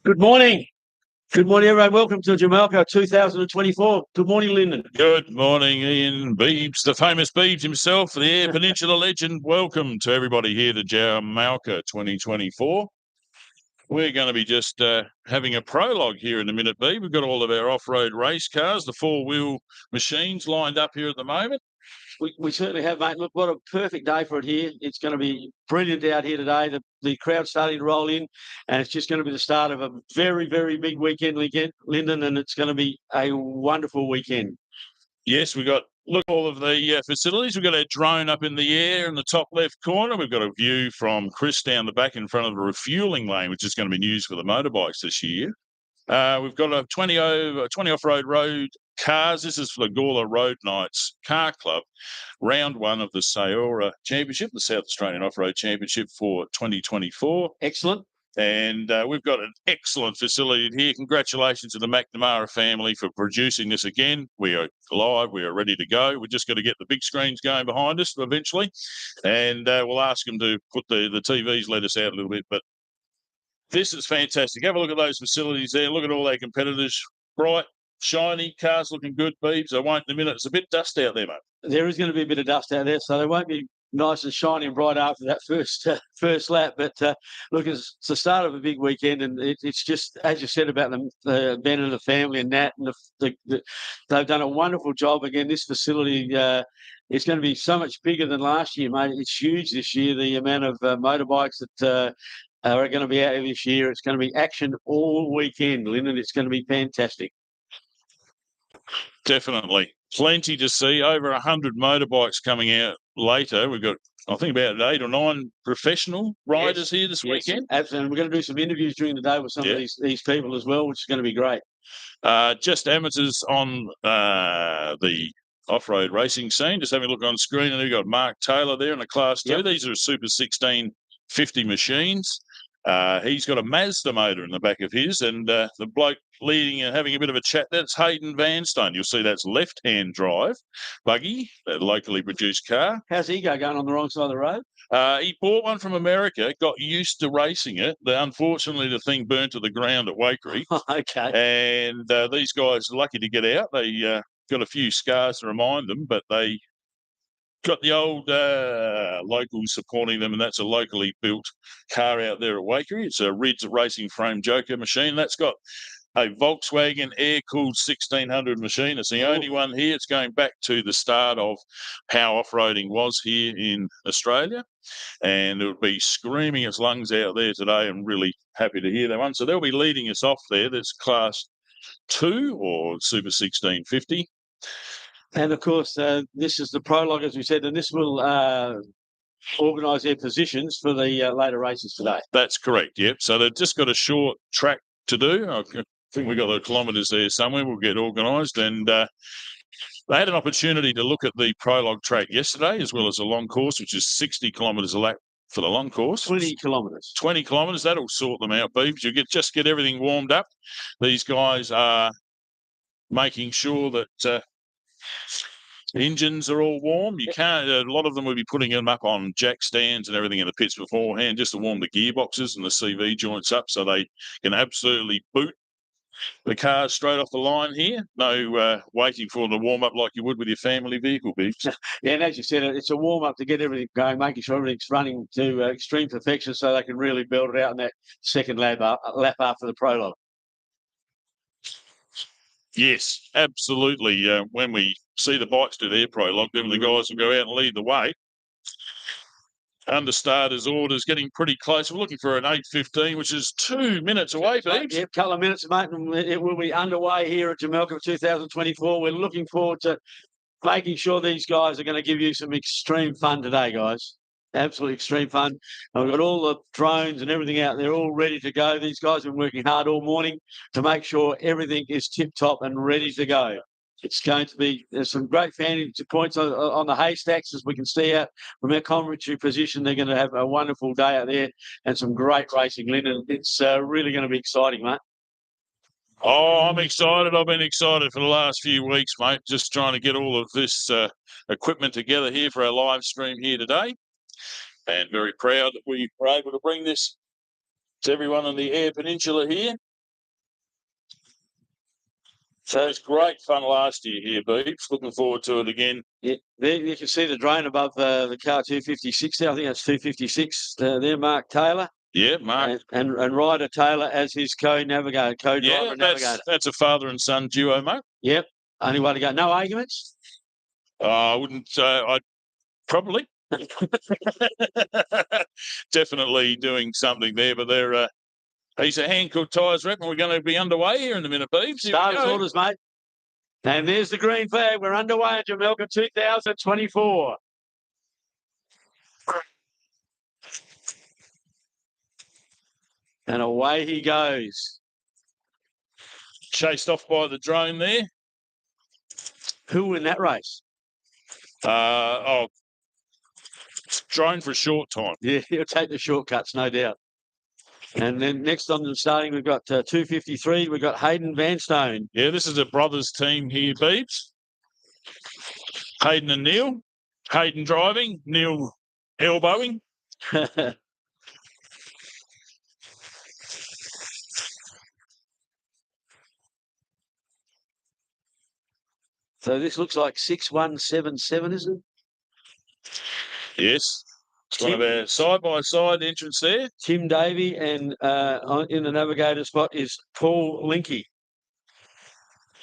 Good morning. Good morning, everyone. Welcome to Jamalka 2024. Good morning, Lyndon. Good morning, Ian Beebs, the famous Beebs himself, the Air Peninsula legend. Welcome to everybody here to Jamalka 2024. We're going to be just having a prologue here in a minute, Beeb. We've got all of our off-road race cars, the four-wheel machines lined up here at the moment. We certainly have, mate. Look, what a perfect day for it here. It's going to be brilliant out here today. The crowd's starting to roll in, and it's just going to be the start of a very, very big weekend, Lyndon, and it's going to be a wonderful weekend. Yes, we've got, look, all of the facilities. We've got our drone up in the air in the top left corner. We've got a view from Chris down the back in front of the refuelling lane, which is going to be used for the motorbikes this year. We've got a 20 off-road road cars. This is for the Gawler Road Knights Car Club, round one of the Sayora Championship, the South Australian Off-Road Championship for 2024. Excellent. And we've got an excellent facility here. Congratulations to the McNamara family for producing this again. We are live. We are ready to go. We've just got to get the big screens going behind us eventually. And we'll ask them to put the TVs, let us out a little bit. But this is fantastic. Have a look at those facilities there. Look at all our competitors. Bright, shiny, cars looking good, Beebs. I won't in a minute. It's a bit dust out there, mate. There is going to be a bit of dust out there, so they won't be nice and shiny and bright after that first lap. But look, it's the start of a big weekend, and it's just, as you said about the Ben and the family and Nat, and they've done a wonderful job. Again, this facility it's going to be so much bigger than last year, mate. It's huge this year, the amount of motorbikes that are going to be out here this year. It's going to be action all weekend, Lyndon. It's going to be fantastic. Definitely. Plenty to see. Over 100 motorbikes coming out later. We've got, I think, about 8 or 9 professional riders here this weekend. Absolutely. We're going to do some interviews during the day with some of these people as well, which is going to be great. Just amateurs on the off-road racing scene. Just having a look on screen, and we've got Mark Taylor there in the Class 2. Yep. These are Super 1650 machines. He's got a Mazda motor in the back of his, and the bloke leading and having a bit of a chat, that's Hayden Vanstone. You'll see that's left-hand drive buggy, a locally produced car. How's he going on the wrong side of the road? He bought one from America, got used to racing it. Unfortunately, the thing burnt to the ground at Waikerie. Okay. And these guys are lucky to get out. They got a few scars to remind them, but they got the old locals supporting them, and that's a locally built car out there at Waikerie. It's a Ridge Racing Frame Joker machine. That's got a Volkswagen air-cooled 1600 machine. It's the only one here. It's going back to the start of how off-roading was here in Australia, and it'll be screaming its lungs out there today. I'm really happy to hear that one. So they'll be leading us off there. That's Class 2 or Super 1650. And, of course, this is the prologue, as we said, and this will organise their positions for the later races today. That's correct, yep. So they've just got a short track to do. I think we've got the kilometres there somewhere. We'll get organised. And they had an opportunity to look at the prologue track yesterday, as well as a long course, which is 60 kilometres a lap for the long course. 20 kilometres. 20 kilometres. That'll sort them out, Beebs. You just get everything warmed up. These guys are making sure that engines are all warm. You can't. A lot of them will be putting them up on jack stands and everything in the pits beforehand, just to warm the gearboxes and the CV joints up, so they can absolutely boot the cars straight off the line here. No waiting for them to warm up like you would with your family vehicle, Beebs. Yeah, and as you said, it's a warm up to get everything going, making sure everything's running to extreme perfection, so they can really build it out in that second lap after the prologue. Yes, absolutely. When we see the bikes do their prologue, then the guys will go out and lead the way. Under starters orders getting pretty close. We're looking for an 8:15, which is 2 minutes away, Beebs. Yeah, a couple of minutes, mate, and it will be underway here at Jamalka 2024. We're looking forward to making sure these guys are going to give you some extreme fun today, guys. Absolutely extreme fun. And we've got all the drones and everything out there all ready to go. These guys have been working hard all morning to make sure everything is tip-top and ready to go. It's going to be, there's some great fanning points on the haystacks, as we can see out from our commentary position. They're going to have a wonderful day out there and some great racing, Lyndon. It's really going to be exciting, mate. Oh, I'm excited. I've been excited for the last few weeks, mate, just trying to get all of this equipment together here for our live stream here today. And very proud that we were able to bring this to everyone on the Air Peninsula here. So it's great fun last year here, Beeps. Looking forward to it again. Yeah, there you can see the drone above the car 256 there. I think that's 256 there, Mark Taylor. Yeah, Mark. And Ryder Taylor as his co-navigator, co-driver and navigator. That's a father and son duo, mate. Yep. Only way to go. No arguments? I wouldn't. I'd probably. Definitely doing something there, but they're he's a hand-cooked tyres rep, and we're going to be underway here in a minute, Beeps. Starters orders, mate. And there's the green flag. We're underway at Jamalka 2024. And away he goes. Chased off by the drone there. Who will win that race? Drone for a short time. Yeah, he'll take the shortcuts, no doubt. And then next on the starting, we've got 253. We've got Hayden Vanstone. Yeah, this is a brothers team here, Beeps. Hayden and Neil. Hayden driving, Neil elbowing. So this looks like 6177, isn't it? Yes. It's one of our side-by-side entrance there. Tim Davey, and in the navigator spot is Paul Linky.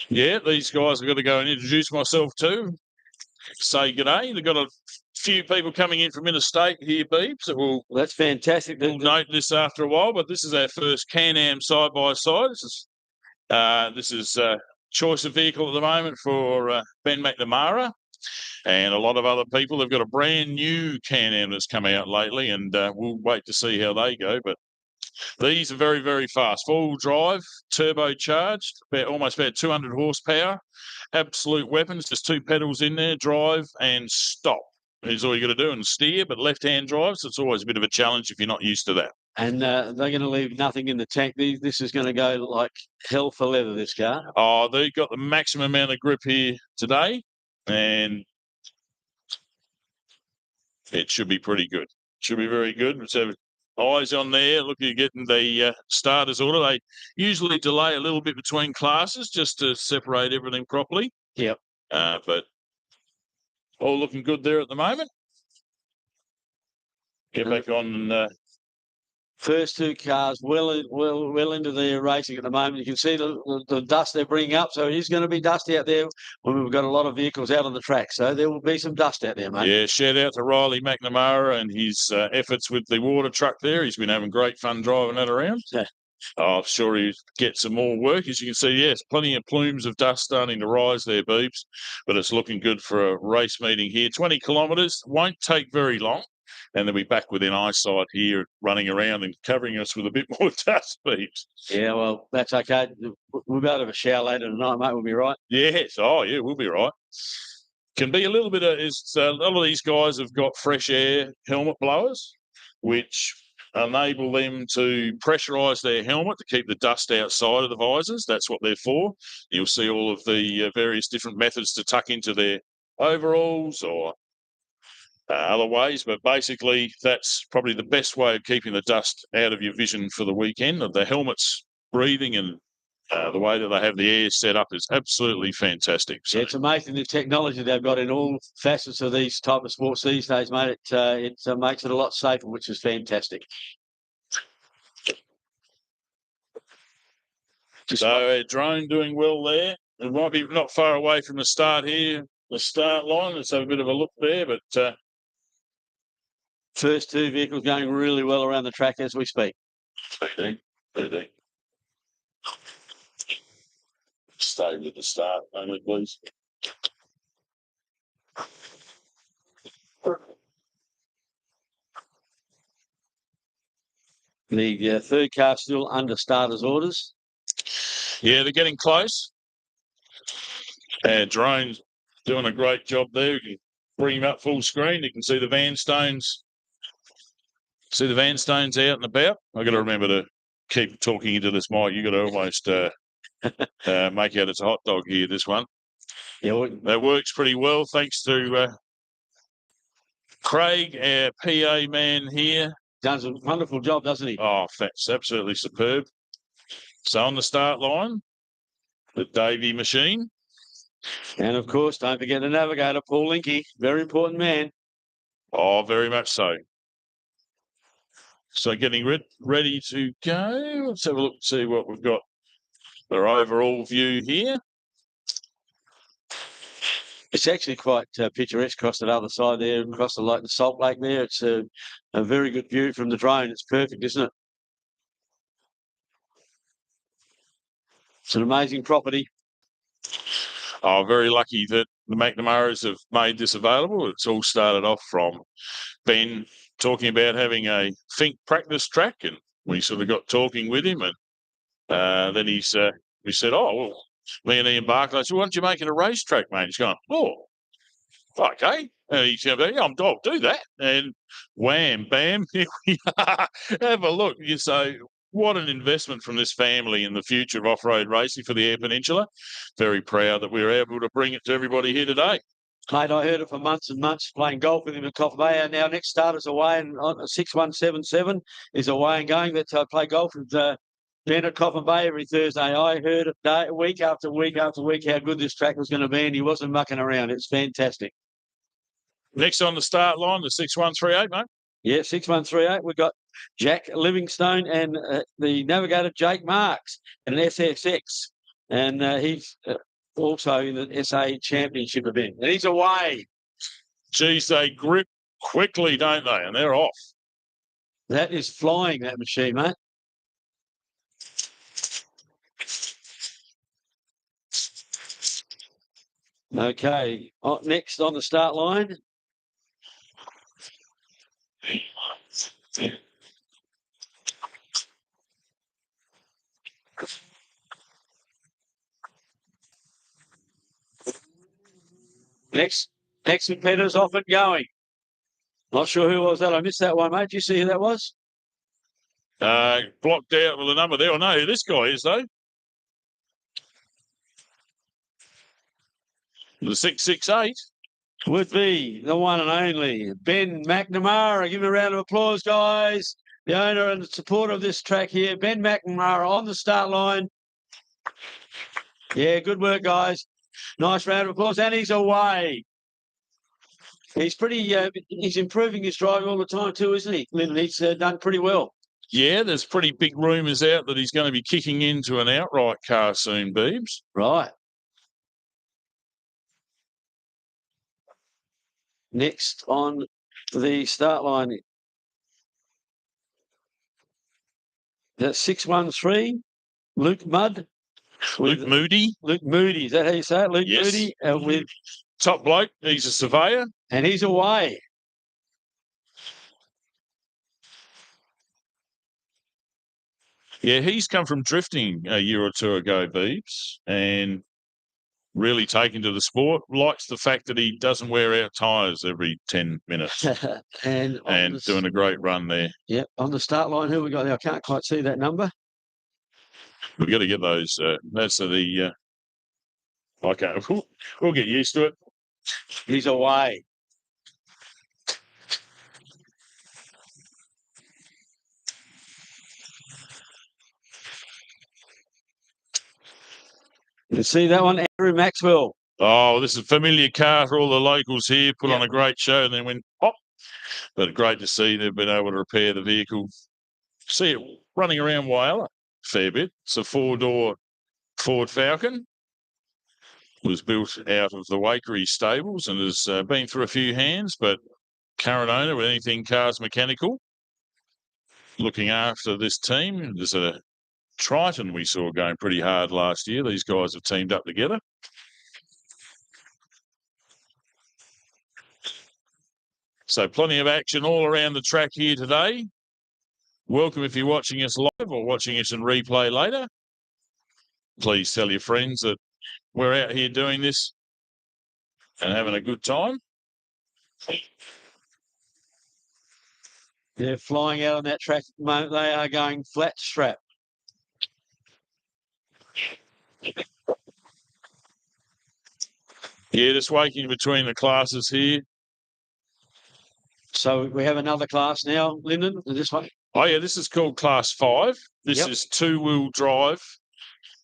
Yeah, these guys I've got to go and introduce myself to. Say good day. They've got a few people coming in from interstate here, Beeps. Well, that's fantastic. We'll note this after a while, but this is our first Can-Am side-by-side. This is choice of vehicle at the moment for Ben McNamara and a lot of other people. They've got a brand new Can-Am that's come out lately, and we'll wait to see how they go. But these are very, very fast. Full drive, turbocharged, almost about 200 horsepower. Absolute weapons, just two pedals in there, drive and stop. Is all you got to do, and steer, but left-hand drive, so it's always a bit of a challenge if you're not used to that. And they're going to leave nothing in the tank. This is going to go like hell for leather, this car. Oh, they've got the maximum amount of grip here today, and it should be pretty good. Should be very good. So eyes on there. Look, you're getting the starters order. They usually delay a little bit between classes just to separate everything properly. Yep. But all looking good there at the moment. Get back on and first two cars well into the racing at the moment. You can see the dust they're bringing up, so it is going to be dusty out there when we've got a lot of vehicles out on the track. So there will be some dust out there, mate. Yeah, shout out to Riley McNamara and his efforts with the water truck there. He's been having great fun driving that around. Yeah. I'm sure he'll get some more work. As you can see, yes, plenty of plumes of dust starting to rise there, Beeps. But it's looking good for a race meeting here. 20 kilometres, won't take very long. And they'll be back within eyesight here, running around and covering us with a bit more dust, Beeps. Yeah, well, that's okay. We'll be able to have a shower later tonight, mate. We'll be right. Yes. Oh, yeah, we'll be right. Can be a little bit of... a lot of these guys have got fresh air helmet blowers, which enable them to pressurise their helmet to keep the dust outside of the visors. That's what they're for. You'll see all of the various different methods to tuck into their overalls or other ways, but basically that's probably the best way of keeping the dust out of your vision for the weekend. The helmet's breathing and the way that they have the air set up is absolutely fantastic. So. Yeah, it's amazing the technology they've got in all facets of these type of sports these days, mate. It makes it a lot safer, which is fantastic. So a drone doing well there. It might be not far away from the start here, the start line. Let's have a bit of a look there, but first two vehicles going really well around the track as we speak. Stay with the start only, please. The third car still under starters orders. Yeah, they're getting close. Drone's doing a great job there. You can bring him up full screen. You can see the Vanstones. See the Vanstones out and about. I've got to remember to keep talking into this mic. You've got to almost make out it's a hot dog here, this one. Yeah, that works pretty well, thanks to Craig, our PA man here. Does a wonderful job, doesn't he? Oh, that's absolutely superb. So on the start line, the Davey machine. And, of course, don't forget the navigator, Paul Linky. Very important man. Oh, very much so. So getting ready to go. Let's have a look, see what we've got. Our overall view here. It's actually quite picturesque across that other side there, across the Salt Lake there. It's a very good view from the drone. It's perfect, isn't it? It's an amazing property. Oh, very lucky that the McNamaras have made this available. It's all started off from Ben talking about having a Fink practice track, and we sort of got talking with him, and then we said, oh, well, me and Ian Barclay said, why don't you make it a racetrack, mate? He's going, oh, okay. And he said, yeah, I'll do that. And wham, bam, here we are. Have a look. So what an investment from this family in the future of off-road racing for the Eyre Peninsula. Very proud that we were able to bring it to everybody here today. Mate, I heard it for months and months, playing golf with him at Coffin Bay. Now, next starter's away, and 6177 is away and going. But I play golf with Ben at Coffin Bay every Thursday. I heard it week after week after week how good this track was going to be, and he wasn't mucking around. It's fantastic. Next on the start line, the 6138, mate. Yeah, 6138. We've got Jack Livingstone and the navigator Jake Marks and an SSX. And he's also in the SA Championship event. And he's away. Geez, they grip quickly, don't they? And they're off. That is flying, that machine, mate. Okay, next on the start line. Next competitor's off and going. Not sure who was that. I missed that one, mate. Do you see who that was? Blocked out with a number there. I know who this guy is, though. The 668 would be the one and only Ben McNamara. Give him a round of applause, guys. The owner and the supporter of this track here, Ben McNamara, on the start line. Yeah, good work, guys. Nice round of applause. And he's away. He's he's improving his driving all the time too, isn't he, Lyndon? He's done pretty well. Yeah, there's pretty big rumours out that he's going to be kicking into an outright car soon, Beebs. Right. Next on the start line, that's 613, Luke Mudd. Luke Moody. Luke Moody, is that how you say it? Luke yes. Moody with top bloke. He's a surveyor. And he's away. Yeah, he's come from drifting a year or two ago, Beebs, and really taken to the sport. Likes the fact that he doesn't wear out tyres every 10 minutes. and doing a great run there. Yep, on the start line, who we got there? I can't quite see that number. We've got to get those. That's the... okay, we'll get used to it. He's away. You see that one, Andrew Maxwell. Oh, this is a familiar car for all the locals here. Put on a great show and then went pop. But great to see they've been able to repair the vehicle. See it running around Whyalla a fair bit. It's a four-door Ford Falcon. Was built out of the Wakery stables and has been through a few hands, but current owner with Anything Cars Mechanical looking after this team. There's a Triton we saw going pretty hard last year. These guys have teamed up together. So plenty of action all around the track here today. Welcome if you're watching us live or watching us in replay later. Please tell your friends that we're out here doing this and having a good time. They're flying out on that track at the moment. They are going flat strap. Yeah, just waking between the classes here. So we have another class now, Lyndon, this one? Oh, yeah, this is called Class 5. This is two-wheel drive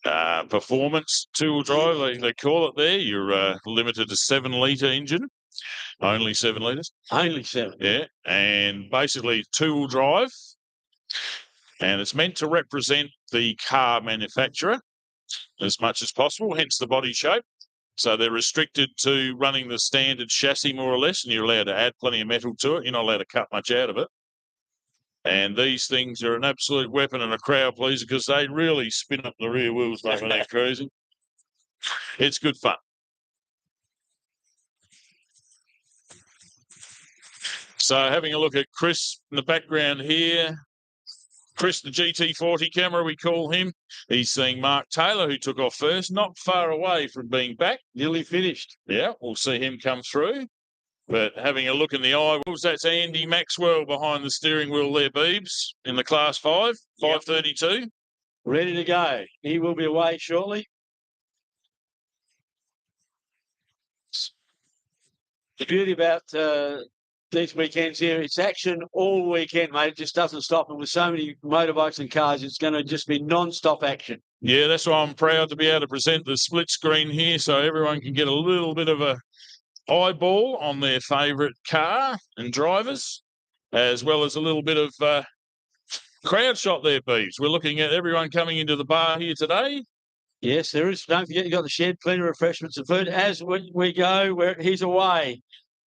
performance two-wheel drive, they call it there. You're limited to 7-litre engine, only 7 litres. Only 7. Yeah, and basically two-wheel drive, and it's meant to represent the car manufacturer as much as possible, hence the body shape. So they're restricted to running the standard chassis more or less, and you're allowed to add plenty of metal to it. You're not allowed to cut much out of it. And these things are an absolute weapon and a crowd pleaser because they really spin up the rear wheels, mate, when they're cruising. It's good fun. So having a look at Chris in the background here. Chris, the GT40 camera, we call him. He's seeing Mark Taylor, who took off first, not far away from being back. Nearly finished. Yeah, we'll see him come through. But having a look in the eyeballs, that's Andy Maxwell behind the steering wheel there, Beebs, in the Class 5, 532. Ready to go. He will be away shortly. The beauty about these weekends here, it's action all weekend, mate. It just doesn't stop. And with so many motorbikes and cars, it's going to just be non-stop action. Yeah, that's why I'm proud to be able to present the split screen here so everyone can get a little bit of a eyeball on their favourite car and drivers, as well as a little bit of crowd shot there, Beebs. We're looking at everyone coming into the bar here today. Yes, there is. Don't forget, you've got the shed, plenty of refreshments and food. As we go, he's away.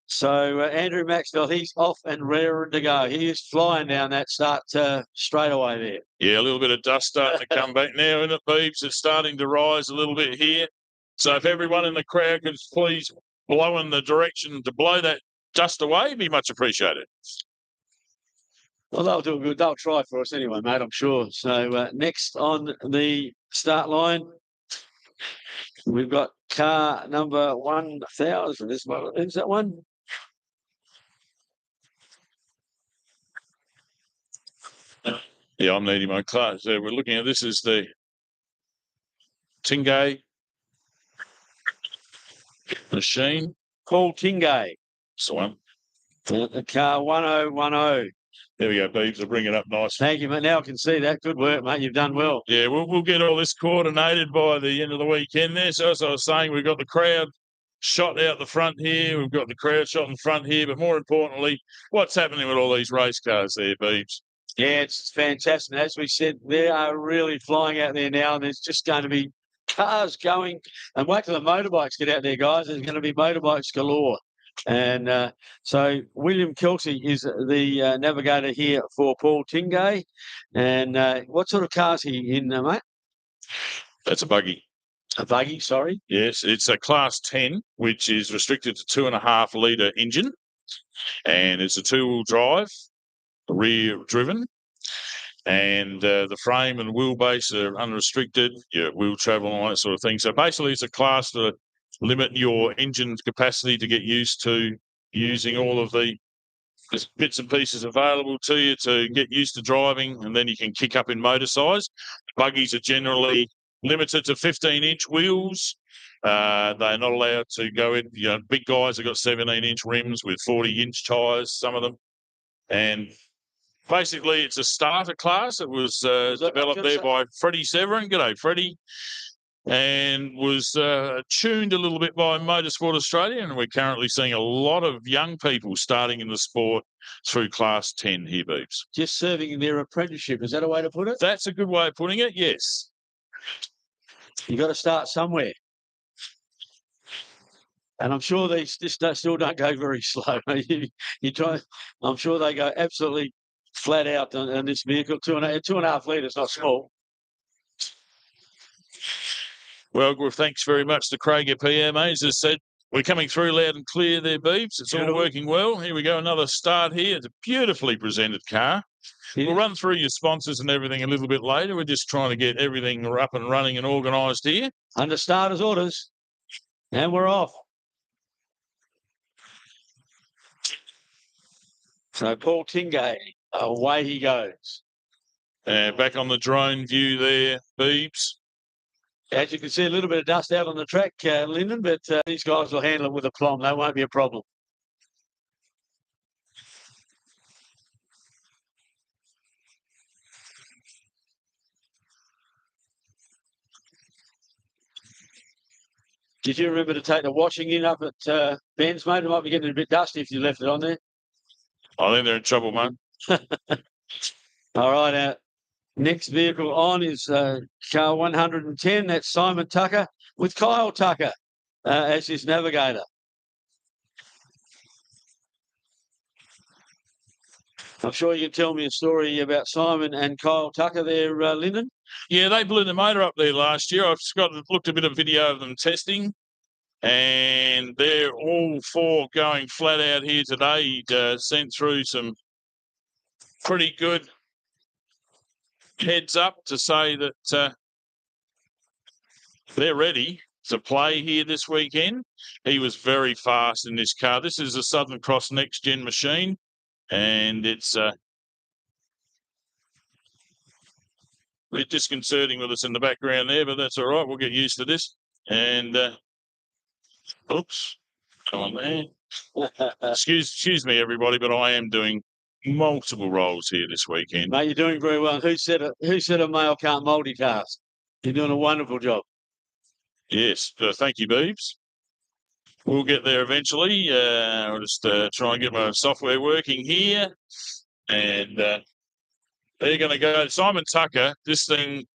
So Andrew Maxwell, he's off and ready to go. He is flying down that start straight away there. Yeah, a little bit of dust starting to come back now, isn't it, Beebs? It's starting to rise a little bit here. So if everyone in the crowd could please blow in the direction to blow that dust away, it'd be much appreciated. Well, they'll do good. They'll try for us anyway, mate, I'm sure. So next on the start line, we've got car number 1000. Is that one? Yeah, I'm needing my class. So we're looking at this is the Tingay machine. Paul Tingay. That's the one. The car 1010. There we go, Beebs. I'll bring it up nice. Thank you, mate. Now I can see that. Good work, mate. You've done well. Yeah, we'll get all this coordinated by the end of the weekend there. So as I was saying, we've got the crowd shot out the front here. We've got the crowd shot in front here. But more importantly, what's happening with all these race cars there, Beebs? Yeah, it's fantastic. As we said, they are really flying out there now, and there's just going to be cars going. And wait till the motorbikes get out there, guys. There's going to be motorbikes galore. And so William Kelsey is the navigator here for Paul Tingay. And what sort of car is he in, mate? That's a buggy. A buggy, sorry. Yes, it's a Class 10, which is restricted to 2.5 litre engine. And it's a two-wheel drive, rear driven. And the frame and wheelbase are unrestricted, wheel travel and all that sort of thing. So basically it's a class to limit your engine capacity to get used to using all of the bits and pieces available to you to get used to driving, and then you can kick up in motor size. Buggies are generally limited to 15-inch wheels. They're not allowed to go in, big guys have got 17-inch rims with 40-inch tyres, some of them. And basically, it's a starter class. It was developed there by Freddie Severin. G'day, Freddie. And was tuned a little bit by Motorsport Australia. And we're currently seeing a lot of young people starting in the sport through Class 10 here, Beebs. Just serving their apprenticeship. Is that a way to put it? That's a good way of putting it, yes. You've got to start somewhere. And I'm sure these still don't go very slow. you try. I'm sure they go absolutely flat out on this vehicle. 2.5 litres, not small. Well, thanks very much to Craig at PMA. As I said, we're coming through loud and clear there, Beebs. It's all working well. Here we go, another start here. It's a beautifully presented car. We'll run through your sponsors and everything a little bit later. We're just trying to get everything up and running and organised here. Under starters orders. And we're off. So Paul Tingay, away he goes. Back on the drone view there, Beebs. As you can see, a little bit of dust out on the track, Lyndon, but these guys will handle it with aplomb. That won't be a problem. Did you remember to take the washing in up at Ben's, mate? It might be getting a bit dusty if you left it on there. I think they're in trouble, mate. All right, our next vehicle on is car 110. That's Simon Tucker with Kyle Tucker as his navigator. I'm sure you can tell me a story about Simon and Kyle Tucker there, Lyndon. Yeah, they blew the motor up there last year. I've just looked a bit of video of them testing, and they're all four going flat out here today. He'd sent through some pretty good heads up to say that they're ready to play here this weekend. He was very fast in this car. This is a Southern Cross Next Gen machine, and it's a bit disconcerting with us in the background there, but that's all right. We'll get used to this. And oops, come on there. Excuse me, everybody, but I am doing multiple roles here this weekend. Mate, you're doing very well. Who said a male can't multitask? You're doing a wonderful job. Yes, thank you, Beebs. We'll get there eventually. I'll just try and get my software working here. And they're going to go. Simon Tucker, this thing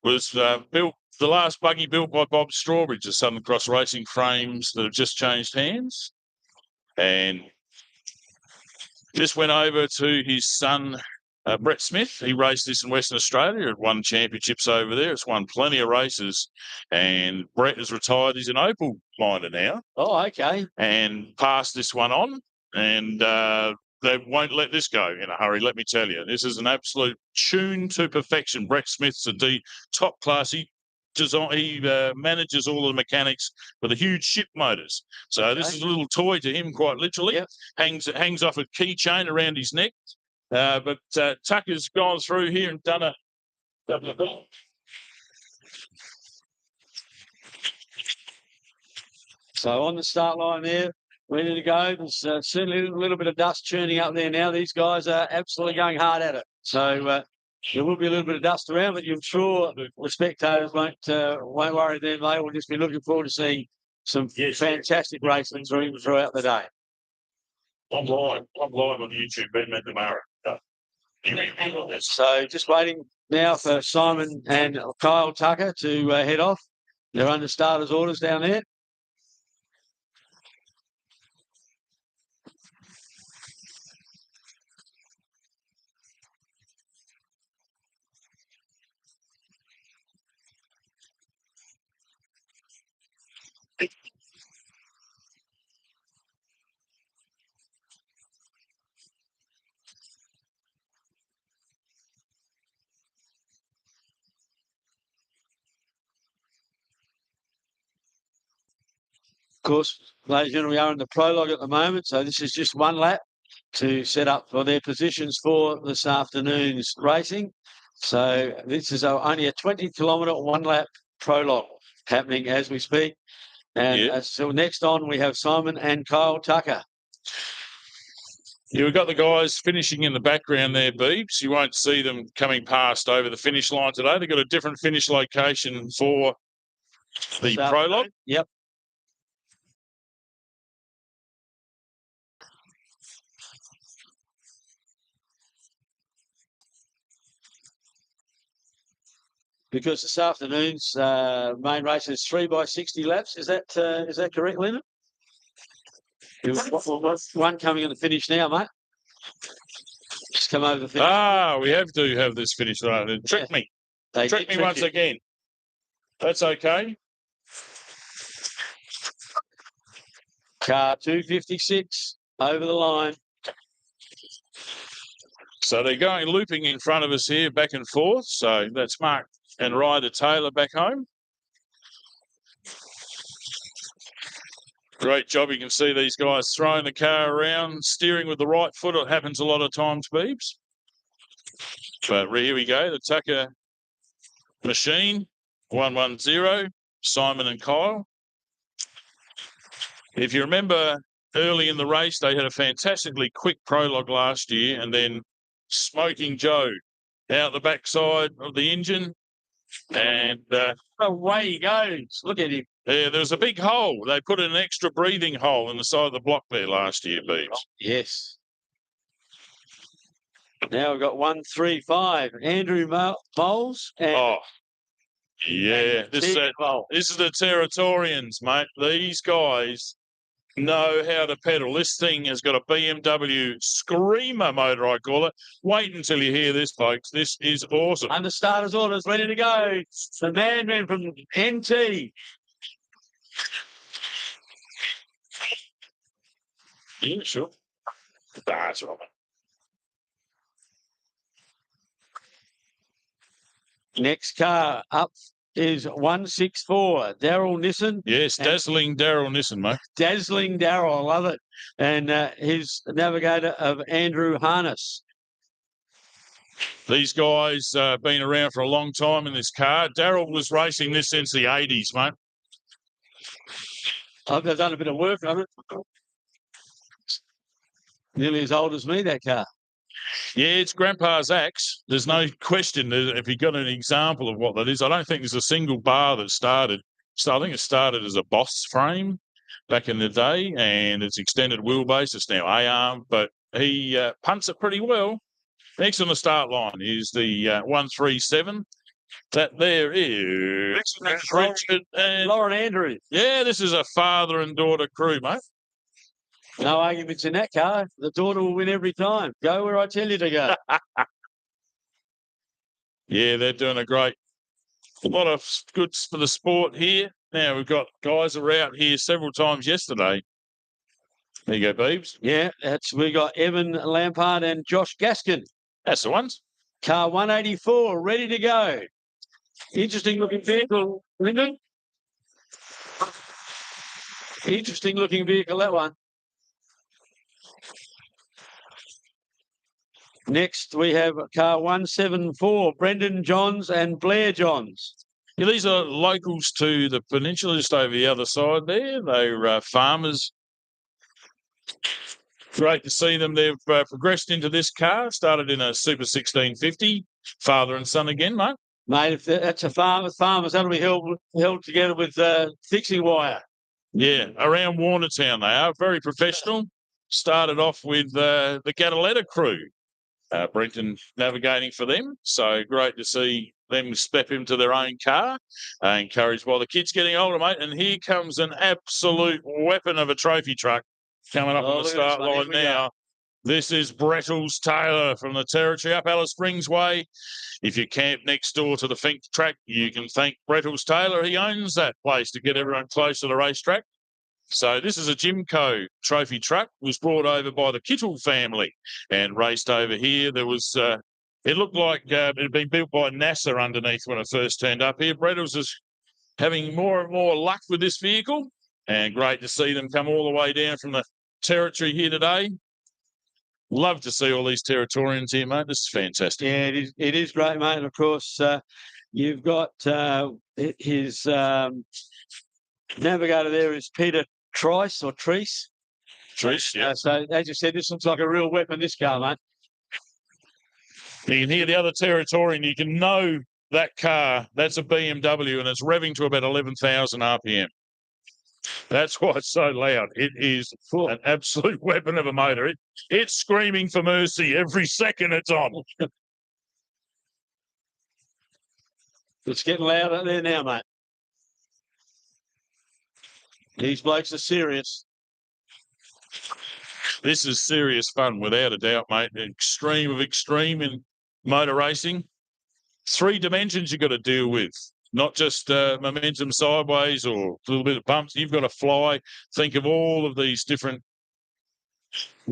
was built, the last buggy built by Bob Strawbridge, the Southern Cross Racing frames that have just changed hands. And this went over to his son, Brett Smith. He raced this in Western Australia, had won championships over there. It's won plenty of races. And Brett is retired. He's an Opel miner now. Oh, okay. And passed this one on. And they won't let this go in a hurry, let me tell you. This is an absolute tune to perfection. Brett Smith's a top class. He manages all of the mechanics for the huge ship motors. So okay. This is a little toy to him, quite literally. Yep. Hangs off a keychain around his neck. But Tucker's gone through here and done a So on the start line there, ready to go. There's certainly a little bit of dust churning up there now. These guys are absolutely going hard at it. So there will be a little bit of dust around, but I'm sure the spectators won't worry then. They will just be looking forward to seeing some fantastic racing throughout the day. I'm live on YouTube, Ben McNamara. So just waiting now for Simon and Kyle Tucker to head off. They're under starters' orders down there. Of course, ladies and gentlemen, we are in the prologue at the moment, so this is just one lap to set up for their positions for this afternoon's racing. So this is only a 20-kilometre one-lap prologue happening as we speak. And so next on, we have Simon and Kyle Tucker. Yeah, we've got the guys finishing in the background there, Beebs. You won't see them coming past over the finish line today. They've got a different finish location for the prologue. Yep. Because this afternoon's main race is 3x60 laps. Is that correct, Leonard? One coming in the finish now, mate. Just come over the finish. We have to have this finish line. Trick me. Trick me once again. That's okay. Car 256 over the line. So they're going looping in front of us here, back and forth. So that's Mark and Ryder Taylor back home. Great job. You can see these guys throwing the car around, steering with the right foot. It happens a lot of times, Beebs. But here we go. The Tucker machine, 110, Simon and Kyle. If you remember early in the race, they had a fantastically quick prologue last year, and then Smoking Joe out the backside of the engine. And away he goes. Look at him. Yeah, there was a big hole. They put an extra breathing hole in the side of the block there last year, Beebs. Yes. Now we've got 135. Andrew Bowles. Oh, yeah. and This is the Territorians, mate. These guys know how to pedal. This thing has got a BMW screamer motor, I call it. Wait until you hear this, folks. This is awesome. Under starter's orders, ready to go. The man from NT. Yeah, sure. That's right. Next car up is 164. Daryl Nissen. Yes, dazzling Daryl Nissen, mate. Dazzling Daryl, I love it. And his navigator of Andrew Harness. These guys been around for a long time in this car. Daryl was racing this since the 80s, mate. I've done a bit of work on it. Nearly as old as me, that car. Yeah, it's Grandpa's axe. There's no question if you got an example of what that is. I don't think there's a single bar that started. So I think it started as a Boss frame back in the day, and it's extended wheelbase. It's now A-arm, but he punts it pretty well. Next on the start line is the 137. That there is Richard and Lauren Andrews. Yeah, this is a father and daughter crew, mate. No arguments in that car. The daughter will win every time. Go where I tell you to go. Yeah, they're doing a lot of goods for the sport here. Now we've got guys are out here several times yesterday. There you go, Beebs. Yeah, we got Evan Lampard and Josh Gaskin. That's the ones. Car 184, ready to go. Interesting looking vehicle, Lyndon. Interesting looking vehicle, that one. Next, we have car 174, Brendan Johns and Blair Johns. Yeah, these are locals to the peninsula, just over the other side there. They're farmers. Great to see them. They've progressed into this car, started in a Super 1650. Father and son again, mate. Mate, if that's a farmers, that'll be held together with fixing wire. Yeah, around Warnertown they are. Very professional. Started off with the Cataletta crew. Brenton navigating for them. So great to see them step into their own car. Encouraged while the kid's getting older, mate. And here comes an absolute weapon of a trophy truck coming up on the start line now. This is Brettles Taylor from the Territory up Alice Springs Way. If you camp next door to the Fink track, you can thank Brettles Taylor. He owns that place to get everyone close to the racetrack. So this is a Jimco trophy truck, was brought over by the Kittle family and raced over here. There was, it looked like it had been built by NASA underneath when it first turned up here. Brettles is having more and more luck with this vehicle, and great to see them come all the way down from the Territory here today. Love to see all these Territorians here, mate. This is fantastic. Yeah, it is great, mate. And of course, you've got his navigator there is Peter Trice or Treese. Treese, yeah. So as you said, this looks like a real weapon, this car, mate. You can hear the other Territorian. You can know that car, that's a BMW, and it's revving to about 11,000 RPM. That's why it's so loud. It is an absolute weapon of a motor. It's screaming for mercy every second it's on. It's getting loud out there now, mate. These blokes are serious. This is serious fun, without a doubt, mate. Extreme of extreme in motor racing. 3 dimensions you've got to deal with. Not just momentum sideways or a little bit of bumps. You've got to fly. Think of all of these different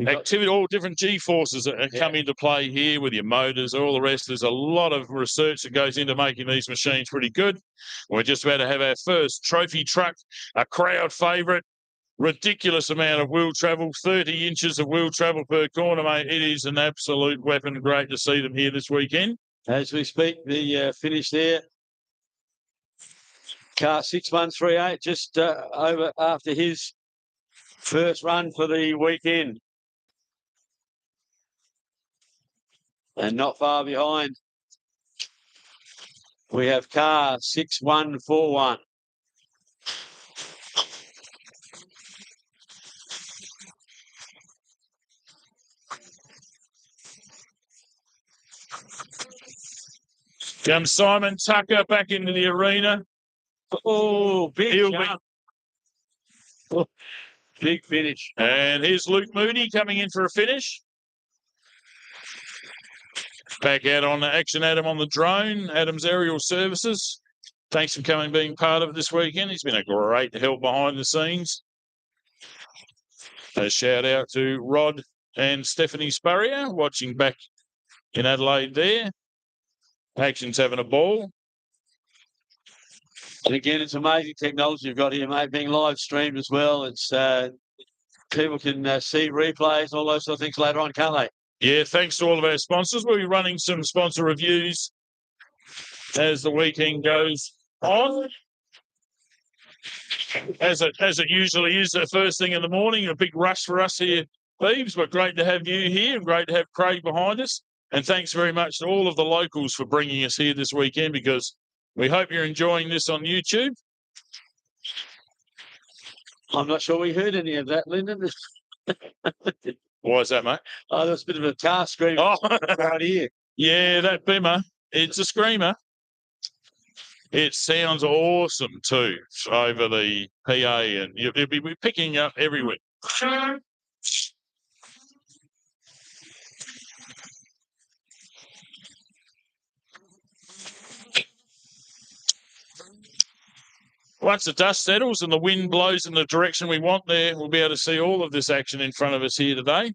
activity, all different G-forces that come into play here with your motors, all the rest. There's a lot of research that goes into making these machines pretty good. We're just about to have our first trophy truck, a crowd favourite. Ridiculous amount of wheel travel, 30 inches of wheel travel per corner, mate. It is an absolute weapon. Great to see them here this weekend. As we speak, the finish there. Car 6138, just over after his first run for the weekend. And not far behind, we have car 6141. Comes Simon Tucker back into the arena. Oh, big jump. Oh, big finish. And here's Luke Moody coming in for a finish. Back out on action, Adam on the drone, Adam's Aerial Services. Thanks for coming, being part of it this weekend. He's been a great help behind the scenes. A shout out to Rod and Stephanie Spurrier watching back in Adelaide there. Action's having a ball. And again, it's amazing technology you've got here, mate, being live streamed as well. It's people can see replays, all those sort of things later on, can't they? Yeah, thanks to all of our sponsors. We'll be running some sponsor reviews as the weekend goes on. As it usually is, the first thing in the morning, a big rush for us here, Beebs, but great to have you here and great to have Craig behind us. And thanks very much to all of the locals for bringing us here this weekend, because we hope you're enjoying this on YouTube. I'm not sure we heard any of that, Lyndon. Why is that, mate? Oh, that's a bit of a car scream right here. Yeah, that bimmer, it's a screamer. It sounds awesome too over the PA, and you'll be picking up everywhere. Once the dust settles and the wind blows in the direction we want there, we'll be able to see all of this action in front of us here today.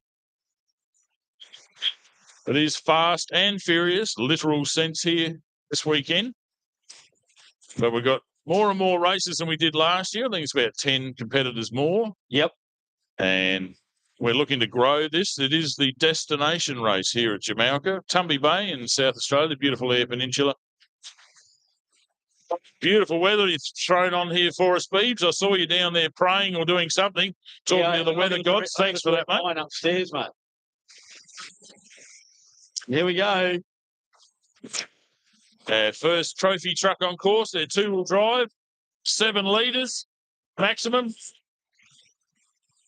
It is fast and furious, literal sense here this weekend. But we've got more and more races than we did last year. I think it's about 10 competitors more. Yep. And we're looking to grow this. It is the destination race here at Jamalka, Tumby Bay in South Australia, the beautiful Eyre Peninsula. Beautiful weather you've thrown on here for us, Beebs. I saw you down there praying or doing something, talking to the weather gods. Thanks for that, mate. Upstairs, mate. Here we go. First trophy truck on course. They're two-wheel drive, 7 litres maximum.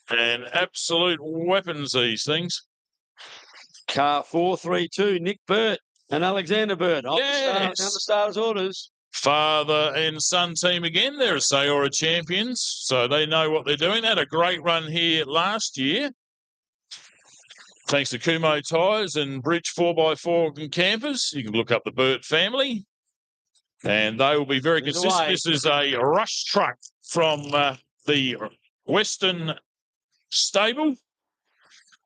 And absolute weapons, these things. Car 432, Nick Burt and Alexander Burt. Yes. On the starter's orders. Father and son team again. They're Sayora champions, so they know what they're doing. They had a great run here last year. Thanks to Kumo Tyres and Bridge 4x4 and campers. You can look up the Burt family, and they will be very consistent. This is a rush truck from the Western stable.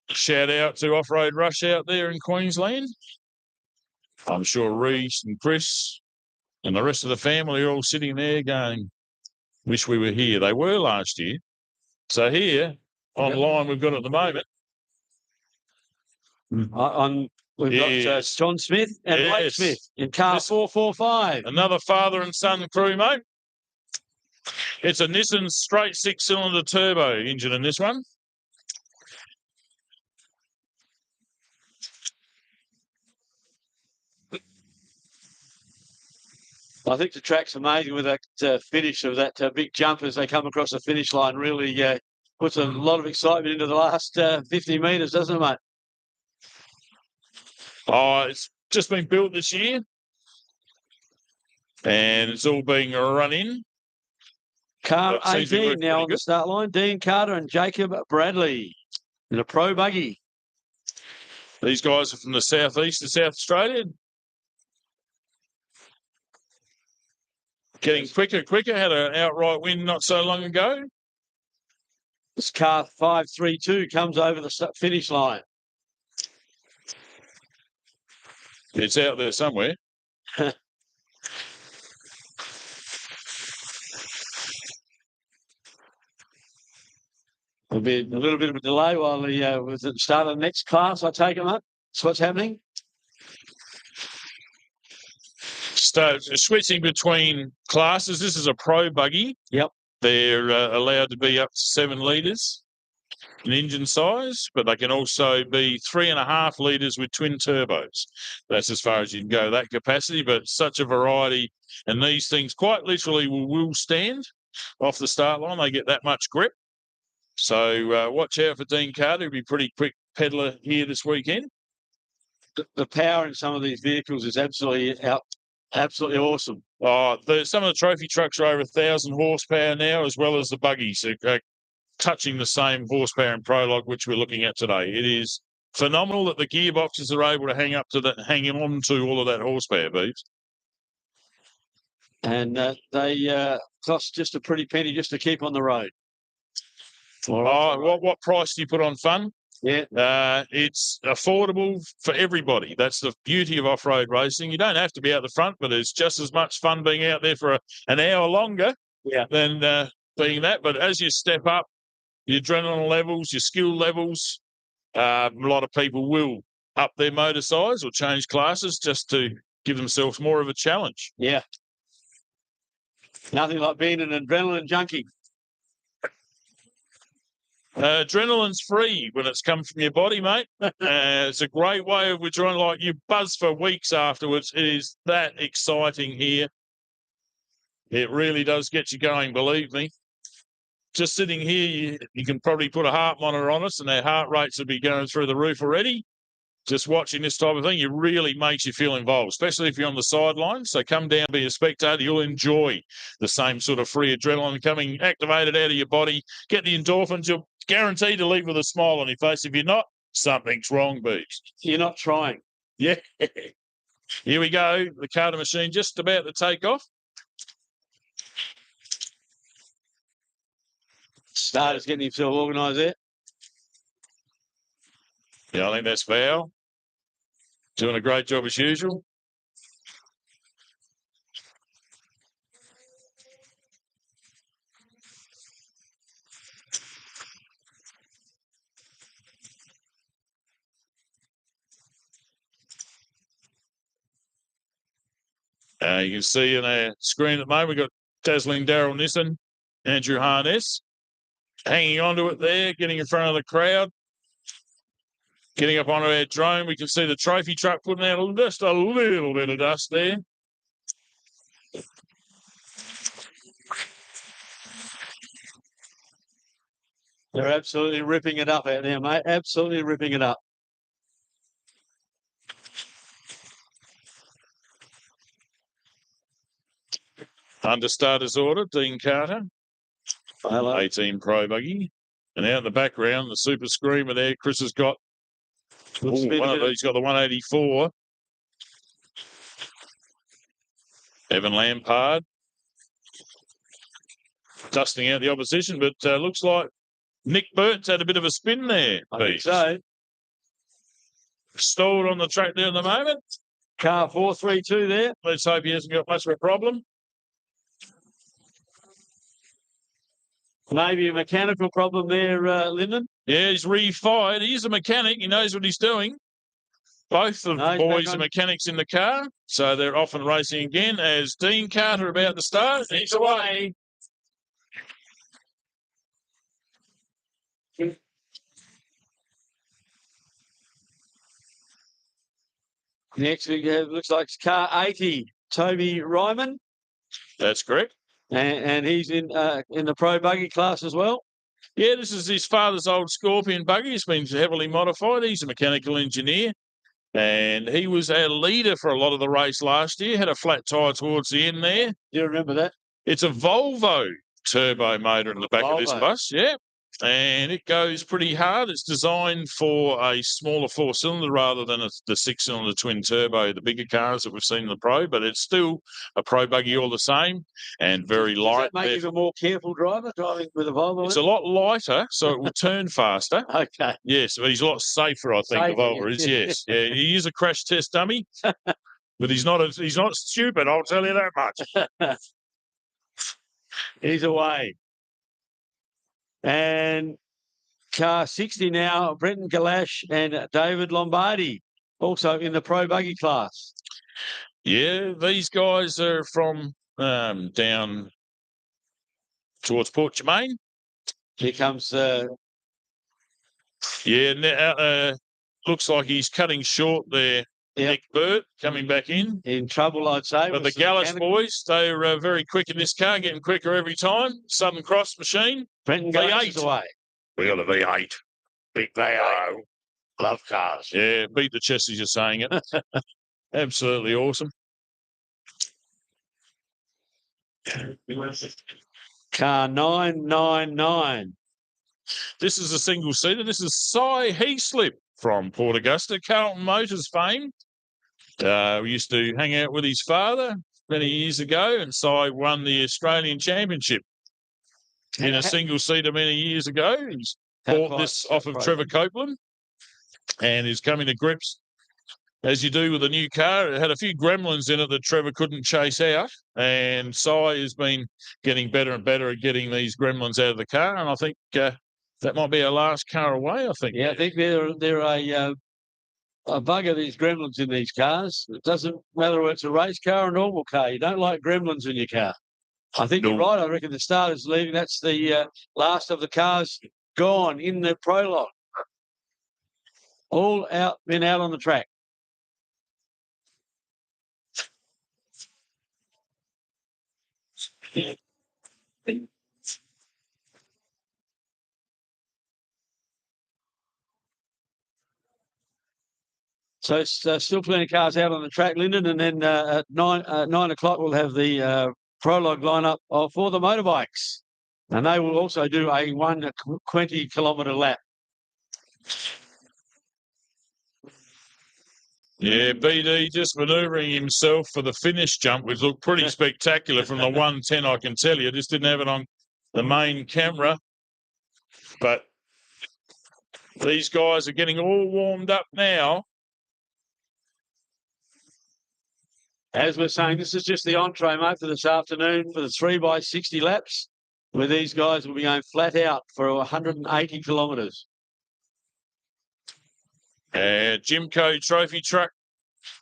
Shout out to Off-Road Rush out there in Queensland. I'm sure Reese and Chris and the rest of the family are all sitting there going, wish we were here. They were last year. So here, online, we've got at the moment. We've got John Smith and Blake Smith in car 445. Another father and son crew, mate. It's a Nissan straight 6-cylinder turbo engine in this one. I think the track's amazing with that finish of that big jump as they come across the finish line. Really puts a lot of excitement into the last 50 metres, doesn't it, mate? Oh, it's just been built this year. And it's all being run in. Car 18 now on the start line. Dean Carter and Jacob Bradley in a pro buggy. These guys are from the southeast of South Australia. Getting quicker. Had an outright win not so long ago. This car 532 comes over the finish line. It's out there somewhere. There'll be a little bit of a delay while with the start of the next class, I take it, mate. That's what's happening. So switching between classes, this is a pro buggy. Yep. They're allowed to be up to 7 litres in engine size, but they can also be 3.5 litres with twin turbos. That's as far as you can go, that capacity, but such a variety. And these things quite literally will stand off the start line. They get that much grip. So watch out for Dean Carter. He'll be pretty quick peddler here this weekend. The power in some of these vehicles is absolutely Absolutely awesome. Some of the trophy trucks are over 1,000 horsepower now, as well as the buggies are touching the same horsepower and Prologue, which we're looking at today. It is phenomenal that the gearboxes are able to hang on to all of that horsepower, Beeves. And they cost just a pretty penny just to keep on the road. What price do you put on fun? Yeah. It's affordable for everybody. That's the beauty of off-road racing. You don't have to be out the front, but it's just as much fun being out there for an hour longer than being that. But as you step up your adrenaline levels, your skill levels, a lot of people will up their motor size or change classes just to give themselves more of a challenge. Yeah. Nothing like being an adrenaline junkie. Adrenaline's free when it's come from your body, mate. It's a great way of withdrawing. Like, you buzz for weeks afterwards. It is that exciting here. It really does get you going, believe me. Just sitting here, you can probably put a heart monitor on us and our heart rates will be going through the roof already. Just watching this type of thing, it really makes you feel involved, especially if you're on the sidelines. So come down, be a spectator. You'll enjoy the same sort of free adrenaline coming activated out of your body. Get the endorphins. You're guaranteed to leave with a smile on your face. If you're not, something's wrong, Beeves. You're not trying. Yeah. Here we go. The Carter machine just about to take off. Starter's getting himself organised there. Yeah, I think that's Val. Doing a great job as usual. You can see on our screen at the moment, we've got dazzling Daryl Nissen, Andrew Harness, hanging onto it there, getting in front of the crowd. Getting up onto our drone, we can see the trophy truck putting out just a little bit of dust there. They're absolutely ripping it up out there, mate. Absolutely ripping it up. Under starter's order, Dean Carter. Hello. 18 Pro buggy. And out in the background, the Super Screamer there. Chris has got he's got the 184. Evan Lampard dusting out the opposition, but looks like Nick Burt's had a bit of a spin there. I think so. Stalled on the track there at the moment. Car 432 there. Let's hope he hasn't got much of a problem. Maybe a mechanical problem there, Lyndon. Yeah, he's refired. He's a mechanic. He knows what he's doing. Both the boys are mechanics in the car, so they're off and racing again as Dean Carter about to start. He's away. Next we have, looks like it's car 80, Toby Ryman. That's correct. And he's in the pro buggy class as well. Yeah, this is his father's old Scorpion buggy. It's been heavily modified. He's a mechanical engineer. And he was our leader for a lot of the race last year. Had a flat tyre towards the end there. Do you remember that? It's a Volvo turbo motor in the back of this bus, yeah. And it goes pretty hard. It's designed for a smaller four-cylinder rather than the six-cylinder twin turbo, the bigger cars that we've seen in the Pro, but it's still a Pro buggy all the same and very light. Does that make you a more careful driver driving with a Volvo? It's a lot lighter, so it will turn faster. Okay. Yes, but he's a lot safer, I think, the Volvo is, yes. Yeah, he is a crash test dummy, but he's not stupid, I'll tell you that much. He's away. And car 60 now, Brenton Galash and David Lombardi, also in the pro buggy class. Yeah, these guys are from down towards Port Germain. Here comes... looks like he's cutting short there. Yep. Nick Burt coming back in. In trouble, I'd say. But the Gallus boys, they're very quick in this car, getting quicker every time. Southern Cross machine. Brenton Gallus away. We got a V8. Big V8. Love cars. Yeah, beat the chest as you're saying it. Absolutely awesome. Car 999. This is a single-seater. This is Cy Heaslip from Port Augusta, Carlton Motors fame. We used to hang out with his father many years ago, and Cy won the Australian Championship in a single-seater many years ago. He's bought this off of Trevor Copeland and is coming to grips, as you do with a new car. It had a few gremlins in it that Trevor couldn't chase out, and Cy has been getting better and better at getting these gremlins out of the car, and I think that might be our last car away, I think. Yeah, I think they're a bugger, these gremlins in these cars. It doesn't matter whether it's a race car or a normal car. You don't like gremlins in your car. I think you're right. I reckon the starter's leaving. That's the last of the cars gone in the Prologue. All been out on the track. So it's still plenty of cars out on the track, Lyndon, and then at 9 o'clock we'll have the Prologue lineup for the motorbikes, and they will also do a 20-kilometre lap. Yeah, BD just manoeuvring himself for the finish jump, which looked pretty spectacular from the 110, I can tell you. Just didn't have it on the main camera. But these guys are getting all warmed up now. As we're saying, this is just the entree, mate, for this afternoon for the 3x60 laps, where these guys will be going flat out for 180 kilometres. Jimco trophy truck,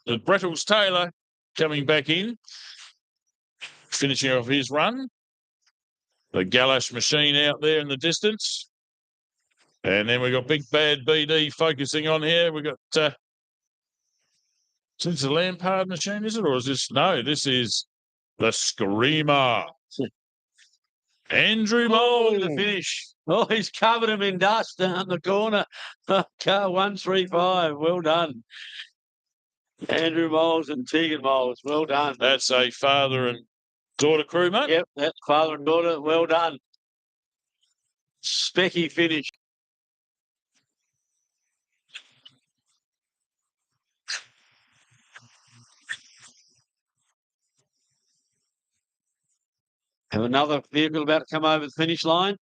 the Brettles Taylor coming back in, finishing off his run. The Galash machine out there in the distance. And then we've got Big Bad BD focusing on here. We've got... is this a Lampard machine, is it? Or is this... No, this is the Screamer. Andrew Mole. The finish. Oh, he's covered him in dust down the corner. Car 135. Well done. Andrew Moles and Tegan Moles. Well done. That's a father and daughter crew, mate. Yep, that's father and daughter. Well done. Specky finish. Have another vehicle about to come over the finish line.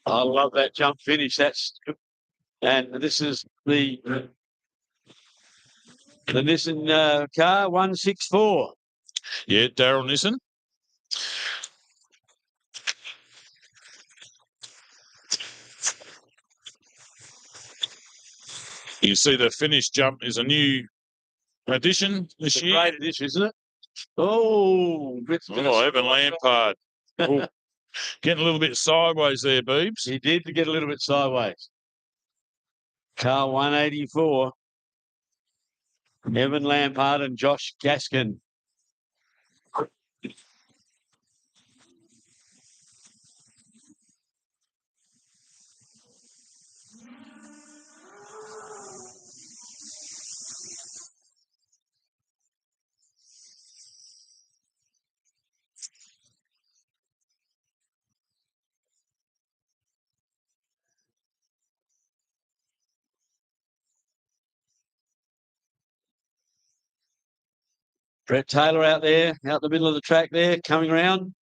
I love that jump finish. And this is the Nissan car 164. Yeah, Daryl Nissan. You see the finish jump is a new addition this year. Great addition, isn't it? Oh, Evan Lampard. Oh, getting a little bit sideways there, Beebs. He did get a little bit sideways. Car 184. Evan Lampard and Josh Gaskin. Brett Taylor out there, out the middle of the track there, coming around.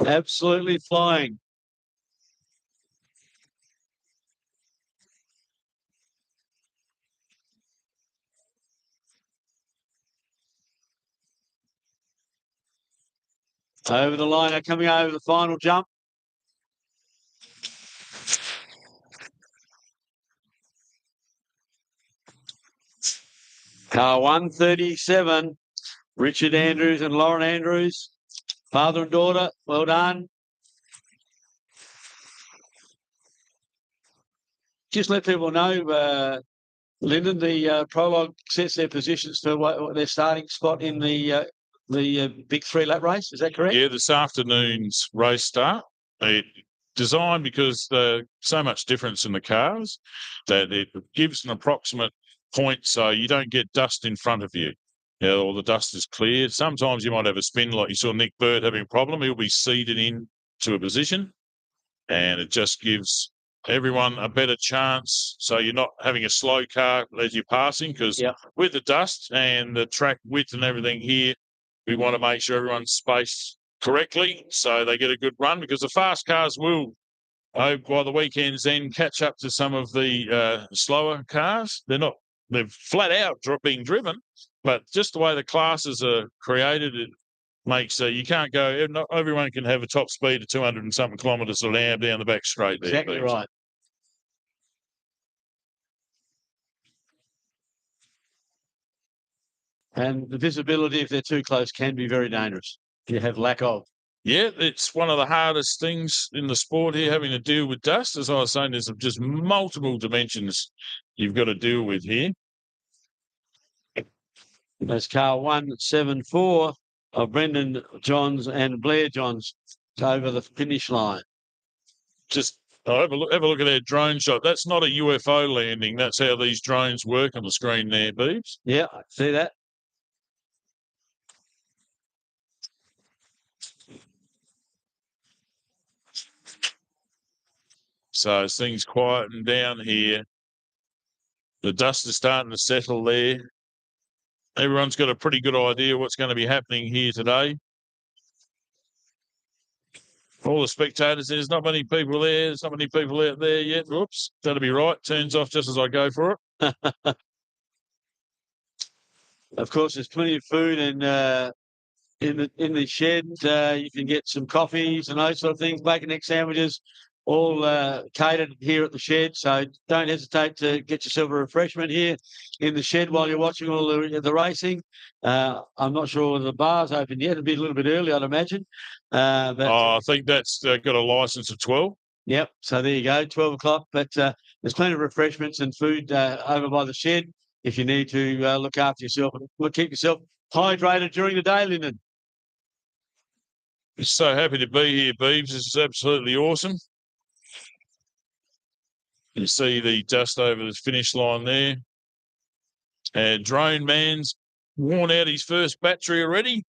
Absolutely flying. Over the line, coming over the final jump. Car 137, Richard Andrews and Lauren Andrews, father and daughter, well done. Just let people know, Lyndon, the Prologue sets their positions for their starting spot in the big 3-lap race. Is that correct? Yeah, this afternoon's race start. designed because there's so much difference in the cars that it gives an approximate point so you don't get dust in front of you. Or the dust is cleared. Sometimes you might have a spin like you saw Nick Burt having a problem. He'll be seeded in to a position, and it just gives everyone a better chance. So you're not having a slow car as you're passing, because with the dust and the track width and everything here, we want to make sure everyone's spaced correctly so they get a good run, because the fast cars will, by the weekends, then catch up to some of the slower cars. They're flat out being driven, but just the way the classes are created, it makes you can't go. Not everyone can have a top speed of 200 and something kilometres an hour down the back straight. There, exactly right. And the visibility, if they're too close, can be very dangerous. You have lack of. Yeah, it's one of the hardest things in the sport here, having to deal with dust. As I was saying, there's just multiple dimensions you've got to deal with here. That's car 174 of Brendan Johns and Blair Johns over the finish line. Just have a look at their drone shot. That's not a UFO landing. That's how these drones work on the screen there, Beebs. Yeah, I see that. So as things quieten down here, the dust is starting to settle there. Everyone's got a pretty good idea what's going to be happening here today. All the spectators, there's not many people there. There's not many people out there yet. Whoops, that'll be right. Turns off just as I go for it. Of course, there's plenty of food and in the shed. You can get some coffees and those sort of things, bacon, egg sandwiches, all catered here at the shed. So don't hesitate to get yourself a refreshment here in the shed while you're watching all the racing. I'm not sure whether the bar's open yet. It'll be a little bit early, I'd imagine. But I think that's got a license of 12. Yep. So there you go, 12 o'clock. But there's plenty of refreshments and food over by the shed if you need to look after yourself and keep yourself hydrated during the day, Lyndon. So happy to be here, Beebs. This is absolutely awesome. You see the dust over the finish line there. And Drone Man's worn out his first battery already.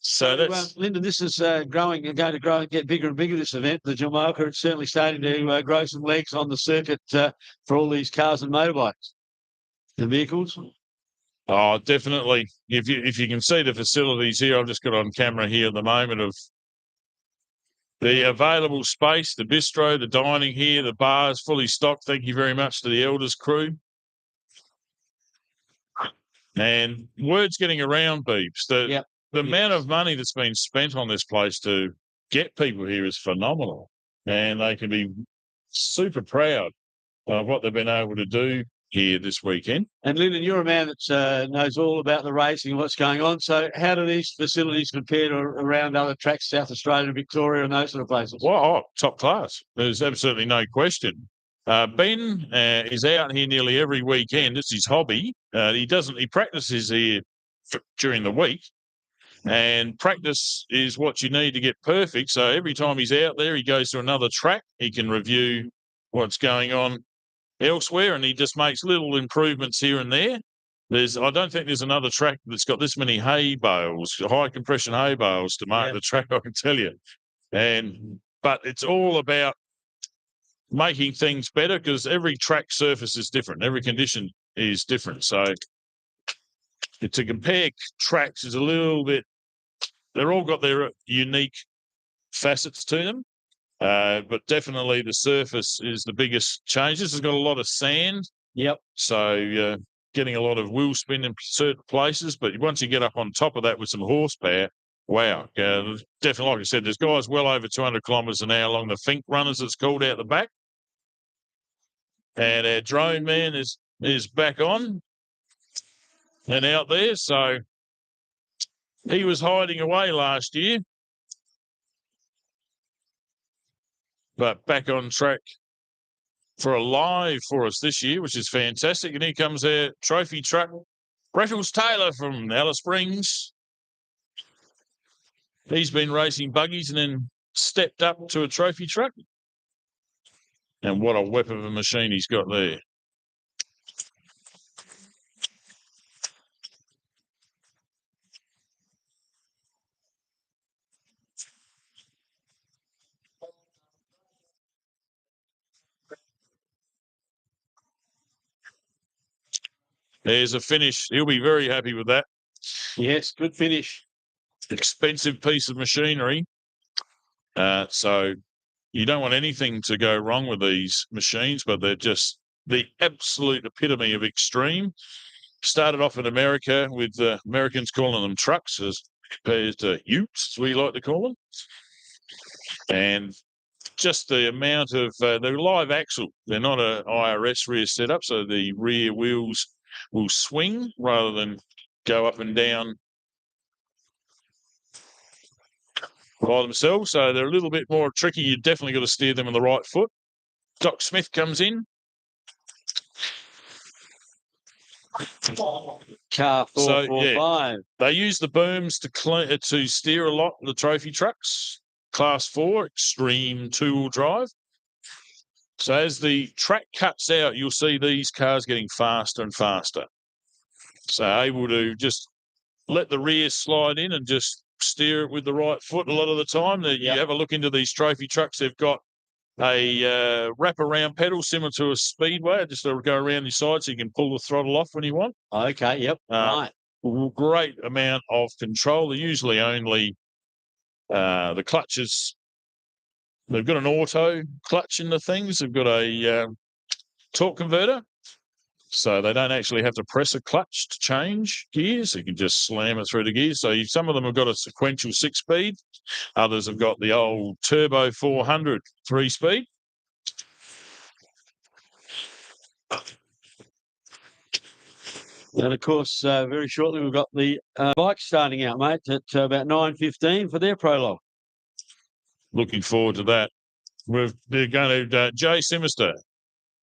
So that's Lyndon, this is going to grow and get bigger and bigger, this event. The Jamalka, it's certainly starting to grow some legs on the circuit for all these cars and motorbikes and vehicles. Oh, definitely. If you can see the facilities here, I've just got on camera here at the moment of the available space, the bistro, the dining here, the bar is fully stocked. Thank you very much to the Elders crew. And word's getting around, Beeps. The amount of money that's been spent on this place to get people here is phenomenal. And they can be super proud of what they've been able to do here this weekend. And Lyndon, you're a man that knows all about the racing and what's going on. So how do these facilities compare to around other tracks, South Australia, Victoria and those sort of places? Well, top class. There's absolutely no question. Ben is out here nearly every weekend. It's his hobby. He practices here during the week, and practice is what you need to get perfect. So every time he's out there, he goes to another track. He can review what's going on elsewhere, and he just makes little improvements here and there. I don't think there's another track that's got this many hay bales, high compression hay bales to mark the track, I can tell you. But it's all about making things better, because every track surface is different. Every condition is different. So to compare tracks is a little bit, they're all got their unique facets to them. But definitely the surface is the biggest change. This has got a lot of sand. Yep. So getting a lot of wheel spin in certain places. But once you get up on top of that with some horsepower, wow. Definitely, like I said, there's guys well over 200 kilometres an hour along the Fink runners, it's called, out the back. And our Drone Man is back on and out there. So he was hiding away last year, but back on track for a live for us this year, which is fantastic. And here comes our trophy truck, Raffles Taylor from Alice Springs. He's been racing buggies and then stepped up to a trophy truck. And what a weapon of a machine he's got there. There's a finish. He'll be very happy with that. Yes, good finish. Expensive piece of machinery. So you don't want anything to go wrong with these machines, but they're just the absolute epitome of extreme. Started off in America with Americans calling them trucks as opposed to utes, we like to call them. And just the amount of, they're live axle. They're not a IRS rear setup, so the rear wheels will swing rather than go up and down by themselves. So they're a little bit more tricky. You definitely got to steer them on the right foot. Doc Smith comes in. Car 445. They use the booms to steer a lot of the trophy trucks. Class 4, extreme two-wheel drive. So as the track cuts out, you'll see these cars getting faster and faster. So able to just let the rear slide in and just steer it with the right foot a lot of the time. You have a look into these trophy trucks, they've got a wrap-around pedal similar to a speedway, just to go around the side so you can pull the throttle off when you want. Okay, yep, right. Great amount of control. They're usually only the clutches. They've got an auto clutch in the things. They've got a torque converter, so they don't actually have to press a clutch to change gears. You can just slam it through the gears. So some of them have got a sequential 6-speed. Others have got the old turbo 400 3-speed. And, of course, very shortly we've got the bike starting out, mate, at about 9:15 for their prologue. Looking forward to that. They're going to Jay Simister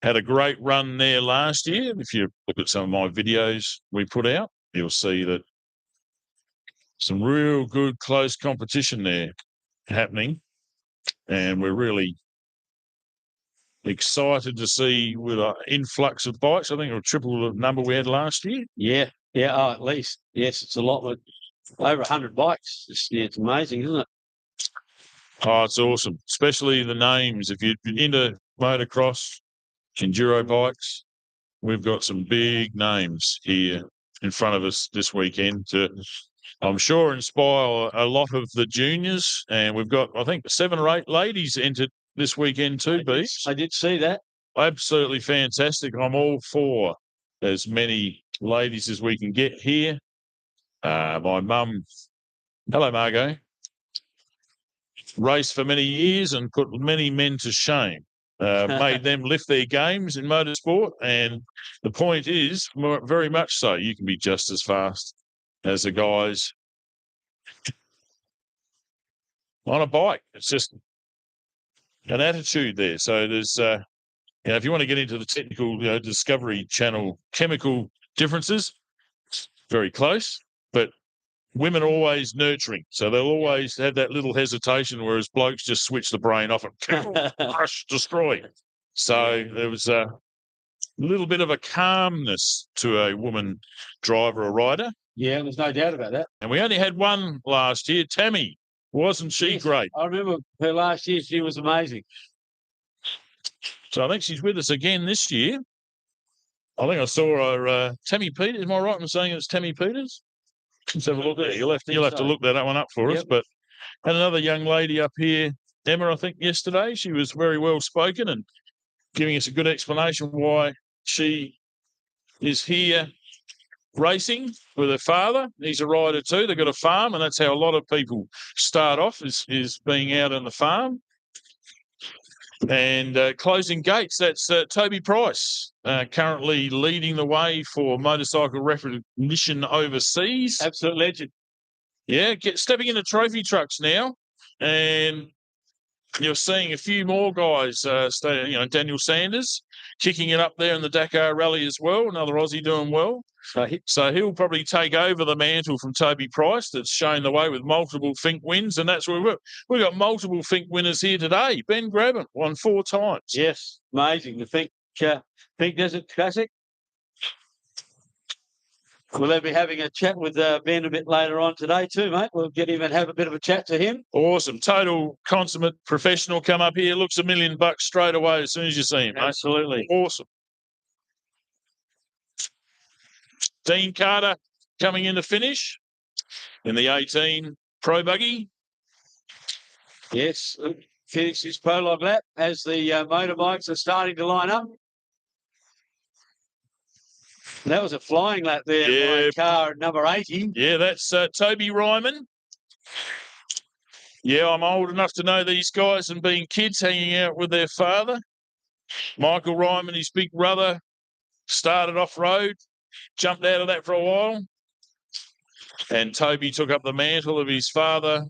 had a great run there last year. If you look at some of my videos we put out, you'll see that some real good close competition there happening. And we're really excited to see with an influx of bikes. I think it'll triple the number we had last year. Yeah, at least. Yes, it's a lot. Over 100 bikes. It's amazing, isn't it? Oh, it's awesome, especially the names. If you're into motocross, enduro bikes, we've got some big names here in front of us this weekend to, I'm sure, inspire a lot of the juniors. And we've got, I think, 7 or 8 ladies entered this weekend too, Beast. I did see that. Absolutely fantastic. I'm all for as many ladies as we can get here. My mum, hello, Margot, raced for many years and put many men to shame. Made them lift their games in motorsport. And the point is, very much so, you can be just as fast as the guys on a bike. It's just an attitude there. So there's, if you want to get into the technical Discovery Channel chemical differences, very close, but women are always nurturing. So they'll always have that little hesitation, whereas blokes just switch the brain off and crush, destroy. So there was a little bit of a calmness to a woman driver or rider. Yeah, there's no doubt about that. And we only had one last year, Tammy. Wasn't she great? I remember her last year. She was amazing. So I think she's with us again this year. I think I saw her, Tammy Peters. Am I right in saying it's Tammy Peters? Let's have a look there. You'll have to look that one up for us. But had another young lady up here, Emma, I think, yesterday. She was very well spoken and giving us a good explanation why she is here racing with her father. He's a rider too. They've got a farm, and that's how a lot of people start off, is being out on the farm. And closing gates, that's Toby Price, currently leading the way for motorcycle recognition overseas. Absolute legend. Yeah, stepping into trophy trucks now. And you're seeing a few more guys, Daniel Sanders kicking it up there in the Dakar Rally as well. Another Aussie doing well. So he'll probably take over the mantle from Toby Price that's shown the way with multiple Fink wins, and that's where we've got multiple Fink winners here today. Ben Grabban won 4 times. Yes, amazing. The Fink Desert Classic. We'll be having a chat with Ben a bit later on today too, mate. We'll get him and have a bit of a chat to him. Awesome. Total consummate professional come up here. Looks $1 million straight away as soon as you see him, mate. Absolutely. Awesome. Dean Carter coming in to finish in the 18 Pro Buggy. Yes, finished his prologue lap as the motorbikes are starting to line up. That was a flying lap there by car number 80. Yeah, that's Toby Ryman. Yeah, I'm old enough to know these guys and being kids hanging out with their father. Michael Ryman, his big brother, started off-road, jumped out of that for a while. And Toby took up the mantle of his father.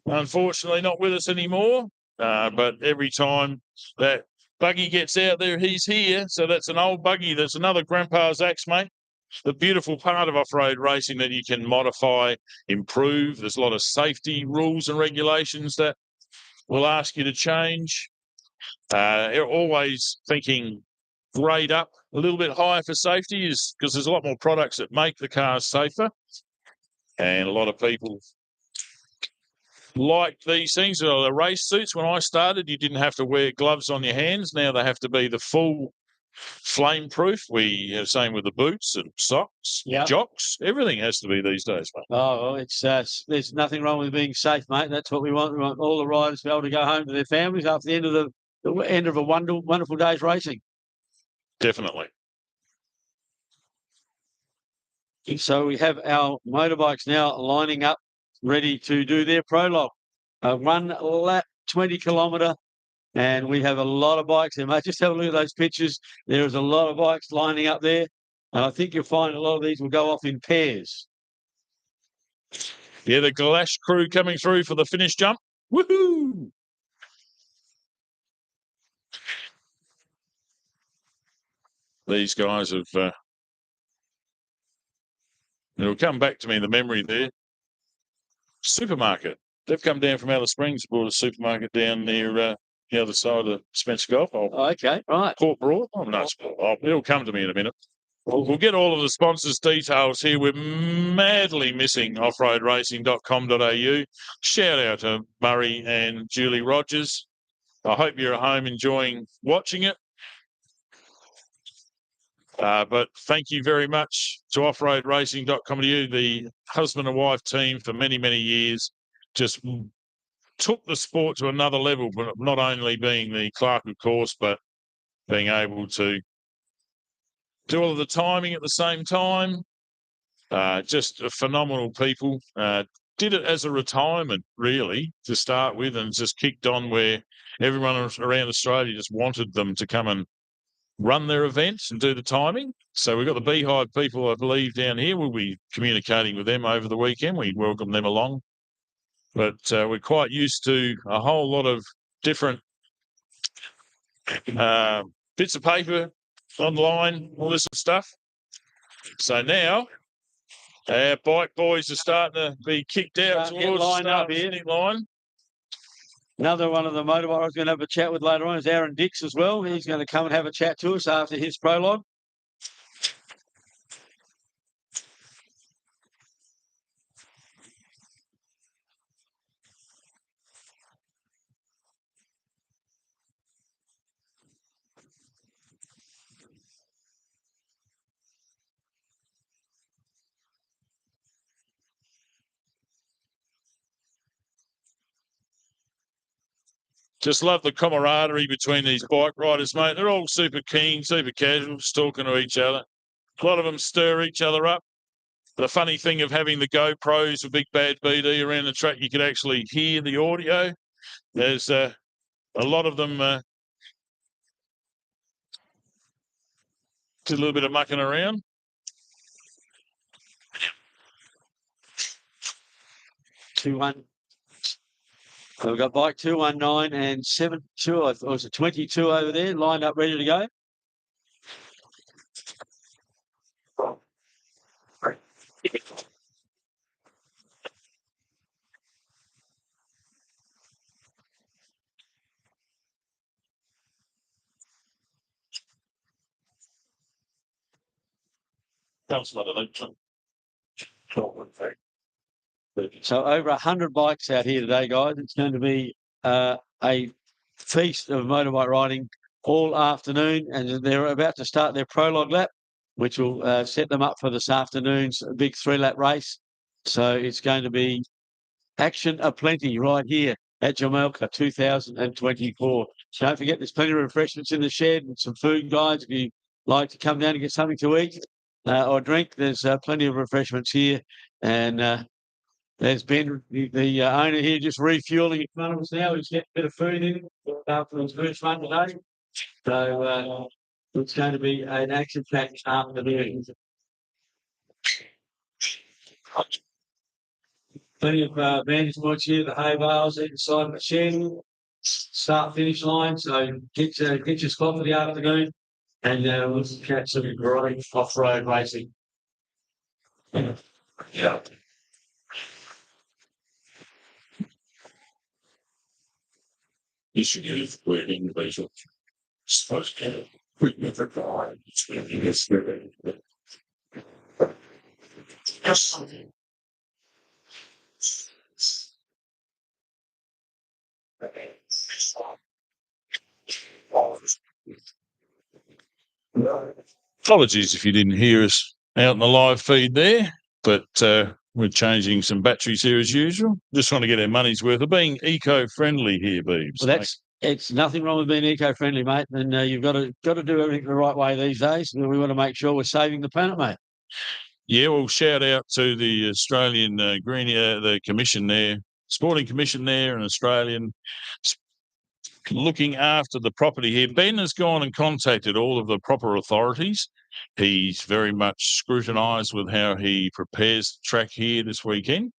Unfortunately, not with us anymore. But every time that buggy gets out there, he's here. So that's an old buggy. That's another grandpa's axe, mate. The beautiful part of off-road racing that you can modify, improve. There's a lot of safety rules and regulations that will ask you to change. You're always thinking grade up a little bit higher for safety is because there's a lot more products that make the cars safer. And a lot of people like these things. The race suits, when I started, you didn't have to wear gloves on your hands. Now they have to be the full flame proof. We have same with the boots and socks, jocks. Everything has to be these days, mate. Oh, it's there's nothing wrong with being safe, mate. That's what we want. We want all the riders to be able to go home to their families after the end of a wonderful day's racing. Definitely. So we have our motorbikes now lining up, ready to do their prologue. A 1 lap, 20 kilometre, and we have a lot of bikes there, mate. Just have a look at those pictures. There is a lot of bikes lining up there, and I think you'll find a lot of these will go off in pairs. Yeah, the Galash crew coming through for the finish jump. Woohoo! These guys have... it'll come back to me in the memory there. Supermarket. They've come down from Alice Springs, bought a supermarket down near the other side of Spencer Golf. Okay, right. Port Broad. It'll come to me in a minute. We'll get all of the sponsors' details here. We're madly missing offroadracing.com.au. Shout out to Murray and Julie Rogers. I hope you're at home enjoying watching it. But thank you very much to offroadracing.com.au, the husband and wife team for many, many years. Just took the sport to another level, but not only being the clerk of course, but being able to do all of the timing at the same time. Just phenomenal people. Did it as a retirement, really, to start with, and just kicked on where everyone around Australia just wanted them to come and run their events and do the timing. So we've got the Beehive people, I believe, down here. We'll be communicating with them over the weekend. We welcome them along. But we're quite used to a whole lot of different bits of paper online, all this sort of stuff. So now our bike boys are starting to be kicked out towards the start finish line. Another one of the motorbikes I was going to have a chat with later on is Aaron Dix as well. He's going to come and have a chat to us after his prologue. Just love the camaraderie between these bike riders, mate. They're all super keen, super casual, just talking to each other. A lot of them stir each other up. The funny thing of having the GoPros with Big Bad BD around the track, you could actually hear the audio. There's a lot of them did a little bit of mucking around. Two, one. So we've got bike 219 and 72, or was it 22 over there, lined up, ready to go. So over 100 bikes out here today, guys. It's going to be a feast of motorbike riding all afternoon, and they're about to start their prologue lap, which will set them up for this afternoon's big 3-lap race. So it's going to be action aplenty right here at Jamalka 2024. Don't forget, there's plenty of refreshments in the shed and some food, guys. If you like to come down and get something to eat or drink, there's plenty of refreshments here. And there's Ben, the owner here, just refueling in front of us now. He's getting a bit of food in after his first run today. So it's going to be an action-packed afternoon. Plenty of vantage points here, the hay bales either side of the shed, start-finish line. So get your spot for the afternoon, and we'll catch some great off-road racing. Yeah. You should get it for individual. Supposed to quick method drive. It's really good. Yes. Apologies if you didn't hear us out in the live feed there, but we're changing some batteries here as usual. Just trying to get our money's worth of being eco-friendly here, Beebs. Well, it's nothing wrong with being eco-friendly, mate, and you've got to do everything the right way these days. We want to make sure we're saving the planet, mate. Yeah, well, shout out to the Australian the Commission there, Sporting Commission there, and Australian looking after the property here. Ben has gone and contacted all of the proper authorities. He's very much scrutinised with how he prepares the track here this weekend,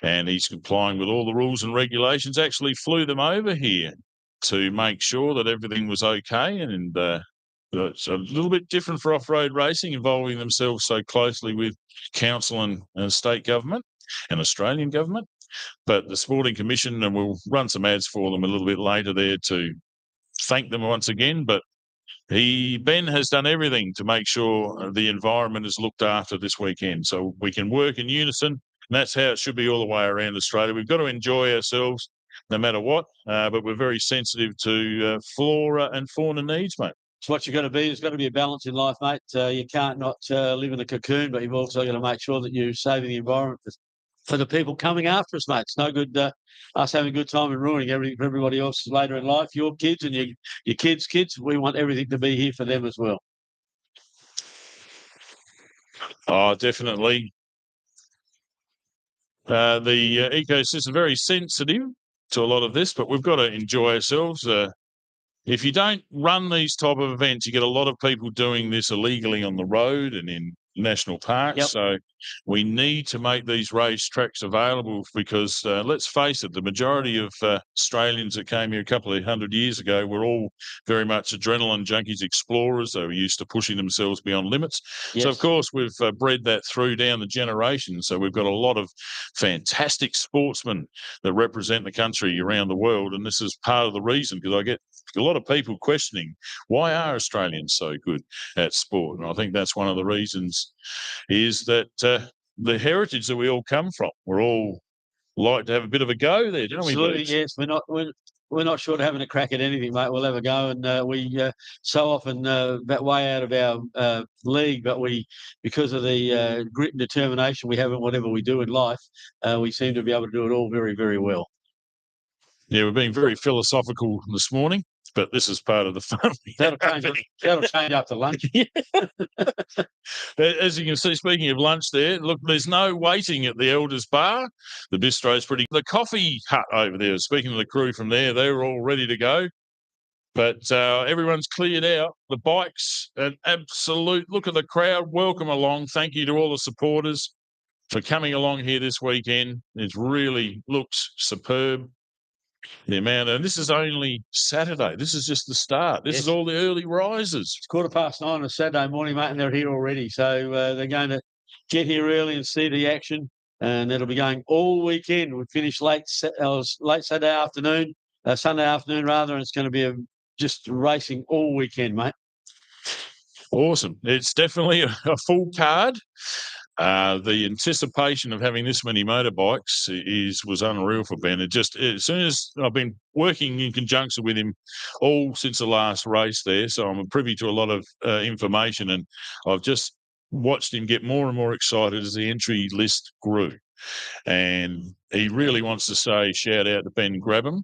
and he's complying with all the rules and regulations. Actually flew them over here to make sure that everything was okay, and it's a little bit different for off-road racing, involving themselves so closely with council and state government and Australian government. But the Sporting Commission, and we'll run some ads for them a little bit later there to thank them once again. But Ben has done everything to make sure the environment is looked after this weekend, so we can work in unison. And that's how it should be all the way around Australia. We've got to enjoy ourselves no matter what, but we're very sensitive to flora and fauna needs, mate. It's what you've got to be. There's got to be a balance in life, mate. You can't not live in a cocoon, but you've also got to make sure that you're saving the environment for the people coming after us, mate. It's no good us having a good time and ruining everything for everybody else later in life. Your kids and your kids' kids, we want everything to be here for them as well. Oh, definitely. The ecosystem very sensitive to a lot of this, but we've got to enjoy ourselves. If you don't run these type of events, you get a lot of people doing this illegally on the road and in national parks. Yep. So we need to make these race tracks available because let's face it, the majority of Australians that came here a couple of 100 years ago were all very much adrenaline junkies, explorers. They were used to pushing themselves beyond limits. Yes. So, of course, we've bred that through down the generations. So we've got a lot of fantastic sportsmen that represent the country around the world. And this is part of the reason, because I get a lot of people questioning, why are Australians so good at sport? And I think that's one of the reasons is that the heritage that we all come from, we're all like to have a bit of a go there, don't Absolutely, we? yes. We're not short of having a crack at anything, mate. We'll have a go, and we so often way out of our league, but because of the grit and determination we have in whatever we do in life, we seem to be able to do it all very, very well. Yeah, we're being very philosophical this morning, but this is part of the fun. That'll change after lunch. As you can see, speaking of lunch there, look, there's no waiting at the Elders Bar. The bistro's pretty. The coffee hut over there, speaking of the crew from there, they're all ready to go. But everyone's cleared out. The bikes, an absolute look at the crowd. Welcome along. Thank you to all the supporters for coming along here this weekend. It really looks superb. the amount. And this is only Saturday. This is just the start. This is all the early risers. It's 9:15 on a Saturday morning, mate, and they're here already. So they're going to get here early and see the action, and it'll be going all weekend. We finish late Saturday afternoon, Sunday afternoon rather, and it's going to be just racing all weekend, mate. Awesome. It's definitely a full card. The anticipation of having this many motorbikes was unreal for Ben. It just, as soon as I've been working in conjunction with him all since the last race there, so I'm privy to a lot of information, and I've just watched him get more and more excited as the entry list grew. And he really wants to say shout out to Ben Grabham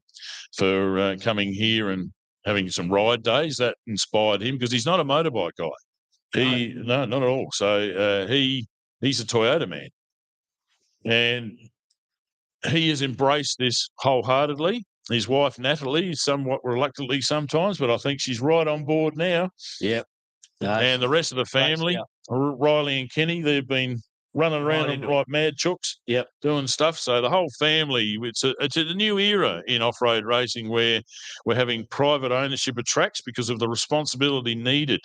for coming here and having some ride days. That inspired him, because he's not a motorbike guy. No, not at all. So he's a Toyota man, and he has embraced this wholeheartedly. His wife Natalie, somewhat reluctantly sometimes, but I think she's right on board now. Yep. And the rest of the family, Riley and Kenny, they've been running around like mad chooks, doing stuff. So the whole family, it's a new era in off-road racing, where we're having private ownership of tracks because of the responsibility needed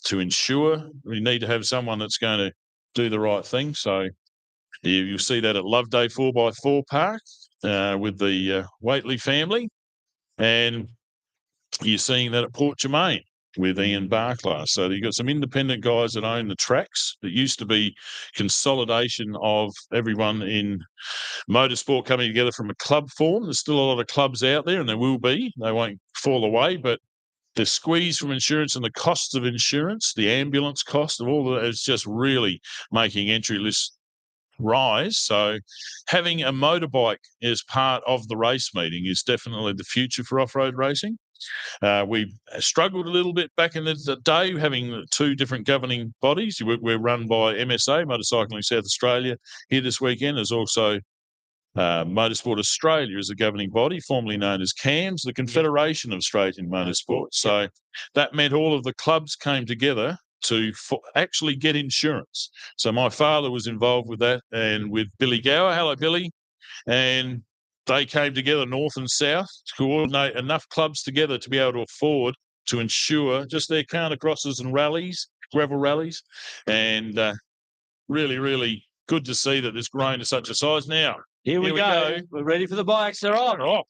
to ensure we need to have someone that's going to do the right thing. So you'll see that at Loveday 4x4 Park with the Waitley family, and you're seeing that at Port Germain with Ian Barclay. So you've got some independent guys that own the tracks. That used to be consolidation of everyone in motorsport coming together from a club form. There's still a lot of clubs out there, and there will be. They won't fall away, but the squeeze from insurance and the costs of insurance, the ambulance cost of all of that, is just really making entry lists rise. So having a motorbike as part of the race meeting is definitely the future for off-road racing. We struggled a little bit back in the day, having two different governing bodies. We're run by MSA, Motorcycling South Australia, here this weekend. There's also Motorsport Australia as a governing body, formerly known as CAMS, the Confederation of Australian Motorsport. So that meant all of the clubs came together to actually get insurance. So my father was involved with that, and with Billy Gower. Hello, Billy. And they came together, north and south, to coordinate enough clubs together to be able to afford to insure just their carnicrosses and rallies, gravel rallies. And really, really good to see that it's grown to such a size. Now, here we go. We're ready for the bikes. They're on.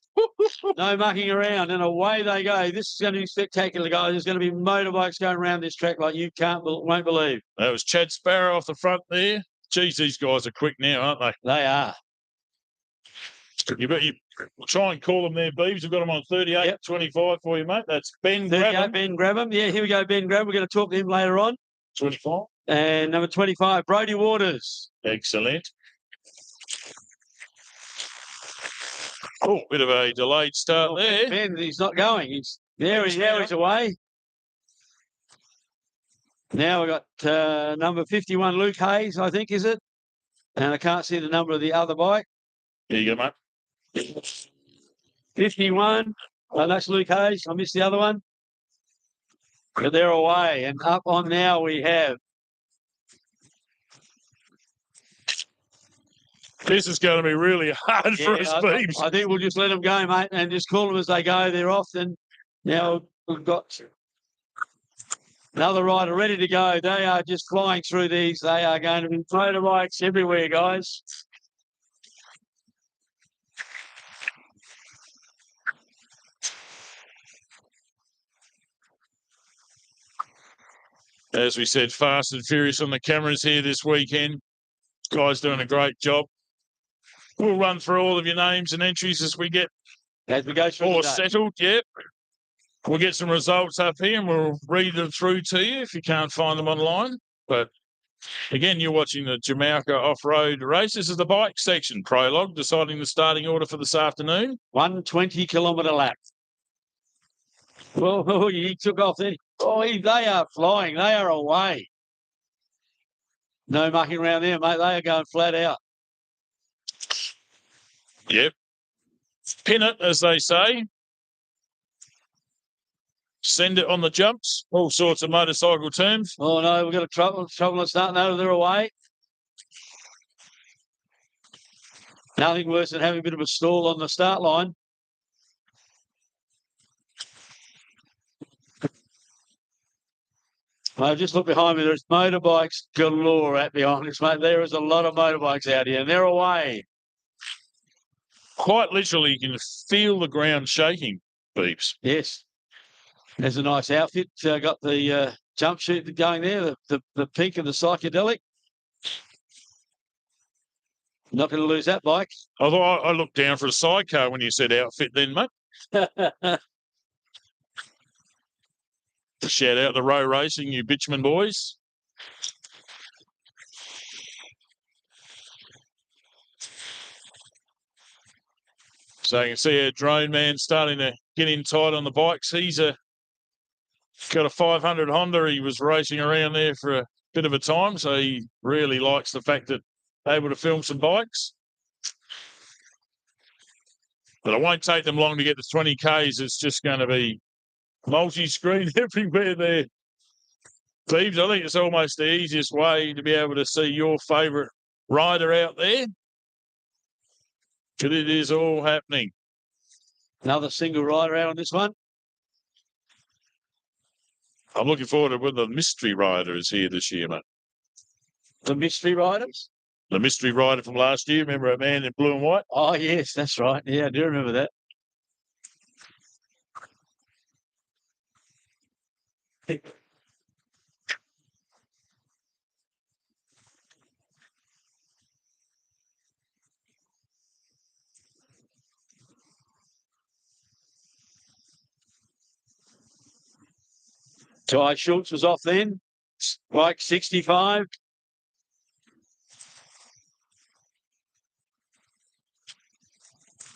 No mucking around, and away they go. This is going to be spectacular, guys. There's going to be motorbikes going around this track like you won't believe. That was Chad Sparrow off the front there. Geez, these guys are quick now, aren't they? They are. We'll try and call them there, Beeves. We've got them on 38.25 for you, mate. That's Ben Grabham. Ben Grabham. Yeah, here we go, Ben Grabham. We're going to talk to him later on. 25. And number 25, Brodie Waters. Excellent. Oh, bit of a delayed start there. Ben, he's not going. He's away. Now we've got number 51, Luke Hayes, I think, is it? And I can't see the number of the other bike. Here you go, mate. 51. Oh, that's Luke Hayes. I missed the other one. But they're away. And up on now we have. This is going to be really hard for us, Beeves. I think we'll just let them go, mate, and just call them as they go. They're off. And now we've got another rider ready to go. They are just flying through these. They are going to be motorbikes everywhere, guys. As we said, fast and furious on the cameras here this weekend. Guys doing a great job. We'll run through all of your names and entries as we get through settled. Yep. We'll get some results up here and we'll read them through to you if you can't find them online. But again, you're watching the Jamalka off-road race. This is the bike section. Prologue deciding the starting order for this afternoon. 120-kilometre lap. Well, he took off then. Oh, they are flying. They are away. No mucking around there, mate. They are going flat out. Yep. Pin it, as they say. Send it on the jumps. All sorts of motorcycle terms. Oh, no, we've got a trouble starting out. They're away. Nothing worse than having a bit of a stall on the start line. Mate, just look behind me. There's motorbikes galore out behind us, mate. There is a lot of motorbikes out here, and they're away. Quite literally, you can feel the ground shaking, Beeps. Yes. There's a nice outfit. Got the jump shoot going there, the pink and the psychedelic. Not going to lose that bike. Although I looked down for a sidecar when you said outfit then, mate. Shout out the row racing, you bitchman boys. So you can see our drone man starting to get in tight on the bikes. He's got a 500 Honda. He was racing around there for a bit of a time, so he really likes the fact that able to film some bikes. But it won't take them long to get to 20 Ks. It's just going to be multi-screen everywhere there. Thieves, I think it's almost the easiest way to be able to see your favourite rider out there. But it is all happening. Another single rider out on this one. I'm looking forward to when the mystery rider is here this year, mate. The mystery riders? The mystery rider from last year. Remember a man in blue and white? Oh, yes, that's right. Yeah, I do remember that. Ty Schultz was off then. Bike 65.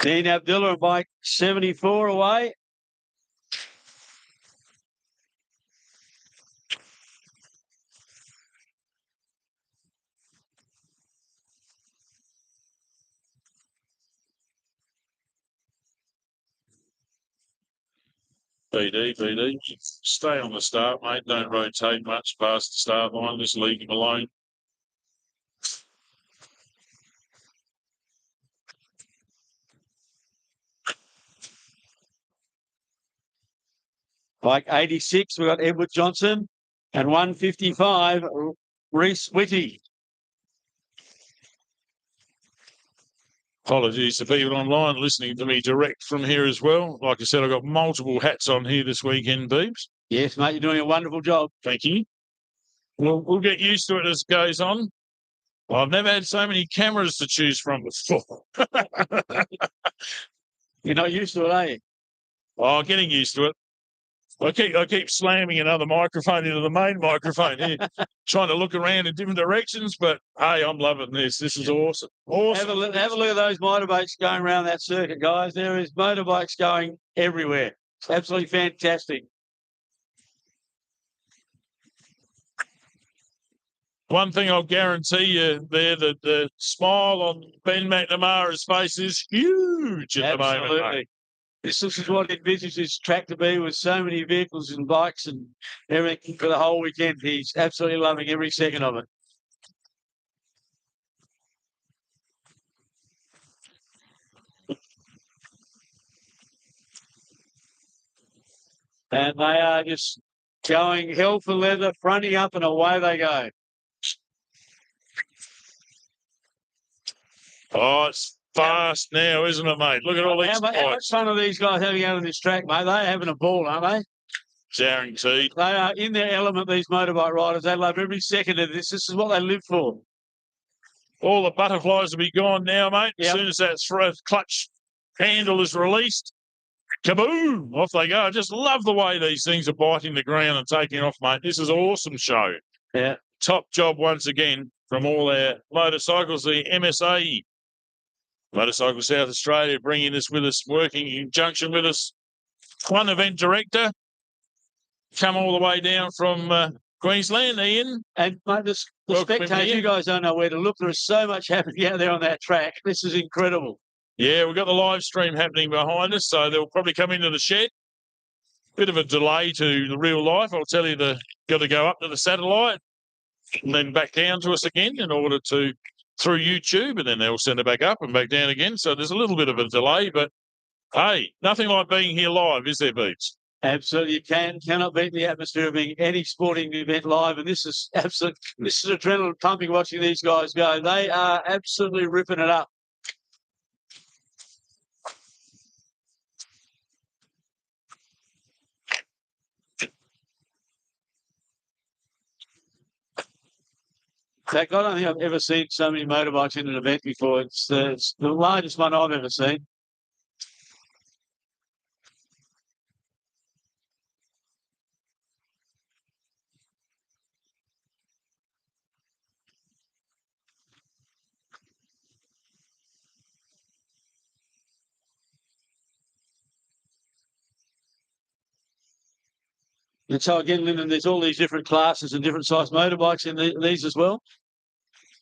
Dean Abdullah, bike 74 away. BD. Stay on the start, mate. Don't rotate much past the start line. Just leave him alone. Bike 86, we've got Edward Johnson. And 155, Reese Whitty. Apologies to people online listening to me direct from here as well. Like I said, I've got multiple hats on here this weekend, Beebs. Yes, mate, you're doing a wonderful job. Thank you. We'll get used to it as it goes on. I've never had so many cameras to choose from before. You're not used to it, are you? Oh, getting used to it. I keep slamming another microphone into the main microphone here, trying to look around in different directions. But hey, I'm loving this. This is awesome. Awesome. Have a look at those motorbikes going around that circuit, guys. There is motorbikes going everywhere. It's absolutely fantastic. One thing I'll guarantee you there, that the smile on Ben McNamara's face is huge at the moment. Mate. This is what he envisages his track to be, with so many vehicles and bikes and everything for the whole weekend. He's absolutely loving every second of it. And they are just going hell for leather, fronting up, and away they go. Oh, it's fast now, isn't it, mate? Look at all these How much fun are these guys having out on this track, mate? They're having a ball, aren't they? Guaranteed. They are in their element, these motorbike riders. They love every second of this. This is what they live for. All the butterflies will be gone now, mate. Yep. As soon as that clutch handle is released, kaboom, off they go. I just love the way these things are biting the ground and taking off, mate. This is an awesome show. Yeah. Top job once again from all our motorcycles, the MSA Motorcycle South Australia, bringing this with us, working in conjunction with us. One event director, come all the way down from Queensland, Ian. And mate, the spectators, you guys don't know where to look. There is so much happening out there on that track. This is incredible. Yeah, we've got the live stream happening behind us, so they'll probably come into the shed. Bit of a delay to the real life. I'll tell you, they've got to go up to the satellite and then back down to us again in order to, through YouTube, and then they'll send it back up and back down again. So there's a little bit of a delay, but hey, nothing like being here live, is there, Beats? Absolutely, you cannot beat the atmosphere of being any sporting event live, and this is absolute. This is adrenaline pumping watching these guys go. They are absolutely ripping it up. In fact, I don't think I've ever seen so many motorbikes in an event before. It's the largest one I've ever seen. And so again, Lyndon, there's all these different classes and different size motorbikes in these as well.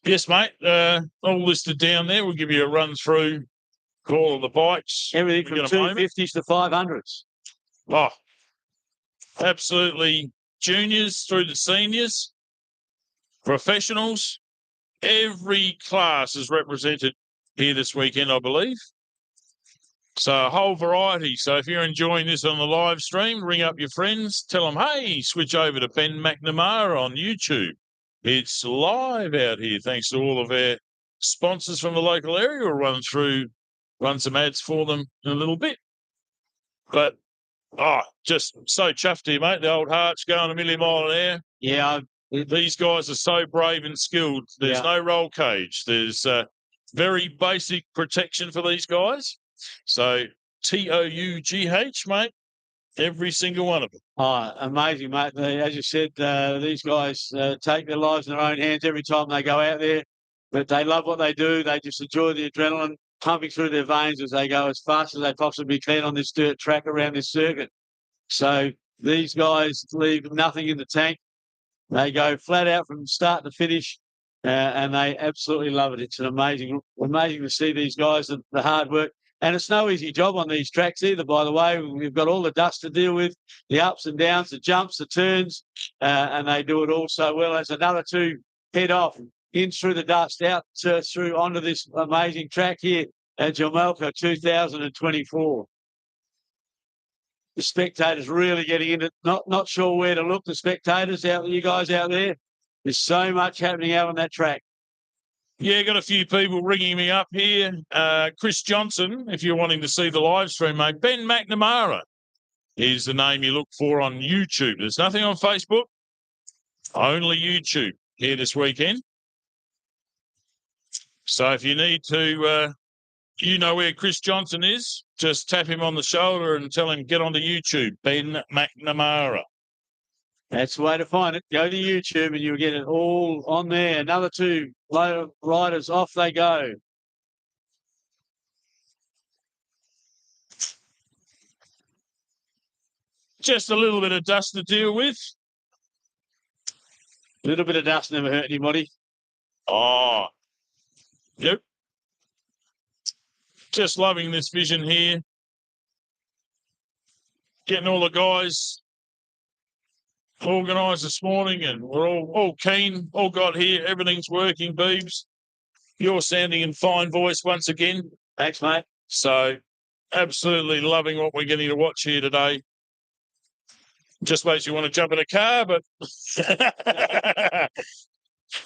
Yes, mate. All listed down there. We'll give you a run through all of the bikes. Everything from 250s to 500s. Oh, absolutely. Juniors through to seniors, professionals. Every class is represented here this weekend, I believe. So a whole variety. So if you're enjoying this on the live stream, ring up your friends, tell them, hey, switch over to Ben McNamara on YouTube. It's live out here, thanks to all of our sponsors from the local area. We'll run some ads for them in a little bit. But, just so chuffed here, mate. The old heart's going a million mile an hour. Yeah. These guys are so brave and skilled. There's no roll cage. There's very basic protection for these guys. So TOUGH, mate, every single one of them. Oh, amazing, mate. As you said, these guys take their lives in their own hands every time they go out there, but they love what they do. They just enjoy the adrenaline pumping through their veins as they go as fast as they possibly can on this dirt track around this circuit. So these guys leave nothing in the tank. They go flat out from start to finish, and they absolutely love it. It's amazing to see these guys, the hard work. And it's no easy job on these tracks either, by the way. We've got all the dust to deal with, the ups and downs, the jumps, the turns, and they do it all so well. As another two head off, in through the dust, out through onto this amazing track here at Jamalka 2024. The spectators really getting into it, not sure where to look. The spectators you guys out there, there's so much happening out on that track. Yeah, got a few people ringing me up here. Chris Johnson, if you're wanting to see the live stream, mate, Ben McNamara is the name you look for on YouTube. There's nothing on Facebook, only YouTube here this weekend. So if you need to, you know where Chris Johnson is, just tap him on the shoulder and tell him, get onto YouTube, Ben McNamara. That's the way to find it. Go to YouTube and you'll get it all on there. Another two riders, off they go. Just a little bit of dust to deal with. A little bit of dust never hurt anybody. Oh, yep. Just loving this vision here. Getting all the guys organised this morning, and we're all keen, all got here. Everything's working, Beebs. You're sounding in fine voice once again. Thanks, mate. So absolutely loving what we're getting to watch here today. Just makes you want to jump in a car, but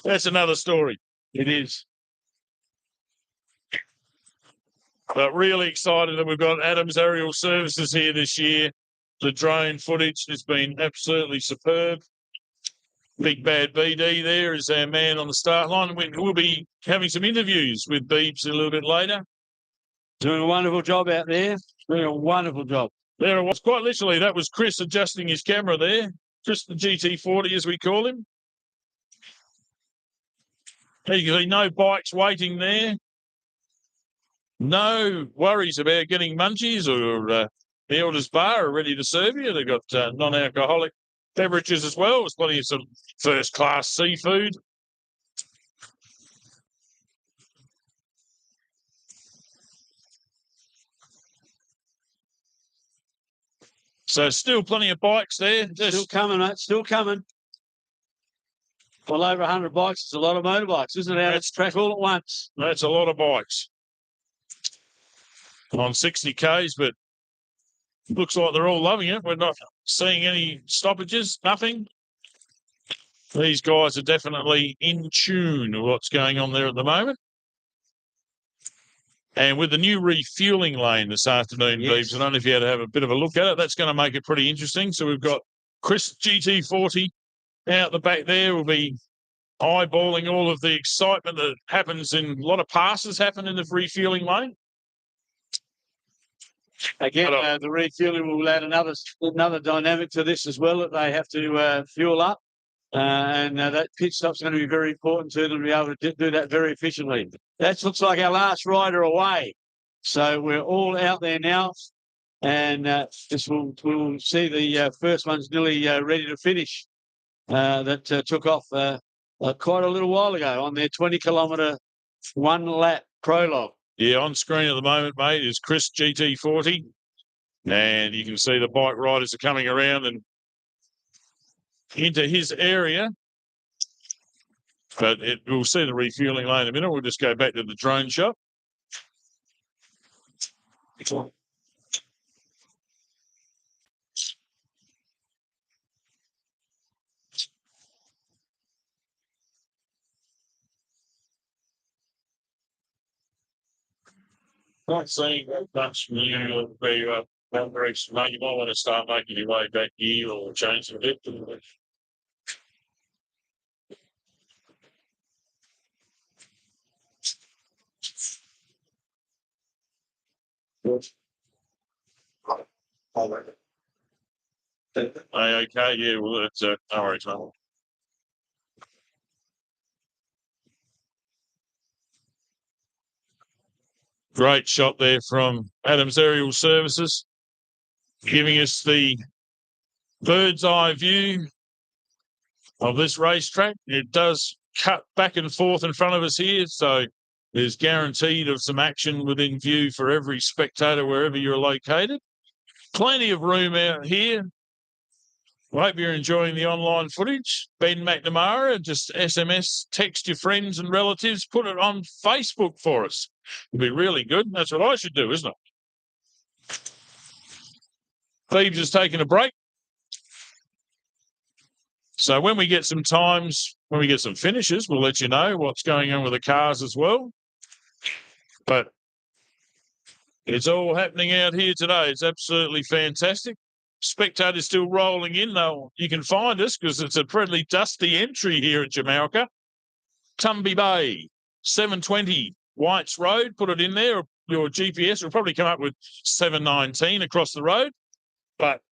that's another story. It is. But really excited that we've got Adams Aerial Services here this year. The drone footage has been absolutely superb. Big Bad BD there is our man on the start line. We'll be having some interviews with Beebs a little bit later. Doing a wonderful job out there. Doing a wonderful job. There it was. Quite literally, that was Chris adjusting his camera there. Chris, the GT40, as we call him. You can see no bikes waiting there. No worries about getting munchies or the Elders Bar are ready to serve you. They've got non-alcoholic beverages as well. There's plenty of some first-class seafood. So still plenty of bikes there. Still coming, mate. Still coming. Well over 100 bikes. It's a lot of motorbikes, isn't it? Out at the track all at once. That's a lot of bikes on 60 Ks, but Looks like they're all loving it. We're not seeing any stoppages, nothing. These guys are definitely in tune with what's going on there at the moment. And with the new refueling lane this afternoon, Beebs, I don't know if you had to have a bit of a look at it. That's going to make it pretty interesting. So we've got Chris GT40 out the back there. We'll be eyeballing all of the excitement that happens in a lot of passes happen in the refueling lane. Again, the refueling will add another dynamic to this as well, that they have to fuel up. And that pit stop's going to be very important to them to be able to do that very efficiently. That looks like our last rider away. So we're all out there now. And we'll see the first one's nearly ready to finish. That took off quite a little while ago on their 20-kilometre one-lap prologue. Yeah, on screen at the moment, mate, is Chris GT40. And you can see the bike riders are coming around and into his area. But we'll see the refueling lane in a minute. We'll just go back to the drone shot. Not seeing that much new boundaries. Mate, you might want to start making your way back here or change the bit. Okay, yeah, well, that's no worries, mate. Great shot there from Adams Aerial Services, giving us the bird's eye view of this racetrack. It does cut back and forth in front of us here, so there's guaranteed of some action within view for every spectator wherever you're located. Plenty of room out here. I hope you're enjoying the online footage. Ben McNamara, just SMS, text your friends and relatives, put it on Facebook for us. It'd be really good. That's what I should do, isn't it? Thebes is taking a break. So when we get some times, when we get some finishes, we'll let you know what's going on with the cars as well. But it's all happening out here today. It's absolutely fantastic. Spectators still rolling in, though. You can find us because it's a pretty dusty entry here at Jamalka. Tumby Bay, 720 Whites Road. Put it in there. Your GPS will probably come up with 719 across the road. But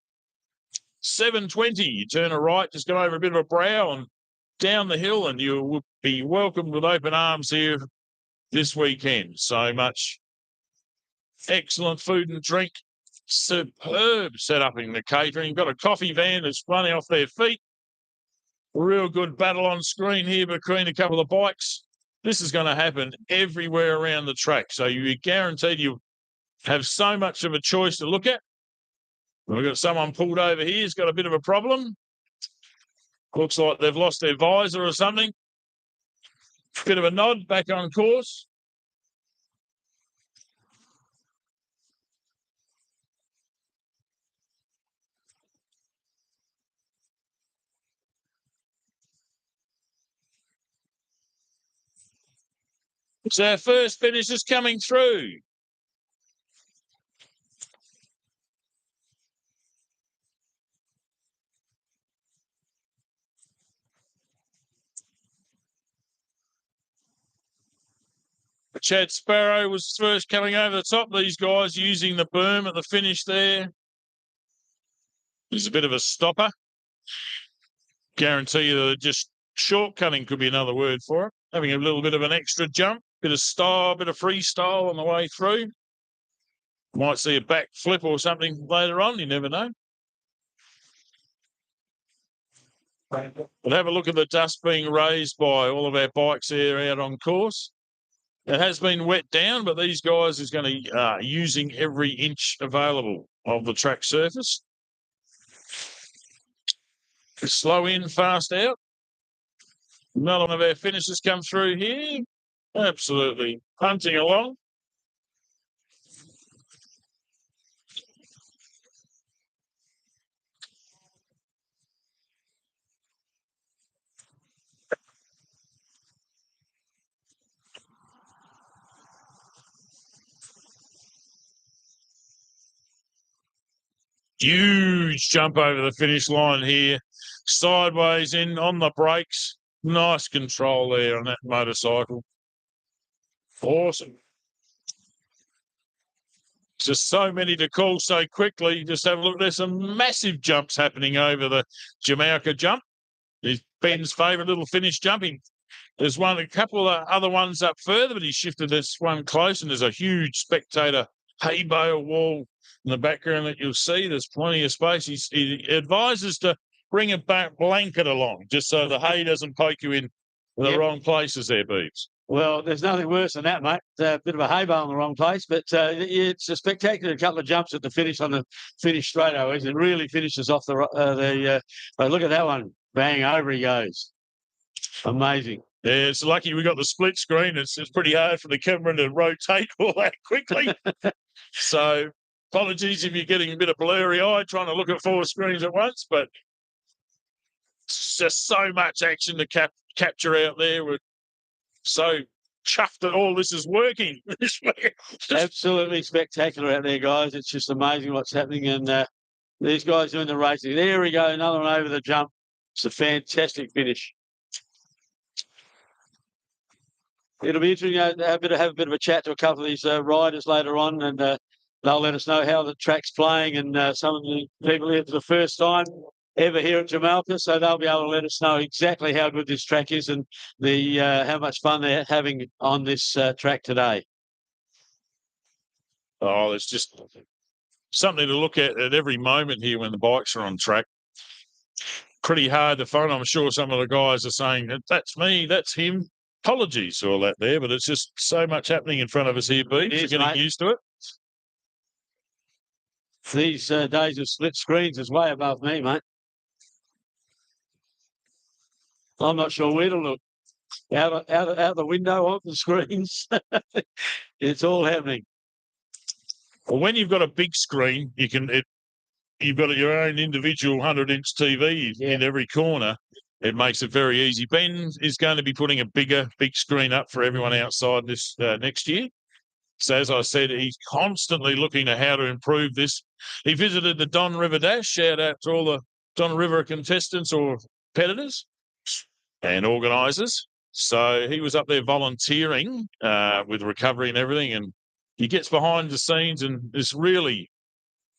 720, you turn a right, just go over a bit of a brow and down the hill, and you will be welcomed with open arms here this weekend. So much excellent food and drink. Superb setup in the catering. Got a coffee van that's running off their feet. Real good battle on screen here between a couple of bikes. This is going to happen everywhere around the track. So you're guaranteed you have so much of a choice to look at. We've got someone pulled over here. He's got a bit of a problem. Looks like they've lost their visor or something. Bit of a nod, back on course. So our first finish is coming through. Chad Sparrow was first coming over the top. These guys using the berm at the finish there. There's a bit of a stopper. Guarantee you that just shortcutting could be another word for it. Having a little bit of an extra jump, bit of style, bit of freestyle on the way through. Might see a back flip or something later on. You never know. But have a look at the dust being raised by all of our bikes here out on course. It has been wet down, but these guys is going to using every inch available of the track surface. Slow in, fast out. Another one of our finishers come through here. Absolutely punting along. Huge jump over the finish line here. Sideways in on the brakes. Nice control there on that motorcycle. Awesome. Just so many to call so quickly. Just have a look. There's some massive jumps happening over the Jamalka jump. There's Ben's favourite little finish jumping. There's a couple of other ones up further, but he shifted this one close, and there's a huge spectator hay bale wall in the background that you'll see. There's plenty of space. He advises to bring a blanket along, just so the hay doesn't poke you in the wrong places there, Beebs. Well, there's nothing worse than that, mate. A bit of a hay bale in the wrong place, but it's a spectacular couple of jumps at the finish on the finish straightaways. It really finishes off the look at that one. Bang, over he goes. Amazing. Yeah, it's lucky we got the split screen. It's pretty hard for the camera to rotate all that quickly. So apologies if you're getting a bit of blurry eye trying to look at 4 screens at once, but it's just so much action to capture out there. We're so chuffed that all this is working. Absolutely spectacular out there, guys. It's just amazing what's happening. And these guys doing the racing. There we go, another one over the jump. It's a fantastic finish. It'll be interesting to have a bit of a chat to a couple of these riders later on, and they'll let us know how the track's playing, and some of the people here for the first time ever here at Jamalka, so they'll be able to let us know exactly how good this track is and the how much fun they're having on this track today. Oh, it's just something to look at every moment here when the bikes are on track. Pretty hard to phone. I'm sure some of the guys are saying, that's me, that's him. Apologies for all that there, but it's just so much happening in front of us here, Beats. You're getting used to it. These days of split screens is way above me, mate. I'm not sure where to look. Out the window, off the screens. It's all happening. Well, when you've got a big screen, you've got your own individual 100-inch TV in every corner. It makes it very easy. Ben is going to be putting a big screen up for everyone outside this next year. So as I said, he's constantly looking at how to improve this. He visited the Don River Dash. Shout out to all the Don River contestants or competitors and organisers. So he was up there volunteering with recovery and everything, and he gets behind the scenes and is really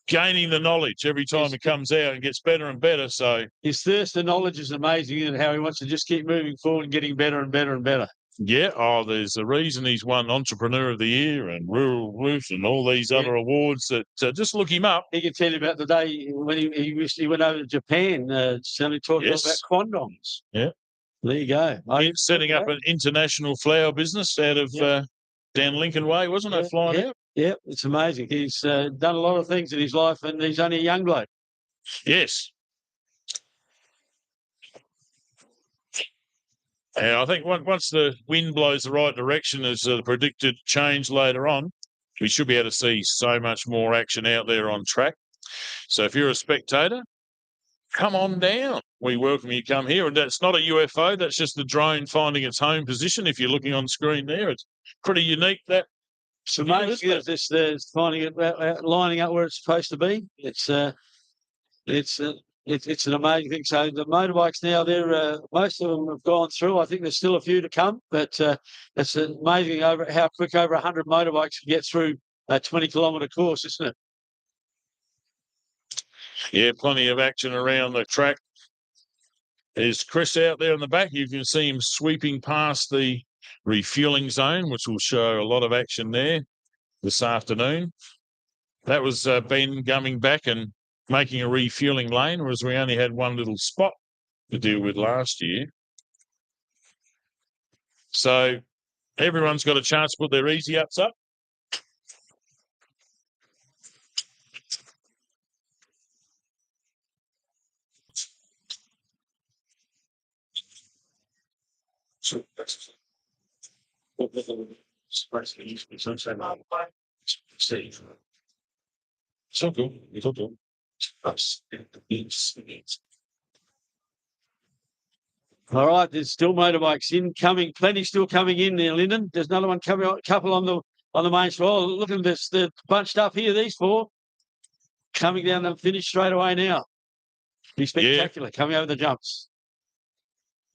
gaining the knowledge every time he comes out and gets better and better. So his thirst for knowledge is amazing, and how he wants to just keep moving forward and getting better and better and better. Yeah, there's a reason he's won Entrepreneur of the Year and Rural Roof and all these other awards that just look him up. He can tell you about the day when he went over to Japan, talking about condoms. Yeah. There you go. He's setting up an international flower business out of down Lincoln Way, wasn't it? Flying out. Yeah, it's amazing. He's done a lot of things in his life, and he's only a young bloke. Yes. And I think once the wind blows the right direction as the predicted change later on, we should be able to see so much more action out there on track. So if you're a spectator, come on down. We welcome you to come here. And that's not a UFO. That's just the drone finding its home position. If you're looking on screen there, it's pretty unique. It's amazing. It's finding it, lining up where it's supposed to be. It's an amazing thing. So the motorbikes now, most of them have gone through. I think there's still a few to come, but it's amazing how quick over 100 motorbikes can get through a 20-kilometre course, isn't it? Yeah, plenty of action around the track. There's Chris out there in the back. You can see him sweeping past the refueling zone, which will show a lot of action there this afternoon. That was Ben coming back and making a refueling lane, whereas we only had one little spot to deal with last year. So everyone's got a chance to put their easy ups up. So good. It's okay. All right, there's still motorbikes plenty still coming in there, Lyndon. There's another one coming, couple on the main street. Oh, look at this, they're bunched up here, these four. coming down the finish straight away now. Be spectacular, coming over the jumps.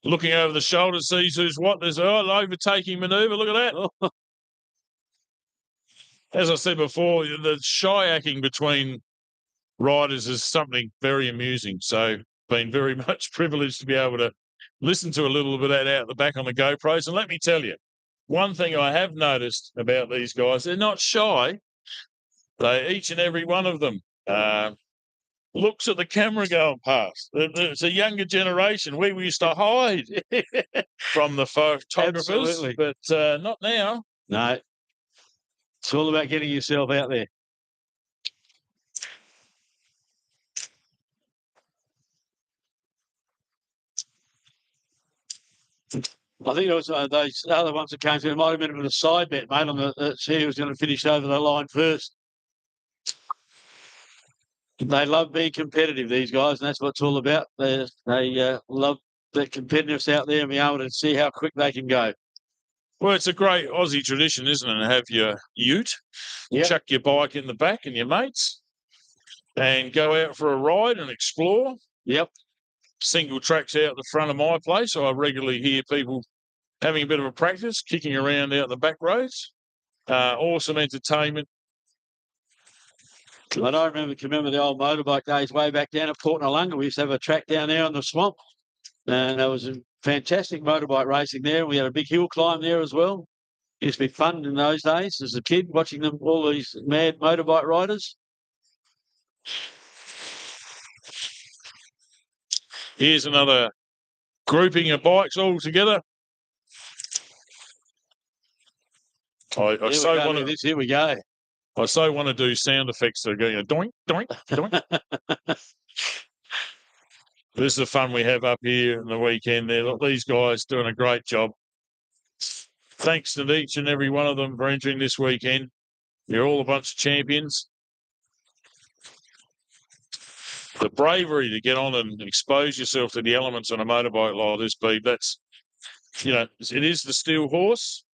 Looking over the shoulder, sees who's what. There's an overtaking manoeuvre. Look at that. As I said before, the shy-acking between riders is something very amusing. So been very much privileged to be able to listen to a little bit of that out the back on the GoPros. And let me tell you, one thing I have noticed about these guys, they're not shy. They, each and every one of them, looks at the camera going past. It's a younger generation. We used to hide from the photographers, Absolutely. but not now. No, it's all about getting yourself out there. I think it was those other ones that came through. It might have been a bit of a side bet, mate, on the see who was going to finish over the line first. They love being competitive, these guys, and that's what it's all about. They love the competitiveness out there and be able to see how quick they can go. Well, it's a great Aussie tradition, isn't it? To have your ute, chuck your bike in the back and your mates, and go out for a ride and explore. Yep. Single tracks out the front of my place. I regularly hear people having a bit of a practice, kicking around out the back roads. Awesome entertainment. I don't remember the old motorbike days way back down at Port Nalunga. We used to have a track down there in the swamp, and there was a fantastic motorbike racing there. We had a big hill climb there as well. It used to be fun in those days as a kid, watching them, all these mad motorbike riders. Here's another grouping of bikes all together. I so want to. Here we go. I so want to do sound effects that are going doink, doink, doink. This is the fun we have up here in the weekend there. Look, these guys doing a great job. Thanks to each and every one of them for entering this weekend. You're all a bunch of champions. The bravery to get on and expose yourself to the elements on a motorbike like this, Beeb, that's, it is the steel horse.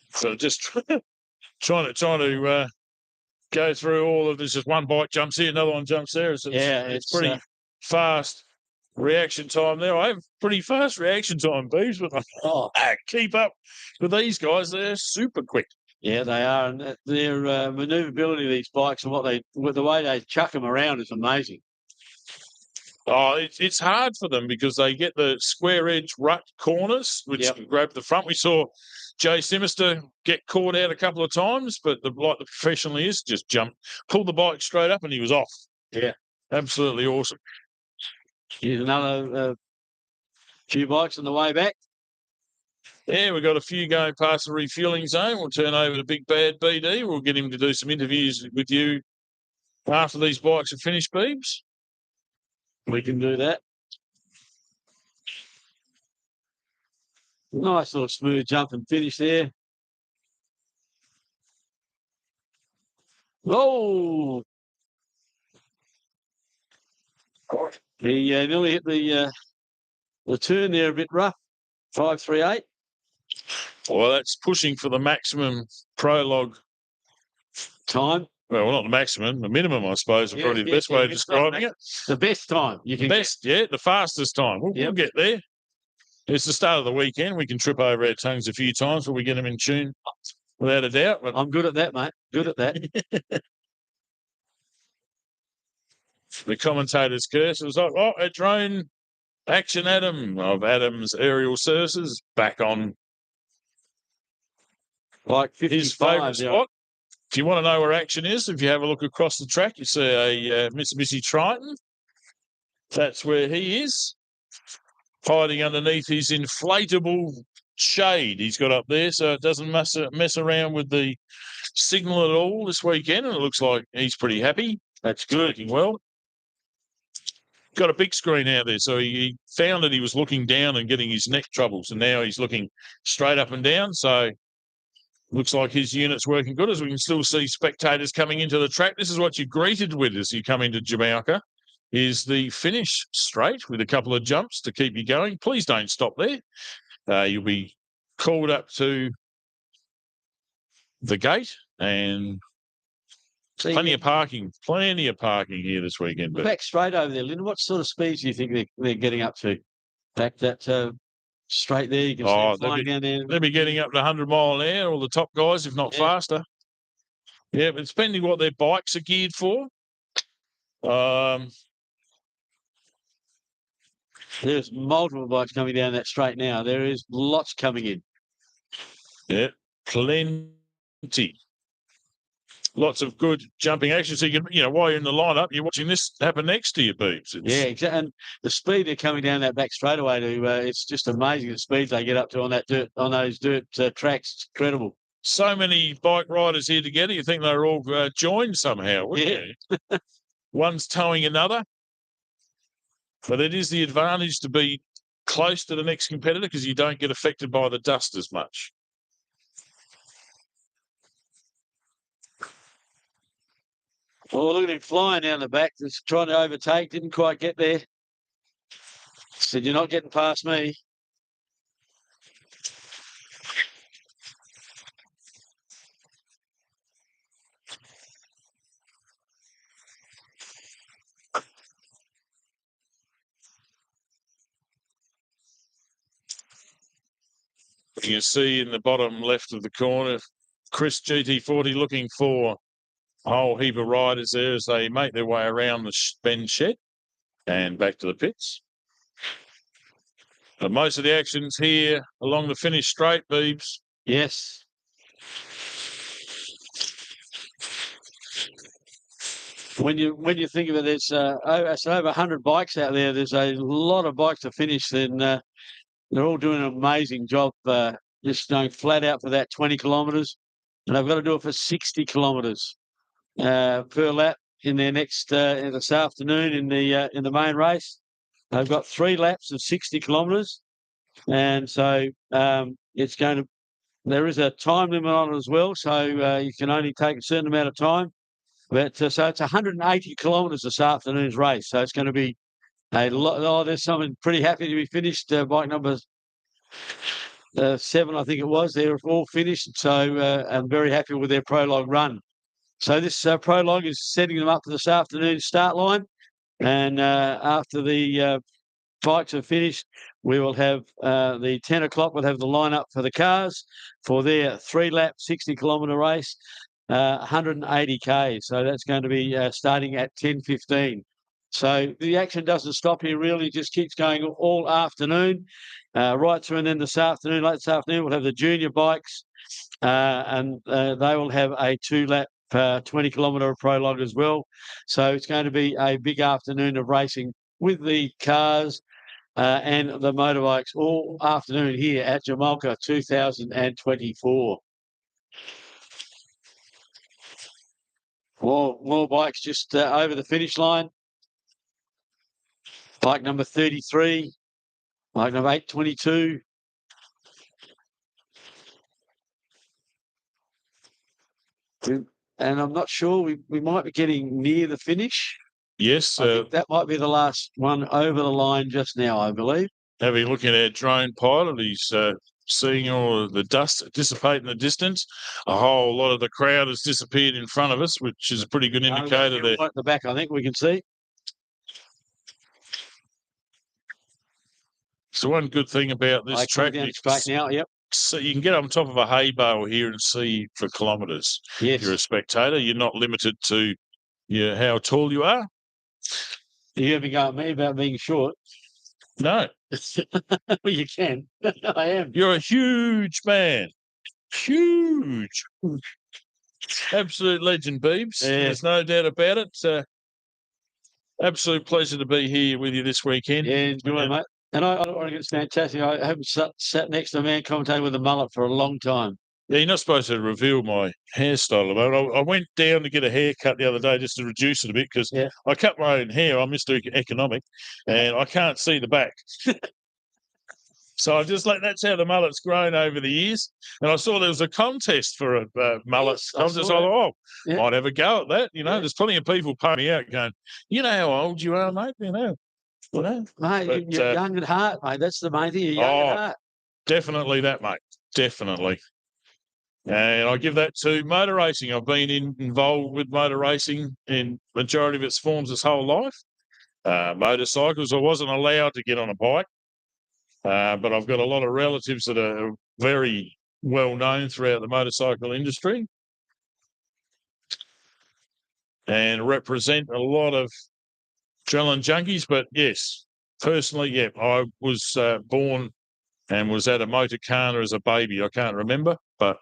So just trying to go through all of this. Just one bike jumps here, another one jumps there. It's pretty fast reaction time there. I have pretty fast reaction time, Beebs, but I keep up with these guys. They're super quick. Yeah, they are, and their manoeuvrability of these bikes and the way they chuck them around is amazing. Oh, it's hard for them because they get the square edge rut corners, which can grab the front. We saw Jay Simister get caught out a couple of times, but like the professional is, just pulled the bike straight up and he was off. Yeah. Absolutely awesome. Here's another few bikes on the way back. Yeah, we've got a few going past the refueling zone. We'll turn over to Big Bad BD. We'll get him to do some interviews with you after these bikes are finished, Beebs. We can do that. Nice little smooth jump and finish there. Oh! He nearly hit the turn there a bit rough. 5.38. Well, that's pushing for the maximum Prologue time. Well, not the maximum, the minimum, I suppose, is probably the best way of describing it. The best time you can the fastest time. We'll get there. It's the start of the weekend. We can trip over our tongues a few times, but we get them in tune, without a doubt. But I'm good at that, mate. Good at that. The commentator's curse was like, a drone action Adam of Adam's Aerial Services back on like his favourite spot. If you want to know where action is, if you have a look across the track, you see a Mitsubishi Triton. That's where he is, hiding underneath his inflatable shade he's got up there, so it doesn't mess around with the signal at all this weekend, and it looks like he's pretty happy. That's good. Looking well. Got a big screen out there, so he found that he was looking down and getting his neck troubles, and now he's looking straight up and down, so looks like his unit's working good, as we can still see spectators coming into the track. This is what you're greeted with as you come into Jamalka, is the finish straight with a couple of jumps to keep you going. Please don't stop there. You'll be called up to the gate, and plenty of parking here this weekend. But back straight over there, Lyndon. What sort of speeds do you think they're getting up to? Back that straight there, you can see them flying down there. They'll be getting up to 100 mile an hour, all the top guys, if not faster. Yeah, but depending what their bikes are geared for. There's multiple bikes coming down that straight now. There is lots coming in. Yeah, plenty. Lots of good jumping action. So you can, while you're in the lineup, you're watching this happen next to you, Beebs. Yeah, exactly. And the speed they're coming down that back straightaway to, it's just amazing the speeds they get up to on that dirt, on those dirt tracks. It's incredible. So many bike riders here together. You think they're all joined somehow, wouldn't you? One's towing another. But it is the advantage to be close to the next competitor because you don't get affected by the dust as much. Well, look at him flying down the back. Just trying to overtake. Didn't quite get there. Said, you're not getting past me. You can see in the bottom left of the corner, Chris GT40 looking for a whole heap of riders there as they make their way around the Ben shed and back to the pits. But most of the action's here along the finish straight, Beebs. Yes. When you think of it, there's over 100 bikes out there. There's a lot of bikes to finish. Then they're all doing an amazing job, just going flat out for that 20 kilometres. And they've got to do it for 60 kilometres per lap in their next this afternoon in the main race. They've got 3 laps of 60 kilometres, and so it's going to. There is a time limit on it as well, so you can only take a certain amount of time. But so it's 180 kilometres this afternoon's race. So it's going to be a lot. Oh, there's someone pretty happy to be finished. Bike number 7, I think it was. They're all finished. So I'm very happy with their Prologue run. So this Prologue is setting them up for this afternoon's start line. And after the bikes are finished, we will have the 10 o'clock. We'll have the lineup for the cars for their 3-lap, 60-kilometre race. 180k, so that's going to be starting at 10:15. So the action doesn't stop here, really, just keeps going all afternoon, right through. And then this afternoon, late this afternoon, we'll have the junior bikes, and they will have a 2-lap 20-kilometre Prologue as well. So it's going to be a big afternoon of racing with the cars and the motorbikes all afternoon here at Jamalka 2024. More bikes just over the finish line. Bike number 33, bike number 822. And I'm not sure, we might be getting near the finish. Yes. I think that might be the last one over the line just now, I believe. Having a look at our drone pilot, he's seeing all of the dust dissipate in the distance. A whole lot of the crowd has disappeared in front of us, which is a pretty good indicator there. Right at the back, I think we can see. So one good thing about this track, now, yep. So you can get on top of a hay bale here and see for kilometres. Yes. If you're a spectator, you're not limited to how tall you are. You haven't got me about being short. No. Well, you can. I am. You're a huge man. Huge. Absolute legend, Beebs. Yeah. There's no doubt about it. Absolute pleasure to be here with you this weekend. Yeah, enjoy it, mate. And I think it's fantastic. I haven't sat next to a man commentating with a mullet for a long time. Yeah, you're not supposed to reveal my hairstyle. I went down to get a haircut the other day just to reduce it a bit because I cut my own hair. I'm Mr. Economic, and I can't see the back. So I just that's how the mullet's grown over the years. And I saw there was a contest for a mullet. Yes, I was just like, might have a go at that. There's plenty of people paying me out going, you know how old you are, mate? Mate, you're young at heart, mate. That's the main thing. You're young at heart. Definitely that, mate. Definitely. And I give that to motor racing. I've been involved with motor racing in majority of its forms this whole life. Motorcycles, I wasn't allowed to get on a bike, but I've got a lot of relatives that are very well known throughout the motorcycle industry and represent a lot of adrenaline junkies. But yes, personally, yeah, I was born and was at a motorcar as a baby. I can't remember, but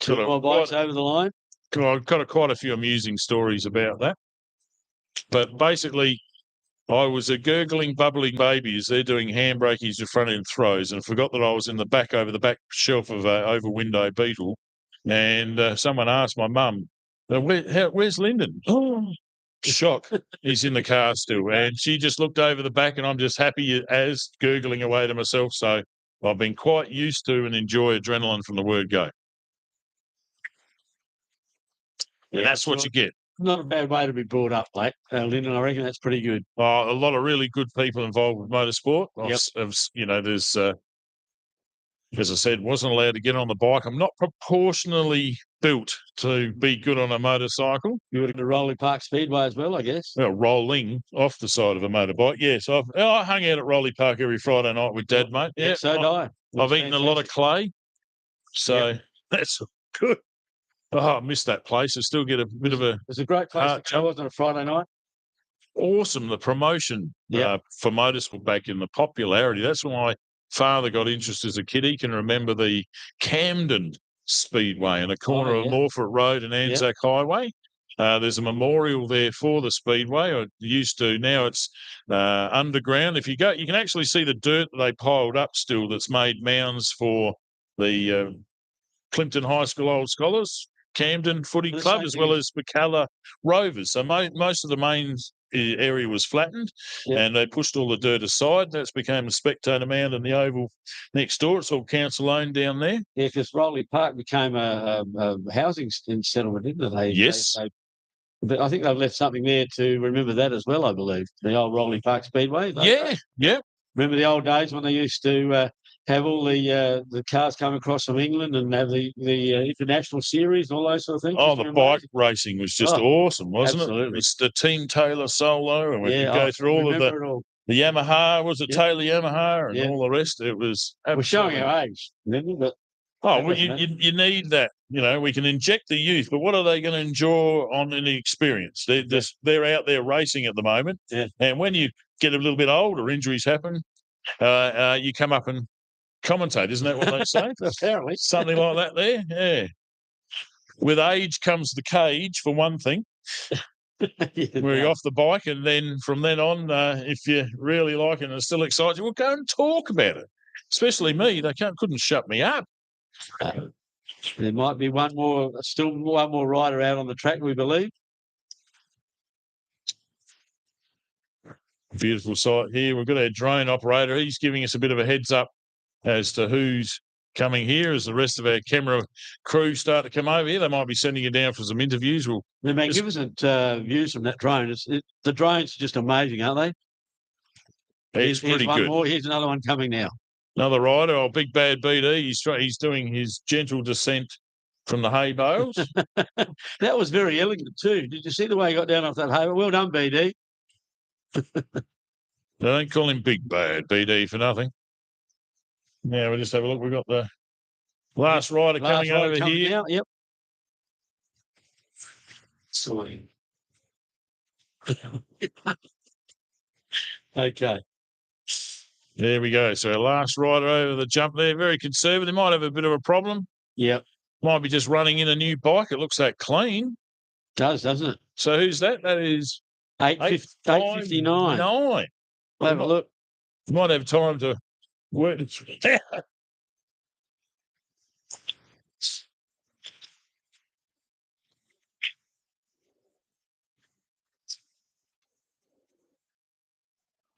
Two more bikes over the line. I've got quite a few amusing stories about that. But basically, I was a gurgling, bubbling baby as they're doing handbrakies with front end throws, and forgot that I was in the back over the back shelf of a over window Beetle. And someone asked my mum, "Where's Lyndon?" Oh, shock! He's in the car still, and she just looked over the back, and I'm just happy as gurgling away to myself. So I've been quite used to and enjoy adrenaline from the word go. And that's what you get. Not a bad way to be brought up, mate. Lyndon, I reckon that's pretty good. A lot of really good people involved with motorsport. Yep. There's, as I said, wasn't allowed to get on the bike. I'm not proportionally built to be good on a motorcycle. You would have to Rolling Park Speedway as well, I guess. Well, rolling off the side of a motorbike. Yes, I hung out at Rolling Park every Friday night with Dad, mate. Yeah, so did I. I've eaten a lot of clay, so that's good. Oh, I miss that place. I still get a bit of a... It's a great place to go, wasn't it, Friday night? Awesome. The promotion for motorsport back in the popularity. That's when my father got interested as a kid. He can remember the Camden Speedway in the corner of Morford Road and Anzac Highway. There's a memorial there for the Speedway. I used to. Now it's underground. If you go, you can actually see the dirt that they piled up still that's made mounds for the Clinton High School Old Scholars, Camden Footy Club, as well as Bacalla Rovers. So most of the main area was flattened, and they pushed all the dirt aside. That's became a spectator mound in the oval next door. It's all council owned down there. Yeah, because Rolling Park became a housing settlement, didn't it? Yes. But I think they've left something there to remember that as well, I believe. The old Rolling Park Speedway. Yeah. Remember the old days when they used to have all the cars come across from England and have the international series and all those sort of things? Oh, the bike racing was just awesome, wasn't absolutely. it? It's the Team Taylor solo, and we could go through all of the Yamaha, was it Taylor Yamaha, and all the rest. It was We're showing our age, but you need that. We can inject the youth, but what are they going to enjoy on any experience? They're out there racing at the moment, and when you get a little bit older, injuries happen. You come up and commentate, isn't that what they say? Apparently. Something like that there, yeah. With age comes the cage, for one thing. Where you're off the bike, and then from then on, if you really like it and it's still excites you, well, go and talk about it. Especially me, they couldn't shut me up. There might be still one more rider out on the track, we believe. Beautiful sight here. We've got our drone operator. He's giving us a bit of a heads up as to who's coming here as the rest of our camera crew start to come over here. They might be sending you down for some interviews. They're magnificent views from that drone. The drones are just amazing, aren't they? It's pretty good. Here's another one coming now. Another rider, Big Bad BD. He's doing his gentle descent from the hay bales. That was very elegant too. Did you see the way he got down off that hay? Well done, BD. They don't call him Big Bad BD for nothing. Now we'll just have a look. We've got the last rider coming over here. Out, yep. Sorry. Okay. There we go. So our last rider over the jump there, very conservative. Might have a bit of a problem. Yep. Might be just running in a new bike. It looks that clean. Doesn't it? So who's that? That is 8:59. We'll have a look. Might have time to work it through.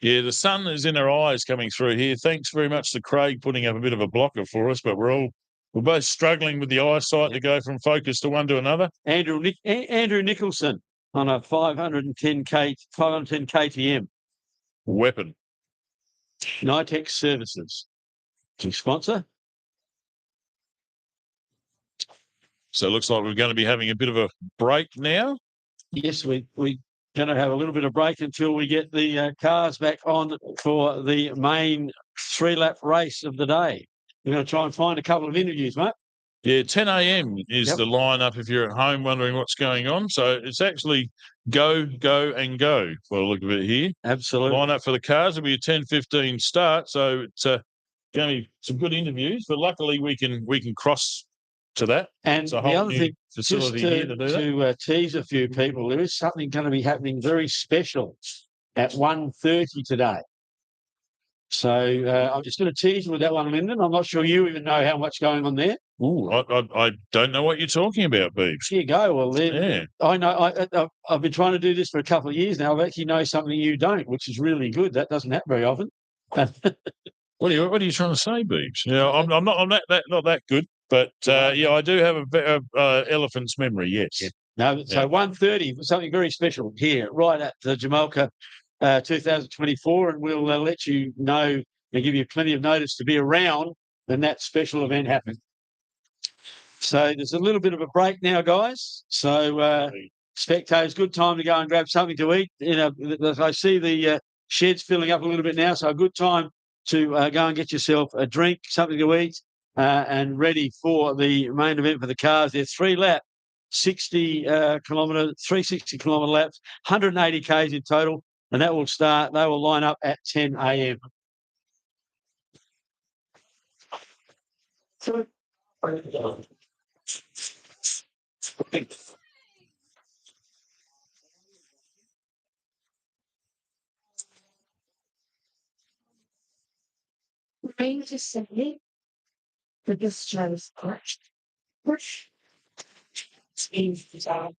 Yeah, the sun is in our eyes coming through here. Thanks very much to Craig putting up a bit of a blocker for us, but we're both struggling with the eyesight to go from focus to one to another. Andrew Nicholson on a 510 KTM. Weapon. Nitex Services. Sponsor? So it looks like we're going to be having a bit of a break now. Yes, we're going to have a little bit of break until we get the cars back on for the main 3-lap race of the day. We're going to try and find a couple of interviews, mate. Yeah, 10 a.m. is Yep. the lineup if you're at home wondering what's going on. So it's actually go, go, and go. Well, look at it here. Absolutely. Lineup for the cars will be a 10:15 start. So it's going to be some good interviews. But luckily, we can cross to that. And it's a the whole other new thing, facility just here to do that. to tease a few people, there is something going to be happening very special at 1:30 today. So I'm just going to tease you with that one, Lyndon. I'm not sure you even know how much going on there. Ooh, I don't know what you're talking about, Beebs. Here you go. Well, Yeah. I know. I've been trying to do this for a couple of years now. I actually know something you don't, which is really good. That doesn't happen very often. What are you trying to say, Beebs? Yeah, I'm not that good, but yeah, I do have a bit of elephant's memory. Yes. Yeah. No, so 1:30 for something very special here, right at the Jamalka 2024, and we'll let you know and give you plenty of notice to be around when that special event happens. So there's a little bit of a break now, guys. So spectators, good time to go and grab something to eat. You know, I see the sheds filling up a little bit now, so a good time to go and get yourself a drink, something to eat, and ready for the main event for the cars. They're 3-lap, 360 kilometre laps, 180 k's in total, and that will start. They will line up at 10 a.m. So, Trying to say that this shows push means dissolve.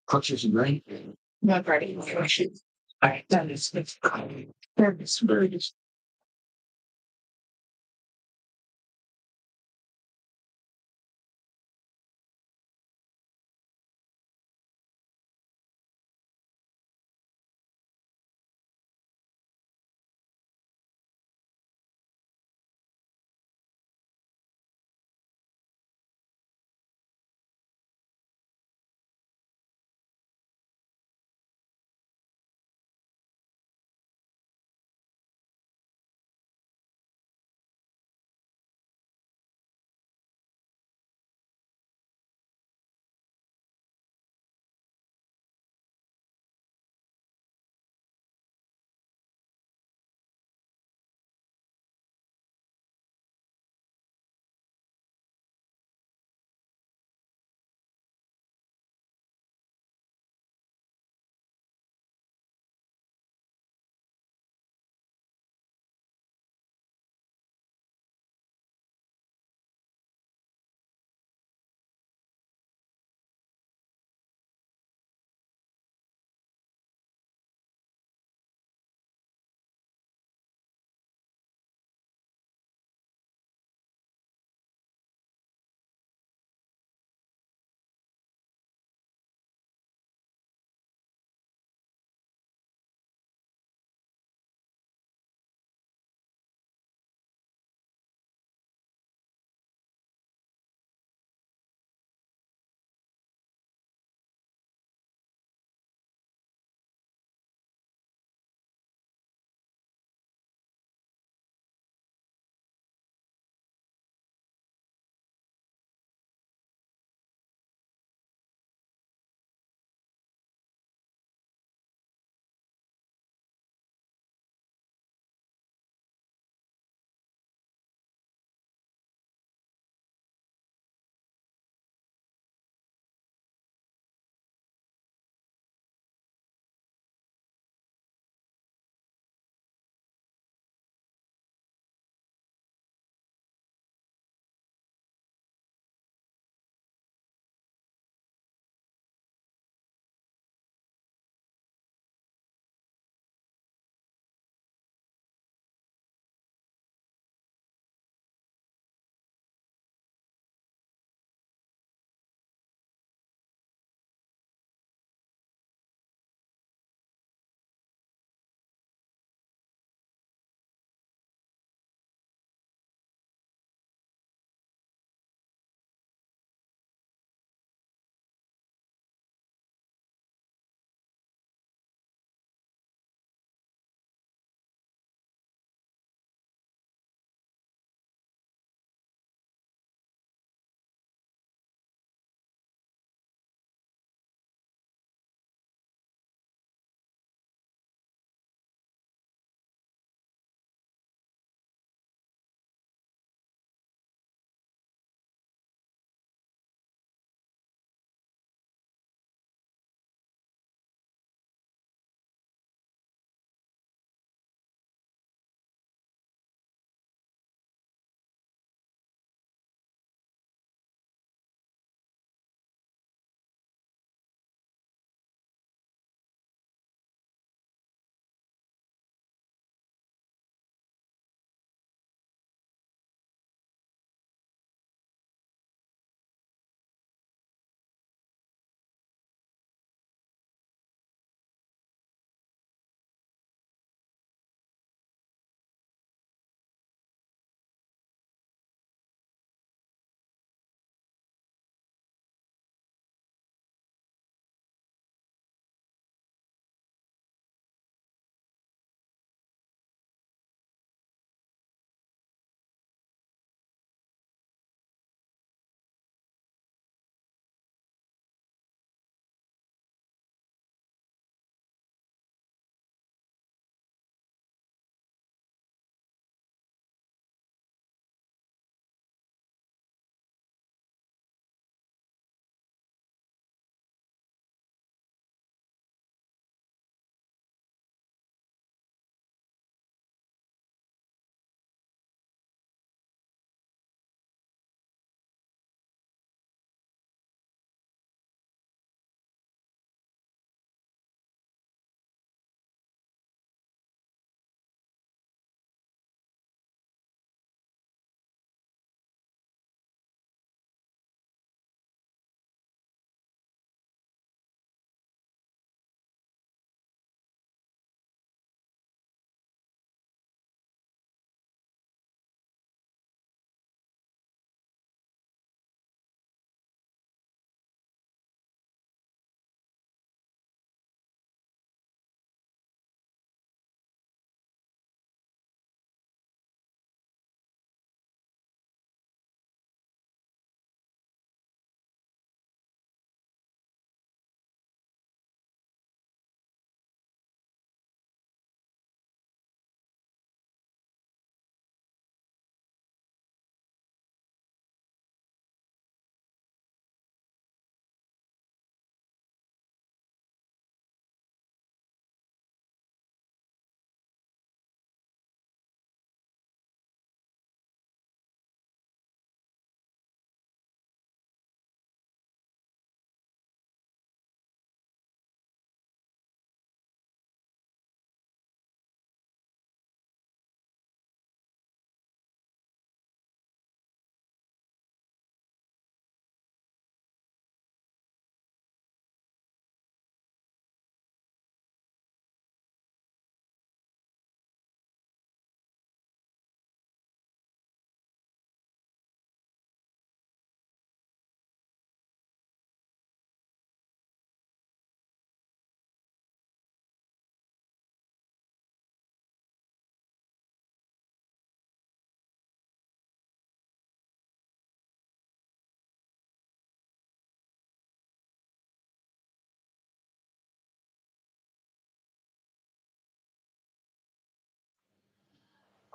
Crutches and rain. Not ready. I that is very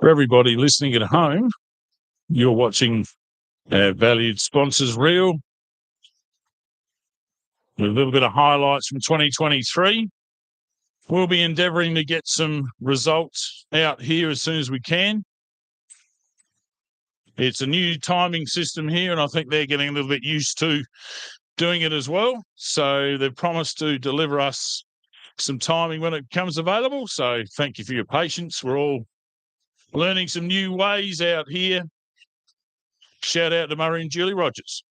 For everybody listening at home, you're watching our valued sponsors reel with a little bit of highlights from 2023. We'll be endeavouring to get some results out here as soon as we can. It's a new timing system here, and I think they're getting a little bit used to doing it as well. So they've promised to deliver us some timing when it becomes available. So thank you for your patience. We're all learning some new ways out here. Shout out to Murray and Julie Rogers.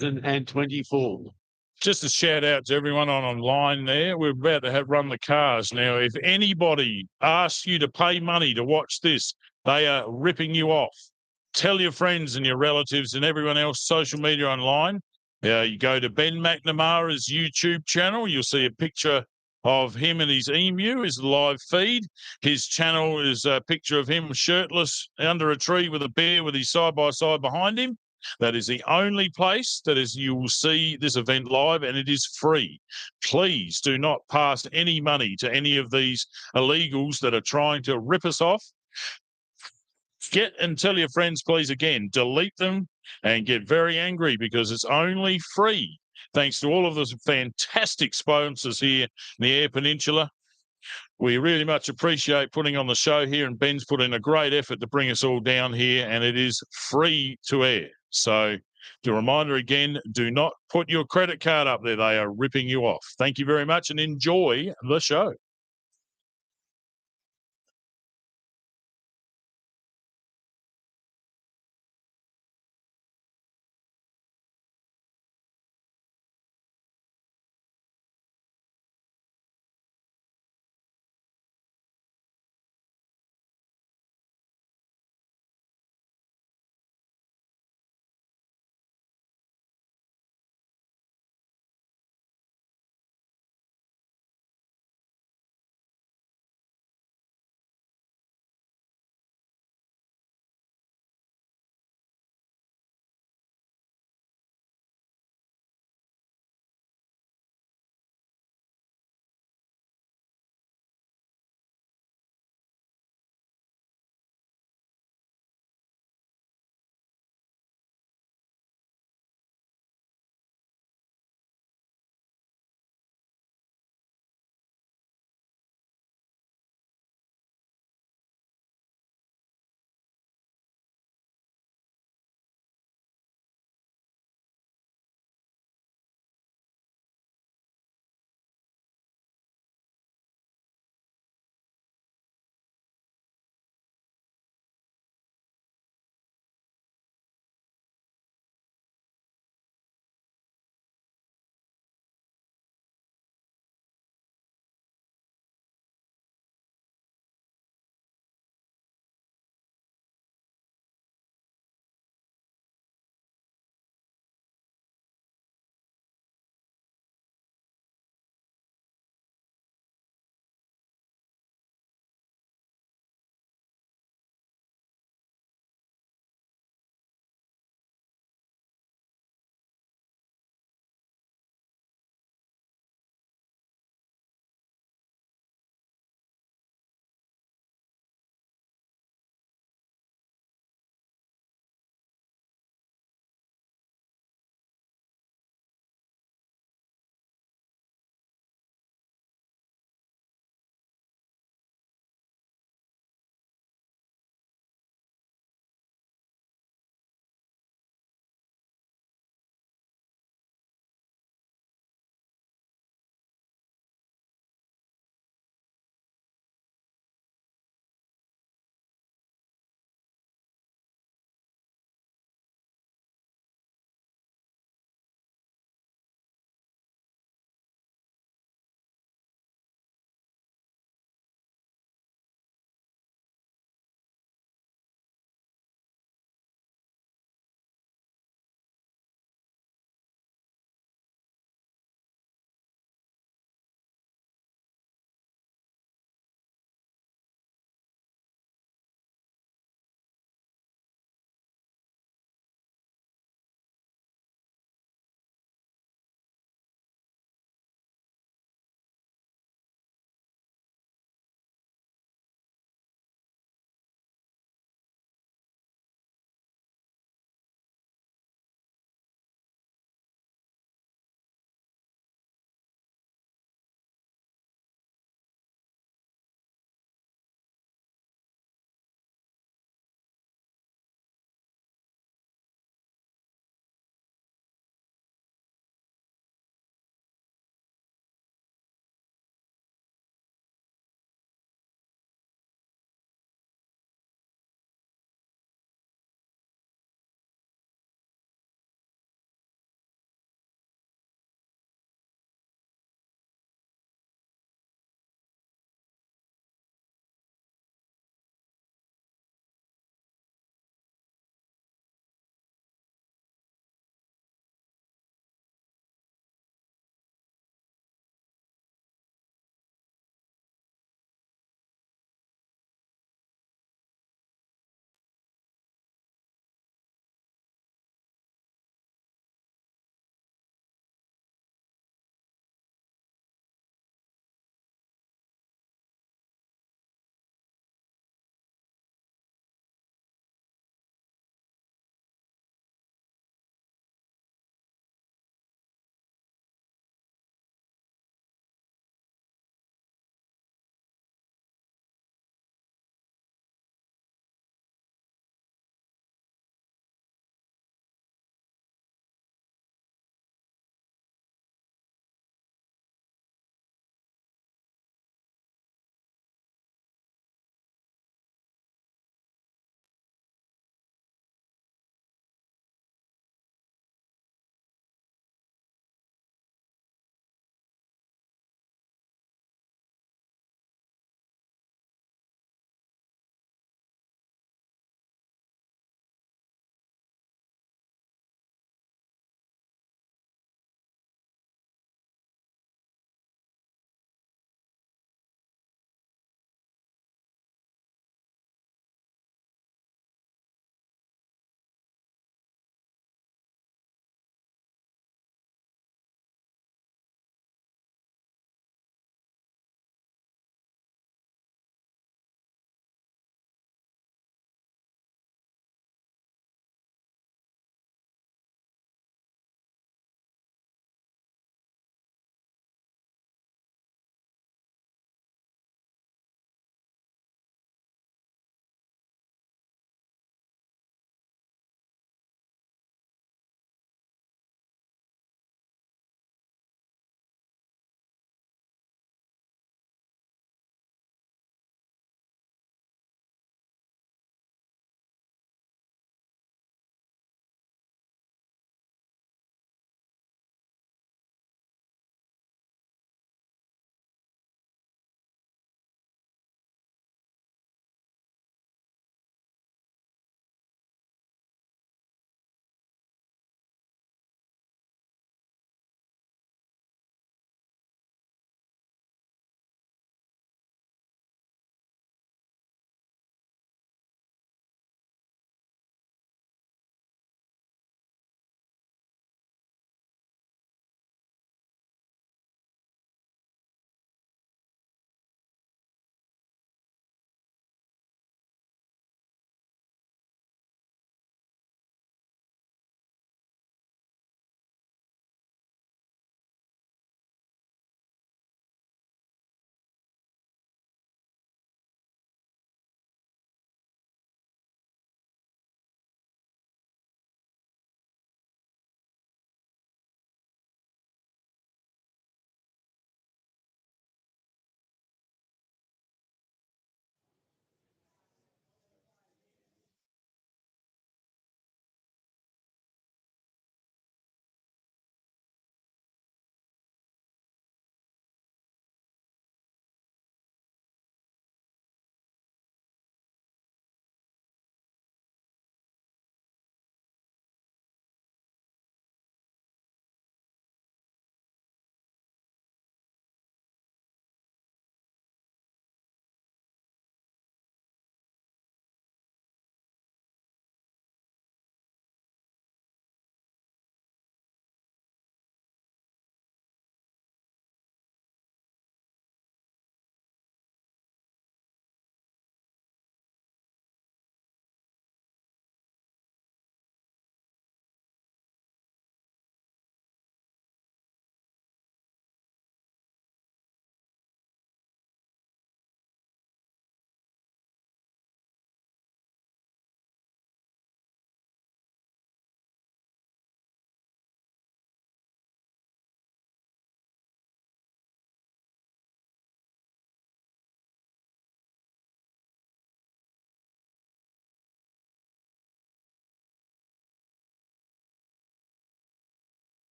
2024. Just a shout out to everyone online there. We're about to run the cars now. If anybody asks you to pay money to watch this, they are ripping you off. Tell your friends and your relatives and everyone else, social media online. You go to Ben McNamara's YouTube channel. You'll see a picture of him and his emu is the live feed. His channel is a picture of him shirtless under a tree with a bear with his side-by-side behind him. That is the only place that is you will see this event live, and it is free. Please do not pass any money to any of these illegals that are trying to rip us off. Get and tell your friends, please, again, delete them and get very angry because it's only free. Thanks to all of those fantastic sponsors here in the Eyre Peninsula. We really much appreciate putting on the show here, and Ben's put in a great effort to bring us all down here, and it is free to air. So the reminder again, do not put your credit card up there. They are ripping you off. Thank you very much and enjoy the show.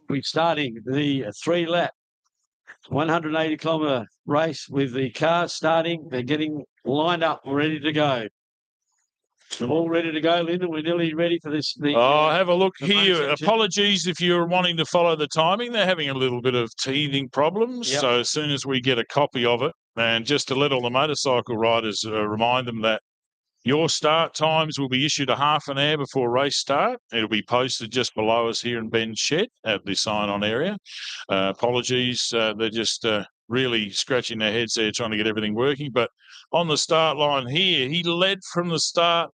we're starting the 3-lap 180-kilometre race with the cars starting. They're getting lined up, ready to go. We're all ready to go, Lyndon. We're nearly ready for this. Have a look here. section. Apologies if you're wanting to follow the timing. They're having a little bit of teething problems. Yep. So as soon as we get a copy of it, and just to let all the motorcycle riders remind them that your start times will be issued a half an hour before race start. It'll be posted just below us here in Ben's shed at the sign-on area. Apologies. They're just really scratching their heads there trying to get everything working. But on the start line here, he led from the start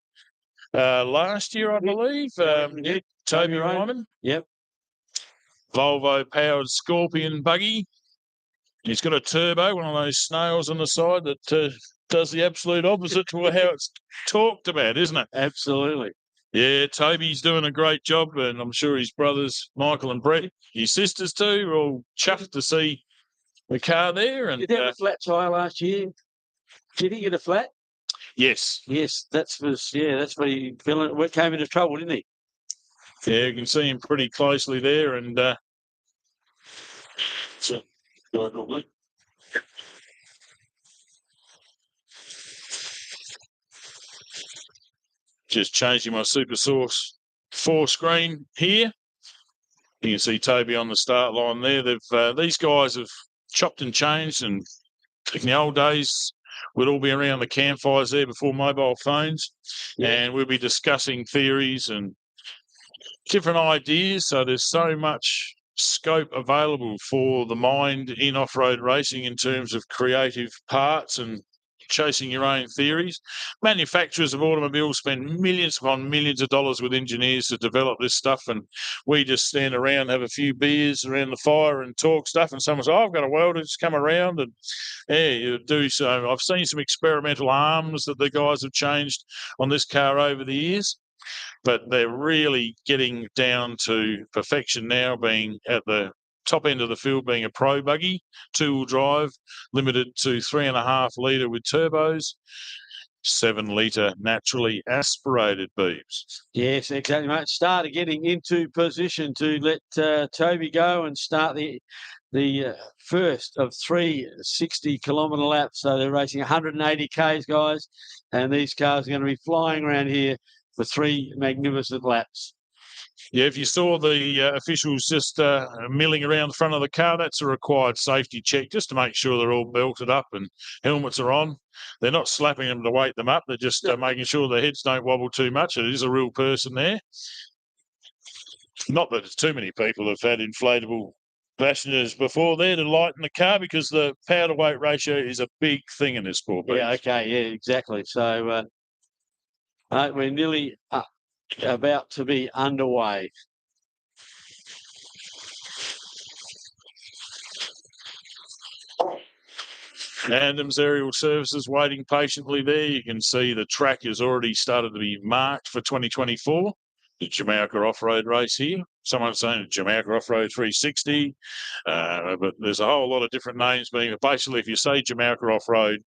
last year, I believe. Toby Ryman. Yep. Volvo-powered Scorpion buggy. He's got a turbo, one of those snails on the side that does the absolute opposite to how it's talked about, isn't it? Absolutely. Yeah, Toby's doing a great job, and I'm sure his brothers, Michael and Brett, his sisters too, are all chuffed to see the car there. And did he have a flat tyre last year? Did he get a flat? Yes. Yes, that's what he came into trouble, didn't he? Yeah, you can see him pretty closely there, and just changing my Super Source 4 screen here. You can see Toby on the start line there. These guys have chopped and changed, and in the old days, we'd all be around the campfires there before mobile phones, and we'll be discussing theories and different ideas. So there's so much scope available for the mind in off-road racing in terms of creative parts and chasing your own theories. Manufacturers of automobiles spend millions upon millions of dollars with engineers to develop this stuff, and we just stand around, have a few beers around the fire and talk stuff, and someone says, I've got a welder, just come around, and you do so. I've seen some experimental arms that the guys have changed on this car over the years, but they're really getting down to perfection now, being at the top end of the field, being a pro buggy, 2-wheel drive, limited to 3.5 litre with turbos, 7 litre naturally aspirated beeps. Yes, exactly, mate. Started getting into position to let Toby go and start the first of 3 60-kilometre laps. So they're racing 180 Ks, guys, and these cars are going to be flying around here for 3 magnificent laps. Yeah, if you saw the officials just milling around the front of the car, that's a required safety check just to make sure they're all belted up and helmets are on. They're not slapping them to wake them up. They're just making sure their heads don't wobble too much. It is a real person there. Not that too many people have had inflatable passengers before there to lighten the car, because the power to weight ratio is a big thing in this sport. Yeah, okay, yeah, exactly. So we're nearly about to be underway. Adams Aerial Services waiting patiently there. You can see the track has already started to be marked for 2024. The Jamalka off-road race here. Someone's saying Jamalka off-road 360, but there's a whole lot of different names being. Basically, if you say Jamalka off-road,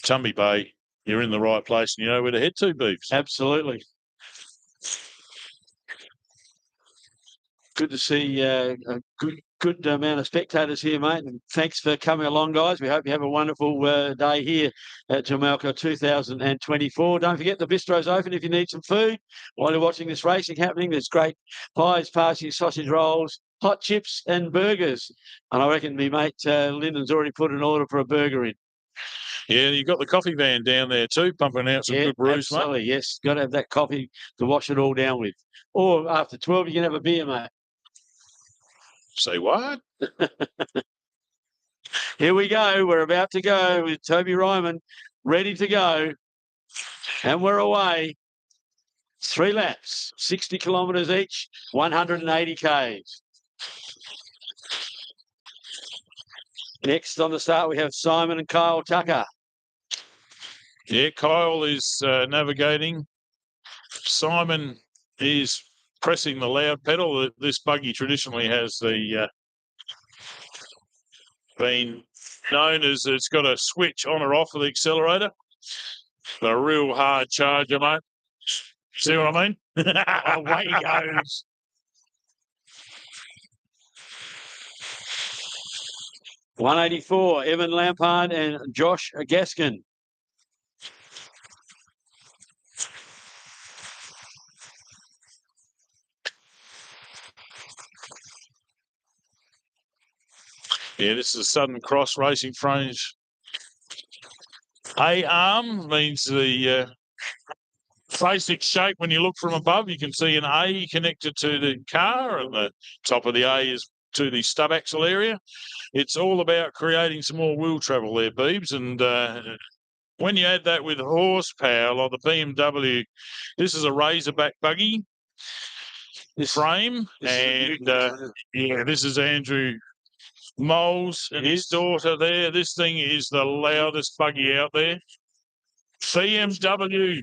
Tumby Bay, you're in the right place and you know where to head to, Beeps. Absolutely. Good to see a good amount of spectators here, mate. And thanks for coming along, guys. We hope you have a wonderful day here at Jamalka 2024. Don't forget the bistro's open if you need some food while you're watching this racing happening. There's great pies, pasties, sausage rolls, hot chips and burgers. And I reckon me mate Lyndon's already put an order for a burger in. Yeah, you've got the coffee van down there too, pumping out some good brews, absolutely, mate. Yes, got to have that coffee to wash it all down with. Or after 12, you can have a beer, mate. Say what? Here we go. We're about to go with Toby Ryman, ready to go. And we're away. 3 laps, 60 kilometres each, 180 Ks. Next on the start, we have Simon and Kyle Tucker. Yeah, Kyle is navigating. Simon is pressing the loud pedal. This buggy traditionally has been known as it's got a switch on or off of the accelerator. But a real hard charger, mate. See what I mean? Away he goes. 184, Evan Lampard and Josh Gaskin. Yeah, this is a Southern Cross Racing Frange. A-arm means the basic shape. When you look from above, you can see an A connected to the car, and the top of the A is to the stub axle area. It's all about creating some more wheel travel there, Beebs, and when you add that with horsepower like the BMW, this is a Razorback buggy frame, and yeah, this is Andrew Moles and his daughter there. This thing is the loudest buggy out there. BMW.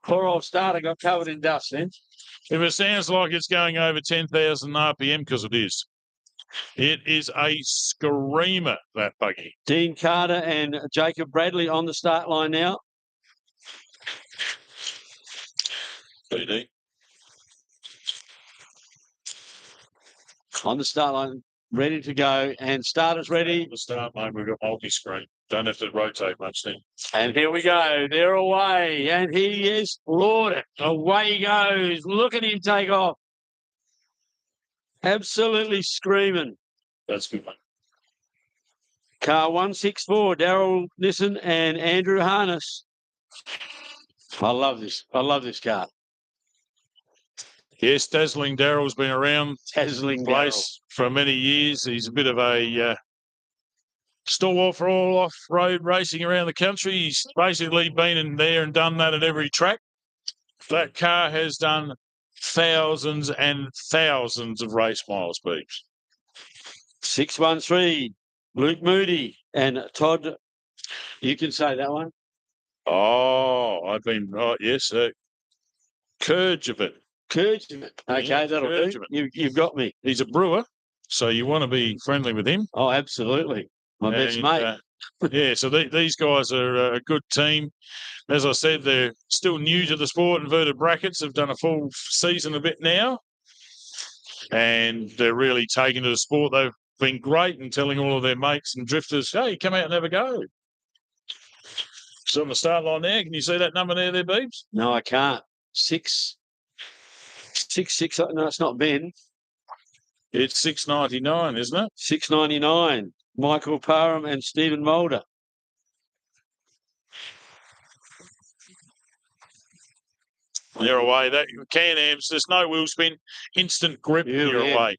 Poor old starter got covered in dust then. If it sounds like it's going over 10,000 RPM, because it is. It is a screamer, that buggy. Dean Carter and Jacob Bradley on the start line now. BD. On the start line, ready to go, and starters ready. The start, mate, we've got multi-screen. Don't have to rotate much then. And here we go. They're away, and he is floored it. Away he goes. Look at him take off. Absolutely screaming. That's good, mate. Car 164, Daryl Nissen and Andrew Harness. I love this. I love this car. Yes, Dazzling Daryl's been around Dazzling place for many years. He's a bit of a stalwart for all off-road racing around the country. He's basically been in there and done that at every track. That car has done thousands and thousands of race miles, Beeps. 613, Luke Moody and Todd. You can say that one. Oh, yes, Kurgevin. Kurgevin. Okay, Yeah, that'll Kurgevin. do. You've got me. He's a brewer, so you want to be friendly with him. Oh, absolutely. My best mate. Yeah, so these guys are a good team. As I said, they're still new to the sport, inverted brackets. Have done a full season a bit now, and they're really taking to the sport. They've been great in telling all of their mates and drifters, hey, come out and have a go. So on the start line there, can you see that number there, Beebs? No, I can't. 666. No, it's not Ben. It's 699, isn't it? 699. Michael Parham and Stephen Mulder. They're away. That Can-Ams, there's no wheel spin, instant grip, you're away.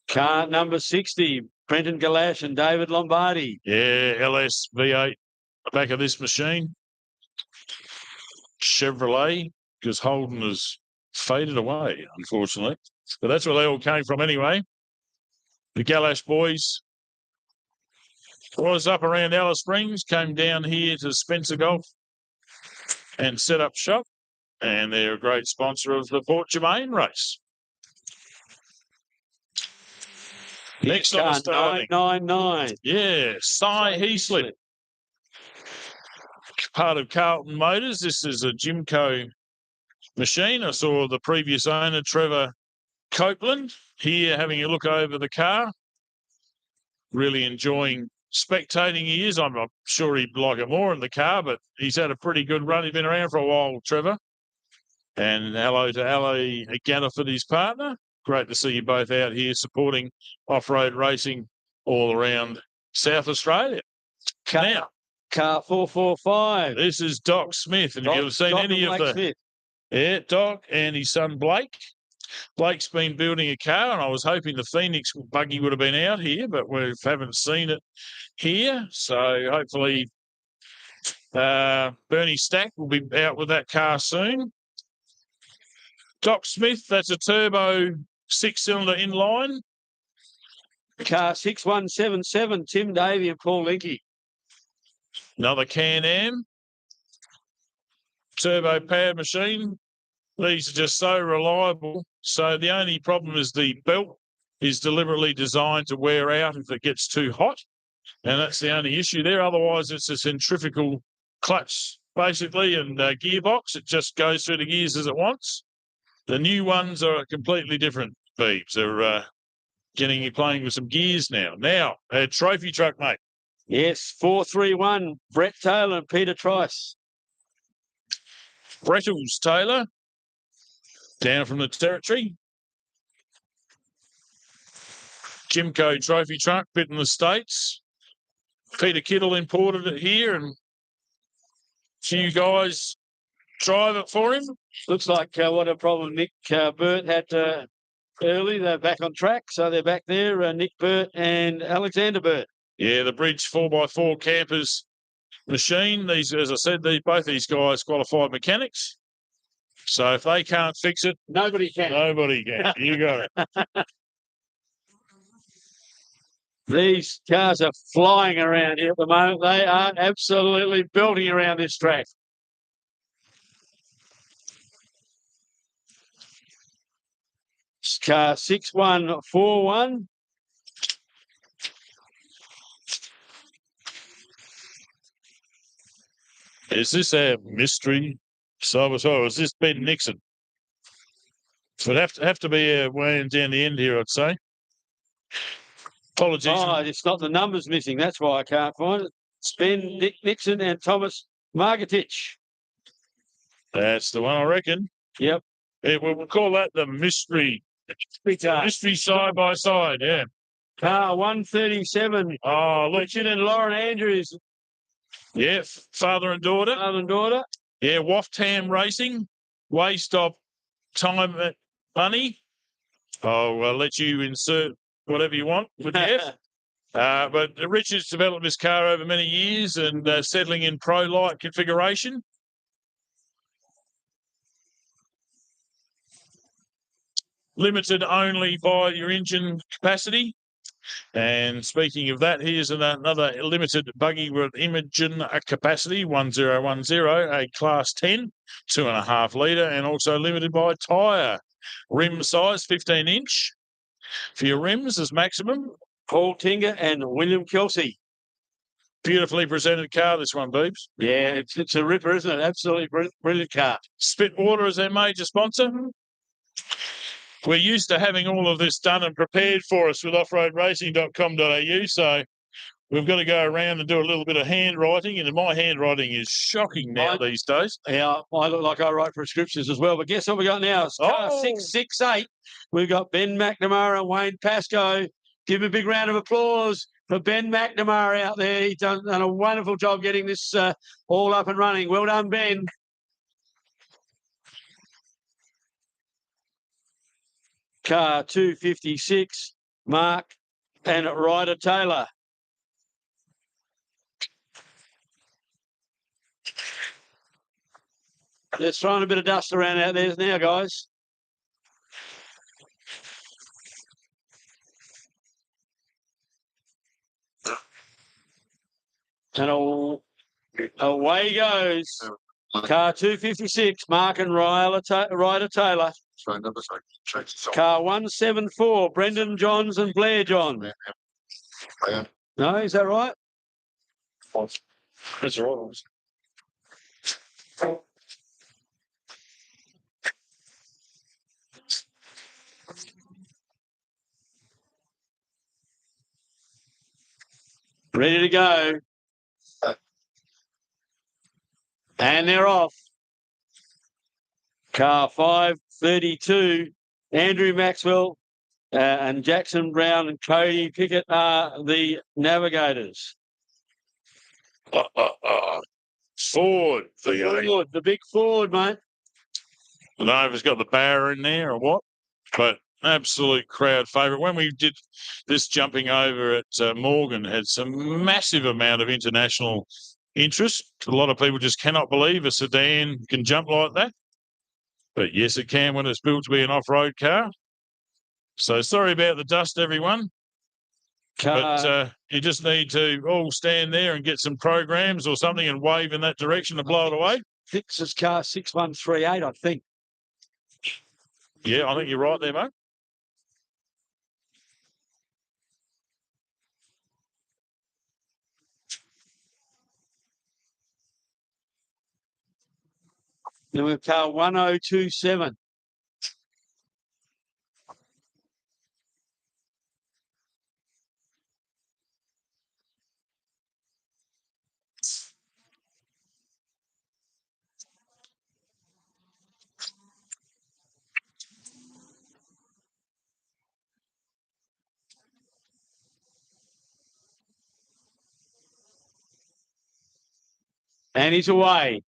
Car number 60, Brenton Galash and David Lombardi. Yeah, LS V8, the back of this machine. Chevrolet, because Holden has faded away, unfortunately. But that's where they all came from anyway. The Galash boys was up around Alice Springs, came down here to Spencer Golf and set up shop. And they're a great sponsor of the Port Germain race. Next on the starting. 999. Yeah, Cy Heaslip. Part of Carlton Motors. This is a Jimco machine. I saw the previous owner, Trevor Copeland, here having a look over the car. Really enjoying spectating he is. I'm sure he'd like it more in the car, but he's had a pretty good run. He's been around for a while, Trevor. And hello to Ali Ganniford, his partner. Great to see you both out here supporting off-road racing all around South Australia. Now, car 445. This is Doc Smith. And if you've seen any of the... Smith. Yeah, Doc and his son Blake. Blake's been building a car, and I was hoping the Phoenix buggy would have been out here, but we haven't seen it here. So hopefully Bernie Stack will be out with that car soon. Doc Smith, that's a turbo 6-cylinder inline. Car 6177, Tim Davey and Paul Linky. Another Can-Am. Turbo powered machine. These are just so reliable. So the only problem is the belt is deliberately designed to wear out if it gets too hot. And that's the only issue there. Otherwise, it's a centrifugal clutch, basically, and gearbox. It just goes through the gears as it wants. The new ones are completely different beeps. They're playing with some gears now. Now, a trophy truck, mate. Yes, 4-3-1. Brett Taylor and Peter Trice. Brettles Taylor, down from the territory. Jimco trophy truck, bit in the States. Peter Kittle imported it here, and a few guys drive it for him. Looks like what a problem Nick Burt had early. They're back on track, so they're back there. Nick Burt and Alexander Burt. Yeah, the Bridge 4x4 campers machine. These, as I said, both these guys qualified mechanics. So if they can't fix it, Nobody can. Nobody can. You got it. These cars are flying around here at the moment. They are absolutely belting around this track. Car 6141. Is this a mystery saboteur? Is this Ben Nixon? It would have to be way down the end here, I'd say. Apologies. Oh, it's not the numbers missing. That's why I can't find it. It's Ben Nixon and Thomas Margetich. That's the one, I reckon. Yep. Yeah, we'll call that the mystery. Mystery side by side, yeah. Car 137. Oh, look. Richard and Lauren Andrews. Yeah, father and daughter. Father and daughter. Yeah, Waftham Racing. Way stop time at money. I'll let you insert whatever you want with the F. But Richard's developed this car over many years and settling in pro-light configuration. Limited only by your engine capacity. And speaking of that, here's another limited buggy with engine capacity, 1010, a class 10, 2.5 litre, and also limited by tyre. Rim size, 15-inch. For your rims as maximum. Paul Tinger and William Kelsey. Beautifully presented car, this one, Beebs. Yeah, it's a ripper, isn't it? Absolutely brilliant car. Spitwater is their major sponsor. We're used to having all of this done and prepared for us with offroadracing.com.au, so we've got to go around and do a little bit of handwriting, and my handwriting is shocking now these days. Yeah, I look like I write prescriptions as well, but guess what we got now? It's car 668. We've got Ben McNamara and Wayne Pascoe. Give him a big round of applause for Ben McNamara out there. He's done a wonderful job getting this all up and running. Well done, Ben. Car 256, Mark and Ryder Taylor. Let's throwing a bit of dust around out there now, guys. And away goes. Car 256, Mark and Ryder Taylor. Car 174, Brendan Johns and Blair John. No, is that right? That's right. Ready to go. And they're off. Car 532, Andrew Maxwell and Jackson Brown and Cody Pickett are the navigators. Ford. The big Ford, mate. I don't know if it's got the barrier in there or what, but absolute crowd favourite. When we did this jumping over at Morgan, had some massive amount of international interest. A lot of people just cannot believe a sedan can jump like that. But yes, it can when it's built to be an off-road car. So sorry about the dust, everyone. But you just need to all stand there and get some programs or something and wave in that direction to blow it away. This is car 6138, I think. Yeah, I think you're right there, mate. Then we've car 1027. And he's away.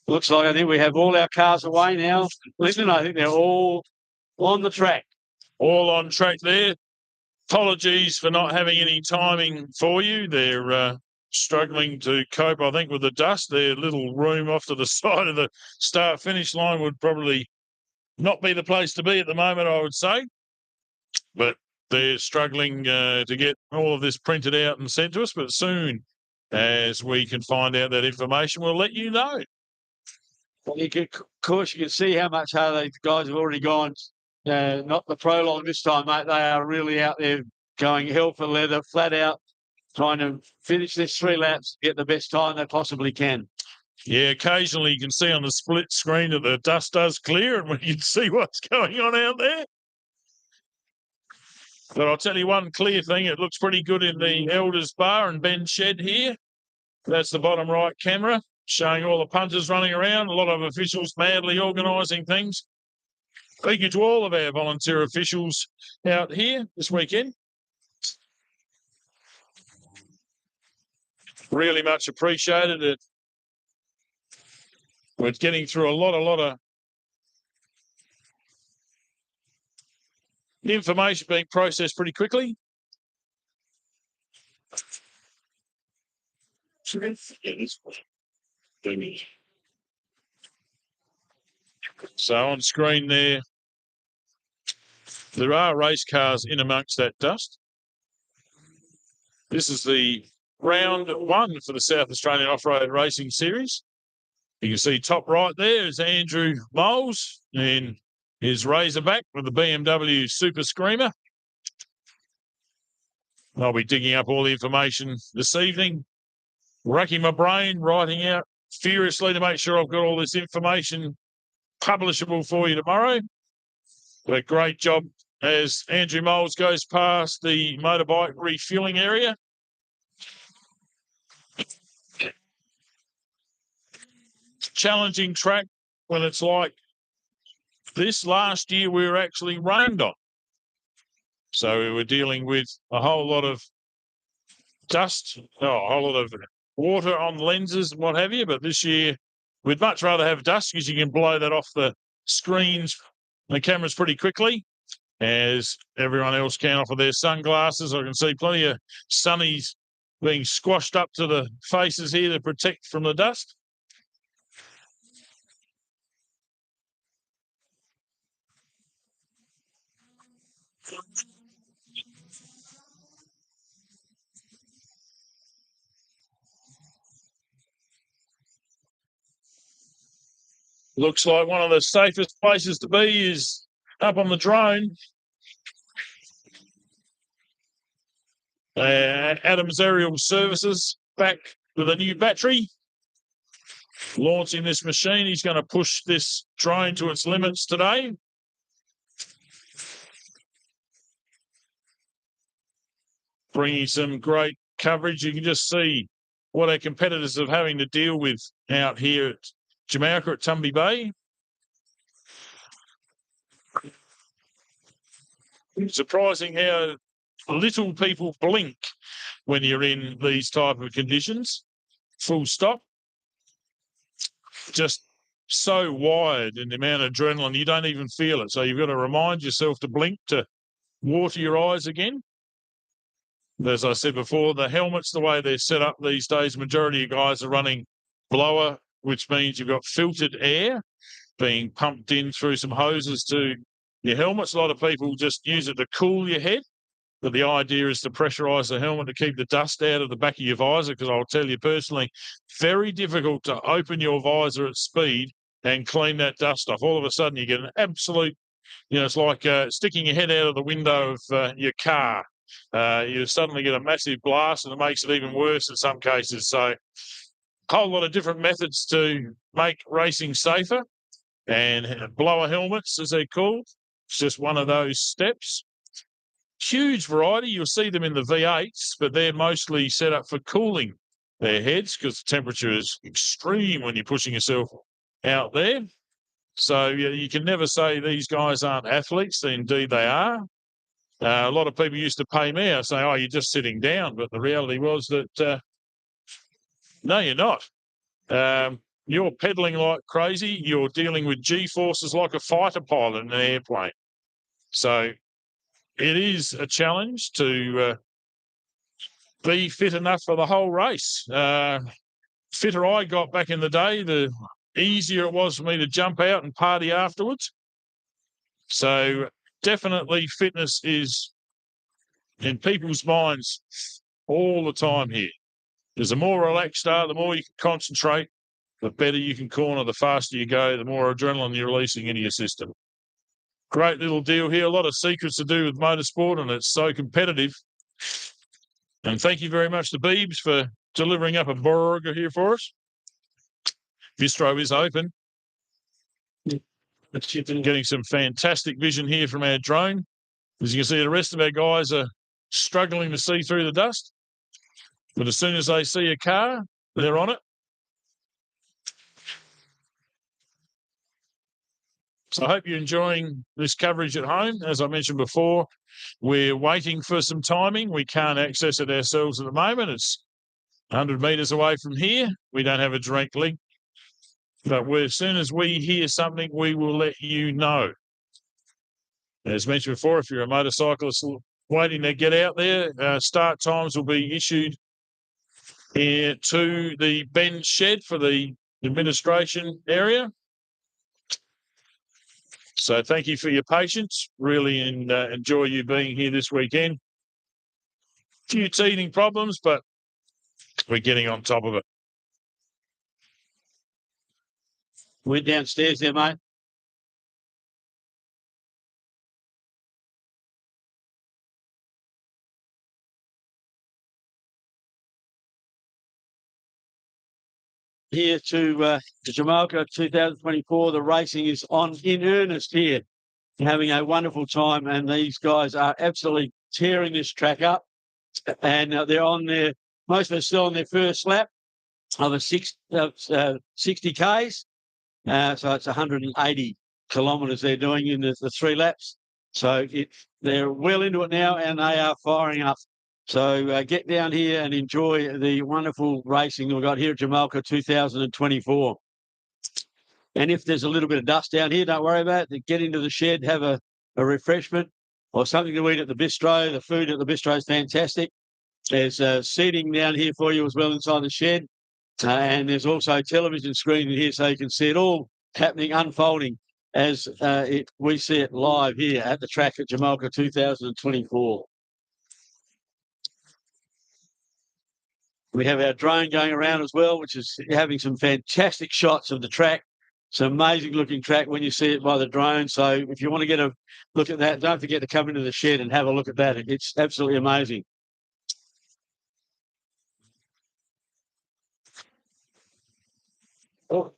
Looks like I think we have all our cars away now. Listen, I think they're all on the track. All on track there. Apologies for not having any timing for you. They're struggling to cope, I think, with the dust. Their little room off to the side of the start-finish line would probably not be the place to be at the moment, I would say. But they're struggling to get all of this printed out and sent to us. But soon as we can find out that information, we'll let you know. Well, of course, you can see how much harder the guys have already gone. Not the prologue this time, mate. They are really out there going hell for leather, flat out, trying to finish this 3 laps, get the best time they possibly can. Yeah, occasionally you can see on the split screen that the dust does clear and we can see what's going on out there. But I'll tell you one clear thing, it looks pretty good in the Elders Bar and Ben Shed here. That's the bottom right camera, showing all the punters running around, a lot of officials madly organising things. Thank you to all of our volunteer officials out here this weekend. Really much appreciated. We're getting through a lot of information being processed pretty quickly. So on screen there are race cars in amongst that dust. This is the round 1 for the South Australian Off-Road Racing Series. You can see top right there is Andrew Moles in his Razorback with the BMW Super Screamer. I'll be digging up all the information this evening, racking my brain, writing out furiously to make sure I've got all this information publishable for you tomorrow. But great job as Andrew Moles goes past the motorbike refueling area. Challenging track when it's like this. Last year we were actually rained on. So we were dealing with a whole lot of dust, a whole lot of water on lenses and what have you. But this year we'd much rather have dust because you can blow that off the screens and the cameras pretty quickly, as everyone else can off of their sunglasses. I can see plenty of sunnies being squashed up to the faces here to protect from the dust. Looks like one of the safest places to be is up on the drone. Adams Aerial Services back with a new battery. Launching this machine, he's going to push this drone to its limits today. Bringing some great coverage. You can just see what our competitors are having to deal with out here at Jamalka at Tumby Bay. Surprising how little people blink when you're in these type of conditions. Full stop. Just so wired in the amount of adrenaline, you don't even feel it. So you've got to remind yourself to blink, to water your eyes again. As I said before, the helmets, the way they're set up these days, majority of guys are running blower, which means you've got filtered air being pumped in through some hoses to your helmets. A lot of people just use it to cool your head, but the idea is to pressurise the helmet to keep the dust out of the back of your visor, because I'll tell you personally, very difficult to open your visor at speed and clean that dust off. All of a sudden you get an absolute, it's like sticking your head out of the window of your car. You suddenly get a massive blast and it makes it even worse in some cases. So a whole lot of different methods to make racing safer, and blower helmets, as they're called, it's just one of those steps. Huge variety. You'll see them in the V8s, but they're mostly set up for cooling their heads because the temperature is extreme when you're pushing yourself out there. So you can never say these guys aren't athletes. Indeed, they are. A lot of people used to pay me. I say, "Oh, you're just sitting down," but the reality was that no, you're not. You're pedaling like crazy. You're dealing with G forces like a fighter pilot in an airplane. So it is a challenge to be fit enough for the whole race. Fitter I got back in the day, the easier it was for me to jump out and party afterwards. So definitely fitness is in people's minds all the time here. Because the more relaxed you are, the more you can concentrate, the better you can corner, the faster you go, the more adrenaline you're releasing into your system. Great little deal here. A lot of secrets to do with motorsport, and it's so competitive. And thank you very much to Beebs for delivering up a burger here for us. Bistro is open. Getting some fantastic vision here from our drone. As you can see, the rest of our guys are struggling to see through the dust. But as soon as they see a car, they're on it. So I hope you're enjoying this coverage at home. As I mentioned before, we're waiting for some timing. We can't access it ourselves at the moment. It's 100 metres away from here. We don't have a direct link. But as soon as we hear something, we will let you know. As mentioned before, if you're a motorcyclist waiting to get out there, start times will be issued to the Bend shed for the administration area. So thank you for your patience. Really enjoy you being here this weekend. A few teething problems, but we're getting on top of it. We're downstairs there, mate. Here to Jamalka 2024. The racing is on in earnest here. Having a wonderful time, and these guys are absolutely tearing this track up. And they're on their, most of them still on their first lap of a 60 Ks. So it's 180 kilometres they're doing in the 3 laps. So they're well into it now, and they are firing up. So get down here and enjoy the wonderful racing we've got here at Jamalka 2024. And if there's a little bit of dust down here, don't worry about it. Get into the shed, have a refreshment or something to eat at the bistro. The food at the bistro is fantastic. There's seating down here for you as well inside the shed. And there's also television screen in here so you can see it all happening, unfolding as we see it live here at the track at Jamalka 2024. We have our drone going around as well, which is having some fantastic shots of the track. It's an amazing looking track when you see it by the drone. So if you want to get a look at that, don't forget to come into the shed and have a look at that. It's absolutely amazing. Oh.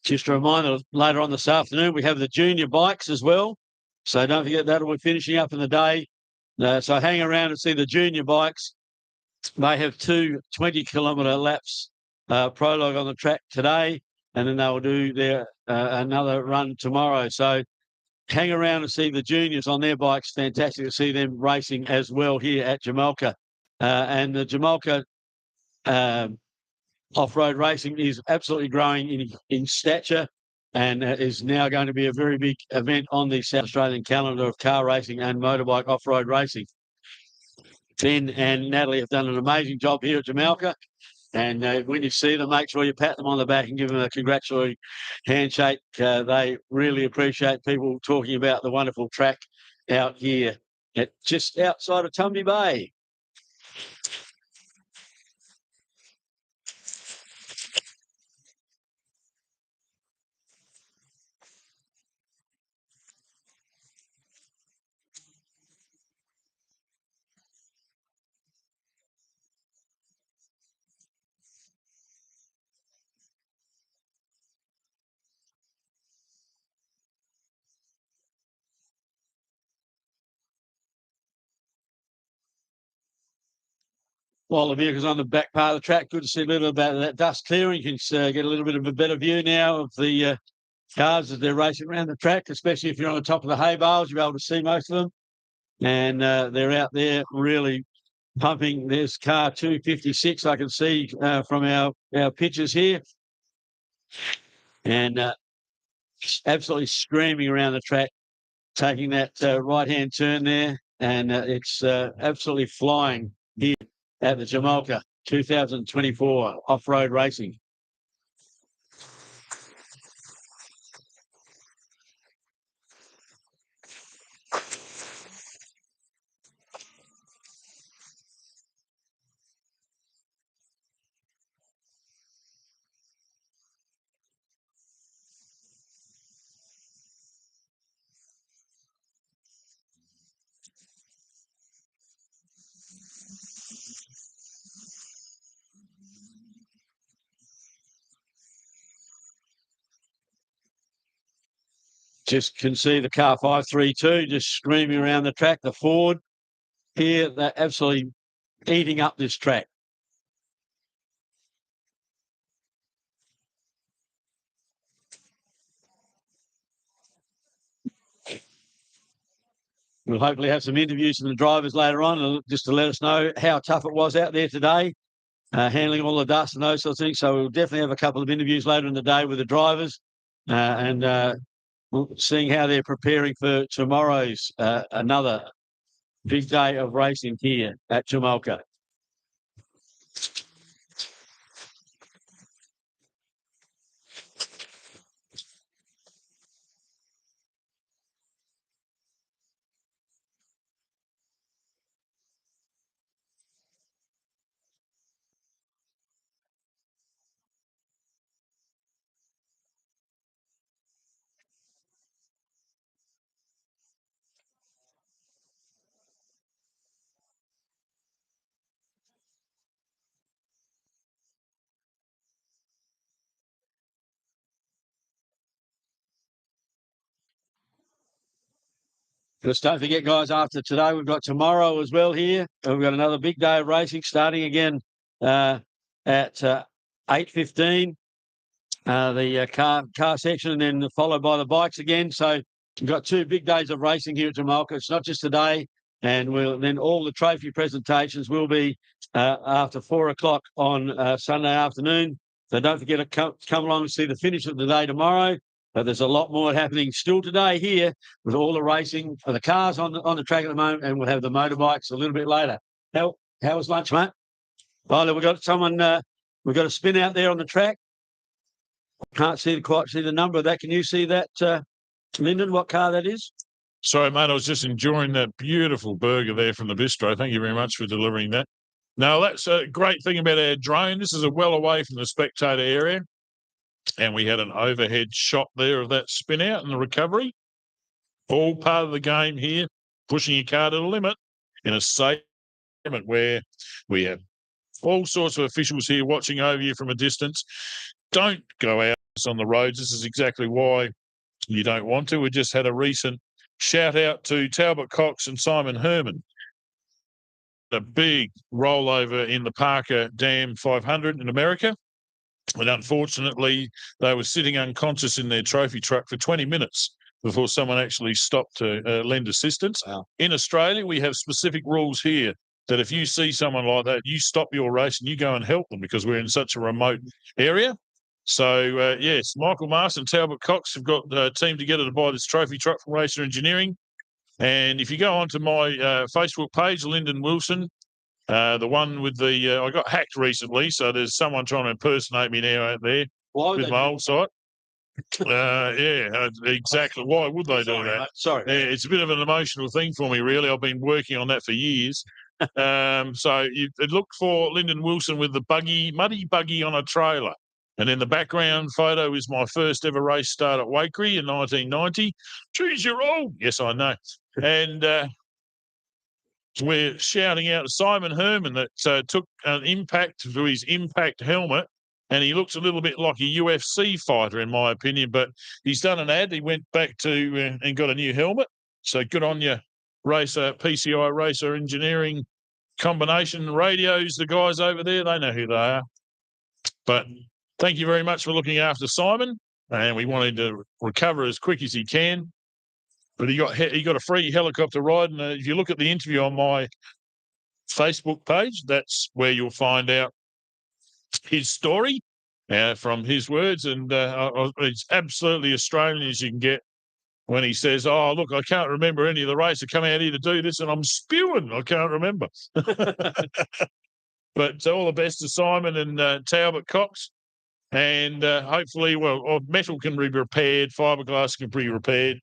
Just a reminder, later on this afternoon, we have the junior bikes as well. So don't forget that we're finishing up in the day. So hang around and see the junior bikes. They have 2 20-kilometre laps prologue on the track today, and then they'll do their another run tomorrow. So hang around and see the juniors on their bikes. Fantastic to see them racing as well here at Jamalka. And the Jamalka off-road racing is absolutely growing in stature and is now going to be a very big event on the South Australian calendar of car racing and motorbike off-road racing. Ben and Natalie have done an amazing job here at Jamalka. And when you see them, make sure you pat them on the back and give them a congratulatory handshake. They really appreciate people talking about the wonderful track out here just outside of Tumby Bay. while the vehicle's on the back part of the track. Good to see a little bit of that dust clearing. You can get a little bit of a better view now of the cars as they're racing around the track, especially if you're on the top of the hay bales, you'll be able to see most of them. And they're out there really pumping. There's car 256, I can see from our pictures here. And absolutely screaming around the track, taking that right-hand turn there. And it's absolutely flying here at the Jamalka 2024 off-road racing. Just can see the car 532 just screaming around the track. The Ford here, they're absolutely eating up this track. We'll hopefully have some interviews from the drivers later on, just to let us know how tough it was out there today, handling all the dust and those sorts of things. So we'll definitely have a couple of interviews later in the day with the drivers and seeing how they're preparing for tomorrow's another big day of racing here at Jamalka. Just don't forget, guys, after today, we've got tomorrow as well here. We've got another big day of racing starting again at 8:15, the car section, and then followed by the bikes again. So we've got 2 big days of racing here at Jamalka. It's not just today, and then all the trophy presentations will be after 4 o'clock on Sunday afternoon. So don't forget to come along and see the finish of the day tomorrow. But there's a lot more happening still today here with all the racing for the cars on the track at the moment, and we'll have the motorbikes a little bit later. How was lunch, mate? Oh, we've got someone. We've got a spin out there on the track. Can't quite see the number of that. Can you see that, Lyndon? What car that is? Sorry, mate. I was just enjoying that beautiful burger there from the bistro. Thank you very much for delivering that. Now, that's a great thing about our drone. This is well away from the spectator area. And we had an overhead shot there of that spin out and the recovery. All part of the game here, pushing your car to the limit in a safe environment where we have all sorts of officials here watching over you from a distance. Don't go out on the roads. This is exactly why you don't want to. We just had a recent shout out to Talbot Cox and Simon Herman. A big rollover in the Parker Dam 500 in America. And unfortunately, they were sitting unconscious in their trophy truck for 20 minutes before someone actually stopped to lend assistance. Wow. In Australia, we have specific rules here that if you see someone like that, you stop your race and you go and help them because we're in such a remote area. So, yes, Michael Marston and Talbot Cox have got a team together to buy this trophy truck from Racer Engineering. And if you go onto my Facebook page, Lyndon Wilson, the one with the I got hacked recently, so there's someone trying to impersonate me now out there with my old site. Yeah, exactly. Why would they do that? Mate. Sorry, yeah, it's a bit of an emotional thing for me, really. I've been working on that for years. So look for Lyndon Wilson with the muddy buggy on a trailer. And in the background photo is my first ever race start at Wakery in 1990. Geez, you're old. Yes, I know. And we're shouting out to Simon Herman that took an impact to his impact helmet, and he looks a little bit like a UFC fighter, in my opinion, but he's done an ad. He went back to and got a new helmet. So good on you, PCI Racer Engineering combination radios, the guys over there, they know who they are. But thank you very much for looking after Simon. And we wanted to recover as quick as he can. But he got a free helicopter ride. And if you look at the interview on my Facebook page, that's where you'll find out his story from his words. And it's absolutely Australian as you can get when he says, "Oh, look, I can't remember any of the race. I come out here to do this and I'm spewing. I can't remember." But all the best to Simon and Talbot Cox. And hopefully, metal can be repaired, fiberglass can be repaired.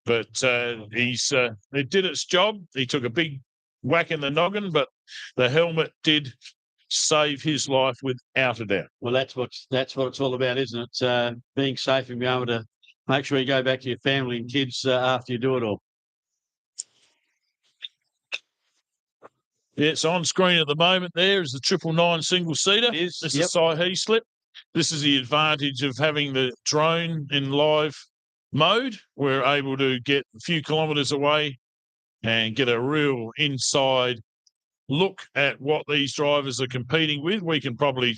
But it did its job. He took a big whack in the noggin, but the helmet did save his life without a doubt. Well, that's what it's all about, isn't it? Being safe and being able to make sure you go back to your family and kids after you do it all. Yeah, it's on screen at the moment. There is the 999 single-seater. This is Saihe slip. This is the advantage of having the drone in live mode. We're able to get a few kilometres away and get a real inside look at what these drivers are competing with. We can probably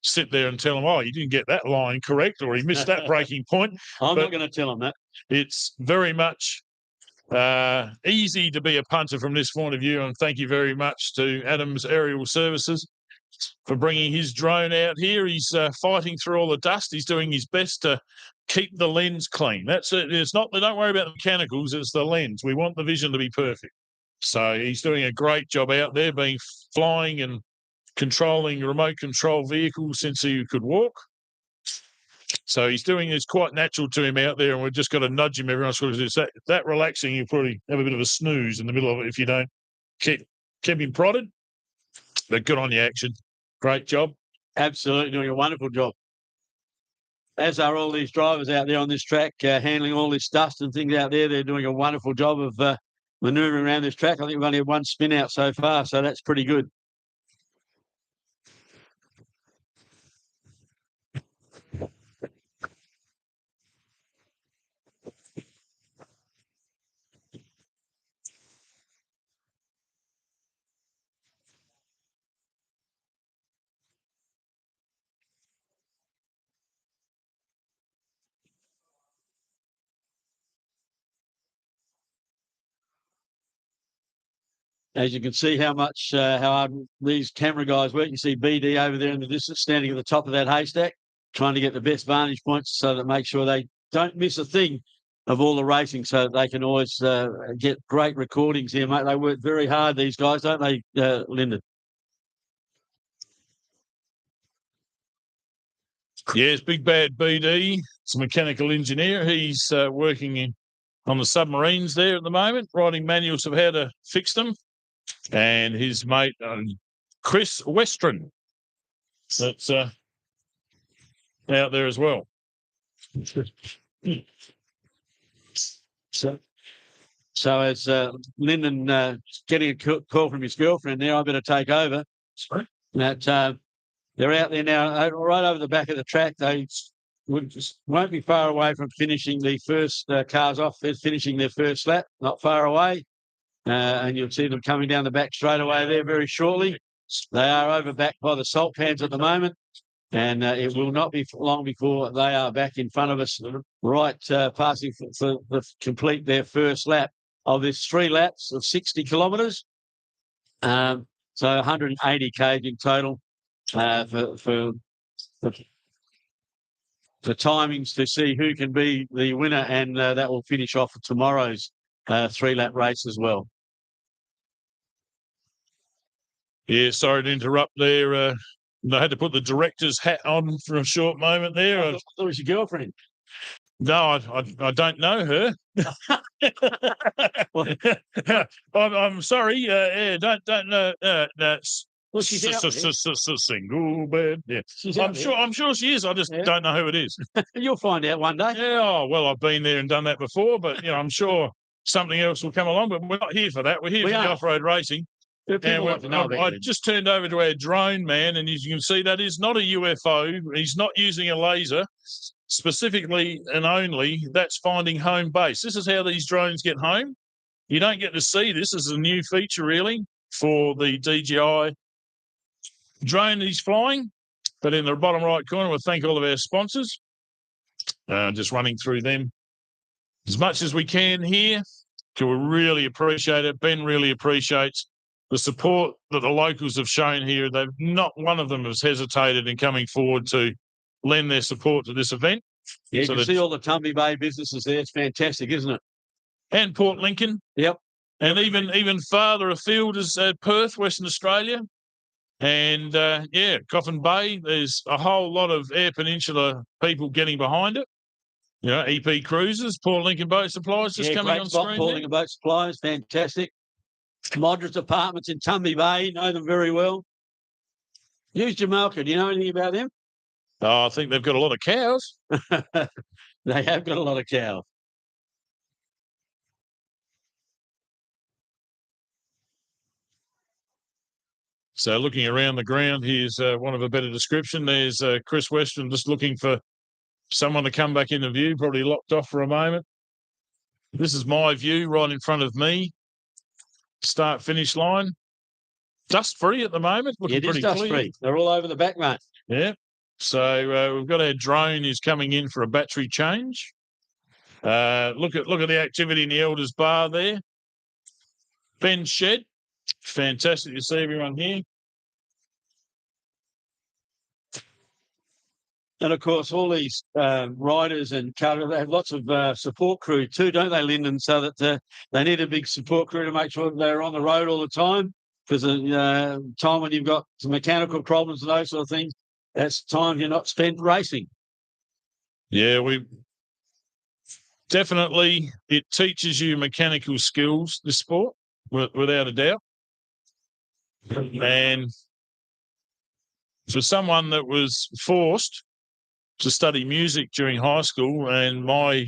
sit there and tell them, "Oh, you didn't get that line correct," or "He missed that braking point." I'm not going to tell them that. It's very much easy to be a punter from this point of view. And thank you very much to Adams Aerial Services for bringing his drone out here. He's fighting through all the dust. He's doing his best to keep the lens clean. That's it. It's not, don't worry about the mechanicals, it's the lens. We want the vision to be perfect. So he's doing a great job out there, flying and controlling remote control vehicles since he could walk. So he's doing it's quite natural to him out there, and we've just got to nudge him. Everyone's got to do that relaxing. You probably have a bit of a snooze in the middle of it if you don't keep him prodded. But good on you, Action. Great job. Absolutely doing a wonderful job. As are all these drivers out there on this track, handling all this dust and things out there. They're doing a wonderful job of manoeuvring around this track. I think we've only had one spin out so far, so that's pretty good. As you can see how hard these camera guys work. You see BD over there in the distance standing at the top of that haystack, trying to get the best vantage points so that make sure they don't miss a thing of all the racing so that they can always get great recordings here, mate. They work very hard, these guys, don't they, Lyndon? Yes, big bad BD. It's a mechanical engineer. He's working on the submarines there at the moment, writing manuals of how to fix them. And his mate, Chris Westron, that's out there as well. So as Lyndon getting a call from his girlfriend there, I better take over. Sorry? That they're out there now, right over the back of the track. They won't be far away from finishing the first cars off. They're finishing their first lap, not far away. And you'll see them coming down the back straight away there very shortly. They are over back by the salt pans at the moment. And it will not be long before they are back in front of us, right, passing for complete their first lap of this 3 laps of 60 kilometres. So 180 kg in total for timings to see who can be the winner, and that will finish off tomorrow's 3-lap race as well. Yeah, sorry to interrupt there. I had to put the director's hat on for a short moment there. I thought it was your girlfriend. No, I don't know her. I'm sorry. Don't know. That's she's out single bed. Yeah, I'm sure she is. I just don't know who it is. You'll find out one day. Yeah. Oh, well, I've been there and done that before, but I'm sure something else will come along. But we're not here for that. We're here for the off-road racing. I just turned over to our drone man, and as you can see, that is not a UFO. He's not using a laser. Specifically and only, that's finding home base. This is how these drones get home. You don't get to see this. This is a new feature, really, for the DJI drone that he's flying. But in the bottom right corner, we'll thank all of our sponsors. Just running through them as much as we can here. We really appreciate it. Ben really appreciates the support that the locals have shown here. They've not one of them has hesitated in coming forward to lend their support to this event. Yeah, you can see all the Tumby Bay businesses there. It's fantastic, isn't it? And Port Lincoln. Yep. And even farther afield is Perth, Western Australia. And, Coffin Bay, there's a whole lot of Eyre Peninsula people getting behind it. You know, EP Cruises, Port Lincoln Boat Supplies just coming on screen. Port Lincoln Boat Supplies, fantastic. Moderate's Apartments in Tumby Bay, know them very well. Use Jamalka. Do you know anything about them? Oh, I think they've got a lot of cows. They have got a lot of cows. So looking around the ground, here's one of a better description. There's Chris Weston just looking for someone to come back into view, probably locked off for a moment. This is my view right in front of me. Start-finish line. Dust-free at the moment. Looking pretty dust-free. They're all over the back, mate. Yeah. So we've got our drone who's coming in for a battery change. Look at the activity in the Elders Bar there. Ben's shed. Fantastic to see everyone here. And of course, all these riders and cutters, they have lots of support crew too, don't they, Lyndon? So that they need a big support crew to make sure that they're on the road all the time. Because time when you've got some mechanical problems and those sort of things, that's time you're not spent racing. Yeah, definitely it teaches you mechanical skills, this sport, without a doubt. And for someone that was forced to study music during high school, and my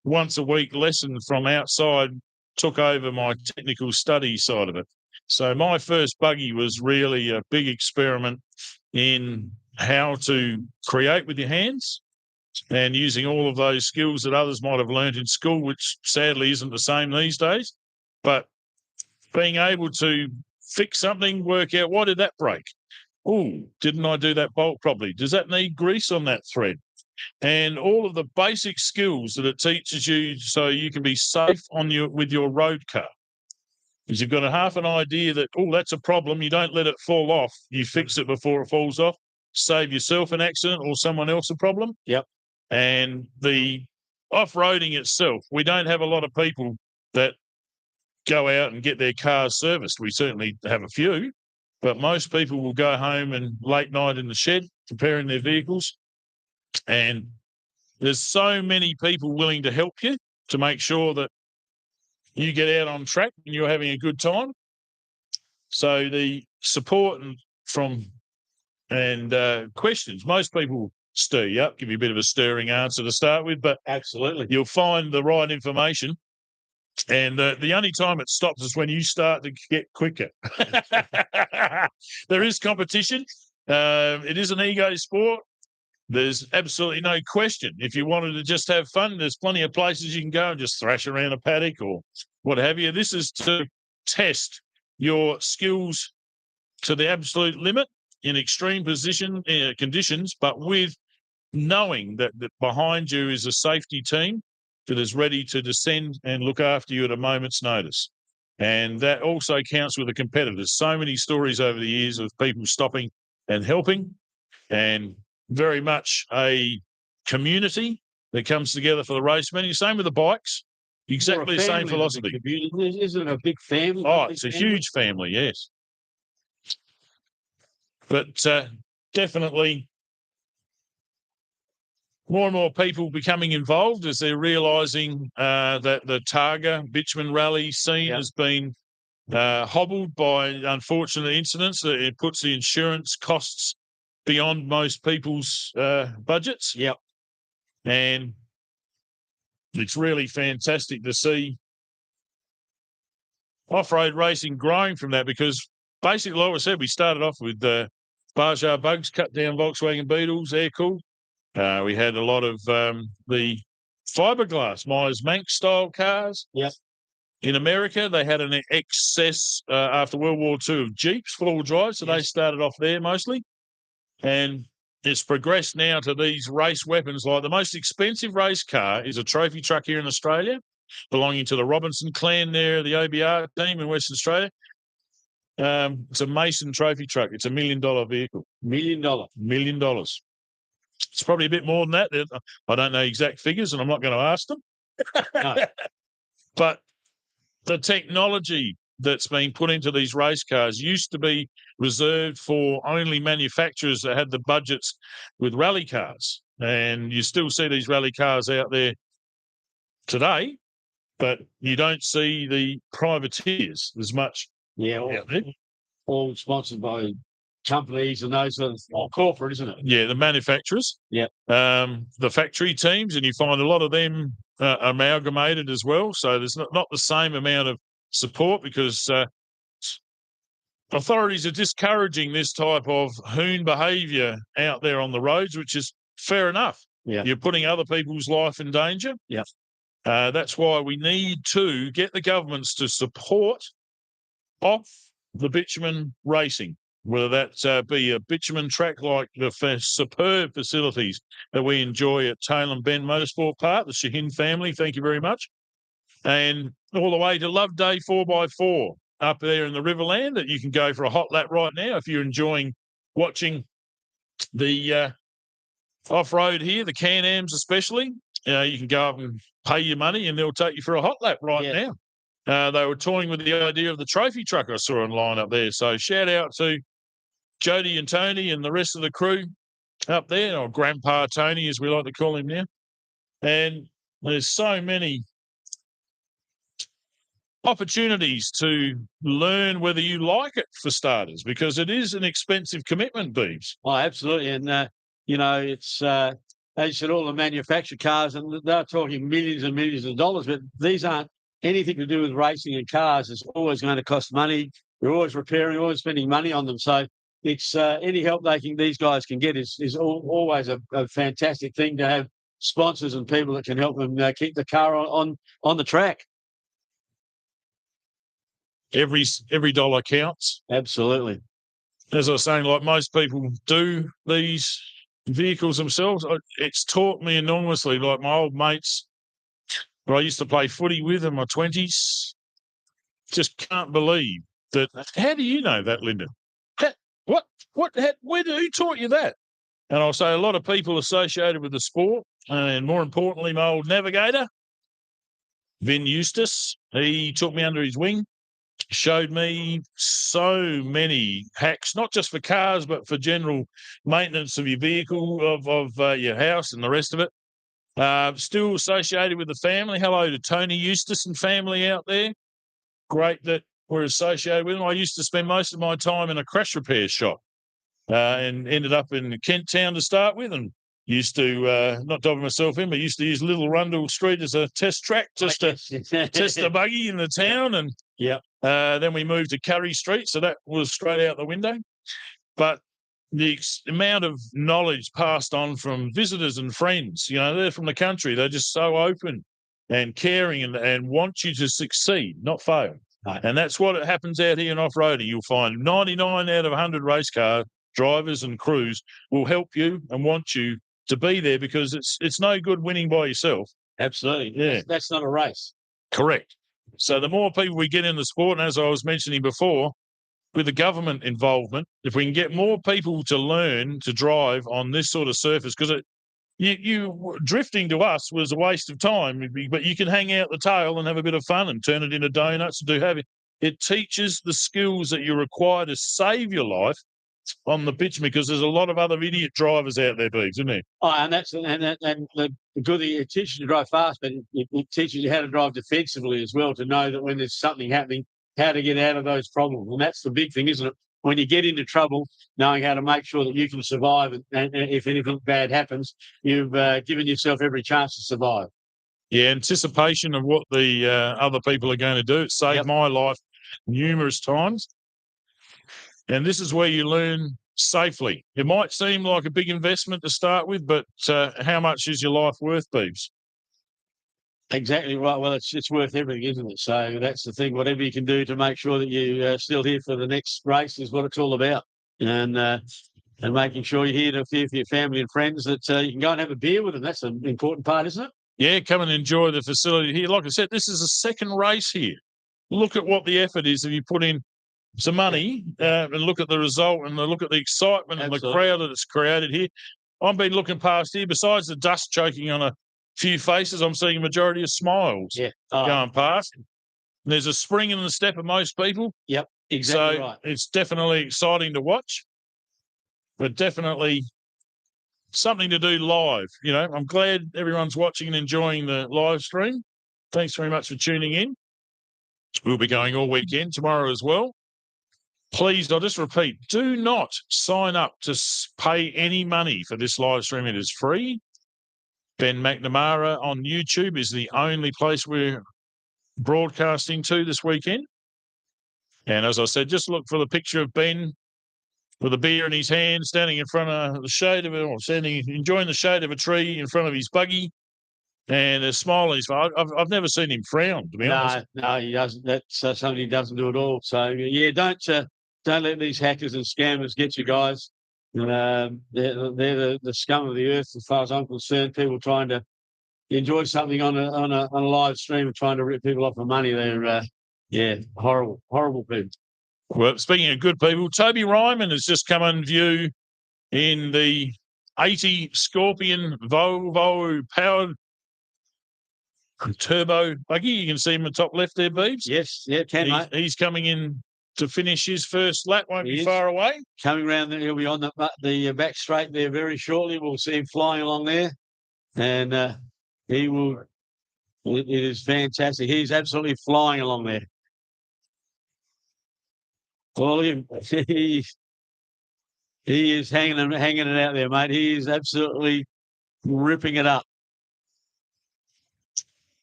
once a week lesson from outside took over my technical study side of it. So my first buggy was really a big experiment in how to create with your hands and using all of those skills that others might have learned in school, which sadly isn't the same these days. But being able to fix something, work out, why did that break? Oh, didn't I do that bolt properly? Does that need grease on that thread? And all of the basic skills that it teaches you so you can be safe with your road car. Because you've got a half an idea that, that's a problem. You don't let it fall off. You fix it before it falls off. Save yourself an accident or someone else a problem. Yep. And the off-roading itself, we don't have a lot of people that go out and get their cars serviced. We certainly have a few, but most people will go home and late night in the shed preparing their vehicles. And there's so many people willing to help you to make sure that you get out on track and you're having a good time. So the support and questions, most people stir you up, give you a bit of a stirring answer to start with, but absolutely, you'll find the right information. And the only time it stops is when you start to get quicker. There is competition. It is an ego sport. There's absolutely no question. If you wanted to just have fun, there's plenty of places you can go and just thrash around a paddock or what have you. This is to test your skills to the absolute limit in extreme conditions, but with knowing that behind you is a safety team that is ready to descend and look after you at a moment's notice. And that also counts with the competitors. So many stories over the years of people stopping and helping, and very much a community that comes together for the race. Same with the bikes. Exactly the same philosophy. Isn't it a big family? Oh, it's a huge family, yes. But definitely more and more people becoming involved as they're realising that the Targa Bitumen Rally scene has been hobbled by unfortunate incidents. It puts the insurance costs beyond most people's budgets. Yep. And it's really fantastic to see off-road racing growing from that, because basically, like I said, we started off with Bajar Bugs, cut down Volkswagen Beetles, air-cooled. We had a lot of the fiberglass Myers Manx style cars. Yep. In America, they had an excess after World War II of Jeeps, four-wheel drive, so they started off there mostly. And it's progressed now to these race weapons. Like the most expensive race car is a trophy truck here in Australia, belonging to the Robinson clan there, the OBR team in Western Australia. It's a Mason trophy truck. It's $1 million vehicle. $1 million. $1 million. It's probably a bit more than that. I don't know exact figures, and I'm not going to ask them. No. But the technology that's being put into these race cars used to be reserved for only manufacturers that had the budgets with rally cars. And you still see these rally cars out there today, but you don't see the privateers as much. Yeah, all sponsored by companies and those sort of corporate, isn't it? Yeah, the manufacturers. Yeah. The factory teams, and you find a lot of them amalgamated as well. So there's not the same amount of support because authorities are discouraging this type of hoon behaviour out there on the roads, which is fair enough. Yeah. You're putting other people's life in danger. Yeah. That's why we need to get the governments to support off the bitumen racing, whether that be a bitumen track like the superb facilities that we enjoy at Tailem Bend Motorsport Park, the Shahin family, thank you very much, and all the way to Love Day 4x4 up there in the Riverland that you can go for a hot lap right now if you're enjoying watching the off-road here, the Can-Ams especially. You can go up and pay your money and they'll take you for a hot lap right now. They were toying with the idea of the trophy truck I saw online up there. So shout out to Jody and Tony and the rest of the crew up there, or Grandpa Tony as we like to call him now. And there's so many opportunities to learn whether you like it, for starters, because it is an expensive commitment, Beebs. Oh, absolutely. And, it's, as you said, all the manufactured cars, and they're talking millions and millions of dollars, but these aren't anything to do with racing and cars. It's always going to cost money. You're always repairing, always spending money on them. So it's any help these guys can get is always a fantastic thing to have sponsors and people that can help them keep the car on the track. Every dollar counts. Absolutely. As I was saying, like most people do these vehicles themselves, it's taught me enormously. Like my old mates who I used to play footy with in my 20s, just can't believe that. How do you know that, Lyndon? Who taught you that? And I'll say a lot of people associated with the sport, and more importantly, my old navigator, Vin Eustace, he took me under his wing, showed me so many hacks, not just for cars, but for general maintenance of your vehicle, of your house and the rest of it. Still associated with the family. Hello to Tony Eustace and family out there. Great that we're associated with them. I used to spend most of my time in a crash repair shop and ended up in Kent Town to start with, and used to, not diving myself in, but used to use Little Rundle Street as a test track just to test the buggy in the town. And then we moved to Curry Street, so that was straight out the window. But the amount of knowledge passed on from visitors and friends, they're from the country. They're just so open and caring and want you to succeed, not fail. Right. And that's what happens out here in off-roading. You'll find 99 out of 100 race car drivers and crews will help you and want you to be there, because it's no good winning by yourself. Absolutely. Yeah. That's not a race. Correct. So the more people we get in the sport, and as I was mentioning before, with the government involvement, if we can get more people to learn to drive on this sort of surface, because you drifting to us was a waste of time, but you can hang out the tail and have a bit of fun and turn it into donuts and do heavy. It teaches the skills that you require to save your life on the bitumen, because there's a lot of other idiot drivers out there, Beebs, isn't there? Oh, and the good thing, it teaches you to drive fast, but it teaches you how to drive defensively as well, to know that when there's something happening, how to get out of those problems. And that's the big thing, isn't it? When you get into trouble, knowing how to make sure that you can survive, and if anything bad happens, you've given yourself every chance to survive. Yeah, anticipation of what the other people are going to do. It saved my life numerous times. And this is where you learn safely. It might seem like a big investment to start with, but how much is your life worth, Beebs? Exactly right. Well, it's worth everything, isn't it? So that's the thing. Whatever you can do to make sure that you still here for the next race is what it's all about. And making sure you're here for your family and friends that you can go and have a beer with them. That's an important part, isn't it? Yeah, come and enjoy the facility here. Like I said, this is the second race here. Look at what the effort is if you put in some money and look at the result and look at the excitement and the crowd that it's created here. I've been looking past here. Besides the dust choking on a few faces, I'm seeing a majority of smiles going past. And there's a spring in the step of most people. Yep, exactly so right. It's definitely exciting to watch, but definitely something to do live. You know, I'm glad everyone's watching and enjoying the live stream. Thanks very much for tuning in. We'll be going all weekend, tomorrow as well. Please, I'll just repeat, do not sign up to pay any money for this live stream. It is free. Ben McNamara on YouTube is the only place we're broadcasting to this weekend. And as I said, just look for the picture of Ben with a beer in his hand, standing in front of the shade of it, or enjoying the shade of a tree in front of his buggy, and a smile on his face. I've never seen him frown, to be honest. No, he doesn't. That's something he doesn't do at all. So yeah, don't let these hackers and scammers get you guys. They're the scum of the earth, as far as I'm concerned. People trying to enjoy something on a live stream and trying to rip people off for money. They're horrible people. Well, speaking of good people, Toby Ryman has just come in view in the 80 Scorpion Volvo powered turbo buggy. You can see him in the top left there, Beebs. Yes, He's coming in to finish his first lap. Won't be far away. Coming round there, he'll be on the back straight there very shortly. We'll see him flying along there, and he will. It is fantastic. He's absolutely flying along there. Well, he is hanging it out there, mate. He is absolutely ripping it up.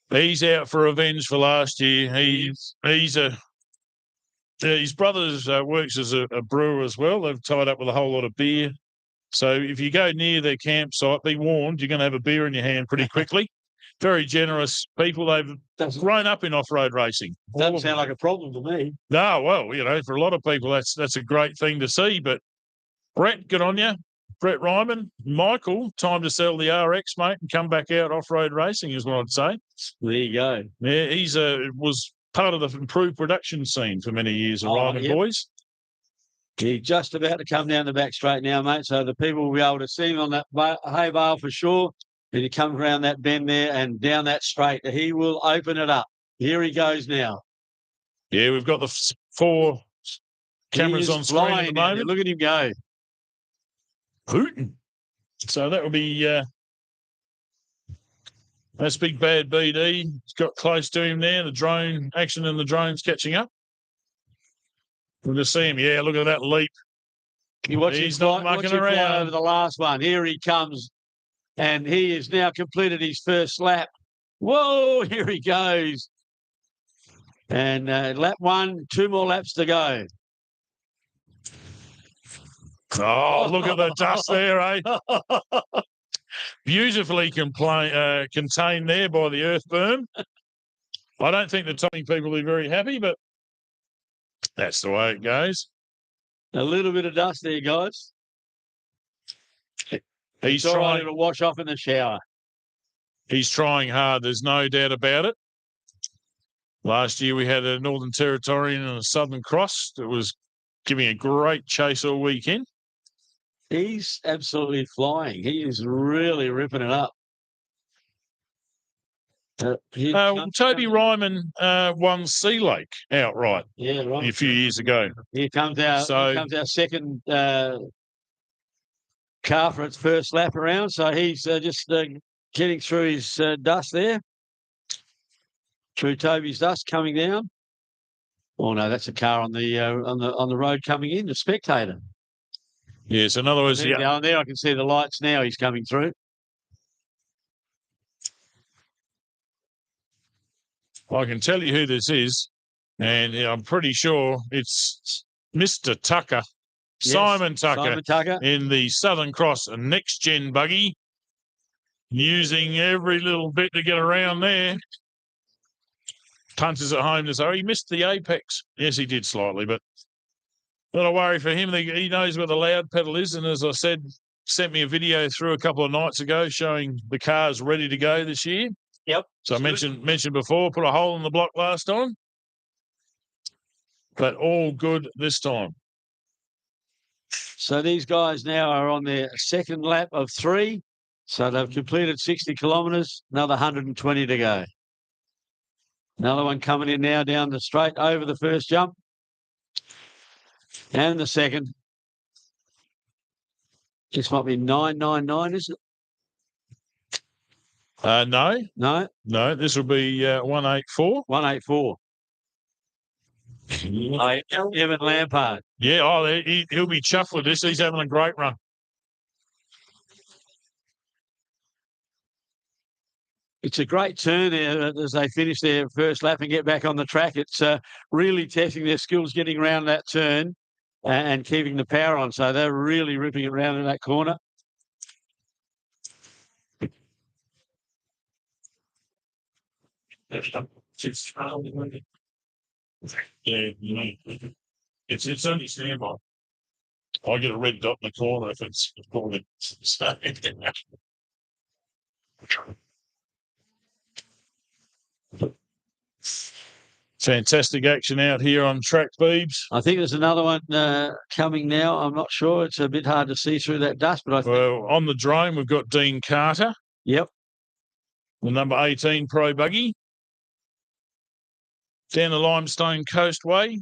He's out for revenge for last year. His brother works as a brewer as well. They've tied up with a whole lot of beer. So if you go near their campsite, be warned, you're going to have a beer in your hand pretty quickly. Very generous people. They've grown up in off-road racing. Doesn't sound like a problem to me. No, well, you know, for a lot of people, that's a great thing to see. But Brett, good on you. Brett Ryman. Michael, time to sell the RX, mate, and come back out off-road racing is what I'd say. There you go. Yeah, he's was part of the improved production scene for many years, the Ryman boys. He's just about to come down the back straight now, mate, so the people will be able to see him on that hay bale for sure. And he comes around that bend there and down that straight. He will open it up. Here he goes now. Yeah, we've got the 4 cameras on screen at the moment. Look at him go. Hooting. So that will be that's Big Bad BD. He's got close to him there. The drone action and the drone's catching up. We'll just see him. Yeah, look at that leap. He's not mucking around over the last one. Here he comes. And he has now completed his first lap. Whoa, here he goes. And lap 1, 2 more laps to go. Oh, look at the dust there, eh? Beautifully contained there by the earth berm. I don't think the topping people will be very happy, but that's the way it goes. A little bit of dust there, guys. He's trying to wash off in the shower. He's trying hard. There's no doubt about it. Last year we had a Northern Territorian and a Southern Cross that was giving a great chase all weekend. He's absolutely flying. He is really ripping it up. Toby Ryman won Sea Lake outright a few years ago. Here comes our second car for its first lap around. So he's just getting through his dust there. Through Toby's dust coming down. Oh no, that's a car on the road coming in, the spectator. Yes, in other words, down there I can see the lights now. He's coming through. I can tell you who this is, and I'm pretty sure it's Mr. Tucker, Simon Tucker, in the Southern Cross Next Gen buggy. using every little bit to get around there. Punches it home to say, he missed the apex. Yes, he did slightly, but not a worry for him. He knows where the loud pedal is. And as I said, sent me a video through a couple of nights ago showing the car's ready to go this year. Yep. So I mentioned before, put a hole in the block last time. But all good this time. So these guys now are on their second lap of 3. So they've completed 60 kilometres, another 120 to go. Another one coming in now down the straight over the first jump. And the second. This might be 999, is it? No. No. This will be 184. 184. Evan Lampard. Yeah, he'll be chuffed with this. He's having a great run. It's a great turn there as they finish their first lap and get back on the track. It's really testing their skills getting around that turn and keeping the power on. So they're really ripping it around in that corner. Yeah, it's only standby. I get a red dot in the corner if it's recorded. Fantastic action out here on track, Beebs. I think there's another one coming now. I'm not sure. It's a bit hard to see through that dust, but I think... Well, on the drone, we've got Dean Carter. Yep. The number 18 Pro Buggy. Down the Limestone Coastway,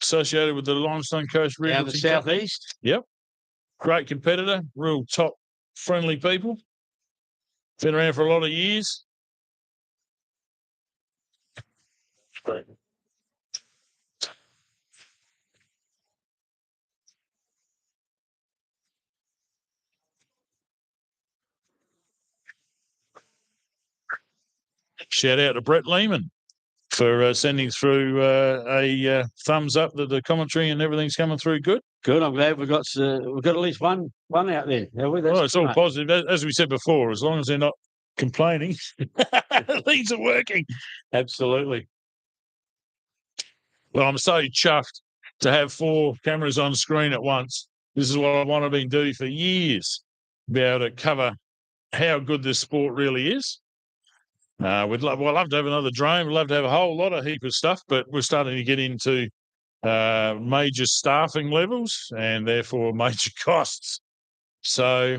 associated with the Limestone Coast River. Down the southeast. Yep. Great competitor, real top friendly people. Been around for a lot of years. Great. Shout out to Brett Lehman for sending through a thumbs up that the commentary and everything's coming through good. Good. I'm glad we've got at least one out there. Well, it's all positive. As we said before, as long as they're not complaining, things are working. Absolutely. Well, I'm so chuffed to have 4 cameras on screen at once. This is what I want to be doing for years, be able to cover how good this sport really is. We'd love to have another drone. We'd love to have a whole lot of heap of stuff, but we're starting to get into major staffing levels and therefore major costs. So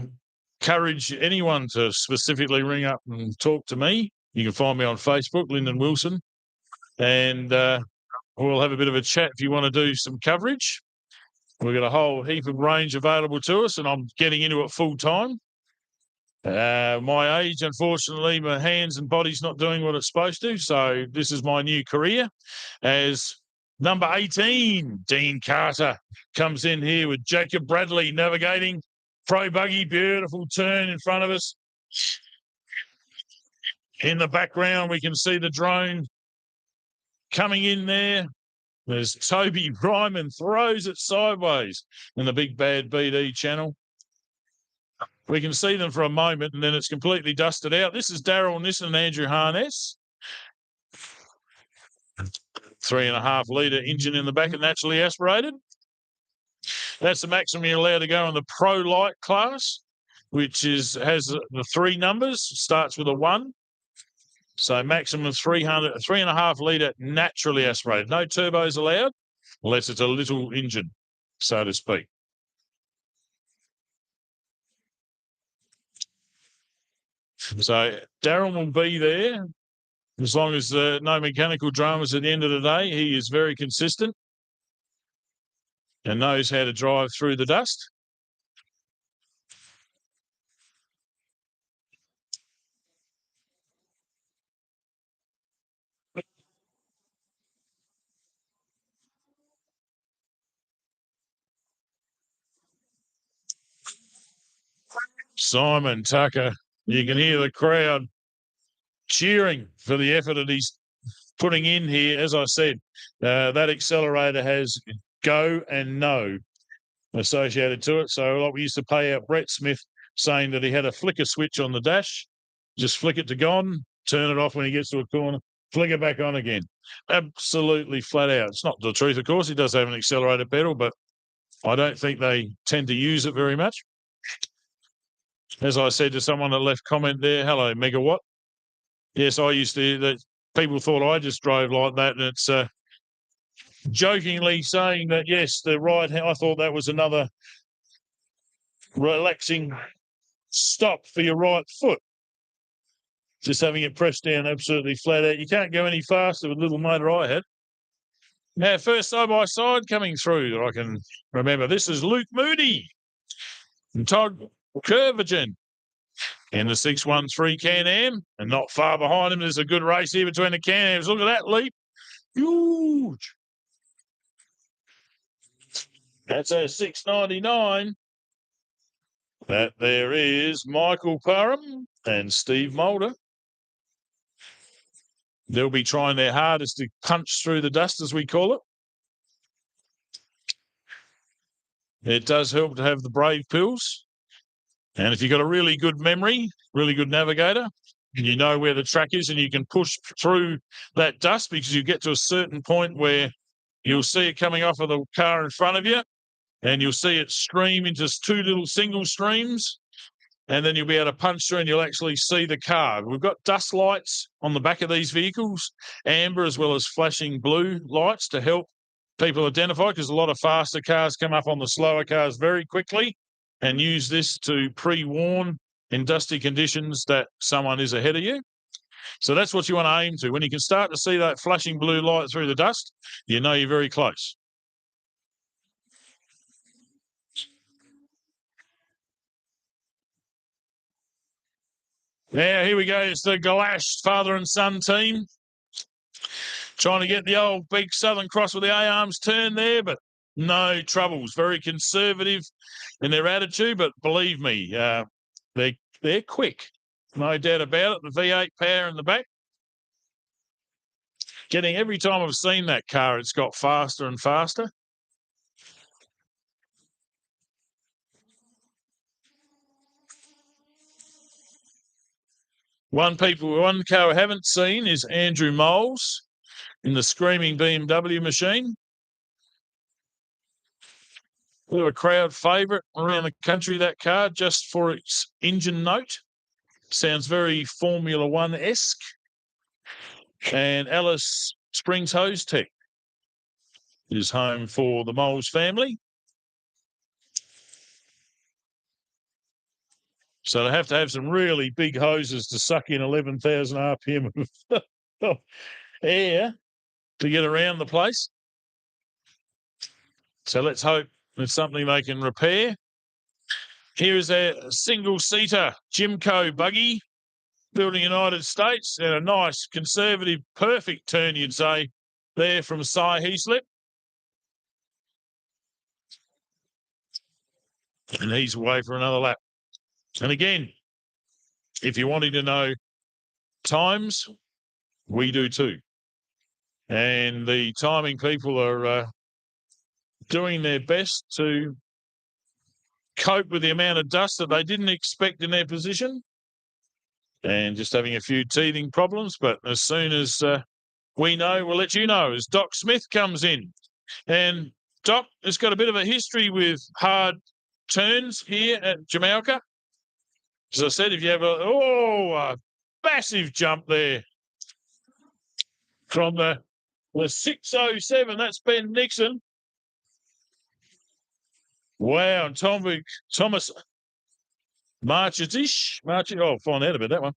encourage anyone to specifically ring up and talk to me. You can find me on Facebook, Lyndon Wilson, and we'll have a bit of a chat if you want to do some coverage. We've got a whole heap of range available to us, and I'm getting into it full time. My age, unfortunately, my hands and body's not doing what it's supposed to. So this is my new career as number 18, Dean Carter, comes in here with Jacob Bradley navigating. Pro Buggy, beautiful turn in front of us. In the background, we can see the drone coming in there. There's Toby Ryman, throws it sideways in the Big Bad BD channel. We can see them for a moment and then it's completely dusted out. This is Daryl Nissen and Andrew Harness. 3.5 litre engine in the back and naturally aspirated. That's the maximum you're allowed to go in the Pro Light class, which has the 3 numbers, starts with a 1. So maximum 3.5 litre naturally aspirated. No turbos allowed, unless it's a little engine, so to speak. So Darren will be there as long as no mechanical dramas at the end of the day. He is very consistent and knows how to drive through the dust. Simon Tucker, you can hear the crowd cheering for the effort that he's putting in here. As I said, that accelerator has go and no associated to it. So like we used to pay out Brett Smith saying that he had a flicker switch on the dash. just flick it to gone, turn it off when he gets to a corner, flick it back on again. Absolutely flat out. It's not the truth, of course. He does have an accelerator pedal, but I don't think they tend to use it very much. As I said to someone that left comment there, hello, Megawatt. Yes, I used to. That people thought I just drove like that, and it's jokingly saying that yes, the right hand. I thought that was another relaxing stop for your right foot. Just having it pressed down absolutely flat out. You can't go any faster with the little motor I had. Now, first side by side coming through that I can remember. This is Luke Moody and Todd Curvagen in the 613 Can-Am, and not far behind him. There's a good race here between the Can-Ams. Look at that leap. Huge. That's a 699. That there is Michael Parham and Steve Mulder. They'll be trying their hardest to punch through the dust, as we call it. It does help to have the brave pills. And if you've got a really good memory, really good navigator, and you know where the track is and you can push through that dust, because you get to a certain point where you'll see it coming off of the car in front of you and you'll see it stream into two little single streams, and then you'll be able to punch through and you'll actually see the car. We've got dust lights on the back of these vehicles, amber as well as flashing blue lights to help people identify, because a lot of faster cars come up on the slower cars very quickly and use this to pre-warn in dusty conditions that someone is ahead of you. So that's what you want to aim to. When you can start to see that flashing blue light through the dust, you know you're very close. Now, here we go. It's the Galash father and son team trying to get the old big Southern Cross with the A-arms turn there, but no troubles. Very conservative in their attitude, but believe me, they're quick. No doubt about it. The V8 power in the back. Every time I've seen that car, it's got faster and faster. One car I haven't seen is Andrew Moles in the screaming BMW machine. A bit of a crowd favourite around the country, that car, just for its engine note. Sounds very Formula One-esque. And Alice Springs Hose Tech is home for the Moles family. So they have to have some really big hoses to suck in 11,000 RPM of air to get around the place. So let's hope it's something they can repair. Here is a single-seater Jimco buggy, built in the United States, and a nice, conservative, perfect turn, you'd say, there from Cy Heaslip. And he's away for another lap. And again, if you're wanting to know times, we do too. And the timing people are doing their best to cope with the amount of dust that they didn't expect in their position, and just having a few teething problems. But as soon as we know, we'll let you know as Doc Smith comes in. And Doc has got a bit of a history with hard turns here at Jamalka. As I said, if you have a massive jump there from the 607, that's Ben Nixon. Wow, and Thomas Marchetish. I'll find out about that one.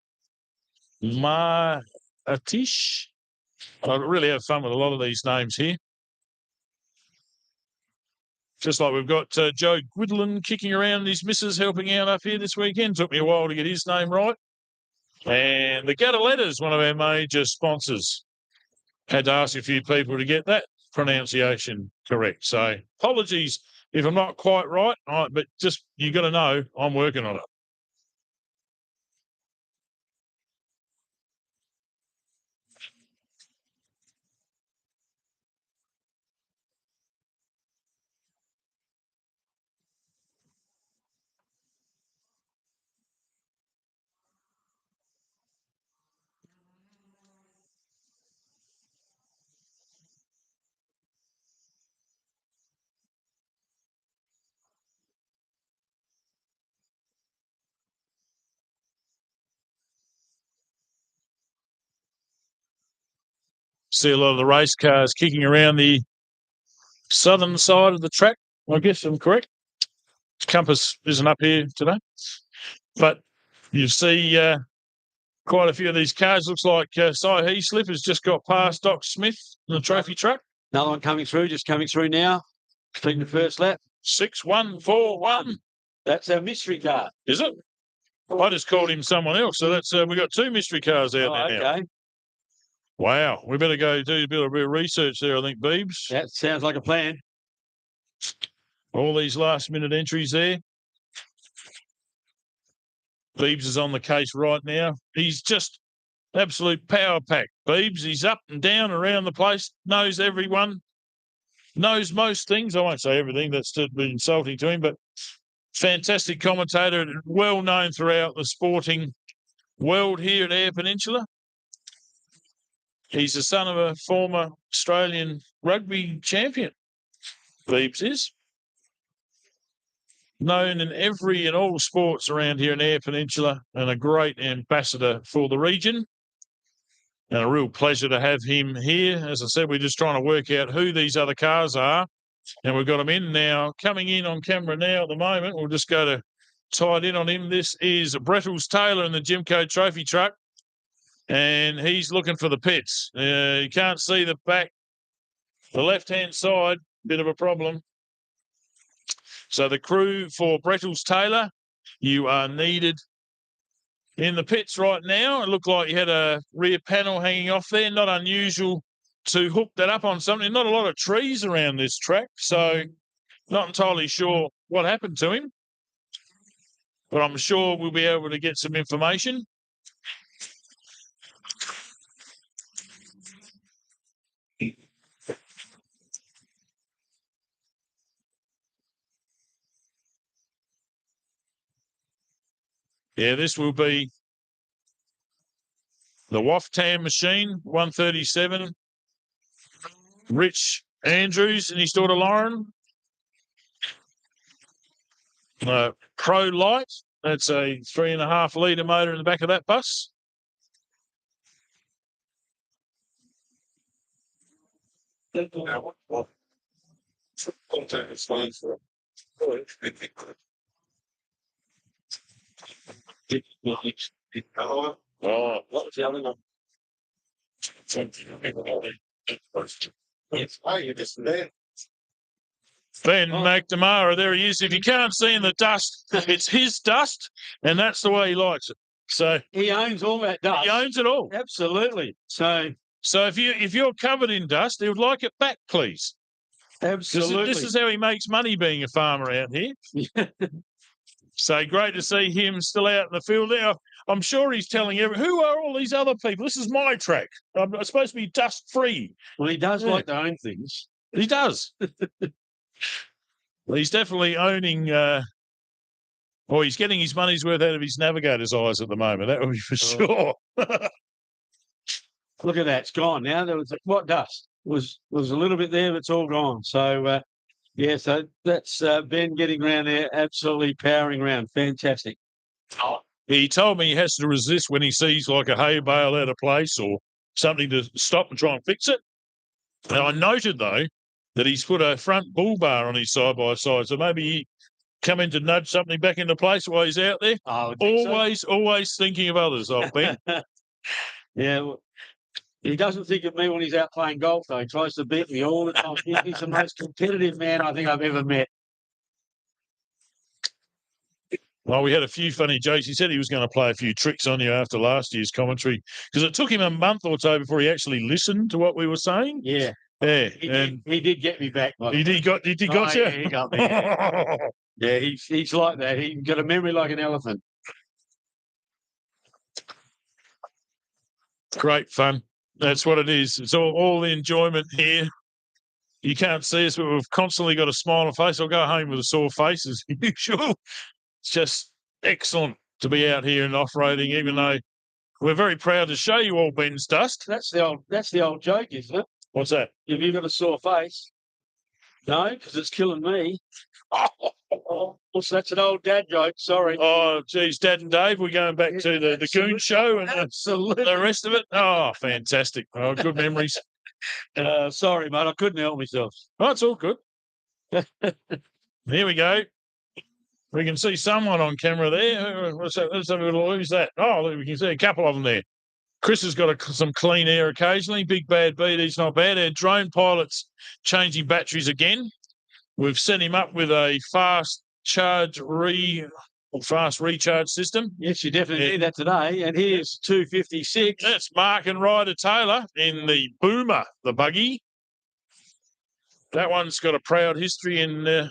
Marchetish. I really have fun with a lot of these names here. Just like we've got Joe Gwydlin kicking around, his missus helping out up here this weekend. Took me a while to get his name right. And the Gadaletta's one of our major sponsors. Had to ask a few people to get that pronunciation correct. So apologies if I'm not quite right, but just you got to know I'm working on it. See a lot of the race cars kicking around the southern side of the track. I guess I'm correct. Compass isn't up here today. But you see quite a few of these cars. Looks like Si Heaslip has just got past Doc Smith in the trophy truck. Another one coming through, just coming through now. Completing the first lap. 6141. That's our mystery car. Is it? I just called him someone else. So that's we got 2 mystery cars out there now. Okay. Wow. We better go do a bit of research there, I think, Beebs. That sounds like a plan. All these last-minute entries there. Beebs is on the case right now. He's just absolute power pack. Beebs, he's up and down around the place, knows everyone, knows most things. I won't say everything, that's been insulting to him, but fantastic commentator, well known throughout the sporting world here at Eyre Peninsula. He's the son of a former Australian rugby champion. Beebs is. Known in every and all sports around here in Eyre Peninsula and a great ambassador for the region. And a real pleasure to have him here. As I said, we're just trying to work out who these other cars are. And we've got him in now, coming in on camera now at the moment. We'll just go to tied in on him. This is Brettles Taylor in the Jimco trophy truck. And he's looking for the pits. You can't see the back, the left-hand side, bit of a problem. So the crew for Brettles Taylor, you are needed in the pits right now. It looked like you had a rear panel hanging off there. Not unusual to hook that up on something. Not a lot of trees around this track, so not entirely sure what happened to him. But I'm sure we'll be able to get some information. Yeah, this will be the Waftam machine, 137. Rich Andrews and his daughter Lauren. Pro Light, that's a 3.5 litre motor in the back of that bus. Oh, what was the other one? Ben McNamara, there he is. If you can't see in the dust, it's his dust, and that's the way he likes it. So he owns all that dust. He owns it all. Absolutely. So if you're covered in dust, he would like it back, please. Absolutely. This is how he makes money being a farmer out here. So great to see him still out in the field there. I'm sure he's telling everyone, who are all these other people? This is my track. I'm supposed to be dust-free. Well, he does like to own things. He does. Well, he's definitely owning, he's getting his money's worth out of his navigator's eyes at the moment. That would be for sure. Look at that. It's gone now. There was what dust? Was a little bit there, but it's all gone. So, so that's Ben getting around there, absolutely powering around. Fantastic. He told me he has to resist when he sees like a hay bale out of place or something to stop and try and fix it. And I noted, though, that he's put a front bull bar on his side-by-side. So maybe he come in to nudge something back into place while he's out there. Always thinking of others, old Ben. Yeah, well, he doesn't think of me when he's out playing golf, though. He tries to beat me all the time. He's the most competitive man I think I've ever met. Well, we had a few funny jokes. He said he was going to play a few tricks on you after last year's commentary because it took him a month or so before he actually listened to what we were saying. Yeah. Yeah. He did get me back. He got you? Yeah, he got me. Yeah, he's like that. He's got a memory like an elephant. Great fun. That's what it is. It's all the enjoyment here. You can't see us, but we've constantly got a smile on face. I'll go home with a sore face as usual. It's just excellent to be out here and off-roading, even though we're very proud to show you all Ben's dust. That's the old joke, isn't it? What's that? Have you got a sore face? No, because it's killing me. Oh, that's an old dad joke. Sorry. Oh, geez, Dad and Dave, we're going back to the Goon Show and the rest of it. Oh, fantastic. Oh, good memories. Sorry, mate, I couldn't help myself. Oh, it's all good. Here we go. We can see someone on camera there. What's that? Let's have a little. Who's that? Oh, we can see a couple of them there. Chris has got some clean air occasionally. Big Bad BD's not bad. Our drone pilot's changing batteries again. We've set him up with a fast recharge system. Yes, you definitely need that today. And here's 256. That's Mark and Ryder Taylor in the Boomer, the buggy. That one's got a proud history in the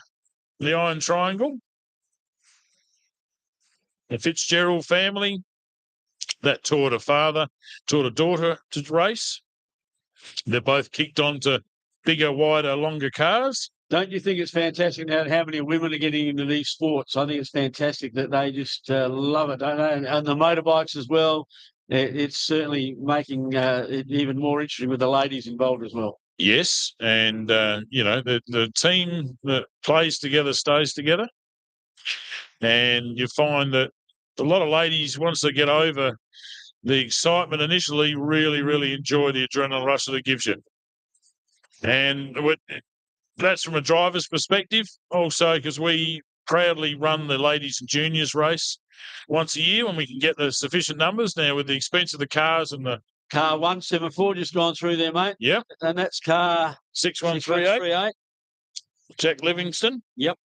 Iron Triangle. The Fitzgerald family that taught a daughter to race. They're both kicked on to bigger, wider, longer cars. Don't you think it's fantastic now how many women are getting into these sports? I think it's fantastic that they just love it, don't they? And the motorbikes as well. It's certainly making it even more interesting with the ladies involved as well. Yes, and the team that plays together stays together, and you find that a lot of ladies, once they get over the excitement initially, really, really enjoy the adrenaline rush that it gives you. And that's from a driver's perspective. Also, because we proudly run the ladies and juniors race once a year when we can get the sufficient numbers. Now, with the expense of the cars and the car 174 just gone through there, mate. Yep. And that's car 6138. Jack Livingston. Yep.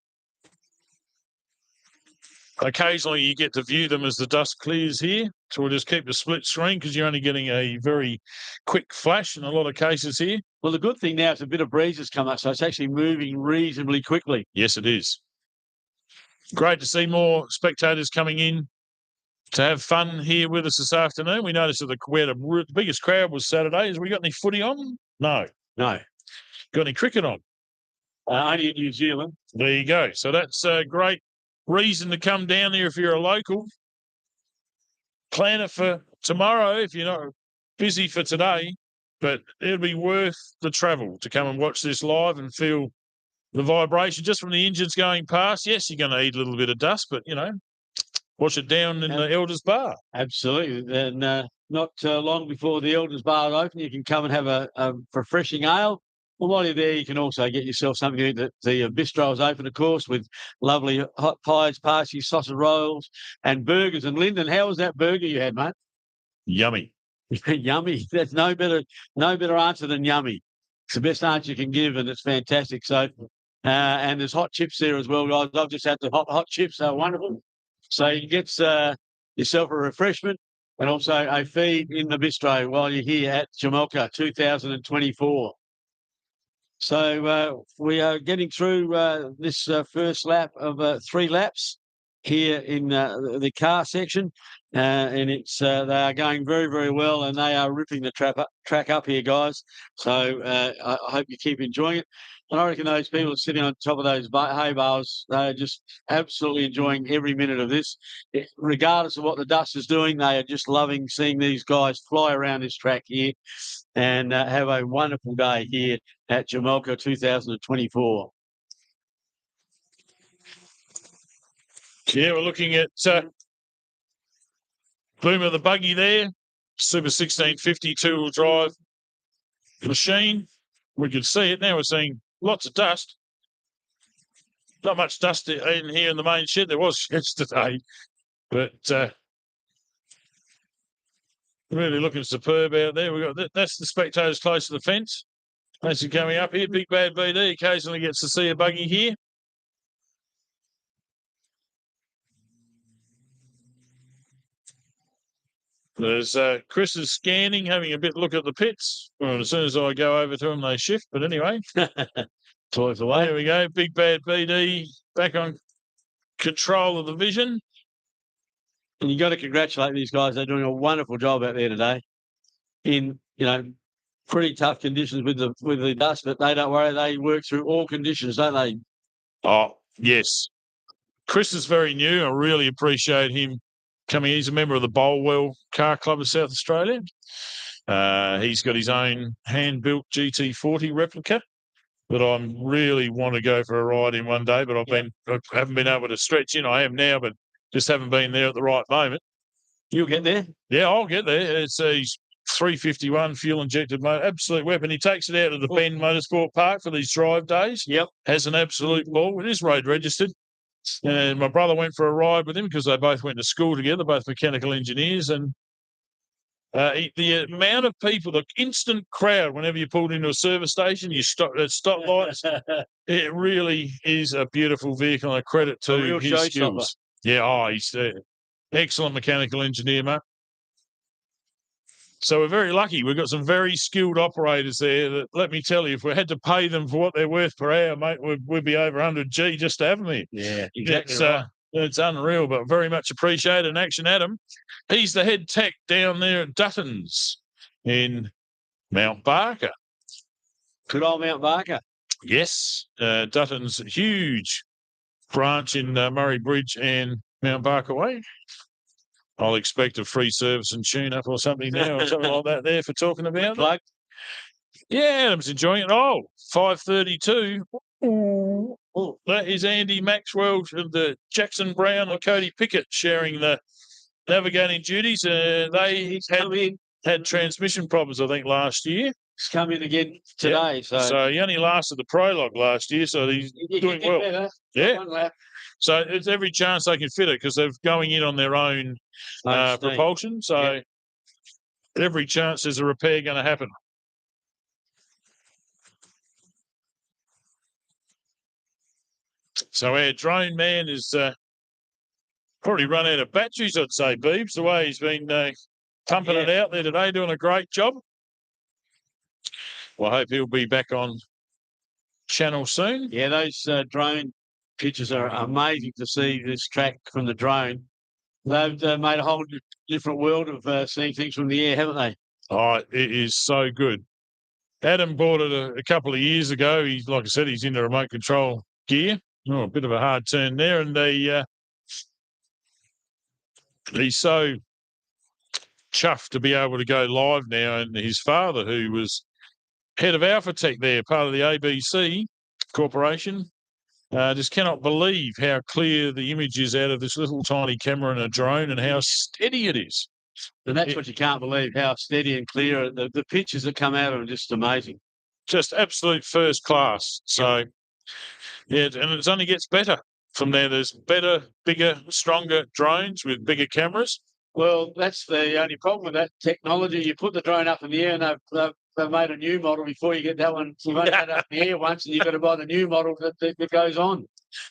Occasionally you get to view them as the dust clears here. So we'll just keep the split screen because you're only getting a very quick flash in a lot of cases here. Well, the good thing now is a bit of breeze has come up, so it's actually moving reasonably quickly. Yes, it is. Great to see more spectators coming in to have fun here with us this afternoon. We noticed that the biggest crowd was Saturday. Has we got any footy on? No. No. Got any cricket on? Only in New Zealand. There you go. So that's a great reason to come down there if you're a local. Plan it for tomorrow if you're not busy for today, but it'll be worth the travel to come and watch this live and feel the vibration just from the engines going past. Yes, you're going to eat a little bit of dust, but, wash it down in the Elders Bar. Absolutely. And not long before the Elders Bar open, you can come and have a refreshing ale. Well, while you're there, you can also get yourself something to eat. The bistro is open, of course, with lovely hot pies, pasties, sausage rolls, and burgers. And Lyndon, how was that burger you had, mate? Yummy. Yummy. That's no better answer than yummy. It's the best answer you can give, and it's fantastic. So, and there's hot chips there as well, guys. I've just had the hot chips. They're wonderful. So you get yourself a refreshment and also a feed in the bistro while you're here at Jamalka 2024. So we are getting through this first lap of 3 laps here in the car section, and it's they are going very, very well, and they are ripping the track up here, guys. So I hope you keep enjoying it. And I reckon those people sitting on top of those hay bales, they're just absolutely enjoying every minute of this. Regardless of what the dust is doing, they are just loving seeing these guys fly around this track here and have a wonderful day here at Jamalka 2024. Yeah, we're looking at Boomer the buggy there, Super 1650 two-wheel drive machine. We can see it now. We're seeing lots of dust. Not much dust in here in the main shed. There was yesterday, but really looking superb out there. We got that's the spectators close to the fence. As you're coming up here, Big Bad BD occasionally gets to see a buggy here. There's Chris is scanning, having a bit look at the pits. Well, as soon as I go over to them, they shift. But anyway, toys away. There we go. Big Bad BD back on control of the vision. And you got to congratulate these guys. They're doing a wonderful job out there today in, pretty tough conditions with the dust, but they don't worry. They work through all conditions, don't they? Oh, yes. Chris is very new. I really appreciate him coming. He's a member of the Bolwell Car Club of South Australia. He's got his own hand-built GT40 replica that I really want to go for a ride in one day, but I haven't been able to stretch in. I am now, but just haven't been there at the right moment. You'll get there? Yeah, I'll get there. He's 351 fuel injected motor, absolute weapon. He takes it out to the Bend Motorsport Park for these drive days. Yep. Has an absolute ball. It is road registered. And my brother went for a ride with him because they both went to school together, both mechanical engineers. And the amount of people, the instant crowd, whenever you pulled into a service station, you stop at stoplights. It really is a beautiful vehicle and a credit to his skills. Yeah, he's an excellent mechanical engineer, mate. So we're very lucky. We've got some very skilled operators there that, let me tell you, if we had to pay them for what they're worth per hour, mate, we'd be over 100 G just to have them here. Yeah, exactly. It's unreal, but very much appreciated. In action, Adam. He's the head tech down there at Dutton's in Mount Barker. Good old Mount Barker. Yes, Dutton's huge branch in Murray Bridge and Mount Barker Way. I'll expect a free service and tune-up or something now, or something like that there for talking about it. Yeah, Adam's enjoying it. 5:32. Oh, that is Andy Maxwell and the Jackson Brown and Cody Pickett sharing the navigating duties. They had transmission problems, I think, last year. He's come in again today. Yep. So he only lasted the Prologue last year, so he's doing well. Better. Yeah. So it's every chance they can fit it because they're going in on their own propulsion. So every chance there's a repair going to happen. So our drone man is probably run out of batteries, I'd say, Beebs, the way he's been pumping it out there today, doing a great job. Well, I hope he'll be back on channel soon. Yeah, those drone pictures are amazing to see this track from the drone. They've made a whole different world of seeing things from the air, haven't they? Oh, it is so good. Adam bought it a couple of years ago. He's, like I said, he's into remote control gear. Oh, a bit of a hard turn there. And he's so chuffed to be able to go live now. And his father, who was head of Alphatech there, part of the ABC Corporation, just cannot believe how clear the image is out of this little tiny camera and a drone and how steady it is. And that's what you can't believe, how steady and clear. The pictures that come out are just amazing. Just absolute first class. So, yeah, and it only gets better from there. There's better, bigger, stronger drones with bigger cameras. Well, that's the only problem with that technology. You put the drone up in the air and they've made a new model before you get that one. You've only had it up in the air once and you've got to buy the new model that goes on.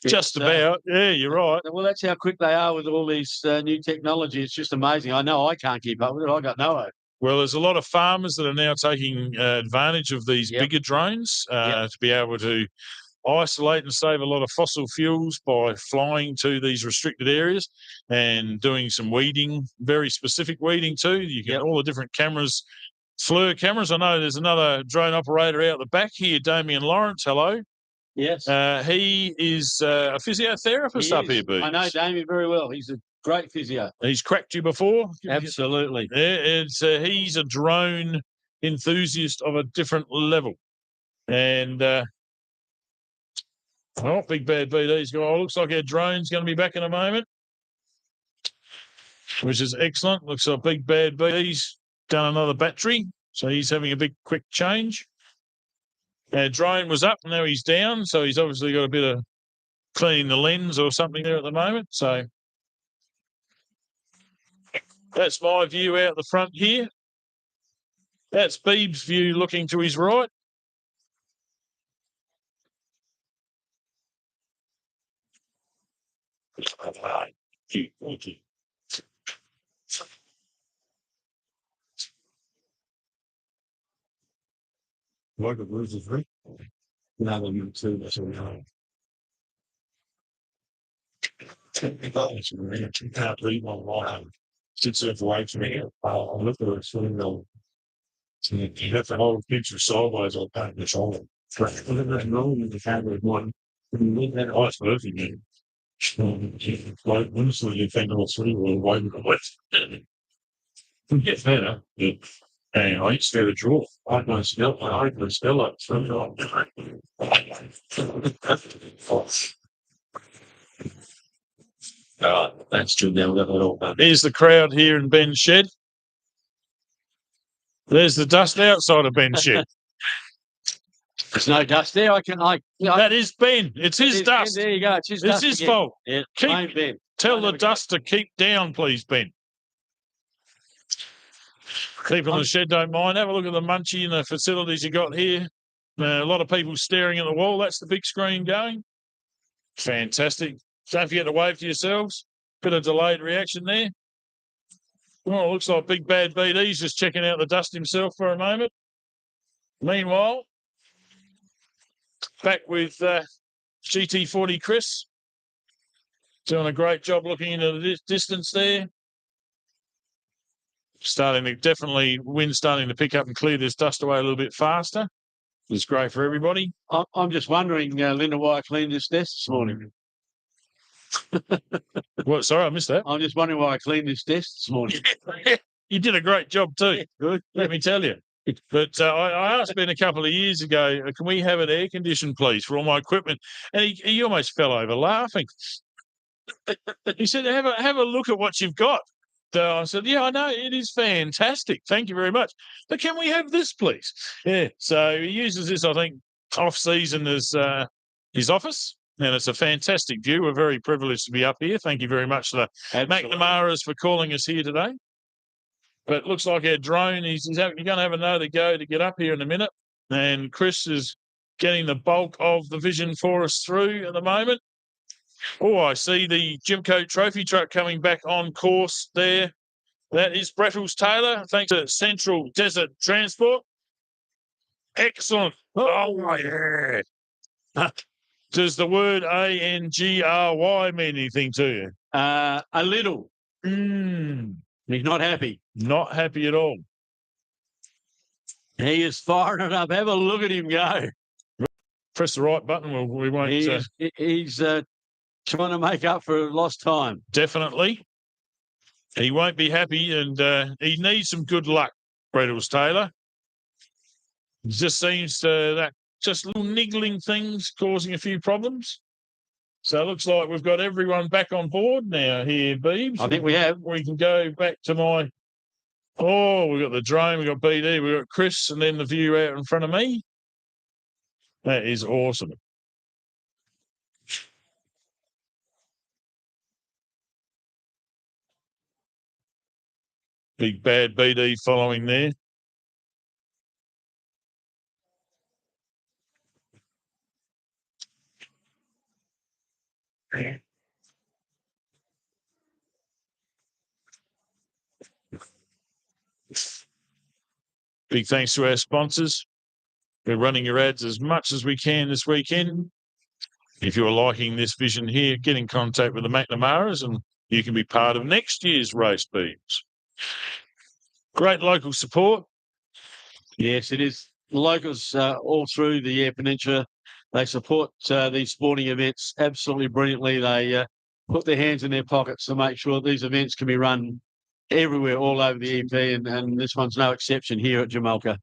Just about. Yeah, you're right. Well, that's how quick they are with all these new technology. It's just amazing. I know I can't keep up with it. I got no hope. Well, there's a lot of farmers that are now taking advantage of these bigger drones to be able to isolate and save a lot of fossil fuels by flying to these restricted areas and doing some weeding, very specific weeding too. You get all the different cameras, FLIR cameras. I know there's another drone operator out the back here, Damien Lawrence. Hello. Yes. He is a physiotherapist up here, Boots. I know Damien very well. He's a great physio. He's cracked you before? Absolutely. Yeah, he's a drone enthusiast of a different level. And Big Bad BD's guy. Looks like our drone's going to be back in a moment, which is excellent. Looks like Big Bad BD's done another battery, so he's having a big quick change. Our drone was up, and now he's down, so he's obviously got a bit of cleaning the lens or something there at the moment. So that's my view out the front here. That's Beeb's view looking to his right. Like a bruise is right. Now we'll move to this one. Sits there for lights me. I'll look at it. So you have the whole picture sideways on that. It's all fresh. There's no in the camera one. Oh, it's perfect, man. Like, honestly, you think all three will widen the width. It gets better. And I used to have a draw. I can smell it. That's true. Now we've got it all done. Here's the crowd here in Ben's shed. There's the dust outside of Ben's shed. There's no dust there. That is Ben. It's his dust. There you go. It's his It's dust his again. fault. Yeah, Keep- Ben. Tell the dust to keep down, please, Ben. People in the shed don't mind. Have a look at the munchie and the facilities you got here. A lot of people staring at the wall. That's the big screen going. Fantastic. Don't forget to wave to yourselves. Bit of delayed reaction there. Oh, it looks like Big Bad BD's just checking out the dust himself for a moment. Meanwhile, back with GT40 Chris. Doing a great job looking into the distance there. Wind starting to pick up and clear this dust away a little bit faster. It's great for everybody. I'm just wondering, Linda, why I cleaned this desk this morning. What? Sorry, I missed that. I'm just wondering why I cleaned this desk this morning. You did a great job too. Good. Let me tell you. But I asked Ben a couple of years ago, can we have it air conditioned, please, for all my equipment? And he almost fell over laughing. He said, have a look at what you've got. So I said, yeah, I know, it is fantastic. Thank you very much. But can we have this, please? Yeah. So he uses this, I think, off season as his office. And it's a fantastic view. We're very privileged to be up here. Thank you very much to the McNamara's for calling us here today. But it looks like our drone, you're going to have another go to get up here in a minute. And Chris is getting the bulk of the vision for us through at the moment. Oh, I see the Jimco trophy truck coming back on course there. That is Brettles Taylor, thanks to Central Desert Transport. Excellent. Oh, my God. Does the word ANGRY mean anything to you? A little. He's not happy. Not happy at all. He is firing it up. Have a look at him go. Press the right button. We won't. He's trying to make up for lost time. Definitely. He won't be happy, and he needs some good luck, Brettles Taylor. It just seems that just little niggling things causing a few problems. So it looks like we've got everyone back on board now here, Beebs. I think we have. We can go back to my... Oh, we've got the drone, we've got BD, we've got Chris, and then the view out in front of me. That is awesome. Big Bad BD following there. Big thanks to our sponsors. We're running your ads as much as we can this weekend. If you're liking this vision here, get in contact with the McNamara's and you can be part of next year's race, Beebs. Great local support. Yes, it is. The locals all through the Eyre Peninsula, they support these sporting events absolutely brilliantly. They put their hands in their pockets to make sure these events can be run everywhere, all over the EP, and this one's no exception here at Jamalka.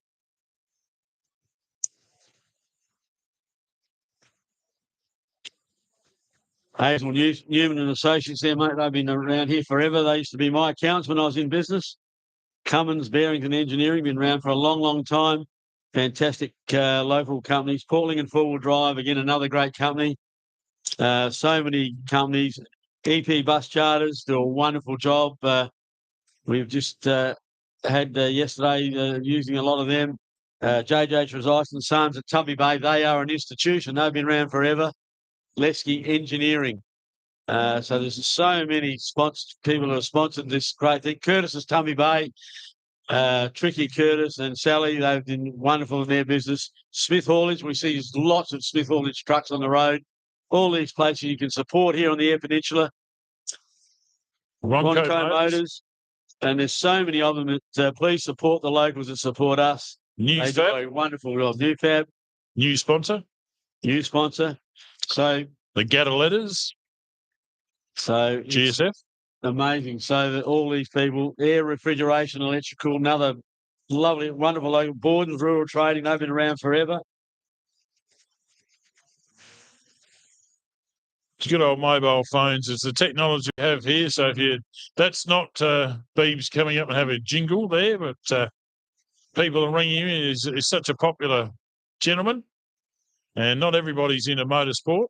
Hazel Newman and Associates there, mate. They've been around here forever. They used to be my accounts when I was in business. Cummins, Barrington Engineering, been around for a long, long time. Fantastic local companies. Portling and Four Wheel Drive, again, another great company. So many companies. EP Bus Charters do a wonderful job. We've just had yesterday using a lot of them. JJ Trezise and Sons at Tubby Bay, they are an institution. They've been around forever. Lesky Engineering. So there's so many people who have sponsored this great thing. Curtis is Tubby Bay. Tricky Curtis and Sally, they've been wonderful in their business. Smith Haulage, we see lots of Smith Haulage trucks on the road. All these places you can support here on the Eyre Peninsula. Ronco Motors. And there's so many of them that please support the locals that support us. They do a wonderful job. New Fab. New sponsor. So the Gatter Letters. So GSF. Amazing. So that all these people, air, refrigeration, electrical, another lovely, wonderful local Borden's Rural Trading, they've been around forever. It's good old mobile phones. It's the technology we have here. So if that's not Beebs coming up and have a jingle there, but people are ringing him. He's such a popular gentleman, and not everybody's into motorsport.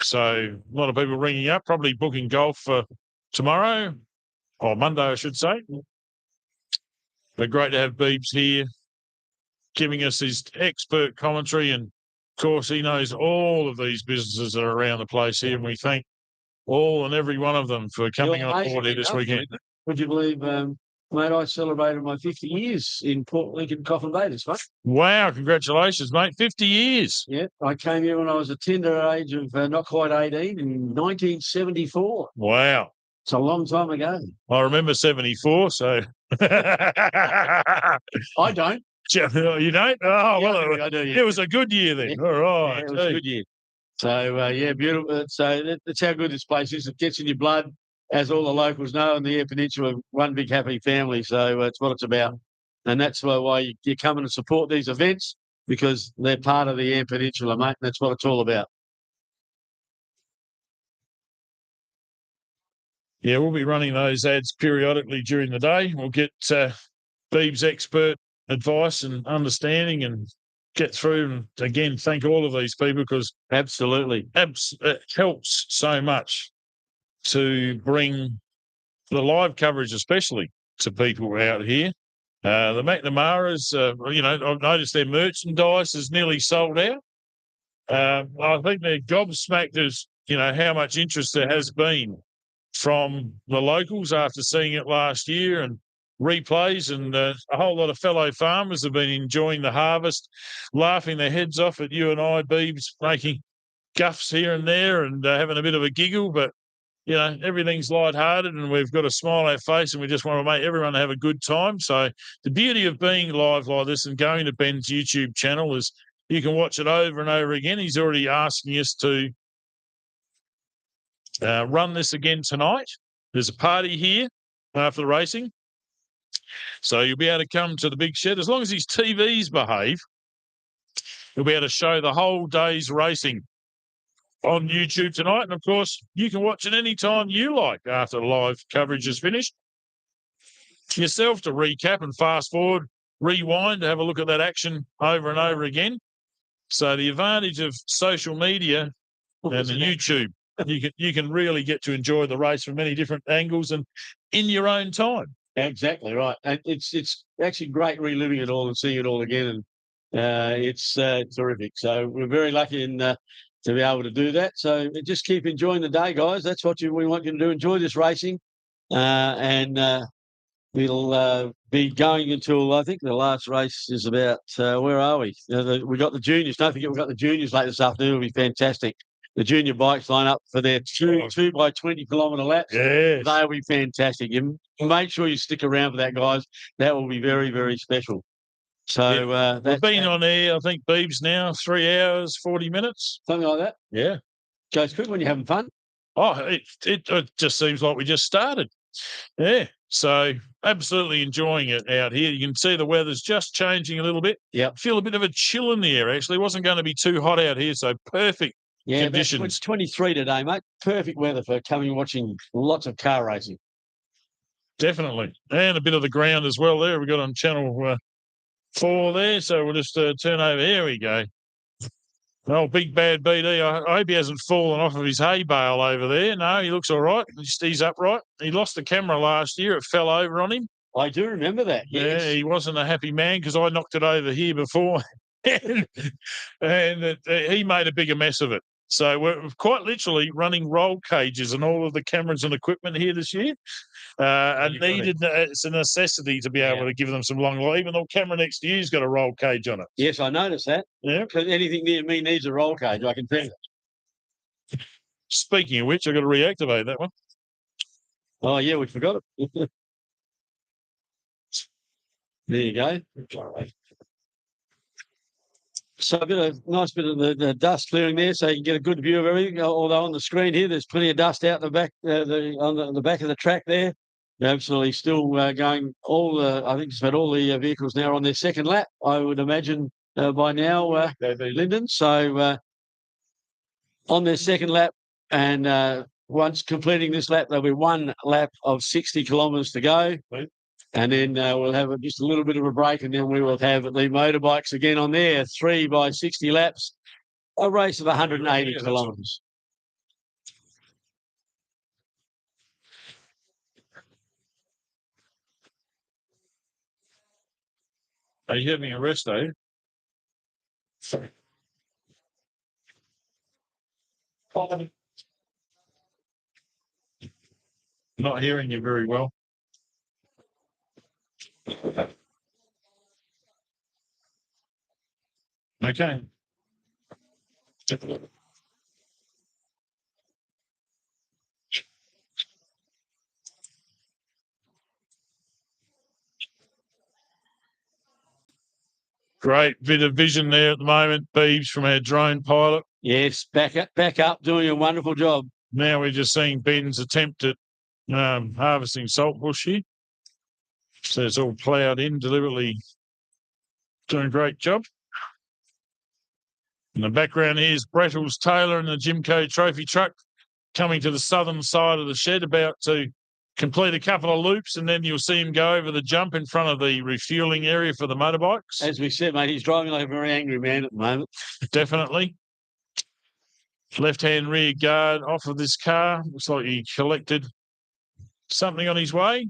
So a lot of people ringing up, probably booking golf for tomorrow or Monday, I should say. But great to have Beebs here, giving us his expert commentary. And, of course, he knows all of these businesses that are around the place here, and we thank all and every one of them for coming on board here this weekend. Would you believe, mate, I celebrated my 50 years in Port Lincoln Coffin Bay this month. Wow, congratulations, mate. 50 years. Yeah, I came here when I was a tender age of not quite 18 in 1974. Wow. It's a long time ago. I remember 74, so. I don't. You don't? Oh, well, I do, yeah. It was a good year then. Yeah. All right. Yeah, it was a good year. So, yeah, beautiful. So that's how good this place is. It gets in your blood, as all the locals know, in the Eyre Peninsula, one big happy family. So it's what it's about. And that's why you come and support these events, because they're part of the Eyre Peninsula, mate. And that's what it's all about. Yeah, we'll be running those ads periodically during the day. We'll get Beeb's expert advice and understanding and get through. And again, thank all of these people, because absolutely it helps so much to bring the live coverage, especially to people out here. The McNamara's, I've noticed their merchandise is nearly sold out. I think they're gobsmacked as, how much interest there has been from the locals after seeing it last year, and replays, and a whole lot of fellow farmers have been enjoying the harvest, laughing their heads off at you and I, Beebs, making guffs here and there and having a bit of a giggle, but everything's lighthearted and we've got a smile on our face and we just want to make everyone have a good time. So the beauty of being live like this and going to Ben's YouTube channel is you can watch it over and over again. He's already asking us to run this again tonight. There's a party here after the racing. So you'll be able to come to the big shed. As long as his TVs behave, you'll be able to show the whole day's racing on YouTube tonight. And, of course, you can watch it any time you like after the live coverage is finished. Yourself to recap and fast forward, rewind, have a look at that action over and over again. So the advantage of social media and the YouTube, you can really get to enjoy the race from many different angles and in your own time. Exactly right. And it's actually great reliving it all and seeing it all again. And it's terrific. So we're very lucky to be able to do that. So just keep enjoying the day, guys. That's what we want you to do. Enjoy this racing. And we'll be going until, I think the last race is about, where are we? We got the juniors. Don't forget, we've got the juniors late this afternoon. It'll be fantastic. The junior bikes line up for their 2 by 20 kilometre laps. Yes. They'll be fantastic. You make sure you stick around for that, guys. That will be very, very special. So we've been on air, I think, Beebs now, 3 hours, 40 minutes. Something like that. Yeah. Goes quick when you're having fun. Oh, it just seems like we just started. Yeah. So absolutely enjoying it out here. You can see the weather's just changing a little bit. Yeah. Feel a bit of a chill in the air, actually. It wasn't going to be too hot out here, so perfect. Yeah, conditions. It's 23 today, mate. Perfect weather for coming and watching lots of car racing. Definitely. And a bit of the ground as well there. We got on channel 4 there, so we'll just turn over. Here we go. Oh, big bad BD. I hope he hasn't fallen off of his hay bale over there. No, he looks all right. He's upright. He lost the camera last year. It fell over on him. I do remember that. Yes. Yeah, he wasn't a happy man because I knocked it over here before. and he made a bigger mess of it. So we're quite literally running roll cages and all of the cameras and equipment here this year. It's a necessity to be able to give them some long life. Even though camera next to you's got a roll cage on it. Yes, I noticed that. Yeah. Because anything near me needs a roll cage, I can tell you. Speaking of which, I've got to reactivate that one. Oh, yeah, we forgot it. There you go. So a nice bit of the dust clearing there, so you can get a good view of everything. Although on the screen here, there's plenty of dust out the back, on the back of the track there. They're absolutely still going. I think it's about all the vehicles now are on their second lap. I would imagine by now, Lyndon. So on their second lap, and once completing this lap, there'll be 1 lap of 60 kilometres to go. And then we'll have just a little bit of a break, and then we will have the motorbikes again on there, 3 by 60 laps, a race of 180 kilometres. Are you having a rest, are you? Sorry. Not hearing you very well. Okay. Great bit of vision there at the moment, Beebs, from our drone pilot. Yes, back up, doing a wonderful job. Now we're just seeing Ben's attempt at harvesting salt bush here. So it's all ploughed in, deliberately doing a great job. In the background here is Brettles Taylor and the Jimco trophy truck coming to the southern side of the shed, about to complete a couple of loops, and then you'll see him go over the jump in front of the refueling area for the motorbikes. As we said, mate, he's driving like a very angry man at the moment. Definitely. Left-hand rear guard off of this car. Looks like he collected something on his way.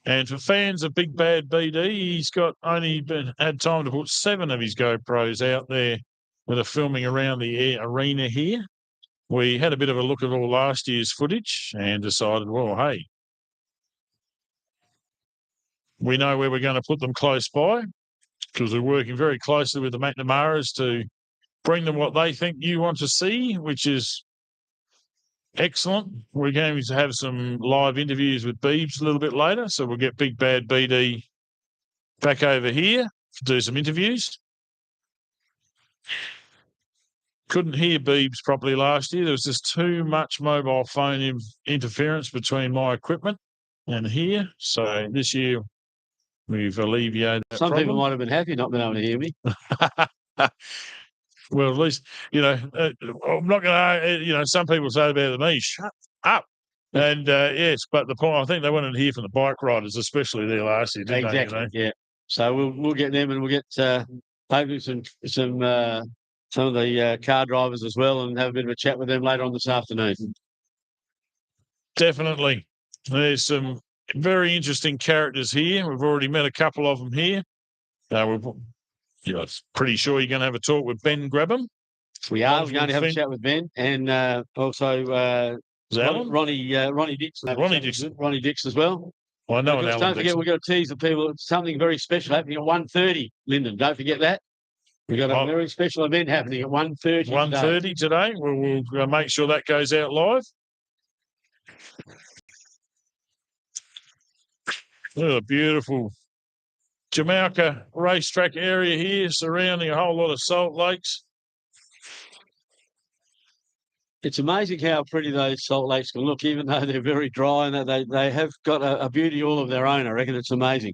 And for fans of Big Bad BD, he's got had time to put 7 of his GoPros out there that are filming around the arena here. We had a bit of a look at all last year's footage and decided, well, hey, we know where we're going to put them close by, because we're working very closely with the McNamaras to bring them what they think you want to see, which is excellent. We're going to have some live interviews with Beebs a little bit later, so we'll get Big Bad BD back over here to do some interviews. Couldn't hear Beebs properly last year. There was just too much mobile phone interference between my equipment and here. So this year we've alleviated that Some problem. people might have been happy not being able to hear me. Well, at least, I'm not going to, some people say about it to me, shut up. And yes, but the point, I think they wanted to hear from the bike riders, especially there last year, didn't they? Exactly, yeah. So we'll get them, and we'll get hopefully some of the car drivers as well, and have a bit of a chat with them later on this afternoon. Definitely. There's some very interesting characters here. We've already met a couple of them here. Pretty sure you're going to have a talk with Ben Grabham. We are. We're going to have a chat with Ben, and also Ronnie Dix. Ronnie Dix as well. I know. Don't forget, we've got to tease the people. Something very special happening at 1:30. Lyndon, don't forget that. We've got a very special event happening at 1:30. 1:30 today. We'll make sure that goes out live. Look at a beautiful Jamalka racetrack area here, surrounding a whole lot of salt lakes. It's amazing how pretty those salt lakes can look, even though they're very dry, and they have got a beauty all of their own. I reckon it's amazing.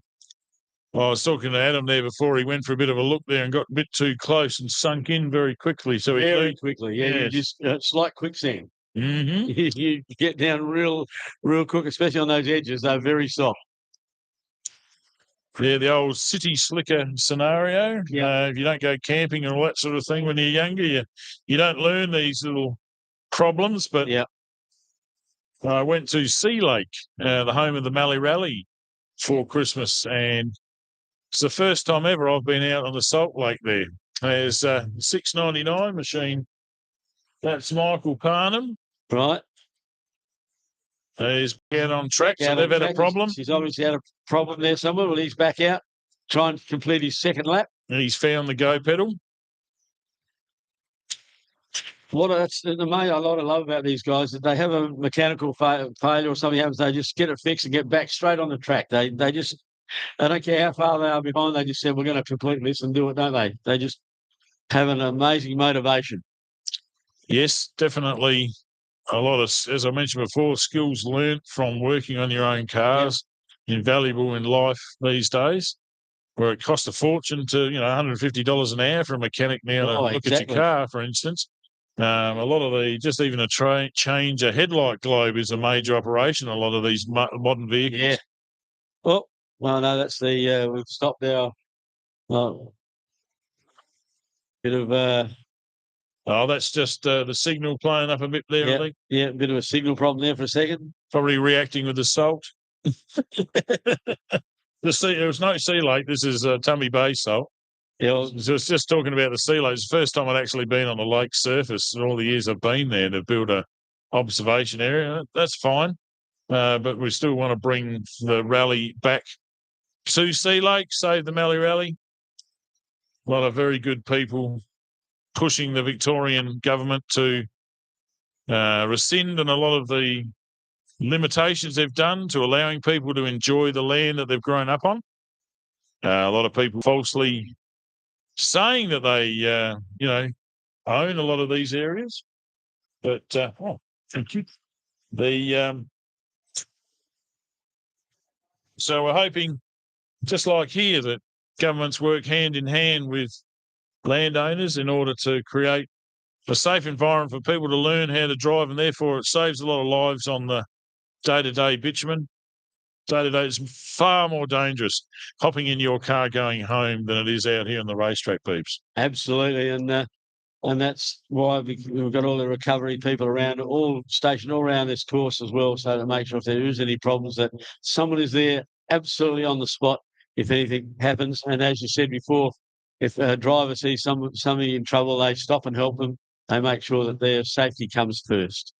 Well, I was talking to Adam there before. He went for a bit of a look there and got a bit too close and sunk in very quickly. So very quickly, yeah. Yes. It's like quicksand. Mm-hmm. You get down real quick, especially on those edges. They're very soft. Yeah, the old city slicker scenario. Yeah. If you don't go camping and all that sort of thing when you're younger, you don't learn these little problems. But yeah, I went to Sea Lake, the home of the Mallee Rally, for Christmas, and it's the first time ever I've been out on the salt lake there. There's a 699 machine. That's Michael Parnham. Right. He's out on track, so they've had a problem. He's obviously had a problem there somewhere. Well, he's back out, trying to complete his second lap. And he's found the go pedal. That's the main I love about these guys, that they have a mechanical failure or something happens, they just get it fixed and get back straight on the track. They don't care how far they are behind. They just said, we're going to complete this and do it, don't they? They just have an amazing motivation. Yes, definitely. a lot of, as I mentioned before, skills learnt from working on your own cars, invaluable in life these days, where it costs a fortune to, $150 an hour for a mechanic now to look at your car, for instance. A lot of just even a change a headlight globe is a major operation. A lot of these modern vehicles. Yeah. Well, no, that's the we've stopped our bit of. Oh, that's just the signal playing up a bit there, I think. Yeah, a bit of a signal problem there for a second. Probably reacting with the salt. There was no sea lake. This is Tumby Bay salt. Yeah, I was just talking about the sea lake. It's the first time I'd actually been on the lake surface in all the years I've been there to build a observation area. That's fine, but we still want to bring the rally back to Sea Lake, save the Mallee Rally. A lot of very good people pushing the Victorian government to rescind and a lot of the limitations they've done to allowing people to enjoy the land that they've grown up on. A lot of people falsely saying that they, own a lot of these areas. But, thank you. So we're hoping, just like here, that governments work hand in hand with landowners in order to create a safe environment for people to learn how to drive, and therefore it saves a lot of lives on the day-to-day bitumen. Day-to-day is far more dangerous hopping in your car going home than it is out here on the racetrack, peeps. Absolutely, and that's why we've got all the recovery people around, all stationed all around this course as well, so to make sure if there is any problems that someone is there absolutely on the spot if anything happens. And as you said before, if a driver sees somebody in trouble, they stop and help them. They make sure that their safety comes first.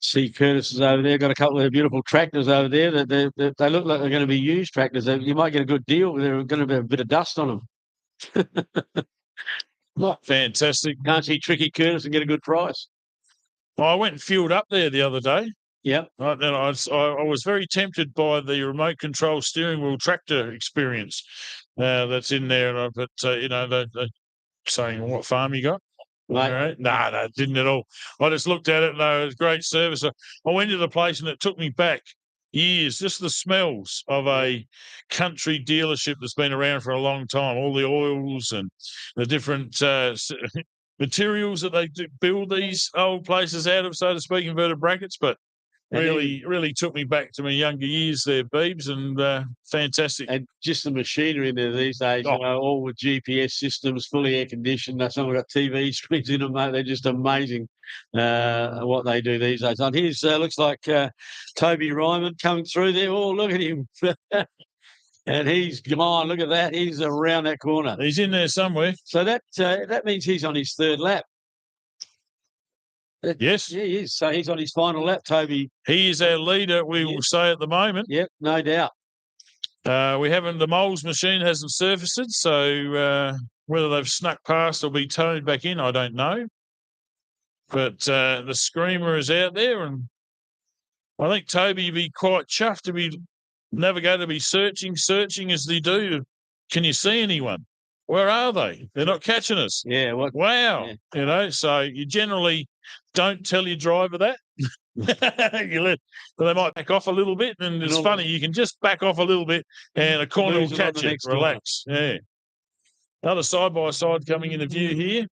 See Curtis is over there. Got a couple of beautiful tractors over there. They look like they're going to be used tractors. You might get a good deal. They're going to be a bit of dust on them. Fantastic. Can't see Tricky Curtis and get a good price. Well, I went and fueled up there the other day. Yep. I was very tempted by the remote control steering wheel tractor experience that's in there. But they're saying, "What farm you got?" Right. No, didn't at all. I just looked at it and it was great service. I went to the place and it took me back years, just the smells of a country dealership that's been around for a long time, all the oils and the different materials that they build these old places out of, so to speak, inverted brackets. But really took me back to my younger years there, Beebs, and fantastic. And just the machinery in there these days, all with GPS systems, fully air conditioned. Some have got TV screens in them, mate. They're just amazing what they do these days. And here's looks like Toby Ryman coming through there. Oh, look at him. And he's gone. Look at that. He's around that corner. He's in there somewhere. So that means he's on his third lap. Yes. Yeah, he is. So he's on his final lap, Toby. He is our leader, we will say, at the moment. Yep, no doubt. The moles machine hasn't surfaced it, so whether they've snuck past or be towed back in, I don't know. But the screamer is out there, and I think Toby would be quite chuffed to be navigator to be searching as they do. Can you see anyone? Where are they? They're not catching us. Yeah. Wow. Yeah. So you generally don't tell your driver that. They might back off a little bit, and it's funny. You can just back off a little bit, and a corner will catch it. Relax. Yeah. Another side-by-side coming into view here.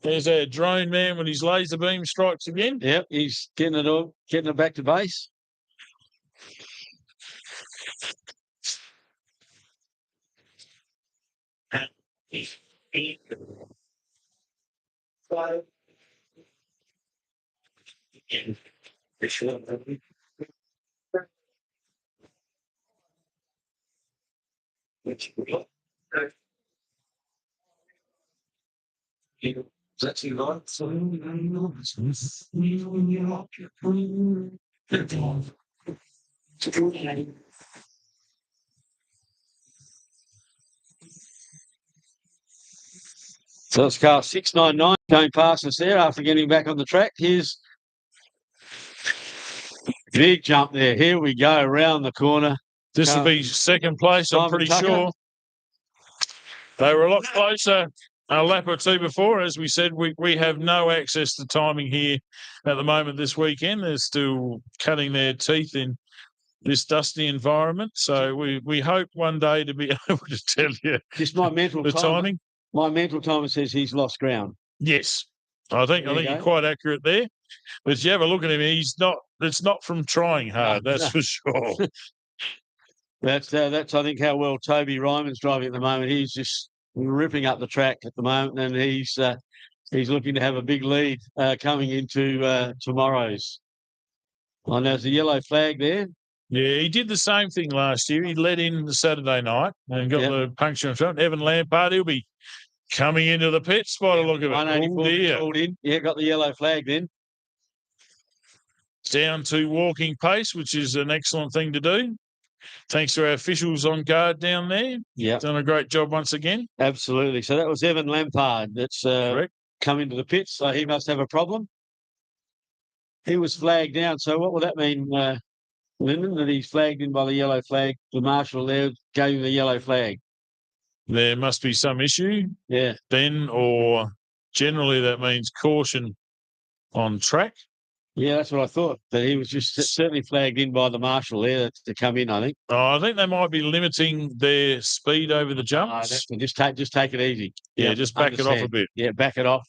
There's our drone man with his laser beam strikes again. Yep, he's getting it back to base. That's you like. So it's car 699 going past us there after getting back on the track. Here's big jump there. Here we go around the corner. This will be second place, I'm Simon pretty Tucker. sure. They were a lot closer a lap or two before. As we said, we have no access to timing here at the moment this weekend. They're still cutting their teeth in this dusty environment. So we hope one day to be able to tell you Just my mental the timing. My mental timer says he's lost ground. Yes. I think you're quite accurate there. But if you have a look at him, it's not from trying hard, that's for sure. That's I think how well Toby Ryman's driving at the moment. He's just ripping up the track at the moment, and he's looking to have a big lead coming into tomorrow's. And there's a yellow flag there. Yeah, he did the same thing last year. He led in the Saturday night and got the puncture in front. Evan Lampard, he'll be coming into the pits by the look of it. 184 pulled in. Yeah, got the yellow flag then. Down to walking pace, which is an excellent thing to do. Thanks to our officials on guard down there. Yeah. Done a great job once again. Absolutely. So that was Evan Lampard that's come into the pits, so he must have a problem. He was flagged down. So what will that mean, Lyndon, that he's flagged in by the yellow flag? The marshal there gave him the yellow flag. There must be some issue. Yeah. Then, or generally that means caution on track. Yeah, that's what I thought. That he was just certainly flagged in by the marshal there to come in, I think. I think they might be limiting their speed over the jumps. Just take it easy. Yeah, just back it off a bit. Yeah, back it off.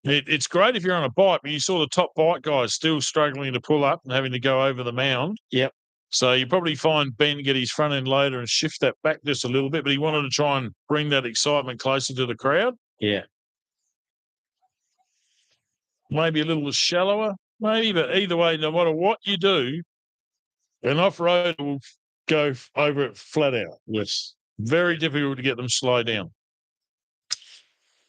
It's great if you're on a bike, but you saw the top bike guys still struggling to pull up and having to go over the mound. Yep. So you probably find Ben get his front end loader and shift that back just a little bit, but he wanted to try and bring that excitement closer to the crowd. Yeah. Maybe a little shallower, maybe, but either way, no matter what you do, an off-road will go over it flat out. Yes. Very difficult to get them slow down.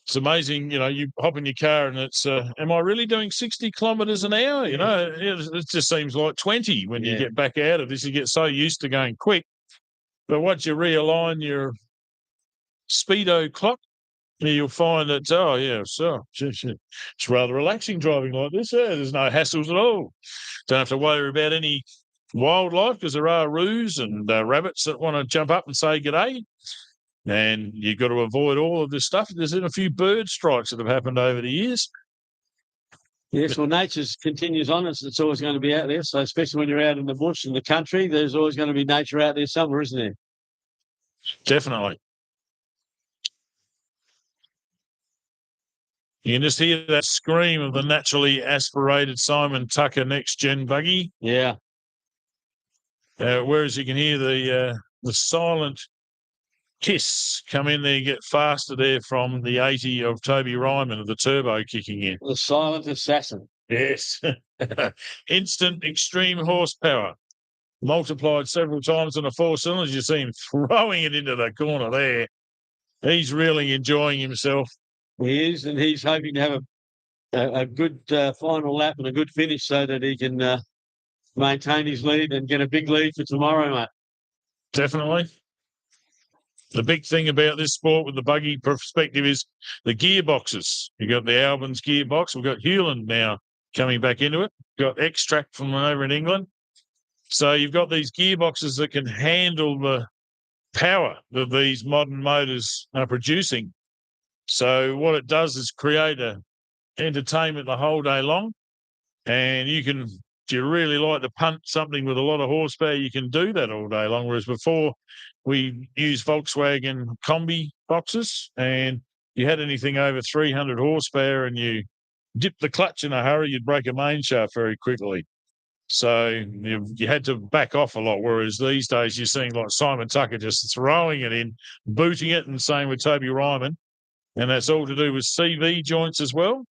It's amazing, you hop in your car and it's, am I really doing 60 kilometres an hour? It just seems like 20 when you get back out of this. You get so used to going quick. But once you realign your speedo clock, you'll find that, it's rather relaxing driving like this. There's no hassles at all. Don't have to worry about any wildlife because there are roos and rabbits that want to jump up and say g'day. And you've got to avoid all of this stuff. There's been a few bird strikes that have happened over the years. Yes, well, nature continues on. It's always going to be out there. So especially when you're out in the bush, in the country, there's always going to be nature out there somewhere, isn't there? Definitely. You can just hear that scream of the naturally aspirated Simon Tucker next-gen buggy. Yeah. Whereas you can hear the silent kiss come in there, get faster there from the 80 of Toby Ryman of the turbo kicking in. The silent assassin. Yes. Instant extreme horsepower. Multiplied several times on the four cylinders. You see him throwing it into the corner there. He's really enjoying himself. He is, and he's hoping to have a good final lap and a good finish so that he can maintain his lead and get a big lead for tomorrow, mate. Definitely. The big thing about this sport with the buggy perspective is the gearboxes. You've got the Albans gearbox. We've got Hewland now coming back into it. Got Extract from over in England. So you've got these gearboxes that can handle the power that these modern motors are producing. So what it does is create entertainment the whole day long. And if you really like to punt something with a lot of horsepower, you can do that all day long. Whereas before, we used Volkswagen combi boxes, and you had anything over 300 horsepower and you dipped the clutch in a hurry, you'd break a main shaft very quickly. So you had to back off a lot, whereas these days you're seeing like Simon Tucker just throwing it in, booting it, and same with Toby Ryman. And that's all to do with CV joints as well.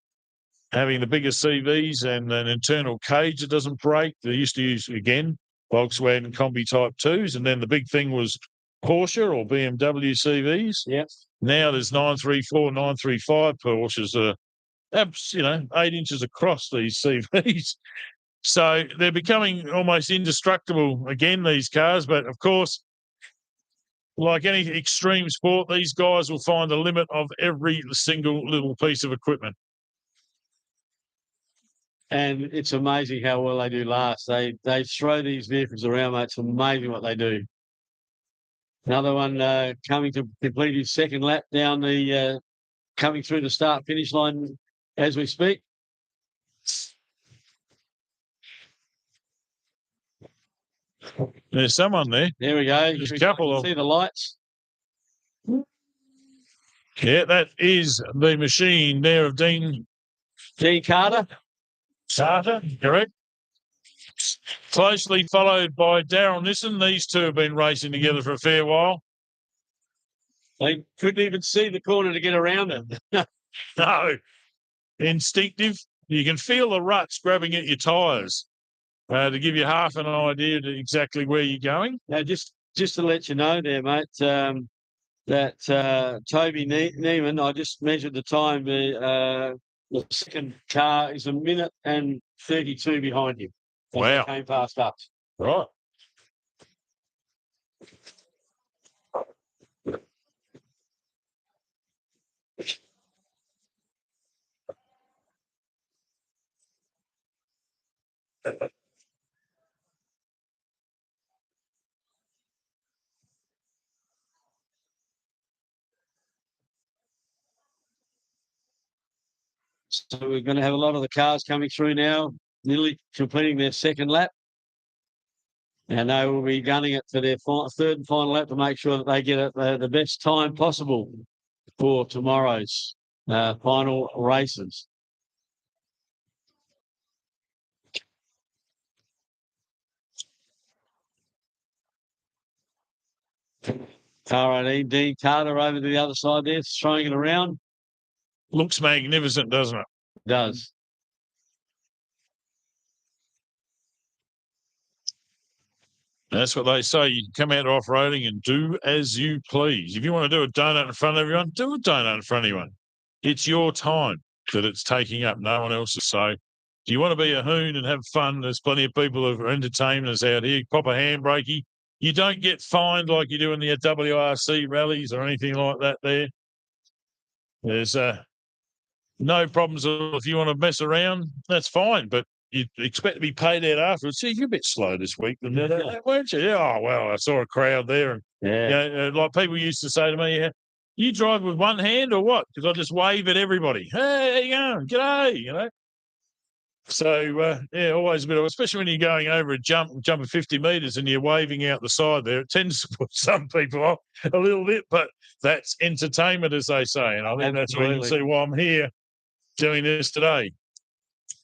Having the bigger CVs and an internal cage that doesn't break. They used to use, again, Volkswagen Combi Type 2s. And then the big thing was Porsche or BMW CVs. Yep. Now there's 934, 935 Porsches that are, 8 inches across these CVs. So they're becoming almost indestructible again, these cars. But of course, like any extreme sport, these guys will find the limit of every single little piece of equipment. And it's amazing how well they do last. They throw these vehicles around, mate. It's amazing what they do. Another one coming to complete his second lap down the coming through the start-finish line as we speak. There's someone there. There we go. There's a couple of. See the lights. Yeah, that is the machine there of Dean Carter. Carter, correct. Closely followed by Daryl Nissen. These two have been racing together for a fair while. They couldn't even see the corner to get around it. No. Instinctive. You can feel the ruts grabbing at your tyres to give you half an idea of exactly where you're going. Now, just to let you know there, mate, that Toby Neiman, I just measured the time. The second car is 1 minute and 32 behind him. Wow. Came past us. Right. So we're going to have a lot of the cars coming through now, nearly completing their second lap. And they will be gunning it for their third and final lap to make sure that they get it the best time possible for tomorrow's final races. Dean Carter over to the other side there, throwing it around. Looks magnificent, doesn't it? It does. That's what they say. You can come out off-roading and do as you please. If you want to do a donut in front of everyone, do a donut in front of everyone. It's your time that it's taking up, no one else's. So if you want to be a hoon and have fun, there's plenty of people who are entertainers out here. Pop a handbrakey. You don't get fined like you do in the WRC rallies or anything like that there. There's no problems. If you want to mess around, that's fine. But you expect to be paid out afterwards. See, you're a bit slow this week, weren't you? Yeah. Oh, well, I saw a crowd there. And, like people used to say to me, you drive with one hand or what? Because I just wave at everybody. Hey, how you going? G'day, So, always a bit of, especially when you're going over a jump of 50 metres and you're waving out the side there, it tends to put some people off a little bit, but that's entertainment, as they say. And I think that's where you can see why I'm here doing this today.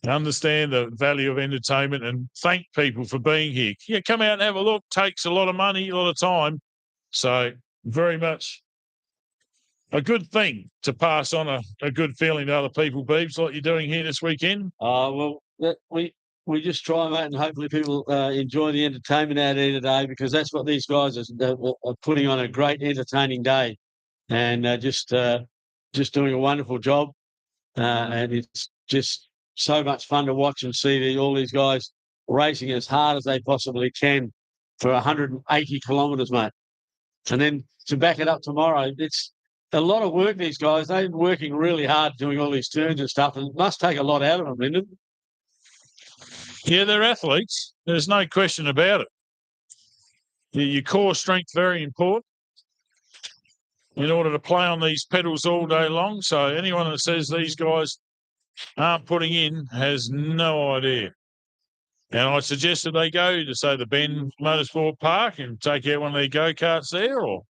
Understand the value of entertainment and thank people for being here. Yeah, come out and have a look. Takes a lot of money, a lot of time. So very much a good thing to pass on a good feeling to other people, Beebs, like you're doing here this weekend. Well, we just try, mate, and hopefully people enjoy the entertainment out here today, because that's what these guys are putting on, a great entertaining day, and just doing a wonderful job. And it's just so much fun to watch and see all these guys racing as hard as they possibly can for 180 kilometres, mate. And then to back it up tomorrow, it's a lot of work, these guys. They're working really hard doing all these turns and stuff, and it must take a lot out of them, Lyndon. Yeah, they're athletes. There's no question about it. Your core strength, very important in order to play on these pedals all day long. So anyone that says these guys aren't putting in has no idea. And I suggested they go to, say, the Bend Motorsport Park and take out one of their go-karts there, or,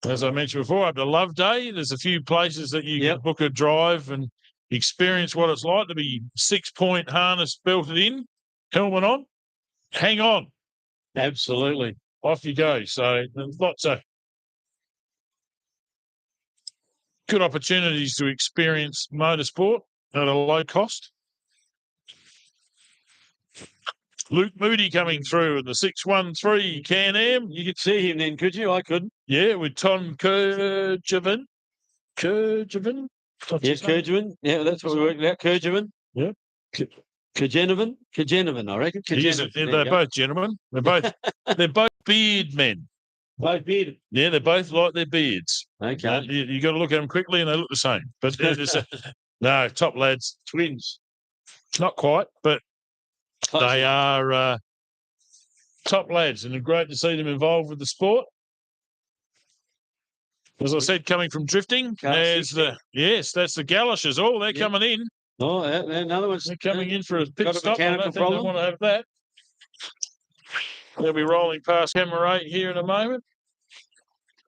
as I mentioned before, up to Loveday. There's a few places that you can book a drive and experience what it's like to be 6-point harness belted in, helmet on. Hang on. Absolutely. Off you go. So there's lots of good opportunities to experience motorsport at a low cost. Luke Moody coming through in the 613 Can-Am. You could see him then, could you? I couldn't. Yeah, with Tom Kurgevin. Yes, Kurgevin. Yeah, that's what we worked out. Kurgevin. Yeah. Kurgevin, I reckon. They're both gentlemen. They're both beard men. Both bearded. Yeah, they both like their beards. Okay. You got to look at them quickly, and they look the same. But no, top lads, Twins. not quite, but Close they enough. are top lads, and it's great to see them involved with the sport. As I said, coming from drifting, that's the Galoshes. Oh, they're coming in. Oh, another one's They're coming in for a pit got a stop. I don't mechanical think they problem. want to have that. They'll be rolling past camera 8 here in a moment.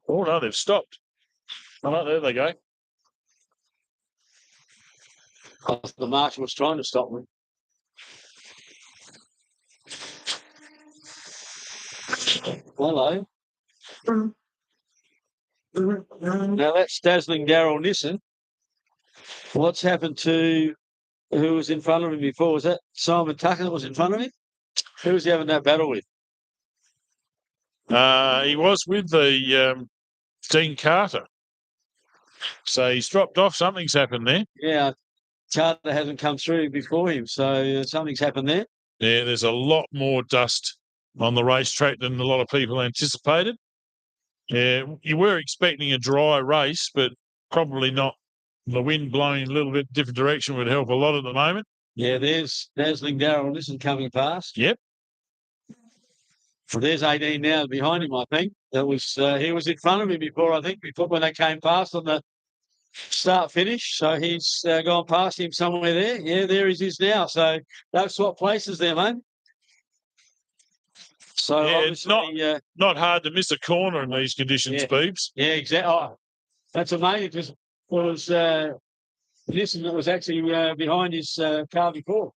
Oh, no, they've stopped. Oh, no, there they go. The marshal was trying to stop me. Hello. Now that's dazzling Daryl Nissen. What's happened to who was in front of him before? Was that Simon Tucker that was in front of him? Who was he having that battle with? He was with the Dean Carter. So he's dropped off. Something's happened there. Yeah, Carter hasn't come through before him, so something's happened there. Yeah, there's a lot more dust on the racetrack than a lot of people anticipated. Yeah, you were expecting a dry race, but probably not. The wind blowing a little bit different direction would help a lot at the moment. Yeah, there's dazzling Daryl Nissen coming past. Yep. So there's 18 now behind him, I think. That was he was in front of him before, I think, before when they came past on the start-finish. So he's gone past him somewhere there. Yeah, there he is now. So they've swapped places there, mate. So yeah, it's not hard to miss a corner in these conditions, Beebs. Yeah, exactly. Oh, that's amazing because it was Nissen that was actually behind his car before.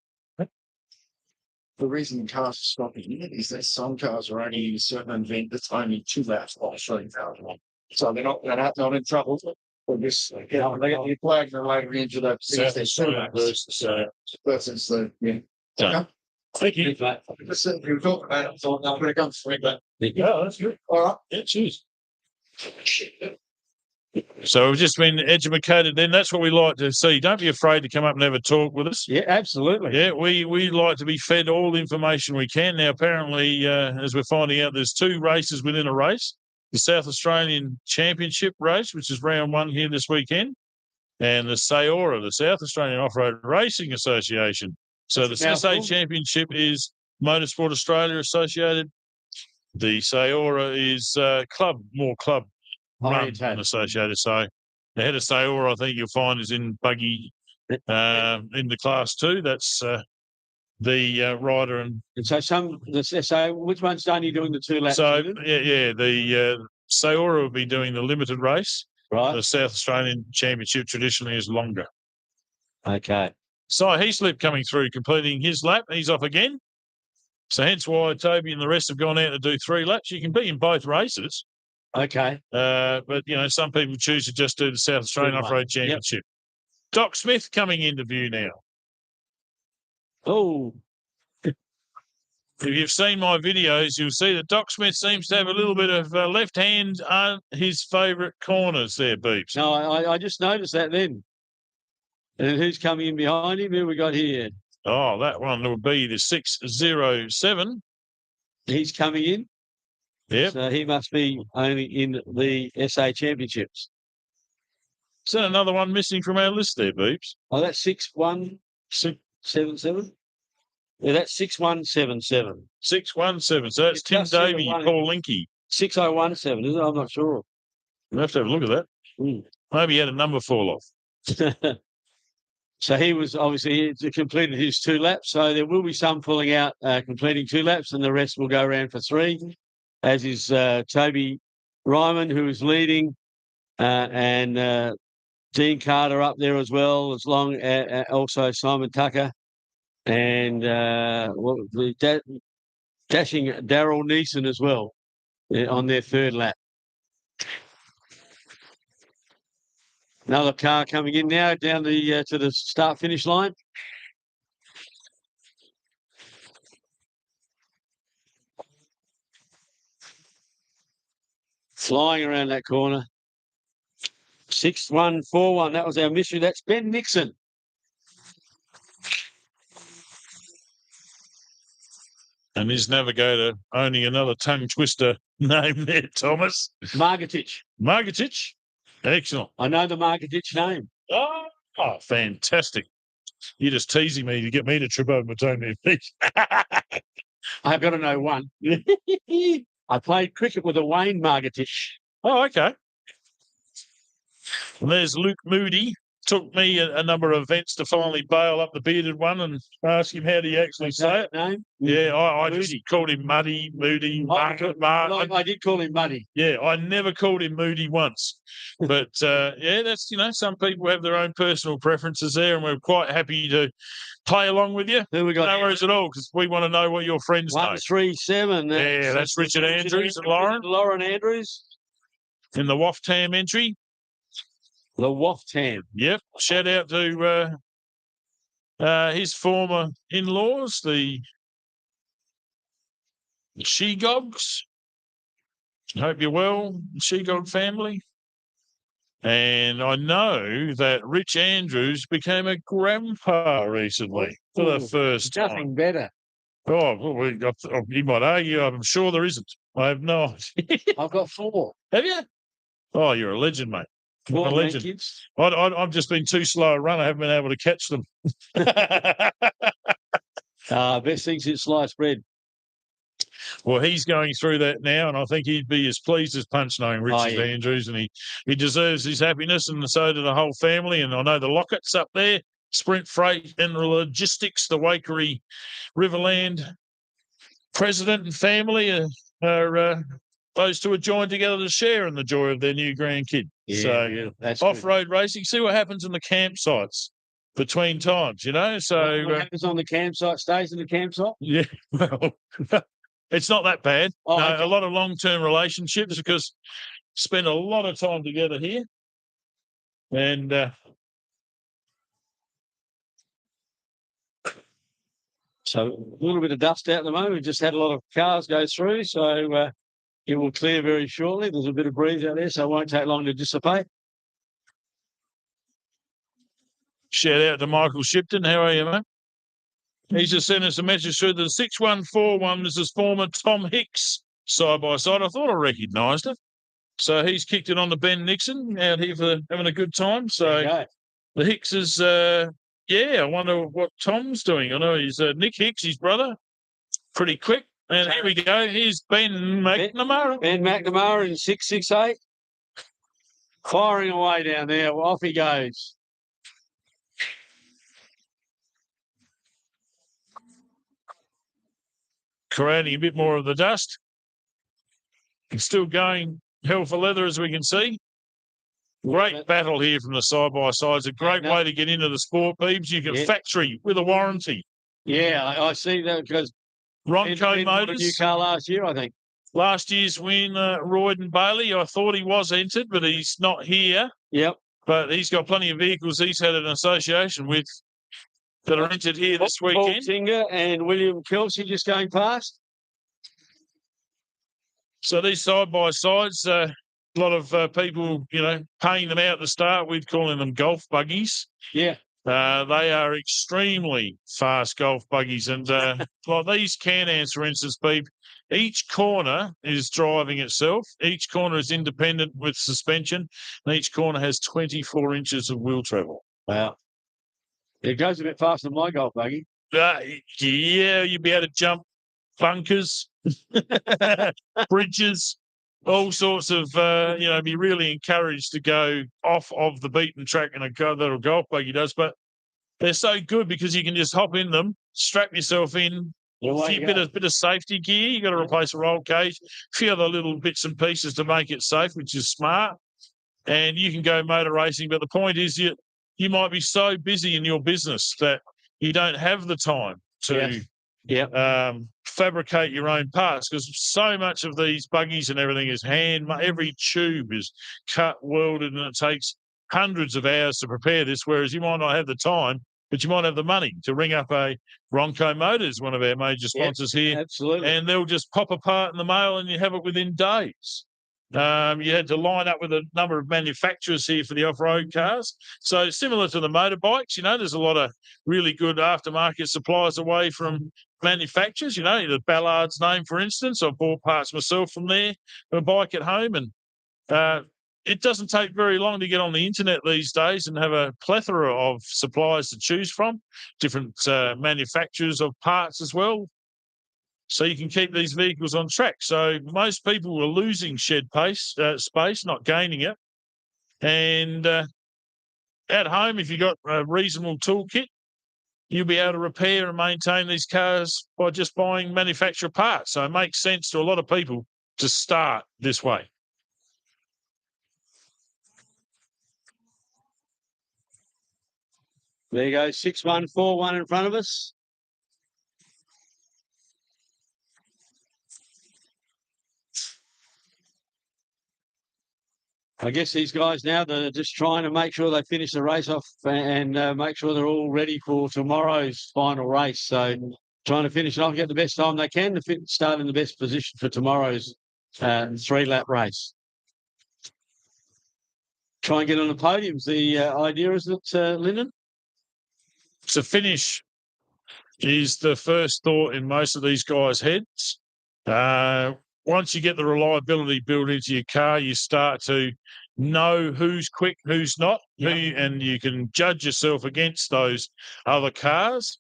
The reason cars are stopping is that some cars are only in a certain event that's only 2 laps long, so they're not in trouble. Or just they get the flag and later into that versus the Okay. Thank you. Listen, we were talking about it, so I'm going to come straight back. Yeah, that's good. All right. Yeah, cheers. So we've just been educated then. That's what we like to see. Don't be afraid to come up and have a talk with us. Yeah, absolutely. Yeah, we like to be fed all the information we can. Now, apparently, as we're finding out, there's 2 races within a race. The South Australian Championship race, which is round 1 here this weekend, and the SAORA, the South Australian Off-Road Racing Association. So the SA Championship is Motorsport Australia associated. The SAORA is club run and associated. So the head of SAORA, I think you'll find, is in buggy in the class 2. That's the rider and so which one's only doing the 2 laps? So the SAORA will be doing the limited race. Right. The South Australian Championship traditionally is longer. Okay. So Heaslip coming through, completing his lap. He's off again. So hence why Toby and the rest have gone out to do 3 laps. You can be in both races. Okay. But, some people choose to just do the South Australian Off-Road Championship. Yep. Doc Smith coming into view now. Oh. If you've seen my videos, you'll see that Doc Smith seems to have a little bit of left hand on his favourite corners there, Beeps. No, I just noticed that then. And who's coming in behind him? Who we got here? Oh, that one will be the 607. He's coming in. Yep. So he must be only in the SA Championships. Is that another one missing from our list there, Beeps? Oh, that's 61677. Yeah, that's 6177. 617. So that's Tim Davey, Paul Linky. 6017, is it? I'm not sure. We'll have to have a look at that. Maybe he had a number fall off. So he was obviously completed his 2 laps. So there will be some pulling out, completing 2 laps, and the rest will go around for 3. As is Toby Ryman, who is leading, and Dean Carter up there as well, as long also Simon Tucker, and dashing Daryl Nissen as well on their 3rd lap. Another car coming in now down the to the start-finish line. Flying around that corner. 6-1-4-1. That was our mystery. That's Ben Nixon. And his navigator owning another tongue twister name there, Thomas. Margetich. Margetich. Excellent. I know the Margetich name. Oh, fantastic. You're just teasing me to get me to trip over my tongue there, Pete. I've got to know one. I played cricket with a Wayne Margetich. Oh, okay. And there's Luke Moody. Took me a number of events to finally bail up the bearded one and ask him how do you actually say it. Name? Yeah, I just called him Muddy, Moody, I did call him Muddy. Yeah, I never called him Moody once. But, yeah, that's, some people have their own personal preferences there, and we're quite happy to play along with you. Who we got? No worries at all, because we want to know what your friends know. 137. Yeah, that's Richard Andrews and Lauren. Lauren Andrews. In the Waftam entry. The Waftam. Yep. Shout out to his former in-laws, the Shegogs. Hope you're well, Shegog family. And I know that Rich Andrews became a grandpa recently for the first time. Nothing better. Oh, well, he might argue. I'm sure there isn't. I have no idea. I've got 4. Have you? Oh, you're a legend, mate. 4 a legend. kids. I've just been too slow a run. I haven't been able to catch them. Best thing since sliced bread. Well, he's going through that now, and I think he'd be as pleased as punch knowing Richard Andrews, and he deserves his happiness, and so do the whole family. And I know the Locketts up there, Sprint Freight and Logistics, the Waikerie Riverland president and family are those two are joined together to share in the joy of their new grandkid. Yeah, so that's off-road racing, see what happens in the campsites between times, So what happens on the campsite stays in the campsite. Yeah, well, it's not that bad. Oh, no, okay. A lot of long-term relationships because spend a lot of time together here, and so a little bit of dust out at the moment. We just had a lot of cars go through, so it will clear very shortly. There's a bit of breeze out there, so it won't take long to dissipate. shout out to Michael Shipton. How are you, mate? He's just sent us a message through the 6141. This is former Tom Hicks side by side. I thought I recognised it. So he's kicked it on to Ben Nixon out here for having a good time. So the Hicks is, I wonder what Tom's doing. I know he's Nick Hicks, his brother, pretty quick. And here we go. Here's Ben McNamara. Ben McNamara in 668. Firing away down there. Off he goes. Creating a bit more of the dust. It's still going hell for leather, as we can see. Great battle here from the side-by-sides. A great way to get into the sport, Peeps. You get factory with a warranty. Yeah, I see that because Ronco Motors. A new car last year, I think. Last year's win, Royden Bailey. I thought he was entered, but he's not here. Yep. But he's got plenty of vehicles he's had an association with that are entered here this weekend. Paul Singer and William Kelsey just going past. So these side-by-sides, a lot of people, paying them out at the start. We're calling them golf buggies. Yeah. They are extremely fast golf buggies. And like these Can-Ans, for instance, Pete, each corner is driving itself. Each corner is independent with suspension. And each corner has 24 inches of wheel travel. Wow. It goes a bit faster than my golf buggy. Yeah, you'd be able to jump bunkers, bridges, all sorts of, be really encouraged to go off of the beaten track in a little golf buggy does. But they're so good because you can just hop in them, strap yourself in, a bit of safety gear. You got to replace a roll cage, a few other little bits and pieces to make it safe, which is smart. And you can go motor racing. But the point is you might be so busy in your business that you don't have the time to fabricate your own parts because so much of these buggies and everything is every tube is cut, welded, and it takes hundreds of hours to prepare this, whereas you might not have the time, but you might have the money to ring up a Ronco Motors, one of our major sponsors here. Absolutely. And they'll just pop a part in the mail and you have it within days. You had to line up with a number of manufacturers here for the off-road cars. So similar to the motorbikes, there's a lot of really good aftermarket suppliers away from manufacturers. The Ballard's name, for instance, I bought parts myself from there, a bike at home, and it doesn't take very long to get on the internet these days and have a plethora of suppliers to choose from, different manufacturers of parts as well. So you can keep these vehicles on track. So most people were losing shed space, not gaining it. And at home, if you've got a reasonable toolkit, you'll be able to repair and maintain these cars by just buying manufacturer parts. So it makes sense to a lot of people to start this way. There you go, 6141 in front of us. I guess these guys now, they're just trying to make sure they finish the race off and make sure they're all ready for tomorrow's final race. So trying to finish it off, get the best time they can to start in the best position for tomorrow's 3-lap race. Try and get on the podiums. The idea, isn't it, Lyndon? To finish is the first thought in most of these guys' heads. Once you get the reliability built into your car, you start to know who's quick, who's not, and you can judge yourself against those other cars.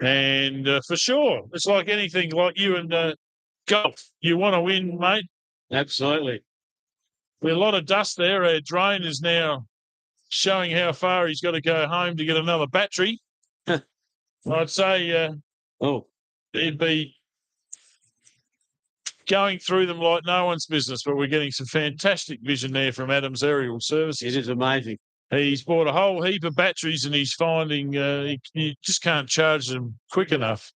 And for sure, it's like anything, like you and golf. You want to win, mate. Absolutely. With a lot of dust there, our drone is now showing how far he's got to go home to get another battery. I'd say it'd be going through them like no one's business, but we're getting some fantastic vision there from Adam's Aerial Services. It is amazing. He's bought a whole heap of batteries and he's finding you just can't charge them quick enough.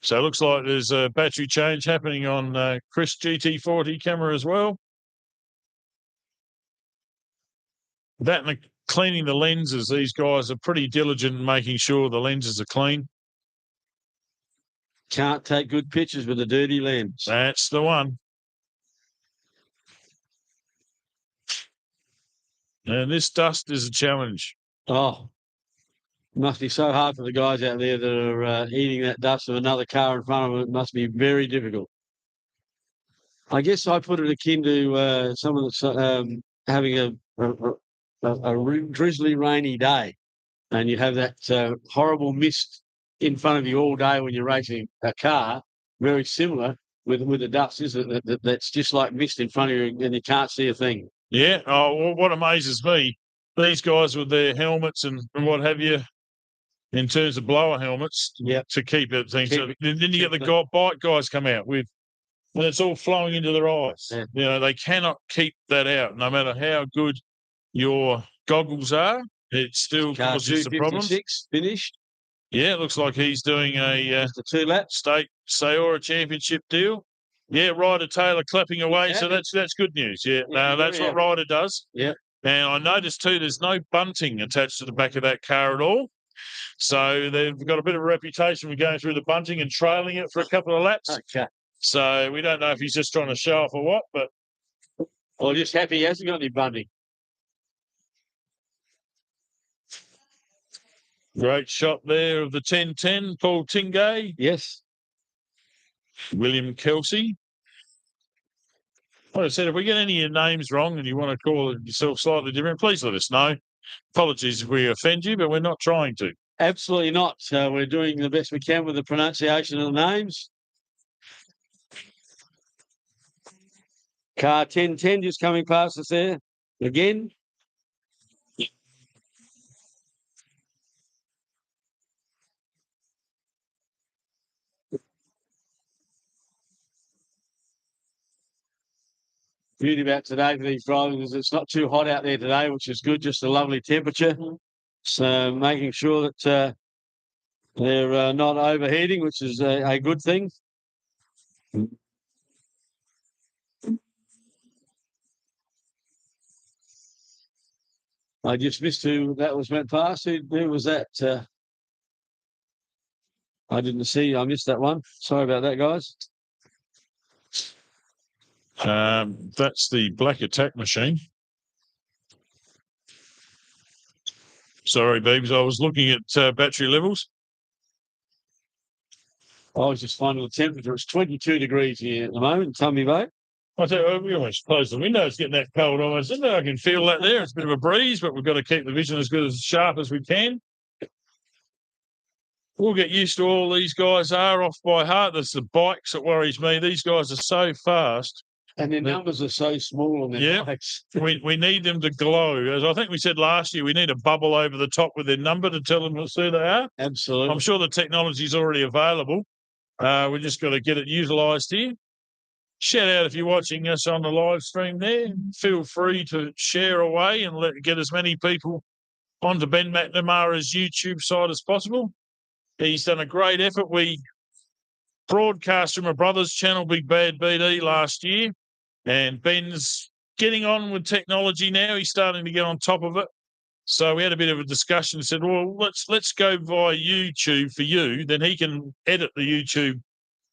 So it looks like there's a battery change happening on Chris GT40 camera as well. That and cleaning the lenses, these guys are pretty diligent in making sure the lenses are clean. Can't take good pictures with a dirty lens. That's the one. And this dust is a challenge. Oh, must be so hard for the guys out there that are eating that dust of another car in front of them. It must be very difficult. I guess I put it akin to someone that's having a drizzly, rainy day, and you have that horrible mist in front of you all day when you're racing a car. Very similar with the dust, is it? That's just like mist in front of you, and you can't see a thing. Yeah. Oh, well, what amazes me, these guys with their helmets and what have you, in terms of blower helmets, to keep it thing. So then you get the bike guys come out with, and it's all flowing into their eyes. Yeah. They cannot keep that out, no matter how good your goggles are. It still causes the problems. Finished. Yeah, it looks like he's doing a 2-lap state Sayora Championship deal. Yeah, Ryder Taylor clapping away. Yeah. So that's good news. Yeah, that's what Ryder does. Yeah. And I noticed too, there's no bunting attached to the back of that car at all. So they've got a bit of a reputation for going through the bunting and trailing it for a couple of laps. Okay. So we don't know if he's just trying to show off or what, but well, just happy he hasn't got any bunting. Great shot there of the 1010, Paul Tingay. Yes. William Kelsey. Like I said, if we get any of your names wrong and you want to call yourself slightly different, please let us know. Apologies if we offend you, but we're not trying to. Absolutely not. So we're doing the best we can with the pronunciation of the names. Car 1010 just coming past us there again. Beauty about today for these drivers is it's not too hot out there today, which is good, just a lovely temperature. So making sure that they're not overheating, which is a good thing. I just missed who that went past. Who was that? I didn't see. I missed that one. Sorry about that, guys. That's the Black Attack machine. Sorry, Beebs. I was looking at battery levels. I was just finding the temperature. It's 22 degrees here at the moment in Tumby Bay. I tell you, we almost closed the window. It's getting that cold almost, isn't it? I can feel that there. It's a bit of a breeze, but we've got to keep the vision as good as sharp as we can. We'll get used to all these guys are off by heart. It's the bikes that worries me. These guys are so fast. And their numbers are so small on their bikes. we need them to glow. As I think we said last year, we need a bubble over the top with their number to tell them who they are. Absolutely. I'm sure the technology is already available. We just got to get it utilised here. Shout out if you're watching us on the live stream there. Feel free to share away and get as many people onto Ben McNamara's YouTube site as possible. He's done a great effort. We broadcast from a brother's channel, Big Bad BD, last year. And Ben's getting on with technology now. He's starting to get on top of it. So we had a bit of a discussion and said, well, let's go via YouTube for you. Then he can edit the YouTube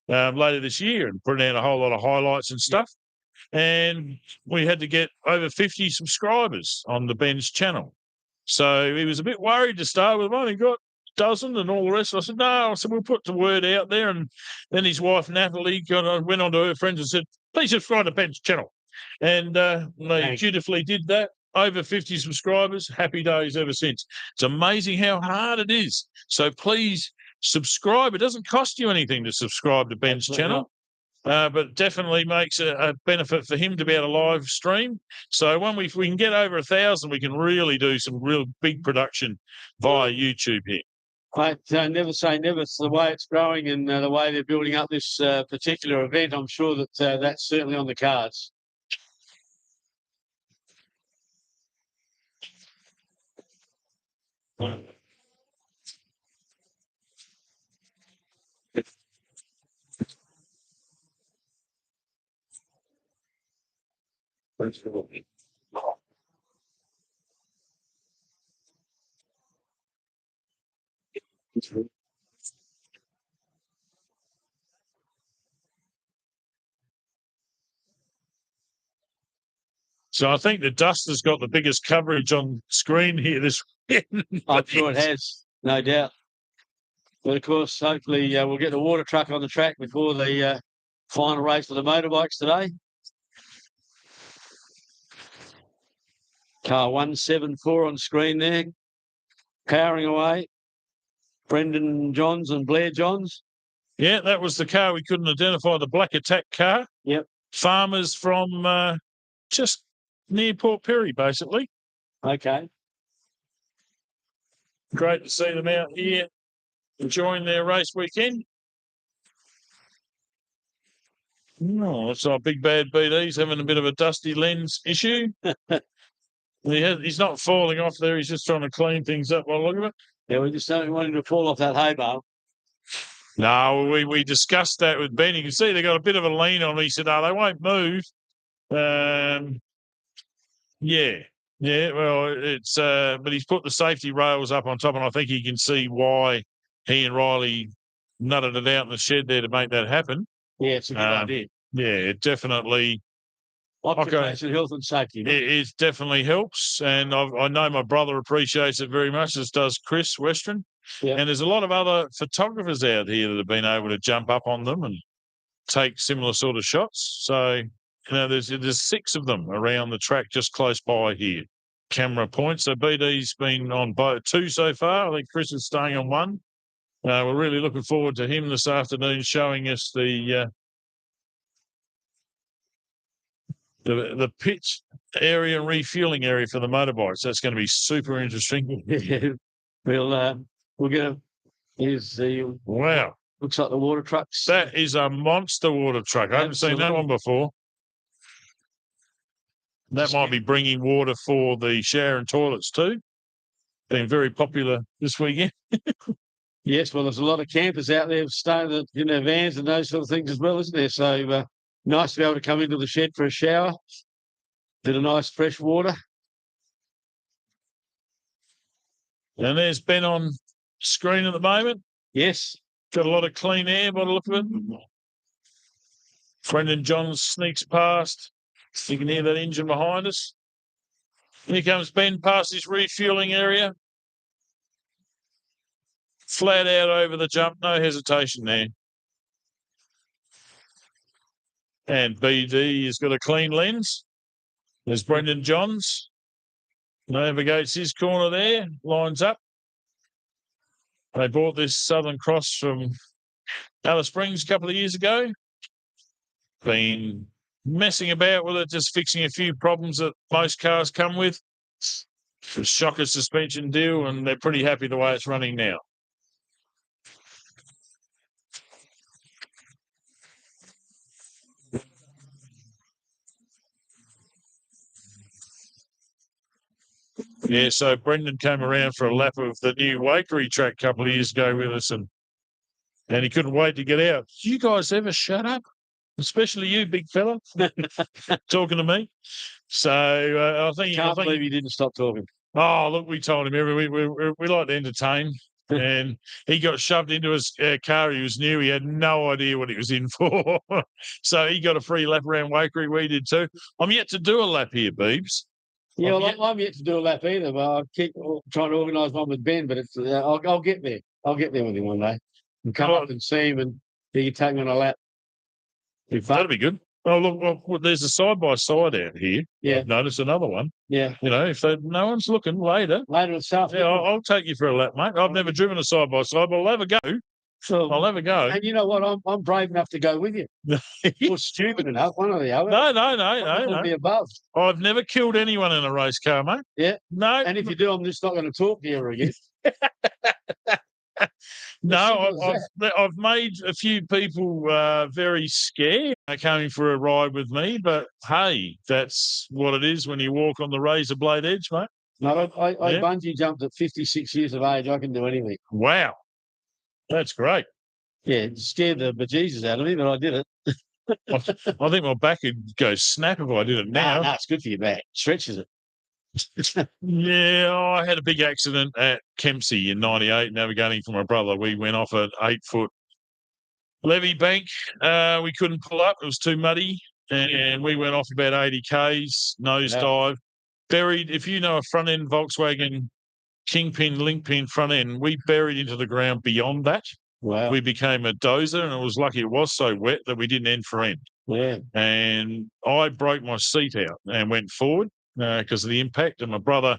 later this year and put out a whole lot of highlights and stuff. And we had to get over 50 subscribers on the Ben's channel. So he was a bit worried to start with. I've only got a dozen and all the rest. I said, no. I said, we'll put the word out there. And then his wife, Natalie, went on to her friends and said, please subscribe to Ben's channel. And they dutifully did that. Over 50 subscribers. Happy days ever since. It's amazing how hard it is. So please subscribe. It doesn't cost you anything to subscribe to Ben's channel. But definitely makes a benefit for him to be able to live stream. So when if we can get over 1,000, we can really do some real big production via YouTube here. I never say never. It's the way it's growing and the way they're building up this particular event. I'm sure that that's certainly on the cards. So I think the Duster's got the biggest coverage on screen here this weekend. I'm sure it has, no doubt. But of course, hopefully we'll get the water truck on the track before the final race for the motorbikes today. Car 174 on screen there, powering away. Brendan Johns and Blair Johns. Yeah, that was the car we couldn't identify, the Black Attack car. Yep. Farmers from just near Port Perry, basically. Okay. Great to see them out here enjoying their race weekend. Oh, it's our Big Bad BD's having a bit of a dusty lens issue. He's not falling off there. He's just trying to clean things up by the look of it. Yeah, we just don't want him to fall off that hay bale. No, we discussed that with Ben. You can see they got a bit of a lean on. He said, "Oh, they won't move." Yeah. Well, it's but he's put the safety rails up on top, and I think he can see why he and Riley nutted it out in the shed there to make that happen. Yeah, it's a good idea. Yeah, it definitely. Occupation, health and safety. It definitely helps, and I know my brother appreciates it very much, as does Chris Western. Yep. And there's a lot of other photographers out here that have been able to jump up on them and take similar sort of shots. So, there's 6 of them around the track just close by here. Camera points. So BD's been on 2 so far. I think Chris is staying on 1. We're really looking forward to him this afternoon showing us the pitch area and refueling area for the motorbikes. That's going to be super interesting. We'll get a. Here's the. Wow. Looks like the water trucks. That is a monster water truck. I haven't seen that one before. That might be bringing water for the shower and toilets too. Been very popular this weekend. Yes, well, there's a lot of campers out there staying in their vans and those sort of things as well, isn't there? So nice to be able to come into the shed for a shower. Bit of nice fresh water. And there's Ben on screen at the moment. Yes. Got a lot of clean air by the look of it. Brendan Johns sneaks past. You can hear that engine behind us. Here comes Ben past his refueling area. Flat out over the jump, no hesitation there. And BD has got a clean lens. There's Brendan Johns. Navigates his corner there, lines up. They bought this Southern Cross from Alice Springs a couple of years ago. Been messing about with it, just fixing a few problems that most cars come with. The shocker suspension deal, and they're pretty happy the way it's running now. Yeah, so Brendan came around for a lap of the new Wakery track a couple of years ago with us, and he couldn't wait to get out. Do you guys ever shut up? Especially you, big fella, talking to me. So I think Can't believe he didn't stop talking. Oh, look, we told him every week we like to entertain. And he got shoved into his car. He was new. He had no idea what he was in for. So he got a free lap around Wakery. We did too. I'm yet to do a lap here, Beebs. Yeah, I'm yet to do a lap either, but I keep trying to organise one with Ben, but it's I'll get there. I'll get there with him one day. And come up and see him, and he can take me on a lap. That'd be good. Oh, look, there's a side-by-side out here. Yeah. I've noticed another one. Yeah. You know, if no one's looking later. Later itself. Yeah, I'll take you for a lap, mate. I've never driven a side-by-side, but I'll have a go. So, I'll have a go. And you know what? I'm brave enough to go with you. You're stupid enough, one or the other. No. The above. I've never killed anyone in a race car, mate. Yeah. No. And if you do, I'm just not going to talk to you ever again. No, I've made a few people very scared coming for a ride with me, but hey, that's what it is when you walk on the razor blade edge, mate. No, I bungee jumped at 56 years of age. I can do anything. Wow. That's great. Yeah, it scared the bejesus out of me, but I did it. I think my back would go snap if I did it now. No, it's good for your back. Stretches it. Yeah, I had a big accident at Kempsey in '98, navigating for my brother. We went off an 8-foot levee bank. We couldn't pull up. It was too muddy. And we went off about 80 Ks, nosedive. Buried, if you know a front-end Volkswagen Kingpin, link pin front end, we buried into the ground beyond that. Wow. We became a dozer, and it was lucky it was so wet that we didn't end for end. Yeah. And I broke my seat out and went forward because of the impact. And my brother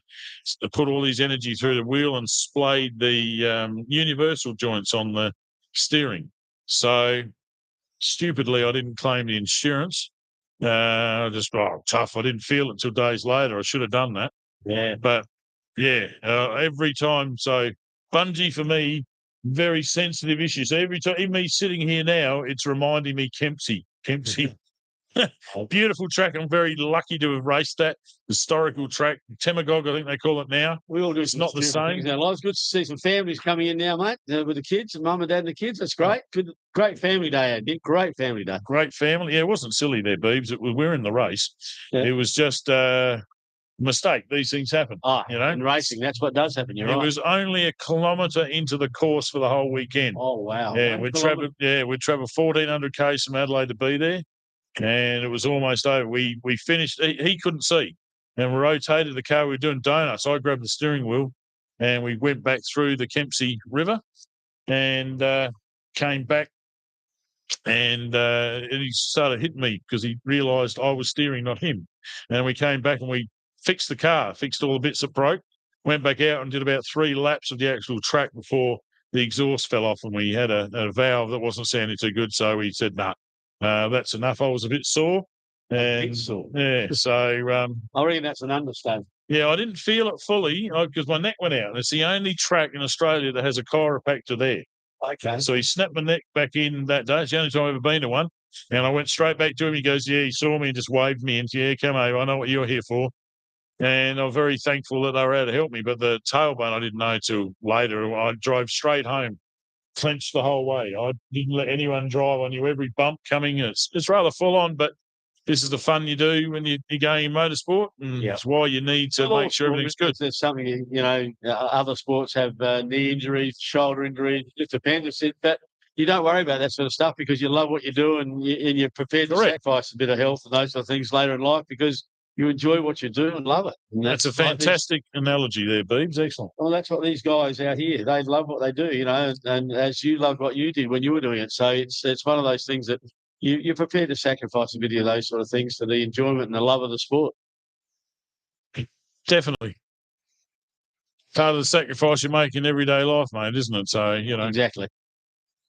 put all his energy through the wheel and splayed the universal joints on the steering. So stupidly, I didn't claim the insurance. Tough. I didn't feel it until days later. I should have done that. Yeah. But yeah, every time. So bungee for me, very sensitive issue. So every time, even me sitting here now, it's reminding me Kempsey. Beautiful track. I'm very lucky to have raced that historical track. Temagog, I think they call it now. We all do. It's not the same. It's good to see some families coming in now, mate, with the kids, mum and dad and the kids. That's great. Good, great family day, Andy. Great family day. Great family. Yeah, it wasn't silly there, Beebs. We're in the race. Yeah. It was just a mistake. These things happen. You know, in racing, that's what does happen. You're right. It was only a kilometre into the course for the whole weekend. Oh wow. Yeah, we travelled 1,400 k's from Adelaide to be there. And it was almost over. We finished. He couldn't see, and we rotated the car. We were doing donuts. I grabbed the steering wheel, and we went back through the Kempsey River, and came back, and he started hitting me because he realised I was steering, not him. And we came back and we fixed the car, fixed all the bits that broke, went back out and did about 3 laps of the actual track before the exhaust fell off, and we had a valve that wasn't sounding too good. So we said, "Nah. That's enough." I was a bit sore. Yeah, so I reckon that's an understatement. Yeah, I didn't feel it fully because my neck went out. And it's the only track in Australia that has a chiropractor there. Okay. So he snapped my neck back in that day. It's the only time I've ever been to one. And I went straight back to him. He goes, "Yeah," he saw me and just waved me. And "Yeah, come over. I know what you're here for." And I'm very thankful that they were able to help me. But the tailbone, I didn't know till later. I drove straight home, clenched the whole way. I didn't let anyone drive. I knew every bump coming. It's rather full on, but this is the fun you do when you're going in motorsport, and Yeah. it's why you need to make sure everything's good. There's something, other sports have knee injuries, shoulder injuries, it depends. But you don't worry about that sort of stuff because you love what you do and you're prepared to Correct. sacrifice a bit of health and those sort of things later in life because you enjoy what you do and love it. And That's a like this. fantastic analogy there, Beebs. Excellent. Well, that's what these guys out here, they love what they do, and as you loved what you did when you were doing it. So it's one of those things that you're prepared to sacrifice a bit of those sort of things for the enjoyment and the love of the sport. Definitely. Part of the sacrifice you make in everyday life, mate, isn't it? So, Exactly.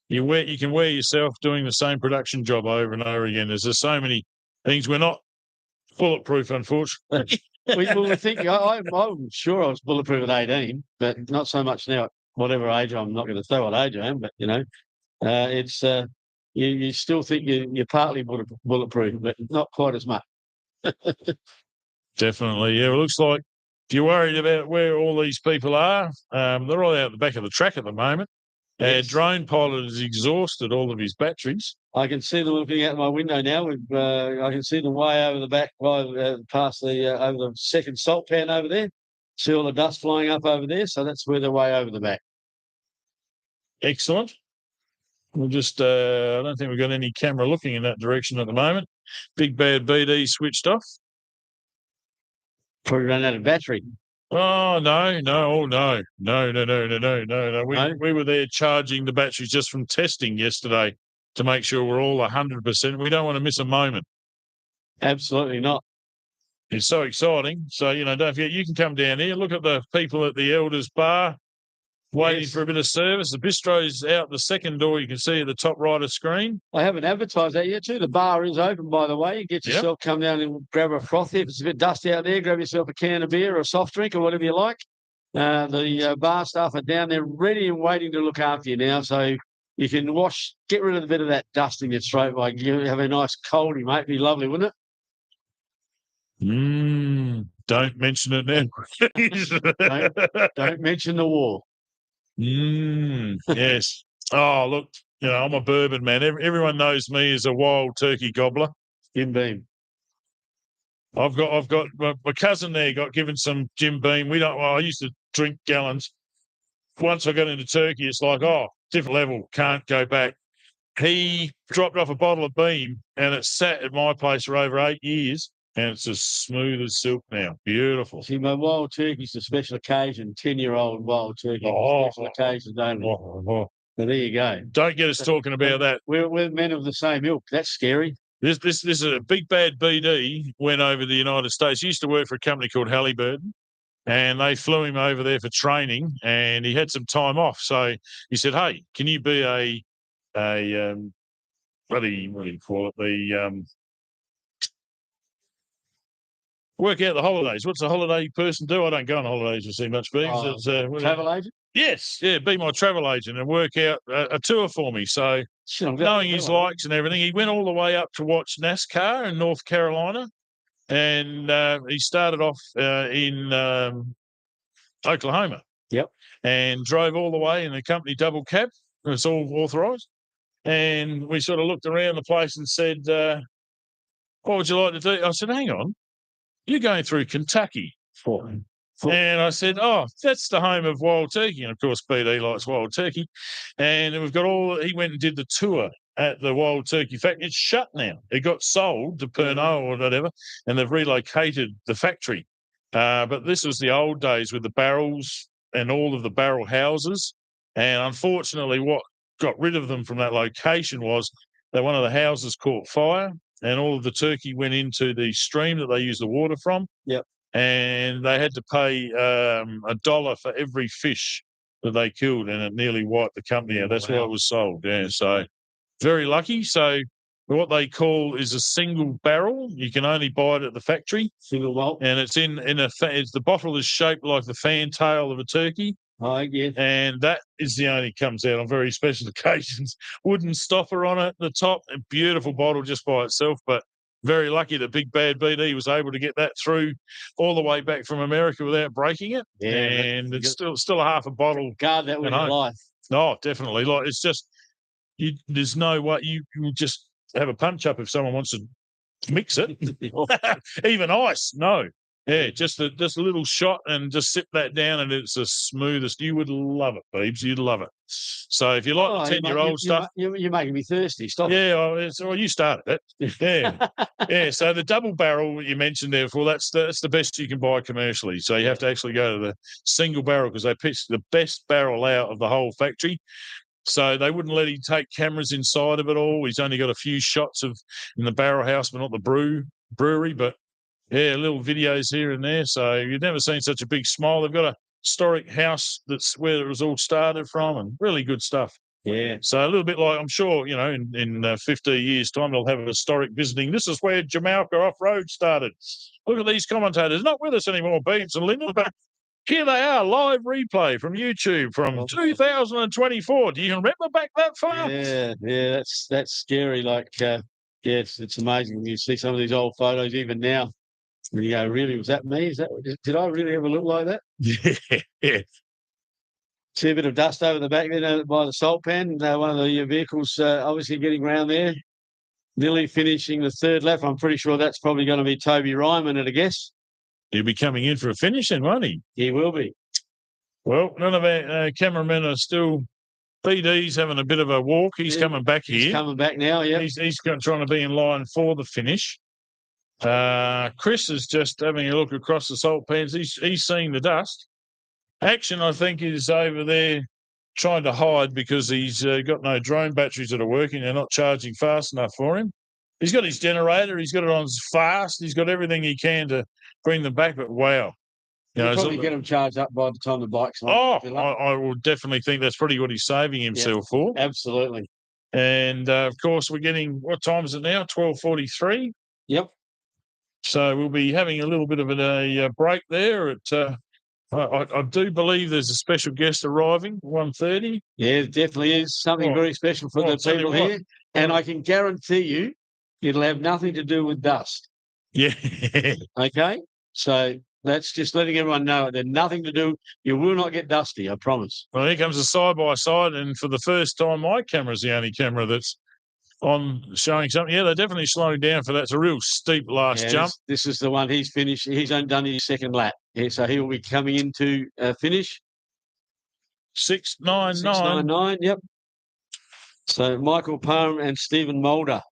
you can wear yourself doing the same production job over and over again. There's just so many things. We're not bulletproof, unfortunately. we think I'm sure I was bulletproof at 18, but not so much now. At whatever age, I'm not going to say what age I am, but it's you still think you're partly bulletproof, but not quite as much. Definitely, yeah. It looks like if you're worried about where all these people are, they're all out the back of the track at the moment. Our Yes. drone pilot has exhausted all of his batteries. I can see them looking out my window now. I can see them way over the back, past over the second salt pan over there. See all the dust flying up over there. So that's where they're way over the back. Excellent. We'll just, I don't think we've got any camera looking in that direction at the moment. Big Bad BD switched off. Probably run out of battery. Oh, no. No. We were there charging the batteries just from testing yesterday to make sure we're all 100%. We don't want to miss a moment. Absolutely not. It's so exciting. So, don't forget, you can come down here, look at the people at the Elders Bar waiting for a bit of service. The bistro's out the second door. You can see at the top right of screen. I haven't advertised that yet too. The bar is open, by the way. You get yourself, come down and grab a frothy. If it's a bit dusty out there, grab yourself a can of beer or a soft drink or whatever you like. The bar staff are down there ready and waiting to look after you now. So you can get rid of a bit of that dust in your throat by have a nice coldie, mate. Be lovely, wouldn't it? Don't mention it now. don't mention the war. Yes. Oh, look, I'm a bourbon man. Everyone knows me as a wild turkey gobbler. Jim Beam. I've got my cousin there got given some Jim Beam. I used to drink gallons. Once I got into turkey, it's like, different level, can't go back. He dropped off a bottle of Beam and it sat at my place for over 8 years. And it's as smooth as silk now. Beautiful. See, my wild turkey's a special occasion. 10-year-old wild turkey. Special occasion only. So there you go. Don't get us talking about that. We're men of the same ilk. That's scary. This is a Big Bad BD went over to the United States. He used to work for a company called Halliburton, and they flew him over there for training, and he had some time off. So he said, "Hey, can you be what do you call it? Work out the holidays. What's a holiday person do? I don't go on holidays to see much Beams. Travel agent? Yes, be my travel agent and work out a tour for me. So knowing his likes and everything, he went all the way up to watch NASCAR in North Carolina, and he started off in Oklahoma. Yep. And drove all the way in a company double cab. It's all authorised. And we sort of looked around the place and said, what would you like to do? I said, hang on. You're going through Kentucky. And I said, that's the home of wild turkey. And, of course, BD likes wild turkey. And we've got he went and did the tour at the wild turkey factory. It's shut now. It got sold to Pernod or whatever, and they've relocated the factory. But this was the old days with the barrels and all of the barrel houses. And unfortunately, what got rid of them from that location was that one of the houses caught fire. And all of the turkey went into the stream that they use the water from. Yep. And they had to pay $1 for every fish that they killed, and it nearly wiped the company out. That's why it was sold. Yeah, so very lucky. So what they call is a single barrel. You can only buy it at the factory. Single malt. And it's the bottle is shaped like the fantail of a turkey. Oh, yeah. And that is the only comes out on very special occasions. Wooden stopper on it at the top. A beautiful bottle just by itself, but very lucky that Big Bad BD was able to get that through all the way back from America without breaking it. Yeah, and it's still a half a bottle. Guard that with your life. Oh, definitely. Like it's just there's no way you just have a punch up if someone wants to mix it. Even ice, no. Yeah, just a little shot and just sip that down, and it's the smoothest. You would love it, Beebs. You'd love it. So if you like the 10-year-old stuff, you're making me thirsty. Stop. Yeah, well, you started it. Yeah, yeah. So the double barrel you mentioned there, that's the best you can buy commercially. So you have to actually go to the single barrel because they picked the best barrel out of the whole factory. So they wouldn't let him take cameras inside of it all. He's only got a few shots in the barrel house, but not the brewery. But yeah, little videos here and there. So you've never seen such a big smile. They've got a historic house that's where it was all started from, and really good stuff. Yeah. So a little bit like, I'm sure, in 50 years' time, they'll have a historic visiting. This is where Jamalka off-road started. Look at these commentators, not with us anymore, Beebs and Lyndon, but here they are, live replay from YouTube from 2024. Do you remember back that far? Yeah, that's scary. Like, it's amazing when you see some of these old photos even now. And you go, really, was that me? Did I really ever look like that? Yeah. See a bit of dust over the back there by the salt pan. One of the vehicles obviously getting around there, nearly finishing the third lap. I'm pretty sure that's probably going to be Toby Ryman at a guess. He'll be coming in for a finish then, won't he? He will be. Well, none of our cameramen are still. BD's having a bit of a walk. He's coming back here. He's coming back now, yeah. He's trying to be in line for the finish. Chris is just having a look across the salt pans. He's seeing the dust. Action, I think, is over there trying to hide because he's got no drone batteries that are working. They're not charging fast enough for him. He's got his generator. He's got it on fast. He's got everything he can to bring them back. But wow. You'll probably get them charged up by the time the bike's on. I will definitely think that's probably what he's saving himself for. Absolutely. And, of course, we're getting, what time is it now? 12:43? Yep. So we'll be having a little bit of a break there. I do believe there's a special guest arriving, 1:30. Yeah, it definitely is something very special for the people here. And I can guarantee you it'll have nothing to do with dust. Yeah. Okay? So that's just letting everyone know there's nothing to do. You will not get dusty, I promise. Well, here comes a side-by-side, and for the first time, my camera's the only camera that's on showing something. Yeah, they're definitely slowing down for that. It's a real steep last jump. This is the one he's finished. He's only done his second lap. Yeah, so he will be coming into finish. 6:99. 6:99, yep. So Michael Palm and Stephen Mulder.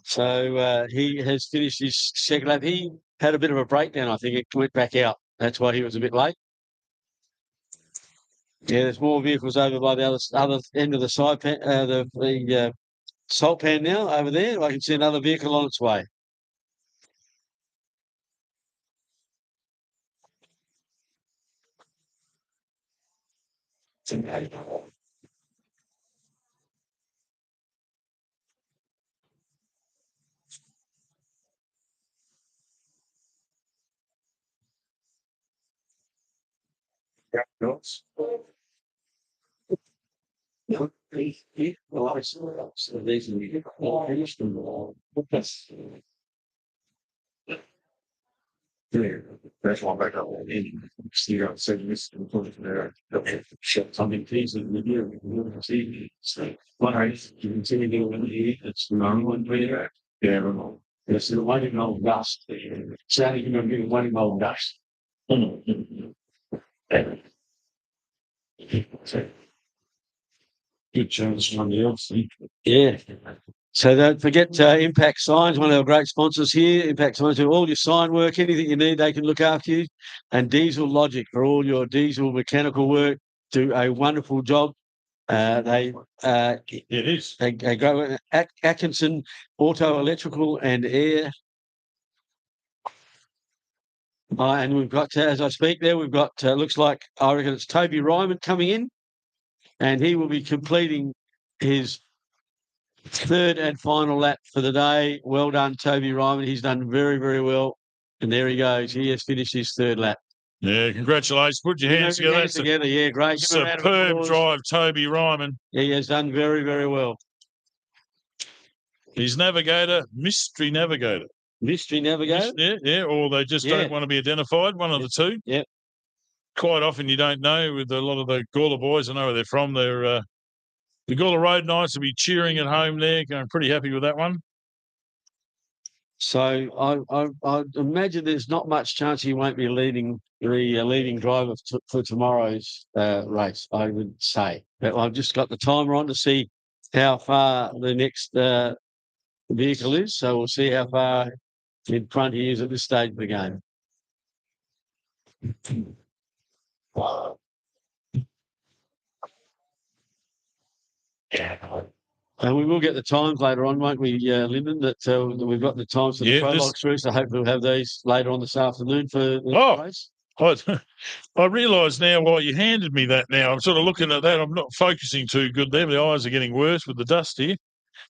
So he has finished his second lap. He had a bit of a breakdown, I think. It went back out. That's why he was a bit late. Yeah, there's more vehicles over by the other end of the side pan, the salt pan now over there. I can see another vehicle on its way. That's one back up in Steve said this there. Something things that we do see. So one race you continue doing here, it's the only one there. Yeah, it's the one old dust. Sadly, you're going to get one old dust. Good chance from the else. Yeah. So don't forget Impact Signs, one of our great sponsors here. Impact Signs do all your sign work, anything you need, they can look after you. And Diesel Logic for all your diesel mechanical work, do a wonderful job. It is. They go Atkinson Auto Electrical and Air. And we've got, as I speak there, we've got, looks like, I reckon it's Toby Ryman coming in. And he will be completing his third and final lap for the day. Well done, Toby Ryman. He's done very, very well. And there he goes. He has finished his third lap. Yeah, congratulations. Put your hands together. Hands together. Yeah, great. Superb drive, Toby Ryman. Yeah, he has done very, very well. His navigator, Mystery Navigator. Mystery Navigator? Yeah, or they just don't want to be identified, one of the two. Yeah. Quite often you don't know with a lot of the Gawler boys. I know where they're from. They're the Gawler Road Knights will be cheering at home there, going pretty happy with that one. So I imagine there's not much chance he won't be leading the leading driver for tomorrow's race, I would say. But I've just got the timer on to see how far the next vehicle is. So we'll see how far in front he is at this stage of the game. And we will get the times later on, won't we, Lyndon? That we've got the times for the prologue through, so hopefully we'll have these later on this afternoon for the race. I realise now why you handed me that now. I'm sort of looking at that. I'm not focusing too good there. The eyes are getting worse with the dust here.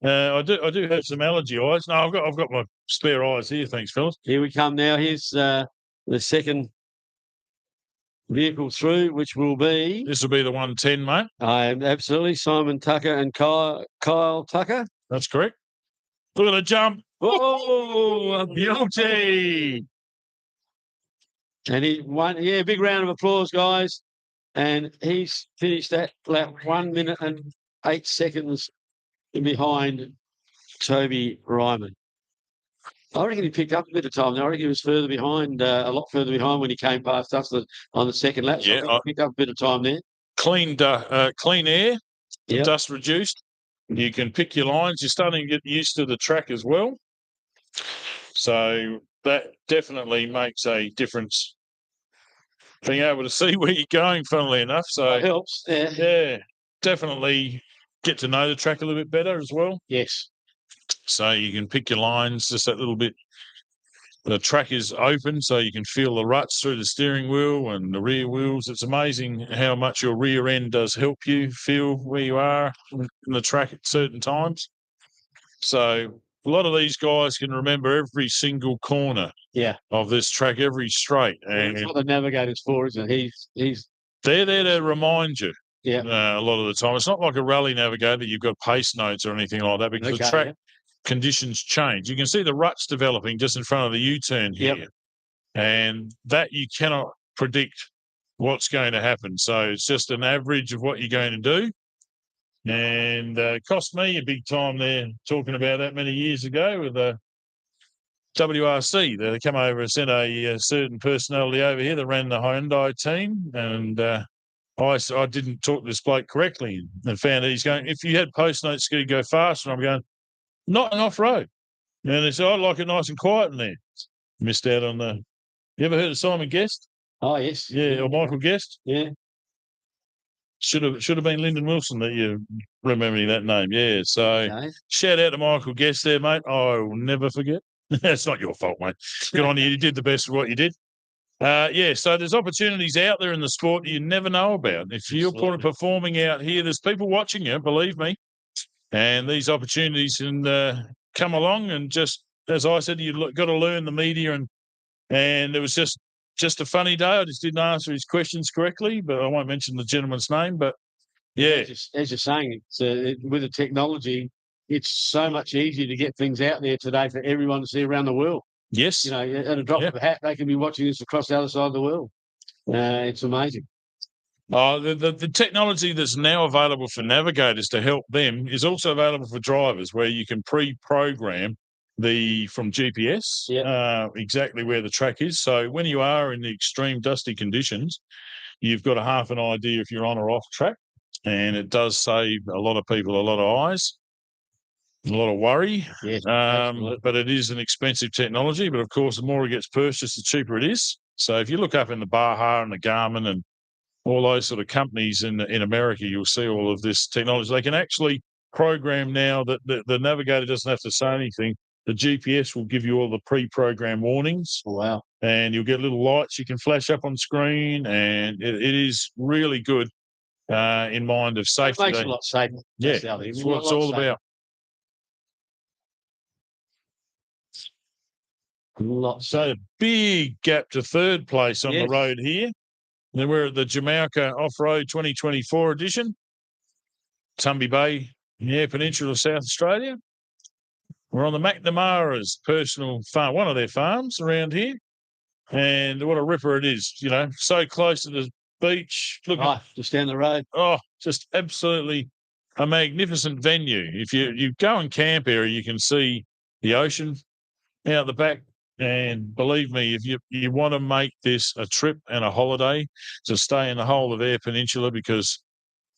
I do have some allergy eyes. No, I've got my spare eyes here. Thanks, fellas. Here we come now. Here's the second vehicle through, which will be... This will be the 110, mate. Absolutely. Simon Tucker and Kyle Tucker. That's correct. Look at the jump. Oh, a beauty. And he won. Yeah, big round of applause, guys. And he's finished that lap 1 minute and 8 seconds behind Toby Ryman. I reckon he picked up a bit of time. I reckon he was further behind, a lot further behind when he came past us on the second lap. So yeah, I think he picked up a bit of time there. Clean air, yep. Dust reduced. You can pick your lines. You're starting to get used to the track as well. So that definitely makes a difference. Being able to see where you're going, funnily enough. So it helps. Yeah, definitely get to know the track a little bit better as well. Yes. So you can pick your lines just that little bit. The track is open, so you can feel the ruts through the steering wheel and the rear wheels. It's amazing how much your rear end does help you feel where you are in the track at certain times. So a lot of these guys can remember every single corner of this track, every straight. And that's what the navigator's for, isn't it? They're there to remind you. Yeah. A lot of the time. It's not like a rally navigator. You've got pace notes or anything like that because the track conditions change. You can see the ruts developing just in front of the U-turn here. And that you cannot predict what's going to happen. So it's just an average of what you're going to do. And it cost me a big time there talking about that many years ago with the WRC. They come over and sent a certain personality over here that ran the Hyundai team. And I didn't talk to this bloke correctly and found that he's going, if you had post notes, could go faster? And I'm going, not an off-road. And they said, I'd like it nice and quiet in there. Missed out on the... You ever heard of Simon Guest? Oh, yes. Yeah, or Michael Guest? Yeah. Should have been Lyndon Wilson that you remembering that name. Yeah, so shout out to Michael Guest there, mate. I will never forget. It's not your fault, mate. Good on you. You did the best of what you did. So there's opportunities out there in the sport you never know about. If you're performing out here, there's people watching you, believe me. And these opportunities can come along. And just, as I said, you've got to learn the media. And it was just a funny day. I just didn't answer his questions correctly, but I won't mention the gentleman's name. But, yeah. As you're saying, with the technology, it's so much easier to get things out there today for everyone to see around the world. Yes. You know, at a drop of a hat, they can be watching this across the other side of the world. It's amazing. The technology that's now available for navigators to help them is also available for drivers, where you can pre-program from GPS exactly where the track is. So when you are in the extreme dusty conditions, you've got a half an idea if you're on or off track, and it does save a lot of people a lot of eyes. A lot of worry, but it is an expensive technology. But of course, the more it gets purchased, the cheaper it is. So if you look up in the Baja and the Garmin and all those sort of companies in America, you'll see all of this technology. They can actually program now that the navigator doesn't have to say anything. The GPS will give you all the pre-programmed warnings. Oh, wow. And you'll get little lights you can flash up on screen, and it is really good in mind of safety. It makes it a lot safer. Yeah, that's what it's all about. So a big gap to third place on the road here. Then we're at the Jamalka Off-Road 2024 edition. Tumby Bay, Peninsula, South Australia. We're on the McNamara's personal farm, one of their farms around here. And what a ripper it is, so close to the beach. Look, just down the road. Oh, just absolutely a magnificent venue. If you go and camp area, you can see the ocean. out the back. And believe me, if you want to make this a trip and a holiday, to stay in the whole of Eyre Peninsula, because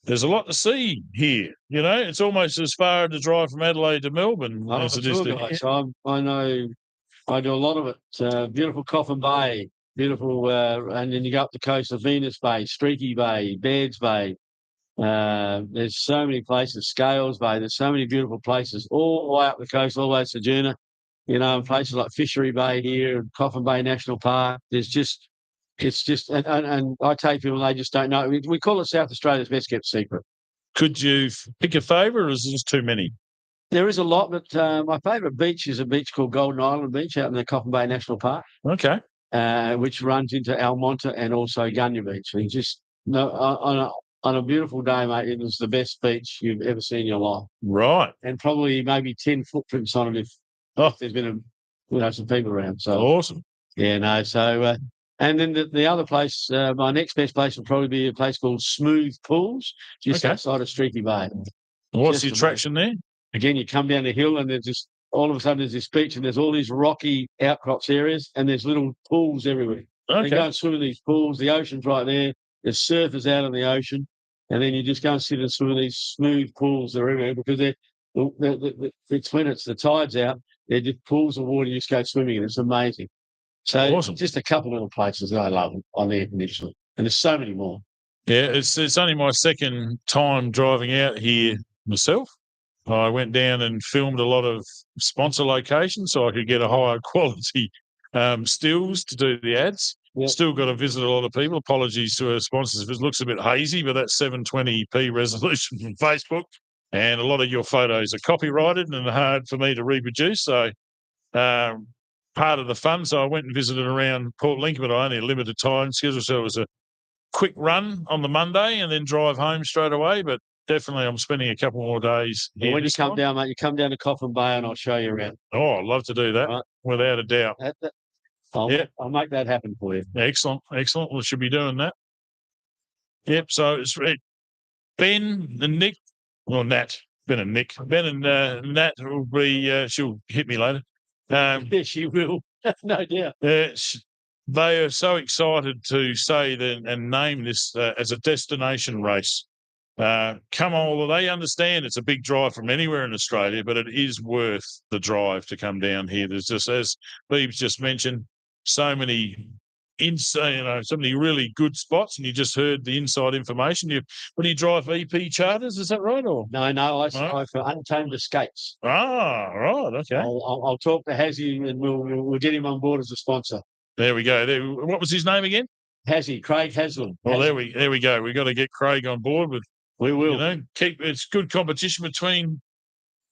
there's a lot to see here. You know, it's almost as far to drive from Adelaide to Melbourne I'm as a it is tour to. guide, so I know I do a lot of it. Beautiful Coffin Bay, beautiful, and then you go up the coast of Venus Bay, Streaky Bay, Baird's Bay. There's so many places, Scales Bay. There's so many beautiful places all the way up the coast, all the way to Sojourner. You know, and places like Fishery Bay here, and Coffin Bay National Park. It's just, and I take people, they just don't know. We call it South Australia's best kept secret. Could you pick a favourite, or is there just too many? There is a lot, but my favourite beach is a beach called Golden Island Beach out in the Coffin Bay National Park, Okay. which runs into Almonte and also Gunya Beach. And just on a beautiful day, mate, it was the best beach you've ever seen in your life, Right. and probably maybe 10 footprints on it if there's been some people around. So Awesome. yeah, no. So and then the other place, my next best place would probably be a place called Smooth Pools, just Okay. outside of Streaky Bay. What's Just the attraction there? Again, you come down the hill and there's just all of a sudden there's this beach and there's all these rocky outcrops areas and there's little pools everywhere. You go Okay. and swim in these pools. The ocean's right there. There's surfers out in the ocean, and then you just go and sit and swim in these smooth pools that are everywhere because it's when it's the tide's out. They're just pools of water. You just go swimming in. It's amazing. So Awesome. just a couple of little places that I love on the Eyre Peninsula, and there's so many more. Yeah, it's only my second time driving out here myself. I went down and filmed a lot of sponsor locations so I could get a higher quality stills to do the ads. Yep. Still got to visit a lot of people. Apologies to our sponsors if it looks a bit hazy, but that's 720p resolution from Facebook. And a lot of your photos are copyrighted and hard for me to reproduce. So part of the fun. So I went and visited around Port Lincoln, but I only had a limited time schedule. So it was a quick run on the Monday and then drive home straight away. But definitely I'm spending a couple more days. Well, when you come down, mate, you come down to Coffin Bay and I'll show you around. Oh, I'd love to do that, right. Without a doubt. I'll make that happen for you. Excellent. Excellent. We should be doing that. Yep. So it's Ben and Nick, well, Nat, Ben and Nick. Ben and Nat will be, she'll hit me later. Yes, she will. No doubt. They are so excited to say that and name this as a destination race. Come on, well, they understand it's a big drive from anywhere in Australia, but it is worth the drive to come down here. There's just, as Beebs just mentioned, so many so many really good spots, and you just heard the inside information. When you drive EP charters, is that right? Or no, I for Untamed Escapes. Ah, right, okay. I'll talk to Hazzy and we'll get him on board as a sponsor. There we go. What was his name again? Hazzy, Craig Haslam. Well, there we go. We've got to get Craig on board with. We will. You know, it's good competition between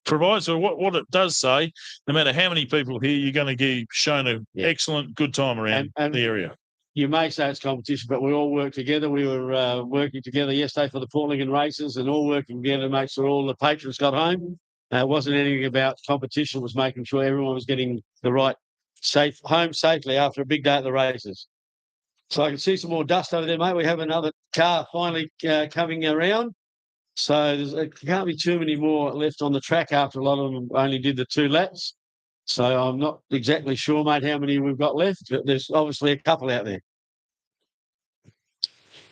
providers. So what it does say, no matter how many people here, you're going to get shown an excellent good time around the area. You may say it's competition, but we all work together. We were working together yesterday for the Port Lincoln races and all working together to make sure all the patrons got home. It wasn't anything about competition. It was making sure everyone was getting the right home safely after a big day at the races. So I can see some more dust over there, mate. We have another car finally coming around. So there can't be too many more left on the track after a lot of them only did the 2 laps. So I'm not exactly sure, mate, how many we've got left. But there's obviously a couple out there.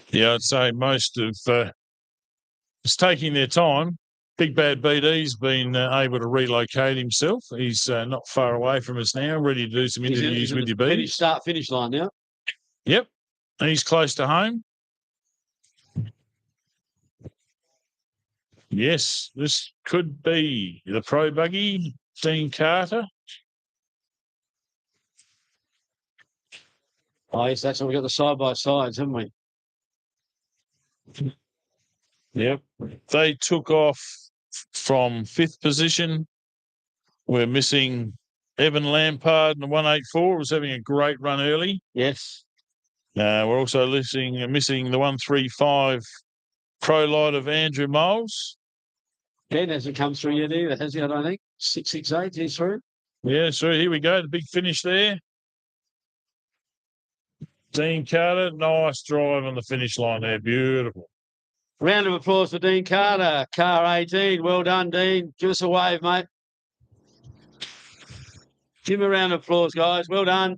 Yeah, I'd say most of it's taking their time. Big Bad BD's been able to relocate himself. He's not far away from us now, ready to do some interviews with you, BD. Start-finish line now. Yep. He's close to home. Yes, this could be the Pro Buggy, Dean Carter. Oh, yes, that's what we've got the side-by-sides, haven't we? Yep. They took off from 5th position. We're missing Evan Lampard in the 184, was having a great run early. Yes. We're also missing the 135 Prologue of Andrew Miles. Ben hasn't come through yet either, has he? I don't think. 668, he's through. Yeah, so here we go. The big finish there. Dean Carter, nice drive on the finish line there. Beautiful. Round of applause for Dean Carter, car 18. Well done, Dean. Give us a wave, mate. Give him a round of applause, guys. Well done.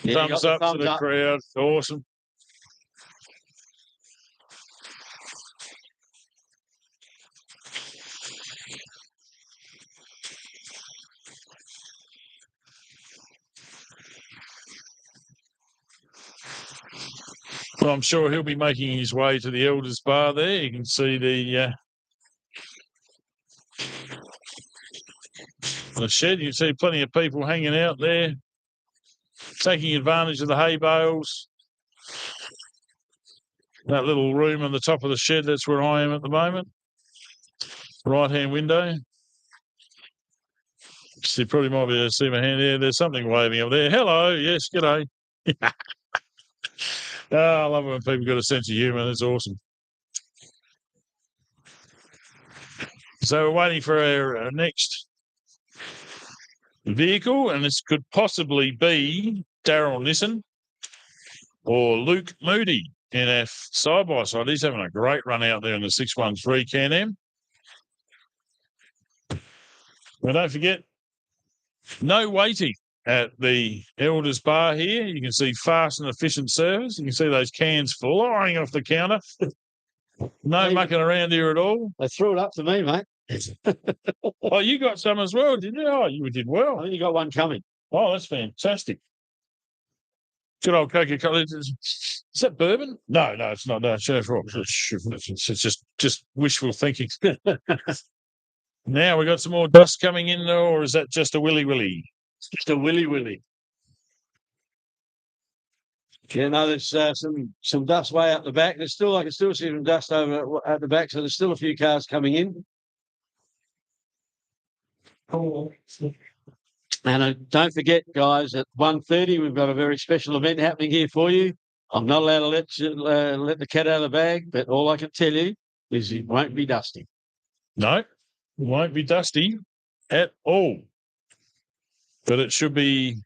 Yeah, Thumbs got up to the crowd. Awesome. Well, I'm sure he'll be making his way to the Elders Bar there. You can see the shed. You can see plenty of people hanging out there, taking advantage of the hay bales. That little room on the top of the shed, that's where I am at the moment. Right-hand window. You probably might be able to see my hand there. There's something waving up there. Hello. Yes, g'day. Oh, I love it when people got a sense of humour. That's awesome. So we're waiting for our next vehicle, and this could possibly be Daryl Nissen or Luke Moody in our side-by-side. He's having a great run out there in the 613 Can-Am. But don't forget, no waiting at the Elders Bar here. You can see fast and efficient service. You can see those cans flying off the counter. No mucking around here at all. They threw it up to me, mate. Oh, you got some as well, did you? Oh, you did well. I think you got one coming. Oh, that's fantastic. Good old Coca-Cola. Is that bourbon? No, it's not. No, it's just wishful thinking. Now we got some more dust coming in, or is that just a willy-willy? It's just a willy-willy. Yeah, no, there's some dust way up the back. I can still see some dust over at the back, so there's still a few cars coming in. And don't forget, guys, at 1:30 we've got a very special event happening here for you. I'm not allowed to let the cat out of the bag, but all I can tell you is it won't be dusty. No, it won't be dusty at all. But it should be,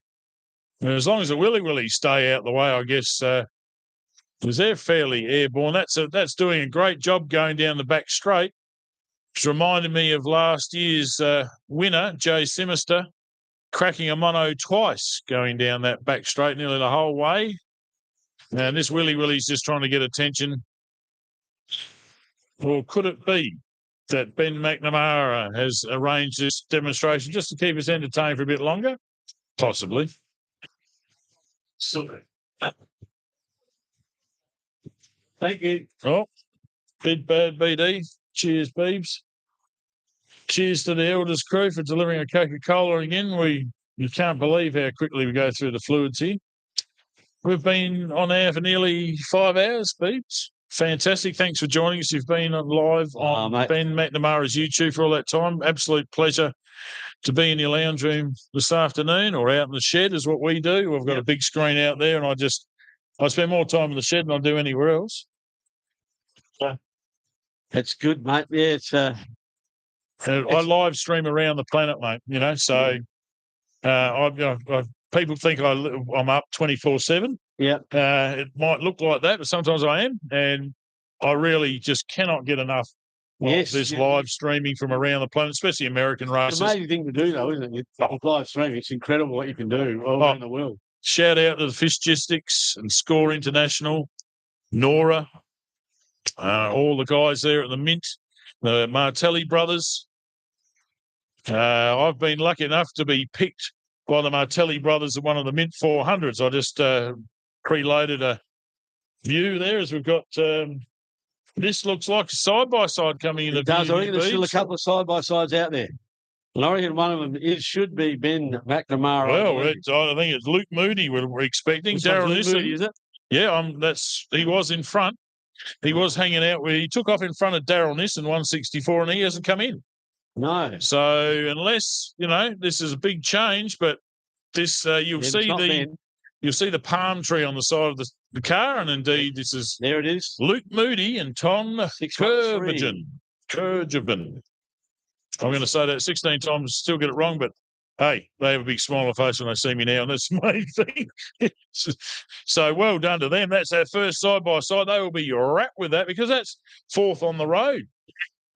as long as the willy-willies stay out the way, I guess, because they're fairly airborne. That's doing a great job going down the back straight. It's reminded me of last year's winner, Jay Simister, cracking a mono twice going down that back straight nearly the whole way. And this willy-willy's just trying to get attention. Or could it be that Ben McNamara has arranged this demonstration just to keep us entertained for a bit longer? Possibly. Thank you. Oh, Big Bad BD. Cheers, Beebs. Cheers to the Elders crew for delivering a Coca-Cola again. You can't believe how quickly we go through the fluids here. We've been on air for nearly 5 hours, Beebs. Fantastic. Thanks for joining us. You've been on live on Ben McNamara's YouTube for all that time. Absolute pleasure to be in your lounge room this afternoon, or out in the shed is what we do. We've got a big screen out there, and I spend more time in the shed than I do anywhere else. That's good, mate. Yeah, it's I live stream around the planet, mate. So people think I'm up 24/7. Yeah. It might look like that, but sometimes I am, and I really just cannot get enough of this live streaming from around the planet, especially American races. It's an amazing thing to do, though, isn't it? Live streaming. It's incredible what you can do all around the world. Shout out to the Fishgistics and Score International, Nora, all the guys there at the Mint, the Martelli brothers. I've been lucky enough to be picked by the Martelli brothers at one of the Mint 400s. I just preloaded a view there as we've got. This looks like a side-by-side coming in. It does. I reckon there's still a couple of side-by-sides out there. And I reckon one of them should be Ben McNamara. Well, I think it's Luke Moody we're expecting. Daryl Nissen, is it? Yeah, he was in front. He was hanging out where he took off in front of Daryl Nissen, 164, and he hasn't come in. No. So unless, this is a big change, but this you'll see the palm tree on the side of the car, and indeed this is there. It is Luke Moody and Tom Kurgeven. I'm going to say that 16 times, still get it wrong, but hey, they have a big smile on their face when they see me now, and that's the main thing. So well done to them. That's our first side-by-side. They will be wrapped with that because that's fourth on the road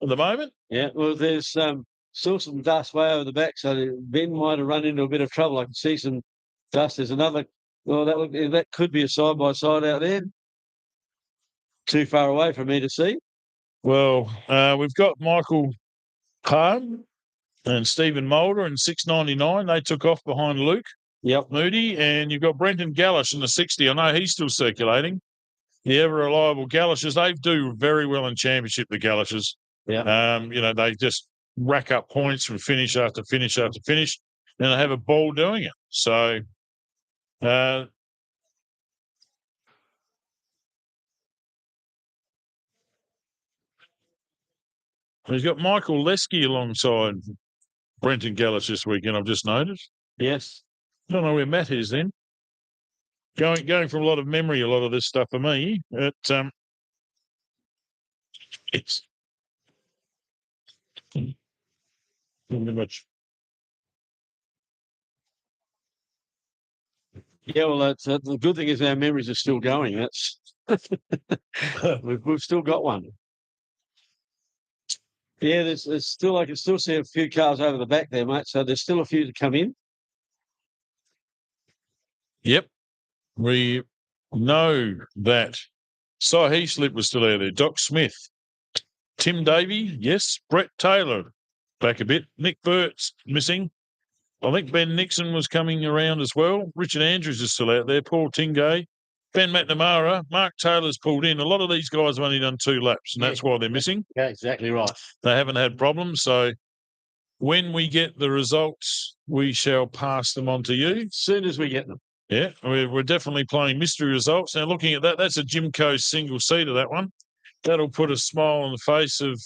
at the moment. Yeah, well, there's Still some dust way over the back, so Ben might have run into a bit of trouble. I can see some dust. There's another. Well, that could be a side by side out there. Too far away for me to see. Well, we've got Michael Palm and Stephen Mulder in 699. They took off behind Luke Moody, and you've got Brenton Gallish in the 60. I know he's still circulating. The ever reliable Gallishes, they do very well in championship, the Gallishes. Yeah. They just rack up points from finish after finish after finish, and they have a ball doing it. So, he's got Michael Lesky alongside Brenton Gallish this weekend, I've just noticed. Yes. I don't know where Matt is then. Going from a lot of memory, a lot of this stuff for me. It's not much. Yeah, well, that's the good thing is our memories are still going. That's we've still got one. Yeah, there's still, I can still see a few cars over the back there, mate. So there's still a few to come in. Yep. We know that Si Heaslip was still out there. Doc Smith, Tim Davey, yes. Brett Taylor, back a bit. Nick Burt's missing. I think Ben Nixon was coming around as well. Richard Andrews is still out there. Paul Tingay, Ben McNamara, Mark Taylor's pulled in. A lot of these guys have only done 2 laps, and that's why they're missing. Yeah, exactly right. They haven't had problems. So when we get the results, we shall pass them on to you. As soon as we get them. Yeah, we're definitely playing mystery results. Now, looking at that, that's a Jimco single-seater, that one. That'll put a smile on the face of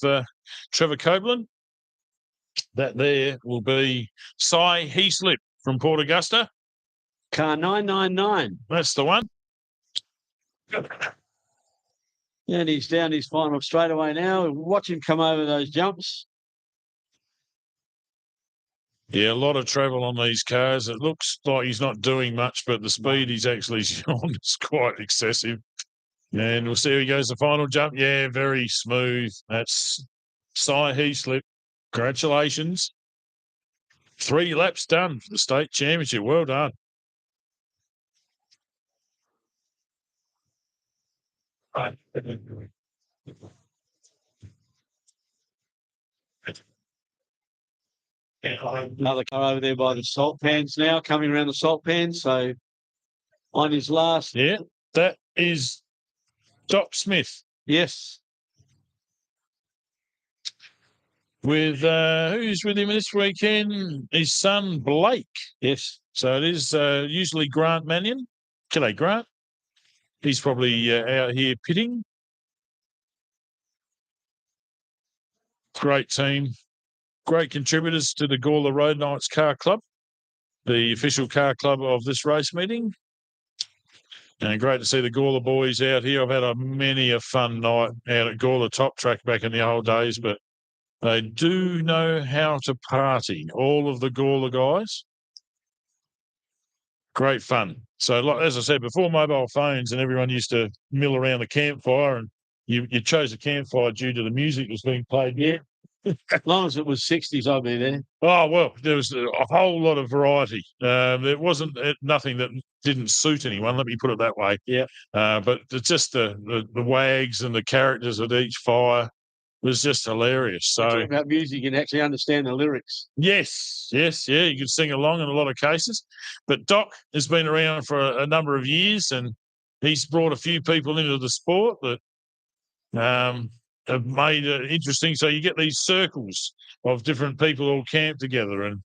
Trevor Copeland. That there will be Si Heaslip from Port Augusta. Car 999. That's the one. And he's down his final straightaway now. Watch him come over those jumps. Yeah, a lot of travel on these cars. It looks like he's not doing much, but the speed he's actually on is quite excessive. And we'll see how he goes the final jump. Yeah, very smooth. That's Si Heaslip. Congratulations. 3 laps done for the state championship. Well done. Another car over there by the salt pans now, coming around the salt pans. So on his last. Yeah, that is Doc Smith. Yes. With who's with him this weekend? His son Blake. Yes. So it is usually Grant Mannion. G'day, Grant. He's probably out here pitting. Great team. Great contributors to the Gawler Road Knights Car Club, the official car club of this race meeting. And great to see the Gawler boys out here. I've had many a fun night out at Gawler Top Track back in the old days, but they do know how to party, all of the Gawler guys. Great fun. So, like, as I said, before mobile phones and everyone used to mill around the campfire, and you chose a campfire due to the music that was being played. Yeah. As long as it was 60s, I'd be there. Oh, well, there was a whole lot of variety. There wasn't nothing that didn't suit anyone, let me put it that way. Yeah. But it's just the wags and the characters at each fire was just hilarious. So talking about music, you can actually understand the lyrics. Yes, yeah, you could sing along in a lot of cases. But Doc has been around for a number of years, and he's brought a few people into the sport that have made it interesting. So you get these circles of different people all camped together, and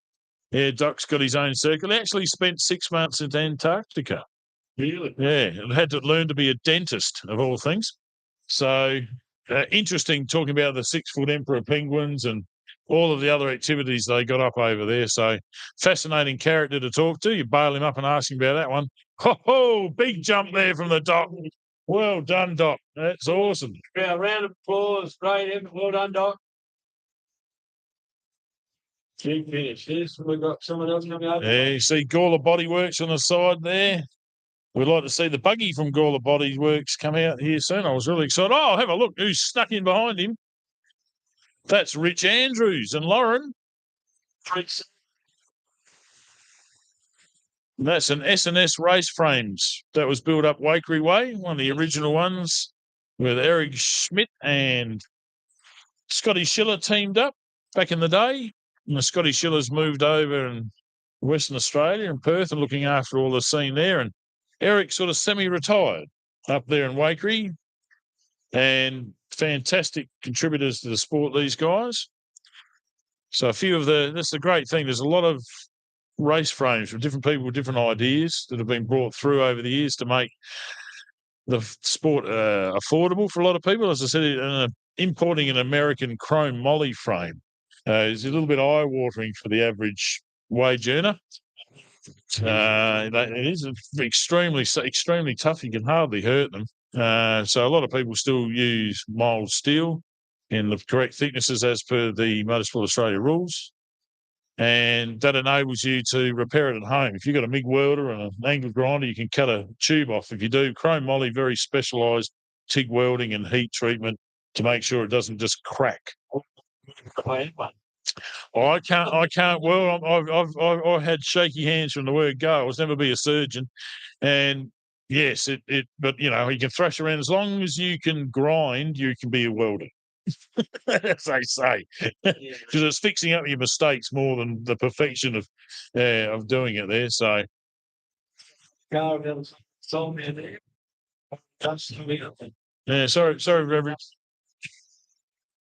yeah, Doc's got his own circle. He actually spent 6 months in Antarctica. Really? Yeah, and had to learn to be a dentist of all things. So interesting talking about the 6-foot emperor penguins and all of the other activities they got up over there. So fascinating character to talk to. You bail him up and ask him about that one. Ho, big jump there from the Doc. Well done, Doc. That's awesome. Yeah, round of applause. Great effort. Well done, Doc. Big finish. Yes, we've got someone else coming up. Yeah, you see Gawler Bodyworks on the side there. We'd like to see the buggy from Gawler Bodyworks come out here soon. I was really excited. Oh, have a look who's snuck in behind him. That's Rich Andrews and Lauren. And that's an S&S race frames that was built up Wakery Way, one of the original ones with Eric Schmidt and Scotty Schiller teamed up back in the day. And the Scotty Schiller's moved over in Western Australia and Perth and looking after all the scene there. And Eric sort of semi-retired up there in Wakery, and fantastic contributors to the sport, these guys. So a few of that's the great thing. There's a lot of race frames from different people with different ideas that have been brought through over the years to make the sport affordable for a lot of people. As I said, importing an American chrome moly frame is a little bit eye-watering for the average wage earner. It is extremely tough. You can hardly hurt them. So a lot of people still use mild steel in the correct thicknesses as per the Motorsport Australia rules. And that enables you to repair it at home. If you've got a MIG welder and an angle grinder, you can cut a tube off. If you do, chrome moly, very specialised TIG welding and heat treatment to make sure it doesn't just crack. I can't weld. I've had shaky hands from the word go. I was never be a surgeon, and yes, but you know, you can thrash around as long as you can grind. You can be a welder, as they say, because it's fixing up your mistakes more than the perfection of doing it there. So, yeah, sorry, Reverend.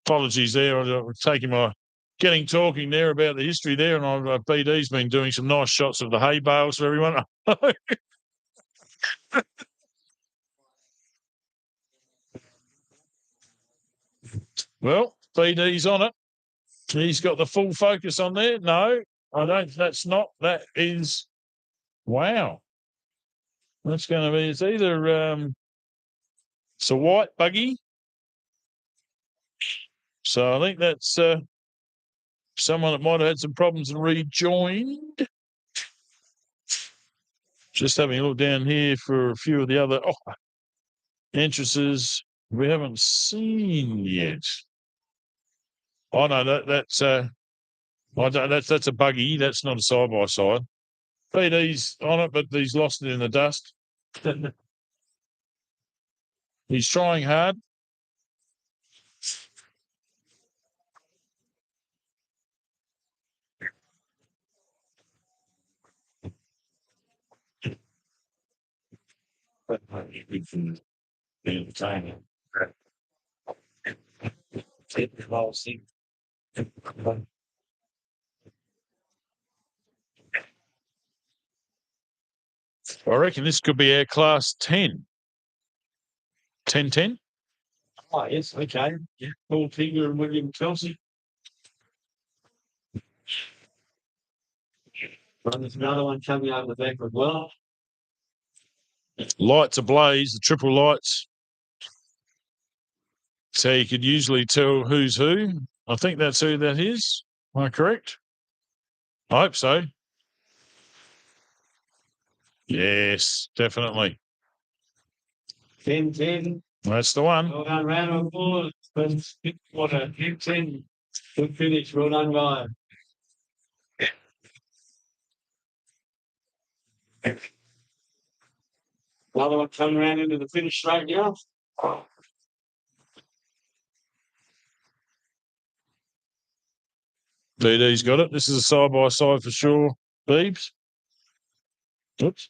Apologies there. I'm taking talking there about the history there, and BD's been doing some nice shots of the hay bales for everyone. Well, BD's on it. He's got the full focus on there. No, I don't. That's not. That is. Wow. That's going to be. It's either. It's a white buggy. So I think that's someone that might have had some problems and rejoined. Just having a look down here for a few of the other entrances we haven't seen yet. Oh no, that's a buggy. That's not a side by side. PD's on it, but he's lost it in the dust. He's trying hard. I reckon this could be our class 10. 10-10? Oh, yes, okay. Yeah. Paul Tigger and William Kelsey. And there's another one coming over the back as well. Lights ablaze, the triple lights. So you could usually tell who's who. I think that's who that is. Am I correct? I hope so. Yes, definitely. 10-10. That's the one. Well done, round of applause. What a 10. Good finish. Well done, guys. Another one coming around into the finish straight now. BD's got it. This is a side-by-side for sure. Beebs. Oops.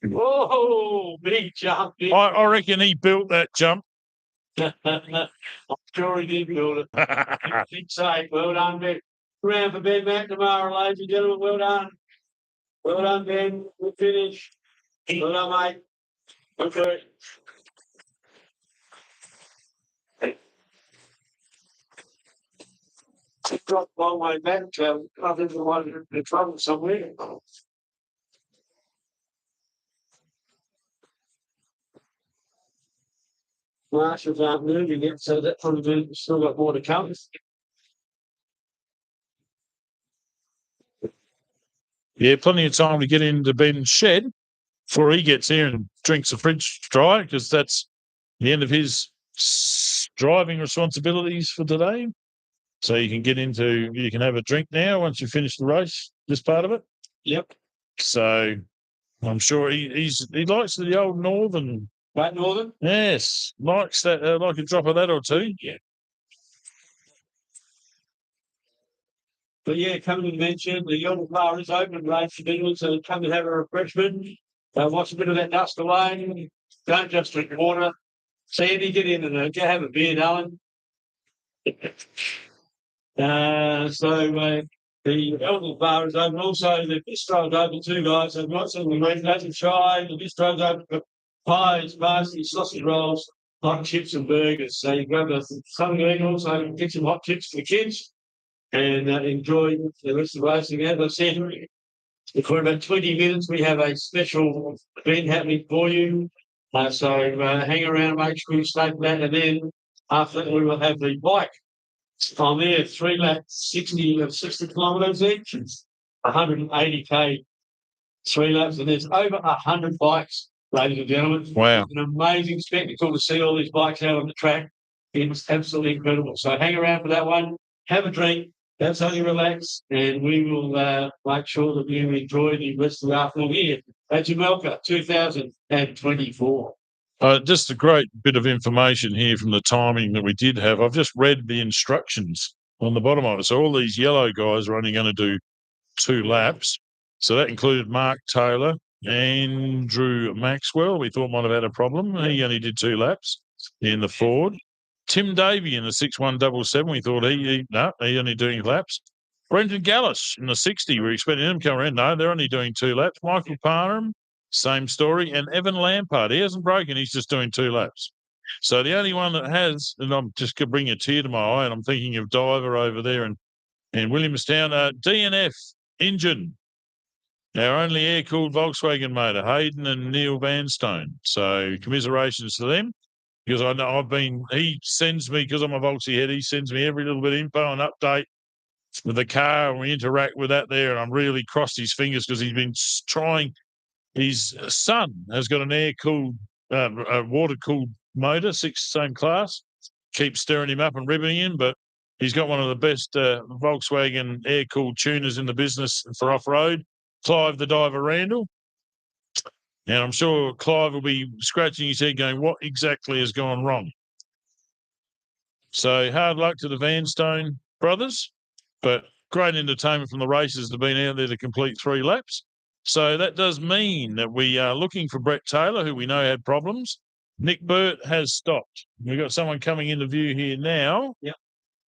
Whoa, big jump. I reckon he built that jump. I'm sure he did build it. Big save. Well done, Ben. Round for Ben McNamara, ladies and gentlemen. Well done. Well done, Ben. Good finish. Well done, mate. Okay. Dropped a long way back. I think the one in trouble somewhere. Marshals aren't moving yet, so that probably still got more to come. Yeah, plenty of time to get into Ben's shed before he gets here and drinks the fridge dry, because that's the end of his driving responsibilities for today. So you can have a drink now once you finish the race, this part of it. Yep. So I'm sure he likes the old Northern. Great Northern? Yes, likes that, like a drop of that or two. Yeah. But yeah, come and mention the Yellow Bar is open, race for anyone, so come and have a refreshment. Wash a bit of that dust away. Don't just drink water. Sandy, get in and go have a beer, darling. The Elder Bar is open. Also, the bistro is open too, guys. I've got some Latin chai. The bistro's open for pies, pasties, sausage rolls, hot chips and burgers. So you grab something to eat, also get some hot chips for the kids and enjoy the rest of the racing. As I said, for about 20 minutes, we have a special event happening for you. So hang around, make sure you stay for that. And then after that, we will have the bike. On there, 3 laps, 60 kilometres each, 180k 3 laps, and there's over 100 bikes, ladies and gentlemen. Wow. It's an amazing spectacle to see all these bikes out on the track. It's absolutely incredible. So hang around for that one, have a drink, have something relax, and we will make sure that you enjoy the rest of the afternoon here at Jamalka 2024. Just a great bit of information here from the timing that we did have. I've just read the instructions on the bottom of it. So all these yellow guys are only going to do 2 laps. So that included Mark Taylor, Andrew Maxwell. We thought might have had a problem. He only did 2 laps in the Ford. Tim Davey in the 6177. We thought he only doing laps. Brendan Gallus in the 60. We're expecting him to come around. No, they're only doing 2 laps. Michael Parham. Same story. And Evan Lampard, he hasn't broken. He's just doing 2 laps. So the only one that has, and I'm just going to bring a tear to my eye, and I'm thinking of Diver over there and Williamstown, DNF engine. Our only air-cooled Volkswagen motor, Hayden and Neil Vanstone. So commiserations to them. Because I know he sends me, because I'm a Volksy head, he sends me every little bit of info and update with the car, and we interact with that there. And I'm really crossed his fingers because he's been trying. His son has got an air-cooled, a water-cooled motor, same class. Keeps stirring him up and ribbing him, but he's got one of the best Volkswagen air-cooled tuners in the business for off-road, Clive the Diver Randall. And I'm sure Clive will be scratching his head going, what exactly has gone wrong? So hard luck to the Vanstone brothers, but great entertainment from the races that have been out there to complete 3 laps. So that does mean that we are looking for Brett Taylor, who we know had problems. Nick Burt has stopped. We've got someone coming into view here now. Yep.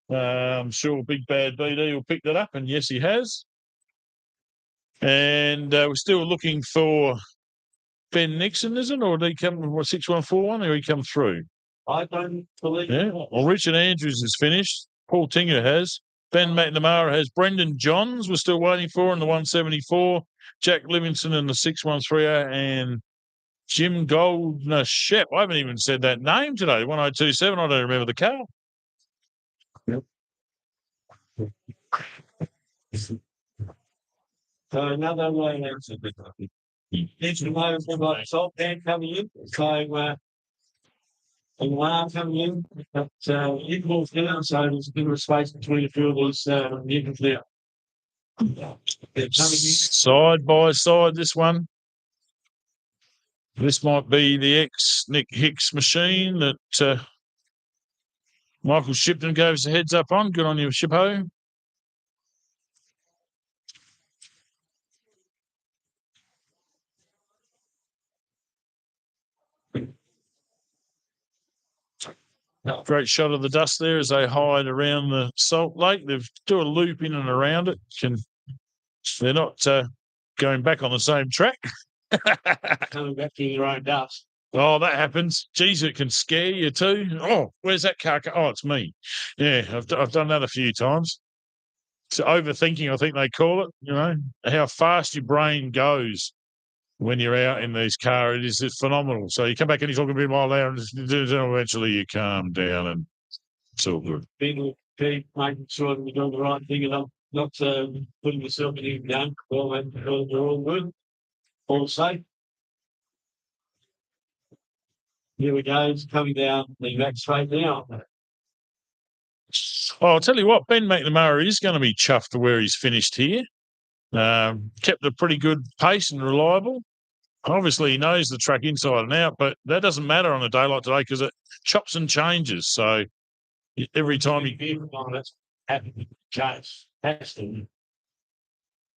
I'm sure Big Bad BD will pick that up, and yes, he has. And we're still looking for Ben Nixon, isn't it? Or did he come with 6141, or he come through? I don't believe. Yeah. Well, Richard Andrews is finished. Paul Tinger has. Ben McNamara has. Brendan Johns we're still waiting for in the 174. Jack Livingston in the 6130, and Jim Goldner-Shep. I haven't even said that name today. 1027. I don't remember the car. Yep. So another way answer. It's the moment we've got Salt Pan coming in. So and one coming in, but intervals down, so there's a bit of a space between the few of these intervals now. They're coming in. Side by side, this one. This might be the ex-Nick Hicks machine that Michael Shipton gave us a heads up on. Good on you, Shippo. Great shot of the dust there as they hide around the Salt Lake. They've do a loop in and around it. They're not going back on the same track. Coming back to their own dust. Oh, that happens. Geez, it can scare you too. Oh, where's that car? Oh, it's me. Yeah, I've done that a few times. It's overthinking, I think they call it. You know, how fast your brain goes when you're out in these cars. It's phenomenal. So you come back and you talk a bit more loud, and eventually you calm down, and it's all good. People keep making sure that you're doing the right thing and not putting yourself in any danger. Well, they're all good. All safe. Here we go. It's coming down the back straight now. Oh, I'll tell you what, Ben McNamara is going to be chuffed to where he's finished here. Kept a pretty good pace and reliable. Obviously, he knows the track inside and out, but that doesn't matter on a day like today because it chops and changes. So every time he...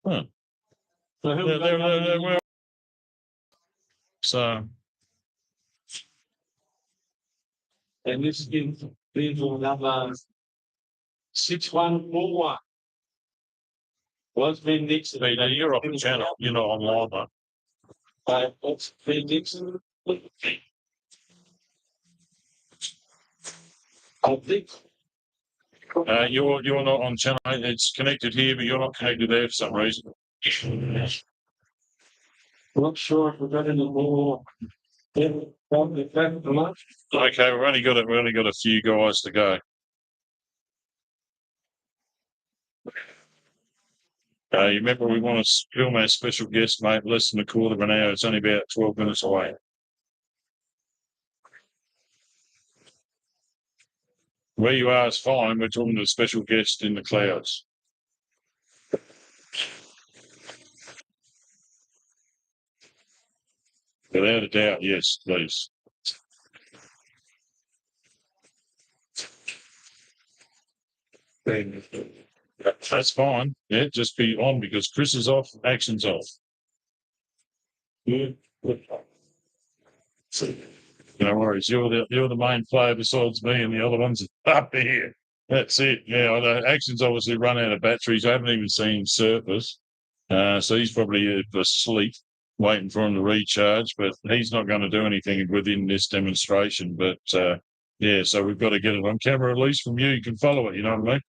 Huh. So... And this is vehicle number 6141. Was Ben Nixon. You're off the channel. You're not online, mate. What's Ben Nixon? I think. You're not on channel 8. It's connected here, but you're not connected there for some reason. Not sure if we've got any more. Okay, we've only got a few guys to go. You remember we want to film our special guest, mate, less than a quarter of an hour. It's only about 12 minutes away. Where you are is fine. We're talking to a special guest in the clouds. Without a doubt, yes, please. That's fine. Yeah, just be on because Chris is off, action's off. No worries. You're the main player besides me, and the other one's up here. That's it. Yeah, I know. Action's obviously run out of batteries. I haven't even seen him surface. So he's probably asleep, waiting for him to recharge, but he's not going to do anything within this demonstration. But yeah, so we've got to get it on camera at least from you. You can follow it, you know what I mean?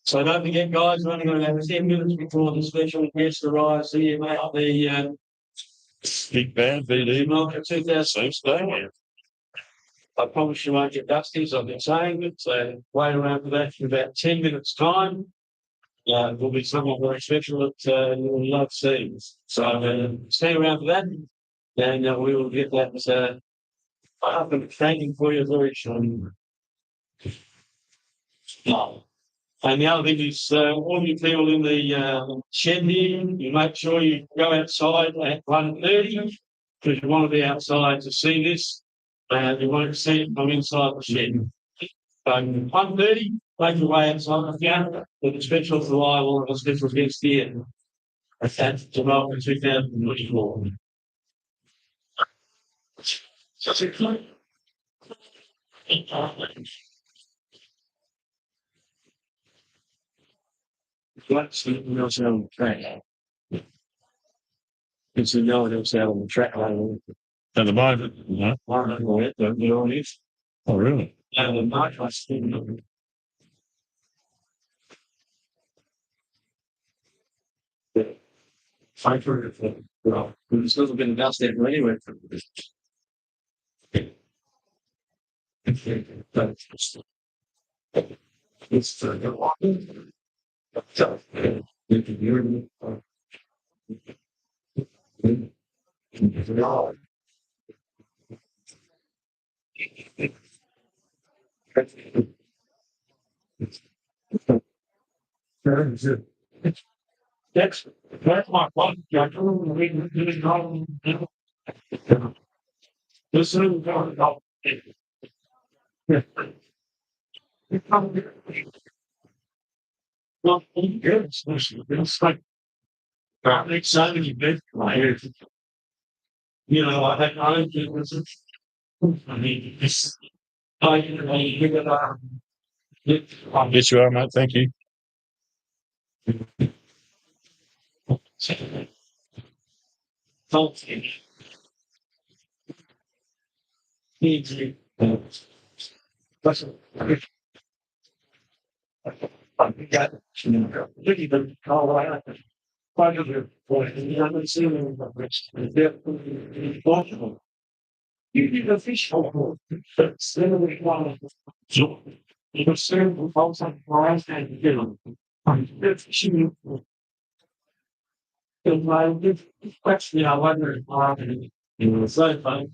So don't forget, guys, we're only going to have 10 minutes before the special guest arrives here, mate. The Big Bad BD Jamalka 2016. I promise you won't get dusty, as I've been saying it. So wait around for that for about 10 minutes' time. There'll be someone very special that you will love seeing. So stay around for that, and we will get that up and thanking for you very soon. And the other thing is, all you people in the shed here, you make sure you go outside at 1:30 because you want to be outside to see this. You won't see it from inside the shed. 1:30, make your way outside again with the special arrival of a special guest here. That's Jamalka 2024. What's something else out on the track? It's no one else out on the track at the moment. No. I don't know it, don't you know it? Oh, really? And the night I still I heard it. Well, there's never been a dust there anyway. It's the walking. So, you can hear me. That's my fun. This is well, it's like I make so many big players. You know, I don't do this. I mean, it's Yes, you are, mate. Thank you. You need a fish hole. That's literally one of the you're served with outside rice and dinner. The fishing. If I did question, I wonder if I in the so fun.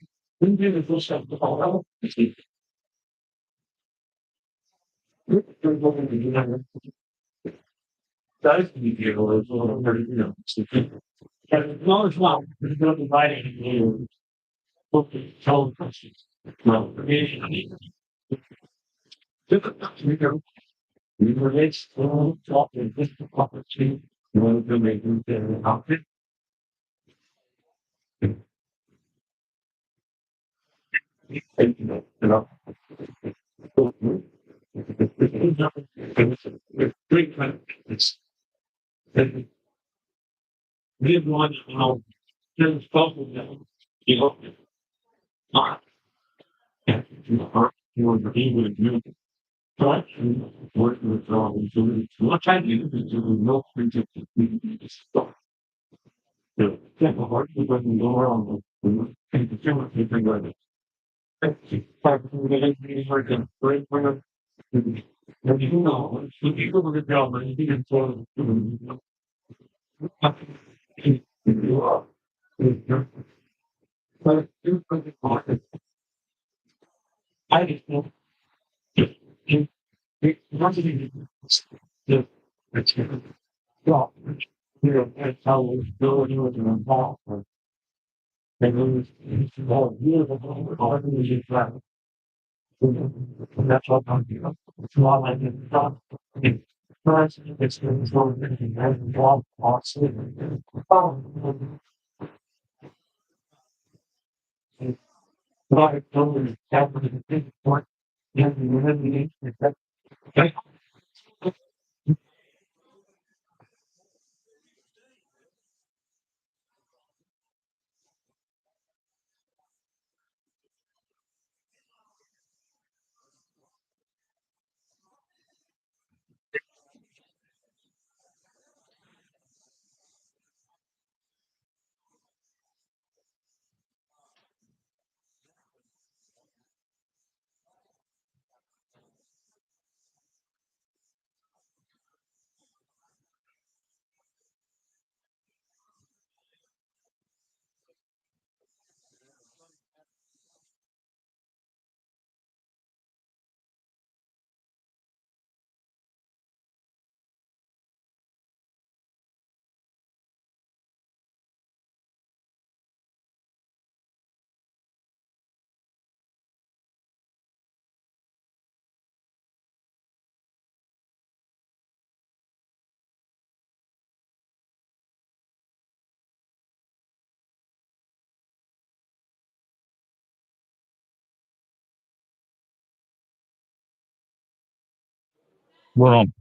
We're on.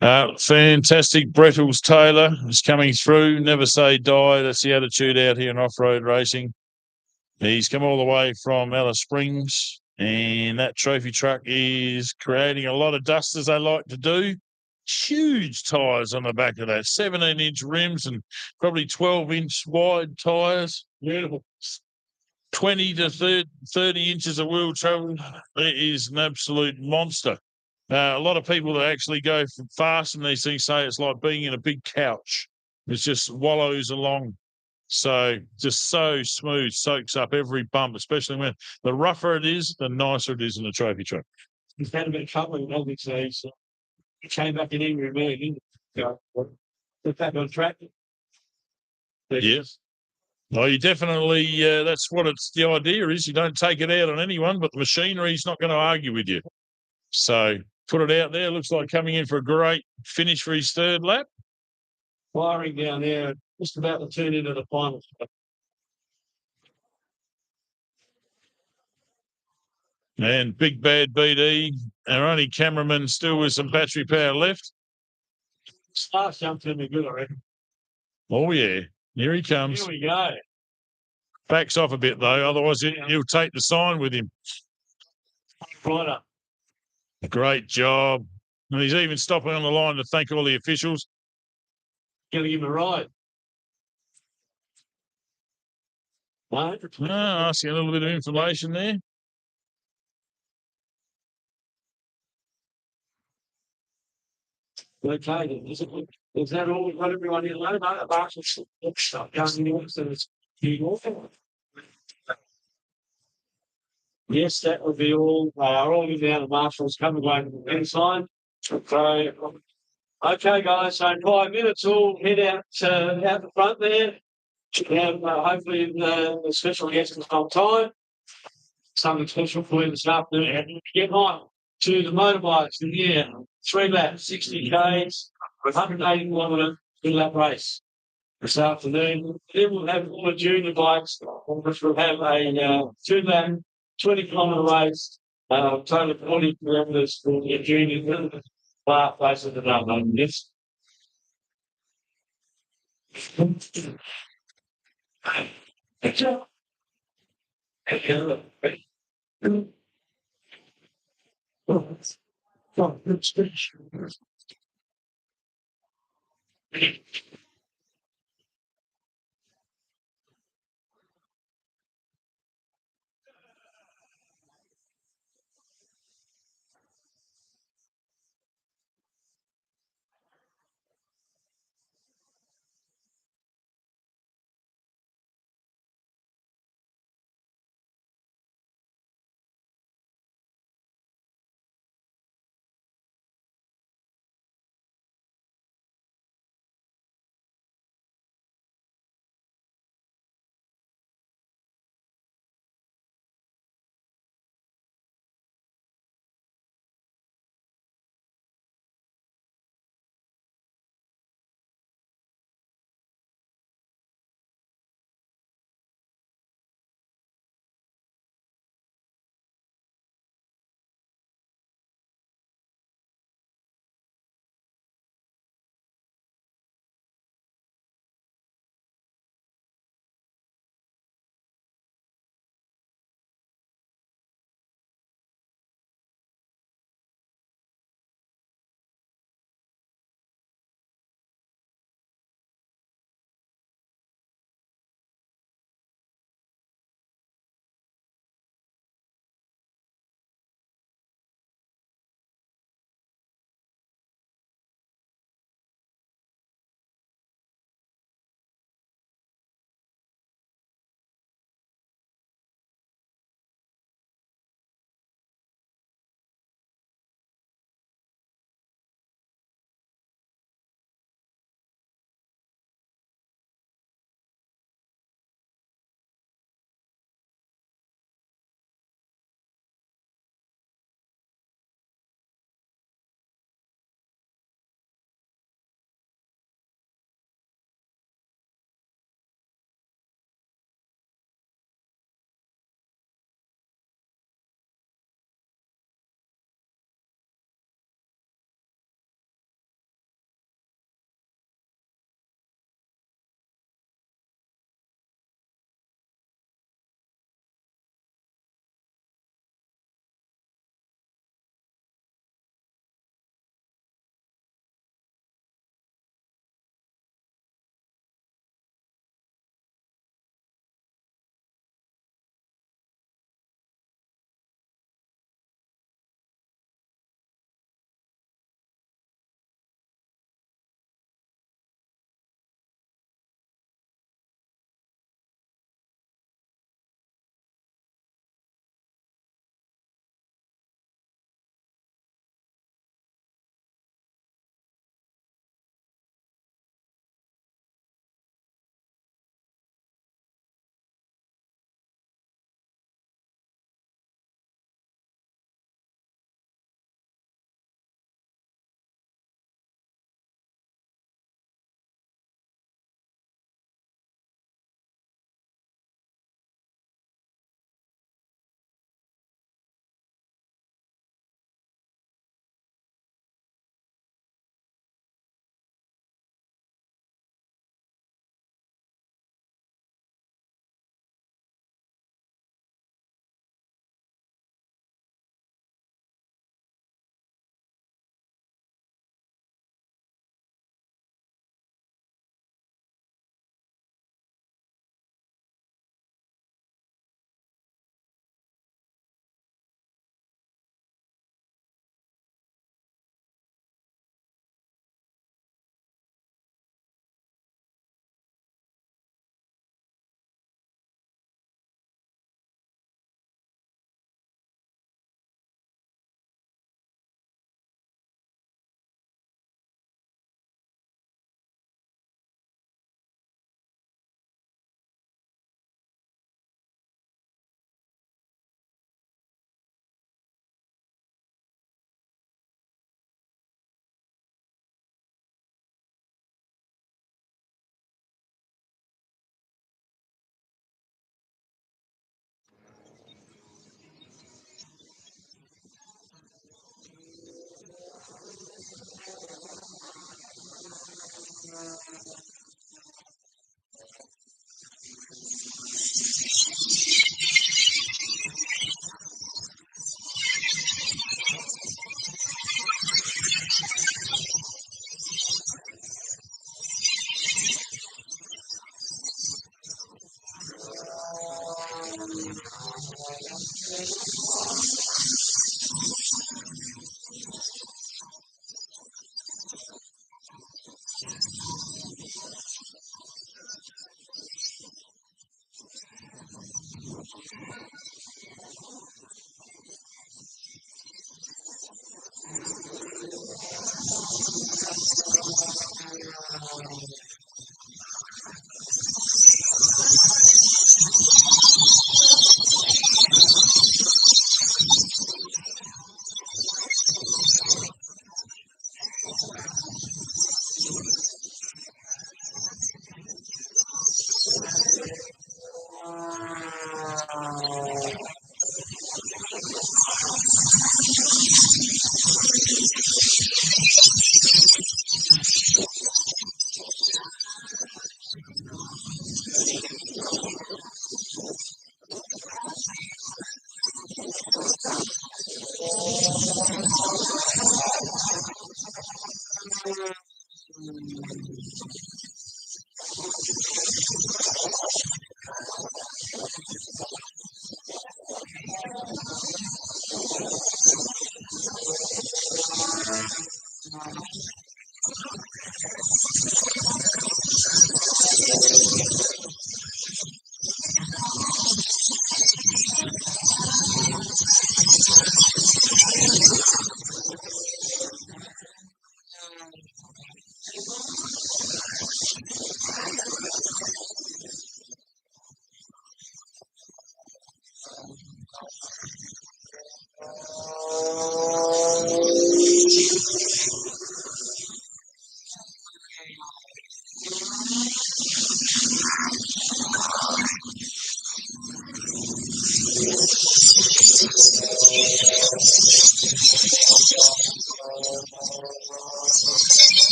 Fantastic. Brettles Taylor is coming through. Never say die. That's the attitude out here in off-road racing. He's come all the way from Alice Springs, and that trophy truck is creating a lot of dust, as they like to do. Huge tyres on the back of that, 17-inch rims and probably 12-inch wide tyres. Beautiful. 20 to 30 inches of wheel travel. It is an absolute monster. A lot of people that actually go fast in these things say it's like being in a big couch. It just wallows along. So just so smooth, soaks up every bump, especially when the rougher it is, the nicer it is in a trophy truck. He's had a bit of trouble with obviously, so he came back in angry mood, didn't he? Put back on track. Yes. Well, you definitely, that's what it's, the idea is you don't take it out on anyone, but the machinery's not going to argue with you. So put it out there. Looks like coming in for a great finish for his third lap. Firing down there, just about to turn into the final. And Big Bad BD, our only cameraman still with some battery power left. Starts jumped in me good, I reckon. Oh, yeah. Here he comes. Here we go. Backs off a bit, though. Otherwise, he'll take the sign with him. Right up. Great job. And he's even stopping on the line to thank all the officials. Going to give him a ride. No? Asking a little bit of information there. Okay, is that all we've got everyone in low? No, the box is going anywhere, so it's Yes, that would be all. All in now. The marshals coming away from the inside. So, okay, guys. So in 5 minutes, we'll head out out the front there. And hopefully the special guest is on time. Something special for you this afternoon. And get on to the motorbikes. Yeah, 3 laps, 60 Ks, 180 kilometre 2-lap race this afternoon. Then we'll have all the junior bikes, which will have a 2-lap, 20 kilometre race, total of 40 kilometres for the junior place of the number. Yes.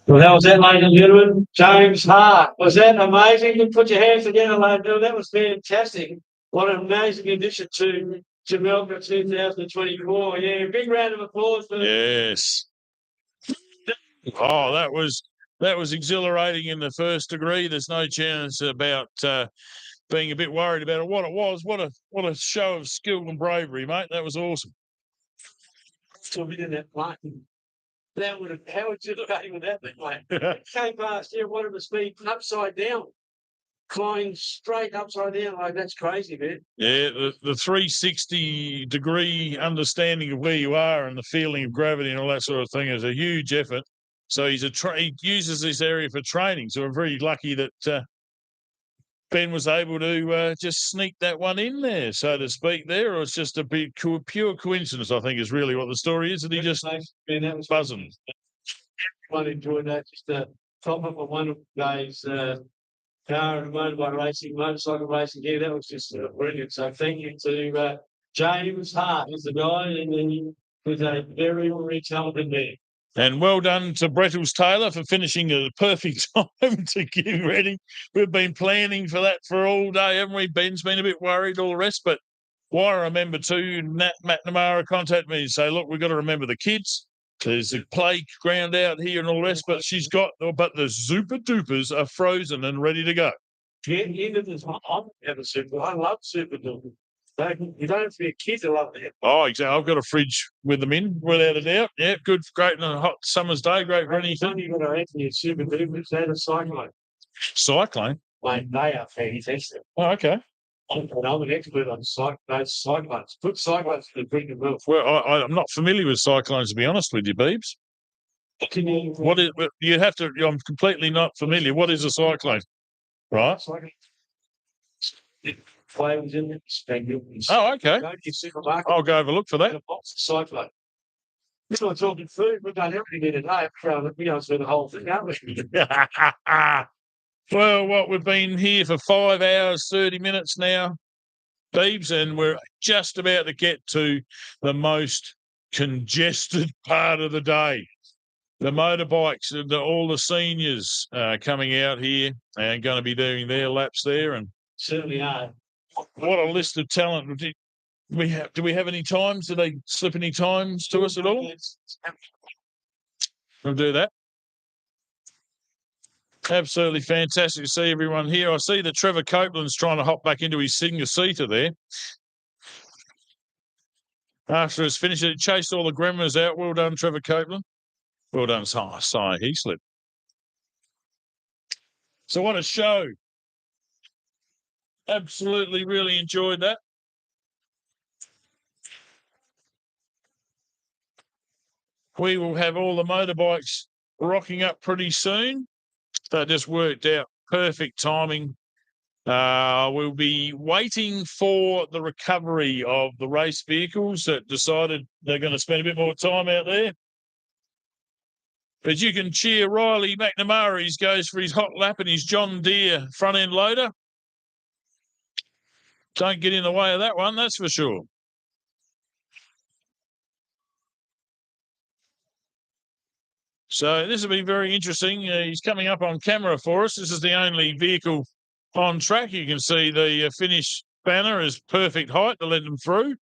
Well, that was it, ladies and gentlemen. James Hart. Was that amazing? You put your hands together, ladies and gentlemen. That was fantastic. What an amazing addition to Jamalka 2024. Yeah, big round of applause for Yes. Oh, that was exhilarating in the first degree. There's no chance about being a bit worried about it. What it was, what a show of skill and bravery, mate. That was awesome. to a bit in that plane. That would have, how exhilarating would that be, mate? Came past here, what the speed upside down, flying straight upside down. Like, that's crazy, man. Yeah, the 360-degree understanding of where you are and the feeling of gravity and all that sort of thing is a huge effort. So he uses this area for training. So we're very lucky that Ben was able to just sneak that one in there, so to speak, there. Or it's just a bit pure coincidence, I think, is really what the story is. That he just Ben, that was buzzing. Everyone enjoyed that. Just a top of a wonderful day's car and motorbike racing, motorcycle racing. Yeah, that was just brilliant. So thank you to James Hart, who's the guy, and he was a very, very talented man. And well done to Brettles Taylor for finishing at a perfect time to get ready. We've been planning for that for all day, haven't we? Ben's been a bit worried, all the rest. But why I remember too, Matt McNamara contacted me and say, look, we've got to remember the kids. There's a playground out here and all the rest, but the super dupers are frozen and ready to go. Yeah, even this, I love super dupers. You don't have to be a kid to love it. Oh, exactly. I've got a fridge with them in, without a doubt. Yeah, good, great on a hot summer's day, great for anything. You've got to answer your super dupers and a cyclone. Cyclone? Mate, they are fantastic. Oh, okay. I'm an expert on those cyclones. Put cyclones in the drink of milk. Well, I'm not familiar with cyclones, to be honest with you, Beebs. Can you, What is? You have to. I'm completely not familiar. What is a cyclone? Right. Flavors in it. Oh, okay. Go to your supermarket. I'll go have a look for that. A box of cyclone. We're not talking food. We've done everything here today. We go through the whole thing, aren't we? Well, what we've been here for 5 hours, 30 minutes now, Beebs, and we're just about to get to the most congested part of the day. The motorbikes, all the seniors coming out here and going to be doing their laps there. And certainly are. What a list of talent. Do we have any times? Do they slip any times to us at all? We'll do that. Absolutely fantastic to see everyone here. I see that Trevor Copeland's trying to hop back into his single-seater there. After it's finished, it chased all the gremlins out. Well done, Trevor Copeland. Well done, Cy Heaslip. So what a show. Absolutely really enjoyed that. We will have all the motorbikes rocking up pretty soon. That just worked out. Perfect timing. We'll be waiting for the recovery of the race vehicles that decided they're going to spend a bit more time out there. But you can cheer Riley McNamara. He goes for his hot lap and his John Deere front-end loader. Don't get in the way of that one, that's for sure. So this will be very interesting. He's coming up on camera for us. This is the only vehicle on track. You can see the finish banner is perfect height to let them through.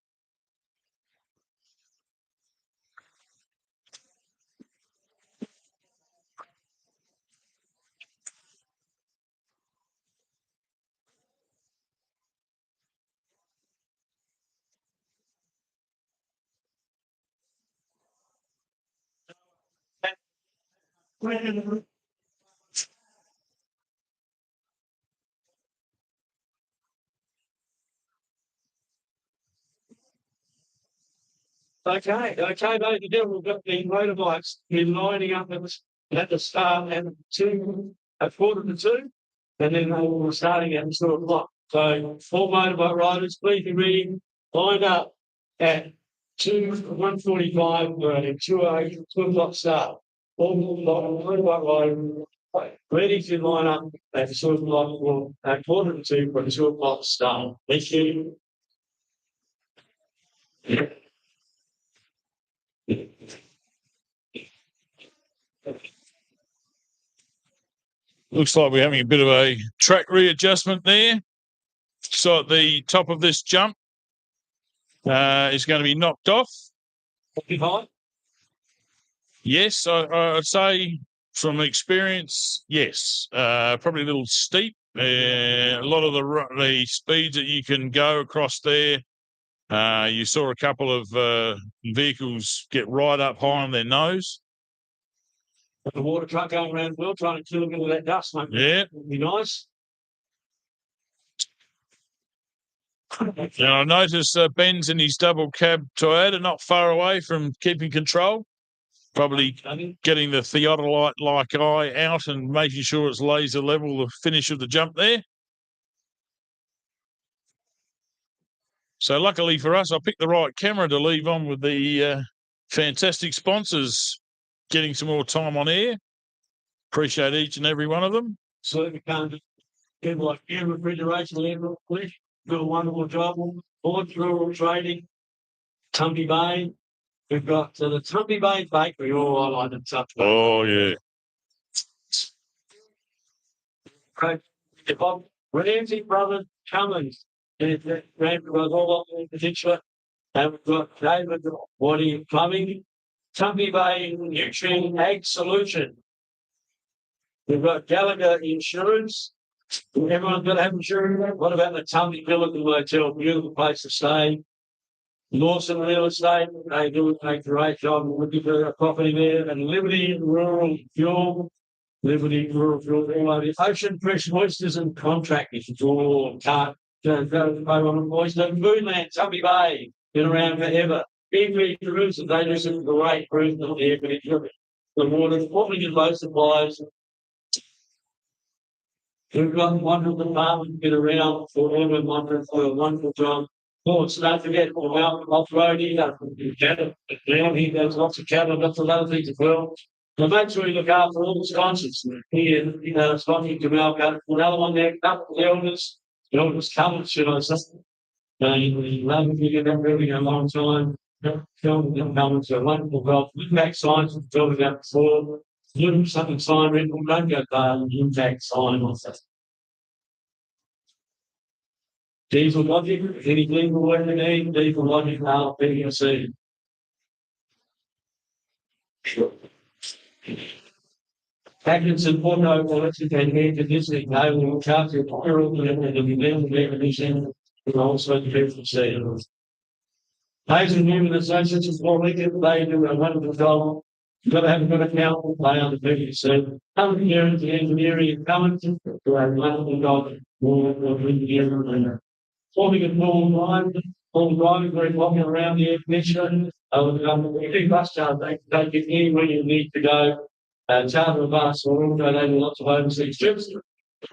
Okay, ladies and gentlemen, we've got the motorbikes in lining up at the start and at 1:45, and then they will be starting at 2:00. So, all motorbike riders, please be ready, lined up at 1:45 for a 2:00 start. All motorbike riders ready to line up at 2:00 for a 1:45 for a 2:00 start. Thank you. Looks like we're having a bit of a track readjustment there. So at the top of this jump is going to be knocked off. Yes, I'd say from experience, yes. Probably a little steep. A lot of the speeds that you can go across there. You saw a couple of vehicles get right up high on their nose. The water truck going around well, trying to kill a bit of that dust, mate. Yeah. Would be nice. Now I notice Ben's in his double cab Toyota, not far away from keeping control. Probably getting the theodolite-like eye out and making sure it's laser level, the finish of the jump there. So luckily for us, I picked the right camera to leave on with the fantastic sponsors getting some more time on air. Appreciate each and every one of them. So we can't get like air refrigeration, air flesh. Do a wonderful job. All rural trading, Tumpy Bay. We've got the Tumpy Bay Bakery. Oh, I like the Tumpy Bay. Oh, yeah. Great. Bob Ramsey Brothers Cummins. Ramsey Brothers all in particular. And we've got David Waddy Plumbing. Tumpy Bay Nutrient Ag Solution. We've got Gallagher Insurance. Everyone's got to have insurance. What about the Tumpy Billiton Motel? Beautiful place to stay. Lawson Real Estate, they do a great job looking for a property there. And Liberty Rural Fuel, Ocean Fresh Oysters and Contractors. It's all cut. Oyster, Moonland, Tumpy Bay, been around forever. Every cruise, they do some great cruises there. The water, probably in low supplies. We've got wonderful department been around forever and wonderful job. Of course, don't forget about off-roading, down here, there's lots of cattle, lots of other things as well. So make sure you look after all the sponsors here, sponsoring Jamalka. Another one there, couple of elders coming, should I say. Love if you get them really a long time. Film them coming to a wonderful golf. Impact signs we've talked about before. Look something sign red, don't go far, impact sign or something. Diesel logic, any legal work you need, diesel logic, now, PVC. Atkinson, Porto, electric and air conditioning, they will charge your plural, and the level air conditioning, and also the PVC. Hayes and Newman Associates is more wicked, they do a wonderful job. You've got to have a good account, they are the PVC. Coming here into engineering and coming to a wonderful job, more engineering. Forming a full drive, very popular around the air conditioner. Big bus charter, they get anywhere you need to go. Charter a bus or also they do lots of overseas trips.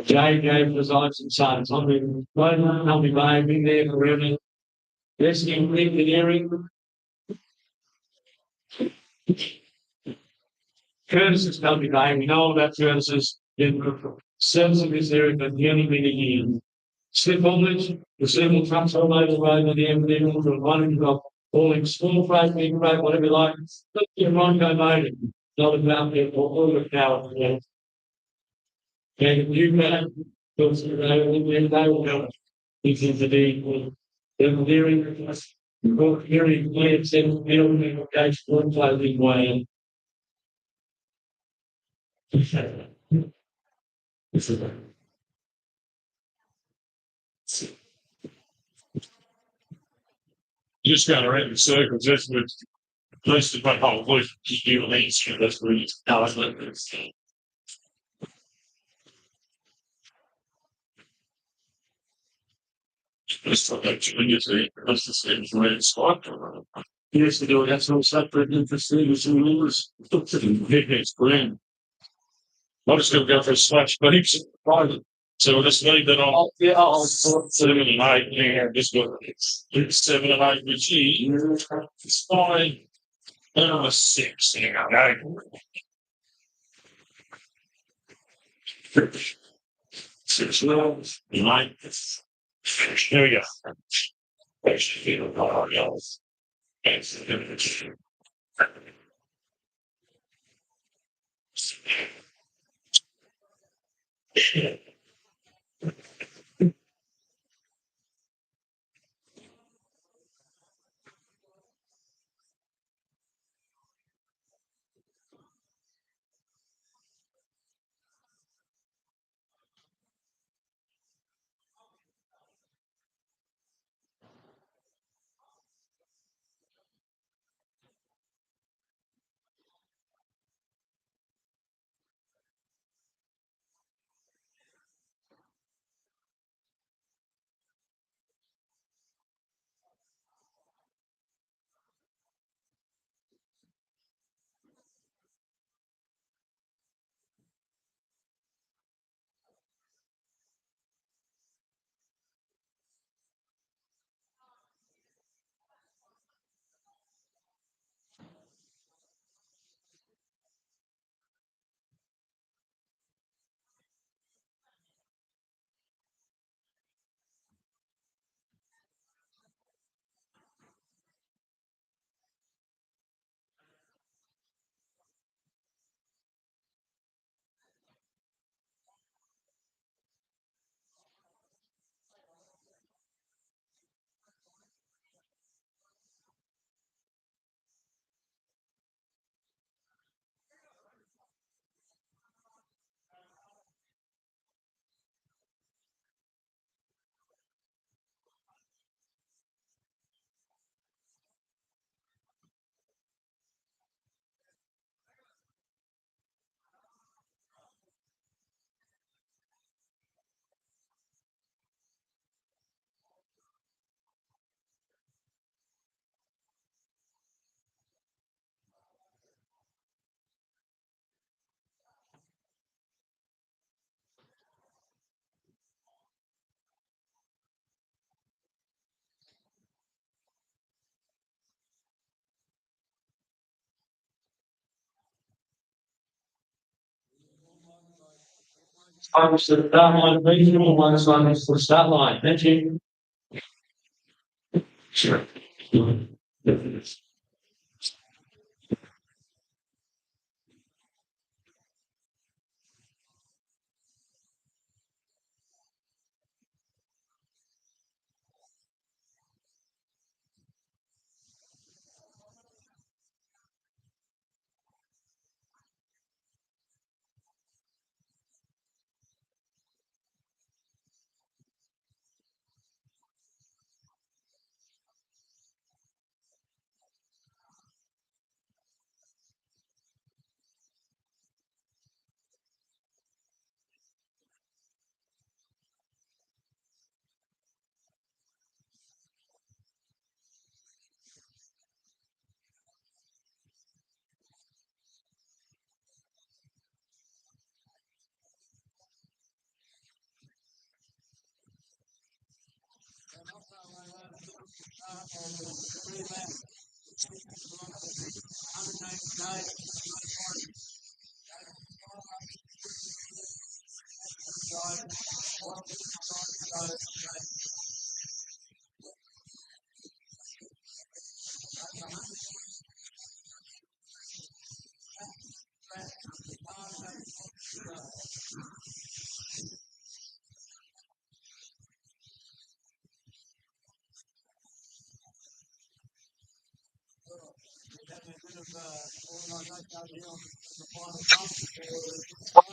JJ Designs and Sons. I've been been there forever. Listening engineering. Curtis's Company Bay, we know all about Curtis's servicing this area for many years. Slip bondage, the civil trucks all over the road with the MD from one of hauling small freight, big freight, whatever you like. Look at your Ronco motor, not about there for all the power. And you can, because they will go. This is the engineering, hearing, clear, sense, building, application, clothing way. This is just going around in circles, that's what most of my whole life is doing these, that's really how I live this. Just like actually is the same red spot. He used to do it. That's all separate interesting. It's brilliant. I'm just going to go for a slash beeps. So we'll just leave that on. Yeah, I'll 7 and 8. Yeah, just got 7 and 8, which is it's fine. Number 6. There we go. 6 levels. 9. There we go. I was the start line, reasonable minus line next to the start line. Thank you. Sure.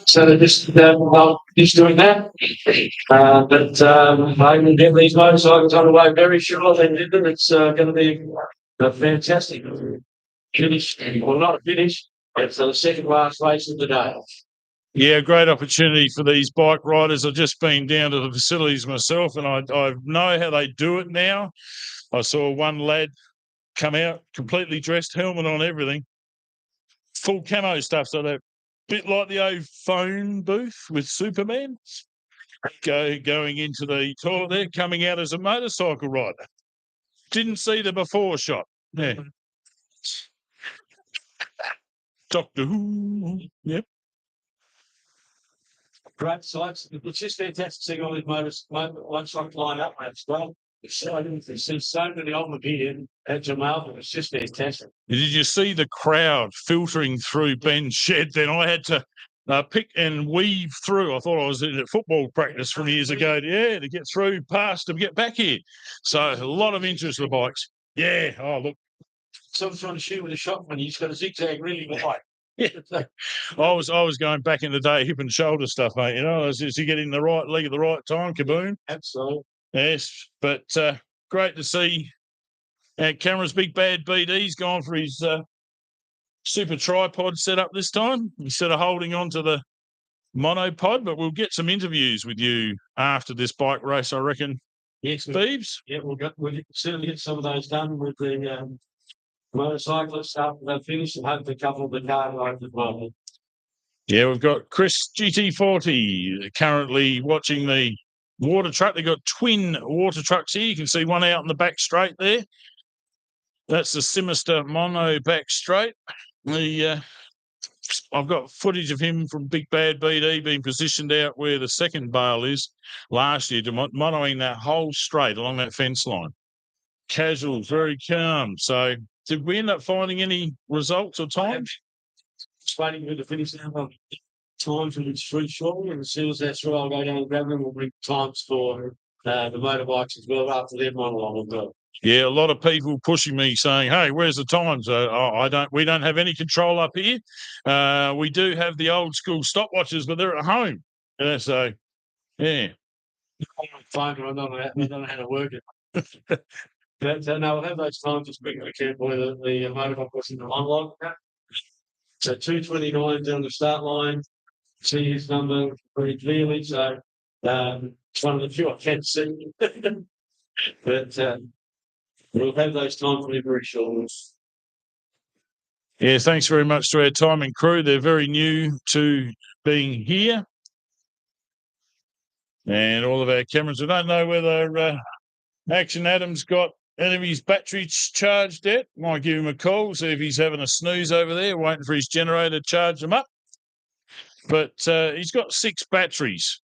So they're just doing that. I will get these motorcycles on the way very shortly. It's going to be a fantastic finish, well, not a finish. It's the second last race of the day. Yeah, great opportunity for these bike riders. I've just been down to the facilities myself, and I know how they do it now. I saw one lad come out completely dressed, helmet on, everything, full camo stuff. So they're a bit like the old phone booth with Superman. Going into the toilet there, coming out as a motorcycle rider. Didn't see the before shot. Yeah. Doctor Who. Yep. Great sights. It's just fantastic seeing all these motorcycles line up, mate. It's great. Exciting to see so many of them here at Jamalka. It's just fantastic. Did you see the crowd filtering through Ben's shed? Then I had to pick and weave through. I thought I was in a football practice from years ago. Yeah, to get through past them, get back here. So a lot of interest in the bikes. Yeah. Oh, look. Someone's trying to shoot with a shotgun. He's got a zigzag really wide. Yeah. I was going back in the day, hip and shoulder stuff, mate. You know, as you get in the right leg at the right time, kaboom. Absolutely. Yes, but great to see Cameron's big bad BD's gone for his super tripod set up this time instead of holding on to the monopod. But we'll get some interviews with you after this bike race, I reckon. Yes, Beebs? Yeah, we'll certainly get some of those done with the motorcyclists after they've finished, and hopefully a couple of the car riders as well. Yeah, we've got Chris GT40 currently watching the water truck. They've got twin water trucks here. You can see one out in the back straight there. That's the Simister Mono back straight. I've got footage of him from Big Bad BD being positioned out where the second bale is last year, monoing that whole straight along that fence line. Casual, very calm. So did we end up finding any results or times? Just waiting for the finish now. Times when it's through shortly, and as soon as that's through, I'll go down and grab them. We'll bring times for the motorbikes as well after they're monologue as well. Yeah, a lot of people pushing me saying, "Hey, where's the times?" We don't have any control up here. We do have the old school stopwatches, but they're at home. Yeah, so yeah. Phone, I don't know how to work it. But no, we'll have those times as quick as we can for the motorbike was in the monologue. So 2:29 down the start line. See his number very clearly. So it's one of the few I can see. But we'll have those times for you very shortly. Yeah, thanks very much to our timing crew. They're very new to being here. And all of our cameras. I don't know whether Action Adam's got any of his batteries charged yet. Might give him a call, see if he's having a snooze over there, waiting for his generator to charge them up. But he's got 6 batteries,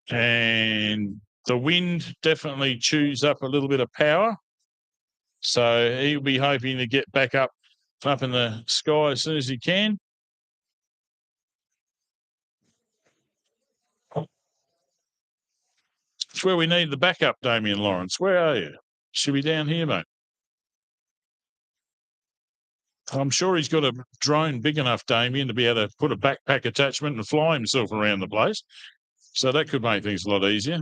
and the wind definitely chews up a little bit of power. So he'll be hoping to get back up in the sky as soon as he can. It's where we need the backup, Damien Lawrence. Where are you? Should be down here, mate. I'm sure he's got a drone big enough, Damien, to be able to put a backpack attachment and fly himself around the place. So that could make things a lot easier.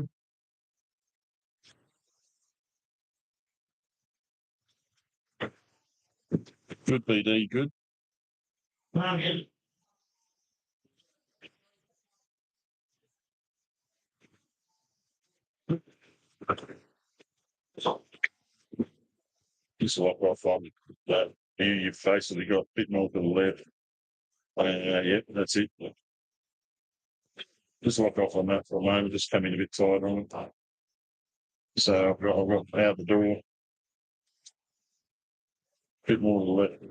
Good, BD, good. Just lock off on that. You've basically got a bit more to the left. Yeah, that's it. Just lock off on that for a moment, just coming a bit tight on it. So I've got out the door. A bit more to the left.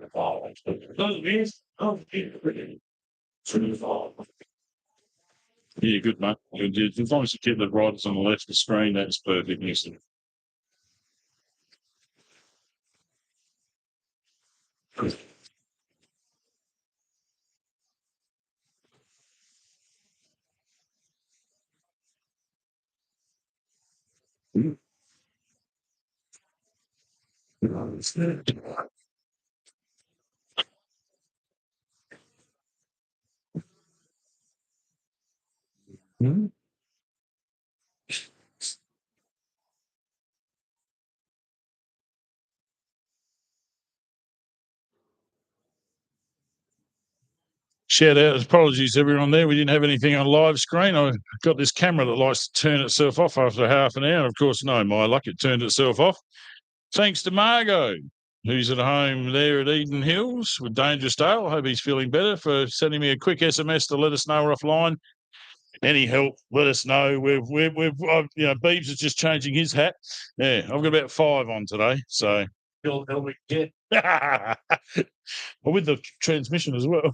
Yeah, good, mate. As long as you keep the riders on the left of the screen, that's perfect. Shout out, apologies everyone there. We didn't have anything on live screen. I got this camera that likes to turn itself off after half an hour. And of course, no, my luck, it turned itself off. Thanks to Margot. who's at home there at Eden Hills with Dangerous Dale. I hope he's feeling better, for sending me a quick SMS to let us know we're offline. Any help, let us know. Beebs is just changing his hat. Yeah, I've got about 5 on today, so. You'll help me get. Well, with the transmission as well.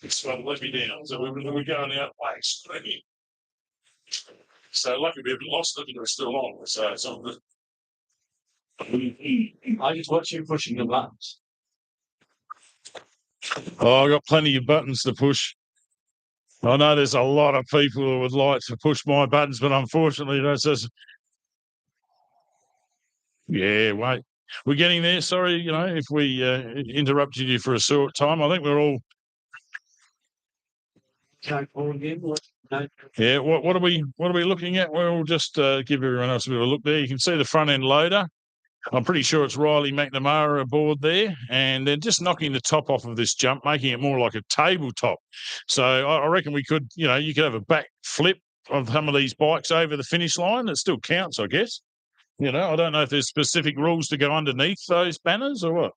This one let me down, so we're going out ways. So lucky we haven't lost it, and we're still on. So it's on good. I just watch you pushing the buttons. Oh, I got plenty of buttons to push. I know there's a lot of people who would like to push my buttons, but unfortunately, that's just. Yeah, wait. We're getting there. Sorry, if we interrupted you for a short time. I think we're all. Go forward again. No. Yeah. What are we looking at? We'll just give everyone else a bit of a look there. You can see the front end loader. I'm pretty sure it's Riley McNamara aboard there, and they're just knocking the top off of this jump, making it more like a tabletop. So I reckon we could, you could have a back flip of some of these bikes over the finish line. It still counts, I guess. I don't know if there's specific rules to go underneath those banners or what.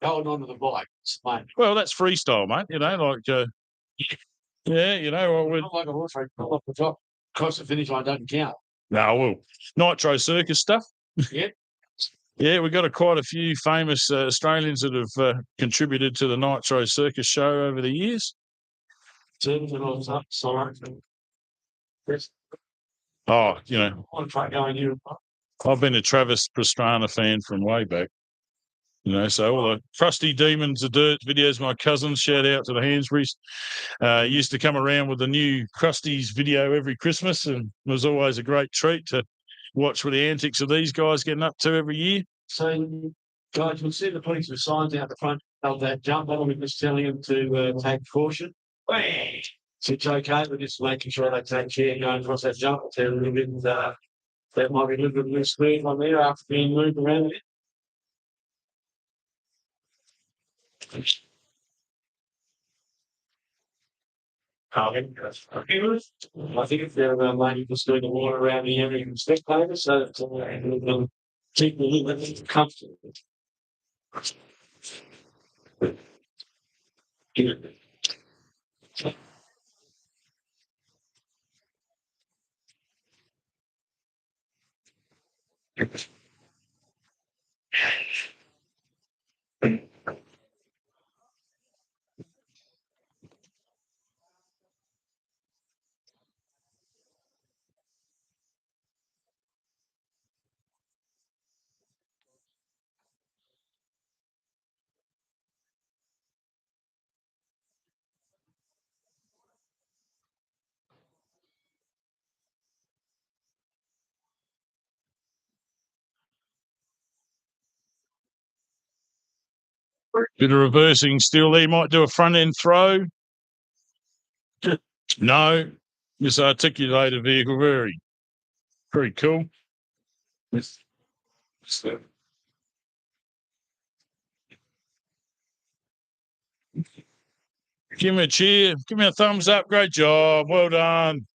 Hold on to the bike, mate. Well, that's freestyle, mate. We're Not like a horse race, off the top. Across the finish line doesn't count. No, well, Nitro Circus stuff. Yeah. Yeah, we've got quite a few famous Australians that have contributed to the Nitro Circus show over the years. Sorry. Oh, On track going here. I've been a Travis Pastrana fan from way back. So all the Crusty Demons of Dirt videos, my cousins, shout out to the Hansburys, used to come around with the new Krusty's video every Christmas, and it was always a great treat to watch what the antics of these guys getting up to every year. So, guys, you'll see the police with signs out the front of that jump on. We're just telling them to take caution. So it's okay, we're just making sure they take care going across that jump. It's a little bit, that might be a little bit loose speed on there after being moved around a bit. I think if they're maybe just doing the water around the area and spectators, so that it'll keep a little bit comfortable. Bit of reversing still there. Might do a front end throw. No, this articulated vehicle, very, very cool. Give me a cheer. Give me a thumbs up. Great job. Well done.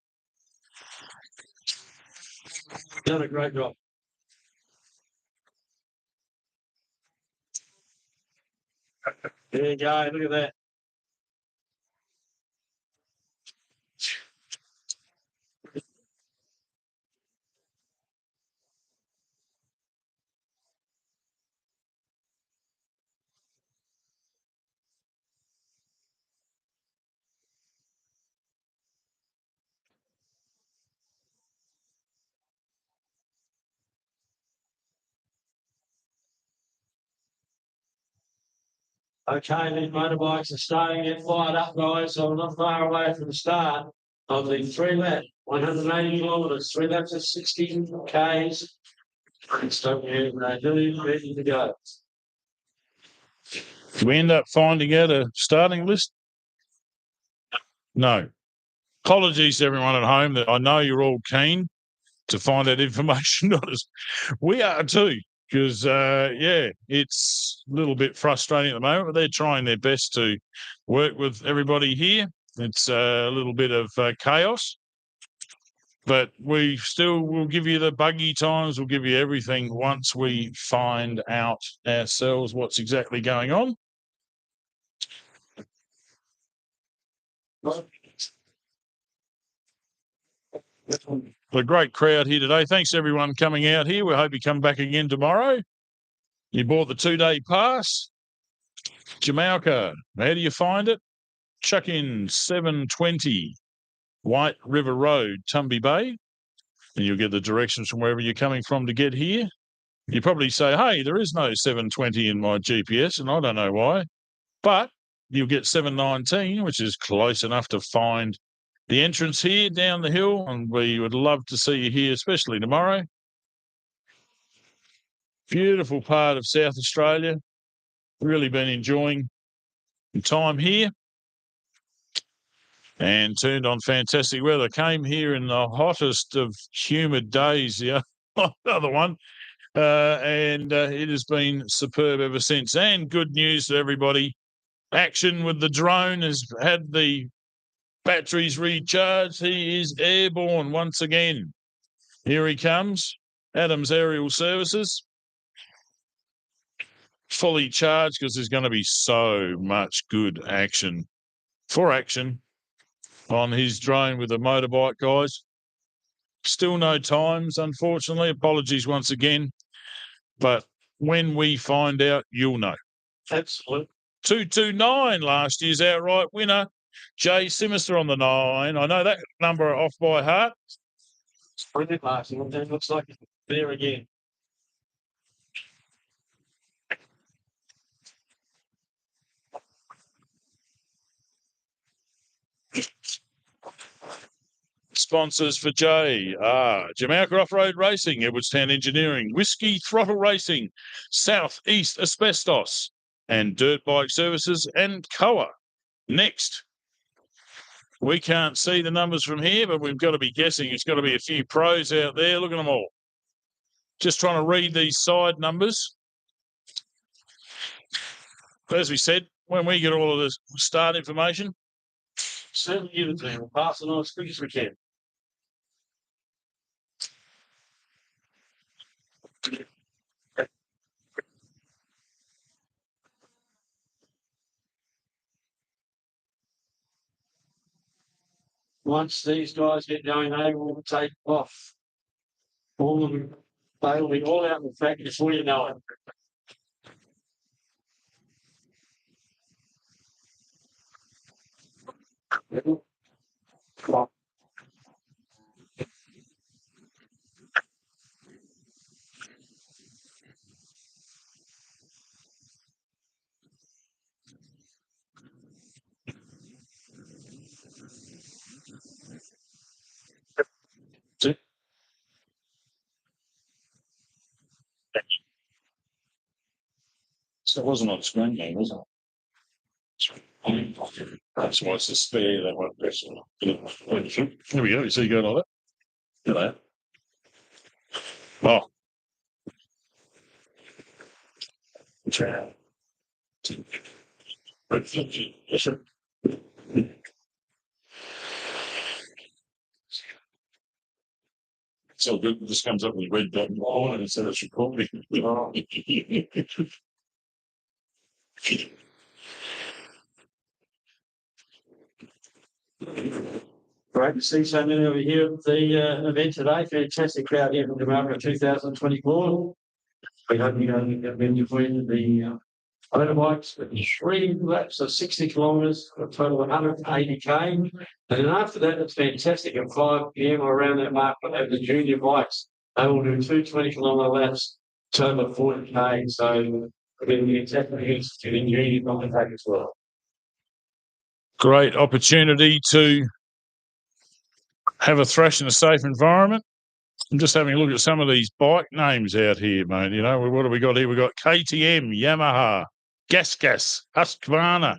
Done a great job. There you go. Look at that. Okay, these motorbikes are starting to get fired up, guys. So we're not far away from the start of the 3 lap, 180 kilometres, 3 laps of 60 Ks. So we're ready to go. Did we end up finding out a starting list? No. Apologies to everyone at home that I know you're all keen to find that information on us. We are too. Because, it's a little bit frustrating at the moment, but they're trying their best to work with everybody here. It's a little bit of chaos. But we still will give you the buggy times. We'll give you everything once we find out ourselves what's exactly going on. A great crowd here today. Thanks everyone coming out here. We hope you come back again tomorrow. You bought the 2-day pass. Jamalka, how do you find it? Chuck in 720 White River Road, Tumby Bay, and you'll get the directions from wherever you're coming from to get here. You probably say, hey, there is no 720 in my GPS, and I don't know why. But you'll get 719, which is close enough to find the entrance here down the hill, and we would love to see you here, especially tomorrow. Beautiful part of South Australia. Really been enjoying the time here and turned on fantastic weather. Came here in the hottest of humid days, the other one, and it has been superb ever since. And good news to everybody. Action with the drone has had the batteries recharged. He is airborne once again. Here he comes. Adams Aerial Services. Fully charged because there's going to be so much good action on his drone with the motorbike guys. Still no times, unfortunately. Apologies once again. But when we find out, you'll know. Absolutely. 229 last year's outright winner. Jay Simister on the 9. I know that number off by heart. It's brilliant last year. It looks like it's there again. Sponsors for Jay are Jamalka Off-Road Racing, Edwardstown Engineering, Whiskey Throttle Racing, South East Asbestos, and Dirt Bike Services and Koa. Next, we can't see the numbers from here, but we've got to be guessing. It's got to be a few pros out there. Look at them all. Just trying to read these side numbers. As we said, when we get all of this start information, Certainly give it to him. We'll pass it on as quick as we can. Once these guys get going, they will take off. All of them, they will be all out in the track before you know it. so it wasn't on screen game, was it? That's why it's a spare, that one person. Here we go. You see you going like that? Look at that. Oh. So good. This comes up with a red dot on and it says it's recording. Great to see so many over here at the event today. Fantastic crowd here from Jamalka 2024. We hope you have been enjoying the motorbikes with 3 laps of 60 kilometres, a total of 180k. And then after that, it's fantastic at 5 p.m. or around that mark. But over the junior bikes, they will do 2 20-kilometre laps, total of 40k. So we're getting exactly used to the junior bike track as well. Great opportunity to have a thrash in a safe environment. I'm just having a look at some of these bike names out here, mate. You know, what have we got here? We've got KTM, Yamaha, Gas, Husqvarna,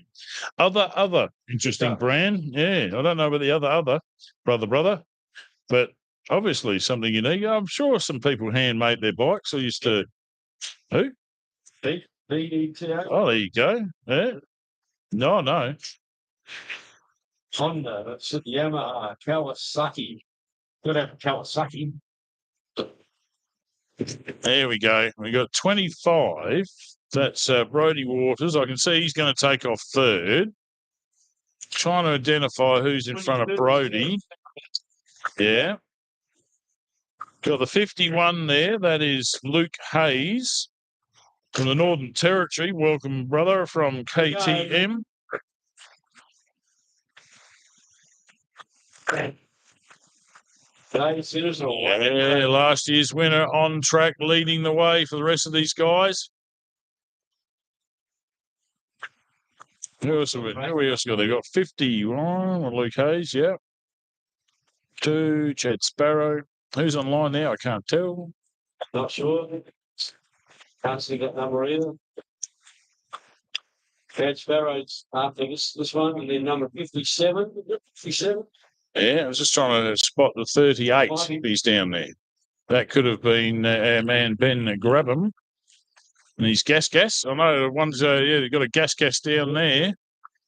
other interesting brand. Yeah, I don't know about the other, brother, but obviously something unique. I'm sure some people handmade their bikes. I used to, who? BDTO. Oh, there you go. Yeah. No. Honda, that's Yamaha, Kawasaki, Good have Kawasaki. There we go. We got 25. That's Brodie Waters. I can see he's going to take off third. Trying to identify who's in front of Brodie. Yeah. Got the 51 there. That is Luke Hayes from the Northern Territory. Welcome, brother, from KTM. Yeah, last year's winner on track, leading the way for the rest of these guys. Who else have we got? They've got 51, Luke Hayes, yeah. 2, Chad Sparrow. Who's online now? I can't tell. Not sure. Can't see that number either. Chad Sparrow's after this one, and then number 57. 57. Yeah, I was just trying to spot the 38. He's down there. That could have been our man Ben Grabham. And he's gas. I know the ones, they've got a gas down there.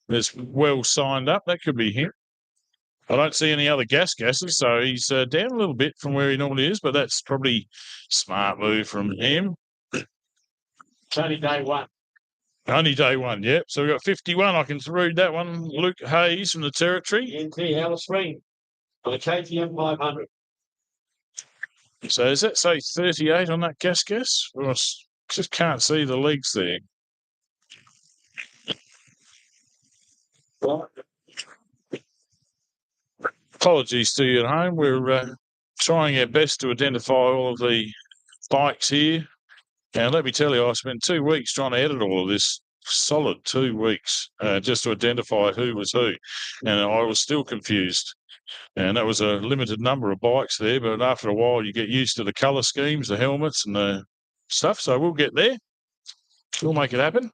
That's well signed up. That could be him. I don't see any other gases, so he's down a little bit from where he normally is, but that's probably smart move from him. It's only day one. Only day one, yep. So we've got 51. I can read that one. Luke Hayes from the Territory. NT Alice Spring for the KTM 500. So does that say 38 on that gas? Well, I just can't see the legs there. Right. Apologies to you at home. We're trying our best to identify all of the bikes here. And let me tell you, I spent 2 weeks trying to edit all of this. Solid 2 weeks just to identify who was who. And I was still confused. And that was a limited number of bikes there. But after a while, you get used to the colour schemes, the helmets and the stuff. So we'll get there. We'll make it happen.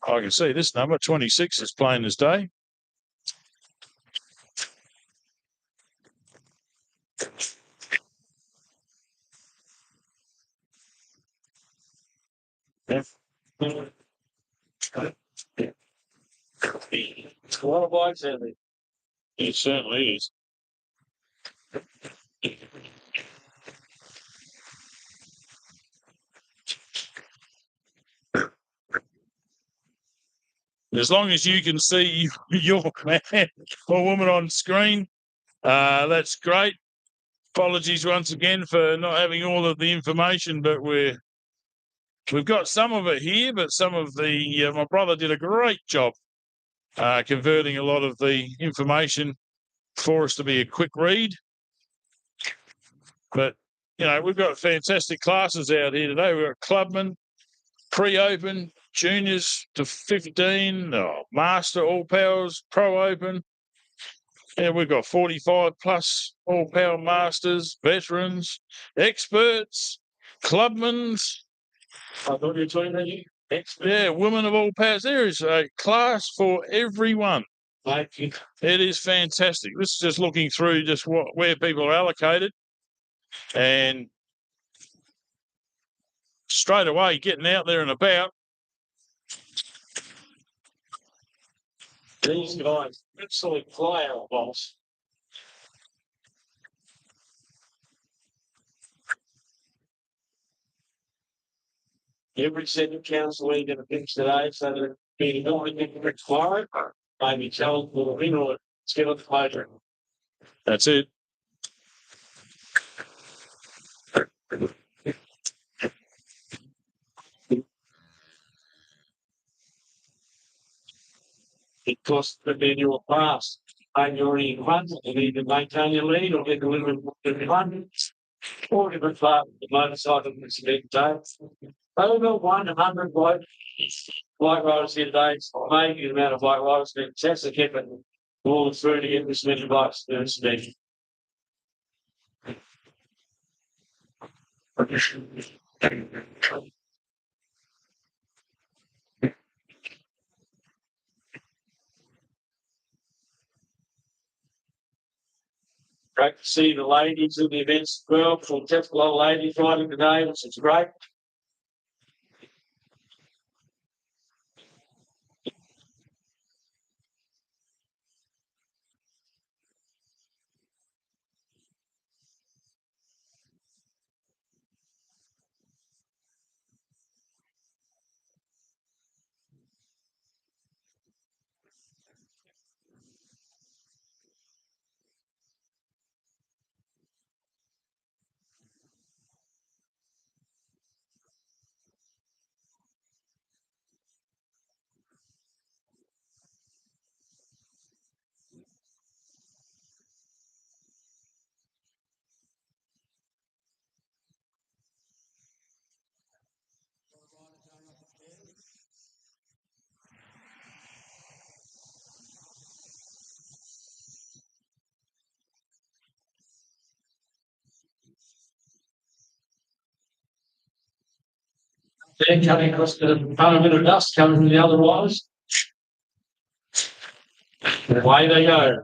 I can see this number, 26, is plain as day. It's a lot of bikes out there. It certainly is. As long as you can see your man or woman on screen, that's great. Apologies once again for not having all of the information, but we've got some of it here. But some of the my brother did a great job converting a lot of the information for us to be a quick read. But we've got fantastic classes out here today. We've got clubmen, pre-open, juniors to 15, master all powers, pro open. Yeah, we've got 45 plus all power masters, veterans, experts, clubmen. I thought you were talking about you. Experts. Yeah, women of all powers. There is a class for everyone. Thank you. It is fantastic. This is just looking through just where people are allocated. And straight away, getting out there and about. These guys absolutely fly our boss. Every set of council we're going to fix today, so that being not tomorrow, maybe tell them for the win or let's get on the closure. That's it. It costs the manual pass. And you're already in front, you need to maintain your lead or get a little bit more in front. Or different part of the motorcycle that's big day. Over 100 bike riders here today. It's amazing the amount of bike riders. That's the kept it all through to get this many bikes to speed. Great to see the ladies in the events as well. So just a lot of ladies riding today, which is great. Then coming across the front, a bit of dust coming from the other riders. And away they go.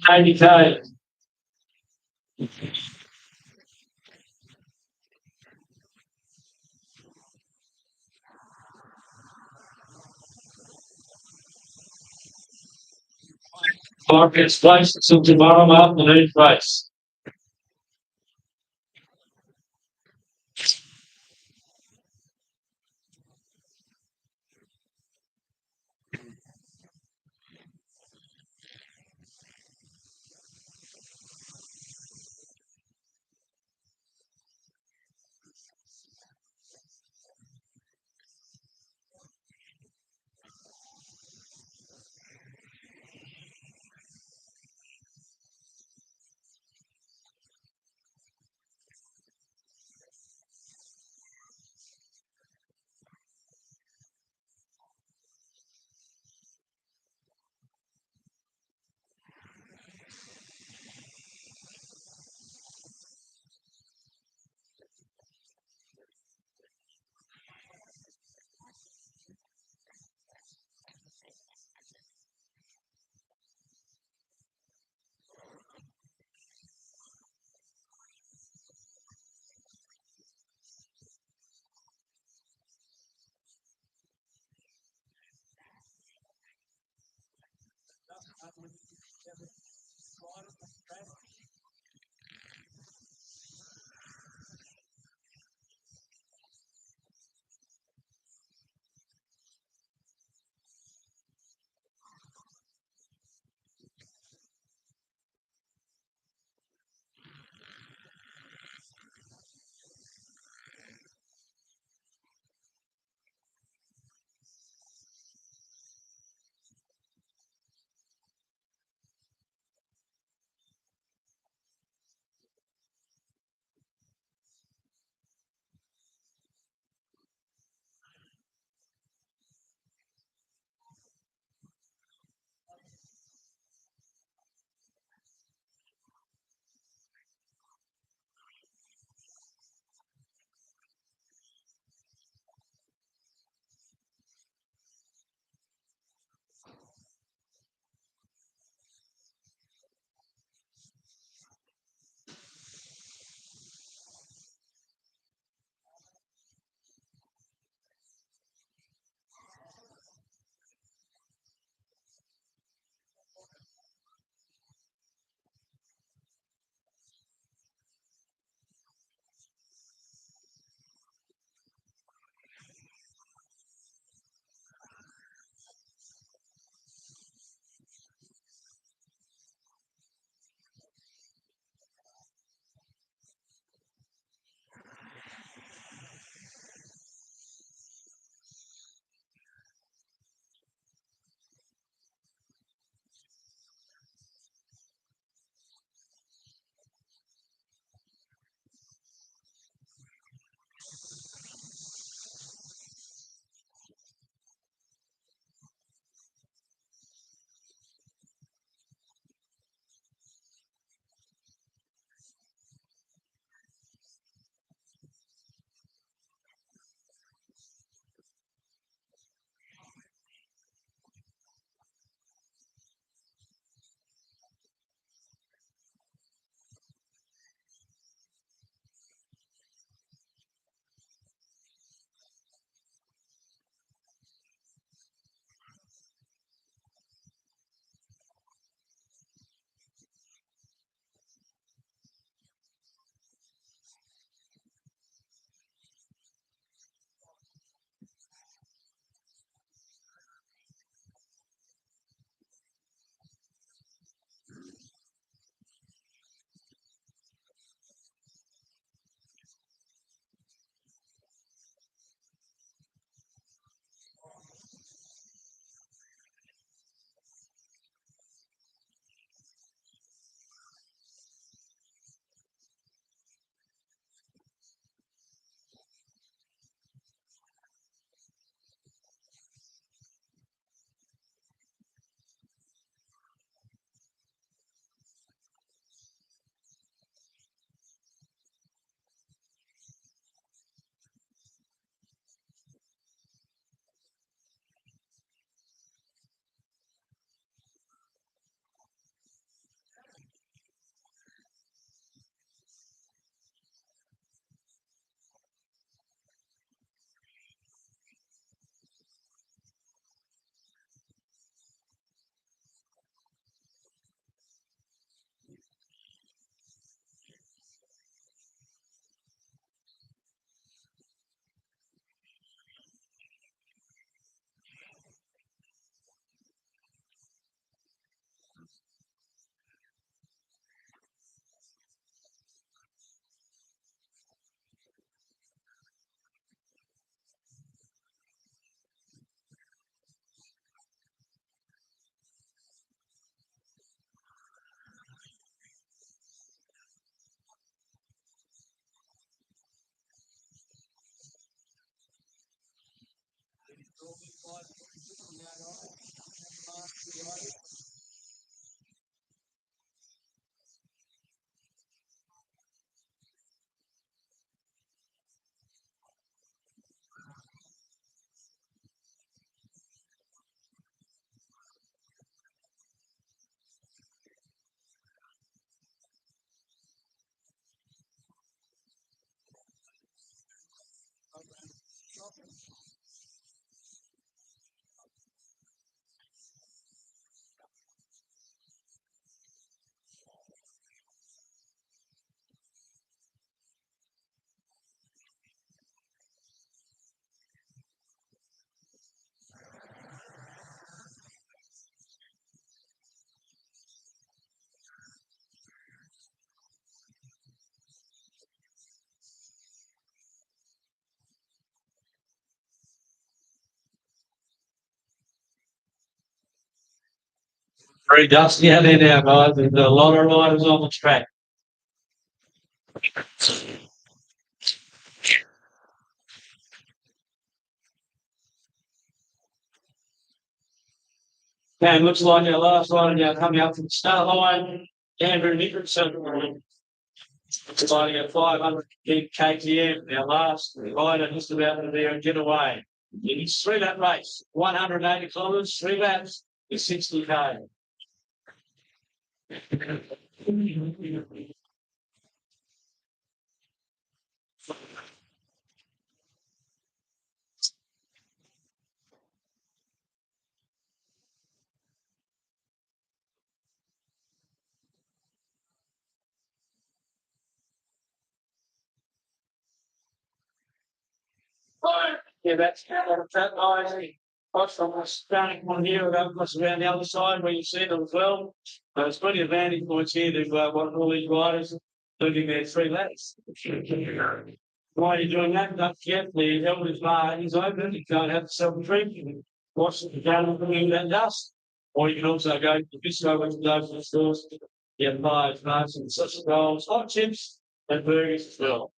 $80K. Clark gets placed until tomorrow afternoon race. Very dusty out there now, guys. There's a lot of riders on the track. And looks like our last rider now coming up from the start line, Andrew Nicholson. Riding at 500 KTM. Our last rider just about to be a getaway. It's 3-lap race, 180 kilometres, 3 laps, is 60k. Yeah, that's that nice. I'm starting one here, around the other side where you see them as well. There's plenty of vantage points here to want all these riders doing their 3 laps. While you're doing that, don't forget the Elders bar is open. You can't have yourself a drink. You can wash it down in that dust. Or you can also go to the bistro, which is open the stores. You have pies, nuts, and sausage rolls, hot chips, and burgers as well.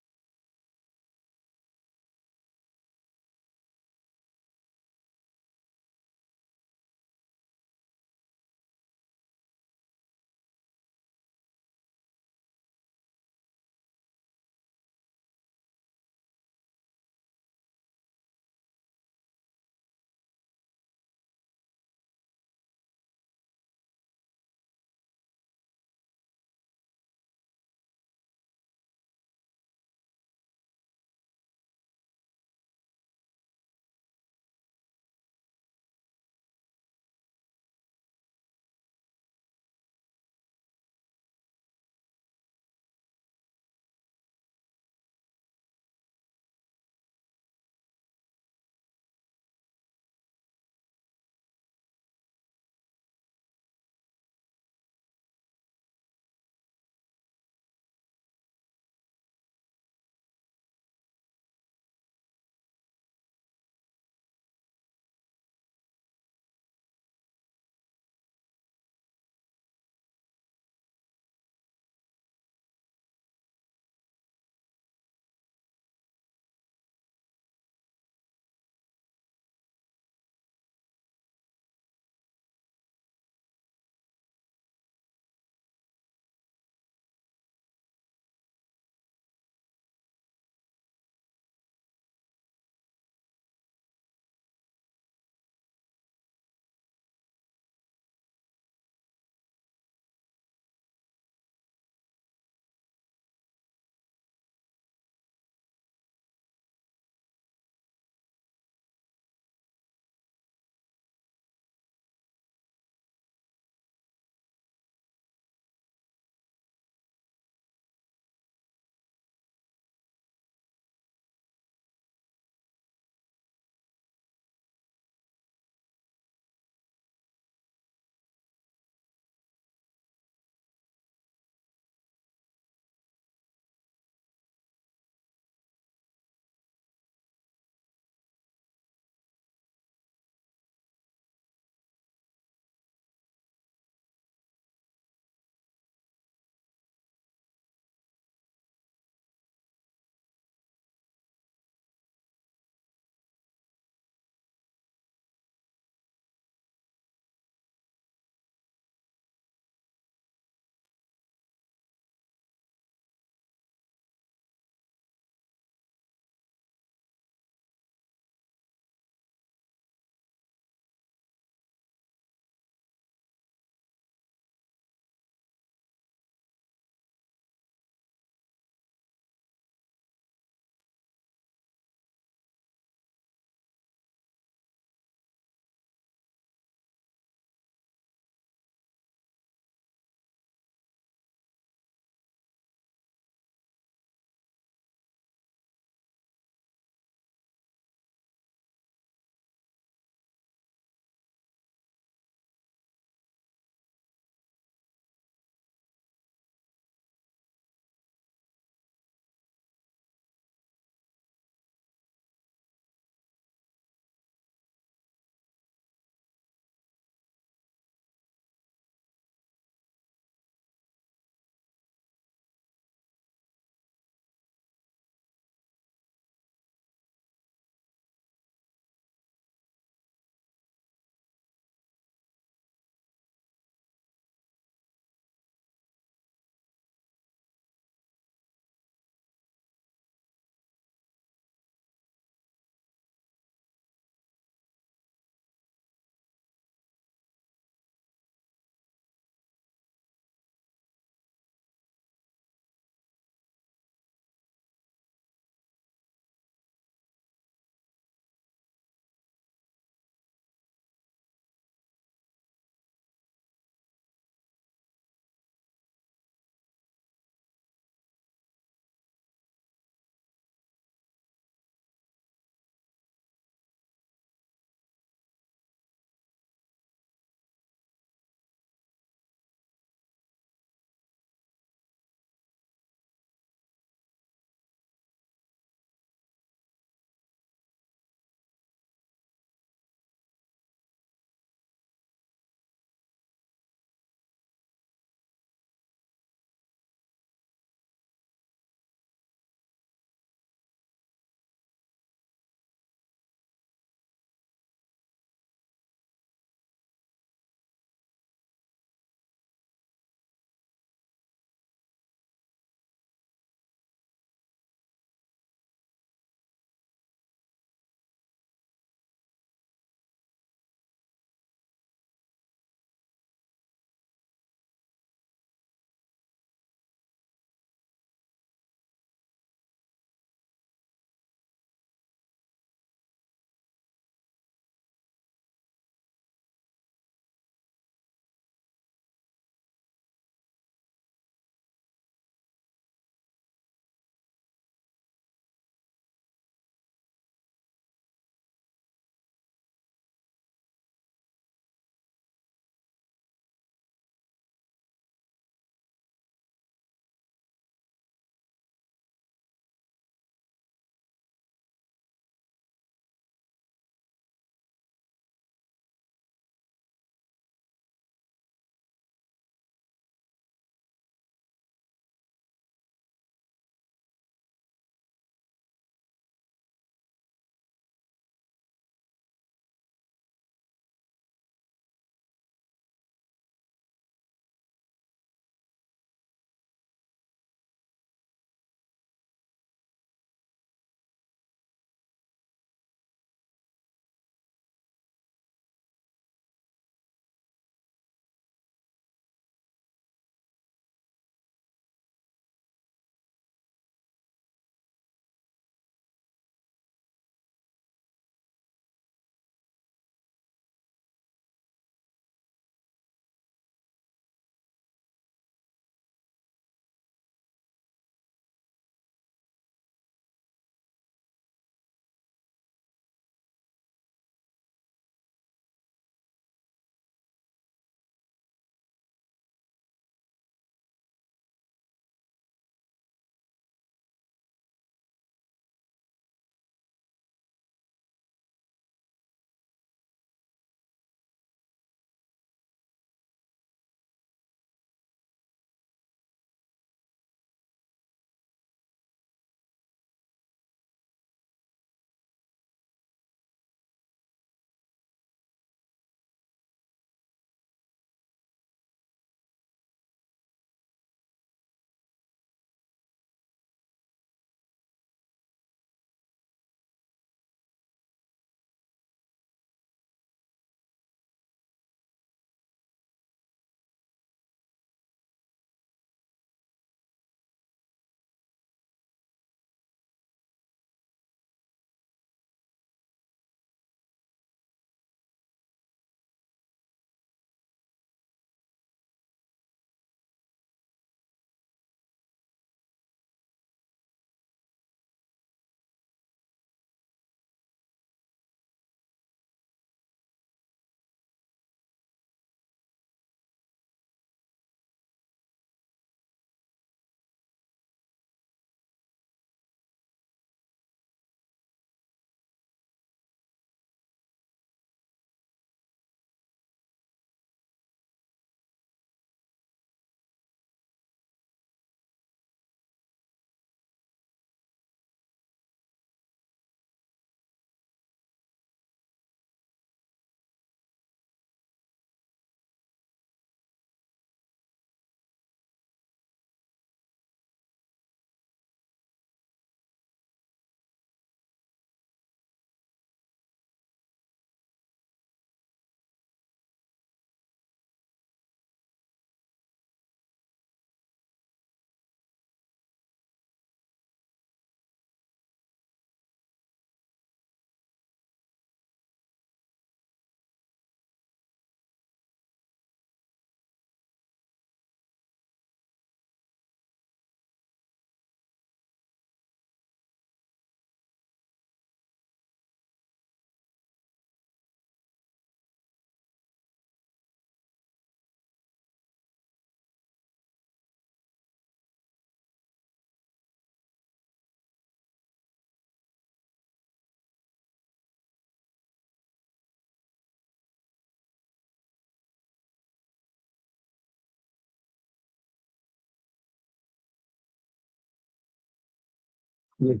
We've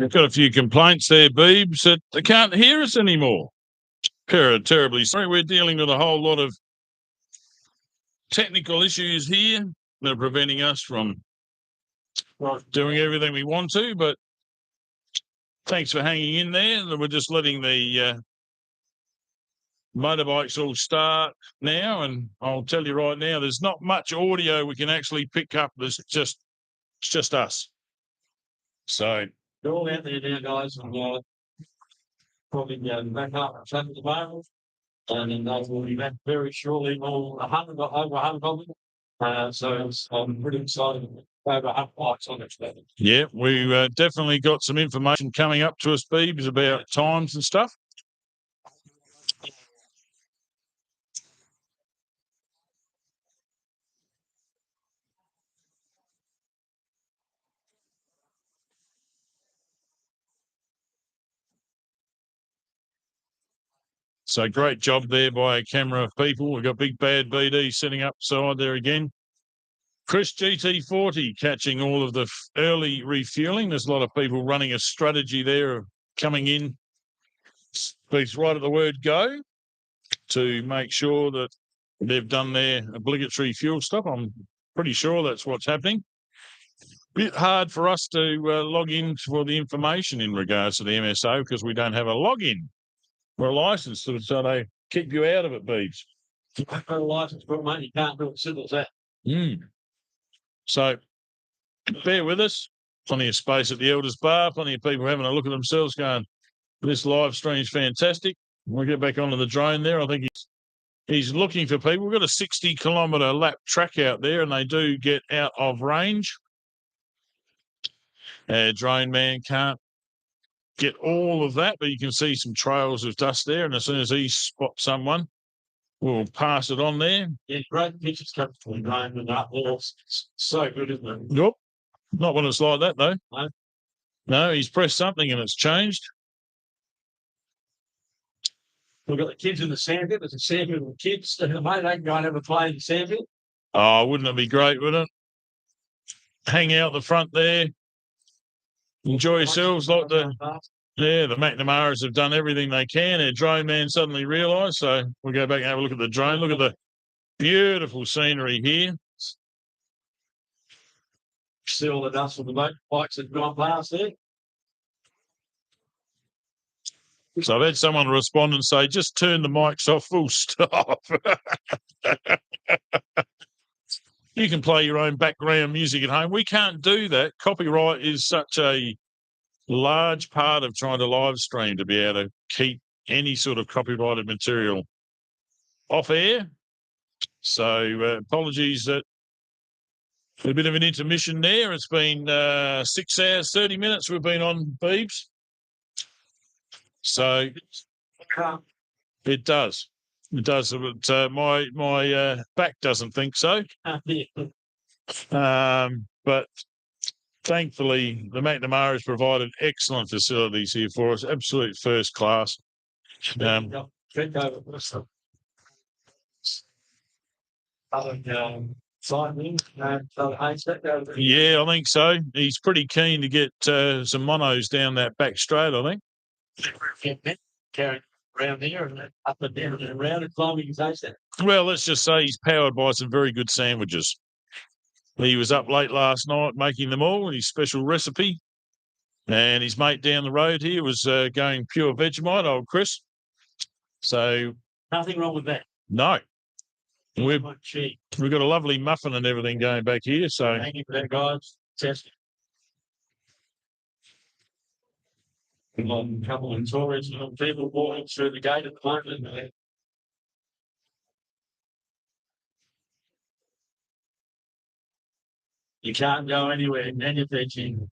got a few complaints there, Beebs, that they can't hear us anymore. Terribly sorry. We're dealing with a whole lot of technical issues here that are preventing us from doing everything we want to, but thanks for hanging in there. We're just letting the motorbikes all start now, and I'll tell you right now, there's not much audio we can actually pick up. It's just us. So They're all out there now, guys, and probably back up and front at the moment. And then they will be back very shortly. All 100, over 100 of them. So I'm pretty excited. Over 100 bikes on it. Yeah, we definitely got some information coming up to us, Beebs, about times and stuff. So great job there by a camera of people. We've got Big Bad BD sitting up side there again. Chris GT40 catching all of the early refueling. There's a lot of people running a strategy there of coming in. Speaks right at the word go to make sure that they've done their obligatory fuel stop. I'm pretty sure that's what's happening. Bit hard for us to log in for the information in regards to the MSO because we don't have a login or a license, so they keep you out of it, Beebs. You've got a license, but mate, you can't do it. Simple as that. So bear with us. Plenty of space at the Elders Bar. Plenty of people having a look at themselves going, this live stream is fantastic. We'll get back onto the drone there. I think he's looking for people. We've got a 60-kilometre lap track out there, and they do get out of range. Drone man can't get all of that, but you can see some trails of dust there. And as soon as he spots someone, we'll pass it on there. Yeah, great pictures coming from the drone and up there. It's so good, isn't it? Nope. Not when it's like that, though. No. No, he's pressed something and it's changed. We've got the kids in the sandpit. There's a sandpit with kids. Mate, they can go and have a play in the sandpit. Oh, wouldn't it be great, wouldn't it? Hang out the front there. Enjoy yourselves like the McNamaras have done everything they can. Their drone man suddenly realised, so we'll go back and have a look at the drone. Look at the beautiful scenery here. See all the dust from the bikes that have gone past there. So I've had someone respond and say, just turn the mics off, full stop. You can play your own background music at home. We can't do that. Copyright is such a large part of trying to live stream to be able to keep any sort of copyrighted material off air. So apologies that a bit of an intermission there. It's been 6 hours, 30 minutes we've been on, Beebs. So it does. It does. But my back doesn't think so. But thankfully, the McNamara has provided excellent facilities here for us. Absolute first class. Yeah, I think so. He's pretty keen to get some monos down that back straight, I think. Carrying around here and up and down and around and climbing his ace. Well, let's just say he's powered by some very good sandwiches. He was up late last night making them all, his special recipe. And his mate down the road here was going pure Vegemite, old Chris. So nothing wrong with that. No. We've got a lovely muffin and everything going back here. So thank you for that, guys. Test. A couple of tourists and people walking through the gate at the moment. You can't go anywhere. Manufacturing.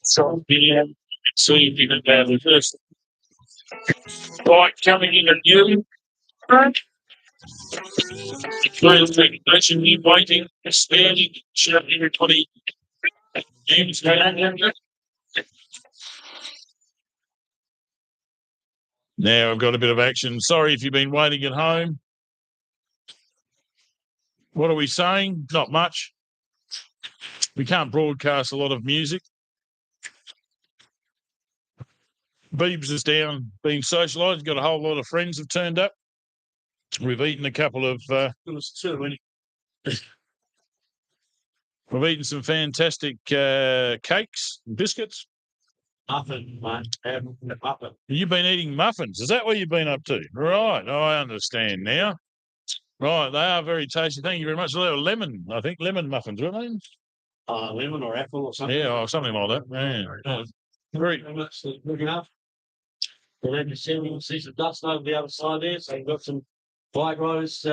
So, yeah, so you can have the first bike coming in and new. First recognition, you waiting, standing, shouting everybody. James, now I've got a bit of action. Sorry if you've been waiting at home. What are we saying? Not much. We can't broadcast a lot of music. Beebs is down, being socialised. Got a whole lot of friends have turned up. We've eaten a couple of. We've eaten some fantastic cakes and biscuits. Muffin, mate. Muffin. You've been eating muffins. Is that what you've been up to? Right. I understand now. Right. They are very tasty. Thank you very much. They were lemon, I think. Lemon muffins, weren't they? Lemon or apple or something. Yeah, or something like that. Yeah. Very much looking up. And then you see some dust over the other side there. So you've got some bike riders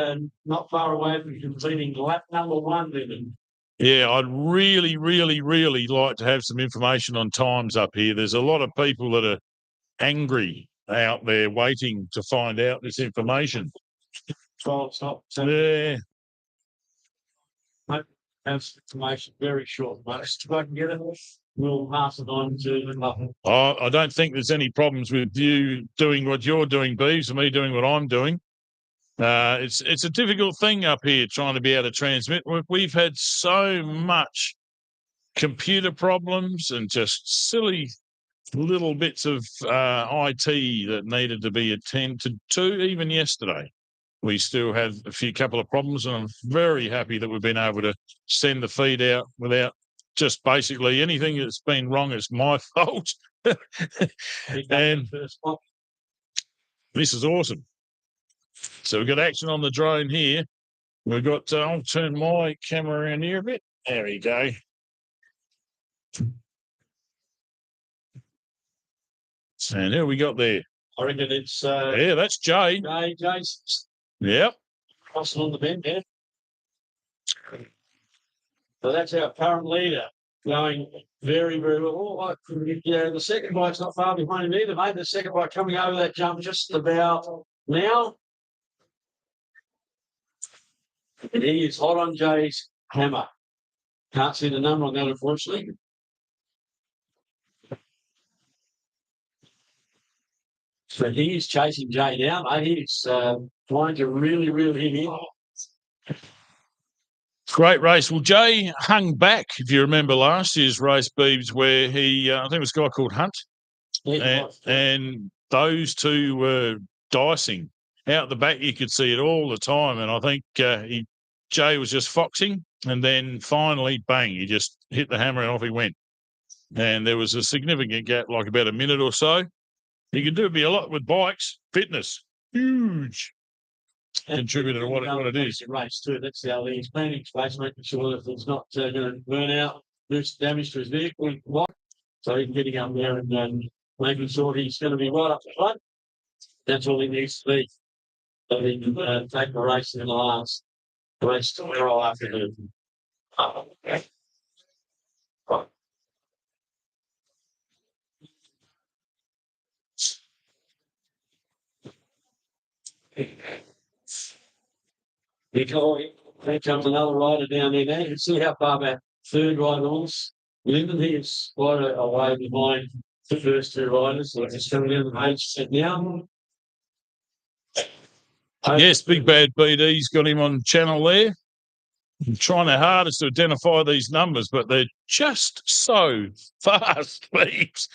not far away from completing lap number 1 living. Yeah, I'd really, really, really like to have some information on times up here. There's a lot of people that are angry out there waiting to find out this information. Stop. Yeah. That's information very short. If I can get it, we'll pass it on to Muffin. I don't think there's any problems with you doing what you're doing, Beeves, and me doing what I'm doing. It's a difficult thing up here trying to be able to transmit. We've had so much computer problems and just silly little bits of IT that needed to be attended to. Even yesterday, we still had a couple of problems, and I'm very happy that we've been able to send the feed out without just basically anything that's been wrong is my fault. And this is awesome. So we've got action on the drone here. We've got, I'll turn my camera around here a bit. There we go. And who we got there? I reckon it's Yeah, that's Jay. Jay's Yep. crossing on the bend there. So that's our current leader going very, very well. Yeah, the second bike's not far behind him either, mate. The second bike coming over that jump just about now. And he is hot on Jay's hammer. Can't see the number on that, unfortunately. So he is chasing Jay down, mate. He's trying to really reel him in. Great race. Well, Jay hung back, if you remember last year's race, Beebs, where he, I think it was a guy called Hunt. Yeah, and those two were dicing. Out the back, you could see it all the time. And I think Jay was just foxing. And then finally, bang, he just hit the hammer and off he went. And there was a significant gap, like about a minute or so. You can do a lot with bikes. Fitness, huge contributor to what it is. Race too. That's how he's planning space, making sure that it's not going to burn out, do some damage to his vehicle. So he's getting up there and making sure he's going to be right up the front. That's all he needs to be. So he can take the race in the last race tomorrow afternoon. Okay. There comes another rider down there now. You can see how far back third rider was. Lyndon, he is quite a way behind the first two riders. So it's coming down the page set now. Yes, Big Bad BD's got him on channel there. I'm trying their hardest to identify these numbers, but they're just so fast, Beeps.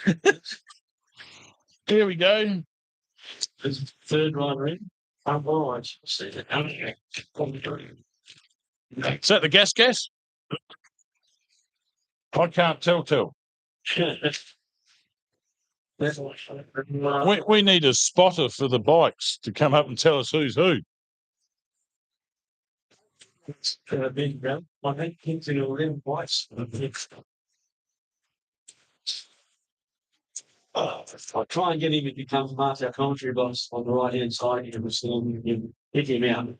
Here we go. There's third rider in. See that. Is that the gas? I can't tell. We need a spotter for the bikes to come up and tell us who's who. Big round. I think King's in 11 bikes. I'll try and get him to become part of our commentary box on the right hand side here. We'll still hit him out.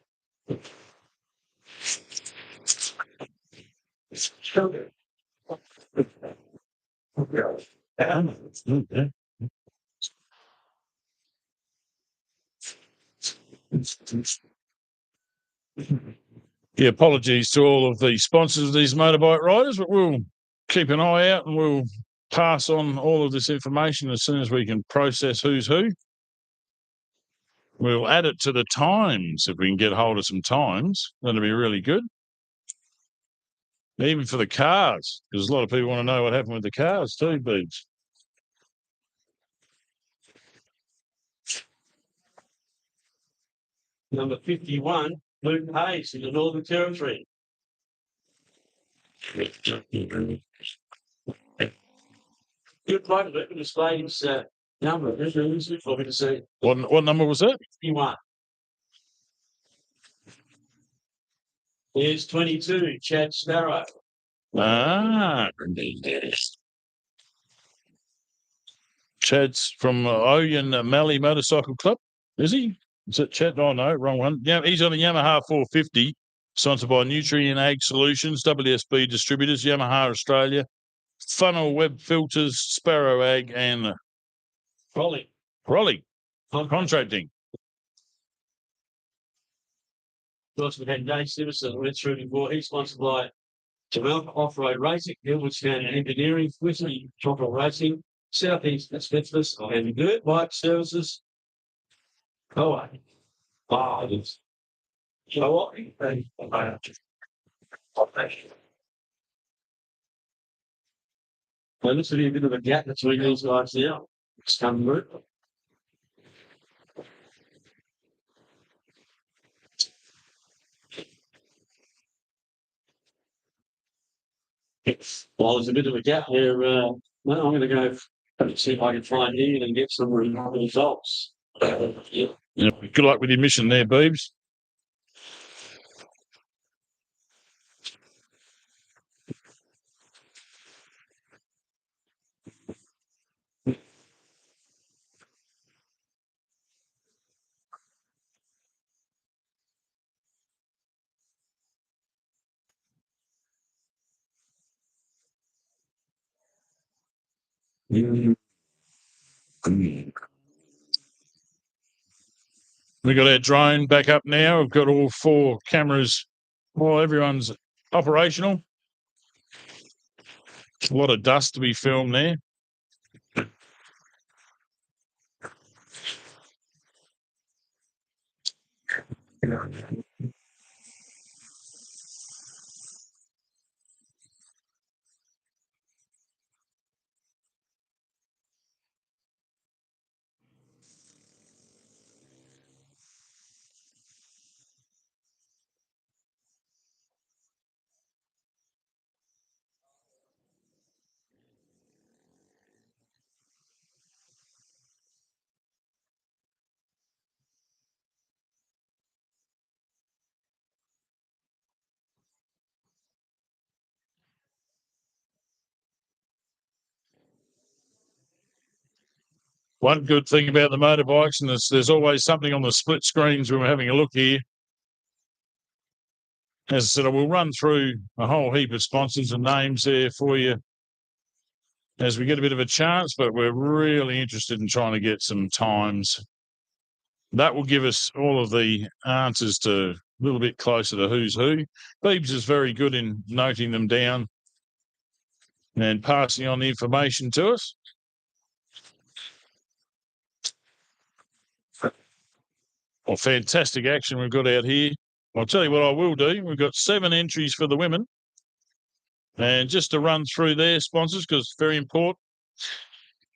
Yeah, apologies to all of the sponsors of these motorbike riders, but we'll keep an eye out and we'll pass on all of this information as soon as we can process who's who. We'll add it to the times if we can get hold of some times. That'll be really good. Even for the cars, because a lot of people want to know what happened with the cars too, Beads. Number 51, Luke Hayes in the Northern Territory. Good part of it display his number. There's no reason for me to say. What number was that? 51. Here's 22, Chad Sparrow. Chad's from Oyen Mallee Motorcycle Club, is he? Is it Chad? Oh, no, wrong one. Yeah, he's on a Yamaha 450, sponsored by Nutrient Ag Solutions, WSB Distributors, Yamaha Australia, Funnel Web Filters, Sparrow Ag, and Prologue Contracting. Of course, we had Dave Simpson who went through before. He's sponsored by Jamalka Off-Road Racing, Gilbertstown Engineering, Whistling Chocolate Racing, Southeast Asbestos, and Dirt Bike Services. Well, let's see a bit of a gap between these guys now. It's come through. Well, there's a bit of a gap there. Well, I'm going to go see if I can find Ian and get some results. Yeah, good luck with your mission there, Beebs. We got our drone back up now. We've got all 4 cameras. Well, everyone's operational. A lot of dust to be filmed there. One good thing about the motorbikes, and there's always something on the split screens when we're having a look here. As I said, I will run through a whole heap of sponsors and names there for you as we get a bit of a chance, but we're really interested in trying to get some times. That will give us all of the answers to a little bit closer to who's who. Beebs is very good in noting them down and passing on the information to us. Well, fantastic action we've got out here. I'll tell you what I will do. We've got 7 entries for the women. And just to run through their sponsors, because it's very important.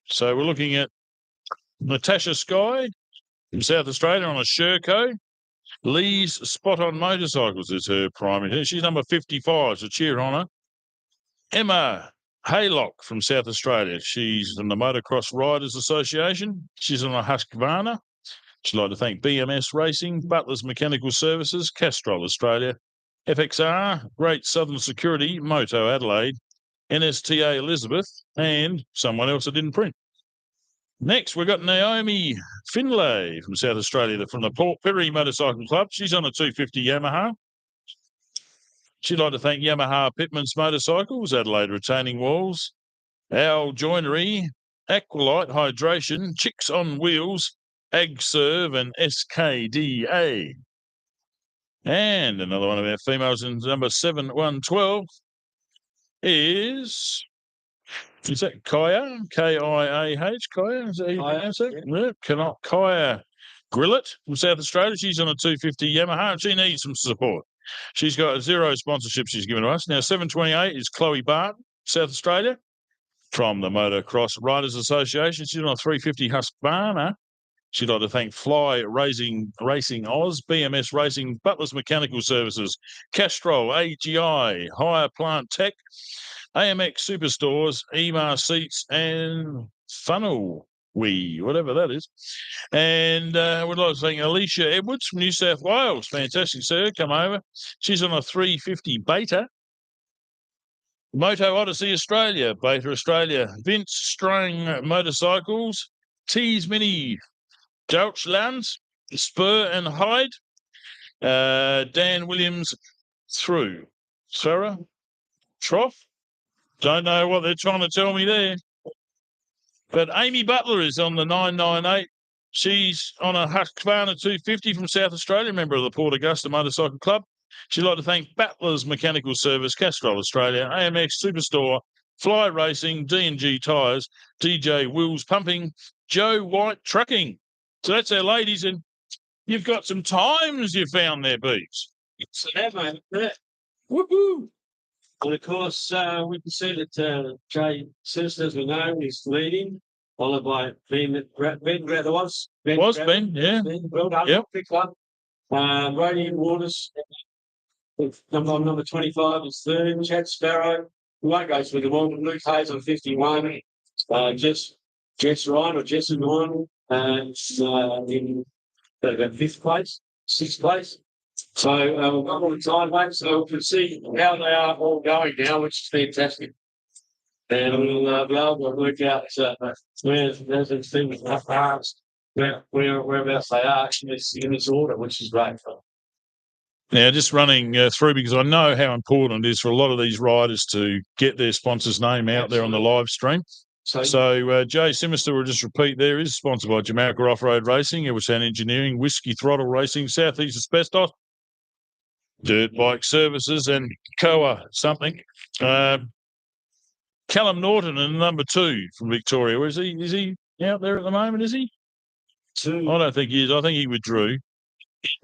So we're looking at Natasha Sky from South Australia on a Sherco. Lee's Spot On Motorcycles is her primary. She's number 55, so cheer on her. Emma Haylock from South Australia. She's in the Motocross Riders Association. She's on a Husqvarna. She'd like to thank BMS Racing, Butler's Mechanical Services, Castrol Australia, FXR, Great Southern Security, Moto Adelaide, NSTA Elizabeth, and someone else that didn't print. Next, we've got Naomi Finlay from South Australia, from the Port Pirie Motorcycle Club. She's on a 250 Yamaha. She'd like to thank Yamaha Pitman's Motorcycles, Adelaide Retaining Walls, Owl Joinery, Aqualite Hydration, Chicks on Wheels, AgServe, and SKDA. And another one of our females in number 7112 is that Kaya? K-I-A-H, Kaya? Is that how you pronounce it? Yeah. Kaya Grillet from South Australia. She's on a 250 Yamaha. She needs some support. She's got 0 sponsorship she's given to us. Now, 728 is Chloe Barton, South Australia, from the Motocross Riders Association. She's on a 350 Husqvarna. She'd like to thank Fly Racing Oz, BMS Racing, Butler's Mechanical Services, Castrol, AGI, Hire Plant Tech, AMX Superstores, EMAR Seats, and Funnel whatever that is. And we'd like to thank Alicia Edwards from New South Wales. Fantastic, sir. Come over. She's on a 350 Beta. Moto Odyssey Australia, Beta Australia, Vince Strang Motorcycles, Tees Mini Deutschland, Spur and Hyde, Dan Williams through. Sarah Trough. Don't know what they're trying to tell me there. But Amy Butler is on the 998. She's on a Husqvarna 250 from South Australia, member of the Port Augusta Motorcycle Club. She'd like to thank Butler's Mechanical Service, Castrol Australia, AMX Superstore, Fly Racing, D&G Tyres, DJ Wills Pumping, Joe White Trucking. So that's our ladies, and you've got some times you found there, Beats. So that, mate. Yeah. Woohoo! And of course, we can see that Jay Sinister, as we know, is leading, followed by Ben. Ben, yeah. Ben, well done. Yep. Big club. Radiant Waters, number 25 is third. Chad Sparrow. We won't go through them all, but Luke Hayes on 51. Jess Ryan or Jess and Ryan in fifth place, sixth place. So we've got all the time, mate, so we can see how they are all going now, which is fantastic. And we'll be able to work out whereabouts they are in this order, which is great. Now, just running through, because I know how important it is for a lot of these riders to get their sponsor's name out there on the live stream. So Jay Sinister, will just repeat there, is sponsored by Jamalka Off-Road Racing, Eversound Engineering, Whiskey Throttle Racing, Southeast Asbestos, Dirt Bike Services, and Koa something. Callum Norton in number 2 from Victoria. Where is he? Is he out there at the moment, is he? 2. I don't think he is. I think he withdrew.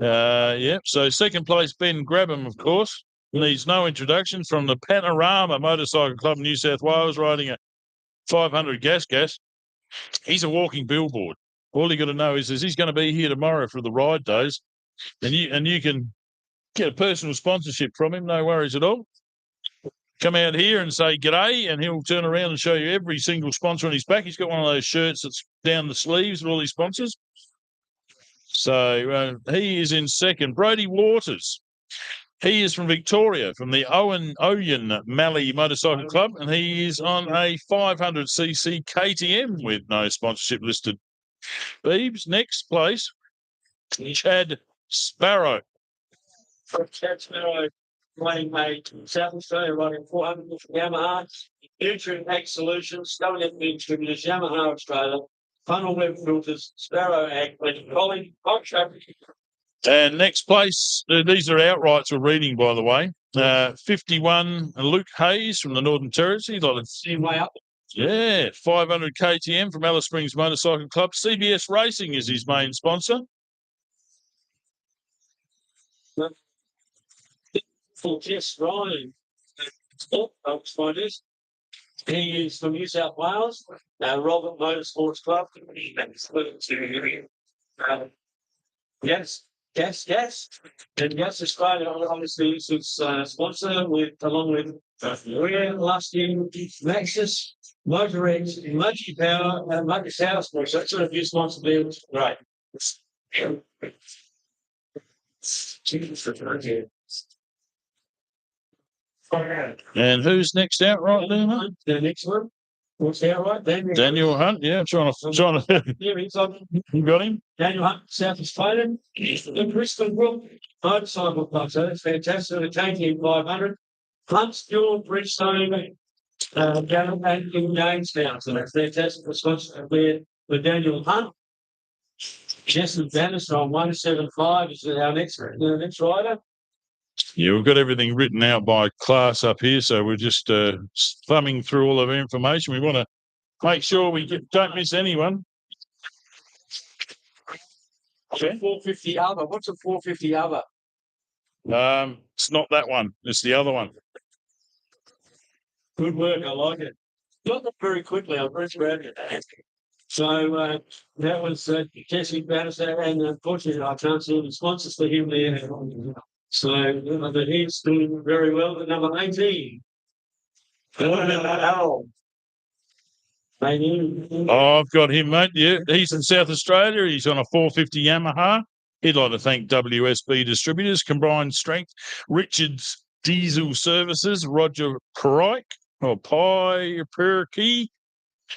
So second place, Ben Grabham, of course. Needs no introduction, from the Panorama Motorcycle Club in New South Wales, riding a 500 gas. He's a walking billboard. All you got to know is he's going to be here tomorrow for the ride days, and you can get a personal sponsorship from him, no worries at all. Come out here and say g'day, and he'll turn around and show you every single sponsor on his back. He's got one of those shirts that's down the sleeves with all his sponsors. So he is in second. Brodie Waters. He is from Victoria, from the Owen Malley Motorcycle Club, and he is on a 500cc KTM with no sponsorship listed. Beebs, next place, Chad Sparrow. Chad Sparrow, playing mate, South Australia, riding 400 Yamaha, Future Ag Solutions, WFB Distributors, Yamaha Australia, Funnel Web Filters, Sparrow Ag, Colin Contract, And next place, these are outrights we're reading, by the way. 51, Luke Hayes from the Northern Territory. Same way up. Yeah, 500 KTM from Alice Springs Motorcycle Club. CBS Racing is his main sponsor. For Jess Ryan. Folks, find this. He is from New South Wales, Robert Motorsports Club. Yes. And Gas Australia obviously is its sponsor along with Rear, Lusting, Maxis, Motorex, Mochi Power, and Mochi Power Sports. That's sort of your responsibility. Right. And who's next out right there, mate? The next one. What's out right? Daniel Hunt, yeah, trying to Here he's on. you got him? Daniel Hunt, South Australian. The Bristol Brook Motorcycle Club. So that's fantastic. The KTM 500. Hunt's Fuel, Bridgestone, Gallon, and in Jamestown. So that's fantastic. The sponsor with Daniel Hunt. Jesse Bannister on 175 is our next rider. Yeah, we've got everything written out by class up here, so we're just thumbing through all of our information. We want to make sure we don't miss anyone. Okay. 450 other. What's a 450 other? It's not that one. It's the other one. Good work. I like it. Got them very quickly. I'm very proud of that. So that was Jesse Bannister, and unfortunately, I can't see any sponsors for him there. So, but he's doing very well at number 18. Oh, I've got him, mate. Yeah, he's in South Australia. He's on a 450 Yamaha. He'd like to thank WSB Distributors, Combined Strength, Richards Diesel Services, Roger Pike, Key,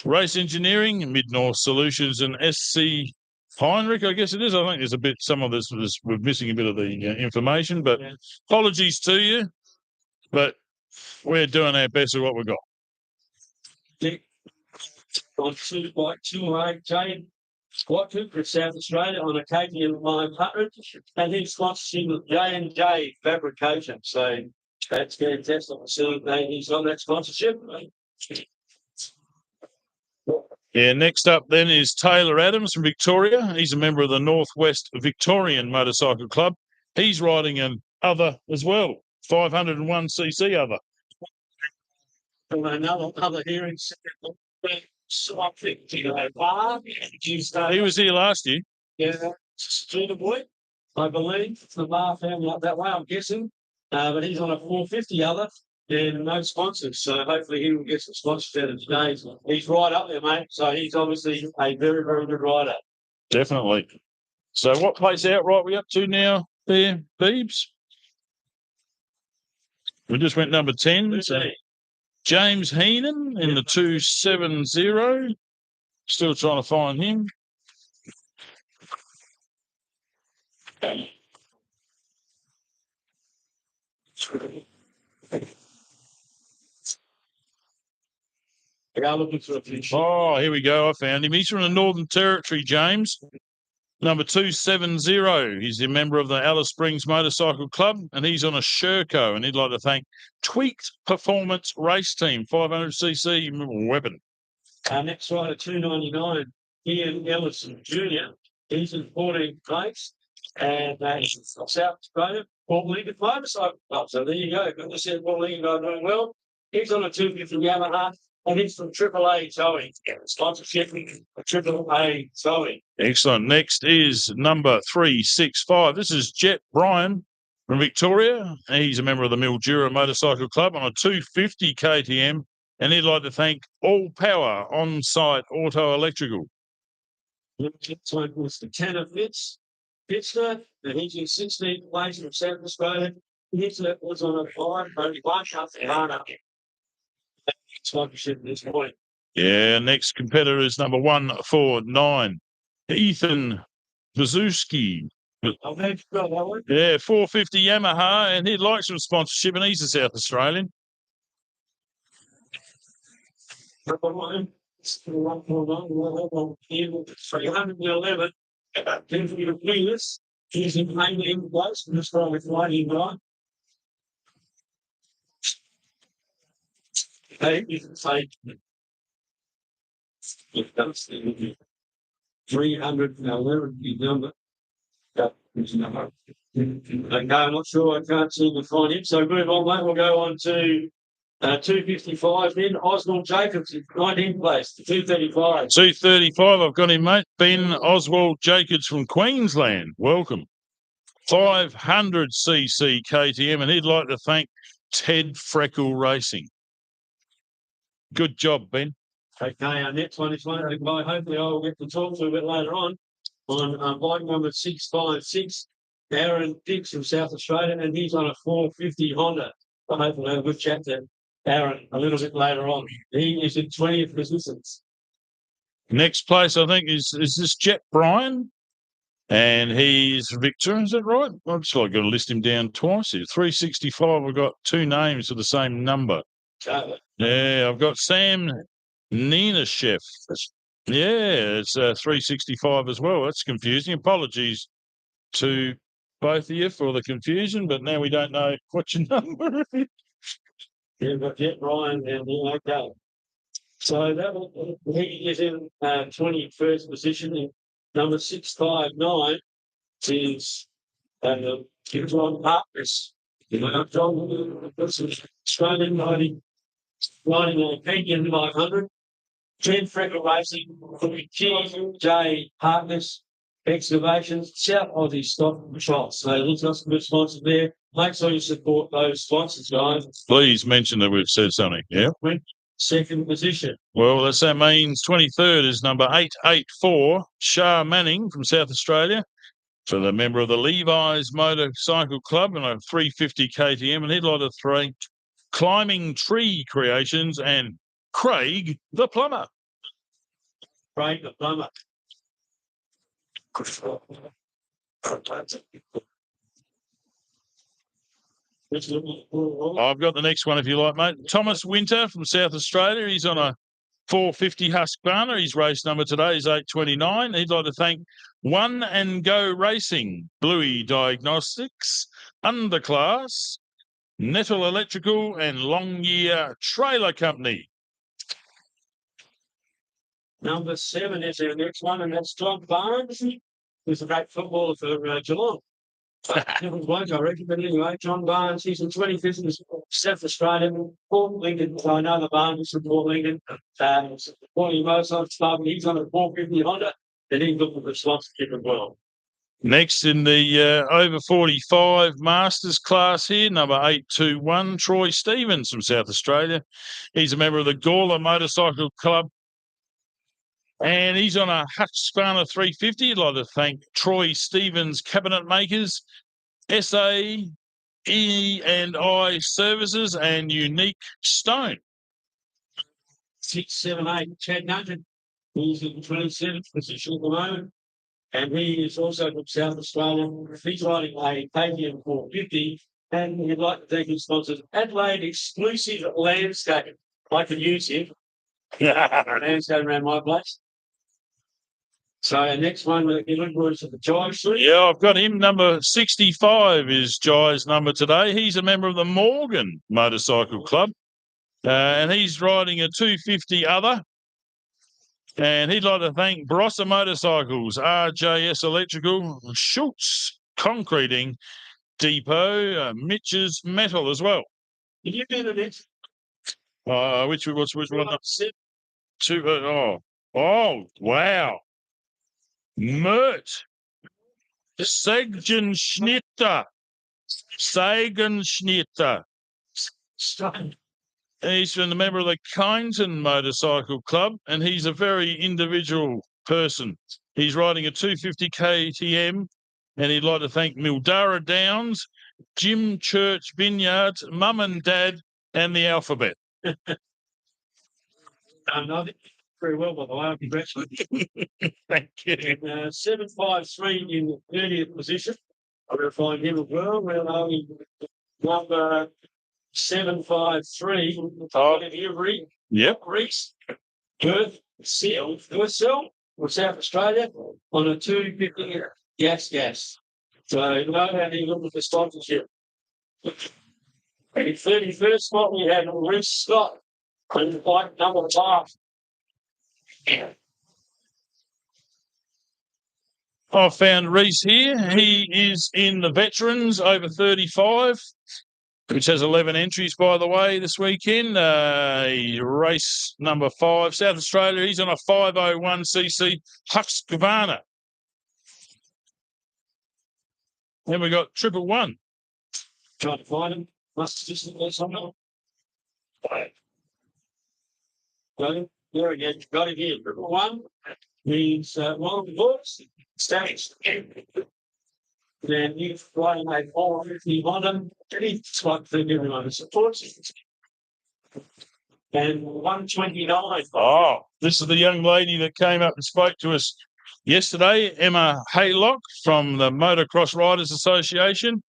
Race Engineering, Mid-North Solutions, and SC Heinrich, I guess it is. I think there's some of this we're missing a bit of the information, but apologies to you, but we're doing our best with what we've got. On 2 Jane Watford for South Australia on a KTM 500, and he's sponsorship with J&J Fabrication. So that's fantastic. So he's on that sponsorship. Yeah, next up then is Taylor Adams from Victoria. He's a member of the Northwest Victorian Motorcycle Club. He's riding an other as well, 501cc other. Another hearing. He was here last year. Yeah, Streeter boy, I believe. The bar family up that way, I'm guessing. But he's on a 450 other. And no sponsors, so hopefully he will get some sponsors out of today. He's right up there, mate. So he's obviously a very, very good rider. Definitely. So what place outright we up to now there, Beebs? We just went number 10. So James Heenan in the 270. Still trying to find him. Oh, here we go. I found him. He's from the Northern Territory, James. Number 270. He's a member of the Alice Springs Motorcycle Club, and he's on a Sherco, and he'd like to thank Tweaked Performance Race Team, 500cc weapon. Next rider, 299, Ian Ellison Jr. He's in 14th place, and he's from South Australia, Paul Lincoln Motorcycle Club. So there you go. Good to see Paul Lincoln doing well. He's on a 250 Yamaha. And he's from AAA Towing. Sponsorship of AAA Towing. Excellent. Next is number 365. This is Jet Bryan from Victoria. He's a member of the Mildura Motorcycle Club on a 250 KTM. And he'd like to thank All Power On-Site Auto Electrical. So it was the Tanner Fitzner, and he's in 16th place from South Australia. His was on a 531 Hana. Sponsorship at this point. Yeah, next competitor is number 149, Ethan Vazuski. Yeah, 450 Yamaha, and he'd like some sponsorship, and he's a South Australian. 311. 311. He's in mainly place. Just trying with lighting right. Hey, you can say 300 number. Okay, I'm not sure. I can't seem to find him. So move on, mate. We'll go on to 255 then. Oswald Jacobs, 19th place, 235. 235, I've got him, mate. Ben Oswald Jacobs from Queensland. Welcome. 500cc KTM, and he'd like to thank Ted Freckle Racing. Good job, Ben. Okay, our next one is one of the guy hopefully I'll get to talk to a bit later on bike number 656, Aaron Dix from South Australia, and he's on a 450 Honda. I hope we'll have a good chat to Aaron a little bit later on. He is in 20th position. Next place, I think, is this Jet Bryan? And he's Victor, is that right? I've just got to list him down twice here. 365, I've got two names with the same number. Yeah, I've got Sam Ninashev. Yeah, it's 365 as well. That's confusing. Apologies to both of you for the confusion, but now we don't know what your number is. Yeah, but Jet Bryan and okay. So he is in 21st position. In number 659 is John Harkness. John, Australian riding a Canadian 500. Jen Freckle Racing, J. Harkness Excavations, South Aussie Stock Control. So there's got some good sponsors there. Make sure you support those sponsors, guys. Please mention that we've said something, yeah? Second position. Well, that means 23rd is number 884, Shah Manning from South Australia, for the member of the Levi's Motorcycle Club and a 350 KTM, and he'd like to thank Climbing Tree Creations and Craig the Plumber. Craig the Plumber. I've got the next one if you like, mate. Thomas Winter from South Australia. He's on a 450 Husqvarna. His race number today is 829. He'd like to thank One and Go Racing, Bluey Diagnostics, Underclass, Nettle Electrical, and Long Year Trailer Company. Number 7 is our next one, and that's John Barnes, who's a great footballer for Geelong. Different bloke, I reckon, but anyway, John Barnes, he's in 25th in South Australia, Port Lincoln. I know the Barnes from Port Lincoln, supporting Motorcycle Club, he's on a 450 Honda, and he's looking for sponsorship as well. Next in the over 45 Masters class here, number 821, Troy Stevens from South Australia. He's a member of the Gawler Motorcycle Club, and he's on a Husqvarna 350. I'd like to thank Troy Stevens Cabinet Makers, SA, E&I Services, and Unique Stone. 678, Chad Nugent. He's in 27th position at the moment. And he is also from South Australia. He's riding a KTM 450. And he'd like to thank his sponsors, Adelaide Exclusive Landscape. I could use him. Landscape around my place. So our next one, you look at the Jai Street. Yeah, I've got him. Number 65 is Jai's number today. He's a member of the Morgan Motorcycle Club. And he's riding a 250 other. And he'd like to thank Barossa Motorcycles, RJS Electrical, Schultz Concreting Depot, Mitch's Metal as well. Did you do the next? Which one? Oh, wow. Mert Sagenschnitter. He's a member of the Kyneton Motorcycle Club, and he's a very individual person. He's riding a 250 KTM, and he'd like to thank Mildara Downs, Jim Church Vineyards, Mum and Dad, and the Alphabet. Very well, by the way. Congratulations. Thank you. 753 in the 30th position. I'm going to find him as well. Where are we? Number 753. Yep. Reese. Perth Seal from South Australia on a 250 gas. So you know how you look at the sponsorship. The 31st spot we had Reece Scott on bike number 5. I found Reece here. He is in the veterans over 35, which has 11 entries, by the way, this weekend. Race number 5, South Australia. He's on a 501cc Husqvarna. Then we got 111. Trying to find him. Must have just there somewhere. Got him. There again. Got him here. 111. He's one of the books. Stats. Then you've got a 450 Honda. It's like the everyone supports. And 129. Oh, this is the young lady that came up and spoke to us yesterday, Emma Haylock from the Motocross Riders Association.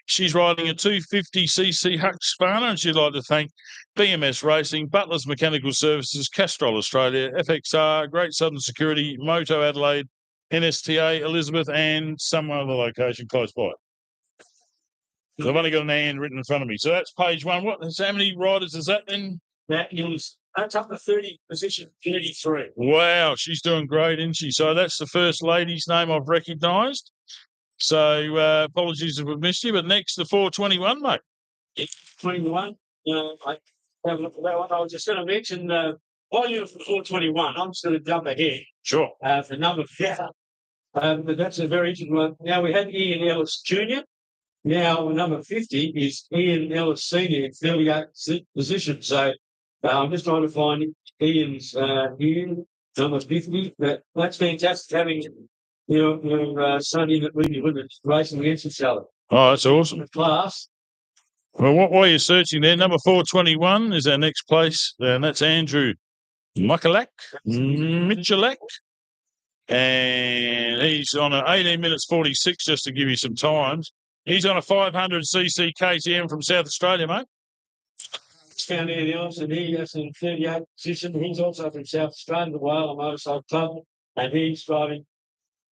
She's riding a 250cc Husqvarna, and she'd like to thank BMS Racing, Butler's Mechanical Services, Castrol Australia, FXR, Great Southern Security, Moto Adelaide, NSTA, Elizabeth, and some other location close by. So I've only got an hand written in front of me. So that's page 1. How many riders is that then? That's up to 30, position 33. Wow, she's doing great, isn't she? So that's the first lady's name I've recognised. So apologies if we've missed you, but next the 421, mate. 21. I have a look at that one. I was just going to mention the volume for 421. I'm just going to jump ahead. Sure. For number 5. But that's a very interesting one. Now we had Ian Ellis Jr. Now number 50 is Ian Ellis Sr. in 38th position. So I'm just trying to find Ian's here, number 50. But that's fantastic having your son in it with you, with it, racing against each other. Oh, that's awesome. The class. Well, while you're searching there, number 421 is our next place, and that's Andrew Michalak, and he's on an 18 minutes 46, just to give you some times. He's on a 500cc KTM from South Australia, mate. Found Ian Ellis, and he is in 38th position. He's also from South Australia, the Whale Motorcycle Club, and he's riding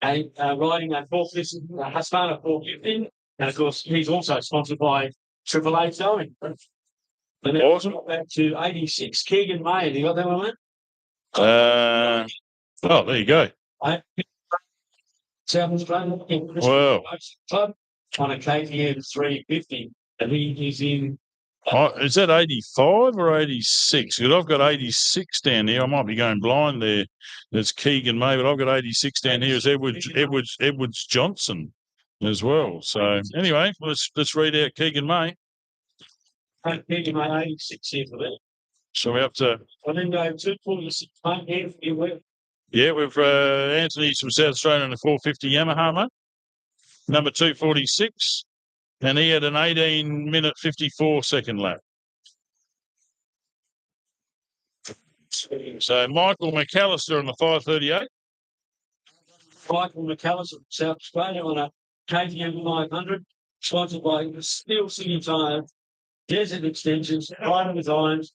a 450, Husqvarna 450, and of course he's also sponsored by Triple A Towing. And then Awesome. Back to 86, Keegan May. Have you got that one, mate? Oh, there you go. South Australia Wow. Club on a KTM 350, and he is in. Is that 85 or 86? Because I've got 86 down here. I might be going blind there. That's Keegan May, but I've got 86 down here as Edwards Johnson as well. So anyway, let's read out Keegan May. Keegan May 86 here for that. So we're up to. And then go 246, mate. Yeah, we've Anthony's from South Australia in the 450 Yamaha, mate. Number 246. And he had an 18-minute 54-second lap. So Michael McAllister on the 538. Michael McAllister from South Australia on a KTM 500, sponsored by Steel City Tyre, Desert Extensions, Rider Designs,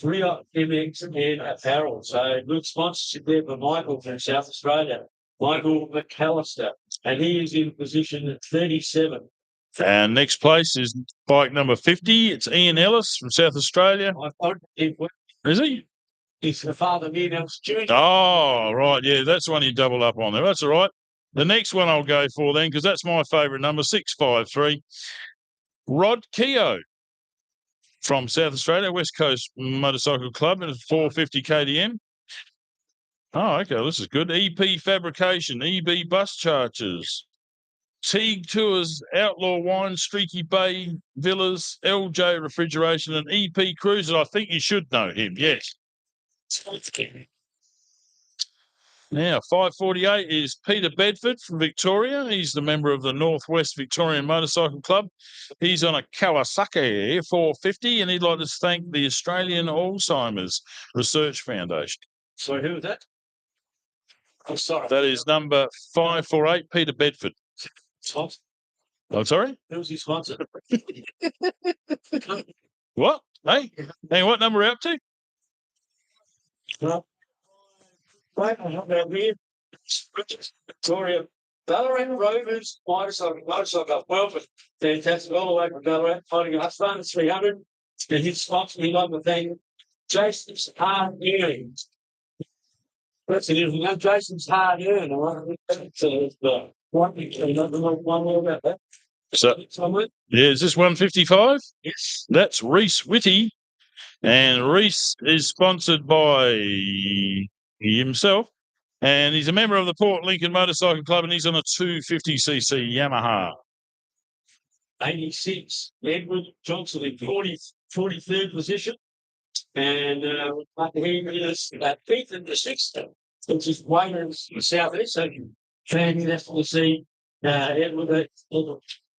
Rio MX, and Apparel. So good sponsorship there for Michael from South Australia. Michael McAllister, and he is in position 37. And next place is bike number 50. It's Ian Ellis from South Australia. Is he? He's the father of Ian Ellis Jr. Oh, right. Yeah, that's the one you double up on there. That's all right. The next one I'll go for then, because that's my favourite number, 653. Rod Keogh from South Australia, West Coast Motorcycle Club, and 450 KTM. Oh, okay. This is good. EP Fabrication, EB Bus Chargers, Teague Tours, Outlaw Wine, Streaky Bay Villas, LJ Refrigeration, and EP Cruises. I think you should know him, yes. Now, 548 is Peter Bedford from Victoria. He's the member of the Northwest Victorian Motorcycle Club. He's on a Kawasaki 450, and he'd like to thank the Australian Alzheimer's Research Foundation. Sorry, who was that? Oh, sorry. That is number 548, Peter Bedford. Sponsor. Oh, sorry? Who was his sponsor? What? Hey, what number are we up to? No. Right, I'm not that weird. Victoria Ballarat Rovers motorcycle. Welcome. Fantastic. All the way from Ballarat, fighting a Husband 300. And his spots, we like to thank Jason's hard earnings. That's an interesting one. Jason's hard earned. One more about that. So, yeah, is this 155? Yes. That's Reese Whitty. And Reese is sponsored by himself. And he's a member of the Port Lincoln Motorcycle Club, and he's on a 250cc Yamaha. 86. Edward Johnson in 43rd position. And he is fifth in the sixth, which is Waiters in the southeast. So fantastic to see Edward,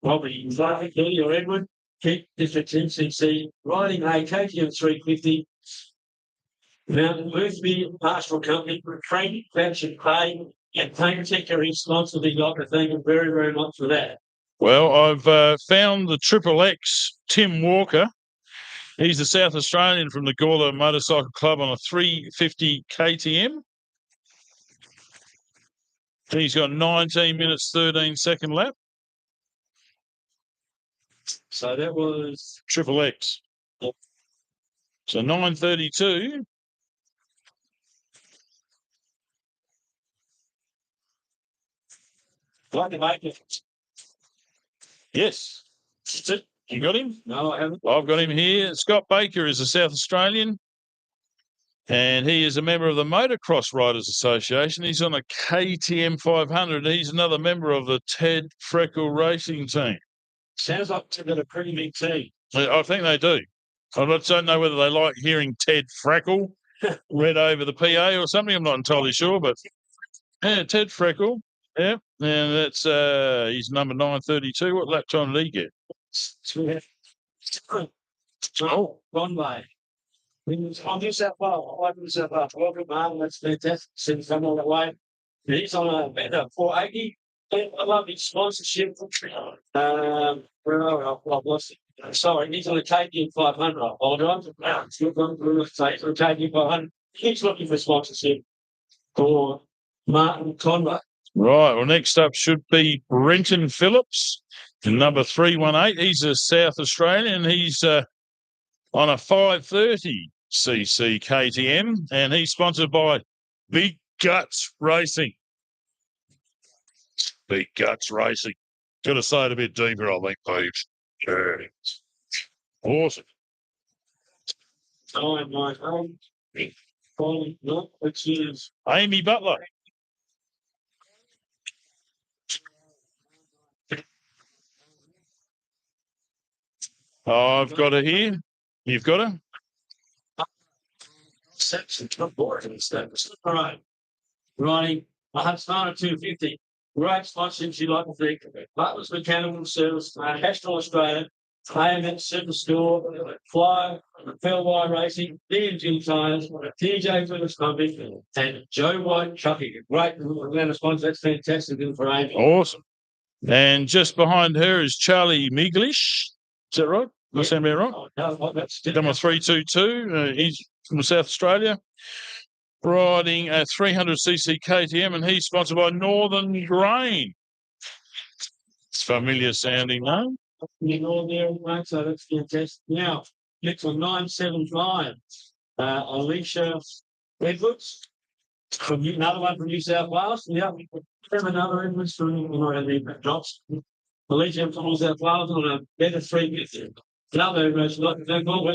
probably Billy or Edward, keep District NCC riding a KTM 350. Mountain Boothby Pastoral Company, Training, Fashion Pay, and Paint Protector is sponsored. We'd like to thank him very, very much for that. Well, I've found the Triple X Tim Walker. He's the South Australian from the Gawler Motorcycle Club on a 350 KTM. He's got 19 minutes, 13 second lap. So that was Triple X. Yep. So 9:32. like to make it. Yes. That's it. You got him? No, I haven't. I've got him here. Scott Baker is a South Australian, and he is a member of the Motocross Riders Association. He's on a KTM 500. He's another member of the Ted Freckle racing team. Sounds like they've got a pretty big team. I think they do. I don't know whether they like hearing Ted Freckle read over the PA or something. I'm not entirely sure, but yeah, Ted Freckle. Yeah, and that's he's number 932. What lap time did he get? Oh, Conway. On New South Wales, welcome, Martin. That's fantastic. Send some all the way. He's on a better 480. I love his sponsorship. I've lost it. Sorry, he's on a KTM 500. I apologise. KTM 500. He's looking for sponsorship for Martin Conway. Right. Well, next up should be Brenton Phillips, number 318. He's a South Australian. He's on a 530cc KTM, and he's sponsored by Big Guts Racing. Big Guts Racing. Got to say it a bit deeper, I think, Pete. Awesome. Which is Amy Butler. I've got her here. You've got her? section top board and stuff. All right. Ronnie, I have started 250. Great sponsorship you like to think. Butlers Mechanical Service, National Australia, AMX Superstore, Fly, Fellwire Racing, DMG Tyres, TJ Phillips Company, and Joe White Trucking. Great amount of sponsors. That's fantastic for Amy. Awesome. And just behind her is Charlie Miglish. Is that right? Am I saying that right? No, that's Number 322. He's from South Australia, riding a 300cc KTM, and he's sponsored by Northern Grain. It's familiar sounding name. So that's fantastic. Now, next on 975, Alicia Edwards, from another one from New South Wales. Yeah, we have another Edwards from Johnson. Alicia from New South Wales on a better 350. Another Edwards,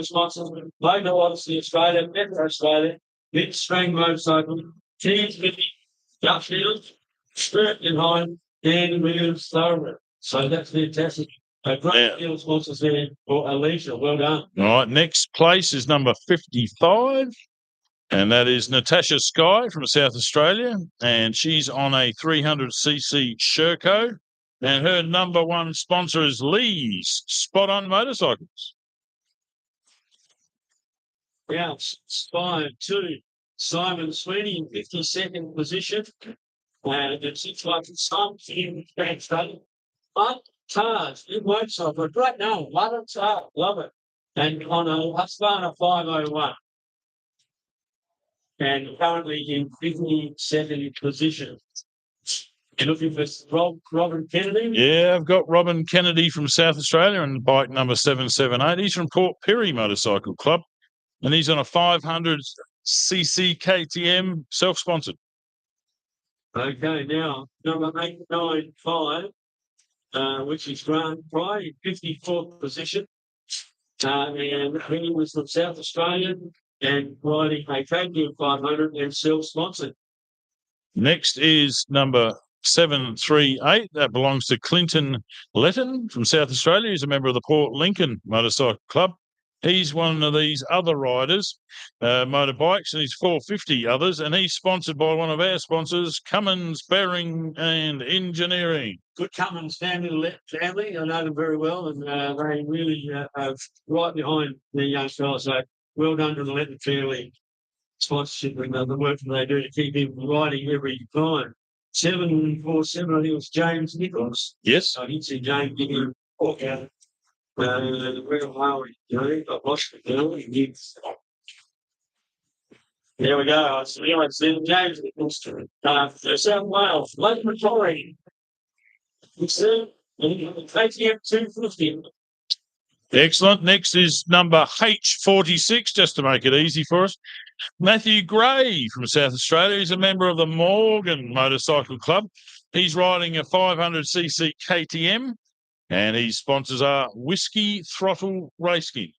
sponsors, Logo Odyssey Australia, Metro Australia, Mid Strang Motorcycle, Teams Living, Dutchfield, Spirit Behind, and Williams Thoroughbred. So that's fantastic. A great deal of sponsors there for Alicia. Well done. All right, next place is number 55, and that is Natasha Sky from South Australia, and she's on a 300cc Sherco, and her number one sponsor is Lee's Spot On Motorcycles. Yeah, 5-2. Simon Sweeney in 52nd position. And it's like something in study. But cars, it works off it right now. Love it. And on a Husqvarna 501. And currently in 52nd position. You're looking for Robin Kennedy? Yeah, I've got Robin Kennedy from South Australia and bike number 778. He's from Port Pirie Motorcycle Club, and he's on a 500cc KTM, self-sponsored. Okay, now number 895, which is Grant Fry, in 54th position. And he was from South Australia and riding a KTM 500 and self-sponsored. Next is number 738. That belongs to Clinton Letton from South Australia. He's a member of the Port Lincoln Motorcycle Club. He's one of these other riders, motorbikes, and he's 450 others, and he's sponsored by one of our sponsors, Cummins Bearing and Engineering. Good Cummins family. I know them very well, and they really are right behind the young fella. So well done to the Letton family sponsorship and the work that they do to keep him riding every time. 747, I think it was James Nichols. Yes. I didn't see James Nichols walk out. Where are we? I've lost the girl. There we go. It's James Nichols to South Wales, Lake Macquarie. KTM 250. Excellent. Next is number H46, just to make it easy for us. Matthew Gray from South Australia. He's a member of the Morgan Motorcycle Club. He's riding a 500cc KTM, and his sponsors are Whiskey Throttle Racing.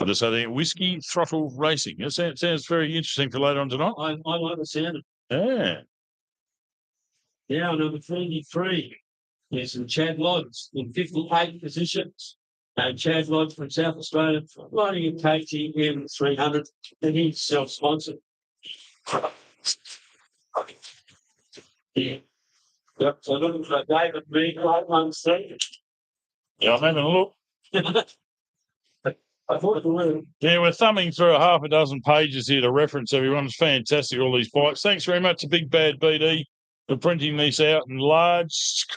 I just say Whiskey Throttle Racing. It sounds very interesting for later on tonight. I like the sound of it. Yeah. Now, number 23 is Chad Lodds in 58 positions. Chad Lodds from South Australia, riding a KTM 300, and he's self-sponsored. Yeah. Yep, so looking for David B. Right one second. Yeah, I'm having a look. I thought you were. Yeah, we're thumbing through a half a dozen pages here to reference everyone. It's fantastic, all these bikes. Thanks very much to Big Bad BD for printing these out in large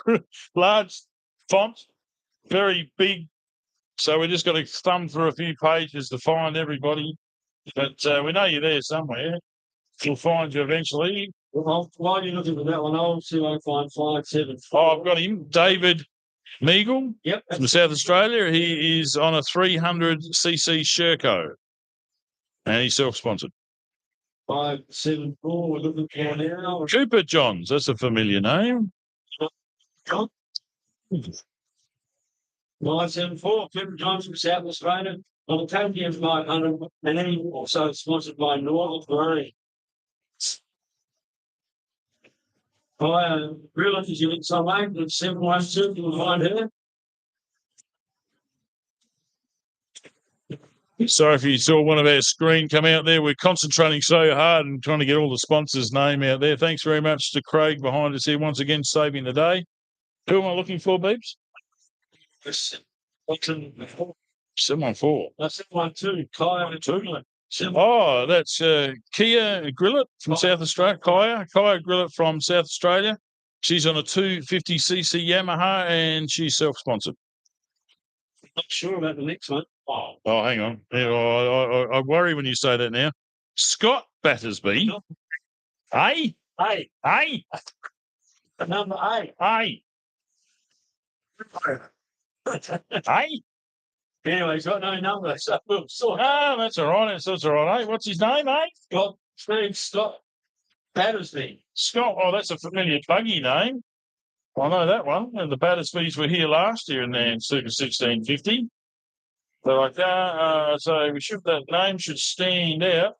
font, very big. So we just got to thumb through a few pages to find everybody. But we know you're there somewhere. We'll find you eventually. Well, why are you looking for that one? I'll see if I find 574. Oh, I've got him. David Meagle from South Australia. He is on a 300cc Sherco. And he's self-sponsored. 574, we're looking for now. Cooper Johns, that's a familiar name. John? 574, Cooper Johns from South Australia. On the KTM 500, and then also sponsored by Northern Marine. Brilliant is in some way, but 712, you'll find her. Sorry if you saw one of our screen come out there. We're concentrating so hard and trying to get all the sponsors' name out there. Thanks very much to Craig behind us here once again, saving the day. Who am I looking for, Beeps? 714. 712, Kaya Tugler. Oh, that's Kia Grillet from South Australia. Kaya Grillet from South Australia. She's on a 250cc Yamaha and she's self-sponsored. Not sure about the next one. Oh, hang on. Yeah, I worry when you say that now. Scott Battersby. Hey. Number 8. Hey. Anyway, he's got no number, so that's all right. That's all right. Hey, what's his name, Scott. His name's Scott Battersby. Scott. Oh, that's a familiar buggy name. I know that one. And the Battersbys were here last year in their Super 1650. They're like, so that name should stand out.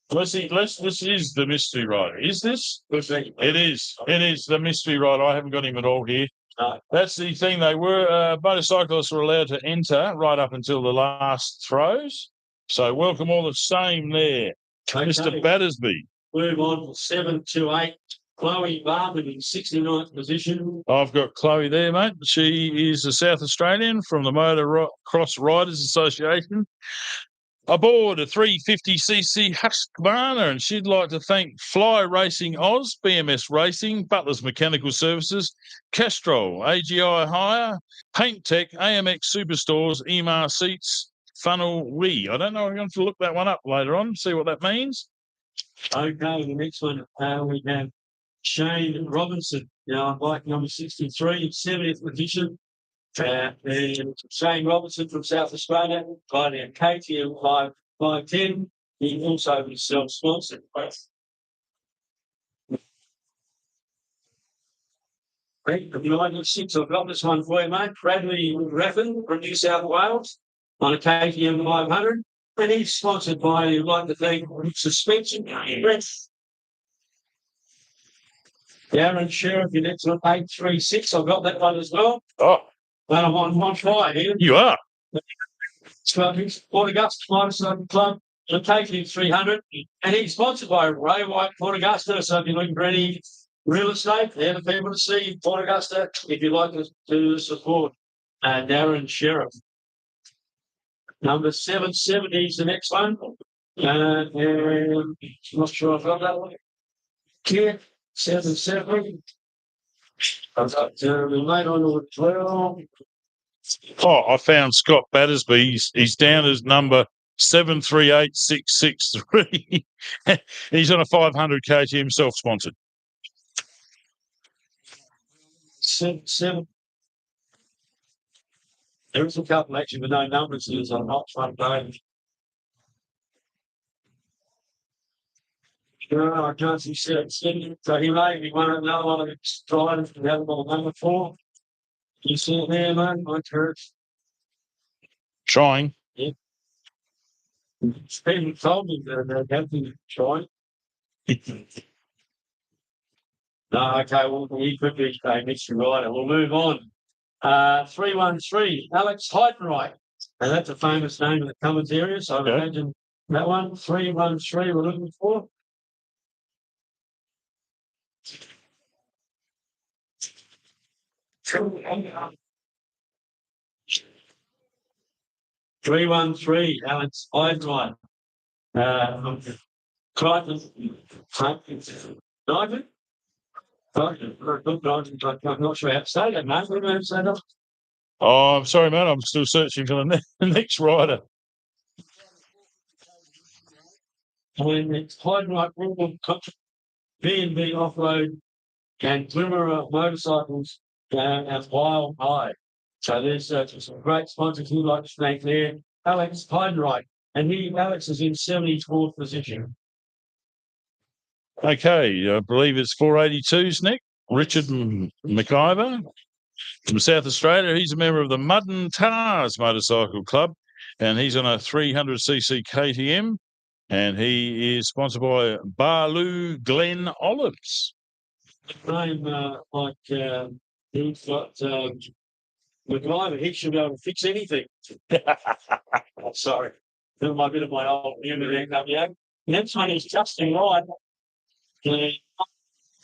This is the mystery rider. Is this? It is. It is the mystery rider. I haven't got him at all here. No. That's the thing. They were motorcyclists were allowed to enter right up until the last throws. So welcome all the same there, okay. Mr. Battersby. Move on to 7 to 8. Chloe Barber in 69th position. I've got Chloe there, mate. She is a South Australian from the Motocross Riders Association. Aboard a 350cc Husqvarna, and she'd like to thank Fly Racing Oz, BMS Racing, Butler's Mechanical Services, Castrol, AGI Hire, Paint Tech, AMX Superstores, EMAR Seats, Funnel Wee. I don't know. I'm going to look that one up later on, see what that means. Okay, the next one we have Shane Robinson, on bike number 63, 70th position. And Shane Robinson from South Australia, riding a KTM 510. He also was self-sponsored. Great. 96, I've got this one for you, mate. Bradley Raffin from New South Wales on a KTM 500. And he's sponsored by, I'd like to thank Suspension. Darren Sheriff, your next one, 836. I've got that one as well. Oh, But I'm on fire here. you are. So he's Port Augusta Motorcycle Club, the KTM 300. And he's sponsored by Ray White, Port Augusta. So if you're looking for any real estate, they're the people to see Port Augusta if you'd like to support Darren Sheriff. Number 770 is the next one. And not sure I've got that one. Yeah, 770. I've got the mate on 12. Oh, I found Scott Battersby. He's down as number 738663. He's on a 500 KTM self-sponsored. 7. There is a couple actually with no numbers. There's on hot front page. No, I can't see 7. So he may be another one of the drivers to have on number 4. You see it there, mate? My church. Trying. Yeah. Stephen told me that they're definitely trying. No, okay, well, he could be a mixture rider. We'll move on. 313, Alex Heidenreich. And that's a famous name in the Cummins area, so I imagine that one. 313 we're looking for. Three, 1, 3, Alex Heidenreich. Crichton. Nigel? I'm not sure how to say that, mate. What do you say that? Oh, I'm sorry, man. I'm still searching for the next rider. And it's Heidenreich, B&B Off-Road and Glimmer Motorcycles at Wild High. So there's some great sponsors we'd like to thank there. Alex Heidenreich. And Alex is in 74th position. Okay, I believe it's 482s, Nick. Richard McIver from South Australia. He's a member of the Mud and Tars Motorcycle Club, and he's on a 300cc KTM, and he is sponsored by Barloo Glen Olives. Name he's got McIver. He should be able to fix anything. Sorry. A bit of my old humour there coming out. Next one is Justin Wright.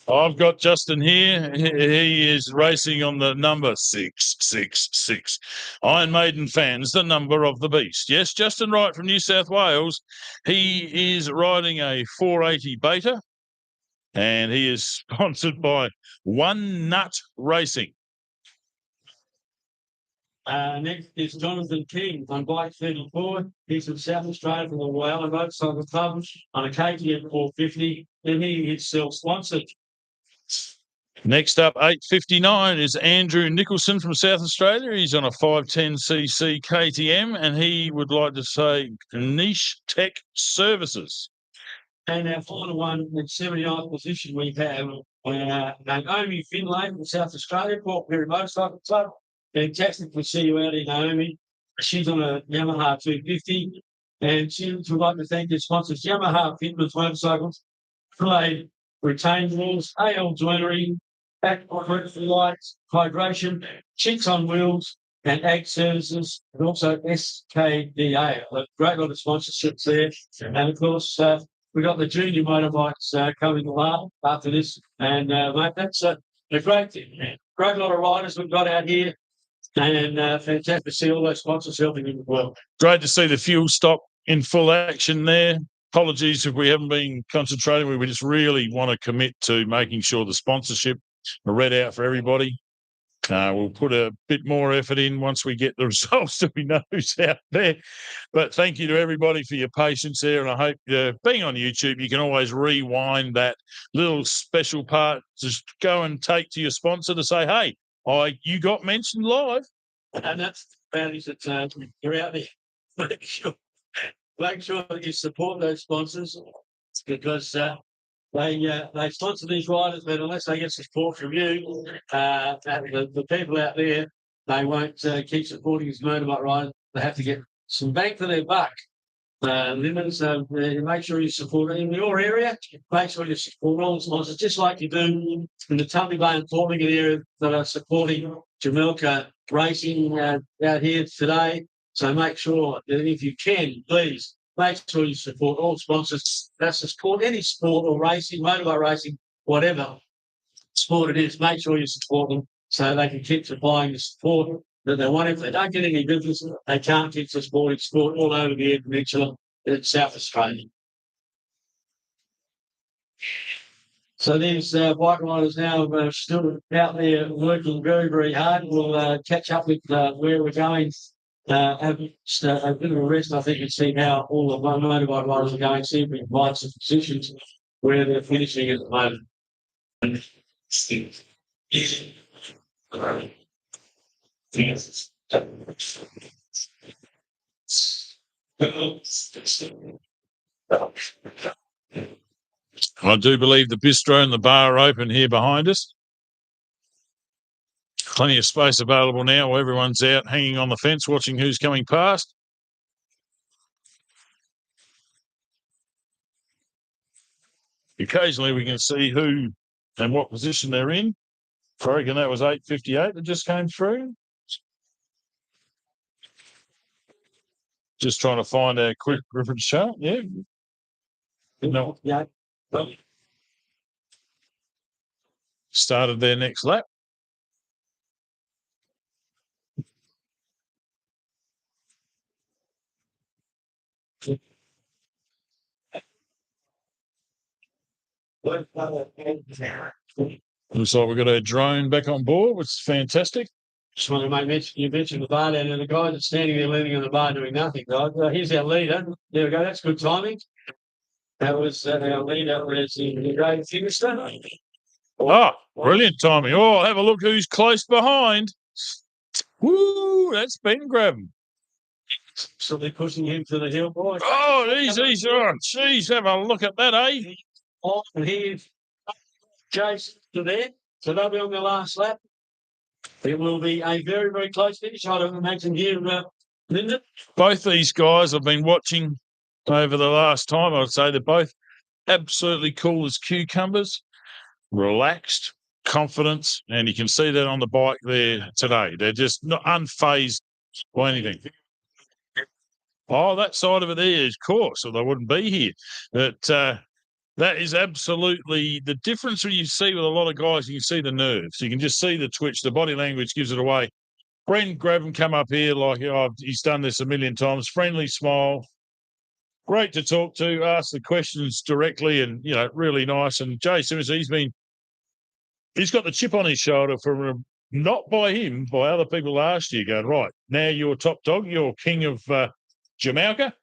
I've got Justin here. He is racing on the number 666. Iron Maiden fans, the number of the beast. Yes, Justin Wright from New South Wales. He is riding a 480 Beta, and he is sponsored by One Nut Racing. Next is Jonathan King on bike 34. He's from South Australia from the Wales Motorcycle Club on a KTM 450, and he is self-sponsored. Next up, 859 is Andrew Nicholson from South Australia. He's on a 510cc KTM, and he would like to say Niche Tech Services. And our final one in 79th position, we have Naomi Finlay from South Australia, Port Perry Motorcycle Club. Fantastic to see you out here, Naomi. She's on a Yamaha 250, and she would like to thank the sponsors Yamaha Fitness Motorcycles, Play Retained Wheels, AL Joinery, Back Lights, Hydration, Chicks on Wheels, and Ag Services, and also SKDA. A great lot of sponsorships there. And of course, we've got the junior motorbikes coming along after this. And mate, that's a great lot of riders we've got out here. And fantastic to see all those sponsors helping in the world. Great to see the fuel stop in full action there. Apologies if we haven't been concentrating. We just really want to commit to making sure the sponsorship are read out for everybody. We'll put a bit more effort in once we get the results that we know who's out there. But thank you to everybody for your patience there. And I hope being on YouTube, you can always rewind that little special part. Just go and take to your sponsor to say, hey, you got mentioned live. And that's the advantage that you're out there. Make sure that you support those sponsors, because they sponsor these riders, but unless they get support from you, the people out there, they won't keep supporting these motorbike riders. They have to get some bang for their buck. So make sure you support in your area. Make sure you support all the sponsors, just like you do in the Tumbly Bay and Thornton area that are supporting Jamalka racing out here today. So make sure that if you can, please make sure you support all sponsors. That's to support any sport or racing, motorbike racing, whatever sport it is. Make sure you support them so they can keep supplying the support that they want. If they don't get any business, they can't keep supporting sport all over the Eyre Peninsula in South Australia. So these bike riders now are still out there working very, very hard. We'll catch up with where we're going. Have a bit of a rest, I think, and see how all the motorbike riders are going. See if we can find some positions where they're finishing at the moment. I do believe the bistro and the bar are open here behind us. Plenty of space available now while everyone's out hanging on the fence watching who's coming past. Occasionally we can see who and what position they're in. I reckon that was 8:58 that just came through. Just trying to find a quick reference chart. Yeah. No. Yeah. Started their next lap. Looks like we've got a drone back on board, which is fantastic. Just want to make mention, you mentioned the bar down there, the guy that's standing there leaning on the bar doing nothing. Here's our leader. There we go, that's good timing. That was our leader, the great Finiston. Oh, brilliant timing. Oh, have a look who's close behind. Woo, that's Ben Graben. So they're pushing him to the hill, boy. Oh, he's oh, geez, have a look at that, eh? Oh, and here's Jason to there. So they'll be on the last lap. It will be a very, very close finish. I don't imagine here, Lyndon. Both these guys I've been watching over the last time. I'd say they're both absolutely cool as cucumbers, relaxed, confidence, and you can see that on the bike there today. They're just not unfazed by anything. Oh, that side of it there is course, or they wouldn't be here. But that is absolutely the difference when you see with a lot of guys. You can see the nerves. You can just see the twitch. The body language gives it away. Brent Graben come up here like he's done this a million times. Friendly smile. Great to talk to. Ask the questions directly and, really nice. And Jay Simmons, he's got the chip on his shoulder from not by him, by other people last year going, right, now you're top dog. You're king of Jamalka.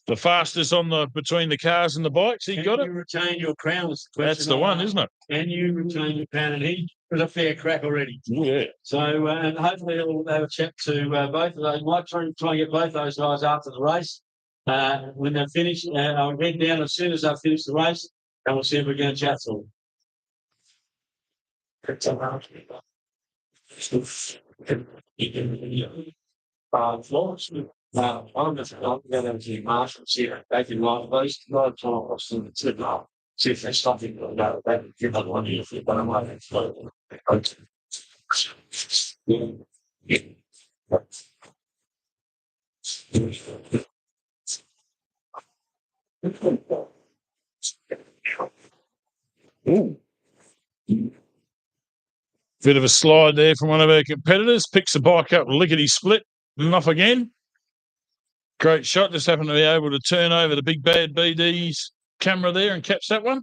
The fastest between the cars and the bikes. He got it. You retain your crown. That's the one, isn't it? Can you retain your crown? And he was a fair crack already. Yeah. So, and hopefully he'll have a chat to both of those. Might try and get both those guys after the race. When they're finished, I'll head down as soon as I've finished the race, and we'll see if we're going to chat to them. I'm just going to the marshals here. They can ride those guys to see if there's something about that. Give them one here for one of Bit of a slide there from one of our competitors. Picks the bike up, lickety split, and off again. Great shot. Just happened to be able to turn over the big bad BD's camera there and catch that one.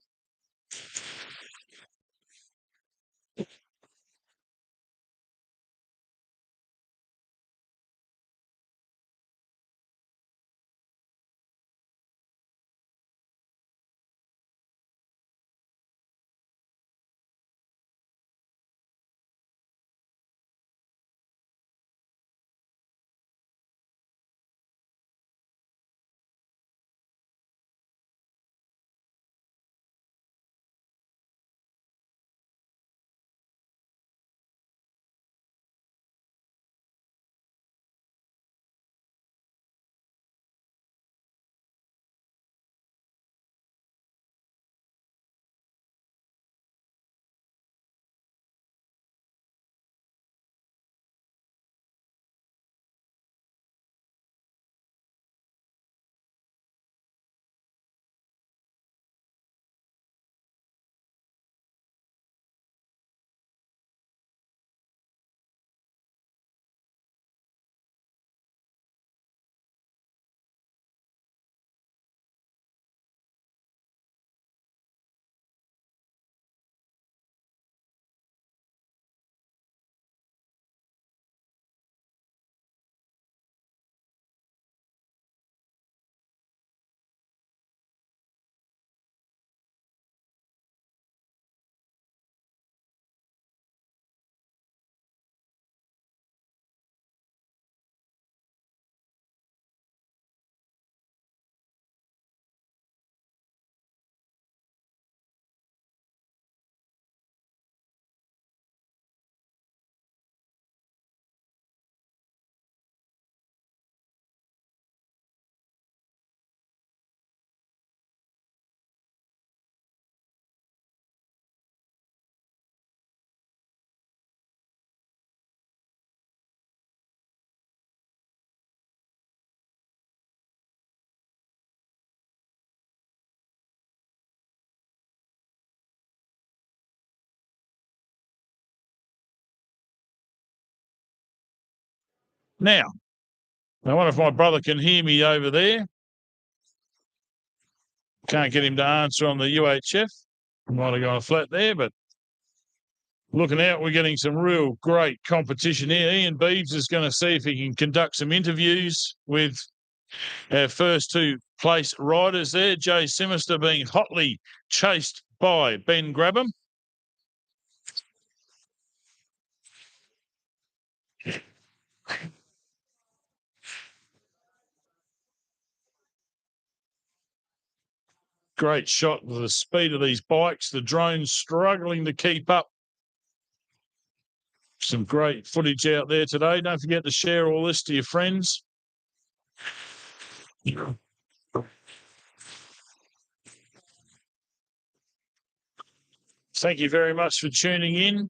Now, I wonder if my brother can hear me over there. Can't get him to answer on the UHF. Might have gone flat there, but looking out, we're getting some real great competition here. Ian Beeves is going to see if he can conduct some interviews with our first two place riders there. Jay Simister being hotly chased by Ben Grabham. Great shot with the speed of these bikes. The drone's struggling to keep up. Some great footage out there today. Don't forget to share all this to your friends. Thank you very much for tuning in.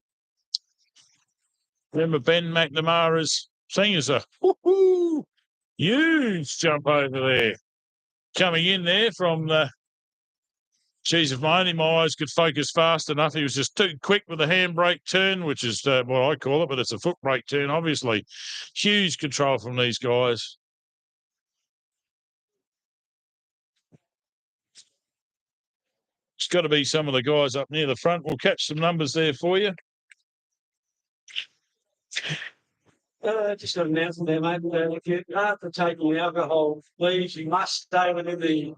Remember, Ben McNamara's thing is a huge jump over there. Coming in there from the... Geez, if my eyes could focus fast enough, he was just too quick with the handbrake turn, which is what I call it, but it's a foot brake turn, obviously. Huge control from these guys. It's got to be some of the guys up near the front. We'll catch some numbers there for you. Just got an announcement there, mate. If you're after taking alcohol, please, you must stay within the...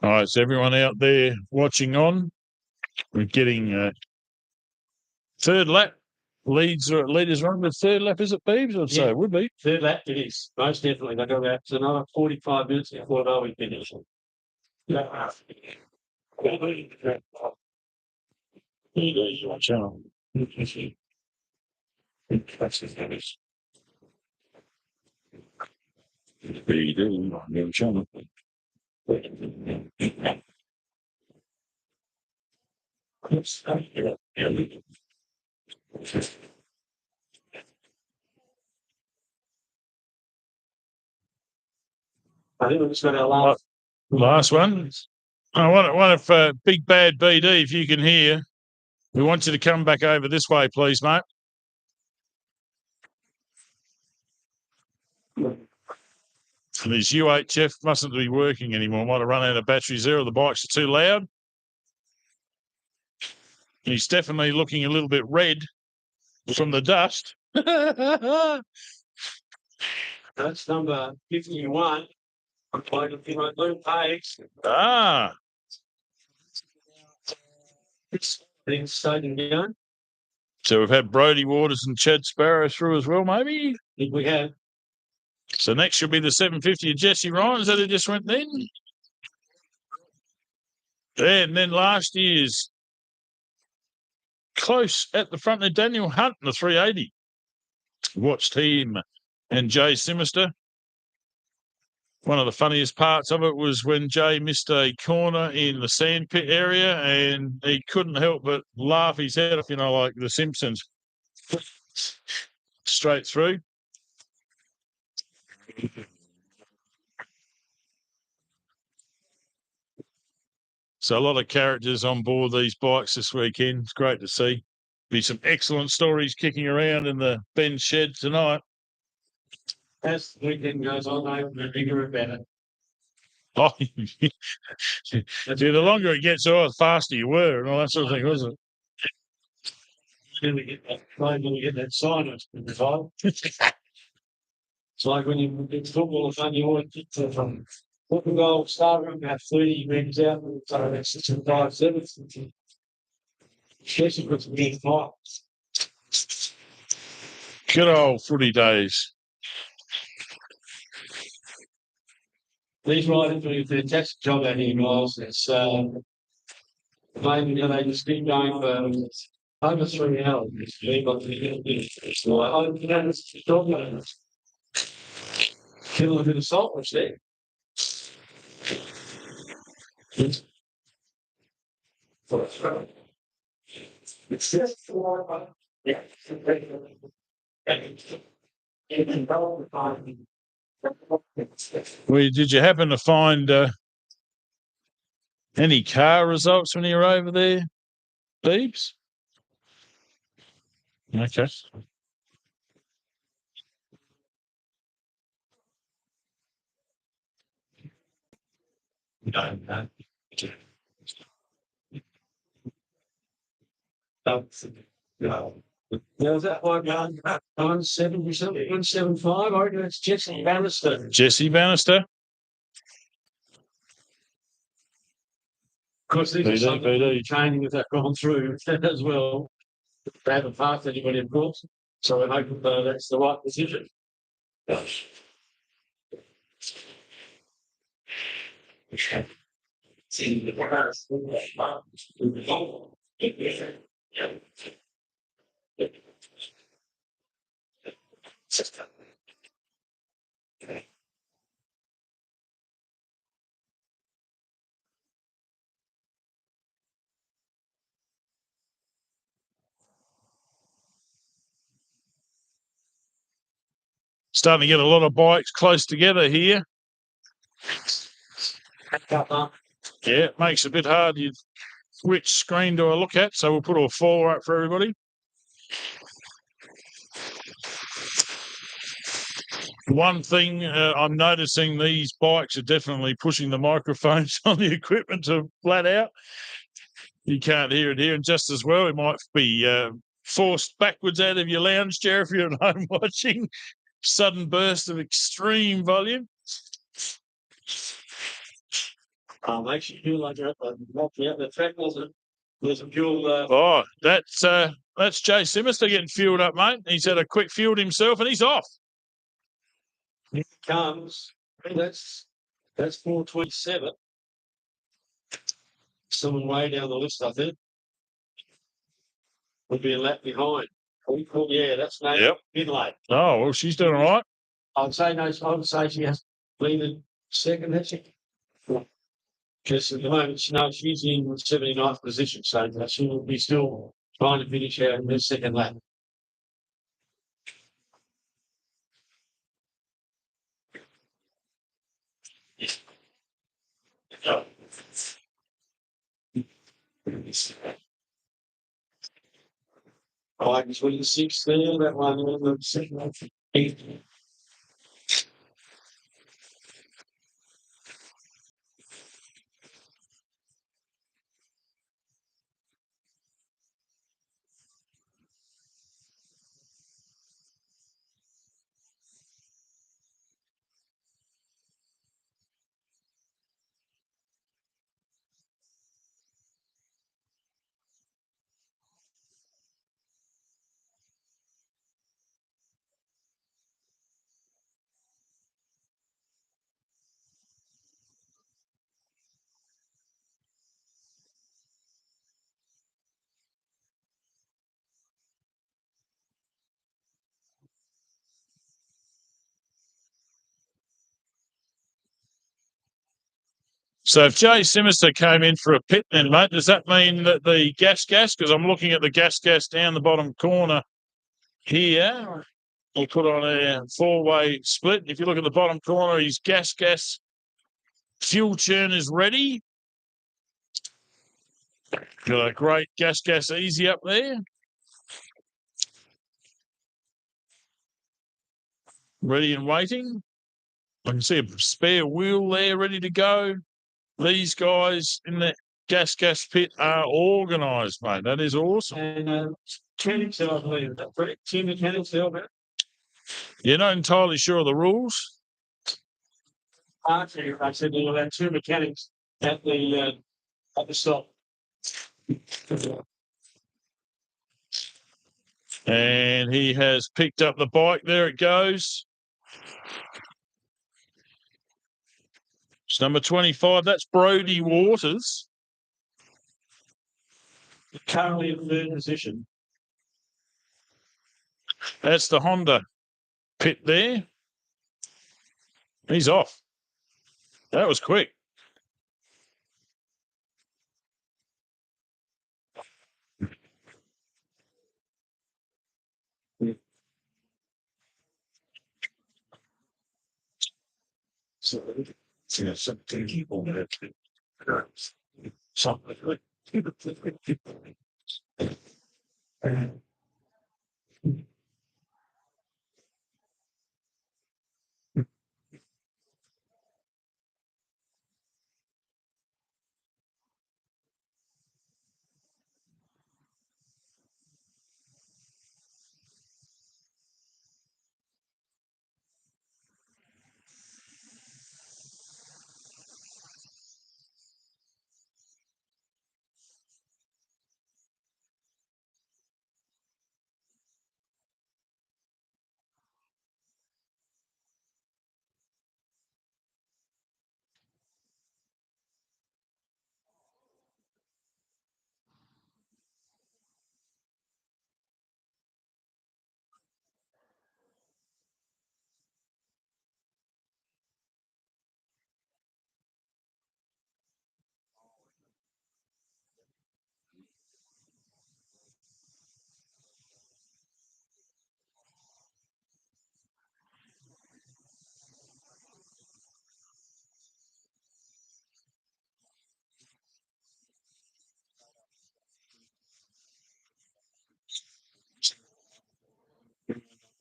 All right, so everyone out there watching on, we're getting third lap. Leaders running the third lap, is it, Beeves? I'd say it would be. Third lap, it is. Most definitely. They've got about another 45 minutes before they'll be finished. I think we've just got our last one. I wonder if Big Bad BD, if you can hear, we want you to come back over this way, please, mate. And his UHF mustn't be working anymore. Might have run out of batteries there, or the bikes are too loud. He's definitely looking a little bit red from the dust. That's number 51. Blue page. Ah. Things starting going. So we've had Brodie Waters and Chad Sparrow through as well, maybe? I think we have. So next should be the 750 of Jesse Ryan's that it just went then. Yeah, and then last year's close at the front there, Daniel Hunt in the 380. Watched him and Jay Simister. One of the funniest parts of it was when Jay missed a corner in the sandpit area and he couldn't help but laugh his head off, like the Simpsons. Straight through. So a lot of characters on board these bikes this weekend. It's great to see. Be some excellent stories kicking around in the Ben shed tonight. As the weekend goes on, the bigger and better. Oh, yeah, the longer it gets, the faster you were and all that sort of thing, wasn't it? Then we get that sign in the time. It's like when you get football, you always get from football goal, start about 30 metres out, so that's 6 and 5 7. Especially with some big fights. Good old footy days. These riders do a fantastic job out here, guys. It's maybe they just keep going for Over 3 hours. Kill a bit of salt was there. It's just for yeah. Did you happen to find any car results when you were over there, Beebs? Okay. No. Was that like 170 something, 175? I reckon it's Jesse Bannister. Jesse Bannister? Of course, these are BD. some training that they've gone through as well. They haven't passed anybody, of course. So I hope that's the right decision. Starting to get a lot of bikes close together here. Yeah, it makes it a bit hard. Which screen do I look at? So we'll put a follow up for everybody. One thing I'm noticing, these bikes are definitely pushing the microphones on the equipment to flat out. You can't hear it here, and just as well, it might be forced backwards out of your lounge chair if you're at home watching. Sudden burst of extreme volume. Makes you feel like you're at the track, wasn't it? There's a fuel. Oh, that's Jay Simister getting fueled up, mate. He's had a quick fuel himself, and he's off. Here it comes. That's 427. Someone way down the list, I think. Would be a lap behind. Yeah, that's no. Yep. Midlake. Oh, well, she's doing all right. I'd say no. I would say she has been in second, has she? Because at the moment, she's in 79th position, so she will be still trying to finish out in her second lap. Like 26 there, that one on the second. So if Jay Simister came in for a pit then, mate, does that mean that the gas, because I'm looking at the gas down the bottom corner here, we'll put on a four-way split. If you look at the bottom corner, his gas fuel churn is ready. Got a great gas easy up there. Ready and waiting. I can see a spare wheel there ready to go. These guys in the gas pit are organised, mate. That is awesome. And mechanics, I believe. Two mechanics there, but You're not entirely sure of the rules? I said there were two mechanics at the stop. And he has picked up the bike. There it goes. It's number 25. That's Brodie Waters. Currently in third position. That's the Honda pit there. He's off. That was quick. So, yeah, something keep on that. Something like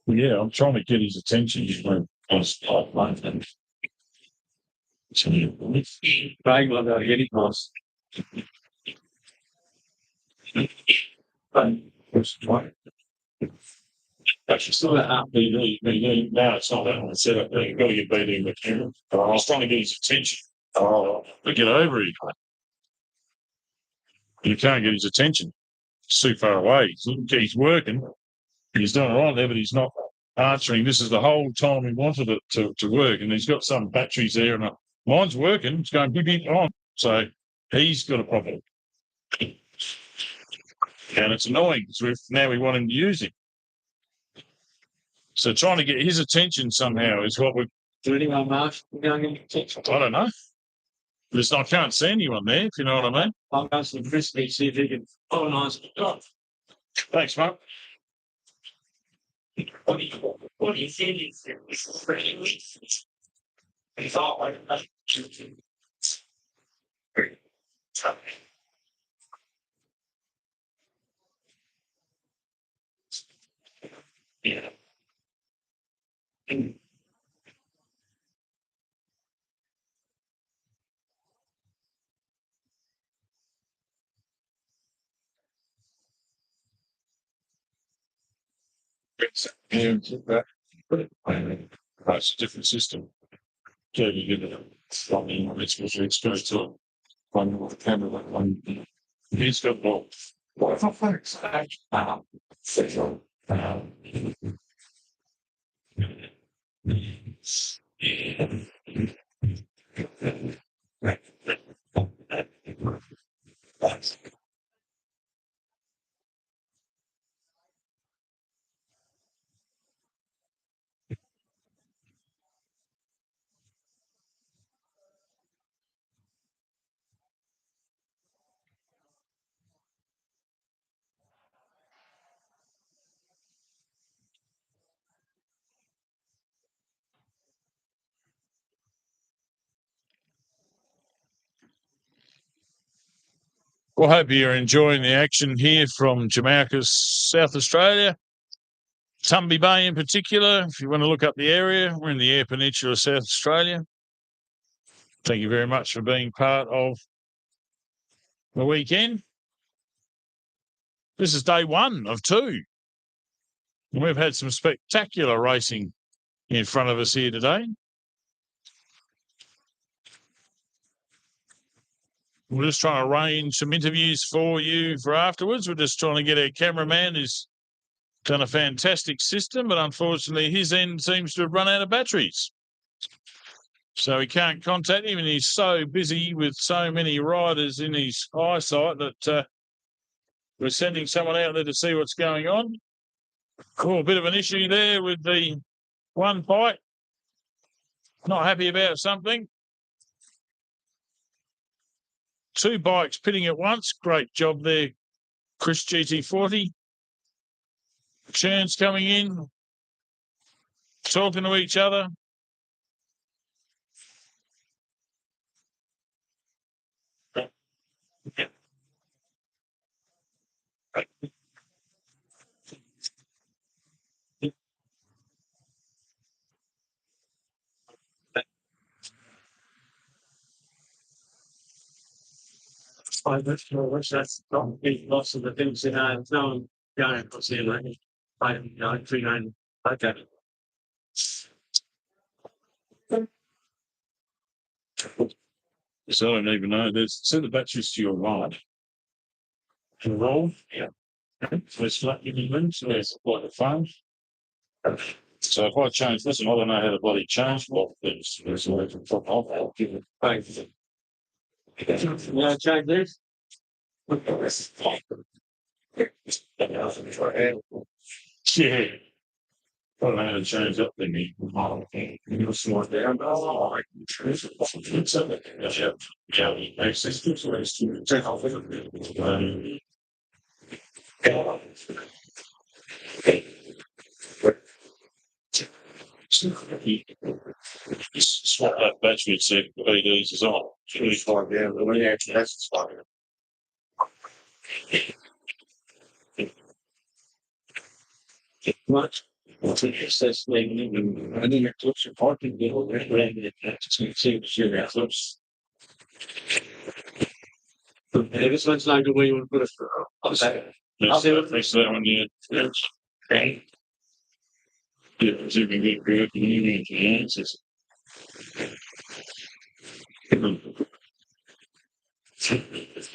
Yeah, I'm trying to get his attention. He's going to Craig will go to get it, boss. Actually, still that app BD. Now it's not that one set up there. You've got to get BD with him. I was trying to get his attention. Get over it. You can't get his attention. It's too far away. He's working. He's doing all right there, but he's not answering. This is the whole time we wanted it to work, and he's got some batteries there, and mine's working. It's going beep beep on. So he's got a problem, and it's annoying. So now we want him to use him. So trying to get his attention somehow is what we're. Do anyone, Marsh? We're going to get attention. I don't know. I can't see anyone there, if you know what I mean. I'll go to the frisbee, see if he can organise it. Thanks, Mark. What do you think? It's all like that. Yeah. It's a different system. Yeah, you get it. It's going to one with the camera, one. He's got both. What for folks? Well, I hope you're enjoying the action here from Jamalka, South Australia. Tumby Bay in particular, if you want to look up the area, we're in the Eyre Peninsula, South Australia. Thank you very much for being part of the weekend. This is day 1 of 2. And we've had some spectacular racing in front of us here today. We're just trying to arrange some interviews for you for afterwards. We're just trying to get our cameraman who's done a fantastic system, but unfortunately his end seems to have run out of batteries. So he can't contact him, and he's so busy with so many riders in his eyesight that We're sending someone out there to see what's going on. Cool, a bit of an issue there with the one pipe. Not happy about something. Two bikes pitting at once. Great job there, Chris GT40. Churns coming in, talking to each other. That's not big loss of the things that are no going to see like I okay. So I don't even know. There's set the batteries to your right. And roll. Yeah. So it's flat in the so it's like a phone. So if I change this, and I don't know how to bloody change what things. There's a way to top off. I'll give it back. Yeah, change this. Yeah. I don't know how to change up thingy. You'll slow it down. Yeah, makes sense. So it's to take off it. Swap that battery and see if the LEDs is on. It's really far down. The way actually has to start. Much. That's making I think it looks important to get over it. It looks. This one's like the way you would put it. Next that one, yeah. Okay. Yeah, so you can get good answers.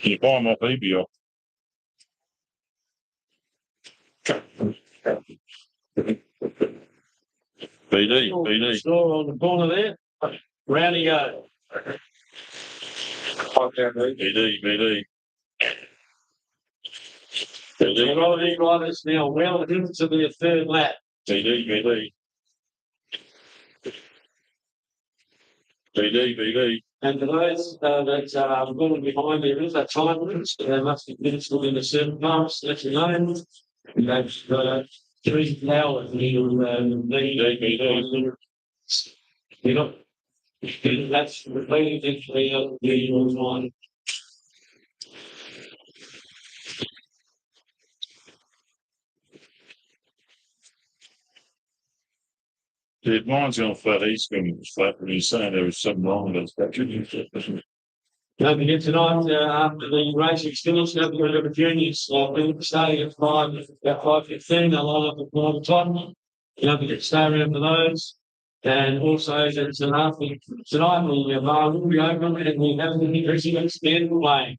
You buy them off eBay. BD. Store on the corner there. Round you go. BD. A lot of these riders now well into their third lap. BD. And for those that are going behind, there is a time limit, so they must be finished within a certain pass, let you know. And that's 3 hours. You know, that's related to the time. Dude, mine's going flat. He's going flat, and he's saying there was something wrong with his battery. Don't forget tonight, after the racing's finished, there'll be a little juniors, starting at about 5:15, they'll line up at 5 o'clock. Don't forget to stay around for those. And also, that's after tonight, the bar will be open and we have the president's band playing.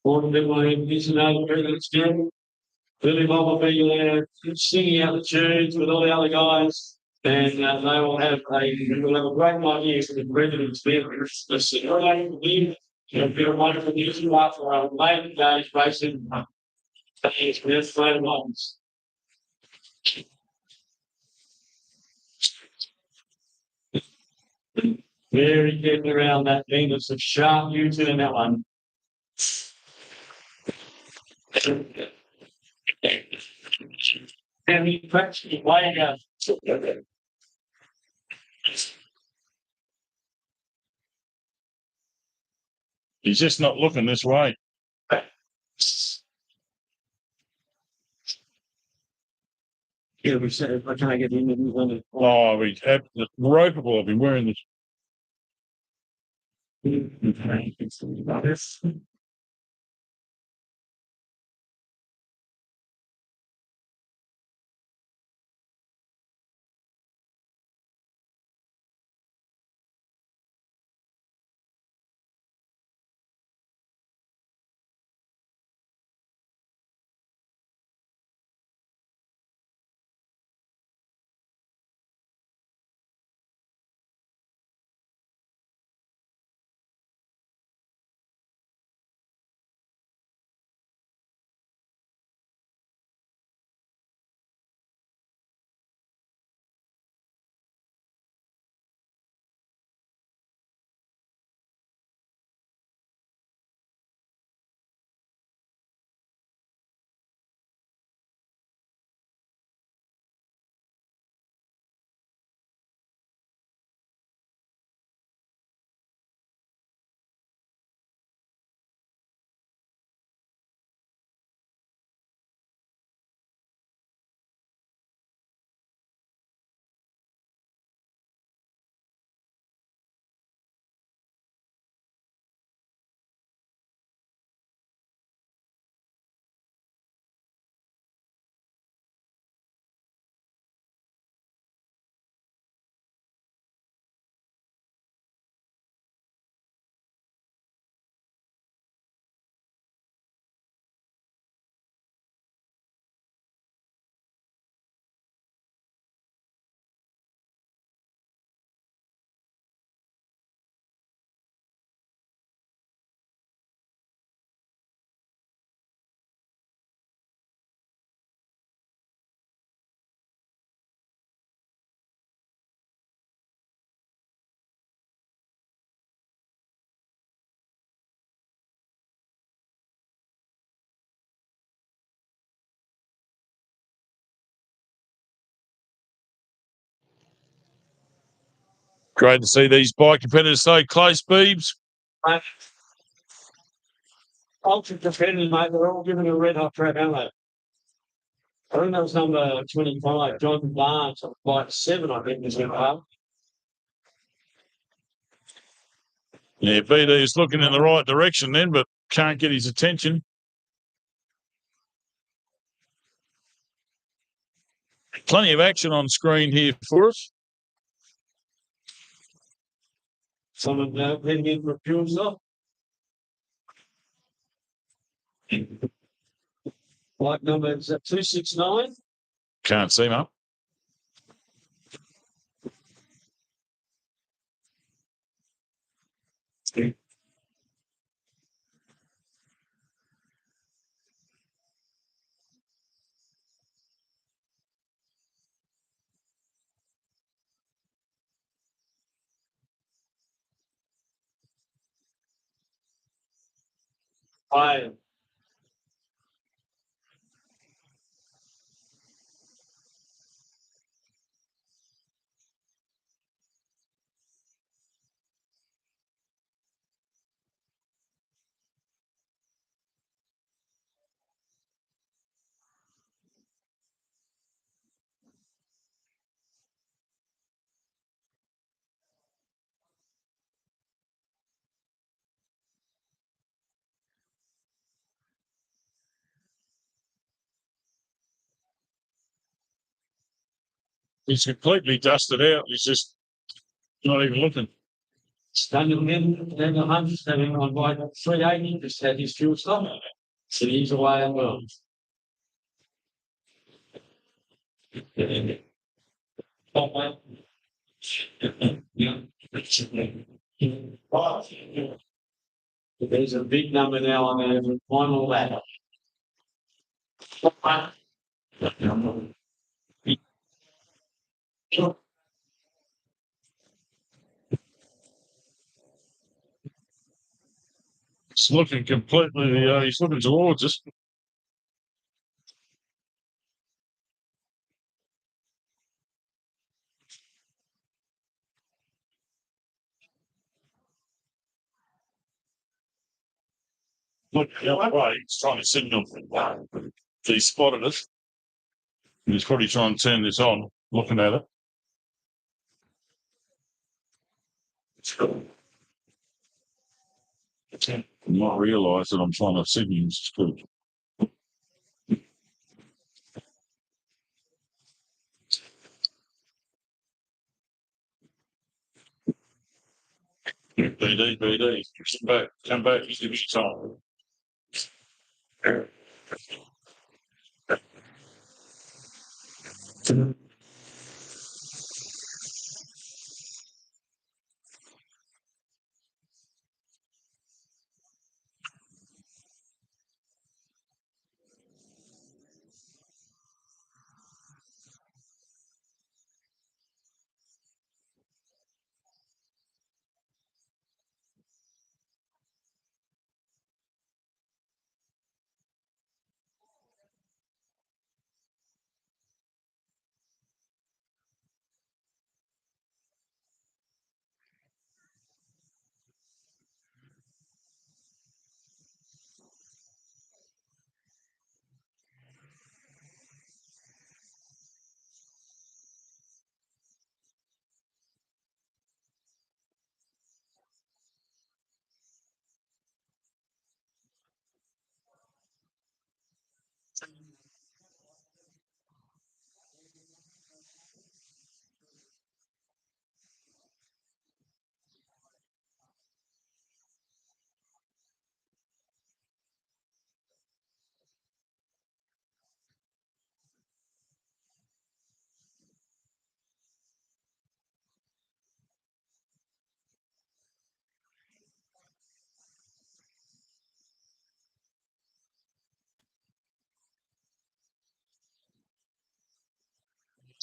All the people in this and over president's band. Billy Bob will be there singing out the tunes with all the other guys. And they will have a great night here for the president's band. It'll be a wonderful music after our late days racing. It's best friend of mine. Very careful around that thing. There's a sharp U-turn in that one. And he practically way out. He's just not looking this way. Yeah, we said, I can't get in. Oh, we have the ropeable. I've been wearing this. Great to see these bike competitors so close, Beebs. Ultra competitive, mate. They're all giving a red hot track, aren't they? I think that was number 25, John Barnes, bike 7, I think, was in part. Yeah, BD is looking in the right direction then, but can't get his attention. Plenty of action on screen here for us. Someone heading in for a fuel stop. Bike number is 269. Can't see him up. Hi. He's completely dusted out. He's just not even looking. Standing in, then the Hunt standing on bike 380, just had his fuel stop. So he's away as well. There's a big number now on the final lap. He's looking completely, he's looking towards us. Look, right, he's trying to signal. He spotted us. He's probably trying to turn this on, looking at it. He might realise that I'm trying to signal him. BD, come back, give me time.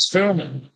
It's filming.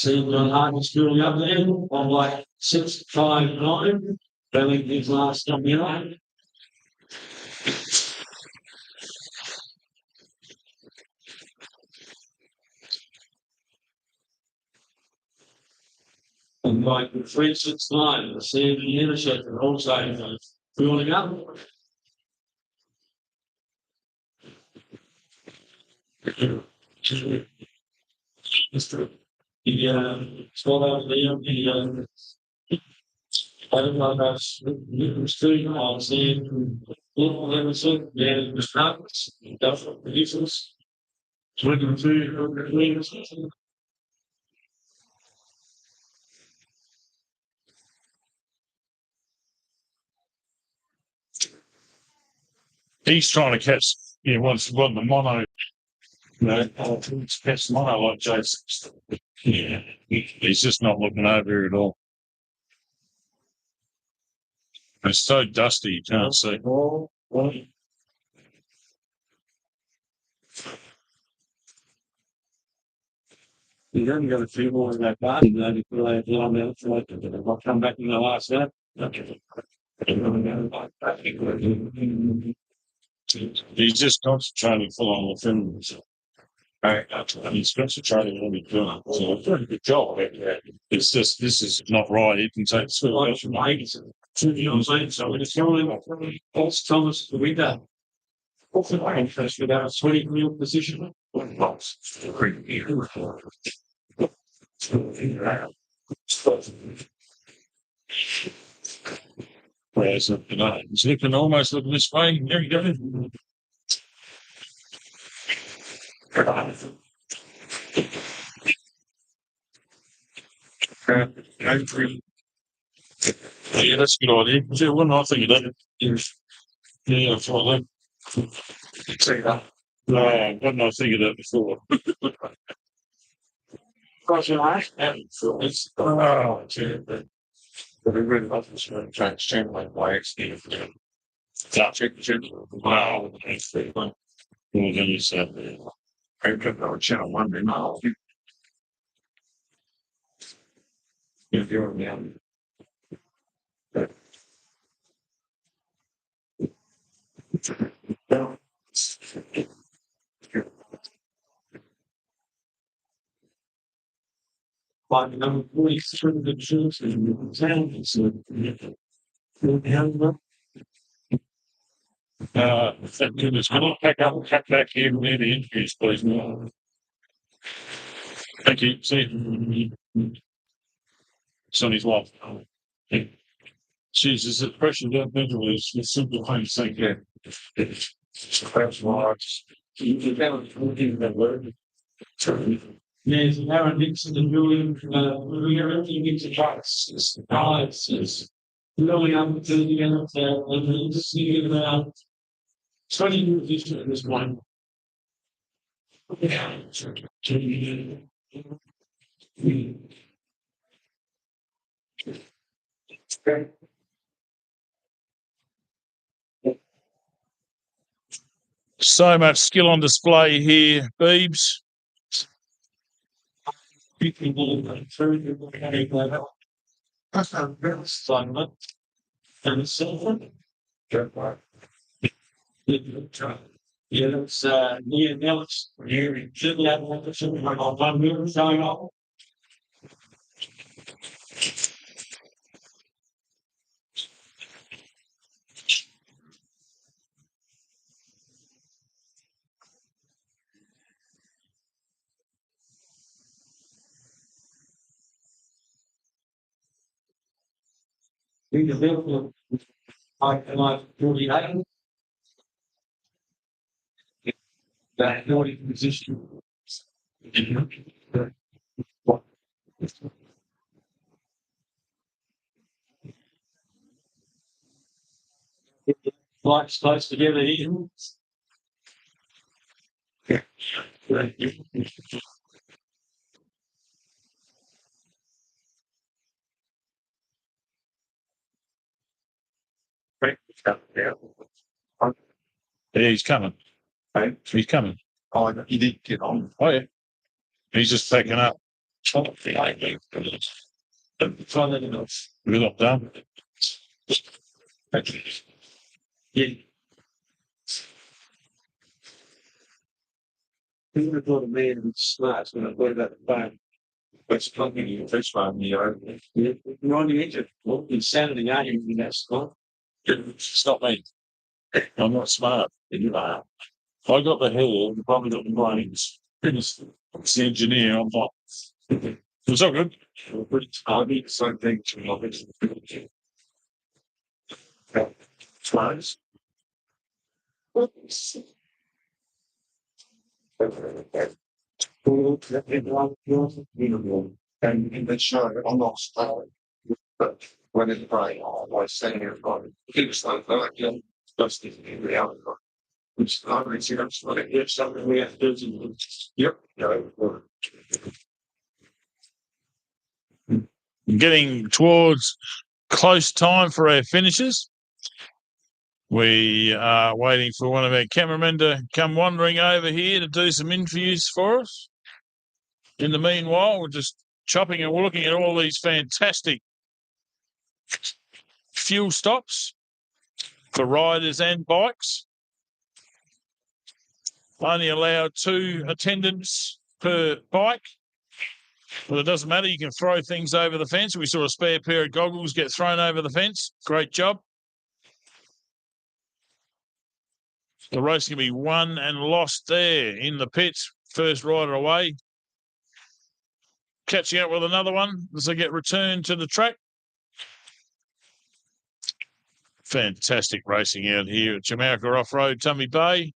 See John Hartman's building up there on like 659. Belling his last coming out. And like 369, the see the intersection also building up. The spot out there, the I don't know about the street, I'll see Emerson, yeah, the trucks, industrial producers. 22, He's trying to catch, wants the mono, catch the mono like Jason. Yeah, he's just not looking over here at all. It's so dusty, you can't see. You haven't got a few more in that part, and then you put a line out for like, I'll come back in the last step. He's just concentrating full on the film. Right, he's concentrating on what he's doing. So a very good job. It's just, this is not right. He can take the You know what I'm saying? So when it's going, Paul's Thomas, the window. Also, I interest without a 20 mil position. Whereas, he can almost look this way. There you go. Yeah, that's a good idea. Yeah, one nice thing you do. Yeah, that's what I say that. No, one nice thing you done before. It's but we really love this one. Trying to streamline why it's needed. Wow, that's pretty fun. We're gonna use that. I put our channel one day now. If you're down. Like number 43, the truth is the town. So, Thank goodness. Can I pack back here near the interviews, please? Thank you. See you. Sonny's wife. Jesus, the pressure don't mental is a simple thing to say, yeah. Perhaps large. There's Aaron Nixon and Julian, everything into trucks, it's the pilots, it's blowing up to the end of there, and just seeing about 20 new position at this point. Yeah. So much skill on display here, Beebs. And Silver. Yeah, it's near Nellis. Here, should have one move showing off. We developed like 48. That 40 position. Lights close together here. Yeah, he's coming. Right. He's coming. Oh, he did get on. Oh, yeah. He's just packing up. We're not done. Yeah. Who would have thought a man was smart when I thought about the phone? It's plugging in your fish farm, You're on the edge of insanity, aren't you? In that spot. Stop me. I'm not smart. You are. I got the hair, you probably got the brains. It's the engineer, I'm not. It's all good. I need something to love it. Twice. And in the show, I'm not starting. But when it's bright, I was saying here, it was like that, just in reality. Which I mean, you know, it's like it's something we have to do. Yep. Getting towards close time for our finishes. We are waiting for one of our cameramen to come wandering over here to do some interviews for us. In the meanwhile, we're just chopping and we're looking at all these fantastic fuel stops for riders and bikes. Only allow 2 attendants per bike. Well, it doesn't matter. You can throw things over the fence. We saw a spare pair of goggles get thrown over the fence. Great job. The race can be won and lost there in the pits. First rider away. Catching up with another one as they get returned to the track. Fantastic racing out here at Jamalka Off-Road, Tummy Bay.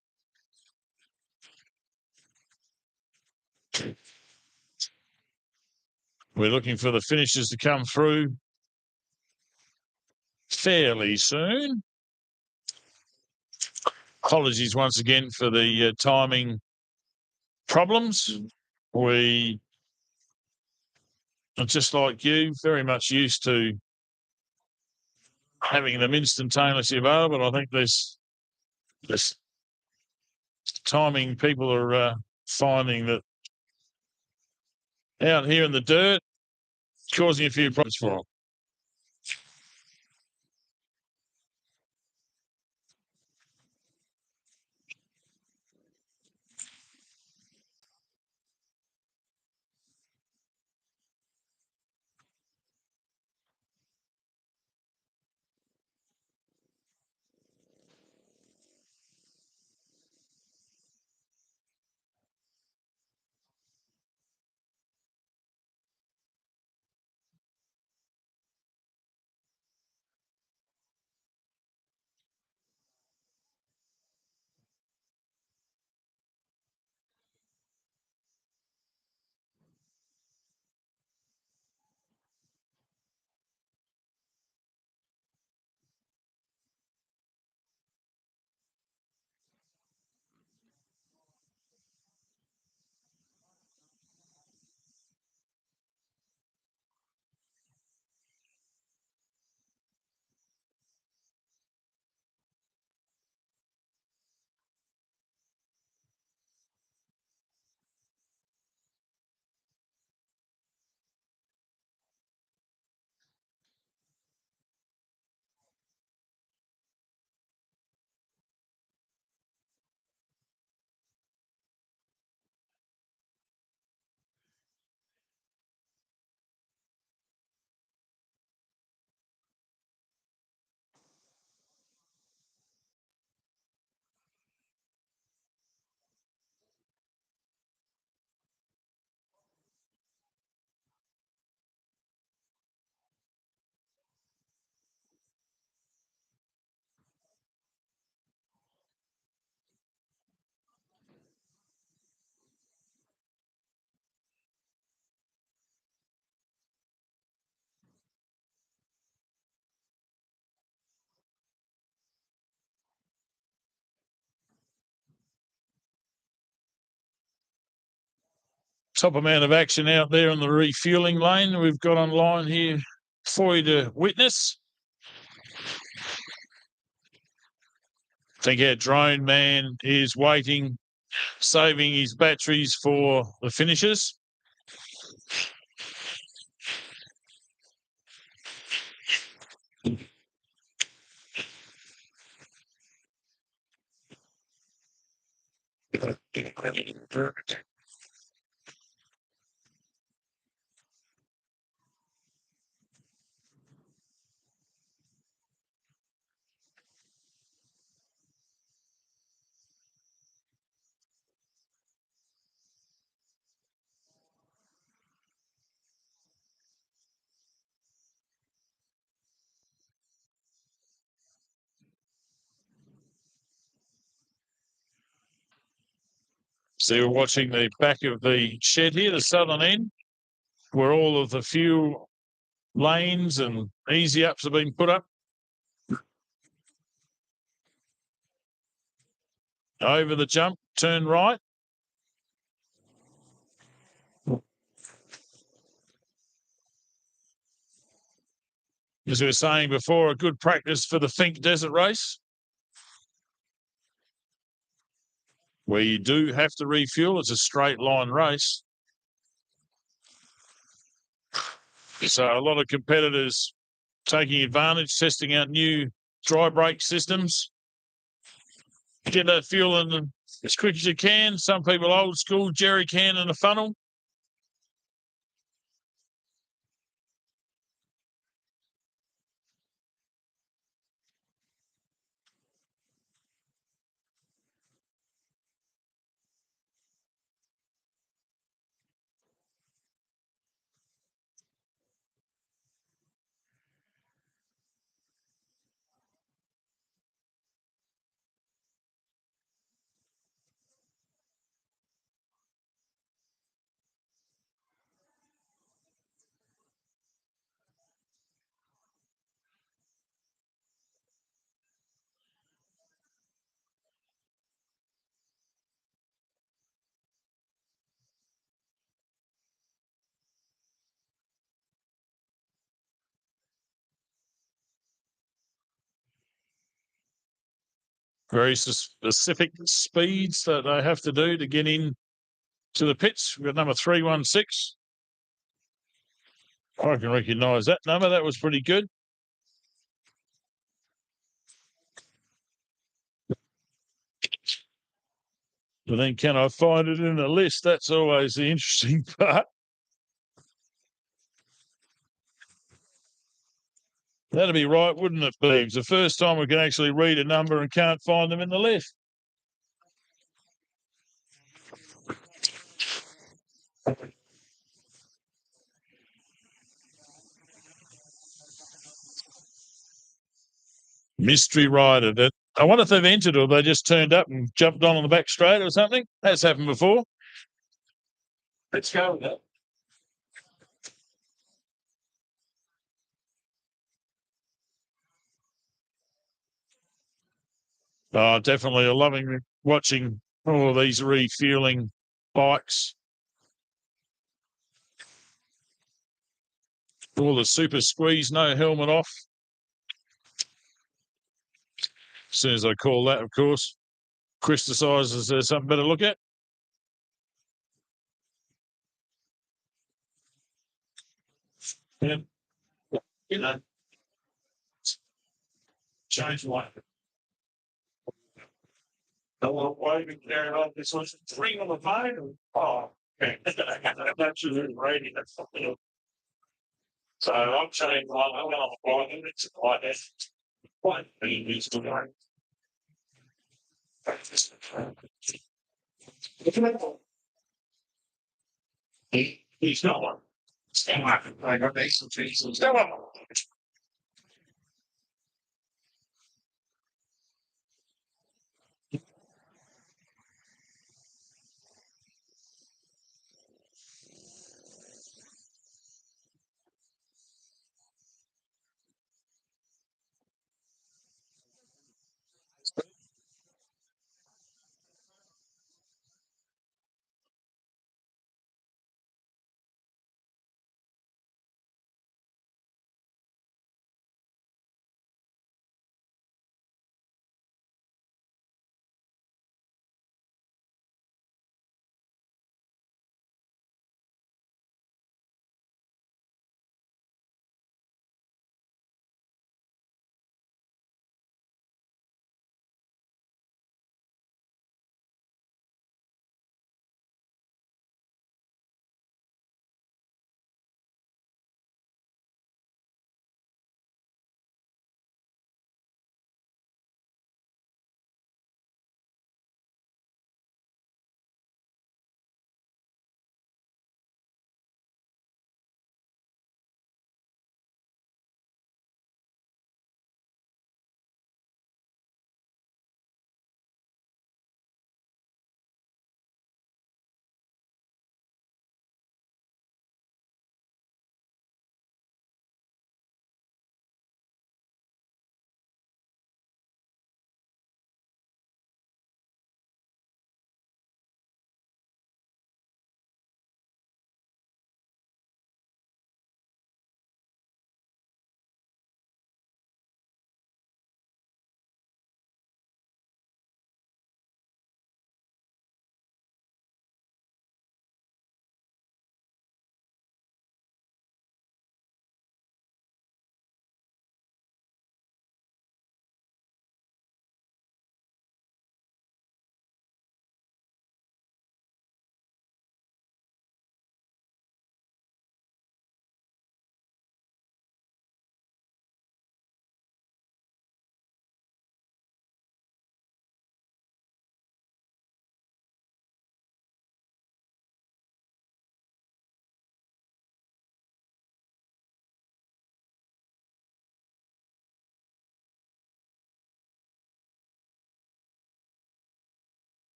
We're looking for the finishers to come through fairly soon. Apologies once again for the timing problems. We are just like you, very much used to having them instantaneously available. I think this timing people are finding that out here in the dirt, causing a few problems for them. Top amount of action out there on the refueling lane we've got online here for you to witness. I think our drone man is waiting, saving his batteries for the finishers. So we're watching the back of the shed here, the southern end, where all of the fuel lanes and easy ups have been put up. Over the jump, turn right. As we were saying before, a good practice for the Fink Desert Race, where you do have to refuel. It's a straight line race. So a lot of competitors taking advantage, testing out new dry brake systems. Get that fuel in as quick as you can. Some people old school, jerry can in a funnel. Very specific speeds that they have to do to get in to the pits. We've got number 316. I can recognise that number. That was pretty good. But then can I find it in a list? That's always the interesting part. That'd be right, wouldn't it, Beebs? The first time we can actually read a number and can't find them in the list. Mystery rider. That I wonder if they've entered or they just turned up and jumped on the back straight or something. That's happened before. Let's go with that. Oh, definitely loving watching all of these refueling bikes. All the super squeeze, no helmet off. As soon as I call that, of course, Chris decides there's something better to look at. Yeah. You know, change life. Why are we carrying on this one? Three on the phone? Oh, okay. That's your rating. That's something else. So I'm saying, well, I'm on the phone. It's quite this. Quite needs to go. He's not one. Stand up. I got some trees. Stand up.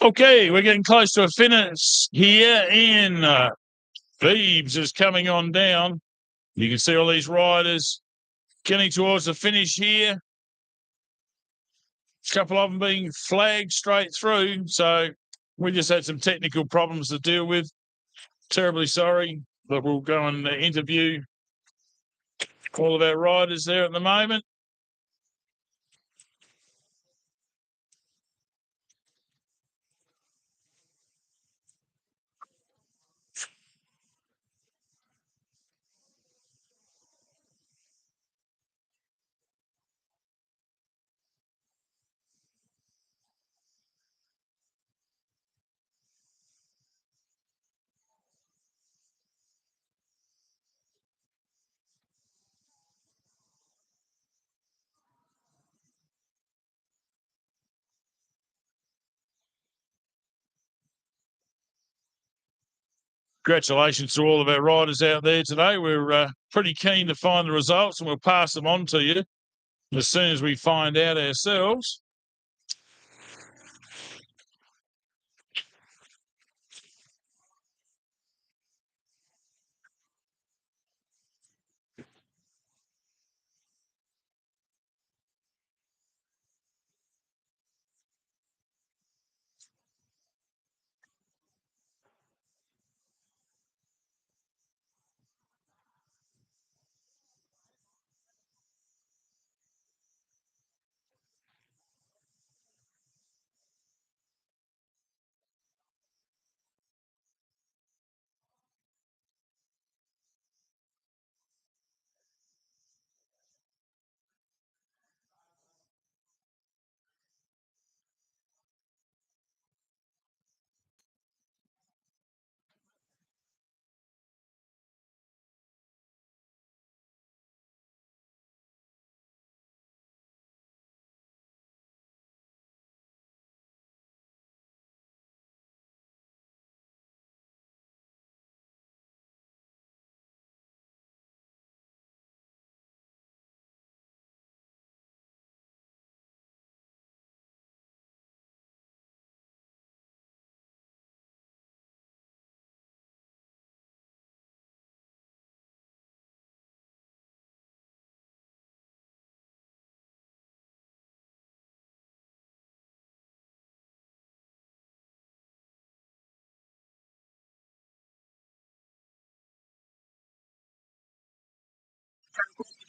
Okay, we're getting close to a finish here in Thebes is coming on down. You can see all these riders getting towards the finish here. A couple of them being flagged straight through. So we just had some technical problems to deal with. Terribly sorry, but we'll go and interview all of our riders there at the moment. Congratulations to all of our riders out there today. We're pretty keen to find the results, and we'll pass them on to you as soon as we find out ourselves.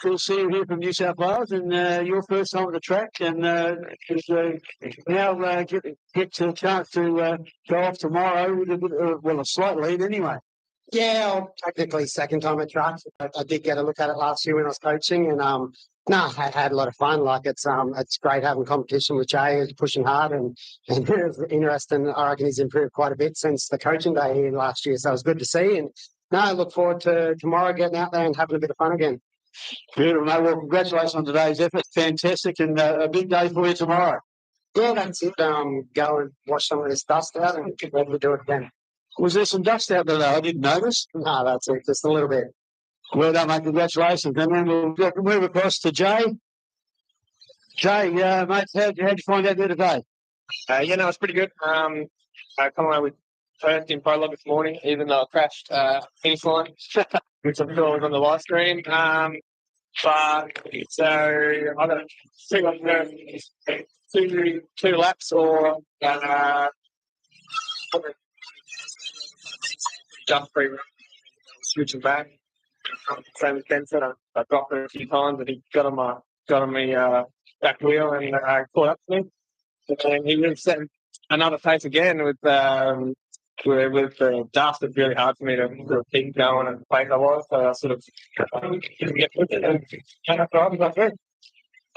Cool to see you here from New South Wales, and your first time at the track, and now get a chance to go off tomorrow with a bit of, a slight lead anyway. Yeah, technically second time at track. I did get a look at it last year when I was coaching, and I had a lot of fun. Like it's great having competition with Jay, who's pushing hard, and it's interesting. I reckon he's improved quite a bit since the coaching day here last year, so it was good to see. And I look forward to tomorrow getting out there and having a bit of fun again. Beautiful, mate. Well, congratulations on today's effort. Fantastic, and a big day for you tomorrow. Yeah, that's it. Go and wash some of this dust out and get ready to do it again. Was there some dust out there, though? I didn't notice. No, that's it. Just a little bit. Well done, mate. Congratulations. And then we'll move across to Jay. Jay, mate, how'd you find out there today? It's pretty good. I come away with first in Prologue this morning, even though I crashed finish line, which I'm sure was on the live stream. But so I got two laps or jump free run, switching back. Same as Ben said, I dropped it a few times, and he got on me back wheel and caught up to me. And he was setting another pace again with the dust. It's really hard for me to sort of keep going at the pace I was. So I sort of get with it and after I was like, good.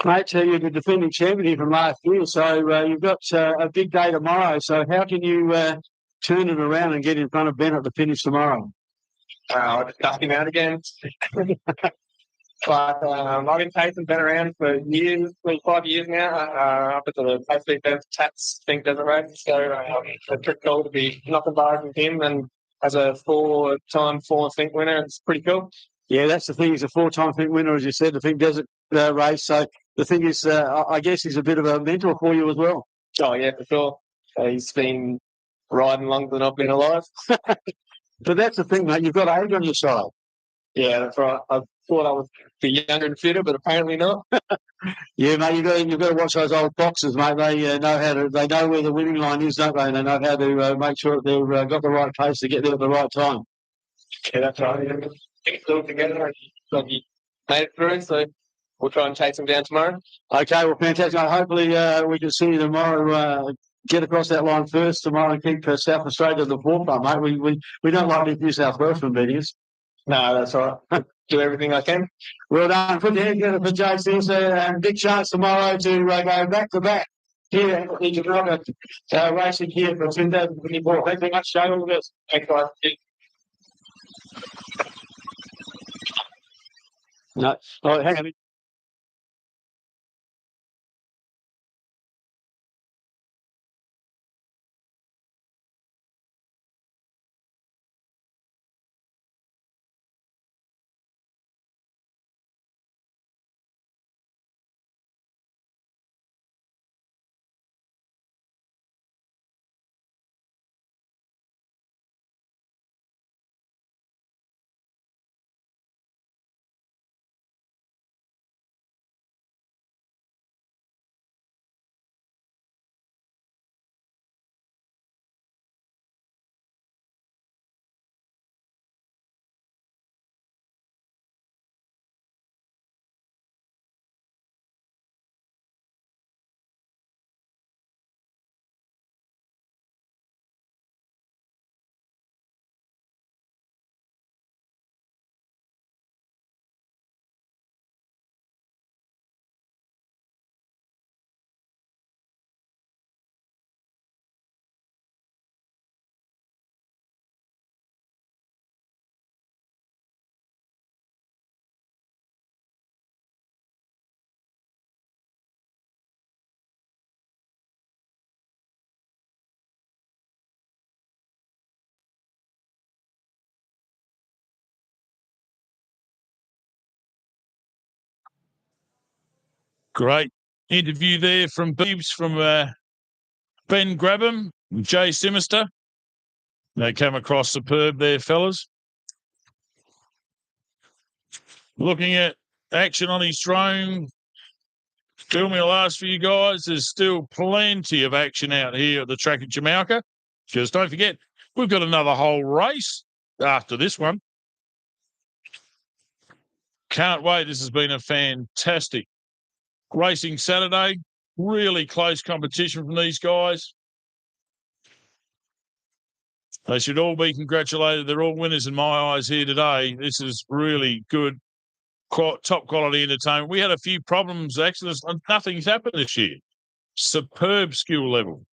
Mate, you're the defending champion here from last year, so you've got a big day tomorrow. So how can you turn it around and get in front of Ben at the finish tomorrow? I'll just dust him out again. But I've been chasing Ben around for years, 5 years now, up at the Pacific Tats Think Desert Race. So it's a pretty cool to be knocking bars with him, and as a four-time Think winner, it's pretty cool. Yeah, that's the thing. He's a four-time Think winner, as you said, the Think Desert race. So the thing is, I guess he's a bit of a mentor for you as well. Oh, yeah, for sure. He's been riding longer than I've been alive. But that's the thing, mate. You've got age on your side. Yeah, that's right. I thought I would be younger and fitter, but apparently not. Yeah, mate. You've got to watch those old boxers, mate. They know how to. They know where the winning line is, don't they? And they know how to make sure that they've got the right pace to get there at the right time. Yeah, that's right. Yeah. Get it all together and he made it through. So we'll try and chase him down tomorrow. Okay, well, fantastic. Hopefully, we can see you tomorrow. Get across that line first tomorrow and keep South Australia at the forefront, mate. We don't like these New South Wales from beating us. No, that's all right. Do everything I can. Well done. Put your hand together for JC and big chance tomorrow to go back to back here at the Jamalka racing here for 2024. Thanks very much, Jay. All the best. Thanks, guys. No, oh, hang on. Great interview there from Beebs, from Ben Grabham and Jay Simister. They came across superb there, fellas. Looking at action on his drone, filming the last for you guys. There's still plenty of action out here at the track at Jamalka. Just don't forget, we've got another whole race after this one. Can't wait. This has been a fantastic racing Saturday. Really close competition from these guys. They should all be congratulated. They're all winners in my eyes here today. This is really good, top quality entertainment. We had a few problems, accidents. Nothing's happened this year. Superb skill level.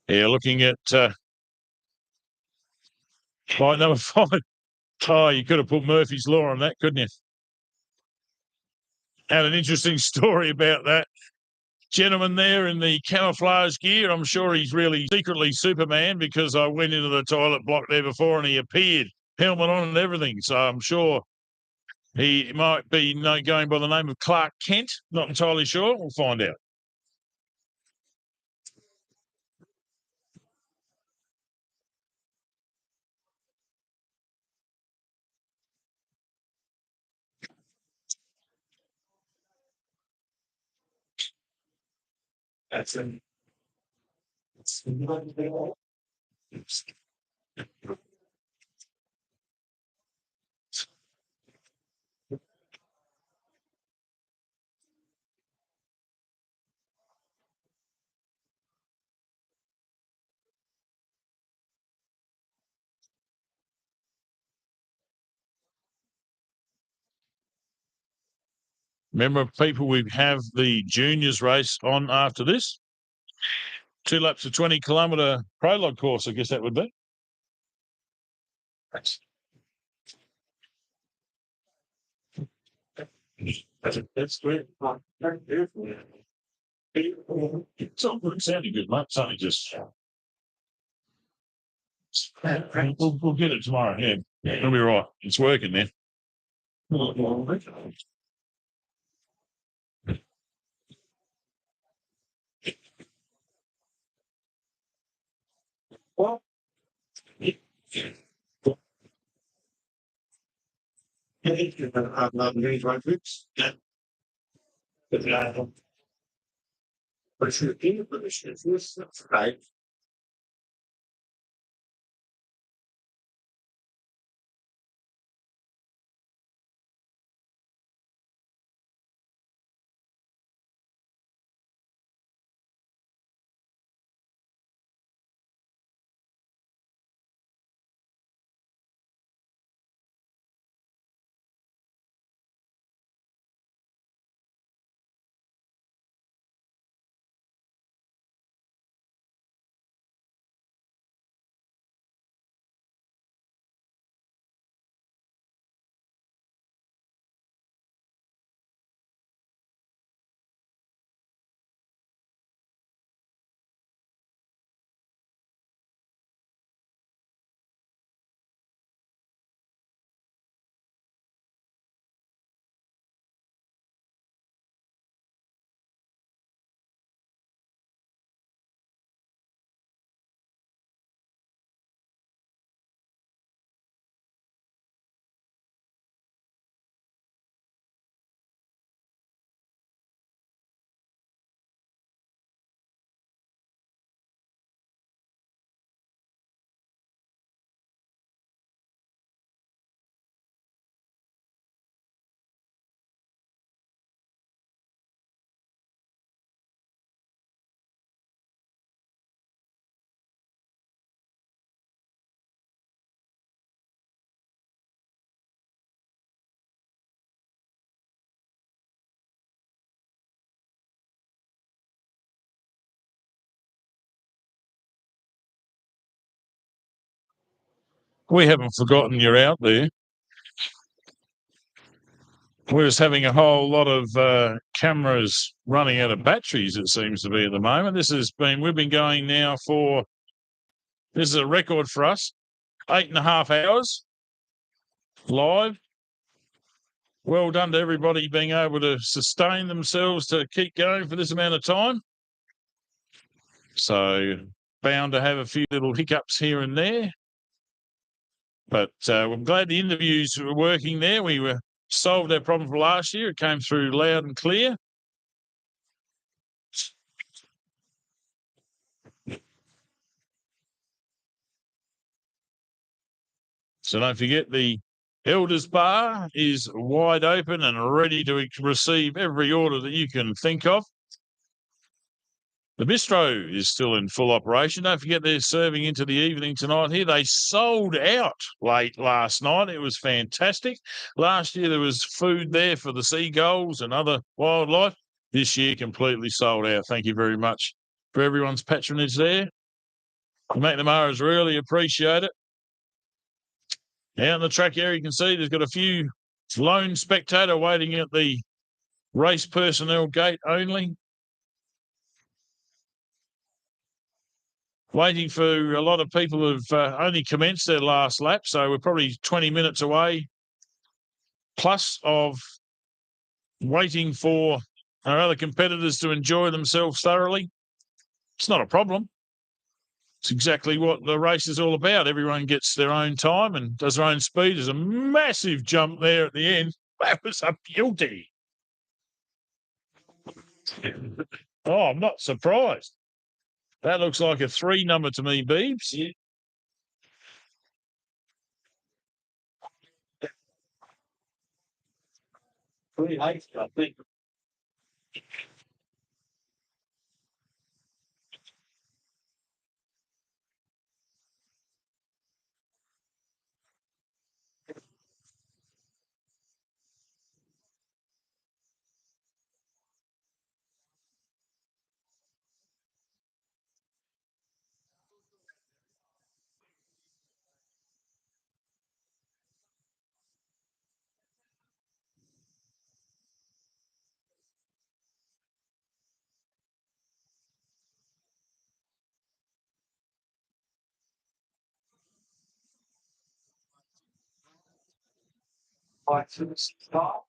Yeah, looking at fight number 5. Oh, you could have put Murphy's Law on that, couldn't you? Had an interesting story about that gentleman there in the camouflage gear. I'm sure he's really secretly Superman, because I went into the toilet block there before and he appeared, helmet on and everything. So I'm sure he might be going by the name of Clark Kent. Not entirely sure. We'll find out. That's it. Remember, people, we have the juniors race on after this. 2 laps of 20-kilometre prologue course, I guess that would be. That's great. It's all good. Sounding good, mate. It's only just. We'll get it tomorrow. Yeah, it'll be right. It's working then. Well, I'm not really right fix. But it's European permission. It's right. We haven't forgotten you're out there. We're just having a whole lot of cameras running out of batteries, it seems to be at the moment. We've been going now for, this is a record for us, 8.5 hours live. Well done to everybody being able to sustain themselves to keep going for this amount of time. So bound to have a few little hiccups here and there. But I'm glad the interviews were working there. We solved our problem for last year. It came through loud and clear. So don't forget, the Elders Bar is wide open and ready to receive every order that you can think of. The bistro is still in full operation. Don't forget, they're serving into the evening tonight here. They sold out late last night. It was fantastic. Last year, there was food there for the seagulls and other wildlife. This year, completely sold out. Thank you very much for everyone's patronage there. McNamara's really appreciate it. Out on the track area, you can see there's got a few lone spectator waiting at the race personnel gate only. Waiting for a lot of people who've only commenced their last lap, so we're probably 20 minutes away plus of waiting for our other competitors to enjoy themselves thoroughly. It's not a problem. It's exactly what the race is all about. Everyone gets their own time and does their own speed. There's a massive jump there at the end. That was a beauty. Oh, I'm not surprised. That looks like a 3 number to me, Beebs. Yeah. I think. Right to the start.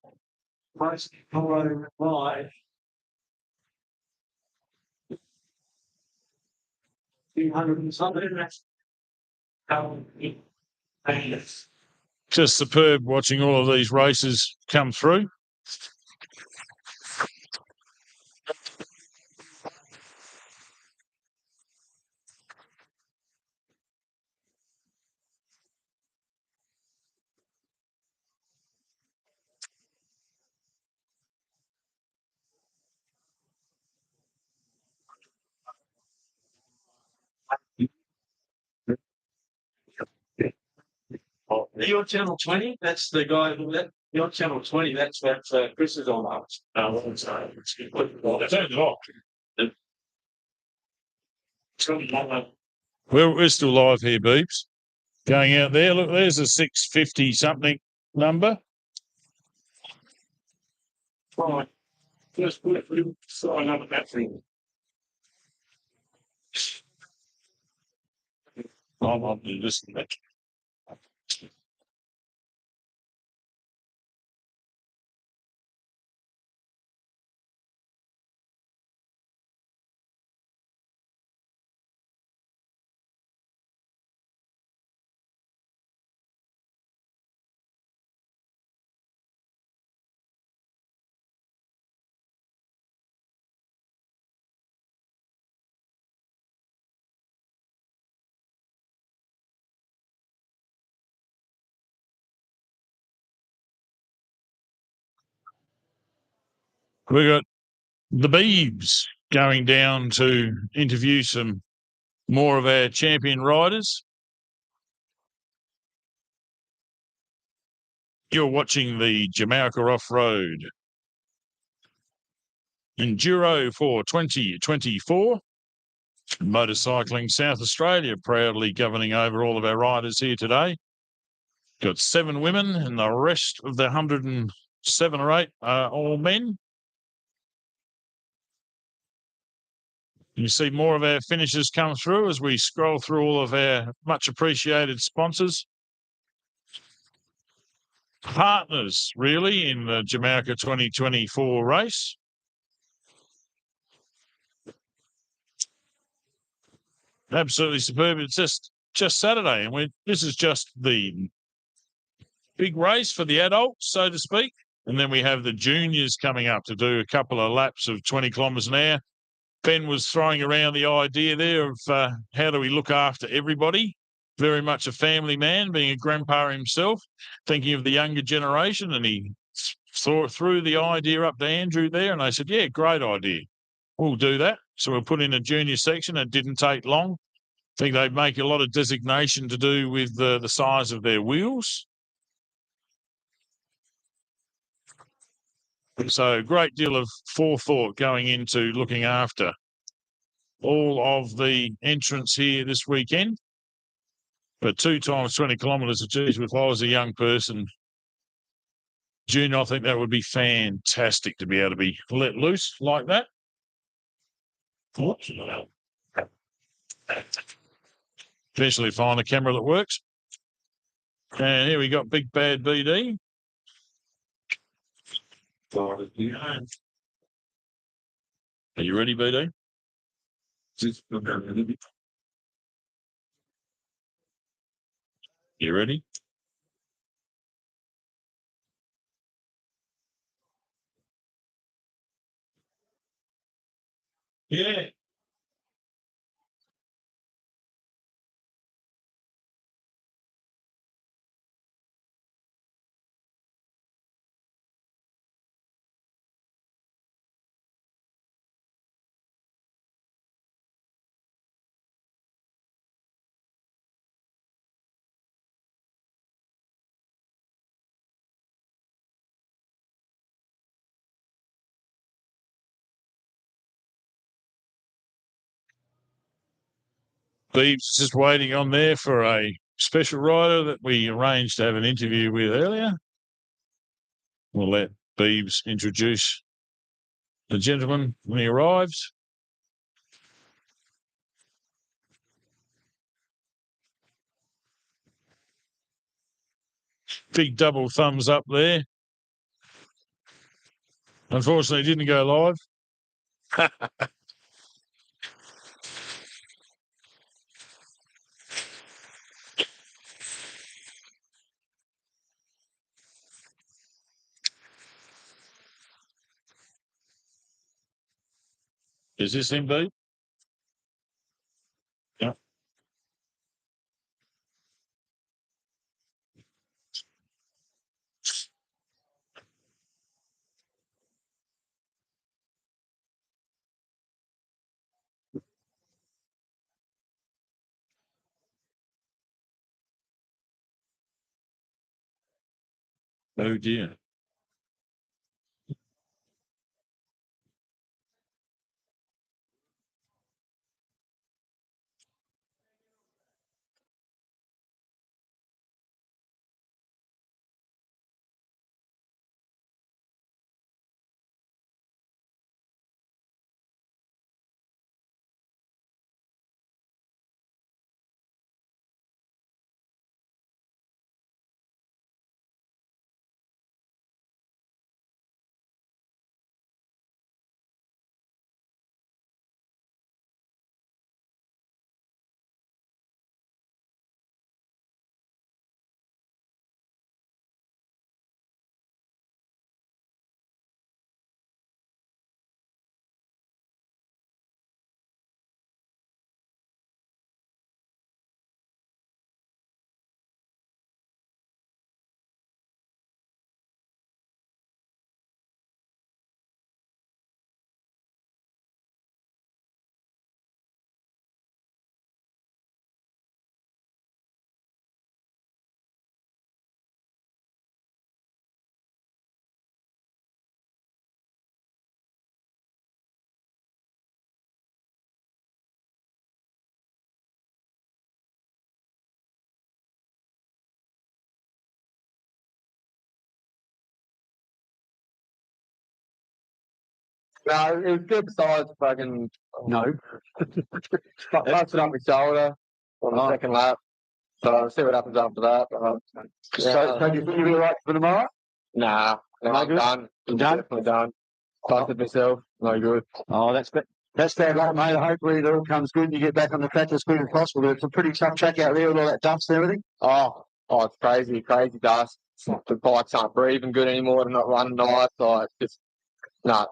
Most people live. 200 and something. Just superb watching all of these races come through. You're channel 20. That's the guy who that. You're channel 20. That's Chris is on that. We're still live here, Beeps. Going out there. Look, there's a 650 something number. Right. Just put it through. So I know that thing. I'll do this. We got the Beebs going down to interview some more of our champion riders. You're watching the Jamalka Off-Road Enduro for 2024. Motorcycling South Australia proudly governing over all of our riders here today. Got 7 women and the rest of the 107 or 8 are all men. You see more of our finishers come through as we scroll through all of our much appreciated sponsors. Partners, really, in the Jamalka 2024 race. Absolutely superb. It's just Saturday, and this is just the big race for the adults, so to speak. And then we have the juniors coming up to do a couple of laps of 20 kilometres an hour. Ben was throwing around the idea there of how do we look after everybody. Very much a family man, being a grandpa himself, thinking of the younger generation. And he threw the idea up to Andrew there, and they said, yeah, great idea. We'll do that. So we'll put in a junior section. It didn't take long. I think they make a lot of designation to do with the size of their wheels. So a great deal of forethought going into looking after all of the entrants here this weekend. But 2 times 20 kilometres, geez, if I was a young person, Junior, I think that would be fantastic to be able to be let loose like that. Eventually find a camera that works. And here we got Big Bad BD. Are you ready, BD? You ready? Yeah. Beeb's just waiting on there for a special rider that we arranged to have an interview with earlier. We'll let Beebs introduce the gentleman when he arrives. Big double thumbs up there. Unfortunately, it didn't go live. Is this him, Beeb? Yeah. Oh dear. No, it was good besides fucking no. Busted up my shoulder on the second lap. So I'll see what happens after that. So do you think you'll be all right for tomorrow? Nah, I'm done. I'm definitely done. Busted myself. No good. Oh, that's bad luck, mate. Hopefully it all comes good and you get back on the track as quick as possible. It's a pretty tough track out there with all that dust and everything. Oh, it's crazy dust. The bikes aren't breathing good anymore. They're not running nice. So it's just, no.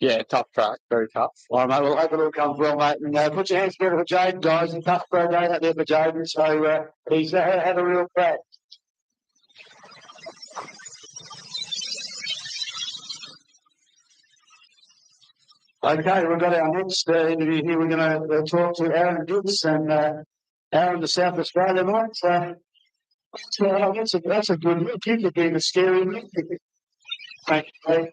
Yeah, tough track. Very tough. All right, mate. Well, hope it all comes well, mate. And put your hands together for Jaden, guys. And tough for a day out there for Jaden. So he's had a real crack. Okay, we've got our next interview here. We're going to talk to Aaron Gibbs and Aaron, the South Australia, mate. That's a good look. You could be the scary look. Thank you.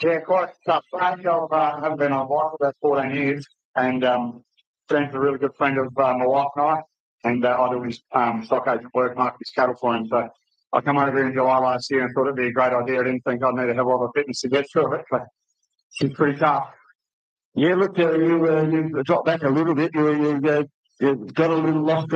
Yeah, quite tough track. I haven't been on bike for about 14 years. and Dan's a really good friend of my wife and I. And I do his stock agent work, market his cattle for him. So I come over here in July last year and thought it'd be a great idea. I didn't think I'd need to have all the fitness to get through it, but it's pretty tough. Yeah, look, you dropped back a little bit. You got a little lost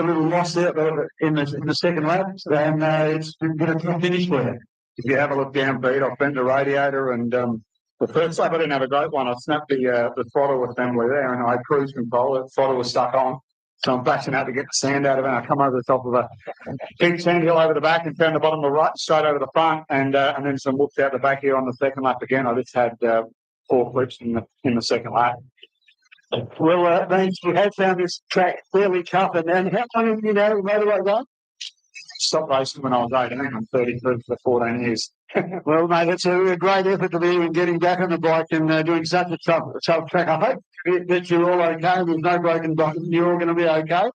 out there in the second lap, and it's been a tough finish for you. If you have a look down, Pete, I've bent the radiator, and the first lap I didn't have a great one. I snapped the throttle assembly there, and I had cruise control. The throttle was stuck on. So I'm bashing out to get the sand out of it. I come over the top of a big sand hill over the back and found the bottom of the right straight over the front, and then some whoops out the back here on the second lap again. I just had 4 flips in the second lap. Well, Vince, we have found this track fairly tough. And how long have you know motorbike going? Stopped racing when I was 18. I'm 33 for 14 years. Well, mate, it's a great effort to be even getting back on the bike and doing such a tough track. I hope that you're all okay. There's no broken bones. You're all going to be okay.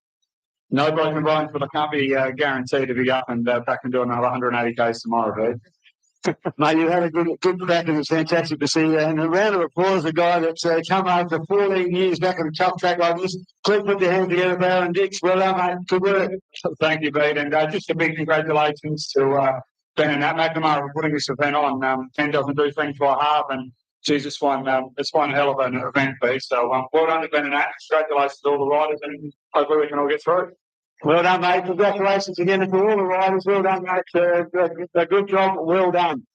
No broken bones, but I can't be guaranteed to be up and back and doing another 180 k's tomorrow, dude. Mate, you had a good track and it's fantastic to see you. And a round of applause, the guy that's come after 14 years back on a tough track like this. Please put your hands together, Barrow and Dix. Well done, mate. Good work. Thank you, Pete. And just a big congratulations to Ben and Nat McNamara for putting this event on. Ken doesn't do things by half, and geez, it's one hell of an event, Pete. So well done to Ben and Nat. Congratulations to all the riders, and hopefully we can all get through. Well done, mate. Congratulations again to all the riders. Well done, mate. A good job. Well done.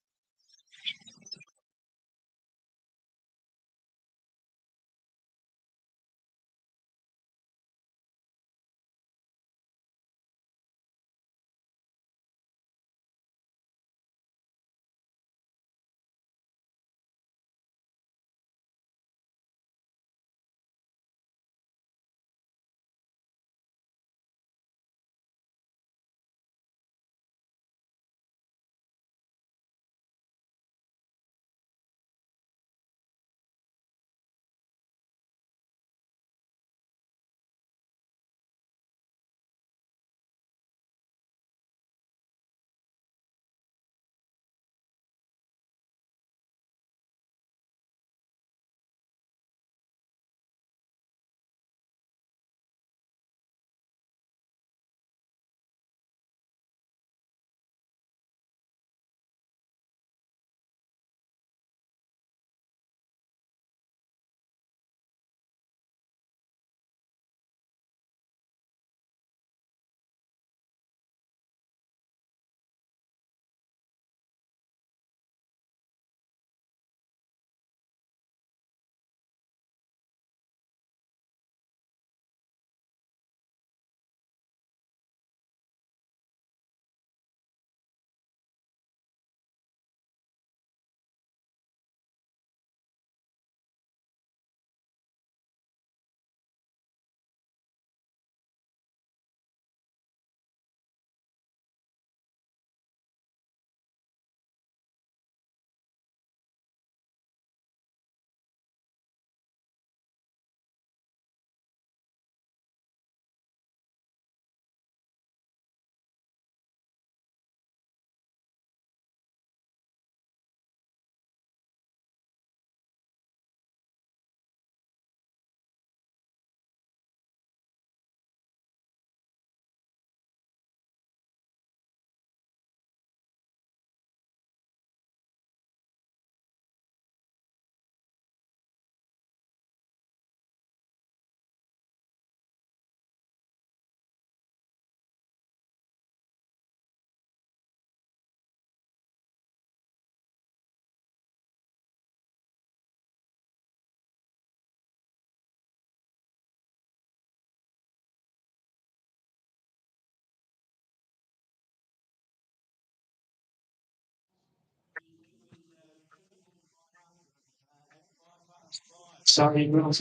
Sorry, I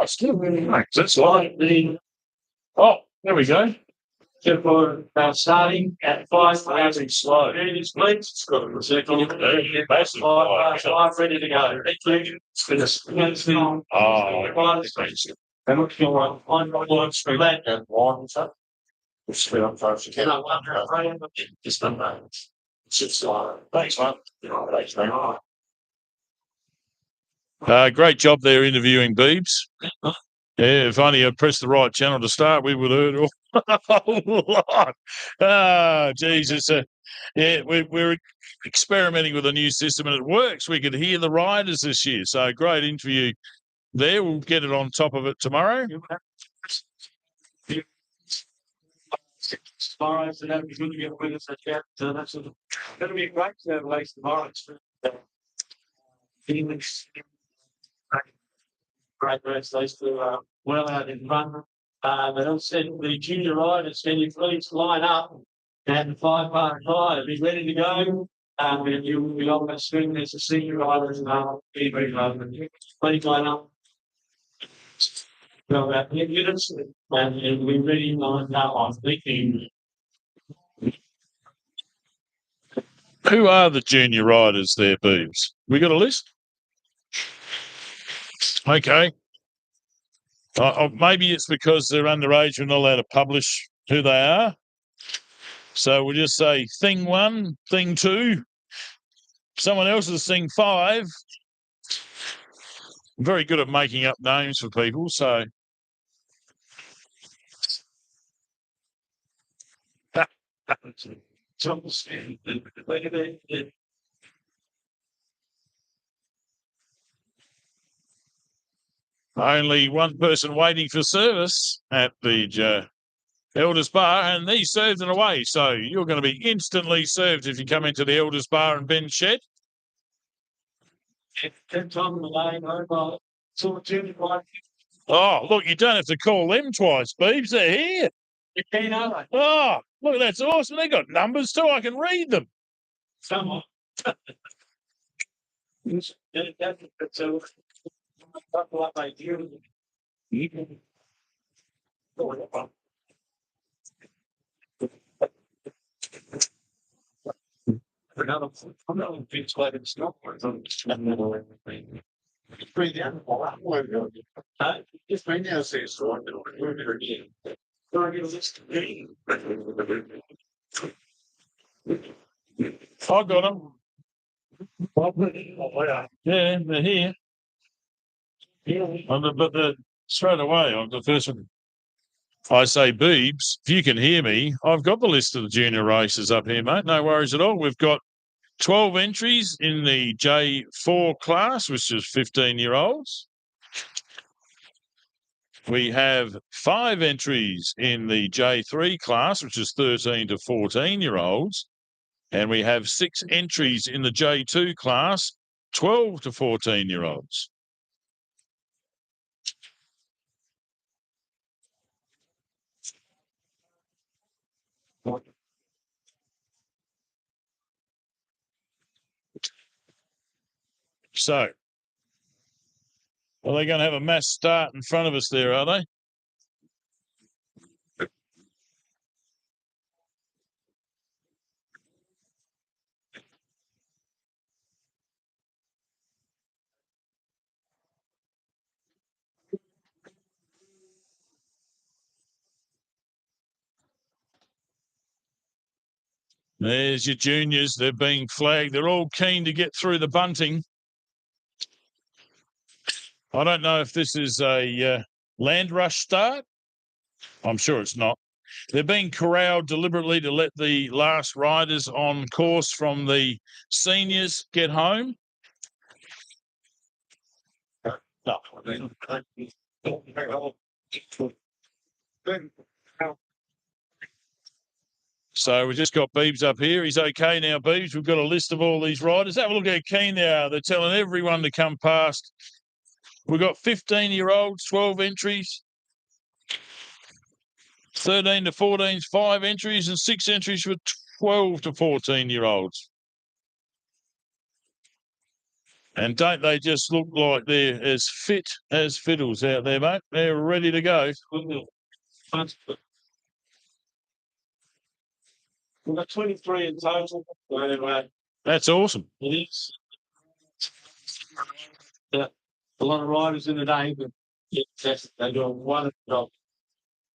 still really like that's like the. Oh, there we go. For starting at 5,000 slow. It's got a circle. Massive. Five ready to go. It's been a spin. And look for one works for that and one. Which we don't trust again. I wonder if I am just a it's just thanks, man. Thanks, man. Great job there interviewing Beebs. Yeah, if only I'd pressed the right channel to start, we would have heard a whole lot. Jesus. Yeah, we're experimenting with a new system and it works. We could hear the riders this year. So great interview there. We'll get it on top of it tomorrow. Tomorrow, so that'll be good to get with us. That'll be great to have a race tomorrow. Phoenix. Great race. Those two are well out in front. They all said the junior riders, can you please line up and 5-part tire, be ready to go. And you will be on the screen as a senior riders and please line up. Well, about 10 minutes and we're ready lined up. I'm thinking. Who are the junior riders there, Beebs? We got a list? Okay. Maybe it's because they're underage, we're not allowed to publish who they are. So we'll just say thing 1, thing 2. Someone else is thing 5. I'm very good at making up names for people, so. Only one person waiting for service at the Elders Bar, and he served it away. So you're going to be instantly served if you come into the Elders Bar and Ben Shed. Oh, look, you don't have to call them twice, Beebs. They're here. Oh, look, that's awesome. They got numbers too. I can read them. Someone. Just bring down say so. I got them. Yeah, they're here. But straight away, I'm the first one. I say, Beebs, if you can hear me, I've got the list of the junior races up here, mate. No worries at all. We've got 12 entries in the J4 class, which is 15-year-olds. We have 5 entries in the J3 class, which is 13 to 14-year-olds. And we have 6 entries in the J2 class, 12 to 14-year-olds. So, are they going to have a mass start in front of us there, are they? There's your juniors. They're being flagged. They're all keen to get through the bunting. I don't know if this is a land rush start. I'm sure it's not. They're being corralled deliberately to let the last riders on course from the seniors get home. So we've just got Beebs up here. He's okay now, Beebs. We've got a list of all these riders. Have a look how keen they are. They're telling everyone to come past. We've got 15-year-olds, 12 entries. 13 to 14s, 5 entries, and 6 entries for 12 to 14-year-olds. And don't they just look like they're as fit as fiddles out there, mate? They're ready to go. We've got 23 in total. Anyway, that's awesome. It is. Yeah, a lot of riders in the day, but they do a wonderful job.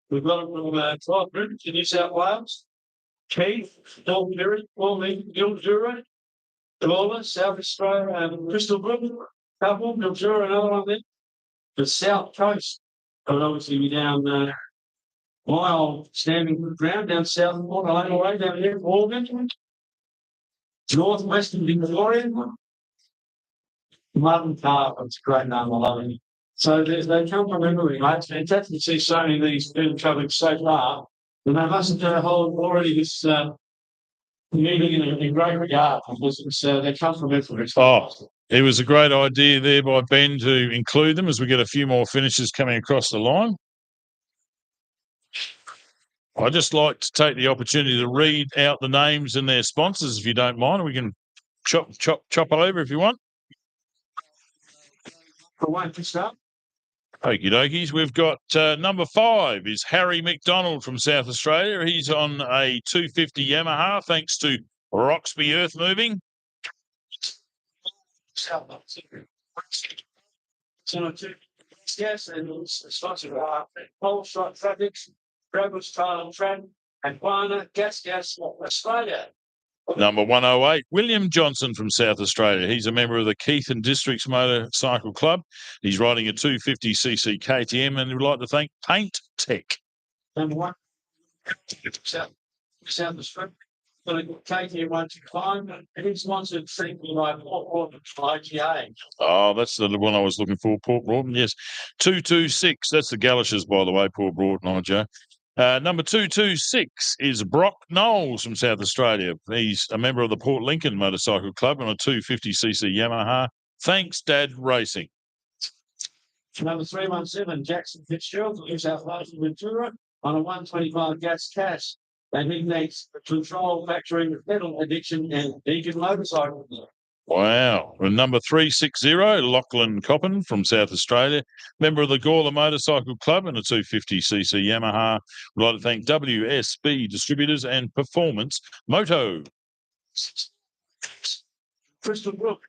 We've got them from Clive Bridge in New South Wales, Keith, Dalton Berry, Pauline, Gildura, Gawler, South Australia, and Crystal Brook, couple, I'm sure another one there. The South Coast, but obviously we down my old standing ground down south of Port way down here, Morgan. Northwestern Victoria. Martin Carver, it's a great name, I love it. So they come from everywhere, mate. It's fantastic to see so many of these people travelling so far. And they mustn't hold already this meeting in a great regard because they come from everywhere. It was a great idea there by Ben to include them as we get a few more finishes coming across the line. I'd just like to take the opportunity to read out the names and their sponsors, if you don't mind. We can chop over if you want. For one, to start. Okie dokies. We've got number 5 is Harry McDonald from South Australia. He's on a 250 Yamaha, thanks to Roxby Earth Moving. Yes, and it's sponsored by Polshot Fabrics, Rebels Tile and Trend, and Warner Gas Australia. Number 108, William Johnson from South Australia. He's a member of the Keith and Districts Motorcycle Club. He's riding a 250cc KTM, and we'd like to thank Paint Tech. Number 1, South Australia. KTM 125, and he's sponsored simply by Port IGA. Oh, that's the one I was looking for, Port Broughton. Yes, 226. That's the Galishers, by the way, Port Broughton, IGA. Number 226 is Brock Knowles from South Australia. He's a member of the Port Lincoln Motorcycle Club on a 250cc Yamaha. Thanks, Dad Racing. Number 317, Jackson Fitzgerald from New South Wales Ventura on a 125 gas cash. And he needs control, factoring, pedal addiction, and Deacon motorcycle. Wow. And number 360, Lachlan Coppin from South Australia, member of the Gawler Motorcycle Club and a 250cc Yamaha. We'd like to thank WSB Distributors and Performance Moto. Crystal Brook,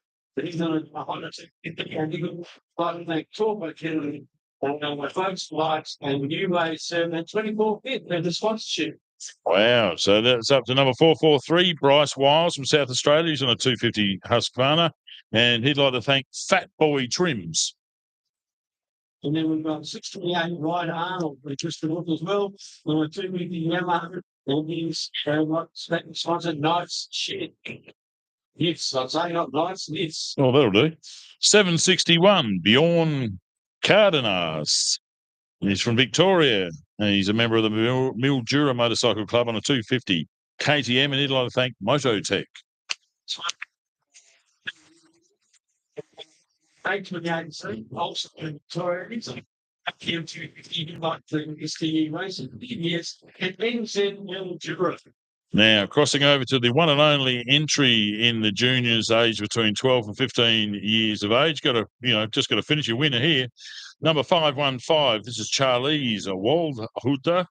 he's on a Honda, and you can thank Torbo Kennedy and my folks' lights and new ways 7 and 24 fit and the sponsorship. Wow. So that's up to number 443, Bryce Wiles from South Australia. He's on a 250 Husqvarna, and he'd like to thank Fat Boy Trims. And then we've got 628 Ryder Arnold from Crystal Brook as well. On a 250 Yamaha, and he's sponsored Nice shit. Yes, I'd say not nice, yes. Oh, that'll do. 761, Bjorn Cardenas. He's from Victoria, and he's a member of the Mildura Motorcycle Club on a 250 KTM, and he'd like to thank Mototech. Thanks for the agency. Also, Victoria, it's like KTM250, like the STE racing. Yes, and then said Mildura. Now, crossing over to the one and only entry in the juniors, aged between 12 and 15 years of age. Just got to finish your winner here. Number 515, this is Charlize Waldhutter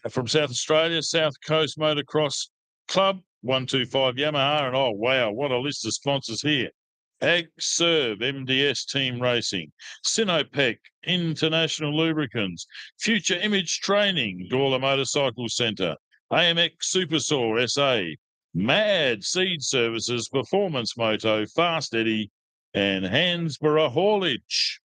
from South Australia, South Coast Motocross Club, 125 Yamaha. And oh, wow, what a list of sponsors here. Ag Serve, MDS Team Racing, Sinopec, International Lubricants, Future Image Training, Gawler Motorcycle Centre, AMX Supersaw SA, Mad Seed Services, Performance Moto, Fast Eddie, and Hansborough Haulage.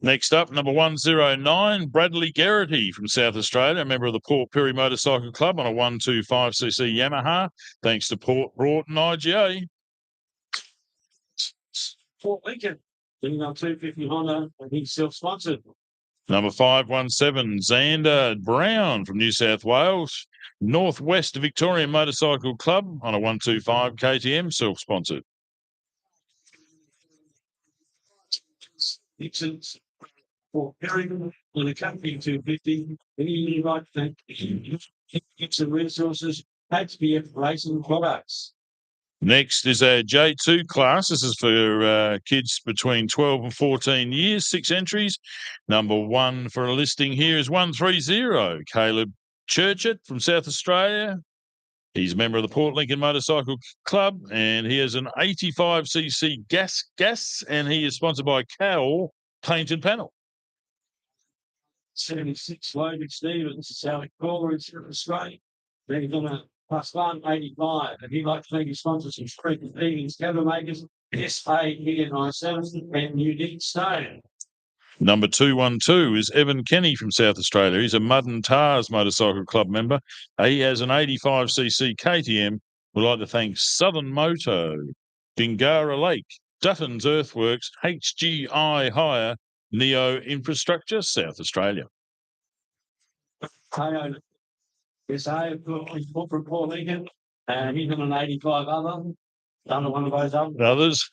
Next up, number 109, Bradley Garrity from South Australia, a member of the Port Pirie Motorcycle Club on a 125cc Yamaha, thanks to Port Broughton IGA. Port Lincoln, doing on 250 Honda, and he's self-sponsored. Number 517, Xander Brown from New South Wales, Northwest Victorian Motorcycle Club on a 125 KTM, self-sponsored. Nixon's for Perryman on a company 250. Any right thing, Gibson Resources, HBF Racing Products. Next is a J2 class. This is for kids between 12 and 14 years, 6 entries. Number 1 for a listing here is 130, Caleb Churchett from South Australia. He's a member of the Port Lincoln Motorcycle Club, and he has an 85cc gas, and he is sponsored by Cowell Paint and Panel. 76, Logan Stevens, Sally Caller in Australia. Then on a +1, 85. And he'd like to thank his sponsors from Street and Feedings, Cover Makers, SA97, and Unique Stone. Number 212 is Evan Kenny from South Australia. He's a Mud and Tars Motorcycle Club member. He has an 85cc KTM. We'd like to thank Southern Moto, Dingara Lake, Dutton's Earthworks, HGI Hire, Neo Infrastructure, South Australia. Toyota SA, corporate Paul Lincoln, and he's on an 85 other. Done one of those Others.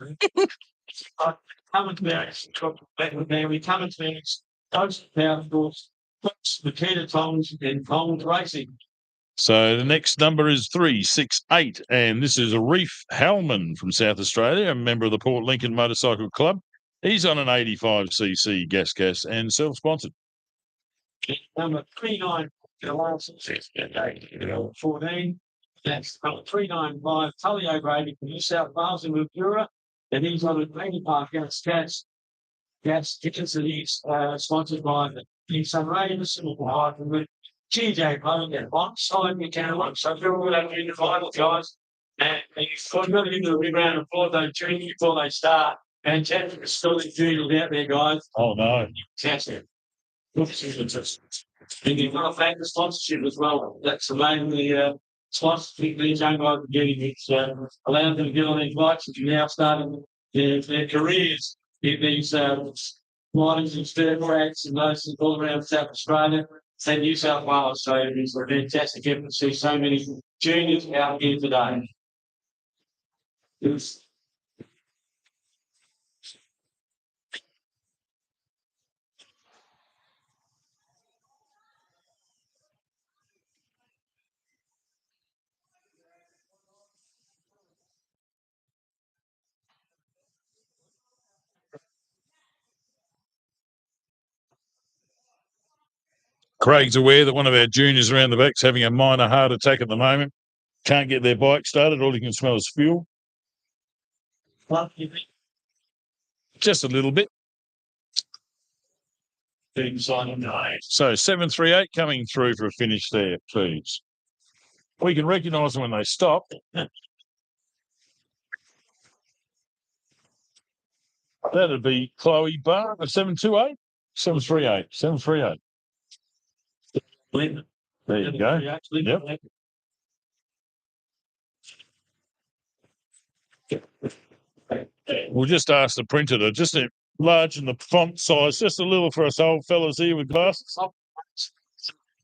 Cummins Barracks, Cummins Barracks, Coast Power Sports, Makita Tongs, and Tongs Racing. So the next number is 368, and this is a Reef Hellman from South Australia, a member of the Port Lincoln Motorcycle Club. He's on an 85cc gas and self-sponsored. Number 39, 14. That's number 395, Tully O'Grady from New South Wales in Mildura, and he's on an 85 gas kitchens, and he's sponsored by the New Sun Raiders, and GJ Bone and one side mechanical. So they're all over in the final, guys. And you've got to give them a big round of applause, those juniors, before they start. And Chad is still the juniors out there, guys. Oh, no. Fantastic. And you've got to thank the sponsorship as well. That's amazingly sponsorship these young guys are getting. It's allowed them to get on these bikes and now starting their careers in these ridings and stir tracks and those things all around South Australia and New South Wales. So it's a fantastic effort to see so many juniors out here today. It's Craig's aware that one of our juniors around the back's having a minor heart attack at the moment. Can't get their bike started. All you can smell is fuel. what you think? Just a little bit. Being signed on. So 738 coming through for a finish there, please. We can recognise them when they stop. That'd be Chloe Barr, 728, 738, 738. There you go. Yep. We'll just ask the printer to just enlarge the font size just a little for us old fellas here with glasses.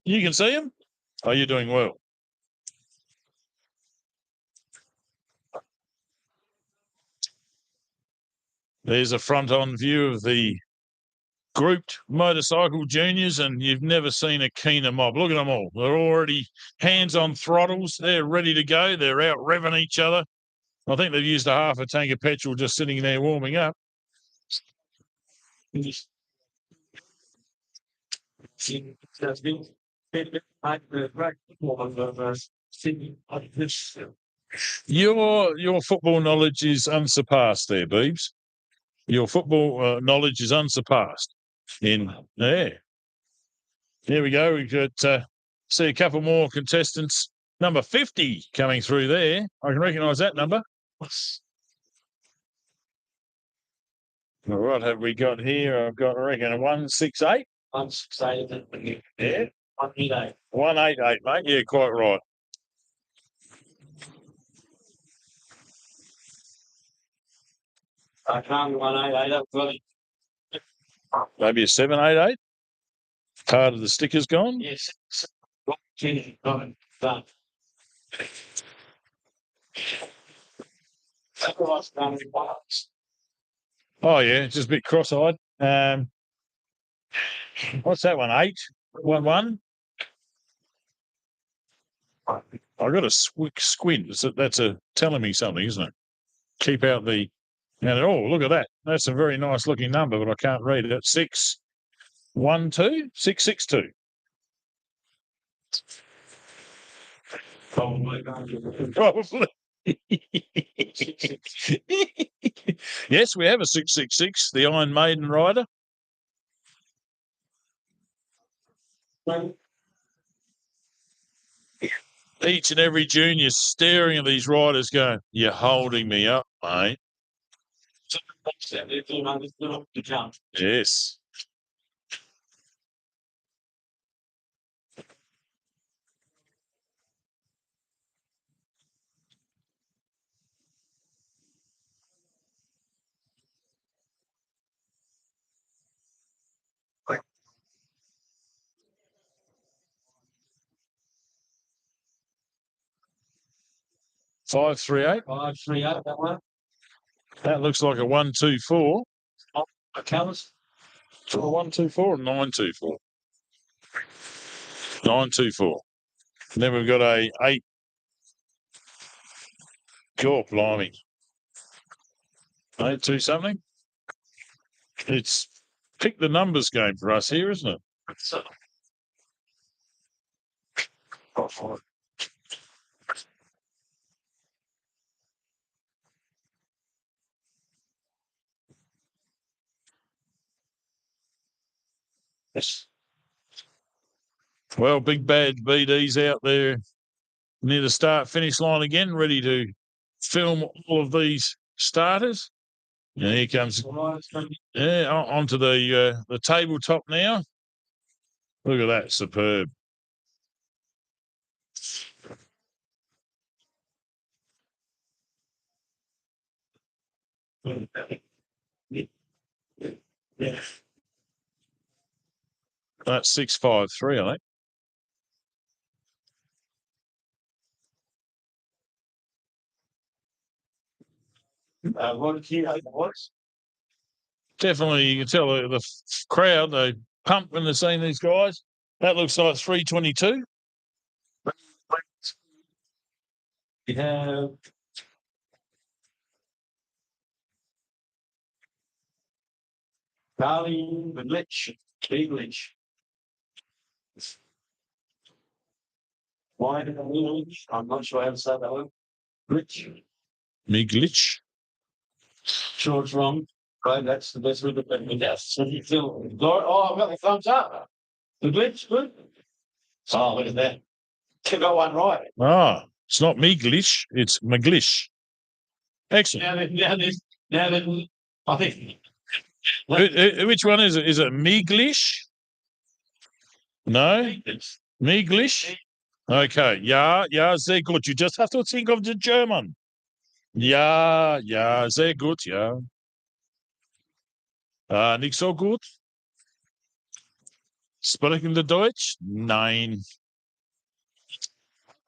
You can see them? Oh, you're doing well. There's a front-on view of the grouped motorcycle juniors, and you've never seen a keener mob. Look at them all. They're already hands on throttles. They're ready to go. They're out revving each other. I think they've used a half a tank of petrol just sitting there warming up. Your football knowledge is unsurpassed there, Beebs. Your football knowledge is unsurpassed. In there. There we go. We've got see a couple more contestants. Number 50 coming through there. I can recognise that number. All right, have we got here? I've got, I reckon, a 168. 168. Yeah. 188. 188, mate. Yeah, quite right. I can't be 188. That's really. Maybe a 788. Part of the sticker's gone. Yes. Done. Oh yeah, just a bit cross-eyed. What's that one? 811. I got a squint. That's telling me something, isn't it? Keep out the. And oh, look at that. That's a very nice looking number, but I can't read it. 612 662. Probably. Yes, we have a 666, the Iron Maiden rider. Each and every junior staring at these riders going, "You're holding me up, mate." Yes. Five, 3, 8. 538, that one. That looks like a 1-2-4. Colours. A 1-2-4 or 9-2-4? 9-2-4. And then we've got a 8. God, blimey. 8-2 something. It's pick the numbers game for us here, isn't it? So, yes. Well, big bad BD's out there near the start-finish line again, ready to film all of these starters. And here comes, onto the tabletop now. Look at that, superb. Yeah. That's 653, I think. What did you was? Definitely, you can tell the crowd, they pump when they're seeing these guys. That looks like 322. We have Charlie Beglitch. Why did I'm not sure how to say that one. Glitch. Miglitch. Sure it's wrong. Right, that's the best way to put it. Yes. So you feel, oh, I've got the thumbs up. The glitch, good. Oh, look at that. You got one right. Ah, it's not Miglitch, it's Maglish. Excellent. Now then, I think. Which one is it? Is it Miglish? No? Miglish? Okay. Yeah, sehr gut. You just have to think of the German. Ja, sehr gut, ja. Nicht so gut? Sprechen the Deutsch? Nein.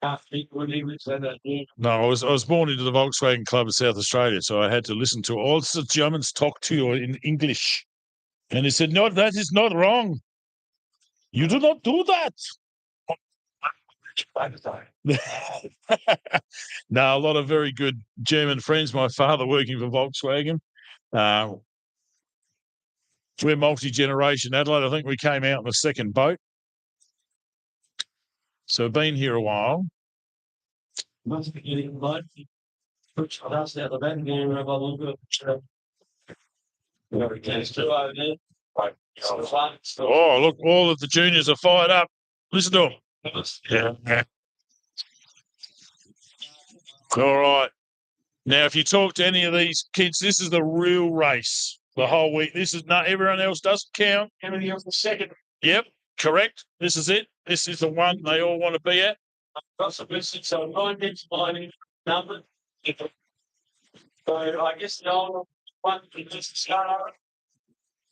No, I was born into the Volkswagen Club of South Australia, so I had to listen to all the Germans talk to you in English. And he said, "No, that is not wrong. You do not do that." Now, a lot of very good German friends. My father working for Volkswagen. We're multi-generation Adelaide. I think we came out in the second boat. So we've been here a while. Must be getting blood. Which house out the back game of a little bit. Over there. Right. Oh, look, all of the juniors are fired up. Listen to them. Yeah. All right. Now, if you talk to any of these kids, this is the real race the whole week. This is not, everyone else doesn't count. Everything else is second. Yep, correct. This is it. This is the one they all want to be at. So 9 minutes mining number. So I guess the old one can just start.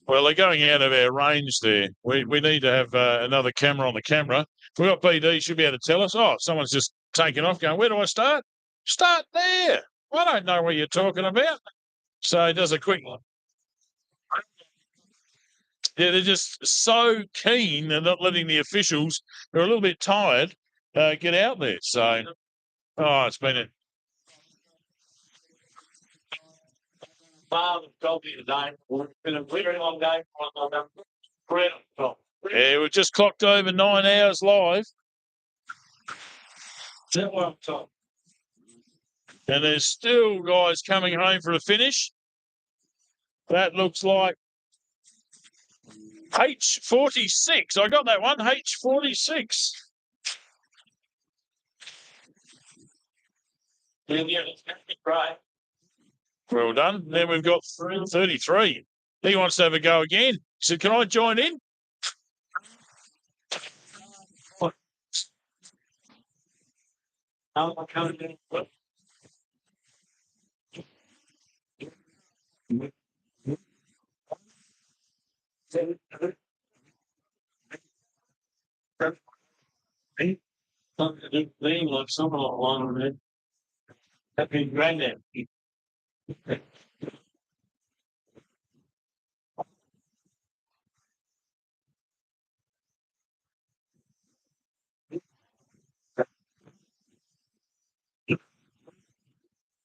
Well, they're going out of our range there. We need to have another camera on the camera. If we've got BD, should be able to tell us. Oh, someone's just taking off going, where do I start? Start there. I don't know what you're talking about. So he does a quick one. Yeah, they're just so keen and not letting the officials, they're a little bit tired, get out there. So, it's been a today. It's been a very long day. Yeah, we've just clocked over 9 hours live. And there's still guys coming home for a finish. That looks like H46. I got that one. H46. Right. Well done. Then we've got 33. He wants to have a go again. So can I join in? Lean like someone along with it. That'd be granddad.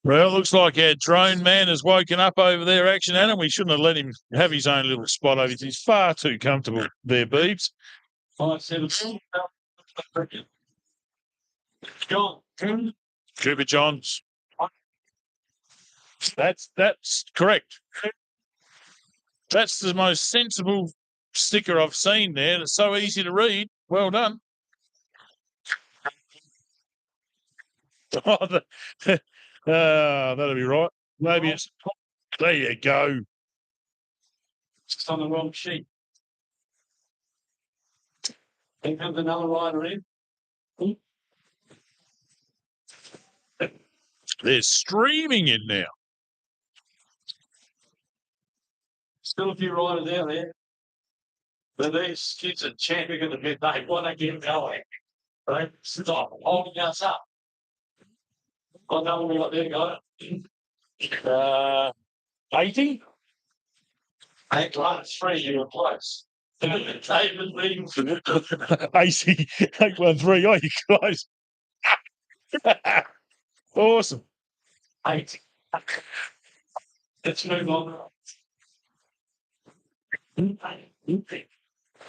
Well, it looks like our drone man has woken up over there, Action Adam. We shouldn't have let him have his own little spot over there. He's far too comfortable there, Beebs. 5-7. John. Cooper Johns. That's correct. That's the most sensible sticker I've seen there. It's so easy to read. Well done. Oh, that'll be right. Maybe it's there. You go. It's on the wrong sheet. Here comes another rider in. They're streaming in now. Still a few riders out there. But these kids are champing at the bit. They want to get going. They stop holding us up. I know we got there, guys. 80? 8 riders, 3 you were close. David leading. 80, 813. Oh, you close. Awesome. 8. Let's move on.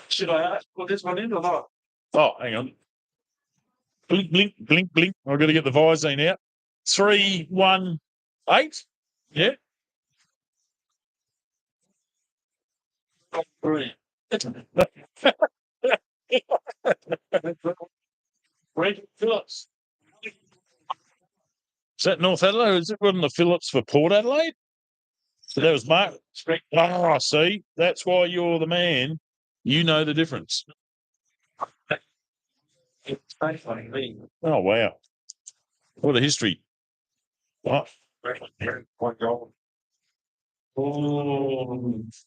Should I put this one in or not? Oh, hang on. Blink, blink, blink, blink. I've got to get the Visine out. 318. Yeah. Brilliant. Red Phillips. Is that North Adelaide? Is it one of the Phillips for Port Adelaide? So that was Mark. Oh, see, that's why you're the man. You know the difference. Oh, wow. What a history. What? Oh,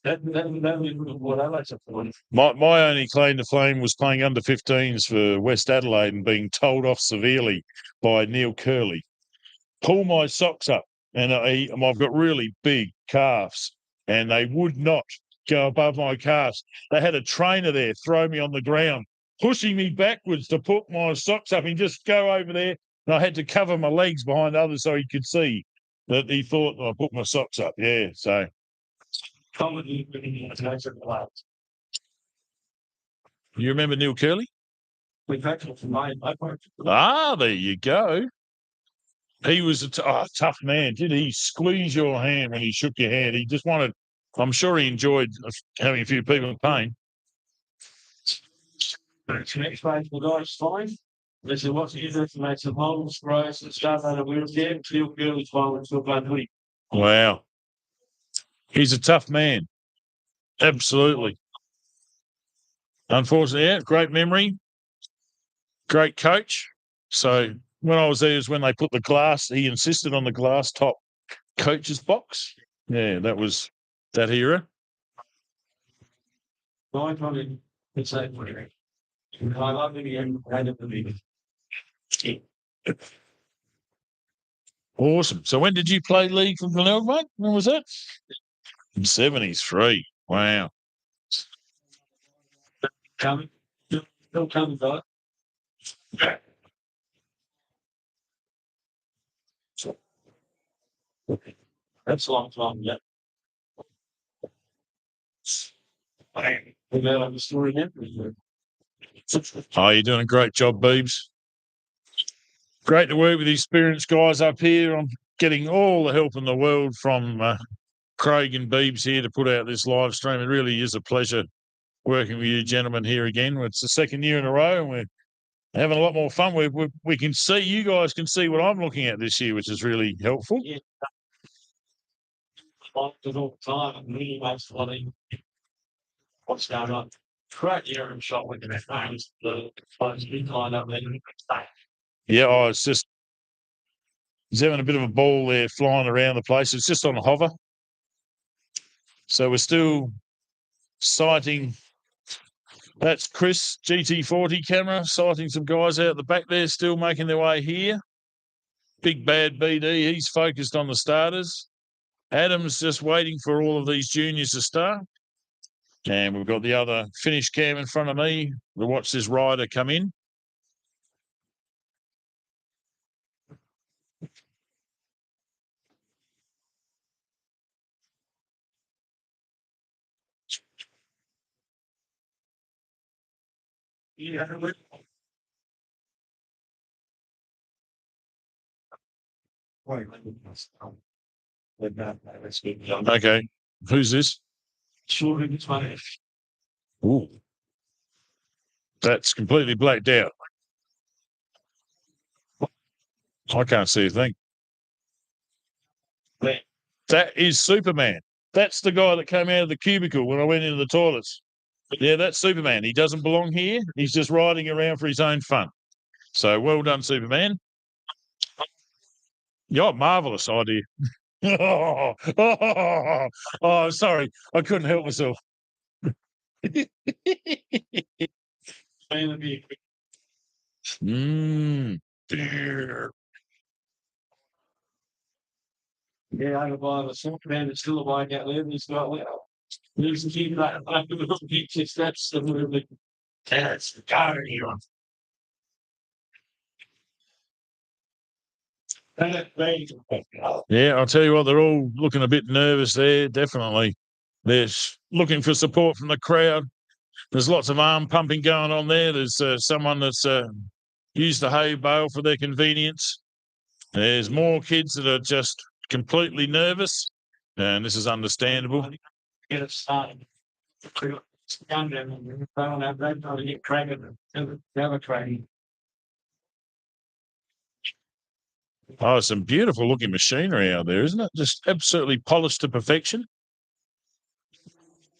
that was what I like to put. My only claim to fame was playing under 15s for West Adelaide and being told off severely by Neil Curley. Pull my socks up, and I've got really big calves, and they would not go above my calves. They had a trainer there throw me on the ground, pushing me backwards to put my socks up and just go over there, and I had to cover my legs behind others so he could see that he thought I put my socks up. Yeah, so. You remember Neil Curley? We've actually made. There you go. He was a tough man. Did he squeeze your hand when he shook your hand? He just wanted, I'm sure he enjoyed having a few people in pain. Next page, the guy's fine. This is what's easier to make some holes, sprays, and stuff out of wheelchair. Feel good as well with still hoodie. Wow. He's a tough man. Absolutely. Unfortunately, yeah, great memory. Great coach. So when I was there is when they put the glass, he insisted on the glass top coach's box. Yeah, that was that era. It's like, I love the game. I love the league. Awesome. So when did you play league for Prologue, mate? When was that? 73. Wow. Coming. Still coming, guys. That's a long time, yeah. The story again. Oh, you're doing a great job, Beebs. Great to work with experienced guys up here. I'm getting all the help in the world from Craig and Beebs here to put out this live stream. It really is a pleasure working with you gentlemen here again. It's the second year in a row, and we're having a lot more fun. We can see, you guys can see what I'm looking at this year, which is really helpful. Yeah. All the time, and really makes a lot of what's going on. Great year in shot with the phones, the phones big line up there. Yeah, it's just he's having a bit of a ball there flying around the place. It's just on a hover. So we're still sighting. That's Chris, GT40 camera, sighting some guys out the back there, still making their way here. Big Bad BD, he's focused on the starters. Adam's just waiting for all of these juniors to start. And we've got the other finish cam in front of me to watch this rider come in. Yeah. Okay, who's this? Sure, it's funny. Ooh. That's completely blacked out. I can't see a thing. Where? That is Superman. That's the guy that came out of the cubicle when I went into the toilets. Yeah, that's Superman. He doesn't belong here. He's just riding around for his own fun. So well done, Superman. Yeah, marvellous idea. Oh, sorry. I couldn't help myself. Dear. Yeah, over by the Superman, it's still a bike out there. He's got he's keeping that up to the picture steps a little bit. That's the car here. Yeah, I'll tell you what, they're all looking a bit nervous there, definitely. They're looking for support from the crowd. There's lots of arm pumping going on there. There's someone that's used the hay bale for their convenience. There's more kids that are just completely nervous, and this is understandable. Get it started. Down there, trying to get cracking the other training. Oh, some beautiful looking machinery out there, isn't it? Just absolutely polished to perfection.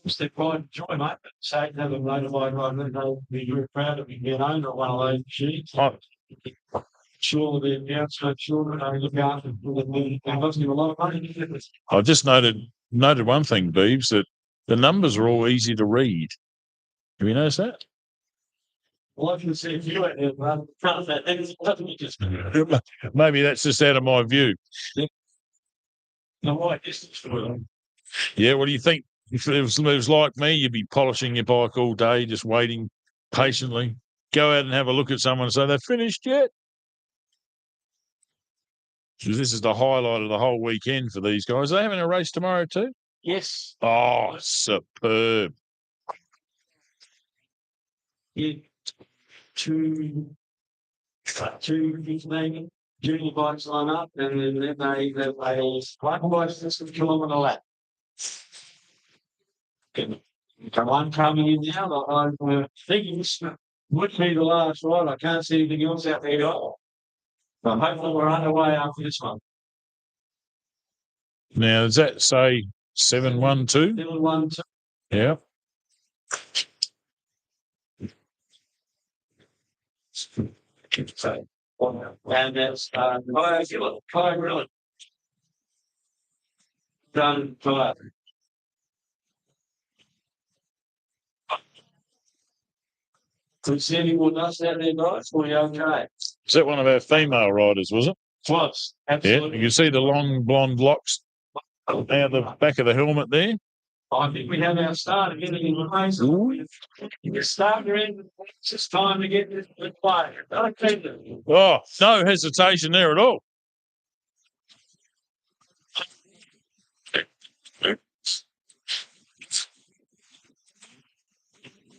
It's their pride and joy, mate. Say to have a motorbike rider, they'll be very proud of being owner of one of those machines. Oh. Sure, they're outside children, they look after them. They must give a lot of money. I've just noted one thing, Beebs, that the numbers are all easy to read. Have you noticed that? Well, I can see if you out there, man. Just Maybe that's just out of my view. no right distance for them. Yeah, what do you think? If it was like me, you'd be polishing your bike all day, just waiting patiently. Go out and have a look at someone and say, they've finished yet? Because this is the highlight of the whole weekend for these guys. Are they having a race tomorrow too? Yes. Oh, superb. Yeah. Two maybe junior bikes line up, and then they black bikes just a kilometre lap. One coming in now. I'm thinking this would be the last ride. I can't see anything else out there. But hopefully we're underway after this one. Now, does that say 712? 712. Yeah. So, and that's really done for So see any more dust out there, guys? We're okay. Is that one of our female riders, was it? Close. Yeah, Absolutely. you can see the long blonde locks out the back of the helmet there. I think we have our start getting in the place. You start your end. It's just time to get this play. Okay. Oh, no hesitation there at all.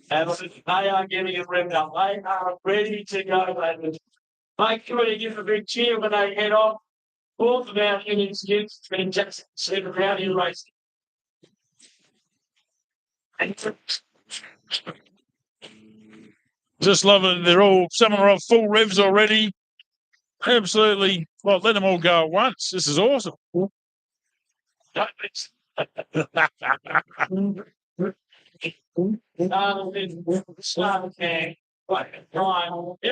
And they are getting it revved up. They are ready to go. And make sure you give a big cheer when they head off. All of our Union kids and just sit around here racing. Just love it. Some are on full revs already. Absolutely. Well, let them all go at once. This is awesome. Here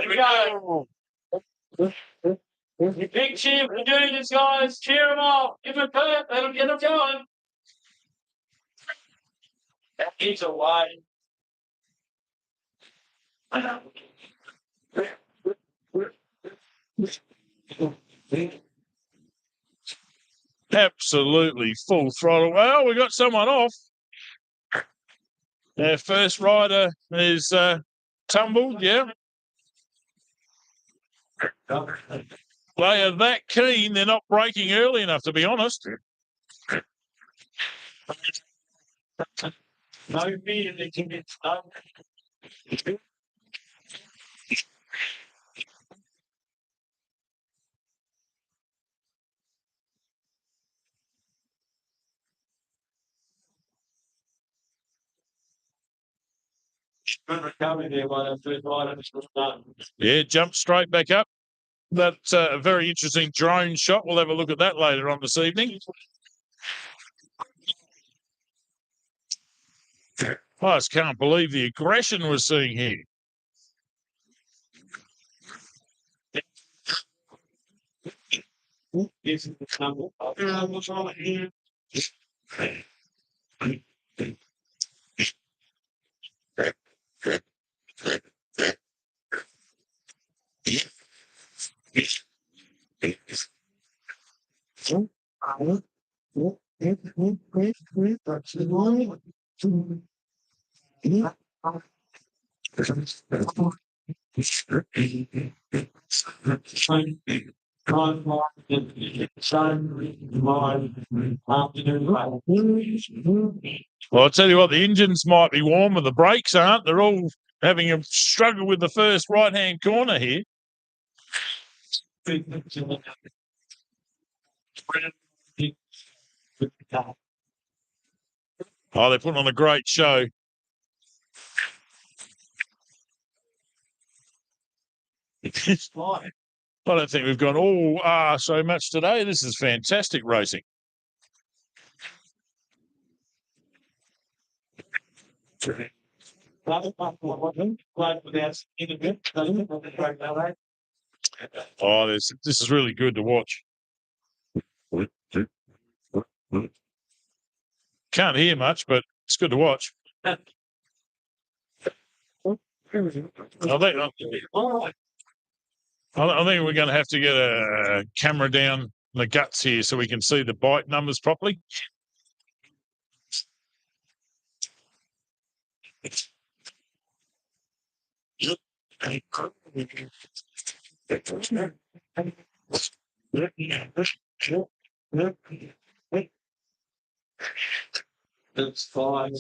we go. Big cheer for the juniors, guys. Cheer them all. Give them a pep. Let them get them going. He's away. Absolutely full throttle. Well, we got someone off. Our first rider is tumbled, yeah. They are that keen, they're not braking early enough, to be honest. No fear, they can get stuck. Good recovery there by that first rider. Yeah, jumped straight back up. That's a very interesting drone shot. We'll have a look at that later on this evening. I just can't believe the aggression we're seeing here. This is the number. Well, I'll tell you what, the engines might be warm, but the brakes aren't. They're all having a struggle with the first right-hand corner here. Oh, they're putting on a great show. I don't think we've gone so much today. This is fantastic racing. Oh, this is really good to watch. Can't hear much, but it's good to watch. I think we're going to have to get a camera down the guts here so we can see the bike numbers properly. That's fine.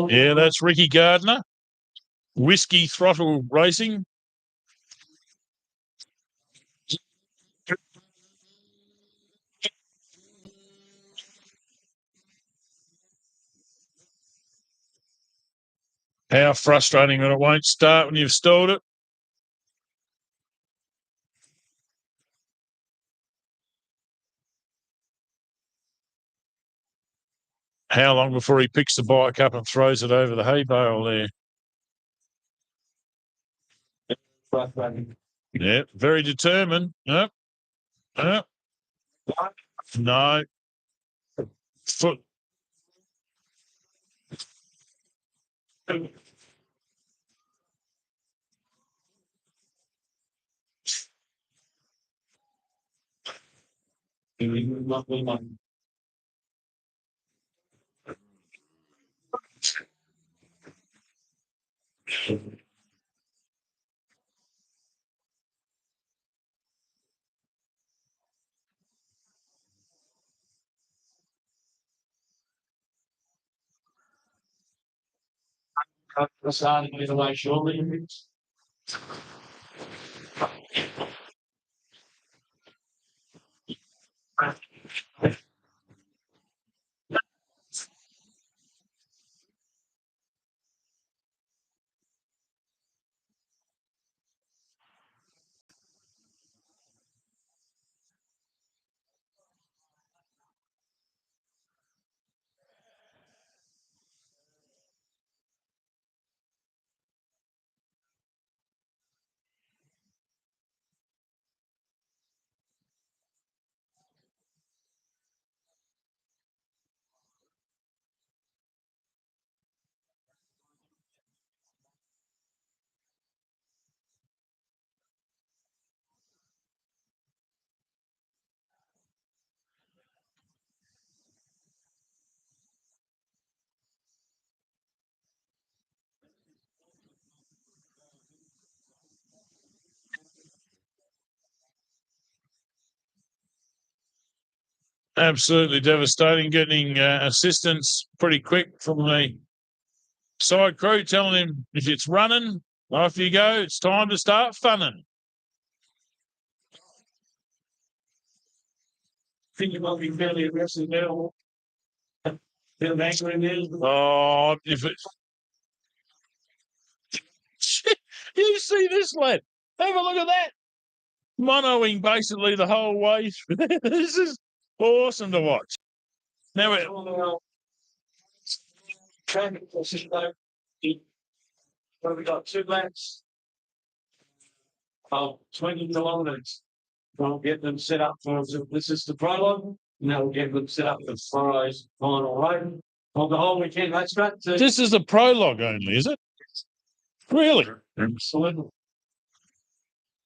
Yeah, that's Ricky Gardner. Whiskey Throttle Racing. How frustrating when it won't start when you've stalled it. How long before he picks the bike up and throws it over the hay bale there? Yeah, very determined. Yep. Yep. No. Foot. Starting either way shortly. Absolutely devastating. Getting assistance pretty quick from the side crew, telling him if it's running, off you go. It's time to start funning. I think you might be fairly aggressive now. Bit of anger in there. Oh, if it. You see this lad? Have a look at that. Monoing basically the whole way. This is awesome to watch. Now we're Traffic position though. Where we got 2 laps of 20 kilometres. We'll get them set up for this is the prologue. Now we'll get them set up for Friday's final race. On the whole weekend, that's great. This is a prologue only, is it? Really? Absolutely.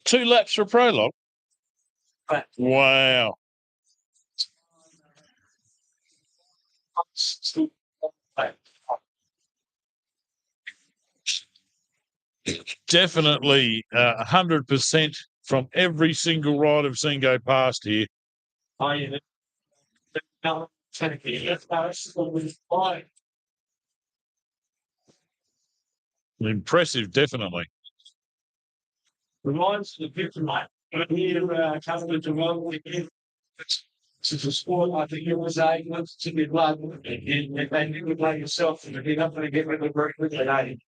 2 laps for prologue? Right. Wow. Definitely 100% from every single ride I've seen go past here. Oh, yeah. Impressive, definitely. Reminds the people, mate. Here, coming to one again. It's a sport. I think it was to be blood. If they didn't play yourself, you're not going to get rid of the break with it.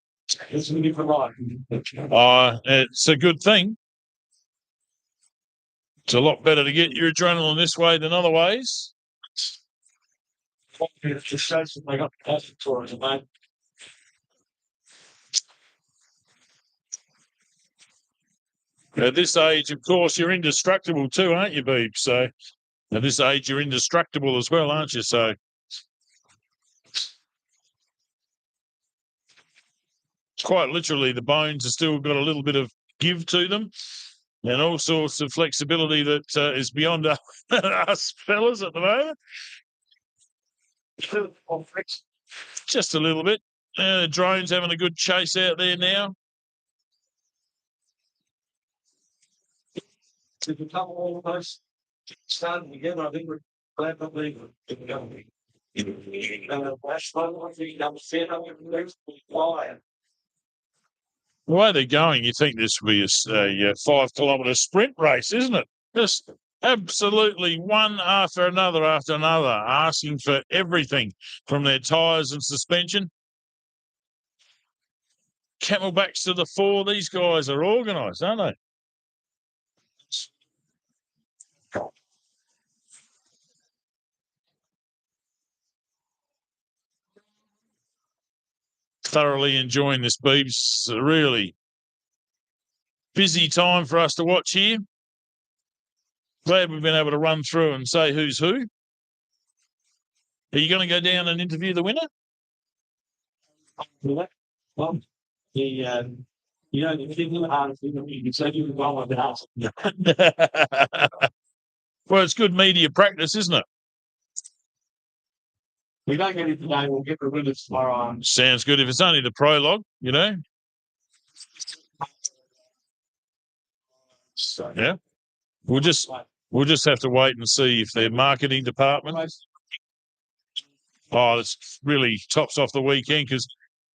It's a different life. It's a good thing. It's a lot better to get your adrenaline this way than other ways. It just shows that they got passion for it, mate. At this age, of course, you're indestructible too, aren't you, Beeb? So at this age, you're indestructible as well, aren't you? So quite literally, the bones have still got a little bit of give to them and all sorts of flexibility that is beyond us fellas at the moment. Just a little bit. The drone's having a good chase out there now. If we come all of those starting together, I think we're glad that we last time I think number 10 fly. The way they're going, you think this will be a 5 kilometre sprint race, isn't it? Just absolutely one after another, asking for everything from their tyres and suspension. Camelbacks to the fore. These guys are organised, aren't they? Thoroughly enjoying this, Beebs. A really busy time for us to watch here. Glad we've been able to run through and say who's who. Are you going to go down and interview the winner? Well, the thing with the hardest thing you can say you can go with the house. Well, it's good media practice, isn't it? We don't get it today, we'll get the winners tomorrow. Sounds good. If it's only the prologue, you know. So, Yeah. We'll just have to wait and see if their marketing department. Oh, it's really tops off the weekend because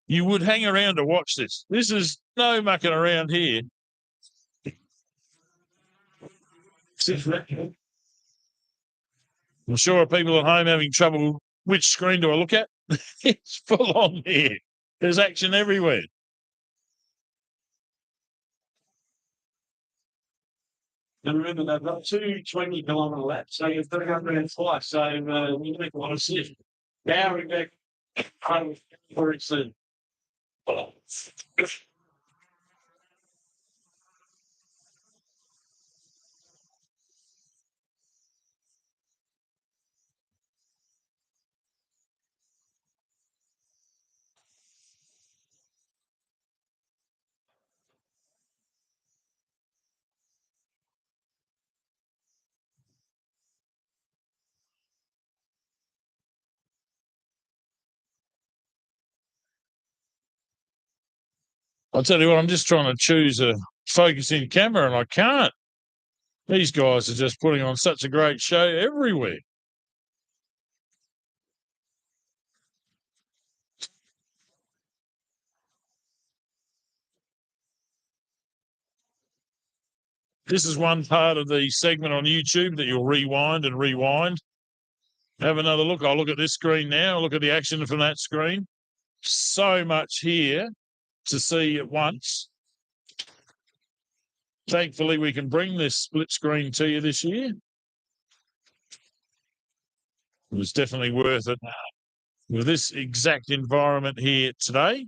You would hang around to watch this. This is no mucking around here. I'm sure people at home having trouble. Which screen do I look at? It's full on here. There's action everywhere. And remember, they've got two 20-kilometre laps, so you've got to go around twice. So you make a lot of sense. Powering back very soon. I'll tell you what, I'm just trying to choose a focusing camera and I can't. These guys are just putting on such a great show everywhere. This is one part of the segment on YouTube that you'll rewind and rewind. Have another look. I'll look at this screen now. I'll look at the action from that screen. So much here to see at once. Thankfully, we can bring this split screen to you this year. It was definitely worth it with this exact environment here today.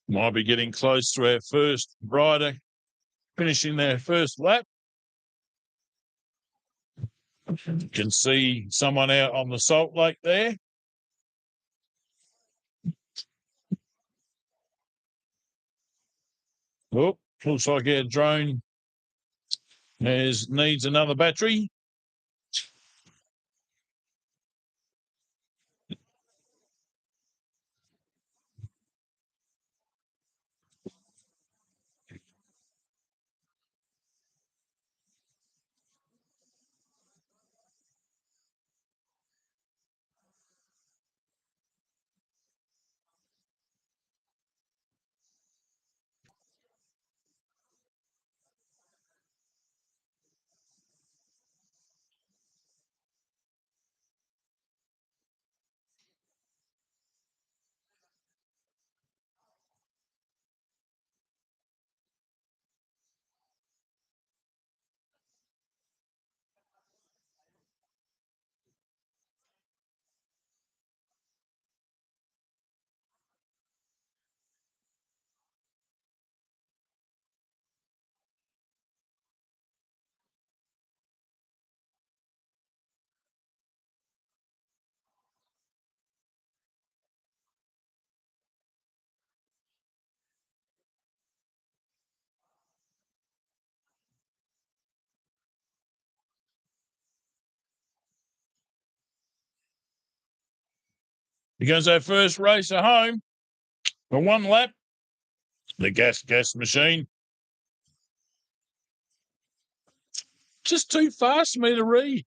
Might be getting close to our first rider finishing their first lap. You can see someone out on the Salt Lake there. Oh, looks like our drone needs another battery. Here goes our first racer home for one lap. The gas machine. Just too fast for me to read.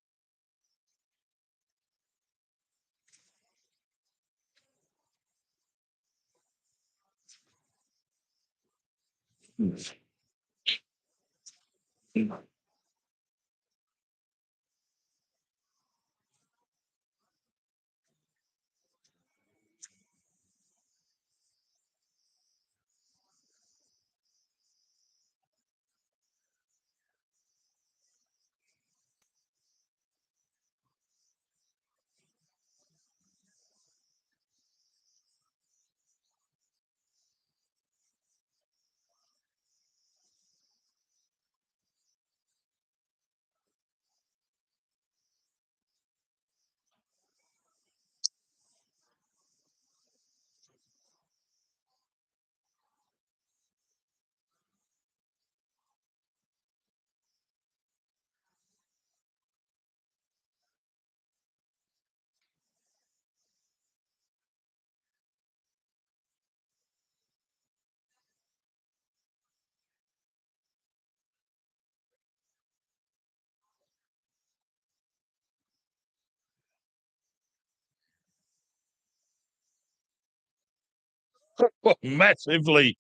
Massively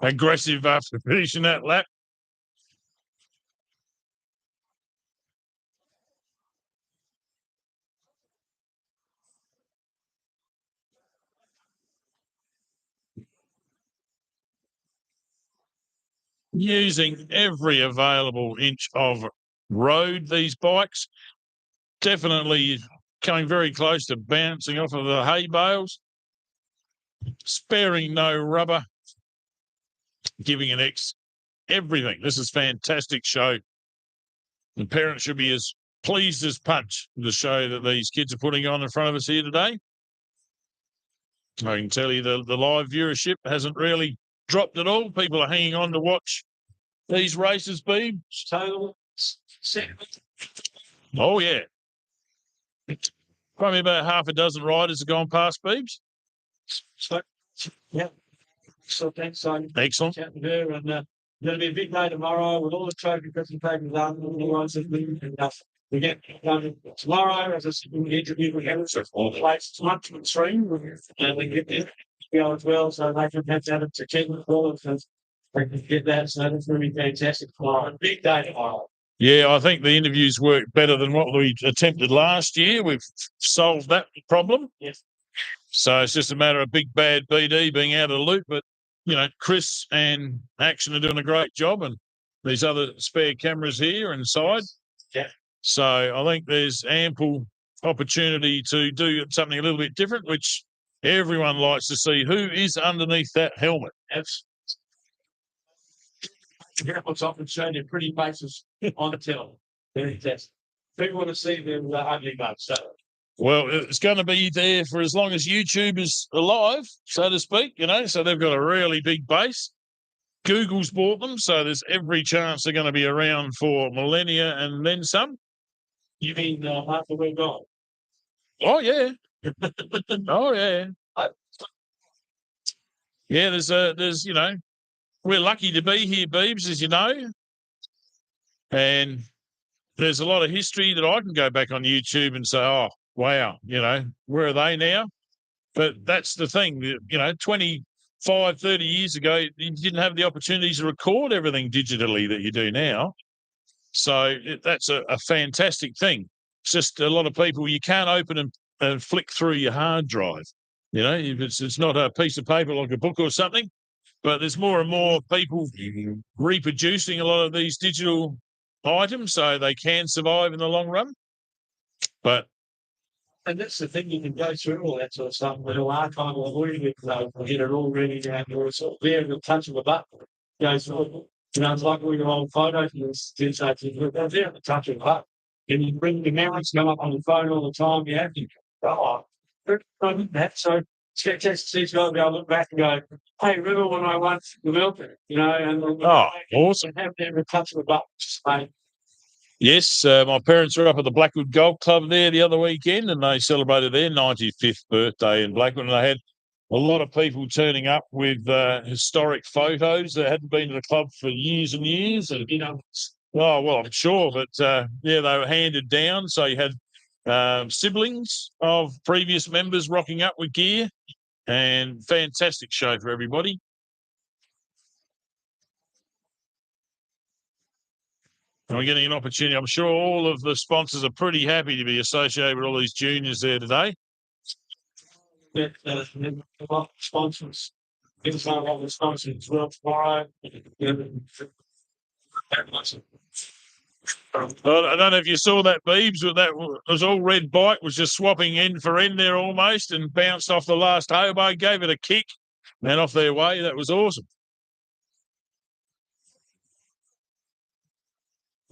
aggressive after finishing that lap. Using every available inch of road, these bikes. Definitely coming very close to bouncing off of the hay bales. Sparing no rubber. Giving an X everything. This is fantastic show. The parents should be as pleased as punch with the show that these kids are putting on in front of us here today. I can tell you the live viewership hasn't really dropped at all. People are hanging on to watch these races, Beeb. Total. Oh, yeah. Probably about half a dozen riders have gone past Beebs. So, yeah. So thanks, Simon. Excellent. Chatting there, and going to be a big day tomorrow with all the trophy presentations done. And we get done tomorrow as an interview with them. So all places, lunch and stream, and we get there go as well. So they can have that to check with all of us. They can get that. So that's going to be fantastic tomorrow. Big day tomorrow. Yeah, I think the interviews worked better than what we attempted last year. We've solved that problem. Yes. So it's just a matter of big bad BD being out of the loop. But, you know, Chris and Action are doing a great job, and these other spare cameras here inside. Yeah. So I think there's ample opportunity to do something a little bit different, which Everyone likes to see who is underneath that helmet. What's often shown their pretty faces on the tell. Test. People want to see them ugly bugs. So. Well, it's going to be there for as long as YouTube is alive, so to speak, you know. So they've got a really big base. Google's bought them, so there's every chance they're going to be around for millennia and then some. You mean after we're gone? Oh, yeah. Oh, yeah. Yeah, there's, you know, we're lucky to be here, Beebs, as you know. And there's a lot of history that I can go back on YouTube and say, oh, wow, you know, where are they now? But that's the thing, you know, 25, 30 years ago, you didn't have the opportunities to record everything digitally that you do now. So that's a fantastic thing. It's just a lot of people, you can't open and flick through your hard drive. You know, it's not a piece of paper like a book or something, but there's more and more people reproducing a lot of these digital items so they can survive in the long run. And that's the thing, you can go through all that sort of stuff, but it'll archive all avoiding it, get it all ready to have your sort of there at the touch of a button. Goes through. You know, it's like all your old photos and things, they're there at the touch of a button. And you bring the memories come up on the phone all the time, you have to go, I did that. So it's fantastic to see these guys be able to look back and go, hey, remember when I won the Melbourne? You know, and awesome. Have them at the touch of a button. Yes, my parents were up at the Blackwood Golf Club there the other weekend, and they celebrated their 95th birthday in Blackwood, and they had a lot of people turning up with historic photos that hadn't been to the club for years and years. And, you know, oh, well, I'm sure, but yeah, they were handed down. So you had siblings of previous members rocking up with gear, and fantastic show for everybody. And we're getting an opportunity. I'm sure all of the sponsors are pretty happy to be associated with all these juniors there today. Sponsors. It's not all the sponsors as well tomorrow. I don't know if you saw that, Beebs, but that was all red bike, was just swapping end for end there almost and bounced off the last hobo, gave it a kick and off their way. That was awesome.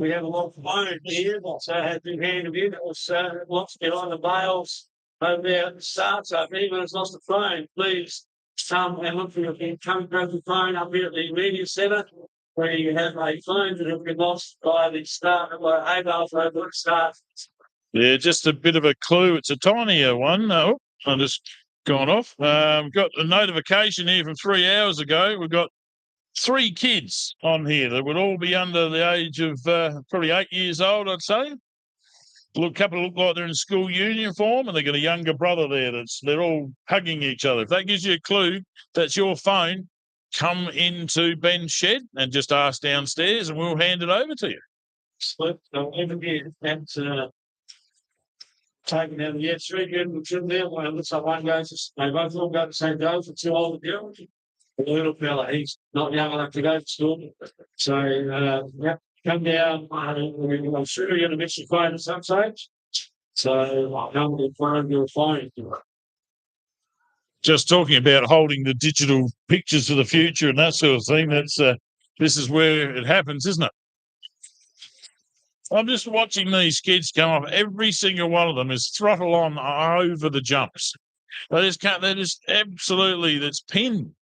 We have a lot of fun here. So I had been hand of you. That was lots behind the bales over there at the start. So if anyone has lost a phone, please come and look for your phone. Come and grab the phone up here at the media centre where you have a phone that have been lost by the start of a bales over the start. Yeah, just a bit of a clue. It's a tinier one. Oh, I'm just gone off. Got a notification here from 3 hours ago. We've got 3 kids on here that would all be under the age of probably 8 years old, I'd say. A couple look like they're in school uniform, and they've got a younger brother there. They're all hugging each other. If that gives you a clue, that's your phone. Come into Ben's shed and just ask downstairs, and we'll hand it over to you. So that's taken out. Yeah, 3 good there. Well, it looks like one goes. They both all got the same goal for 2 older girls. The little fella, he's not young enough to go to school. So, yeah, come down. I'm sure you're going to miss your phone at some stage. So, come and find your phone. Just talking about holding the digital pictures for the future and that sort of thing. This is where it happens, isn't it? I'm just watching these kids come off. Every single one of them is throttle on over the jumps. They just can't. They're just absolutely. That's pinned.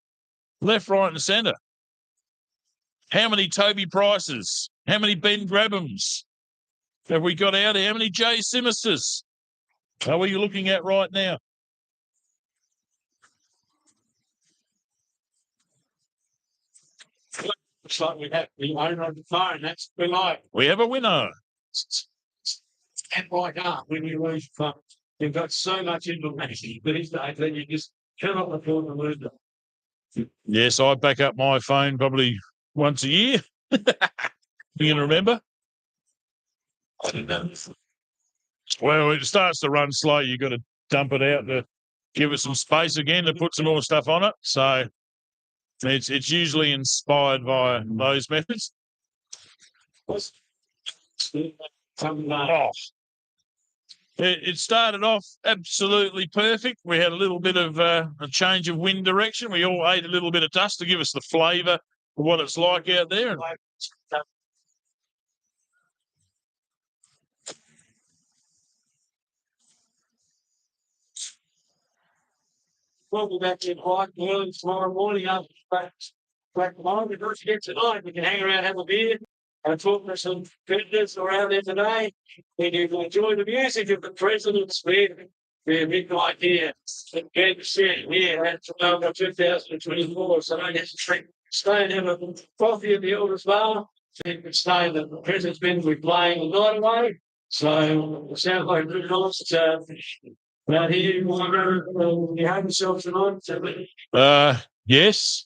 Left, right, and centre. How many Toby Prices? How many Ben Grabhams have we got out here? How many Jay Simisters are we looking at right now? Looks like we have the owner of the phone. That's what we like. We have a winner. And like when you lose your phone, you've got so much information these days that you just cannot afford to lose them. Yes, I back up my phone probably once a year. You can remember? I don't know. Well, it starts to run slow. You've got to dump it out to give it some space again to put some more stuff on it. So it's usually inspired by those methods. Oh, It started off absolutely perfect. We had a little bit of a change of wind direction. We all ate a little bit of dust to give us the flavour of what it's like out there. And we'll be back in bright and early tomorrow morning after back tomorrow. But don't forget tonight, we can hang around, have a beer, and talk to some vendors around there today. And you can enjoy the music of the President's Bed. Midnight here at Kansas City here at Jamalka 2024. So don't hesitate. Stay and have a coffee at the Elders Bar. So you can stay. The President's Bed will be playing the night away. So it sounds like a good nice out here. You have yourself tonight. Yes.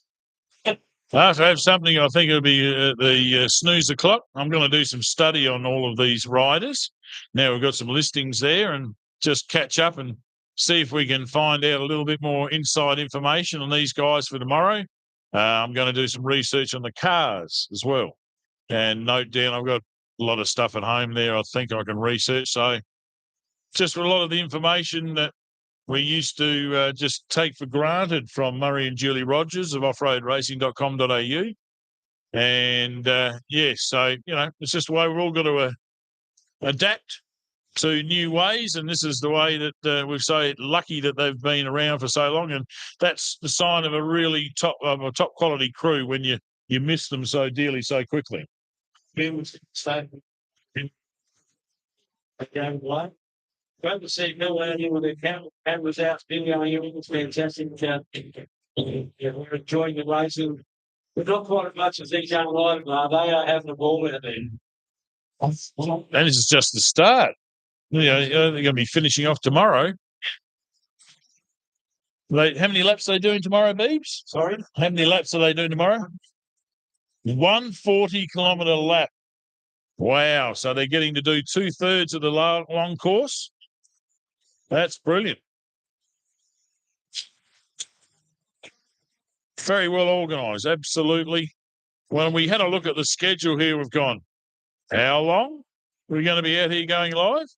After I have something, I think it'll be the snoozer clock. I'm going to do some study on all of these riders. Now we've got some listings there and just catch up and see if we can find out a little bit more inside information on these guys for tomorrow. I'm going to do some research on the cars as well and note down. I've got a lot of stuff at home there I think I can research. So just a lot of the information that we used to just take for granted from Murray and Julie Rogers of offroadracing.com.au. And so, it's just the way we're all got to adapt to new ways. And this is the way that we say lucky that they've been around for so long. And that's the sign of a really top quality crew when you miss them so dearly so quickly. Great to see Bill out here with the cameras out, videoing everything. It's fantastic. We're enjoying the racing. But not quite as much as these young riders are. They are having the ball out there. And this is just the start. They're going to be finishing off tomorrow. How many laps are they doing tomorrow, Beebs? Sorry? How many laps are they doing tomorrow? 140-kilometre lap. Wow. So they're getting to do 2/3 of the long course. That's brilliant. Very well organised, absolutely. When we had a look at the schedule here, we've gone, how long are we going to be out here going live?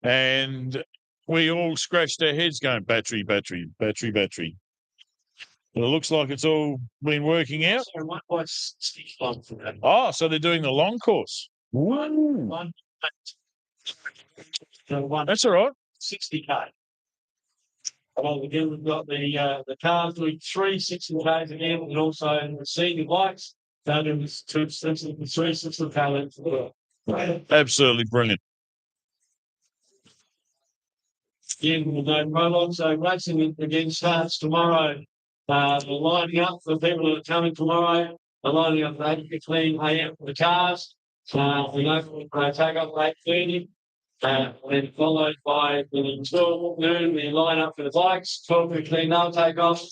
And we all scratched our heads going, battery. But it looks like it's all been working out. Oh, so they're doing the long course. That's all right. 60k. Well, again, we've got the cars doing 3 60Ks again, and also the senior bikes. They're doing 3 60K. Absolutely brilliant. Again, we'll go Prologue. So racing again starts tomorrow. We're lining up for people that are coming tomorrow. They're lining up at 8:15 a.m. for the cars. We know we'll take up at 8:30. Then followed by the 12 noon, we line up for the bikes. 12:15 they'll take off.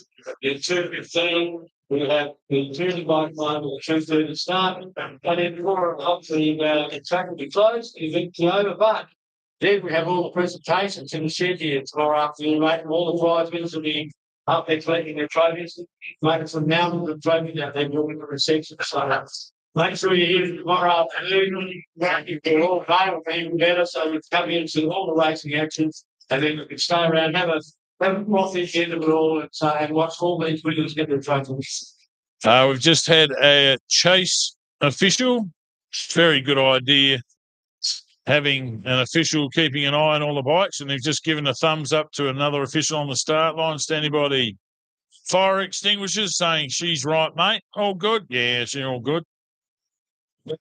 Then 2:15 we'll have the touring bike line with the 2:30 start. And then 4 o'clock the track will be closed, the event will be over. But then we have all the presentations in the shed here tomorrow afternoon, mate. All the prize winners will be up there collecting their trophies, making some mountains of trophies out there building the reception. So make sure you're here tomorrow afternoon. You're all available for even better. So you come in and see all the racing actions, and then you can stay around, have a coffee at the end of it all, and watch all these winners get their trophies. We've just had a chase official. Very good idea. Having an official keeping an eye on all the bikes, and they've just given a thumbs up to another official on the start line, standing by the fire extinguishers, saying she's right, mate. All good? Yeah, she's all good. But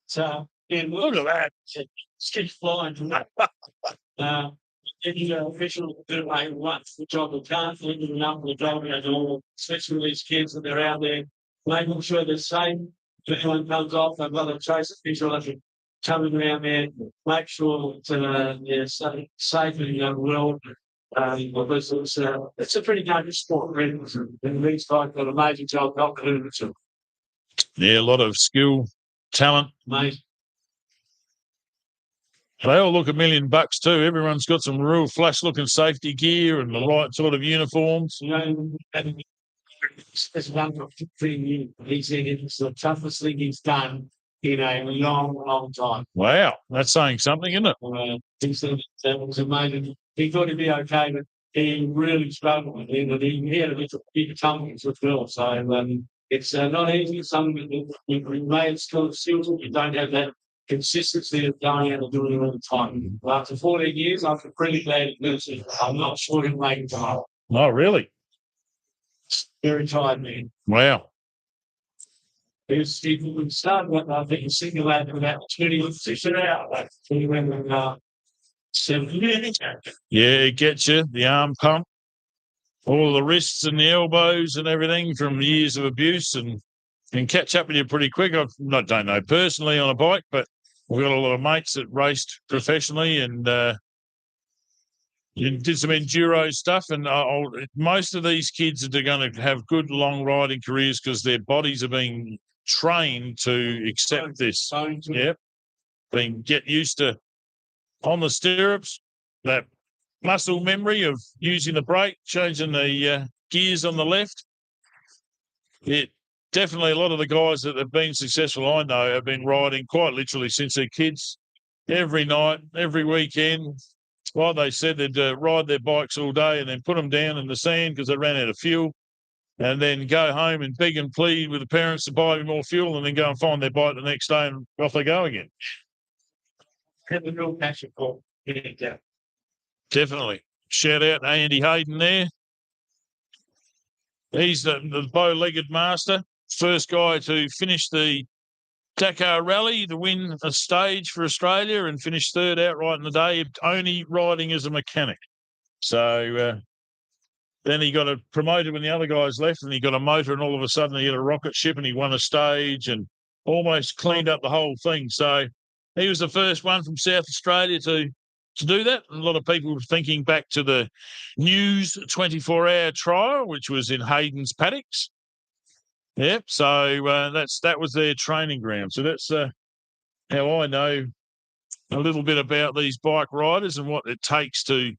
look at that. It's keeps flying. Any official do a wonderful job of can't leave enough for the job at all, especially these kids that they're out there, making sure they're safe. If anyone comes off, they've got a chase official coming around there, make sure it's safe and well. Because it's a pretty dangerous sport, really. And these guys got an amazing job not doing it. Yeah, a lot of skill, talent. Amazing. They all look $1 million too. Everyone's got some real flash-looking safety gear and the right sort of uniforms. You know, there's one thing he said it's the toughest thing he's done in a long, long time. Wow, that's saying something, isn't it? He said that was amazing. He thought he'd be okay, but he really struggled with it. And he had a little bit tongue as well. So it's not easy. Something that you may have skills, you don't have that consistency of going out and doing it all the time. After 14 years, I'm pretty glad I'm not sure he'll make it tomorrow. Oh, really? Very tired, man. Wow. He started with, I think, he simulated about 26 an hour. Like 7 minutes. Yeah, it gets you, the arm pump, all the wrists and the elbows and everything from years of abuse, and can catch up with you pretty quick. I don't know personally on a bike, but we've got a lot of mates that raced professionally and did some enduro stuff. And most of these kids are going to have good long riding careers because their bodies are being trained to accept this. Yep. Get used to on the stirrups, that muscle memory of using the brake, changing the gears on the left. It definitely, a lot of the guys that have been successful, I know, have been riding quite literally since they're kids, every night, every weekend. Like they said, they'd ride their bikes all day and then put them down in the sand because they ran out of fuel, and then go home and beg and plead with the parents to buy more fuel, and then go and find their bike the next day and off they go again. Have a real passion for it. Yeah. Definitely. Shout out to Andy Hayden there. He's the bow-legged master. First guy to finish the Dakar Rally to win a stage for Australia and finish third outright in the day, only riding as a mechanic. So then he got promoted when the other guys left, and he got a motor, and all of a sudden he had a rocket ship and he won a stage and almost cleaned up the whole thing. So he was the first one from South Australia to do that. And a lot of people were thinking back to the News 24-hour trial, which was in Hayden's paddocks. Yep. So that was their training ground. So that's how I know a little bit about these bike riders and what it takes to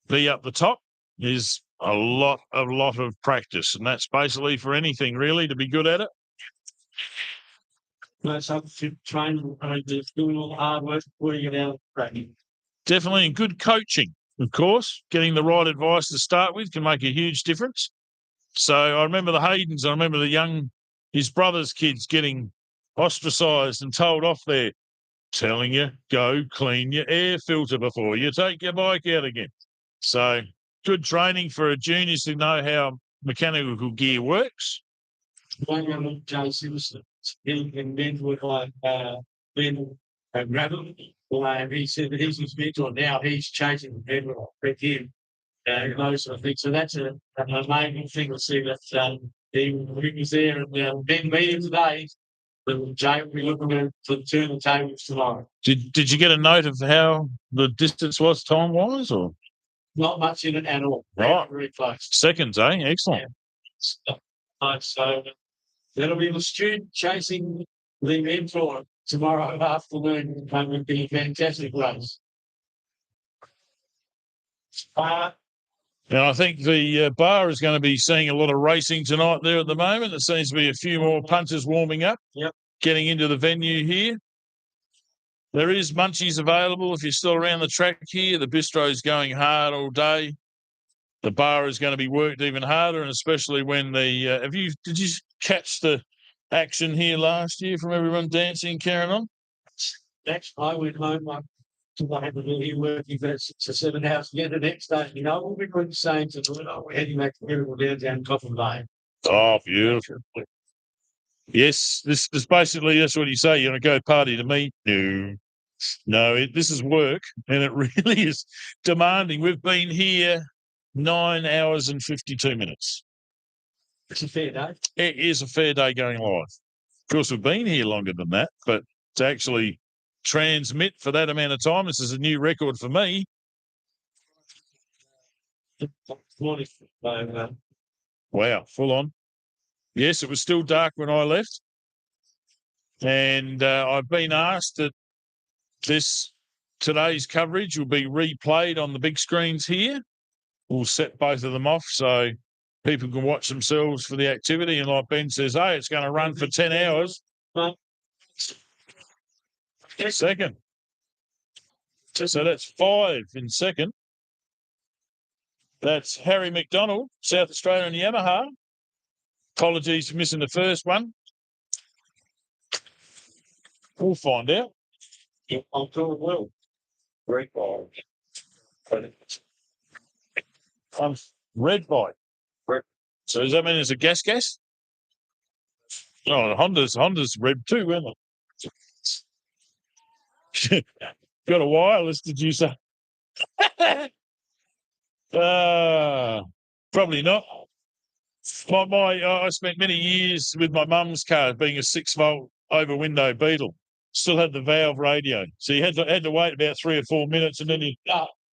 be up the top is a lot of practice. And that's basically for anything really to be good at it. That's up to training, doing all the hard work, putting it out, training. Definitely, and good coaching, of course. Getting the right advice to start with can make a huge difference. So I remember the Haydens, I remember his brother's kids getting ostracised and told off there, telling you, go clean your air filter before you take your bike out again. So good training for juniors to know how mechanical gear works. One young look, Jay Simpson, he and mentor like Ben Gravel. He said that he's his mentor now. He's changing the mentor with him. Those sort of things. So that's an amazing thing to see that he was there and Ben meeting today. Jay will be looking to turn the tables tomorrow. Did you get a note of how the distance was time-wise, or? Not much in it at all. Right. Very close. Seconds, eh? Excellent. Yeah. So that'll be the student chasing the mentor tomorrow afternoon. It would be a fantastic race. And I think the bar is going to be seeing a lot of racing tonight there at the moment. There seems to be a few more punters warming up, getting into the venue here. There is munchies available if you're still around the track here. The bistro's going hard all day. The bar is going to be worked even harder, and especially when did you catch the action here last year from everyone dancing and carrying on? Next, I went home. I had to be here working for 6 or 7 hours again the next day. You know, we were saying to we're heading back to beautiful downtown Coffin Bay. Oh, beautiful. Yes, this is basically, that's what you say. You're going to go party to me? No, this is work, and it really is demanding. We've been here 9 hours and 52 minutes. It's a fair day. It is a fair day going live. Of course, we've been here longer than that, but to actually transmit for that amount of time, this is a new record for me. Wow, full on. Yes, it was still dark when I left. And I've been asked that today's coverage will be replayed on the big screens here. We'll set both of them off so people can watch themselves for the activity. And like Ben says, hey, it's going to run for 10 hours. second. So that's 5 in second. That's Harry McDonald, South Australian Yamaha. Apologies for missing the first one. We'll find out. I'm doing well. Great ball. Red bike. So does that mean it's a gas? Oh, Honda's red too, weren't they? Got a wireless, did you say? Probably not. I spent many years with my mum's car being a 6-volt over window Beetle. Still had the valve radio, so you had to wait about 3 or 4 minutes, and then you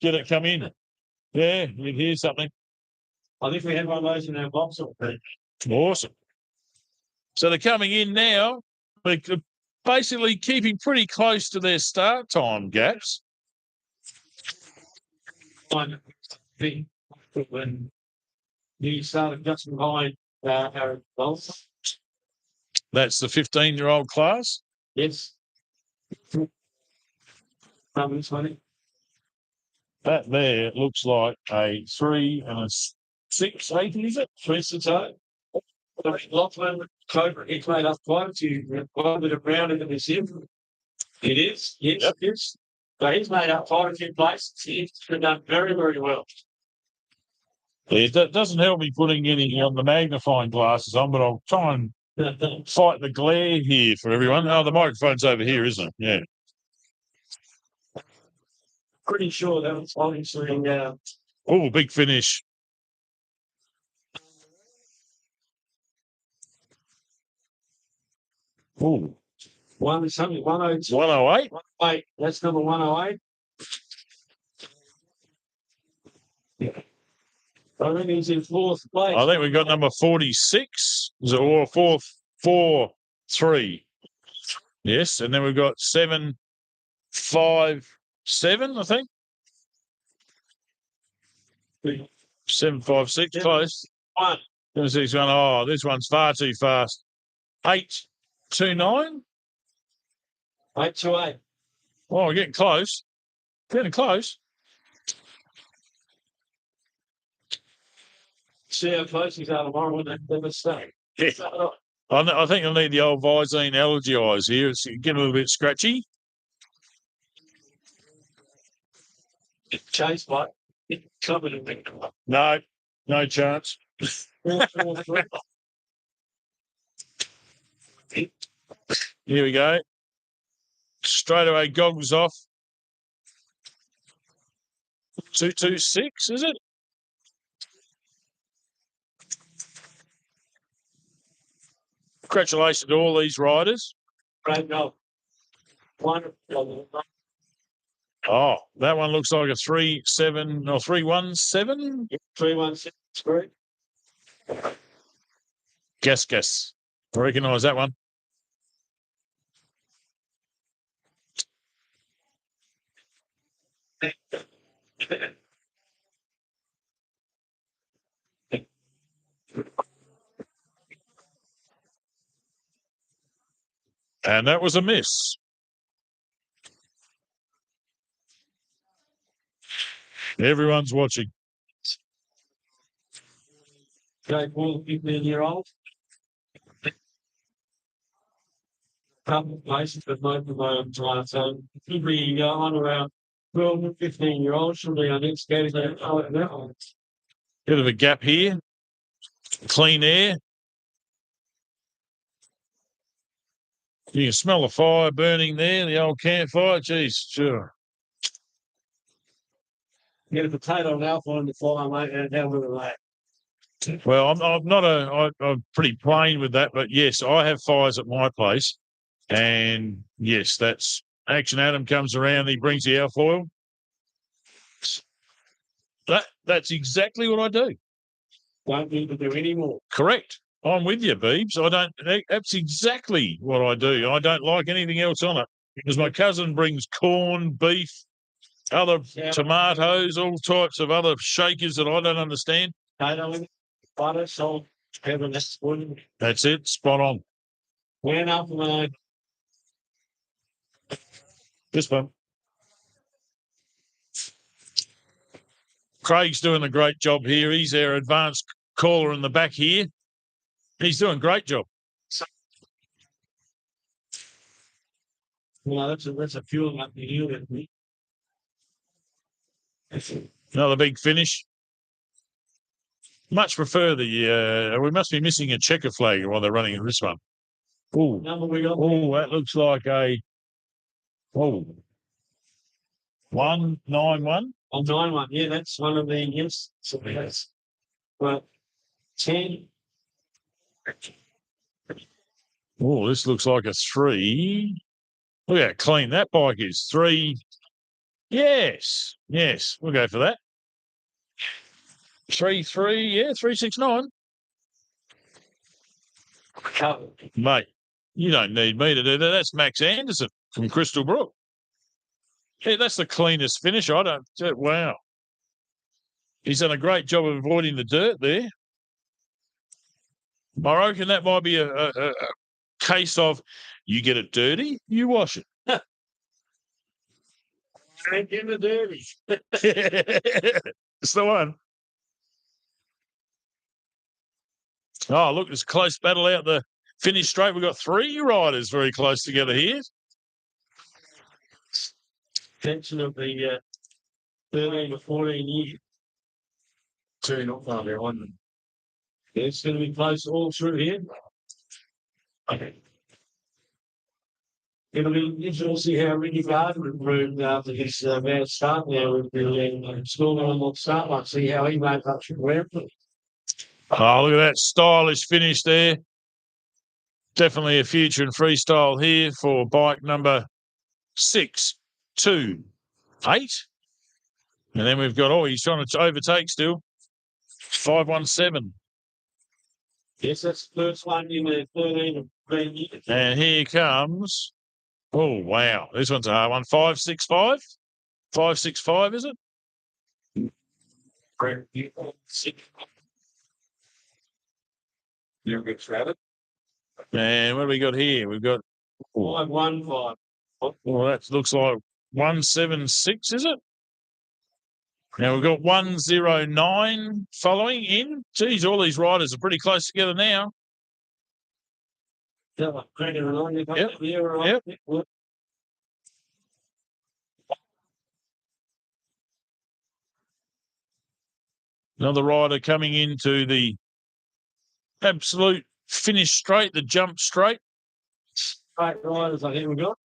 get it come in. Yeah, you'd hear something. I think we had one of those in our box. Awesome. So they're coming in now. They're basically keeping pretty close to their start time gaps. When you started just behind our goals. That's the 15-year-old class. Yes. This one. That there looks like a 3 and a 6, 8, is it? 3, 6, 8. Lachlan Cobra, he's made up quite a bit of ground in this year. It is, yes, Yep. Yes. So he's made up quite a few places. He's done very, very well. Yeah, that doesn't help me putting anything on the magnifying glasses on, but I'll try and fight the glare here for everyone. Oh, the microphone's over here, isn't it? Yeah. Pretty sure that was obviously Oh, big finish. Oh, something 102. 108. 108. That's number 108. I think he's in 4th place. I think we got number 46. Is it or 4-3? Yes, and then we've got 7-5-7, I think. 7-5-6, close. 1. 6-1. Oh, this one's far too fast. 8-2-9. 828. Oh, we're getting close. Getting close. See how close he's out tomorrow when they mistake. Yeah. I think I need the old Visine allergy eyes here. It's getting a little bit scratchy. Chase, but No chance. Here we go. Straight away, goggles off. 226, is it? Congratulations to all these riders. Great job. Wonderful. Oh, that one looks like a 3-7 or 3-1-7. 316. Great. Guess. I recognise that one. And that was a miss. Everyone's watching. Great ball, 15-year-old. Couple of places, but most of them are so should be on around 12 and 15-year-olds. Should be our next candidate. Bit of a gap here. Clean air. You can smell the fire burning there, the old campfire. Geez, sure. Get a potato and alpha on the fire, mate, and down with the lake. Well, I'm pretty plain with that, but yes, I have fires at my place. And yes, that's Action Adam comes around, he brings the alfoil. That's exactly what I do. Don't need to do any more. Correct. I'm with you, Beebs. That's exactly what I do. I don't like anything else on it because my cousin brings corn, beef, other tomatoes, all types of other shakers that I don't understand. Potato, butter, salt, pepper, that's good. That's it. Spot on. Went up, mate. This one. Craig's doing a great job here. He's our advanced caller in the back here. He's doing a great job. Well, that's a fuel up the hill. Another big finish. Much prefer the. We must be missing a checker flag while they're running this one. Oh, that looks like a. 191. 191. Yeah, that's one of the yes. So that's well 10. Oh, this looks like a 3. Look how clean that bike is. 3. Yes, we'll go for that. 3, yeah, 369. Mate, you don't need me to do that. That's Max Anderson from Crystal Brook. Yeah, that's the cleanest finish. Wow. He's done a great job of avoiding the dirt there. I reckon that might be a case of you get it dirty, you wash it. Ain't getting the dirty. It's the one. Oh, look, it's a close battle out the finish straight. We've got 3 riders very close together here. Tension of the 13 to 14 years. 2 not far behind them. It's going to be close all through here. Okay. It'll be interesting to see how Ricky Gardner improved after his bad start now with the school on start line. See how he made up through where. Oh, look at that stylish finish there. Definitely a future in freestyle here for bike number 628. And then we've got, he's trying to overtake still. 517. Yes, that's the first one in the 13 of 13 years. And here comes, oh, wow. This one's a hard one. 565? 565, is it? You're a good strategy. And what do we got here? We've got 515. Well, that looks like 176, is it? Now we've got 109 following in. Geez, all these riders are pretty close together now. Yep. Another rider coming into the absolute finish straight, the jump straight. Right riders, I think we got.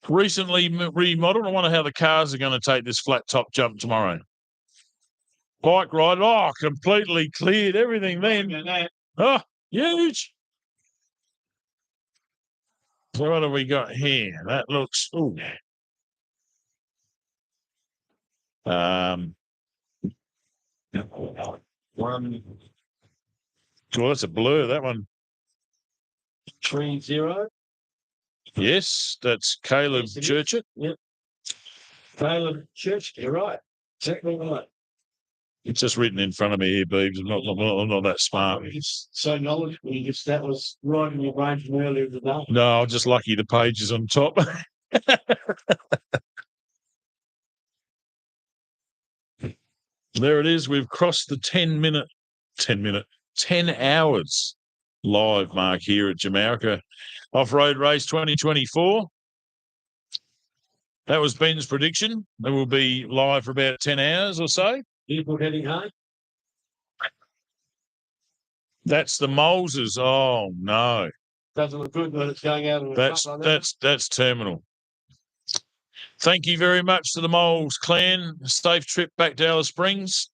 Recently remodeled. I wonder how the cars are going to take this flat top jump tomorrow. Bike ride, completely cleared everything then. Oh, huge. So what have we got here? That looks, that's a blur, that one. 30. Yes, that's Caleb Churchett. Yep. Caleb Church, you're right. Exactly right. It's just written in front of me here, Beebs. I'm not that smart. It's so knowledgeable. That was right in your brain from earlier today. No, I'm just lucky the page is on top. There it is. We've crossed the 10 hours live mark here at Jamalka Off-Road Race 2024. That was Ben's prediction. It will be live for about 10 hours or so. People heading home. That's the Moleses. Oh no. Doesn't look good when it's going out of that's terminal. Thank you very much to the Moles clan. Safe trip back to Alice Springs.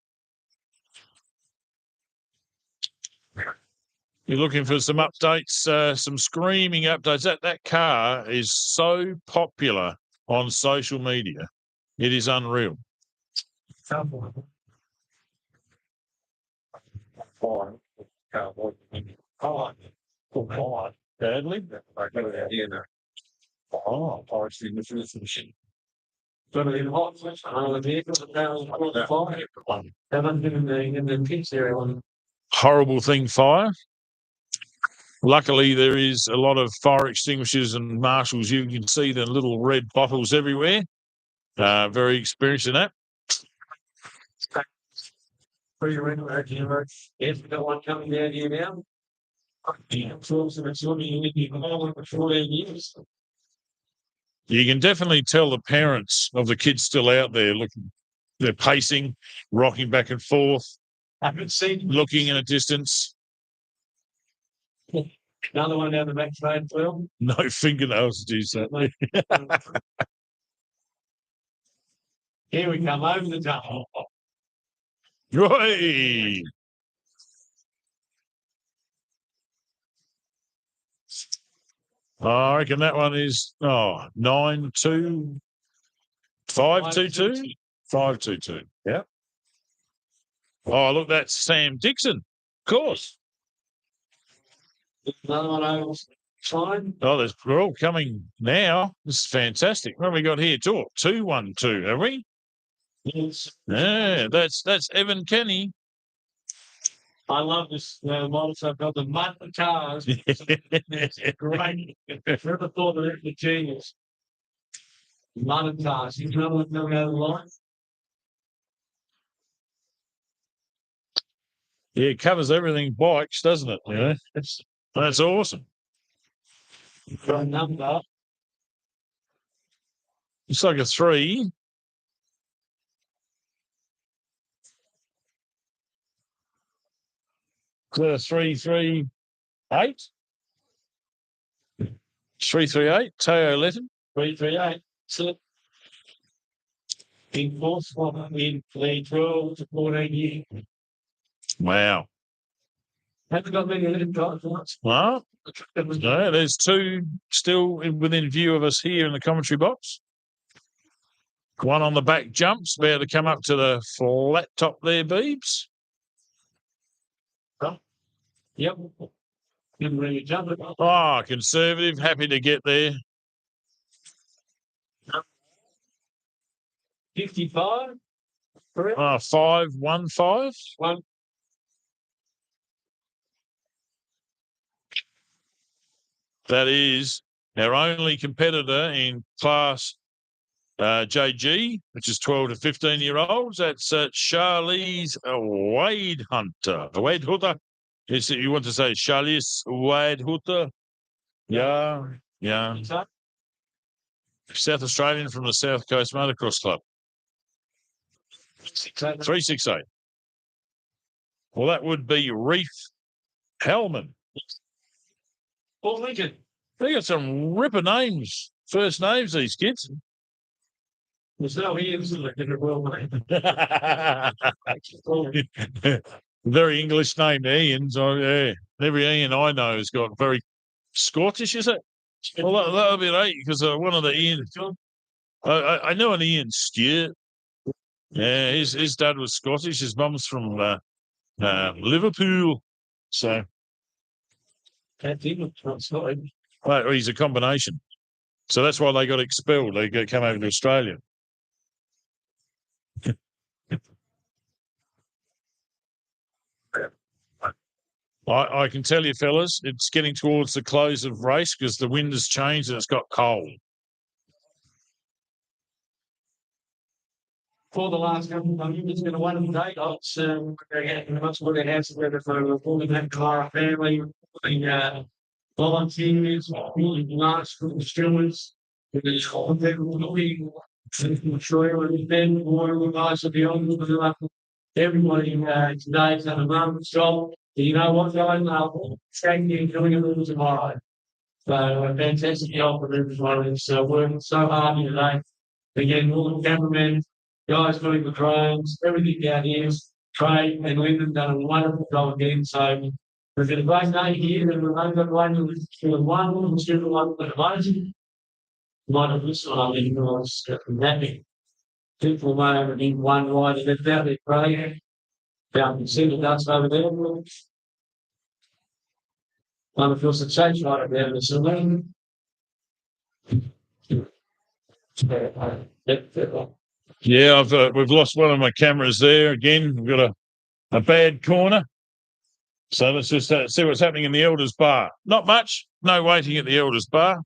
You're looking for some updates, some screaming updates. That car is so popular on social media. It is unreal. Badly? But in hot the vehicles haven't been in the pits area. Horrible thing, fire. Luckily, there is a lot of fire extinguishers and marshals. You can see the little red bottles everywhere. Very experienced in that. For your regular camera, if we got one coming down here now. You can definitely tell the parents of the kids still out there looking. They're pacing, rocking back and forth, Haven't seen looking in a distance. another one down the back road, Phil. No fingernails to do so. Here we come over the top. Right. I reckon that one is 9-2, 5-2-2, 5-2-2. Yeah. Oh, look, that's Sam Dixon. Of course. Another one over fine. Oh, we're all coming now. This is fantastic. What have we got here? 2-1-2, have we? Yes. Yeah, that's Evan Kenny. I love this model. So I've got the mud cars. It's great. Never thought of it. The genius. Mud cars. You know what coming out of the line? Yeah, it covers everything bikes, doesn't it? Yeah, that's awesome. Got a number. It's like a 3. Is that a 338? 338, Teo Letton. 338. So in fourth spot in the 12 to 14 years. Wow. Haven't got many little guys. Well, no, there's 2 still within view of us here in the commentary box. One on the back jumps, about to come up to the flat top there, Beebs. Yep. Didn't really jump it. Oh, conservative, happy to get there. 55. Correct. 5-1-5. One. That is our only competitor in class JG, which is 12 to 15-year-olds. That's Charlize Wade Hunter. Wade Hunter. You want to say Charlize Wade Hunter? Yeah. South Australian from the South Coast Motocross Club. 368. Well, that would be Reef Hellman. Paul Lincoln. They got some ripper names, first names, these kids. There's no Ian's in the world, mate. Very English name, Ian. So, yeah, every Ian I know has got very Scottish, is it? Well, that'll be right, because one of the Ian. I know an Ian Stewart. Yeah, his dad was Scottish. His mum's from Liverpool. So, well, he's a combination. So that's why they got expelled. They come over to Australia. I can tell you, fellas, it's getting towards the close of race because the wind has changed and it's got cold. For the last couple of years, it's been a wonderful day. It's much more than house together for that Clara family, the volunteers, the last group of stewards, the looking sure and then more guys are beyond everybody today's had a marvelous job. You know what, guys? Thank you for doing it all tomorrow. So a fantastic job for everybody. So working so hard here today. Again, all the cameramen, guys doing the drones, everything down here. Trey and Lyndon done a wonderful job again. So we've got a great day here, and we've only got one to one, two to one for the budget. Might have listened, I mean, I was happy. People may have been one rider left out there, Craig. Down see the dust over there. One of course the change right there, the saloon. Yeah, we've lost one of my cameras there again. We've got a bad corner. So let's just see what's happening in the Elders Bar. Not much. No waiting at the Elders Bar.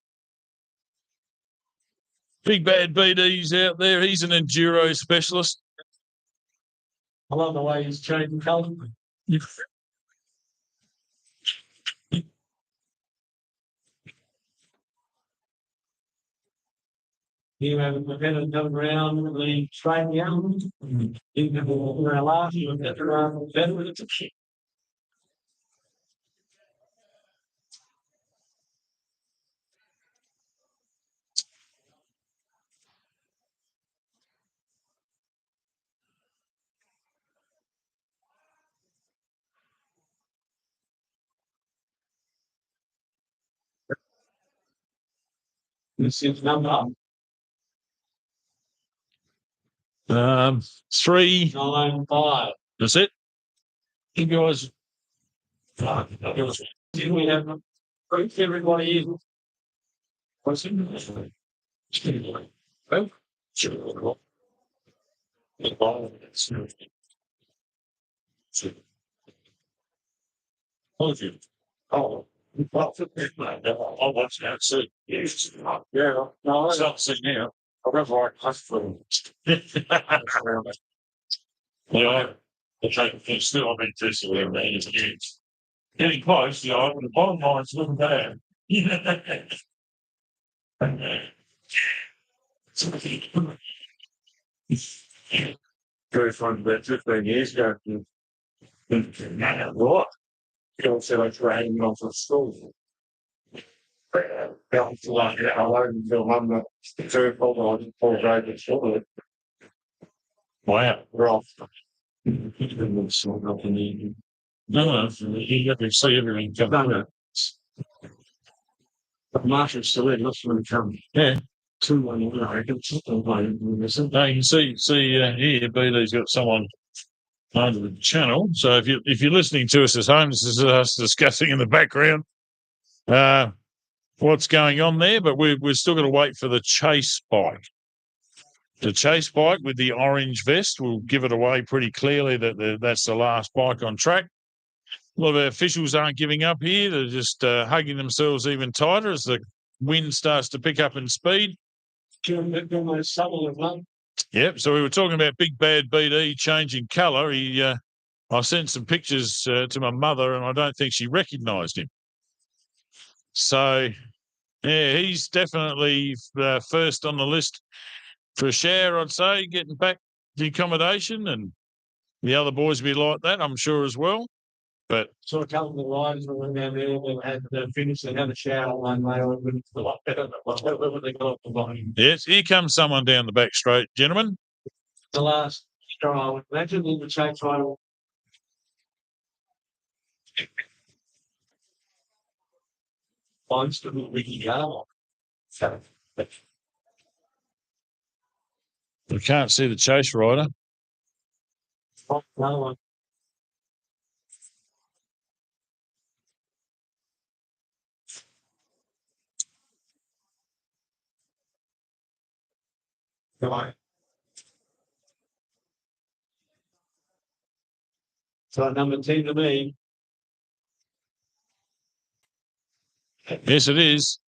Big Bad BD's out there. He's an enduro specialist. I love the way he's changing colour. You have a better come around the straight down. You can go around last, you get around better with it. This is number 3. 9 5. That's it. You guys, did we have everybody in? What's in oh, sure. Oh, I'll watch that soon. Yes. Yeah, no, I don't see now. I remember I for yeah, the take still I've been testing their names. Getting close, you know, the bottom line's looking bad. Very fun about 15 years ago. What? You said I trained off of school. Like I learned until I'm the third four grade at school. Wow. Rough. No, you got to see everything come. But Marshall's still in, that's when it comes. Yeah. 2-1, I reckon. No, you can see here, BD's got someone under the channel. So if you're listening to us at home, this is us discussing in the background what's going on there, but we're still going to wait for the chase bike. The chase bike with the orange vest will give it away pretty clearly that that's the last bike on track. A lot of our officials aren't giving up here. They're just hugging themselves even tighter as the wind starts to pick up in speed. Yep, so we were talking about Big Bad BD changing colour. I sent some pictures to my mother and I don't think she recognised him. So, yeah, he's definitely first on the list for a share, I'd say, getting back the accommodation, and the other boys will be like that, I'm sure, as well. But so a couple of the riders went down there, they had to finish, they had a shower one day, or a lot better than they got off the line. Yes, here comes someone down the back straight, gentlemen. The last trial, imagine in the chase trial. I'm still Ricky Garlock. We can't see the chase rider. No one. Right. So number 10 to me. Yes, it is.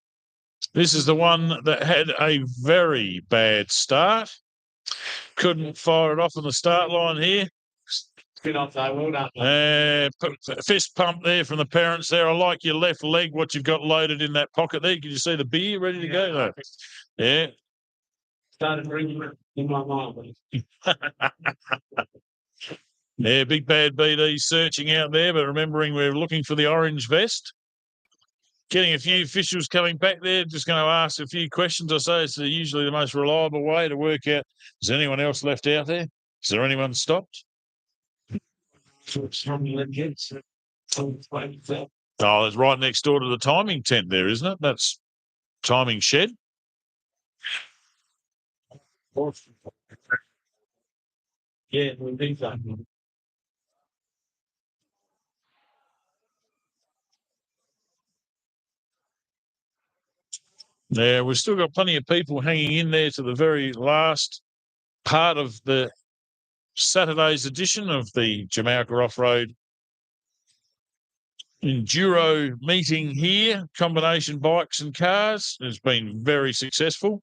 This is the one that had a very bad start. Couldn't fire it off on the start line here. Well done. Fist pump there from the parents there. I like your left leg, what you've got loaded in that pocket there. Can you see the beer ready to go? No. Yeah. Started bringing it in my mind. Yeah, Big Bad BD searching out there, but remembering we're looking for the orange vest. Getting a few officials coming back there, just going to ask a few questions. I say it's usually the most reliable way to work out, is anyone else left out there? Is there anyone stopped? Oh, it's right next door to the timing tent there, isn't it? That's timing shed. Yeah, we think so. Yeah, we've still got plenty of people hanging in there to the very last part of the Saturday's edition of the Jamalka Off-Road enduro meeting here, combination bikes and cars. It's been very successful.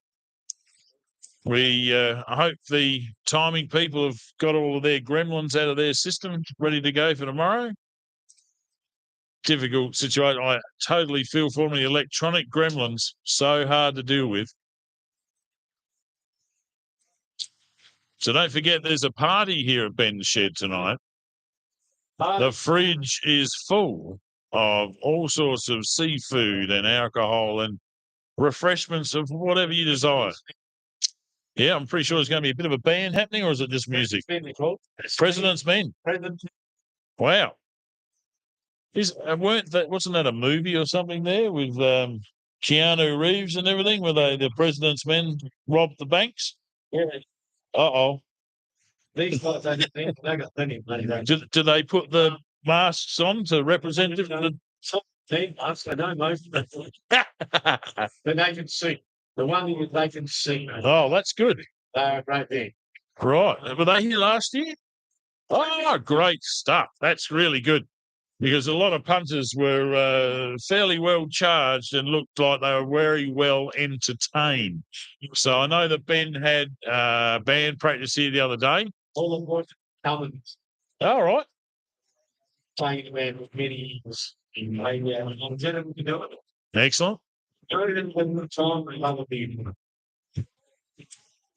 I hope the timing people have got all of their gremlins out of their system, ready to go for tomorrow. Difficult situation. I totally feel for me. Electronic gremlins, so hard to deal with. So don't forget, there's a party here at Ben's Shed tonight. The fridge is full of all sorts of seafood and alcohol and refreshments of whatever you desire. Yeah, I'm pretty sure there's going to be a bit of a band happening, or is it just music? President's Men. Wow. Wasn't that a movie or something there with Keanu Reeves and everything, where the President's Men robbed the banks? Yeah. Uh-oh. These guys, they got plenty of money. Do they put the masks on to represent it? I know most of them. But they can see. The one thing is they can see. Oh, that's good. They're right there. Right. Were they here last year? Oh, great stuff. That's really good. Because a lot of punters were fairly well charged and looked like they were very well entertained. So I know that Ben had band practice here the other day. All the boys coming. All right. Playing the band with many years. I'm getting to do it. Excellent. When the time we love it.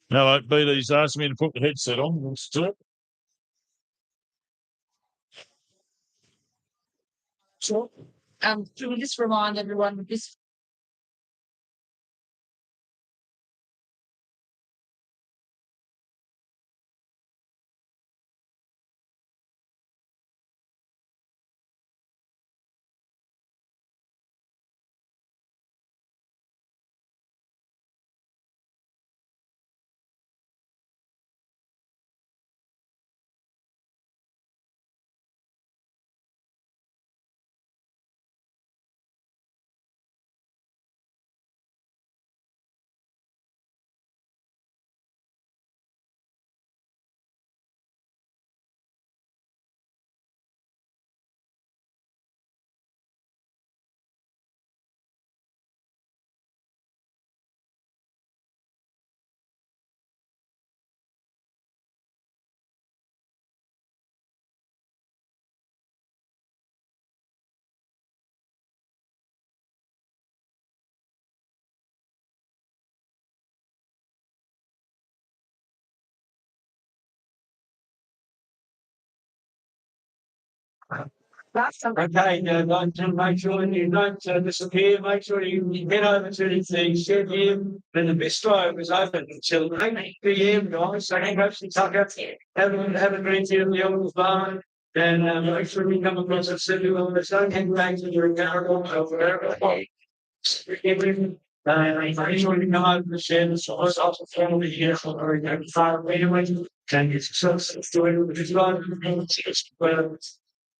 Hello, BD's asked me to put the headset on. Let's do it. Sure. Can we just remind everyone that this Okay, now don't make sure you don't disappear. Make sure you get over to the shed here. Then the bistro is open until 8 p.m. guys. So hang up some tucker, have a drink here in the Elders Bar, and make sure you come across the city on the sun. Head back to your garden or wherever. Make sure you come over to the shed. The size of the family here or far away. And it's so doing with this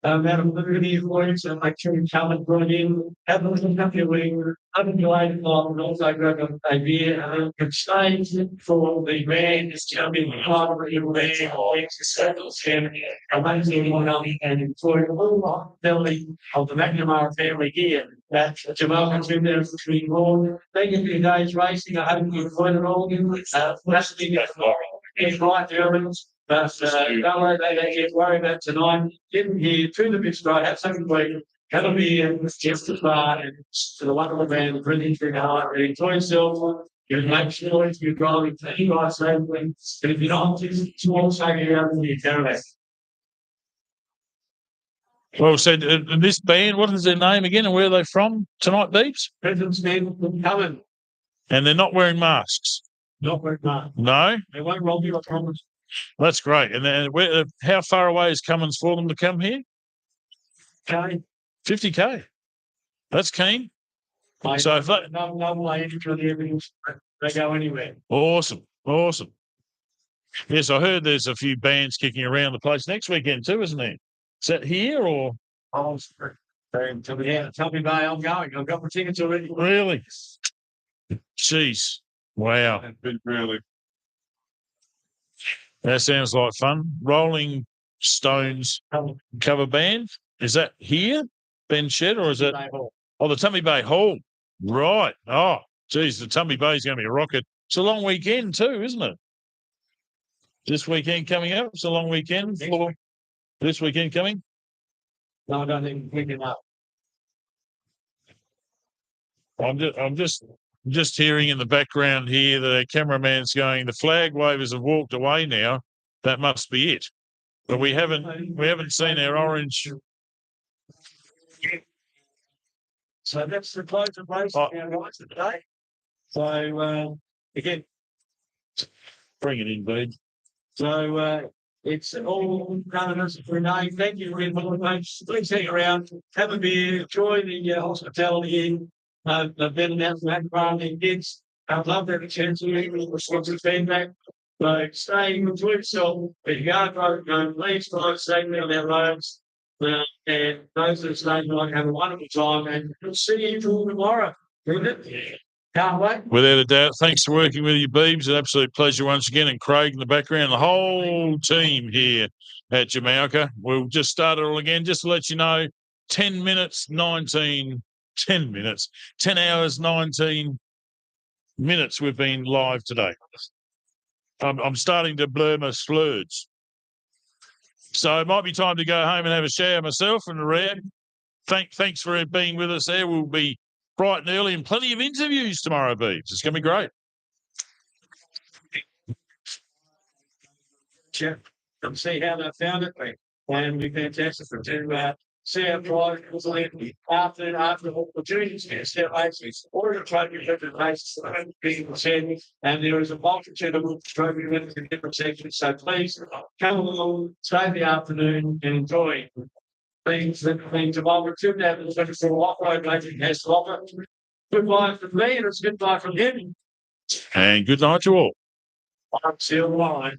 Madam Liberty Voice, and make sure you come and join in. Have a little happy wing, unenjoyed long, and also grab a beer and can stay for the band. It's coming hard for your band, or exercise, and amazing one and enjoy the whole family of the McNamara family here. That Jamalka's been there for 3 more. Thank you for your day's racing. I hope you enjoyed it all. That's the right, Germans. But don't worry about tonight. Get in here to the bistro, have something to eat, have a beer, just the bar, and to the wonderful band, brilliant through the heart, and enjoy yourself. You can make sure you're driving to any guys safely. And if you're not, just also get out in your caravan. Well said. And this band, what is their name again, and where are they from tonight, Beeps? President's Men coming. And they're not wearing masks? Not wearing masks. No? They won't rob you, I promise. That's great. And then how far away is Cummins for them to come here? 50K. That's keen. So if that, no way for the evidence, they go anywhere. Awesome. Yes, I heard there's a few bands kicking around the place next weekend too, isn't there? Is that here or? Oh, tell me, I'm going. I've got my tickets already. Really? Jeez. Wow. Really. That sounds like fun. Rolling Stones cover band. Is that here? Ben Shed, or is it? Bay Hall. Oh, the Tumby Bay Hall. Right. Oh, geez, the Tumby Bay is going to be a rocket. It's a long weekend too, isn't it? This weekend coming up. It's a long weekend. This weekend coming. No, I don't think we can up. I'm just hearing in the background here that a cameraman's going, the flag wavers have walked away now. That must be it. But we haven't seen our orange. So that's the close of race Oh. our rights today. So again, Bring it in, Bede. so it's all done us for today. Thank you very much. Please hang around, have a beer, enjoy the hospitality in. I've been announcing that the kids. I'd love to have a chance to meet with responsive feedback. So stay enjoy yourself. If you are driving, please drive safely on our roads. And those that stay tonight have a wonderful time, and we'll see you all tomorrow. Can't wait. Without a doubt. Thanks for working with you, Beebs. An absolute pleasure once again. And Craig in the background, the whole team here at Jamalka. We'll just start it all again. Just to let you know, 10 hours, 19 minutes we've been live today. I'm starting to blur my slurs. So it might be time to go home and have a shower myself and around. Thanks for being with us there. We'll be bright and early and plenty of interviews tomorrow, Beebs. It's going to be great. Check and see how they found it. And it'll be fantastic to see our drivers after the opportunities to step races or to try to get the races being said. And there is a multitude of trophy winners in different sections. So please come along, stay the afternoon and enjoy things that Jamalka 2024 off-road racing has to offer. Goodbye from me, and it's goodbye from him. And good night to all. I'm still alive.